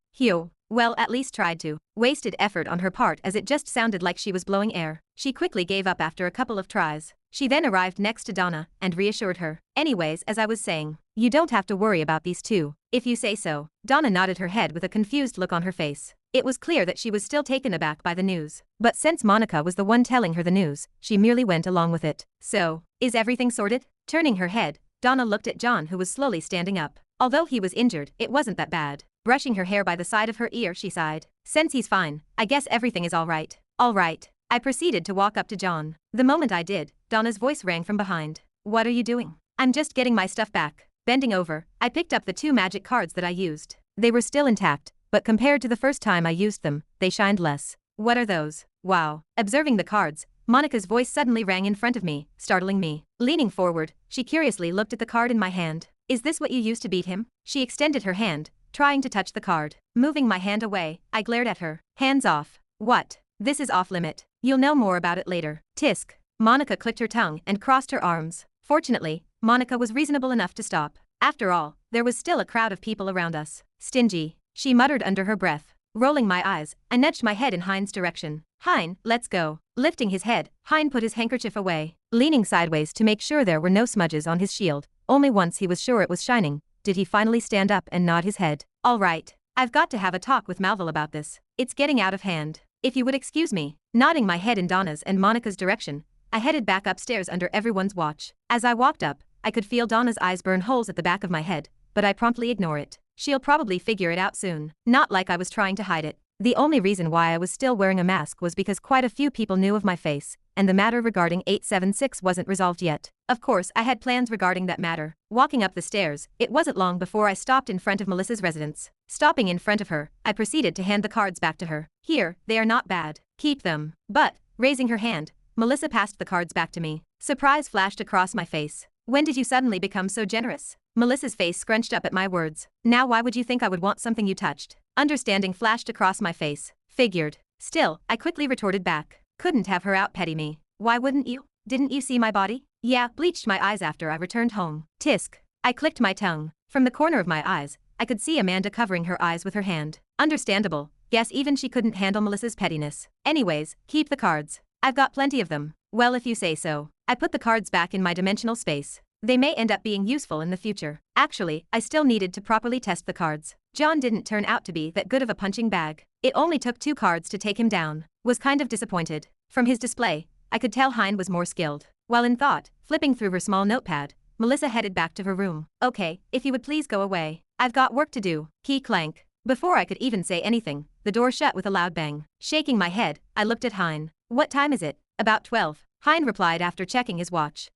Well, at least tried to. Wasted effort on her part as it just sounded like she was blowing air. She quickly gave up after a couple of tries. She then arrived next to Donna and reassured her. Anyways, as I was saying, you don't have to worry about these two, if you say so. Donna nodded her head with a confused look on her face. It was clear that she was still taken aback by the news. But since Monica was the one telling her the news, she merely went along with it. So, is everything sorted? Turning her head, Donna looked at John, who was slowly standing up. Although he was injured, it wasn't that bad. Brushing her hair by the side of her ear, she sighed. Since he's fine, I guess everything is all right. All right. I proceeded to walk up to John. The moment I did, Donna's voice rang from behind. What are you doing? I'm just getting my stuff back. Bending over, I picked up the 2 magic cards that I used. They were still intact, but compared to the first time I used them, they shined less. What are those? Wow. Observing the cards, Monica's voice suddenly rang in front of me, startling me. Leaning forward, she curiously looked at the card in my hand. Is this what you used to beat him? She extended her hand, trying to touch the card. Moving my hand away, I glared at her. Hands off. What? This is off limit. You'll know more about it later. Tisk. Monica clicked her tongue and crossed her arms. Fortunately, Monica was reasonable enough to stop. After all, there was still a crowd of people around us. Stingy, she muttered under her breath. Rolling my eyes, I nudged my head in Hein's direction. Hein, let's go. Lifting his head, Hein put his handkerchief away. Leaning sideways to make sure there were no smudges on his shield, only once he was sure it was shining, did he finally stand up and nod his head. All right. I've got to have a talk with Malval about this. It's getting out of hand. If you would excuse me. Nodding my head in Donna's and Monica's direction, I headed back upstairs under everyone's watch. As I walked up, I could feel Donna's eyes burn holes at the back of my head, but I promptly ignore it. She'll probably figure it out soon. Not like I was trying to hide it. The only reason why I was still wearing a mask was because quite a few people knew of my face, and the matter regarding 876 wasn't resolved yet. Of course, I had plans regarding that matter. Walking up the stairs, it wasn't long before I stopped in front of Melissa's residence. Stopping in front of her, I proceeded to hand the cards back to her. Here, they are not bad. Keep them. But, raising her hand, Melissa passed the cards back to me. Surprise flashed across my face. When did you suddenly become so generous? Melissa's face scrunched up at my words. Now why would you think I would want something you touched? Understanding flashed across my face. Figured. Still, I quickly retorted back. Couldn't have her out petty me. Why wouldn't you? Didn't you see my body? Yeah, bleached my eyes after I returned home. Tisk. I clicked my tongue. From the corner of my eyes, I could see Amanda covering her eyes with her hand. Understandable. Guess even she couldn't handle Melissa's pettiness. Anyways, keep the cards. I've got plenty of them. Well, if you say so. I put the cards back in my dimensional space. They may end up being useful in the future. Actually, I still needed to properly test the cards. John didn't turn out to be that good of a punching bag. It only took 2 cards to take him down. Was kind of disappointed. From his display, I could tell Hein was more skilled. While in thought, flipping through her small notepad, Melissa headed back to her room. Okay, if you would please go away. I've got work to do. Key clank. Before I could even say anything, the door shut with a loud bang. Shaking my head, I looked at Hein. What time is it? About 12. Hein replied after checking his watch.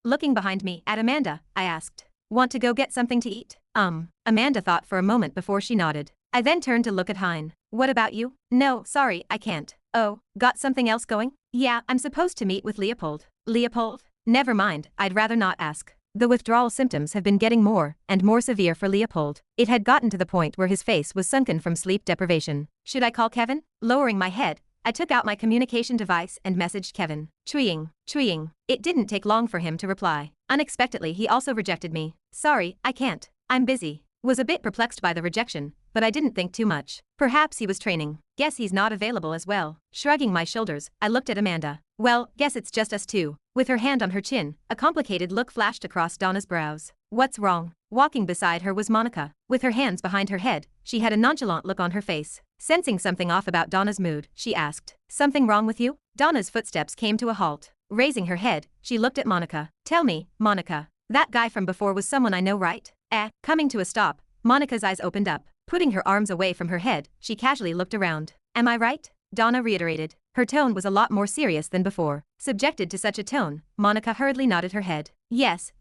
Looking behind me at Amanda, I asked. Want to go get something to eat? Amanda thought for a moment before she nodded. I then turned to look at Hein. What about you? No, sorry, I can't. Oh, got something else going? Yeah, I'm supposed to meet with Leopold. Leopold? Never mind, I'd rather not ask. The withdrawal symptoms have been getting more and more severe for Leopold. It had gotten to the point where his face was sunken from sleep deprivation. Should I call Kevin? Lowering my head, I took out my communication device and messaged Kevin. Treeing. It didn't take long for him to reply. Unexpectedly, he also rejected me. Sorry, I can't. I'm busy. Was a bit perplexed by the rejection, but I didn't think too much. Perhaps he was training. Guess he's not available as well. Shrugging my shoulders, I looked at Amanda. Well, guess it's just us two. With her hand on her chin, a complicated look flashed across Donna's brows. What's wrong? Walking beside her was Monica. With her hands behind her head, she had a nonchalant look on her face. Sensing something off about Donna's mood, she asked. Something wrong with you? Donna's footsteps came to a halt. Raising her head, she looked at Monica. Tell me, Monica. That guy from before was someone I know, right? Coming to a stop, Monica's eyes opened up. Putting her arms away from her head, she casually looked around. Am I right? Donna reiterated. Her tone was a lot more serious than before. Subjected to such a tone, Monica hurriedly nodded her head. Yes,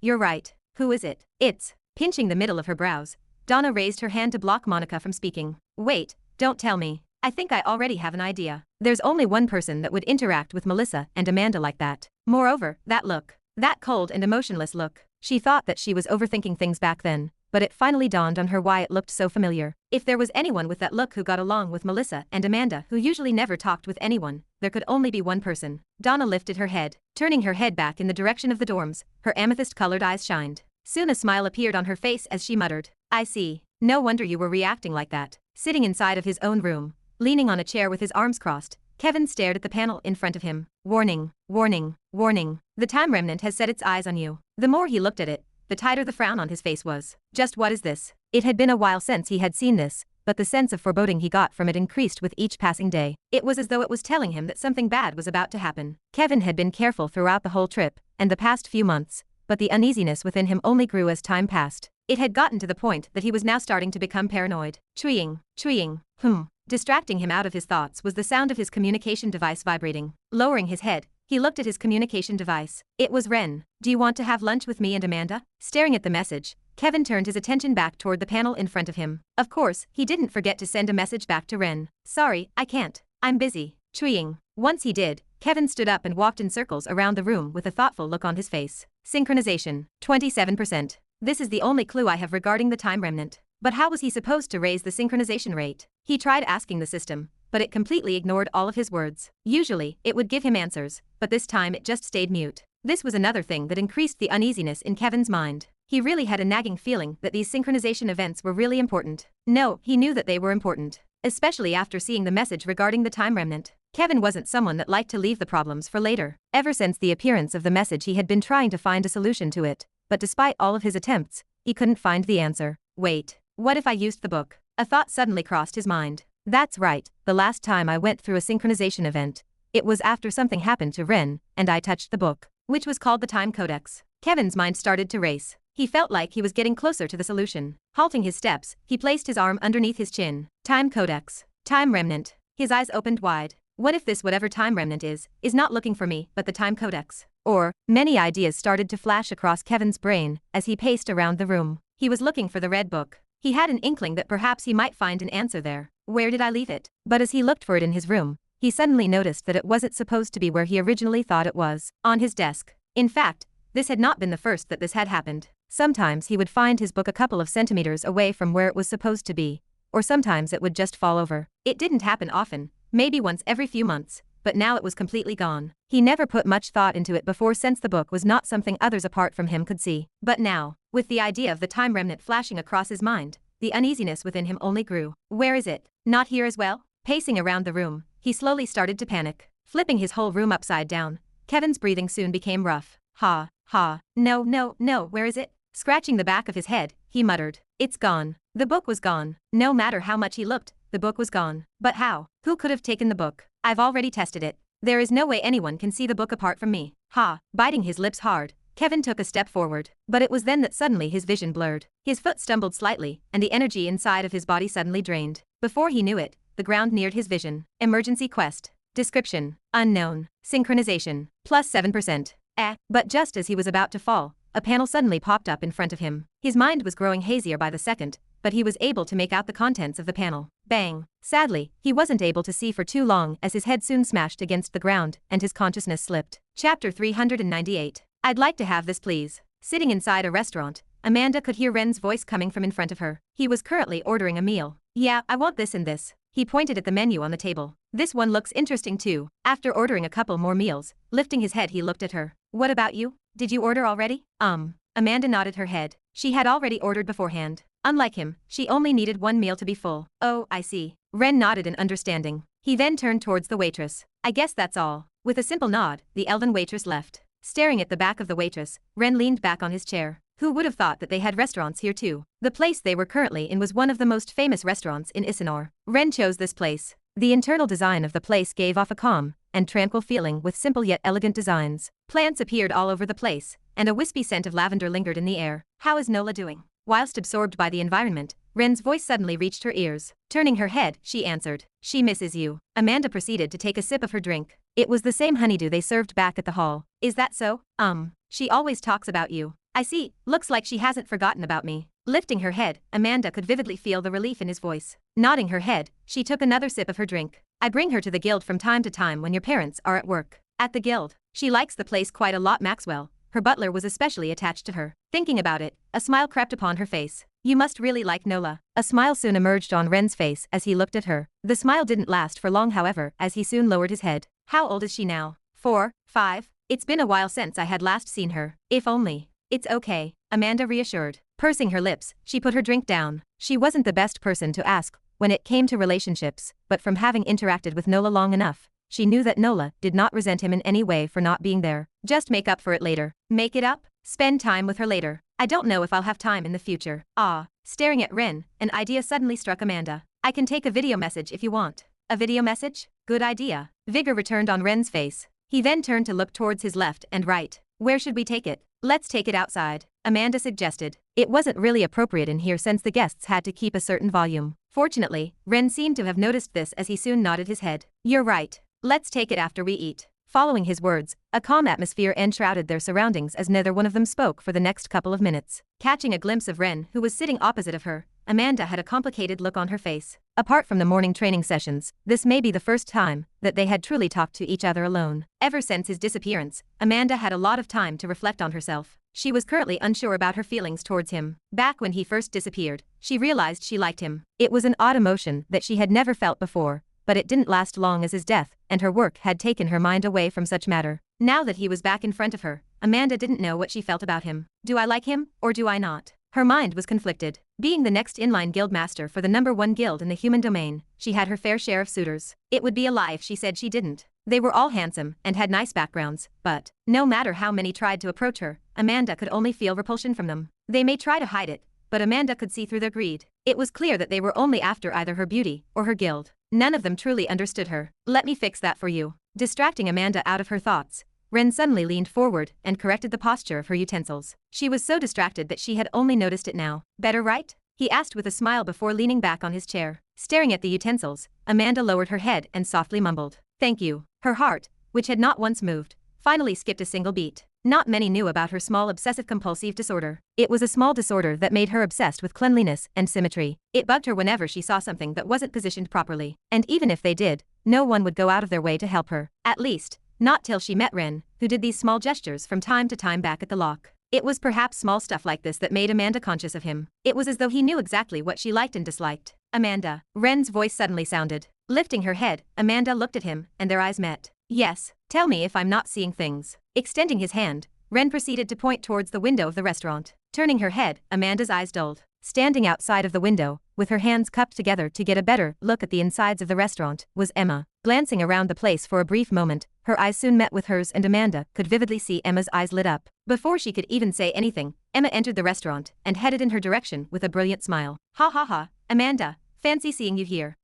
you're right. Who is it? It's. Pinching the middle of her brows, Donna raised her hand to block Monica from speaking. Wait, don't tell me. I think I already have an idea. There's only one person that would interact with Melissa and Amanda like that. Moreover, that look. That cold and emotionless look. She thought that she was overthinking things back then, but it finally dawned on her why it looked so familiar. If there was anyone with that look who got along with Melissa and Amanda, who usually never talked with anyone, there could only be one person. Donna lifted her head. Turning her head back in the direction of the dorms, her amethyst-colored eyes shined. Soon a smile appeared on her face as she muttered. I see. No wonder you were reacting like that. Sitting inside of his own room, leaning on a chair with his arms crossed, Kevin stared at the panel in front of him. Warning. The time remnant has set its eyes on you. The more he looked at it, the tighter the frown on his face was. Just what is this? It had been a while since he had seen this, but the sense of foreboding he got from it increased with each passing day. It was as though it was telling him that something bad was about to happen. Kevin had been careful throughout the whole trip and the past few months, but the uneasiness within him only grew as time passed. It had gotten to the point that he was now starting to become paranoid. Chewing. Distracting him out of his thoughts was the sound of his communication device vibrating. Lowering his head, he looked at his communication device. It was Ren. "Do you want to have lunch with me and Amanda?" Staring at the message, Kevin turned his attention back toward the panel in front of him. Of course, he didn't forget to send a message back to Ren. "Sorry, I can't. I'm busy." Chewing. Once he did, Kevin stood up and walked in circles around the room with a thoughtful look on his face. Synchronization. 27%. This is the only clue I have regarding the time remnant. But how was he supposed to raise the synchronization rate? He tried asking the system, but it completely ignored all of his words. Usually, it would give him answers, but this time it just stayed mute. This was another thing that increased the uneasiness in Kevin's mind. He really had a nagging feeling that these synchronization events were really important. No, he knew that they were important. Especially after seeing the message regarding the time remnant. Kevin wasn't someone that liked to leave the problems for later. Ever since the appearance of the message, he had been trying to find a solution to it, but despite all of his attempts, he couldn't find the answer. Wait, what if I used the book? A thought suddenly crossed his mind. That's right, the last time I went through a synchronization event, it was after something happened to Ren, and I touched the book, which was called the Time Codex. Kevin's mind started to race. He felt like he was getting closer to the solution. Halting his steps, he placed his arm underneath his chin. Time Codex. Time Remnant. His eyes opened wide. What if this whatever time remnant is not looking for me, but the Time Codex? Or, many ideas started to flash across Kevin's brain as he paced around the room. He was looking for the red book. He had an inkling that perhaps he might find an answer there. Where did I leave it? But as he looked for it in his room, he suddenly noticed that it wasn't supposed to be where he originally thought it was. On his desk. In fact, this had not been the first that this had happened. Sometimes he would find his book a couple of centimeters away from where it was supposed to be, or sometimes it would just fall over. It didn't happen often, maybe once every few months, but now it was completely gone. He never put much thought into it before since the book was not something others apart from him could see. But now, with the idea of the time remnant flashing across his mind, the uneasiness within him only grew. Where is it? Not here as well? Pacing around the room, he slowly started to panic. Flipping his whole room upside down, Kevin's breathing soon became rough. No, where is it? Scratching the back of his head, he muttered. It's gone. The book was gone. No matter how much he looked, the book was gone. But how? Who could have taken the book? I've already tested it. There is no way anyone can see the book apart from me. Biting his lips hard, Kevin took a step forward. But it was then that suddenly his vision blurred. His foot stumbled slightly, and the energy inside of his body suddenly drained. Before he knew it, the ground neared his vision. Emergency quest. Description. Unknown. Synchronization. Plus 7%. But just as he was about to fall, a panel suddenly popped up in front of him. His mind was growing hazier by the second, but he was able to make out the contents of the panel. Bang. Sadly, he wasn't able to see for too long as his head soon smashed against the ground and his consciousness slipped. Chapter 398. I'd like to have this, please. Sitting inside a restaurant, Amanda could hear Ren's voice coming from in front of her. He was currently ordering a meal. Yeah, I want this and this. He pointed at the menu on the table. This one looks interesting too. After ordering a couple more meals, lifting his head, he looked at her. What about you? Did you order already? Amanda nodded her head. She had already ordered beforehand. Unlike him, she only needed one meal to be full. Oh, I see. Ren nodded in understanding. He then turned towards the waitress. I guess that's all. With a simple nod, the elven waitress left. Staring at the back of the waitress, Ren leaned back on his chair. Who would have thought that they had restaurants here too? The place they were currently in was one of the most famous restaurants in Isinor. Ren chose this place. The internal design of the place gave off a calm and tranquil feeling with simple yet elegant designs. Plants appeared all over the place, and a wispy scent of lavender lingered in the air. How is Nola doing? Whilst absorbed by the environment, Ren's voice suddenly reached her ears. Turning her head, she answered. She misses you. Amanda proceeded to take a sip of her drink. It was the same honeydew they served back at the hall. Is that so? She always talks about you. I see, looks like she hasn't forgotten about me. Lifting her head, Amanda could vividly feel the relief in his voice. Nodding her head, she took another sip of her drink. I bring her to the guild from time to time when your parents are at work. At the guild. She likes the place quite a lot, Maxwell. Her butler was especially attached to her. Thinking about it, a smile crept upon her face. You must really like Nola. A smile soon emerged on Ren's face as he looked at her. The smile didn't last for long, however, as he soon lowered his head. How old is she now? 4, 5? It's been a while since I had last seen her. If only. It's okay, Amanda reassured. Pursing her lips, she put her drink down. She wasn't the best person to ask when it came to relationships, but from having interacted with Nola long enough, she knew that Nola did not resent him in any way for not being there. Just make up for it later. Make it up? Spend time with her later. I don't know if I'll have time in the future. Staring at Ren, an idea suddenly struck Amanda. I can take a video message if you want. A video message? Good idea. Vigor returned on Ren's face. He then turned to look towards his left and right. Where should we take it? Let's take it outside, Amanda suggested. It wasn't really appropriate in here since the guests had to keep a certain volume. Fortunately, Ren seemed to have noticed this as he soon nodded his head. You're right. Let's take it after we eat. Following his words, a calm atmosphere enshrouded their surroundings as neither one of them spoke for the next couple of minutes. Catching a glimpse of Ren, who was sitting opposite of her, Amanda had a complicated look on her face. Apart from the morning training sessions, this may be the first time that they had truly talked to each other alone. Ever since his disappearance, Amanda had a lot of time to reflect on herself. She was currently unsure about her feelings towards him. Back when he first disappeared, she realized she liked him. It was an odd emotion that she had never felt before, but it didn't last long as his death and her work had taken her mind away from such matter. Now that he was back in front of her, Amanda didn't know what she felt about him. Do I like him, or do I not? Her mind was conflicted. Being the next inline guild master for the #1 guild in the human domain, she had her fair share of suitors. It would be a lie if she said she didn't. They were all handsome and had nice backgrounds, but no matter how many tried to approach her, Amanda could only feel repulsion from them. They may try to hide it, but Amanda could see through their greed. It was clear that they were only after either her beauty or her guild. None of them truly understood her. Let me fix that for you. Distracting Amanda out of her thoughts, Ren suddenly leaned forward and corrected the posture of her utensils. She was so distracted that she had only noticed it now. Better, right? He asked with a smile before leaning back on his chair. Staring at the utensils, Amanda lowered her head and softly mumbled, "Thank you." Her heart, which had not once moved, finally skipped a single beat. Not many knew about her small obsessive-compulsive disorder. It was a small disorder that made her obsessed with cleanliness and symmetry. It bugged her whenever she saw something that wasn't positioned properly. And even if they did, no one would go out of their way to help her. At least, not till she met Ren, who did these small gestures from time to time back at the lock. It was perhaps small stuff like this that made Amanda conscious of him. It was as though he knew exactly what she liked and disliked. Amanda. Ren's voice suddenly sounded. Lifting her head, Amanda looked at him, and their eyes met. Yes, tell me if I'm not seeing things. Extending his hand, Ren proceeded to point towards the window of the restaurant. Turning her head, Amanda's eyes dulled. Standing outside of the window, with her hands cupped together to get a better look at the insides of the restaurant, was Emma. Glancing around the place for a brief moment, her eyes soon met with hers and Amanda could vividly see Emma's eyes lit up. Before she could even say anything, Emma entered the restaurant and headed in her direction with a brilliant smile. Ha ha ha, Amanda, fancy seeing you here.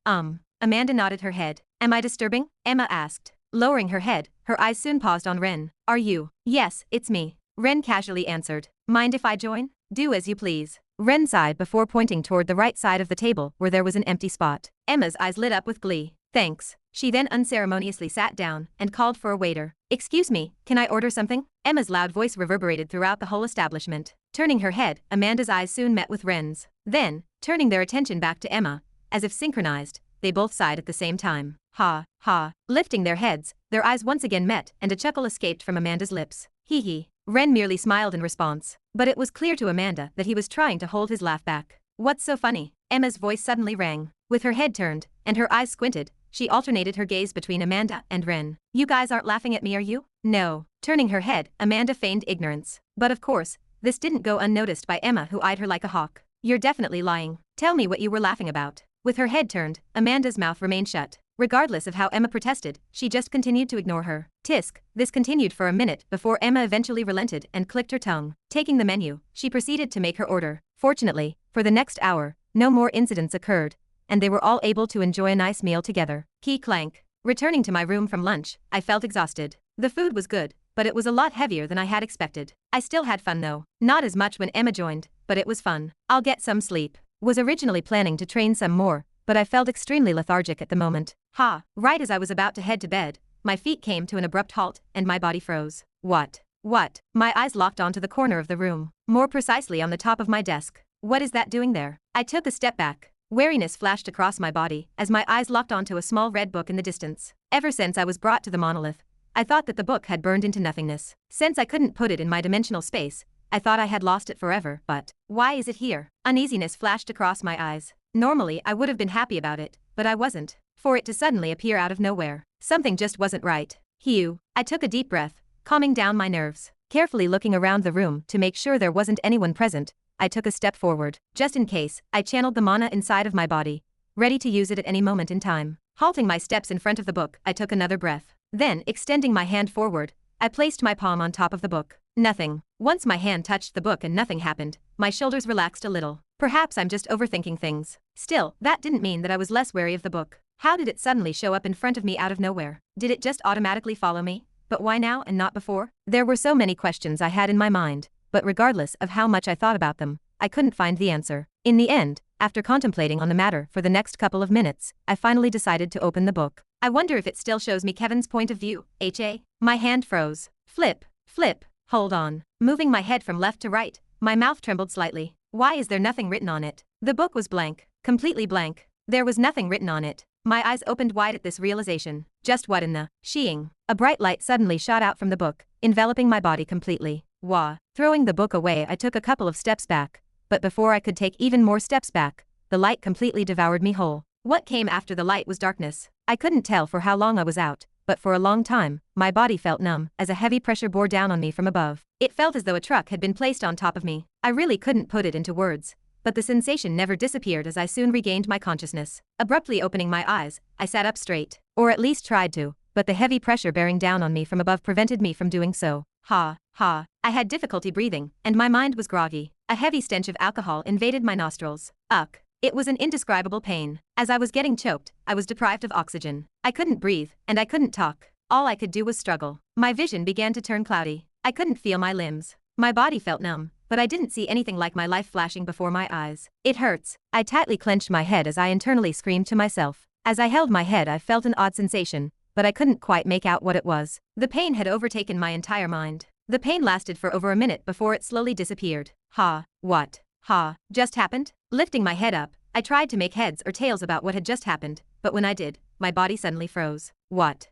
Amanda nodded her head. Am I disturbing? Emma asked. Lowering her head, her eyes soon paused on Ren. Are you? Yes, it's me. Ren casually answered. Mind if I join? Do as you please. Ren sighed before pointing toward the right side of the table where there was an empty spot. Emma's eyes lit up with glee. Thanks. She then unceremoniously sat down and called for a waiter. Excuse me, can I order something? Emma's loud voice reverberated throughout the whole establishment. Turning her head, Amanda's eyes soon met with Ren's. Then, turning their attention back to Emma, as if synchronized, they both sighed at the same time. Ha, ha. Lifting their heads, their eyes once again met and a chuckle escaped from Amanda's lips. Hee hee. Ren merely smiled in response, but it was clear to Amanda that he was trying to hold his laugh back. What's so funny? Emma's voice suddenly rang. With her head turned and her eyes squinted, she alternated her gaze between Amanda and Ren. You guys aren't laughing at me, are you? No. Turning her head, Amanda feigned ignorance. But of course, this didn't go unnoticed by Emma, who eyed her like a hawk. You're definitely lying. Tell me what you were laughing about. With her head turned, Amanda's mouth remained shut. Regardless of how Emma protested, she just continued to ignore her. Tisk. This continued for a minute before Emma eventually relented and clicked her tongue. Taking the menu, she proceeded to make her order. Fortunately, for the next hour, no more incidents occurred, and they were all able to enjoy a nice meal together. Key clank. Returning to my room from lunch, I felt exhausted. The food was good, but it was a lot heavier than I had expected. I still had fun though. Not as much when Emma joined, but it was fun. I'll get some sleep. Was originally planning to train some more, but I felt extremely lethargic at the moment. Right as I was about to head to bed, my feet came to an abrupt halt and my body froze. What? My eyes locked onto the corner of the room, more precisely on the top of my desk. What is that doing there? I took a step back. Wariness flashed across my body as my eyes locked onto a small red book in the distance. Ever since I was brought to the monolith, I thought that the book had burned into nothingness. Since I couldn't put it in my dimensional space, I thought I had lost it forever, but why is it here? Uneasiness flashed across my eyes. Normally I would have been happy about it, but I wasn't. For it to suddenly appear out of nowhere, something just wasn't right. I took a deep breath, calming down my nerves. Carefully looking around the room to make sure there wasn't anyone present, I took a step forward. Just in case, I channeled the mana inside of my body, ready to use it at any moment in time. Halting my steps in front of the book, I took another breath. Then, extending my hand forward, I placed my palm on top of the book. Nothing. Once my hand touched the book and nothing happened, my shoulders relaxed a little. Perhaps I'm just overthinking things. Still, that didn't mean that I was less wary of the book. How did it suddenly show up in front of me out of nowhere? Did it just automatically follow me? But why now and not before? There were so many questions I had in my mind, but regardless of how much I thought about them, I couldn't find the answer. In the end, after contemplating on the matter for the next couple of minutes, I finally decided to open the book. I wonder if it still shows me Kevin's point of view, HA? My hand froze. Flip, flip, hold on. Moving my head from left to right, my mouth trembled slightly. Why is there nothing written on it? The book was blank, completely blank. There was nothing written on it. My eyes opened wide at this realization. Just what in the sheeing? A bright light suddenly shot out from the book, enveloping my body completely. Wah. Throwing the book away, I took a couple of steps back. But before I could take even more steps back, the light completely devoured me whole. What came after the light was darkness. I couldn't tell for how long I was out, but for a long time, my body felt numb as a heavy pressure bore down on me from above. It felt as though a truck had been placed on top of me. I really couldn't put it into words, but the sensation never disappeared as I soon regained my consciousness. Abruptly opening my eyes, I sat up straight, or at least tried to, but the heavy pressure bearing down on me from above prevented me from doing so. Ha. I had difficulty breathing, and my mind was groggy. A heavy stench of alcohol invaded my nostrils. Ugh. It was an indescribable pain. As I was getting choked, I was deprived of oxygen. I couldn't breathe, and I couldn't talk. All I could do was struggle. My vision began to turn cloudy. I couldn't feel my limbs. My body felt numb, but I didn't see anything like my life flashing before my eyes. It hurts. I tightly clenched my head as I internally screamed to myself. As I held my head, I felt an odd sensation, but I couldn't quite make out what it was. The pain had overtaken my entire mind. The pain lasted for over a minute before it slowly disappeared. What? Just happened? Lifting my head up, I tried to make heads or tails about what had just happened, but when I did, my body suddenly froze. What?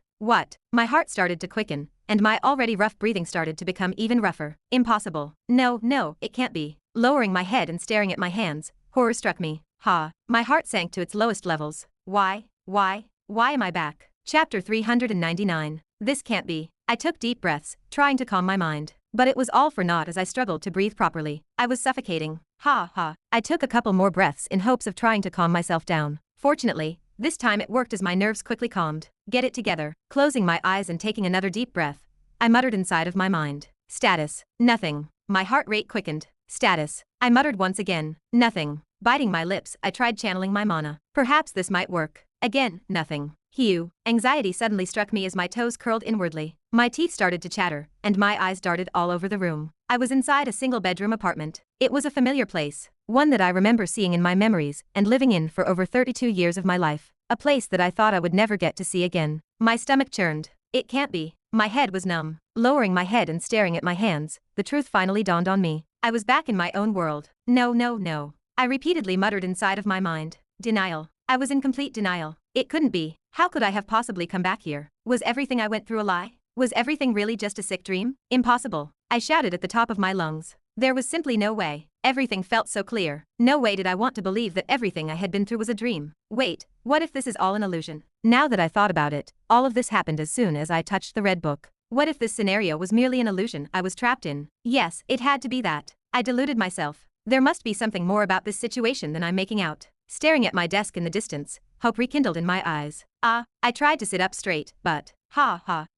My heart started to quicken, and my already rough breathing started to become even rougher. Impossible. No, it can't be. Lowering my head and staring at my hands, horror struck me. My heart sank to its lowest levels. Why am I back? Chapter 399. This can't be. I took deep breaths, trying to calm my mind. But it was all for naught as I struggled to breathe properly. I was suffocating. I took a couple more breaths in hopes of trying to calm myself down. Fortunately, this time it worked as my nerves quickly calmed. Get it together. Closing my eyes and taking another deep breath, I muttered inside of my mind. Status. Nothing. My heart rate quickened. Status. I muttered once again. Nothing. Biting my lips, I tried channeling my mana. Perhaps this might work. Again, nothing. Anxiety suddenly struck me as my toes curled inwardly. My teeth started to chatter, and my eyes darted all over the room. I was inside a single-bedroom apartment. It was a familiar place, one that I remember seeing in my memories and living in for over 32 years of my life. A place that I thought I would never get to see again. My stomach churned. It can't be. My head was numb. Lowering my head and staring at my hands, the truth finally dawned on me. I was back in my own world. No. I repeatedly muttered inside of my mind. Denial. I was in complete denial. It couldn't be. How could I have possibly come back here? Was everything I went through a lie? Was everything really just a sick dream? Impossible. I shouted at the top of my lungs. There was simply no way. Everything felt so clear. No way did I want to believe that everything I had been through was a dream. Wait, what if this is all an illusion? Now that I thought about it, all of this happened as soon as I touched the red book. What if this scenario was merely an illusion I was trapped in? Yes, it had to be that. I deluded myself. There must be something more about this situation than I'm making out. Staring at my desk in the distance, hope rekindled in my eyes. I tried to sit up straight, but,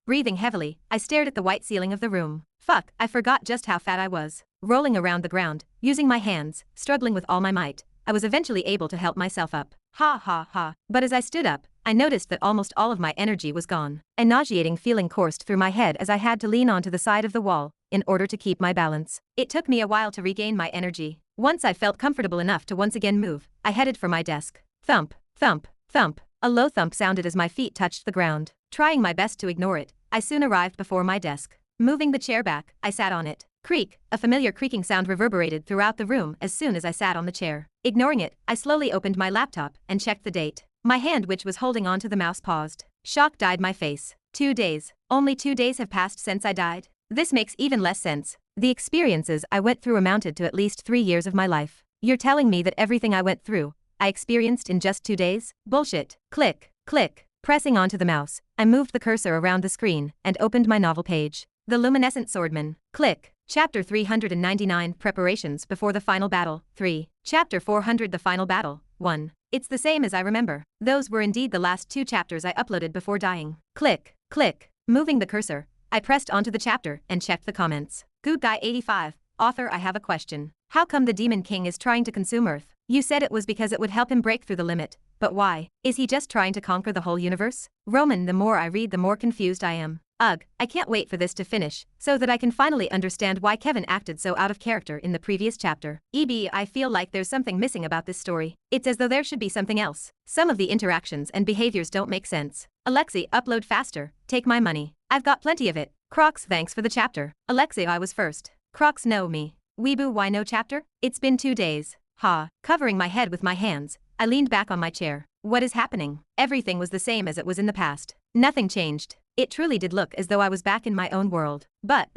breathing heavily, I stared at the white ceiling of the room. Fuck, I forgot just how fat I was. Rolling around the ground, using my hands, struggling with all my might, I was eventually able to help myself up. But as I stood up, I noticed that almost all of my energy was gone. A nauseating feeling coursed through my head as I had to lean onto the side of the wall in order to keep my balance. It took me a while to regain my energy. Once I felt comfortable enough to once again move, I headed for my desk. Thump, thump, thump. A low thump sounded as my feet touched the ground. Trying my best to ignore it, I soon arrived before my desk. Moving the chair back, I sat on it. Creak, a familiar creaking sound reverberated throughout the room as soon as I sat on the chair. Ignoring it, I slowly opened my laptop and checked the date. My hand, which was holding onto the mouse, paused. Shock dyed my face. 2 days. Only 2 days have passed since I died. This makes even less sense. The experiences I went through amounted to at least 3 years of my life. You're telling me that everything I went through, I experienced in just 2 days? Bullshit. Click, click. Pressing onto the mouse, I moved the cursor around the screen and opened my novel page. The Luminescent Swordman. Click. Chapter 399 Preparations Before the Final Battle. 3. Chapter 400 The Final Battle. 1. It's the same as I remember. Those were indeed the last 2 chapters I uploaded before dying. Click, click. Moving the cursor, I pressed onto the chapter and checked the comments. Good Guy 85. Author, I have a question. How come the Demon King is trying to consume Earth? You said it was because it would help him break through the limit. But why? Is he just trying to conquer the whole universe? Roman, the more I read the more confused I am. Ugh, I can't wait for this to finish, so that I can finally understand why Kevin acted so out of character in the previous chapter. I feel like there's something missing about this story. It's as though there should be something else. Some of the interactions and behaviors don't make sense. Alexei, upload faster. Take my money. I've got plenty of it. Crocs, thanks for the chapter. Alexei, I was first. Crocs, no me. Weeboo, why no chapter? It's been 2 days. Ha. Covering my head with my hands, I leaned back on my chair. What is happening? Everything was the same as it was in the past. Nothing changed. It truly did look as though I was back in my own world. But,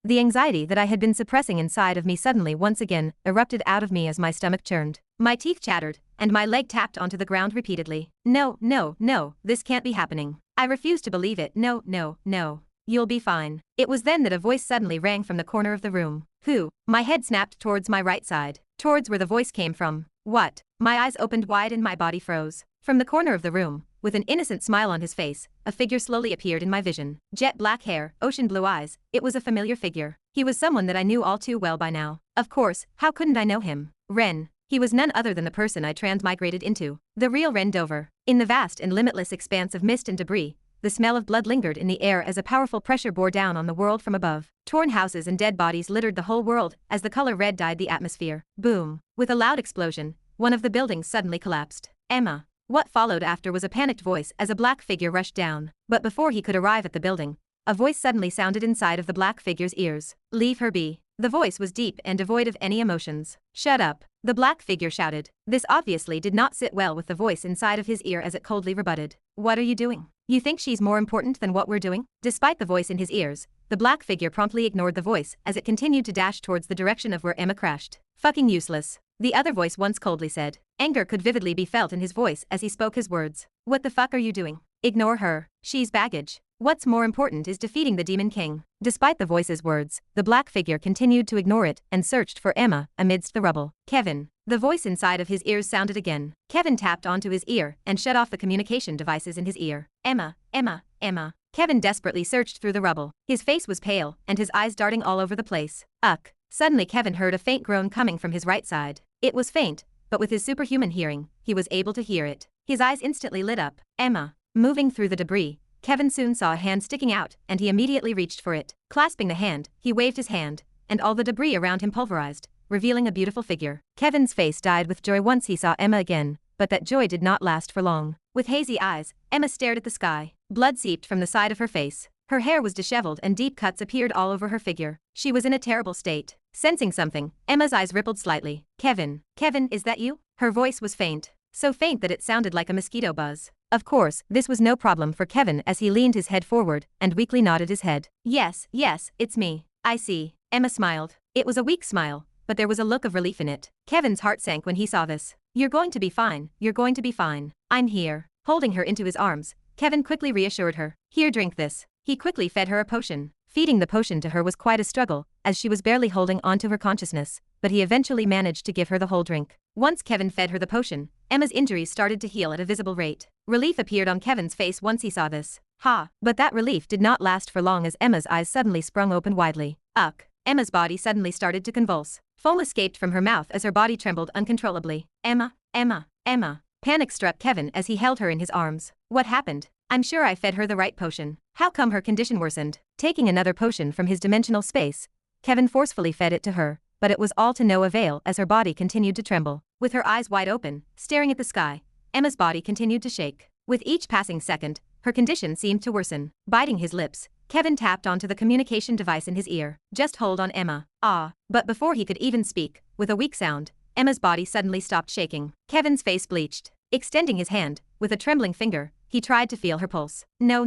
the anxiety that I had been suppressing inside of me suddenly once again erupted out of me as my stomach churned. My teeth chattered, and my leg tapped onto the ground repeatedly. No, no, no, this can't be happening. I refuse to believe it. No, no, no. You'll be fine. It was then that a voice suddenly rang from the corner of the room. Who? My head snapped towards my right side, towards where the voice came from. What? My eyes opened wide and my body froze. From the corner of the room, with an innocent smile on his face, a figure slowly appeared in my vision. Jet black hair, ocean blue eyes, it was a familiar figure. He was someone that I knew all too well by now. Of course, how couldn't I know him? Ren. He was none other than the person I transmigrated into. The real Ren Dover. In the vast and limitless expanse of mist and debris, the smell of blood lingered in the air as a powerful pressure bore down on the world from above. Torn houses and dead bodies littered the whole world as the color red dyed the atmosphere. Boom. With a loud explosion, one of the buildings suddenly collapsed. Emma. What followed after was a panicked voice as a black figure rushed down. But before he could arrive at the building, a voice suddenly sounded inside of the black figure's ears. Leave her be. The voice was deep and devoid of any emotions. Shut up. The black figure shouted. This obviously did not sit well with the voice inside of his ear as it coldly rebutted. What are you doing? You think she's more important than what we're doing? Despite the voice in his ears, the black figure promptly ignored the voice as it continued to dash towards the direction of where Emma crashed. Fucking useless. The other voice once coldly said. Anger could vividly be felt in his voice as he spoke his words. What the fuck are you doing? Ignore her. She's baggage. What's more important is defeating the Demon King. Despite the voice's words, the black figure continued to ignore it and searched for Emma amidst the rubble. Kevin. The voice inside of his ears sounded again. Kevin tapped onto his ear and shut off the communication devices in his ear. Emma, Emma, Emma. Kevin desperately searched through the rubble. His face was pale and his eyes darting all over the place. Uck. Suddenly Kevin heard a faint groan coming from his right side. It was faint, but with his superhuman hearing, he was able to hear it. His eyes instantly lit up. Emma. Moving through the debris, Kevin soon saw a hand sticking out and he immediately reached for it. Clasping the hand, he waved his hand, and all the debris around him pulverized, revealing a beautiful figure. Kevin's face died with joy once he saw Emma again, but that joy did not last for long. With hazy eyes, Emma stared at the sky. Blood seeped from the side of her face. Her hair was disheveled and deep cuts appeared all over her figure. She was in a terrible state. Sensing something, Emma's eyes rippled slightly. Kevin. Kevin, is that you? Her voice was faint. So faint that it sounded like a mosquito buzz. Of course, this was no problem for Kevin as he leaned his head forward and weakly nodded his head. Yes, it's me. I see. Emma smiled. It was a weak smile, but there was a look of relief in it. Kevin's heart sank when he saw this. You're going to be fine. You're going to be fine. I'm here. Holding her into his arms, Kevin quickly reassured her. Here, drink this. He quickly fed her a potion. Feeding the potion to her was quite a struggle, as she was barely holding on to her consciousness, but he eventually managed to give her the whole drink. Once Kevin fed her the potion, Emma's injuries started to heal at a visible rate. Relief appeared on Kevin's face once he saw this. Ha! But that relief did not last for long as Emma's eyes suddenly sprung open widely. Uck! Emma's body suddenly started to convulse. Foam escaped from her mouth as her body trembled uncontrollably. Emma! Emma! Emma! Panic struck Kevin as he held her in his arms. What happened? I'm sure I fed her the right potion. How come her condition worsened? Taking another potion from his dimensional space, Kevin forcefully fed it to her, but it was all to no avail as her body continued to tremble. With her eyes wide open, staring at the sky, Emma's body continued to shake. With each passing second, her condition seemed to worsen. Biting his lips, Kevin tapped onto the communication device in his ear. Just hold on, Emma. Ah. But before he could even speak, with a weak sound, Emma's body suddenly stopped shaking. Kevin's face bleached. Extending his hand, with a trembling finger, he tried to feel her pulse. No.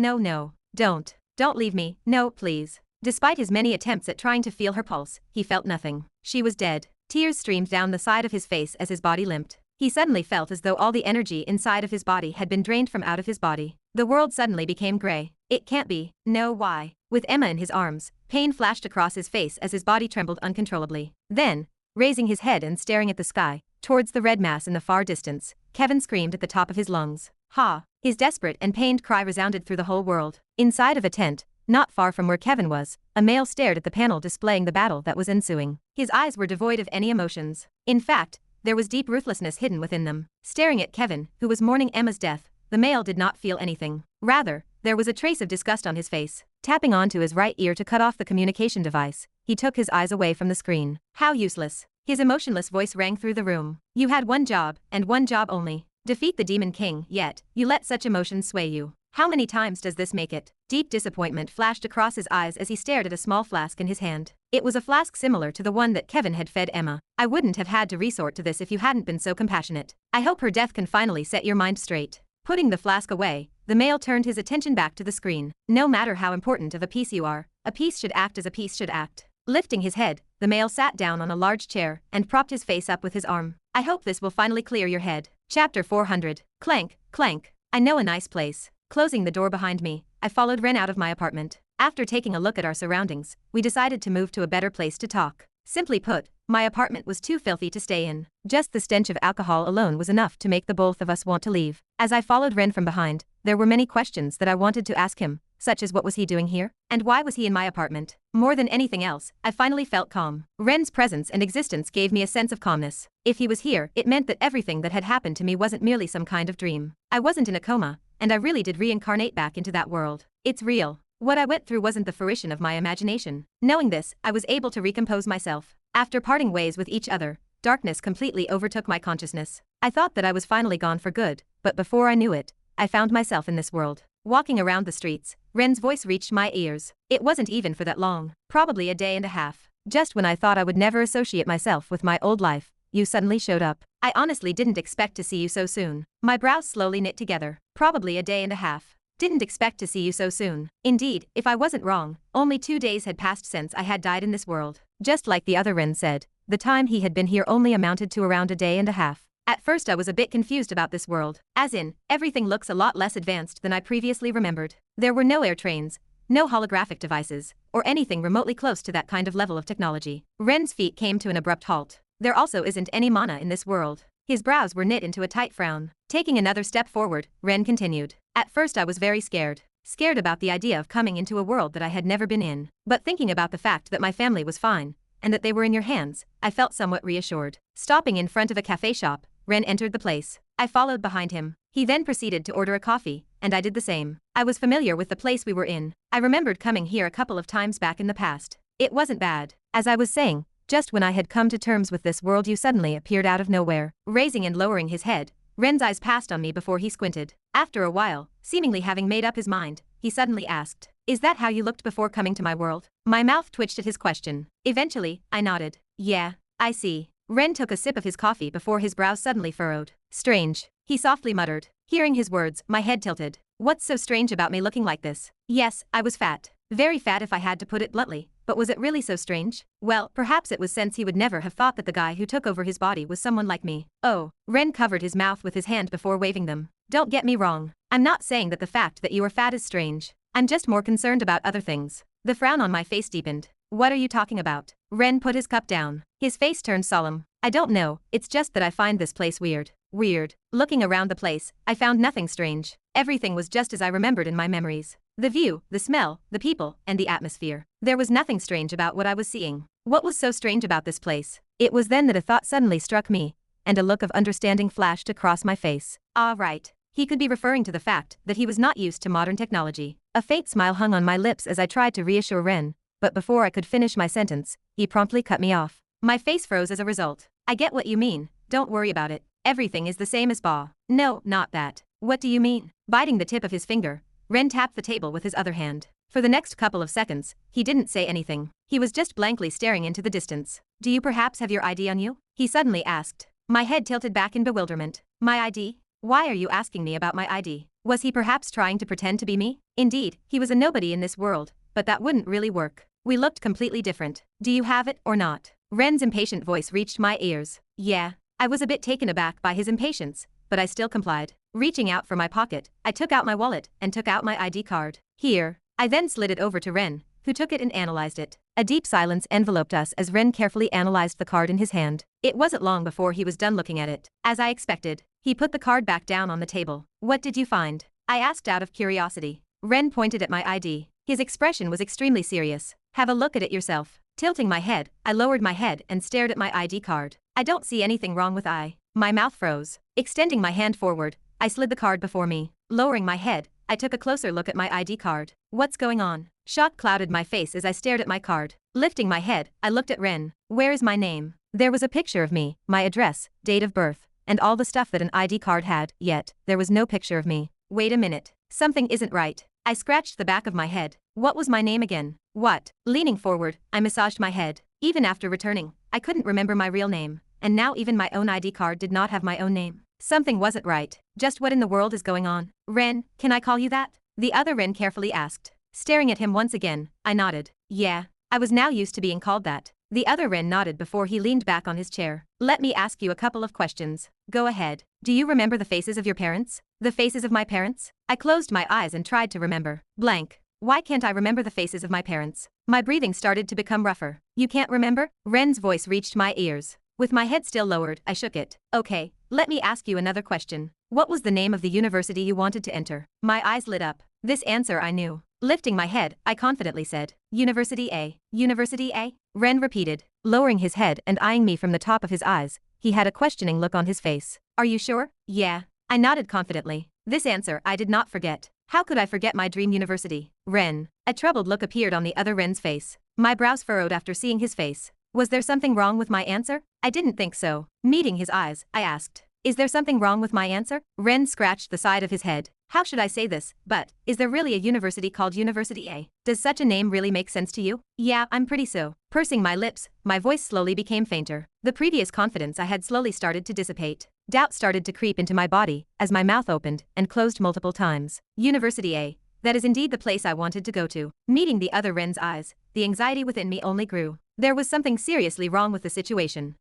Don't leave me. No, please. Despite his many attempts at trying to feel her pulse, he felt nothing. She was dead. Tears streamed down the side of his face as his body limped. He suddenly felt as though all the energy inside of his body had been drained from out of his body. The world suddenly became gray. It can't be. No, why? With Emma in his arms, pain flashed across his face as his body trembled uncontrollably. Then, raising his head and staring at the sky, towards the red mass in the far distance, Kevin screamed at the top of his lungs. Ha! His desperate and pained cry resounded through the whole world. Inside of a tent, not far from where Kevin was, a male stared at the panel displaying the battle that was ensuing. His eyes were devoid of any emotions. In fact, there was deep ruthlessness hidden within them. Staring at Kevin, who was mourning Emma's death, the male did not feel anything. Rather, There was a trace of disgust on his face. Tapping onto his right ear to cut off the communication device, he took his eyes away from the screen. How useless. His emotionless voice rang through the room. You had one job, and one job only. Defeat the Demon King, yet you let such emotions sway you. How many times does this make it? Deep disappointment flashed across his eyes as he stared at a small flask in his hand. It was a flask similar to the one that Kevin had fed Emma. I wouldn't have had to resort to this if you hadn't been so compassionate. I hope her death can finally set your mind straight. Putting the flask away, the male turned his attention back to the screen. No matter how important of a piece you are, a piece should act as a piece should act. Lifting his head, the male sat down on a large chair and propped his face up with his arm. I hope this will finally clear your head. Chapter 400. Clank, clank. I know a nice place. Closing the door behind me, I followed Ren out of my apartment. After taking a look at our surroundings, we decided to move to a better place to talk. Simply put, my apartment was too filthy to stay in. Just the stench of alcohol alone was enough to make the both of us want to leave. As I followed Ren from behind, there were many questions that I wanted to ask him, such as what was he doing here? And why was he in my apartment? More than anything else, I finally felt calm. Ren's presence and existence gave me a sense of calmness. If he was here, it meant that everything that had happened to me wasn't merely some kind of dream. I wasn't in a coma, and I really did reincarnate back into that world. It's real. What I went through wasn't the fruition of my imagination. Knowing this, I was able to recompose myself. After parting ways with each other, darkness completely overtook my consciousness. I thought that I was finally gone for good, but before I knew it, I found myself in this world. Walking around the streets, Ren's voice reached my ears. It wasn't even for that long, probably a day and a half. Just when I thought I would never associate myself with my old life, you suddenly showed up. I honestly didn't expect to see you so soon. My brows slowly knit together. Probably a day and a half. Didn't expect to see you so soon. Indeed, if I wasn't wrong, only 2 days had passed since I had died in this world. Just like the other Ren said, the time he had been here only amounted to around a day and a half. At first I was a bit confused about this world. As in, everything looks a lot less advanced than I previously remembered. There were no air trains, no holographic devices, or anything remotely close to that kind of level of technology. Ren's feet came to an abrupt halt. There also isn't any mana in this world. His brows were knit into a tight frown. Taking another step forward, Ren continued. At first I was very scared. Scared about the idea of coming into a world that I had never been in. But thinking about the fact that my family was fine, and that they were in your hands, I felt somewhat reassured. Stopping in front of a cafe shop, Ren entered the place. I followed behind him. He then proceeded to order a coffee, and I did the same. I was familiar with the place we were in. I remembered coming here a couple of times back in the past. It wasn't bad. As I was saying, just when I had come to terms with this world, you suddenly appeared out of nowhere. Raising and lowering his head, Ren's eyes passed on me before he squinted. After a while, seemingly having made up his mind, he suddenly asked, "Is that how you looked before coming to my world?" My mouth twitched at his question. Eventually, I nodded. Yeah, I see. Ren took a sip of his coffee before his brows suddenly furrowed. Strange, he softly muttered. Hearing his words, my head tilted. What's so strange about me looking like this? Yes, I was fat. Very fat if I had to put it bluntly. But was it really so strange? Well, perhaps it was, since he would never have thought that the guy who took over his body was someone like me. Oh, Ren covered his mouth with his hand before waving them. Don't get me wrong. I'm not saying that the fact that you are fat is strange. I'm just more concerned about other things. The frown on my face deepened. What are you talking about? Ren put his cup down. His face turned solemn. I don't know, it's just that I find this place weird. Weird. Looking around the place, I found nothing strange. Everything was just as I remembered in my memories. The view, the smell, the people, and the atmosphere. There was nothing strange about what I was seeing. What was so strange about this place? It was then that a thought suddenly struck me, and a look of understanding flashed across my face. Ah, right. He could be referring to the fact that he was not used to modern technology. A faint smile hung on my lips as I tried to reassure Ren, but before I could finish my sentence, he promptly cut me off. My face froze as a result. I get what you mean, don't worry about it. Everything is the same as Ba. No, not that. What do you mean? Biting the tip of his finger, Ren tapped the table with his other hand. For the next couple of seconds, he didn't say anything. He was just blankly staring into the distance. Do you perhaps have your ID on you? He suddenly asked. My head tilted back in bewilderment. My ID? Why are you asking me about my ID? Was he perhaps trying to pretend to be me? Indeed, he was a nobody in this world, but that wouldn't really work. We looked completely different. Do you have it or not? Ren's impatient voice reached my ears. Yeah. I was a bit taken aback by his impatience, but I still complied. Reaching out for my pocket, I took out my wallet and took out my ID card. Here. I then slid it over to Ren, who took it and analyzed it. A deep silence enveloped us as Ren carefully analyzed the card in his hand. It wasn't long before he was done looking at it. As I expected, he put the card back down on the table. What did you find? I asked out of curiosity. Ren pointed at my ID. His expression was extremely serious. Have a look at it yourself. Tilting my head, I lowered my head and stared at my ID card. I don't see anything wrong with I. My mouth froze. Extending my hand forward, I slid the card before me. Lowering my head, I took a closer look at my ID card. What's going on? Shock clouded my face as I stared at my card. Lifting my head, I looked at Ren. Where is my name? There was a picture of me, my address, date of birth, and all the stuff that an ID card had, yet there was no picture of me. Wait a minute. Something isn't right. I scratched the back of my head. What was my name again? What? Leaning forward, I massaged my head. Even after returning, I couldn't remember my real name, and now even my own ID card did not have my own name. Something wasn't right. Just what in the world is going on? Ren, can I call you that? The other Ren carefully asked. Staring at him once again, I nodded. Yeah, I was now used to being called that. The other Ren nodded before he leaned back on his chair. Let me ask you a couple of questions. Go ahead. Do you remember the faces of your parents? The faces of my parents? I closed my eyes and tried to remember. Blank. Why can't I remember the faces of my parents? My breathing started to become rougher. You can't remember? Ren's voice reached my ears. With my head still lowered, I shook it. Okay, let me ask you another question. What was the name of the university you wanted to enter? My eyes lit up. This answer I knew. Lifting my head, I confidently said, University A. University A? Ren repeated, lowering his head and eyeing me from the top of his eyes. He had a questioning look on his face. Are you sure? Yeah. I nodded confidently. This answer I did not forget. How could I forget my dream university? Ren. A troubled look appeared on the other Ren's face. My brows furrowed after seeing his face. Was there something wrong with my answer? I didn't think so. Meeting his eyes, I asked. Is there something wrong with my answer? Ren scratched the side of his head. How should I say this, but, is there really a university called University A? Does such a name really make sense to you? Yeah, I'm pretty so. Pursing my lips, my voice slowly became fainter. The previous confidence I had slowly started to dissipate. Doubt started to creep into my body, as my mouth opened and closed multiple times. University A. That is indeed the place I wanted to go to. Meeting the other Ren's eyes, the anxiety within me only grew. There was something seriously wrong with the situation.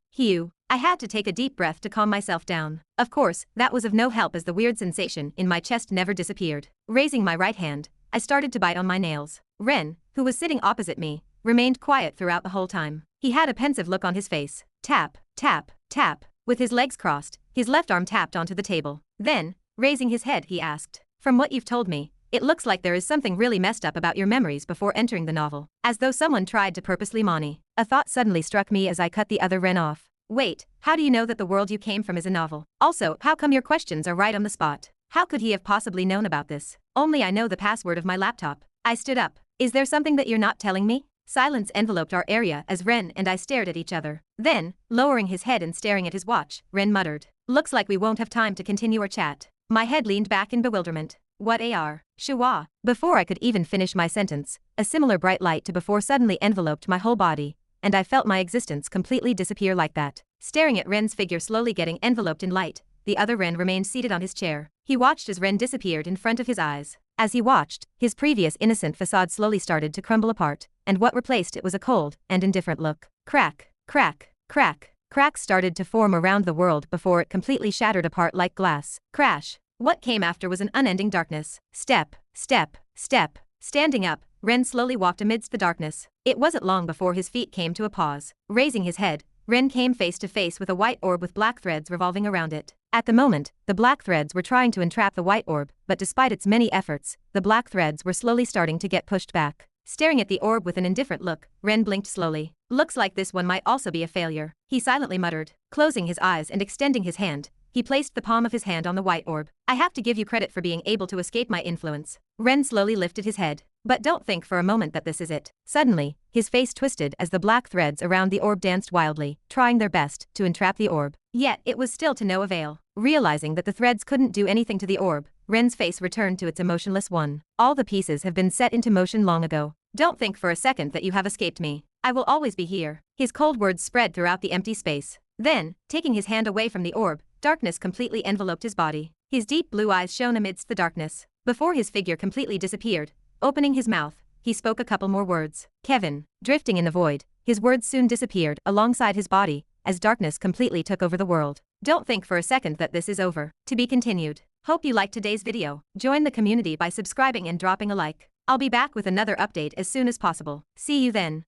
I had to take a deep breath to calm myself down. Of course, that was of no help as the weird sensation in my chest never disappeared. Raising my right hand, I started to bite on my nails. Ren, who was sitting opposite me, remained quiet throughout the whole time. He had a pensive look on his face. Tap, tap, tap. With his legs crossed, his left arm tapped onto the table. Then, raising his head, he asked, From what you've told me, it looks like there is something really messed up about your memories before entering the novel. As though someone tried to purposely mani. A thought suddenly struck me as I cut the other Ren off. Wait, how do you know that the world you came from is a novel? Also, how come your questions are right on the spot? How could he have possibly known about this? Only I know the password of my laptop. I stood up. Is there something that you're not telling me? Silence enveloped our area as Ren and I stared at each other. Then, lowering his head and staring at his watch, Ren muttered, Looks like we won't have time to continue our chat. My head leaned back in bewilderment. What AR? Shua. Before I could even finish my sentence, a similar bright light to before suddenly enveloped my whole body, and I felt my existence completely disappear like that. Staring at Ren's figure slowly getting enveloped in light, the other Ren remained seated on his chair. He watched as Ren disappeared in front of his eyes. As he watched, his previous innocent facade slowly started to crumble apart, and what replaced it was a cold and indifferent look. Crack, crack, crack. Cracks started to form around the world before it completely shattered apart like glass. Crash. What came after was an unending darkness. Step, step, step. Standing up, Ren slowly walked amidst the darkness. It wasn't long before his feet came to a pause. Raising his head, Ren came face to face with a white orb with black threads revolving around it. At the moment, the black threads were trying to entrap the white orb, but despite its many efforts, the black threads were slowly starting to get pushed back. Staring at the orb with an indifferent look, Ren blinked slowly. Looks like this one might also be a failure, he silently muttered. Closing his eyes and extending his hand, he placed the palm of his hand on the white orb. I have to give you credit for being able to escape my influence. Ren slowly lifted his head. But don't think for a moment that this is it. Suddenly, his face twisted as the black threads around the orb danced wildly, trying their best to entrap the orb. Yet, it was still to no avail. Realizing that the threads couldn't do anything to the orb, Ren's face returned to its emotionless one. All the pieces have been set into motion long ago. Don't think for a second that you have escaped me. I will always be here. His cold words spread throughout the empty space. Then, taking his hand away from the orb, darkness completely enveloped his body. His deep blue eyes shone amidst the darkness. Before his figure completely disappeared, opening his mouth, he spoke a couple more words. Kevin. Drifting in the void, his words soon disappeared alongside his body, as darkness completely took over the world. Don't think for a second that this is over. To be continued. Hope you liked today's video. Join the community by subscribing and dropping a like. I'll be back with another update as soon as possible. See you then.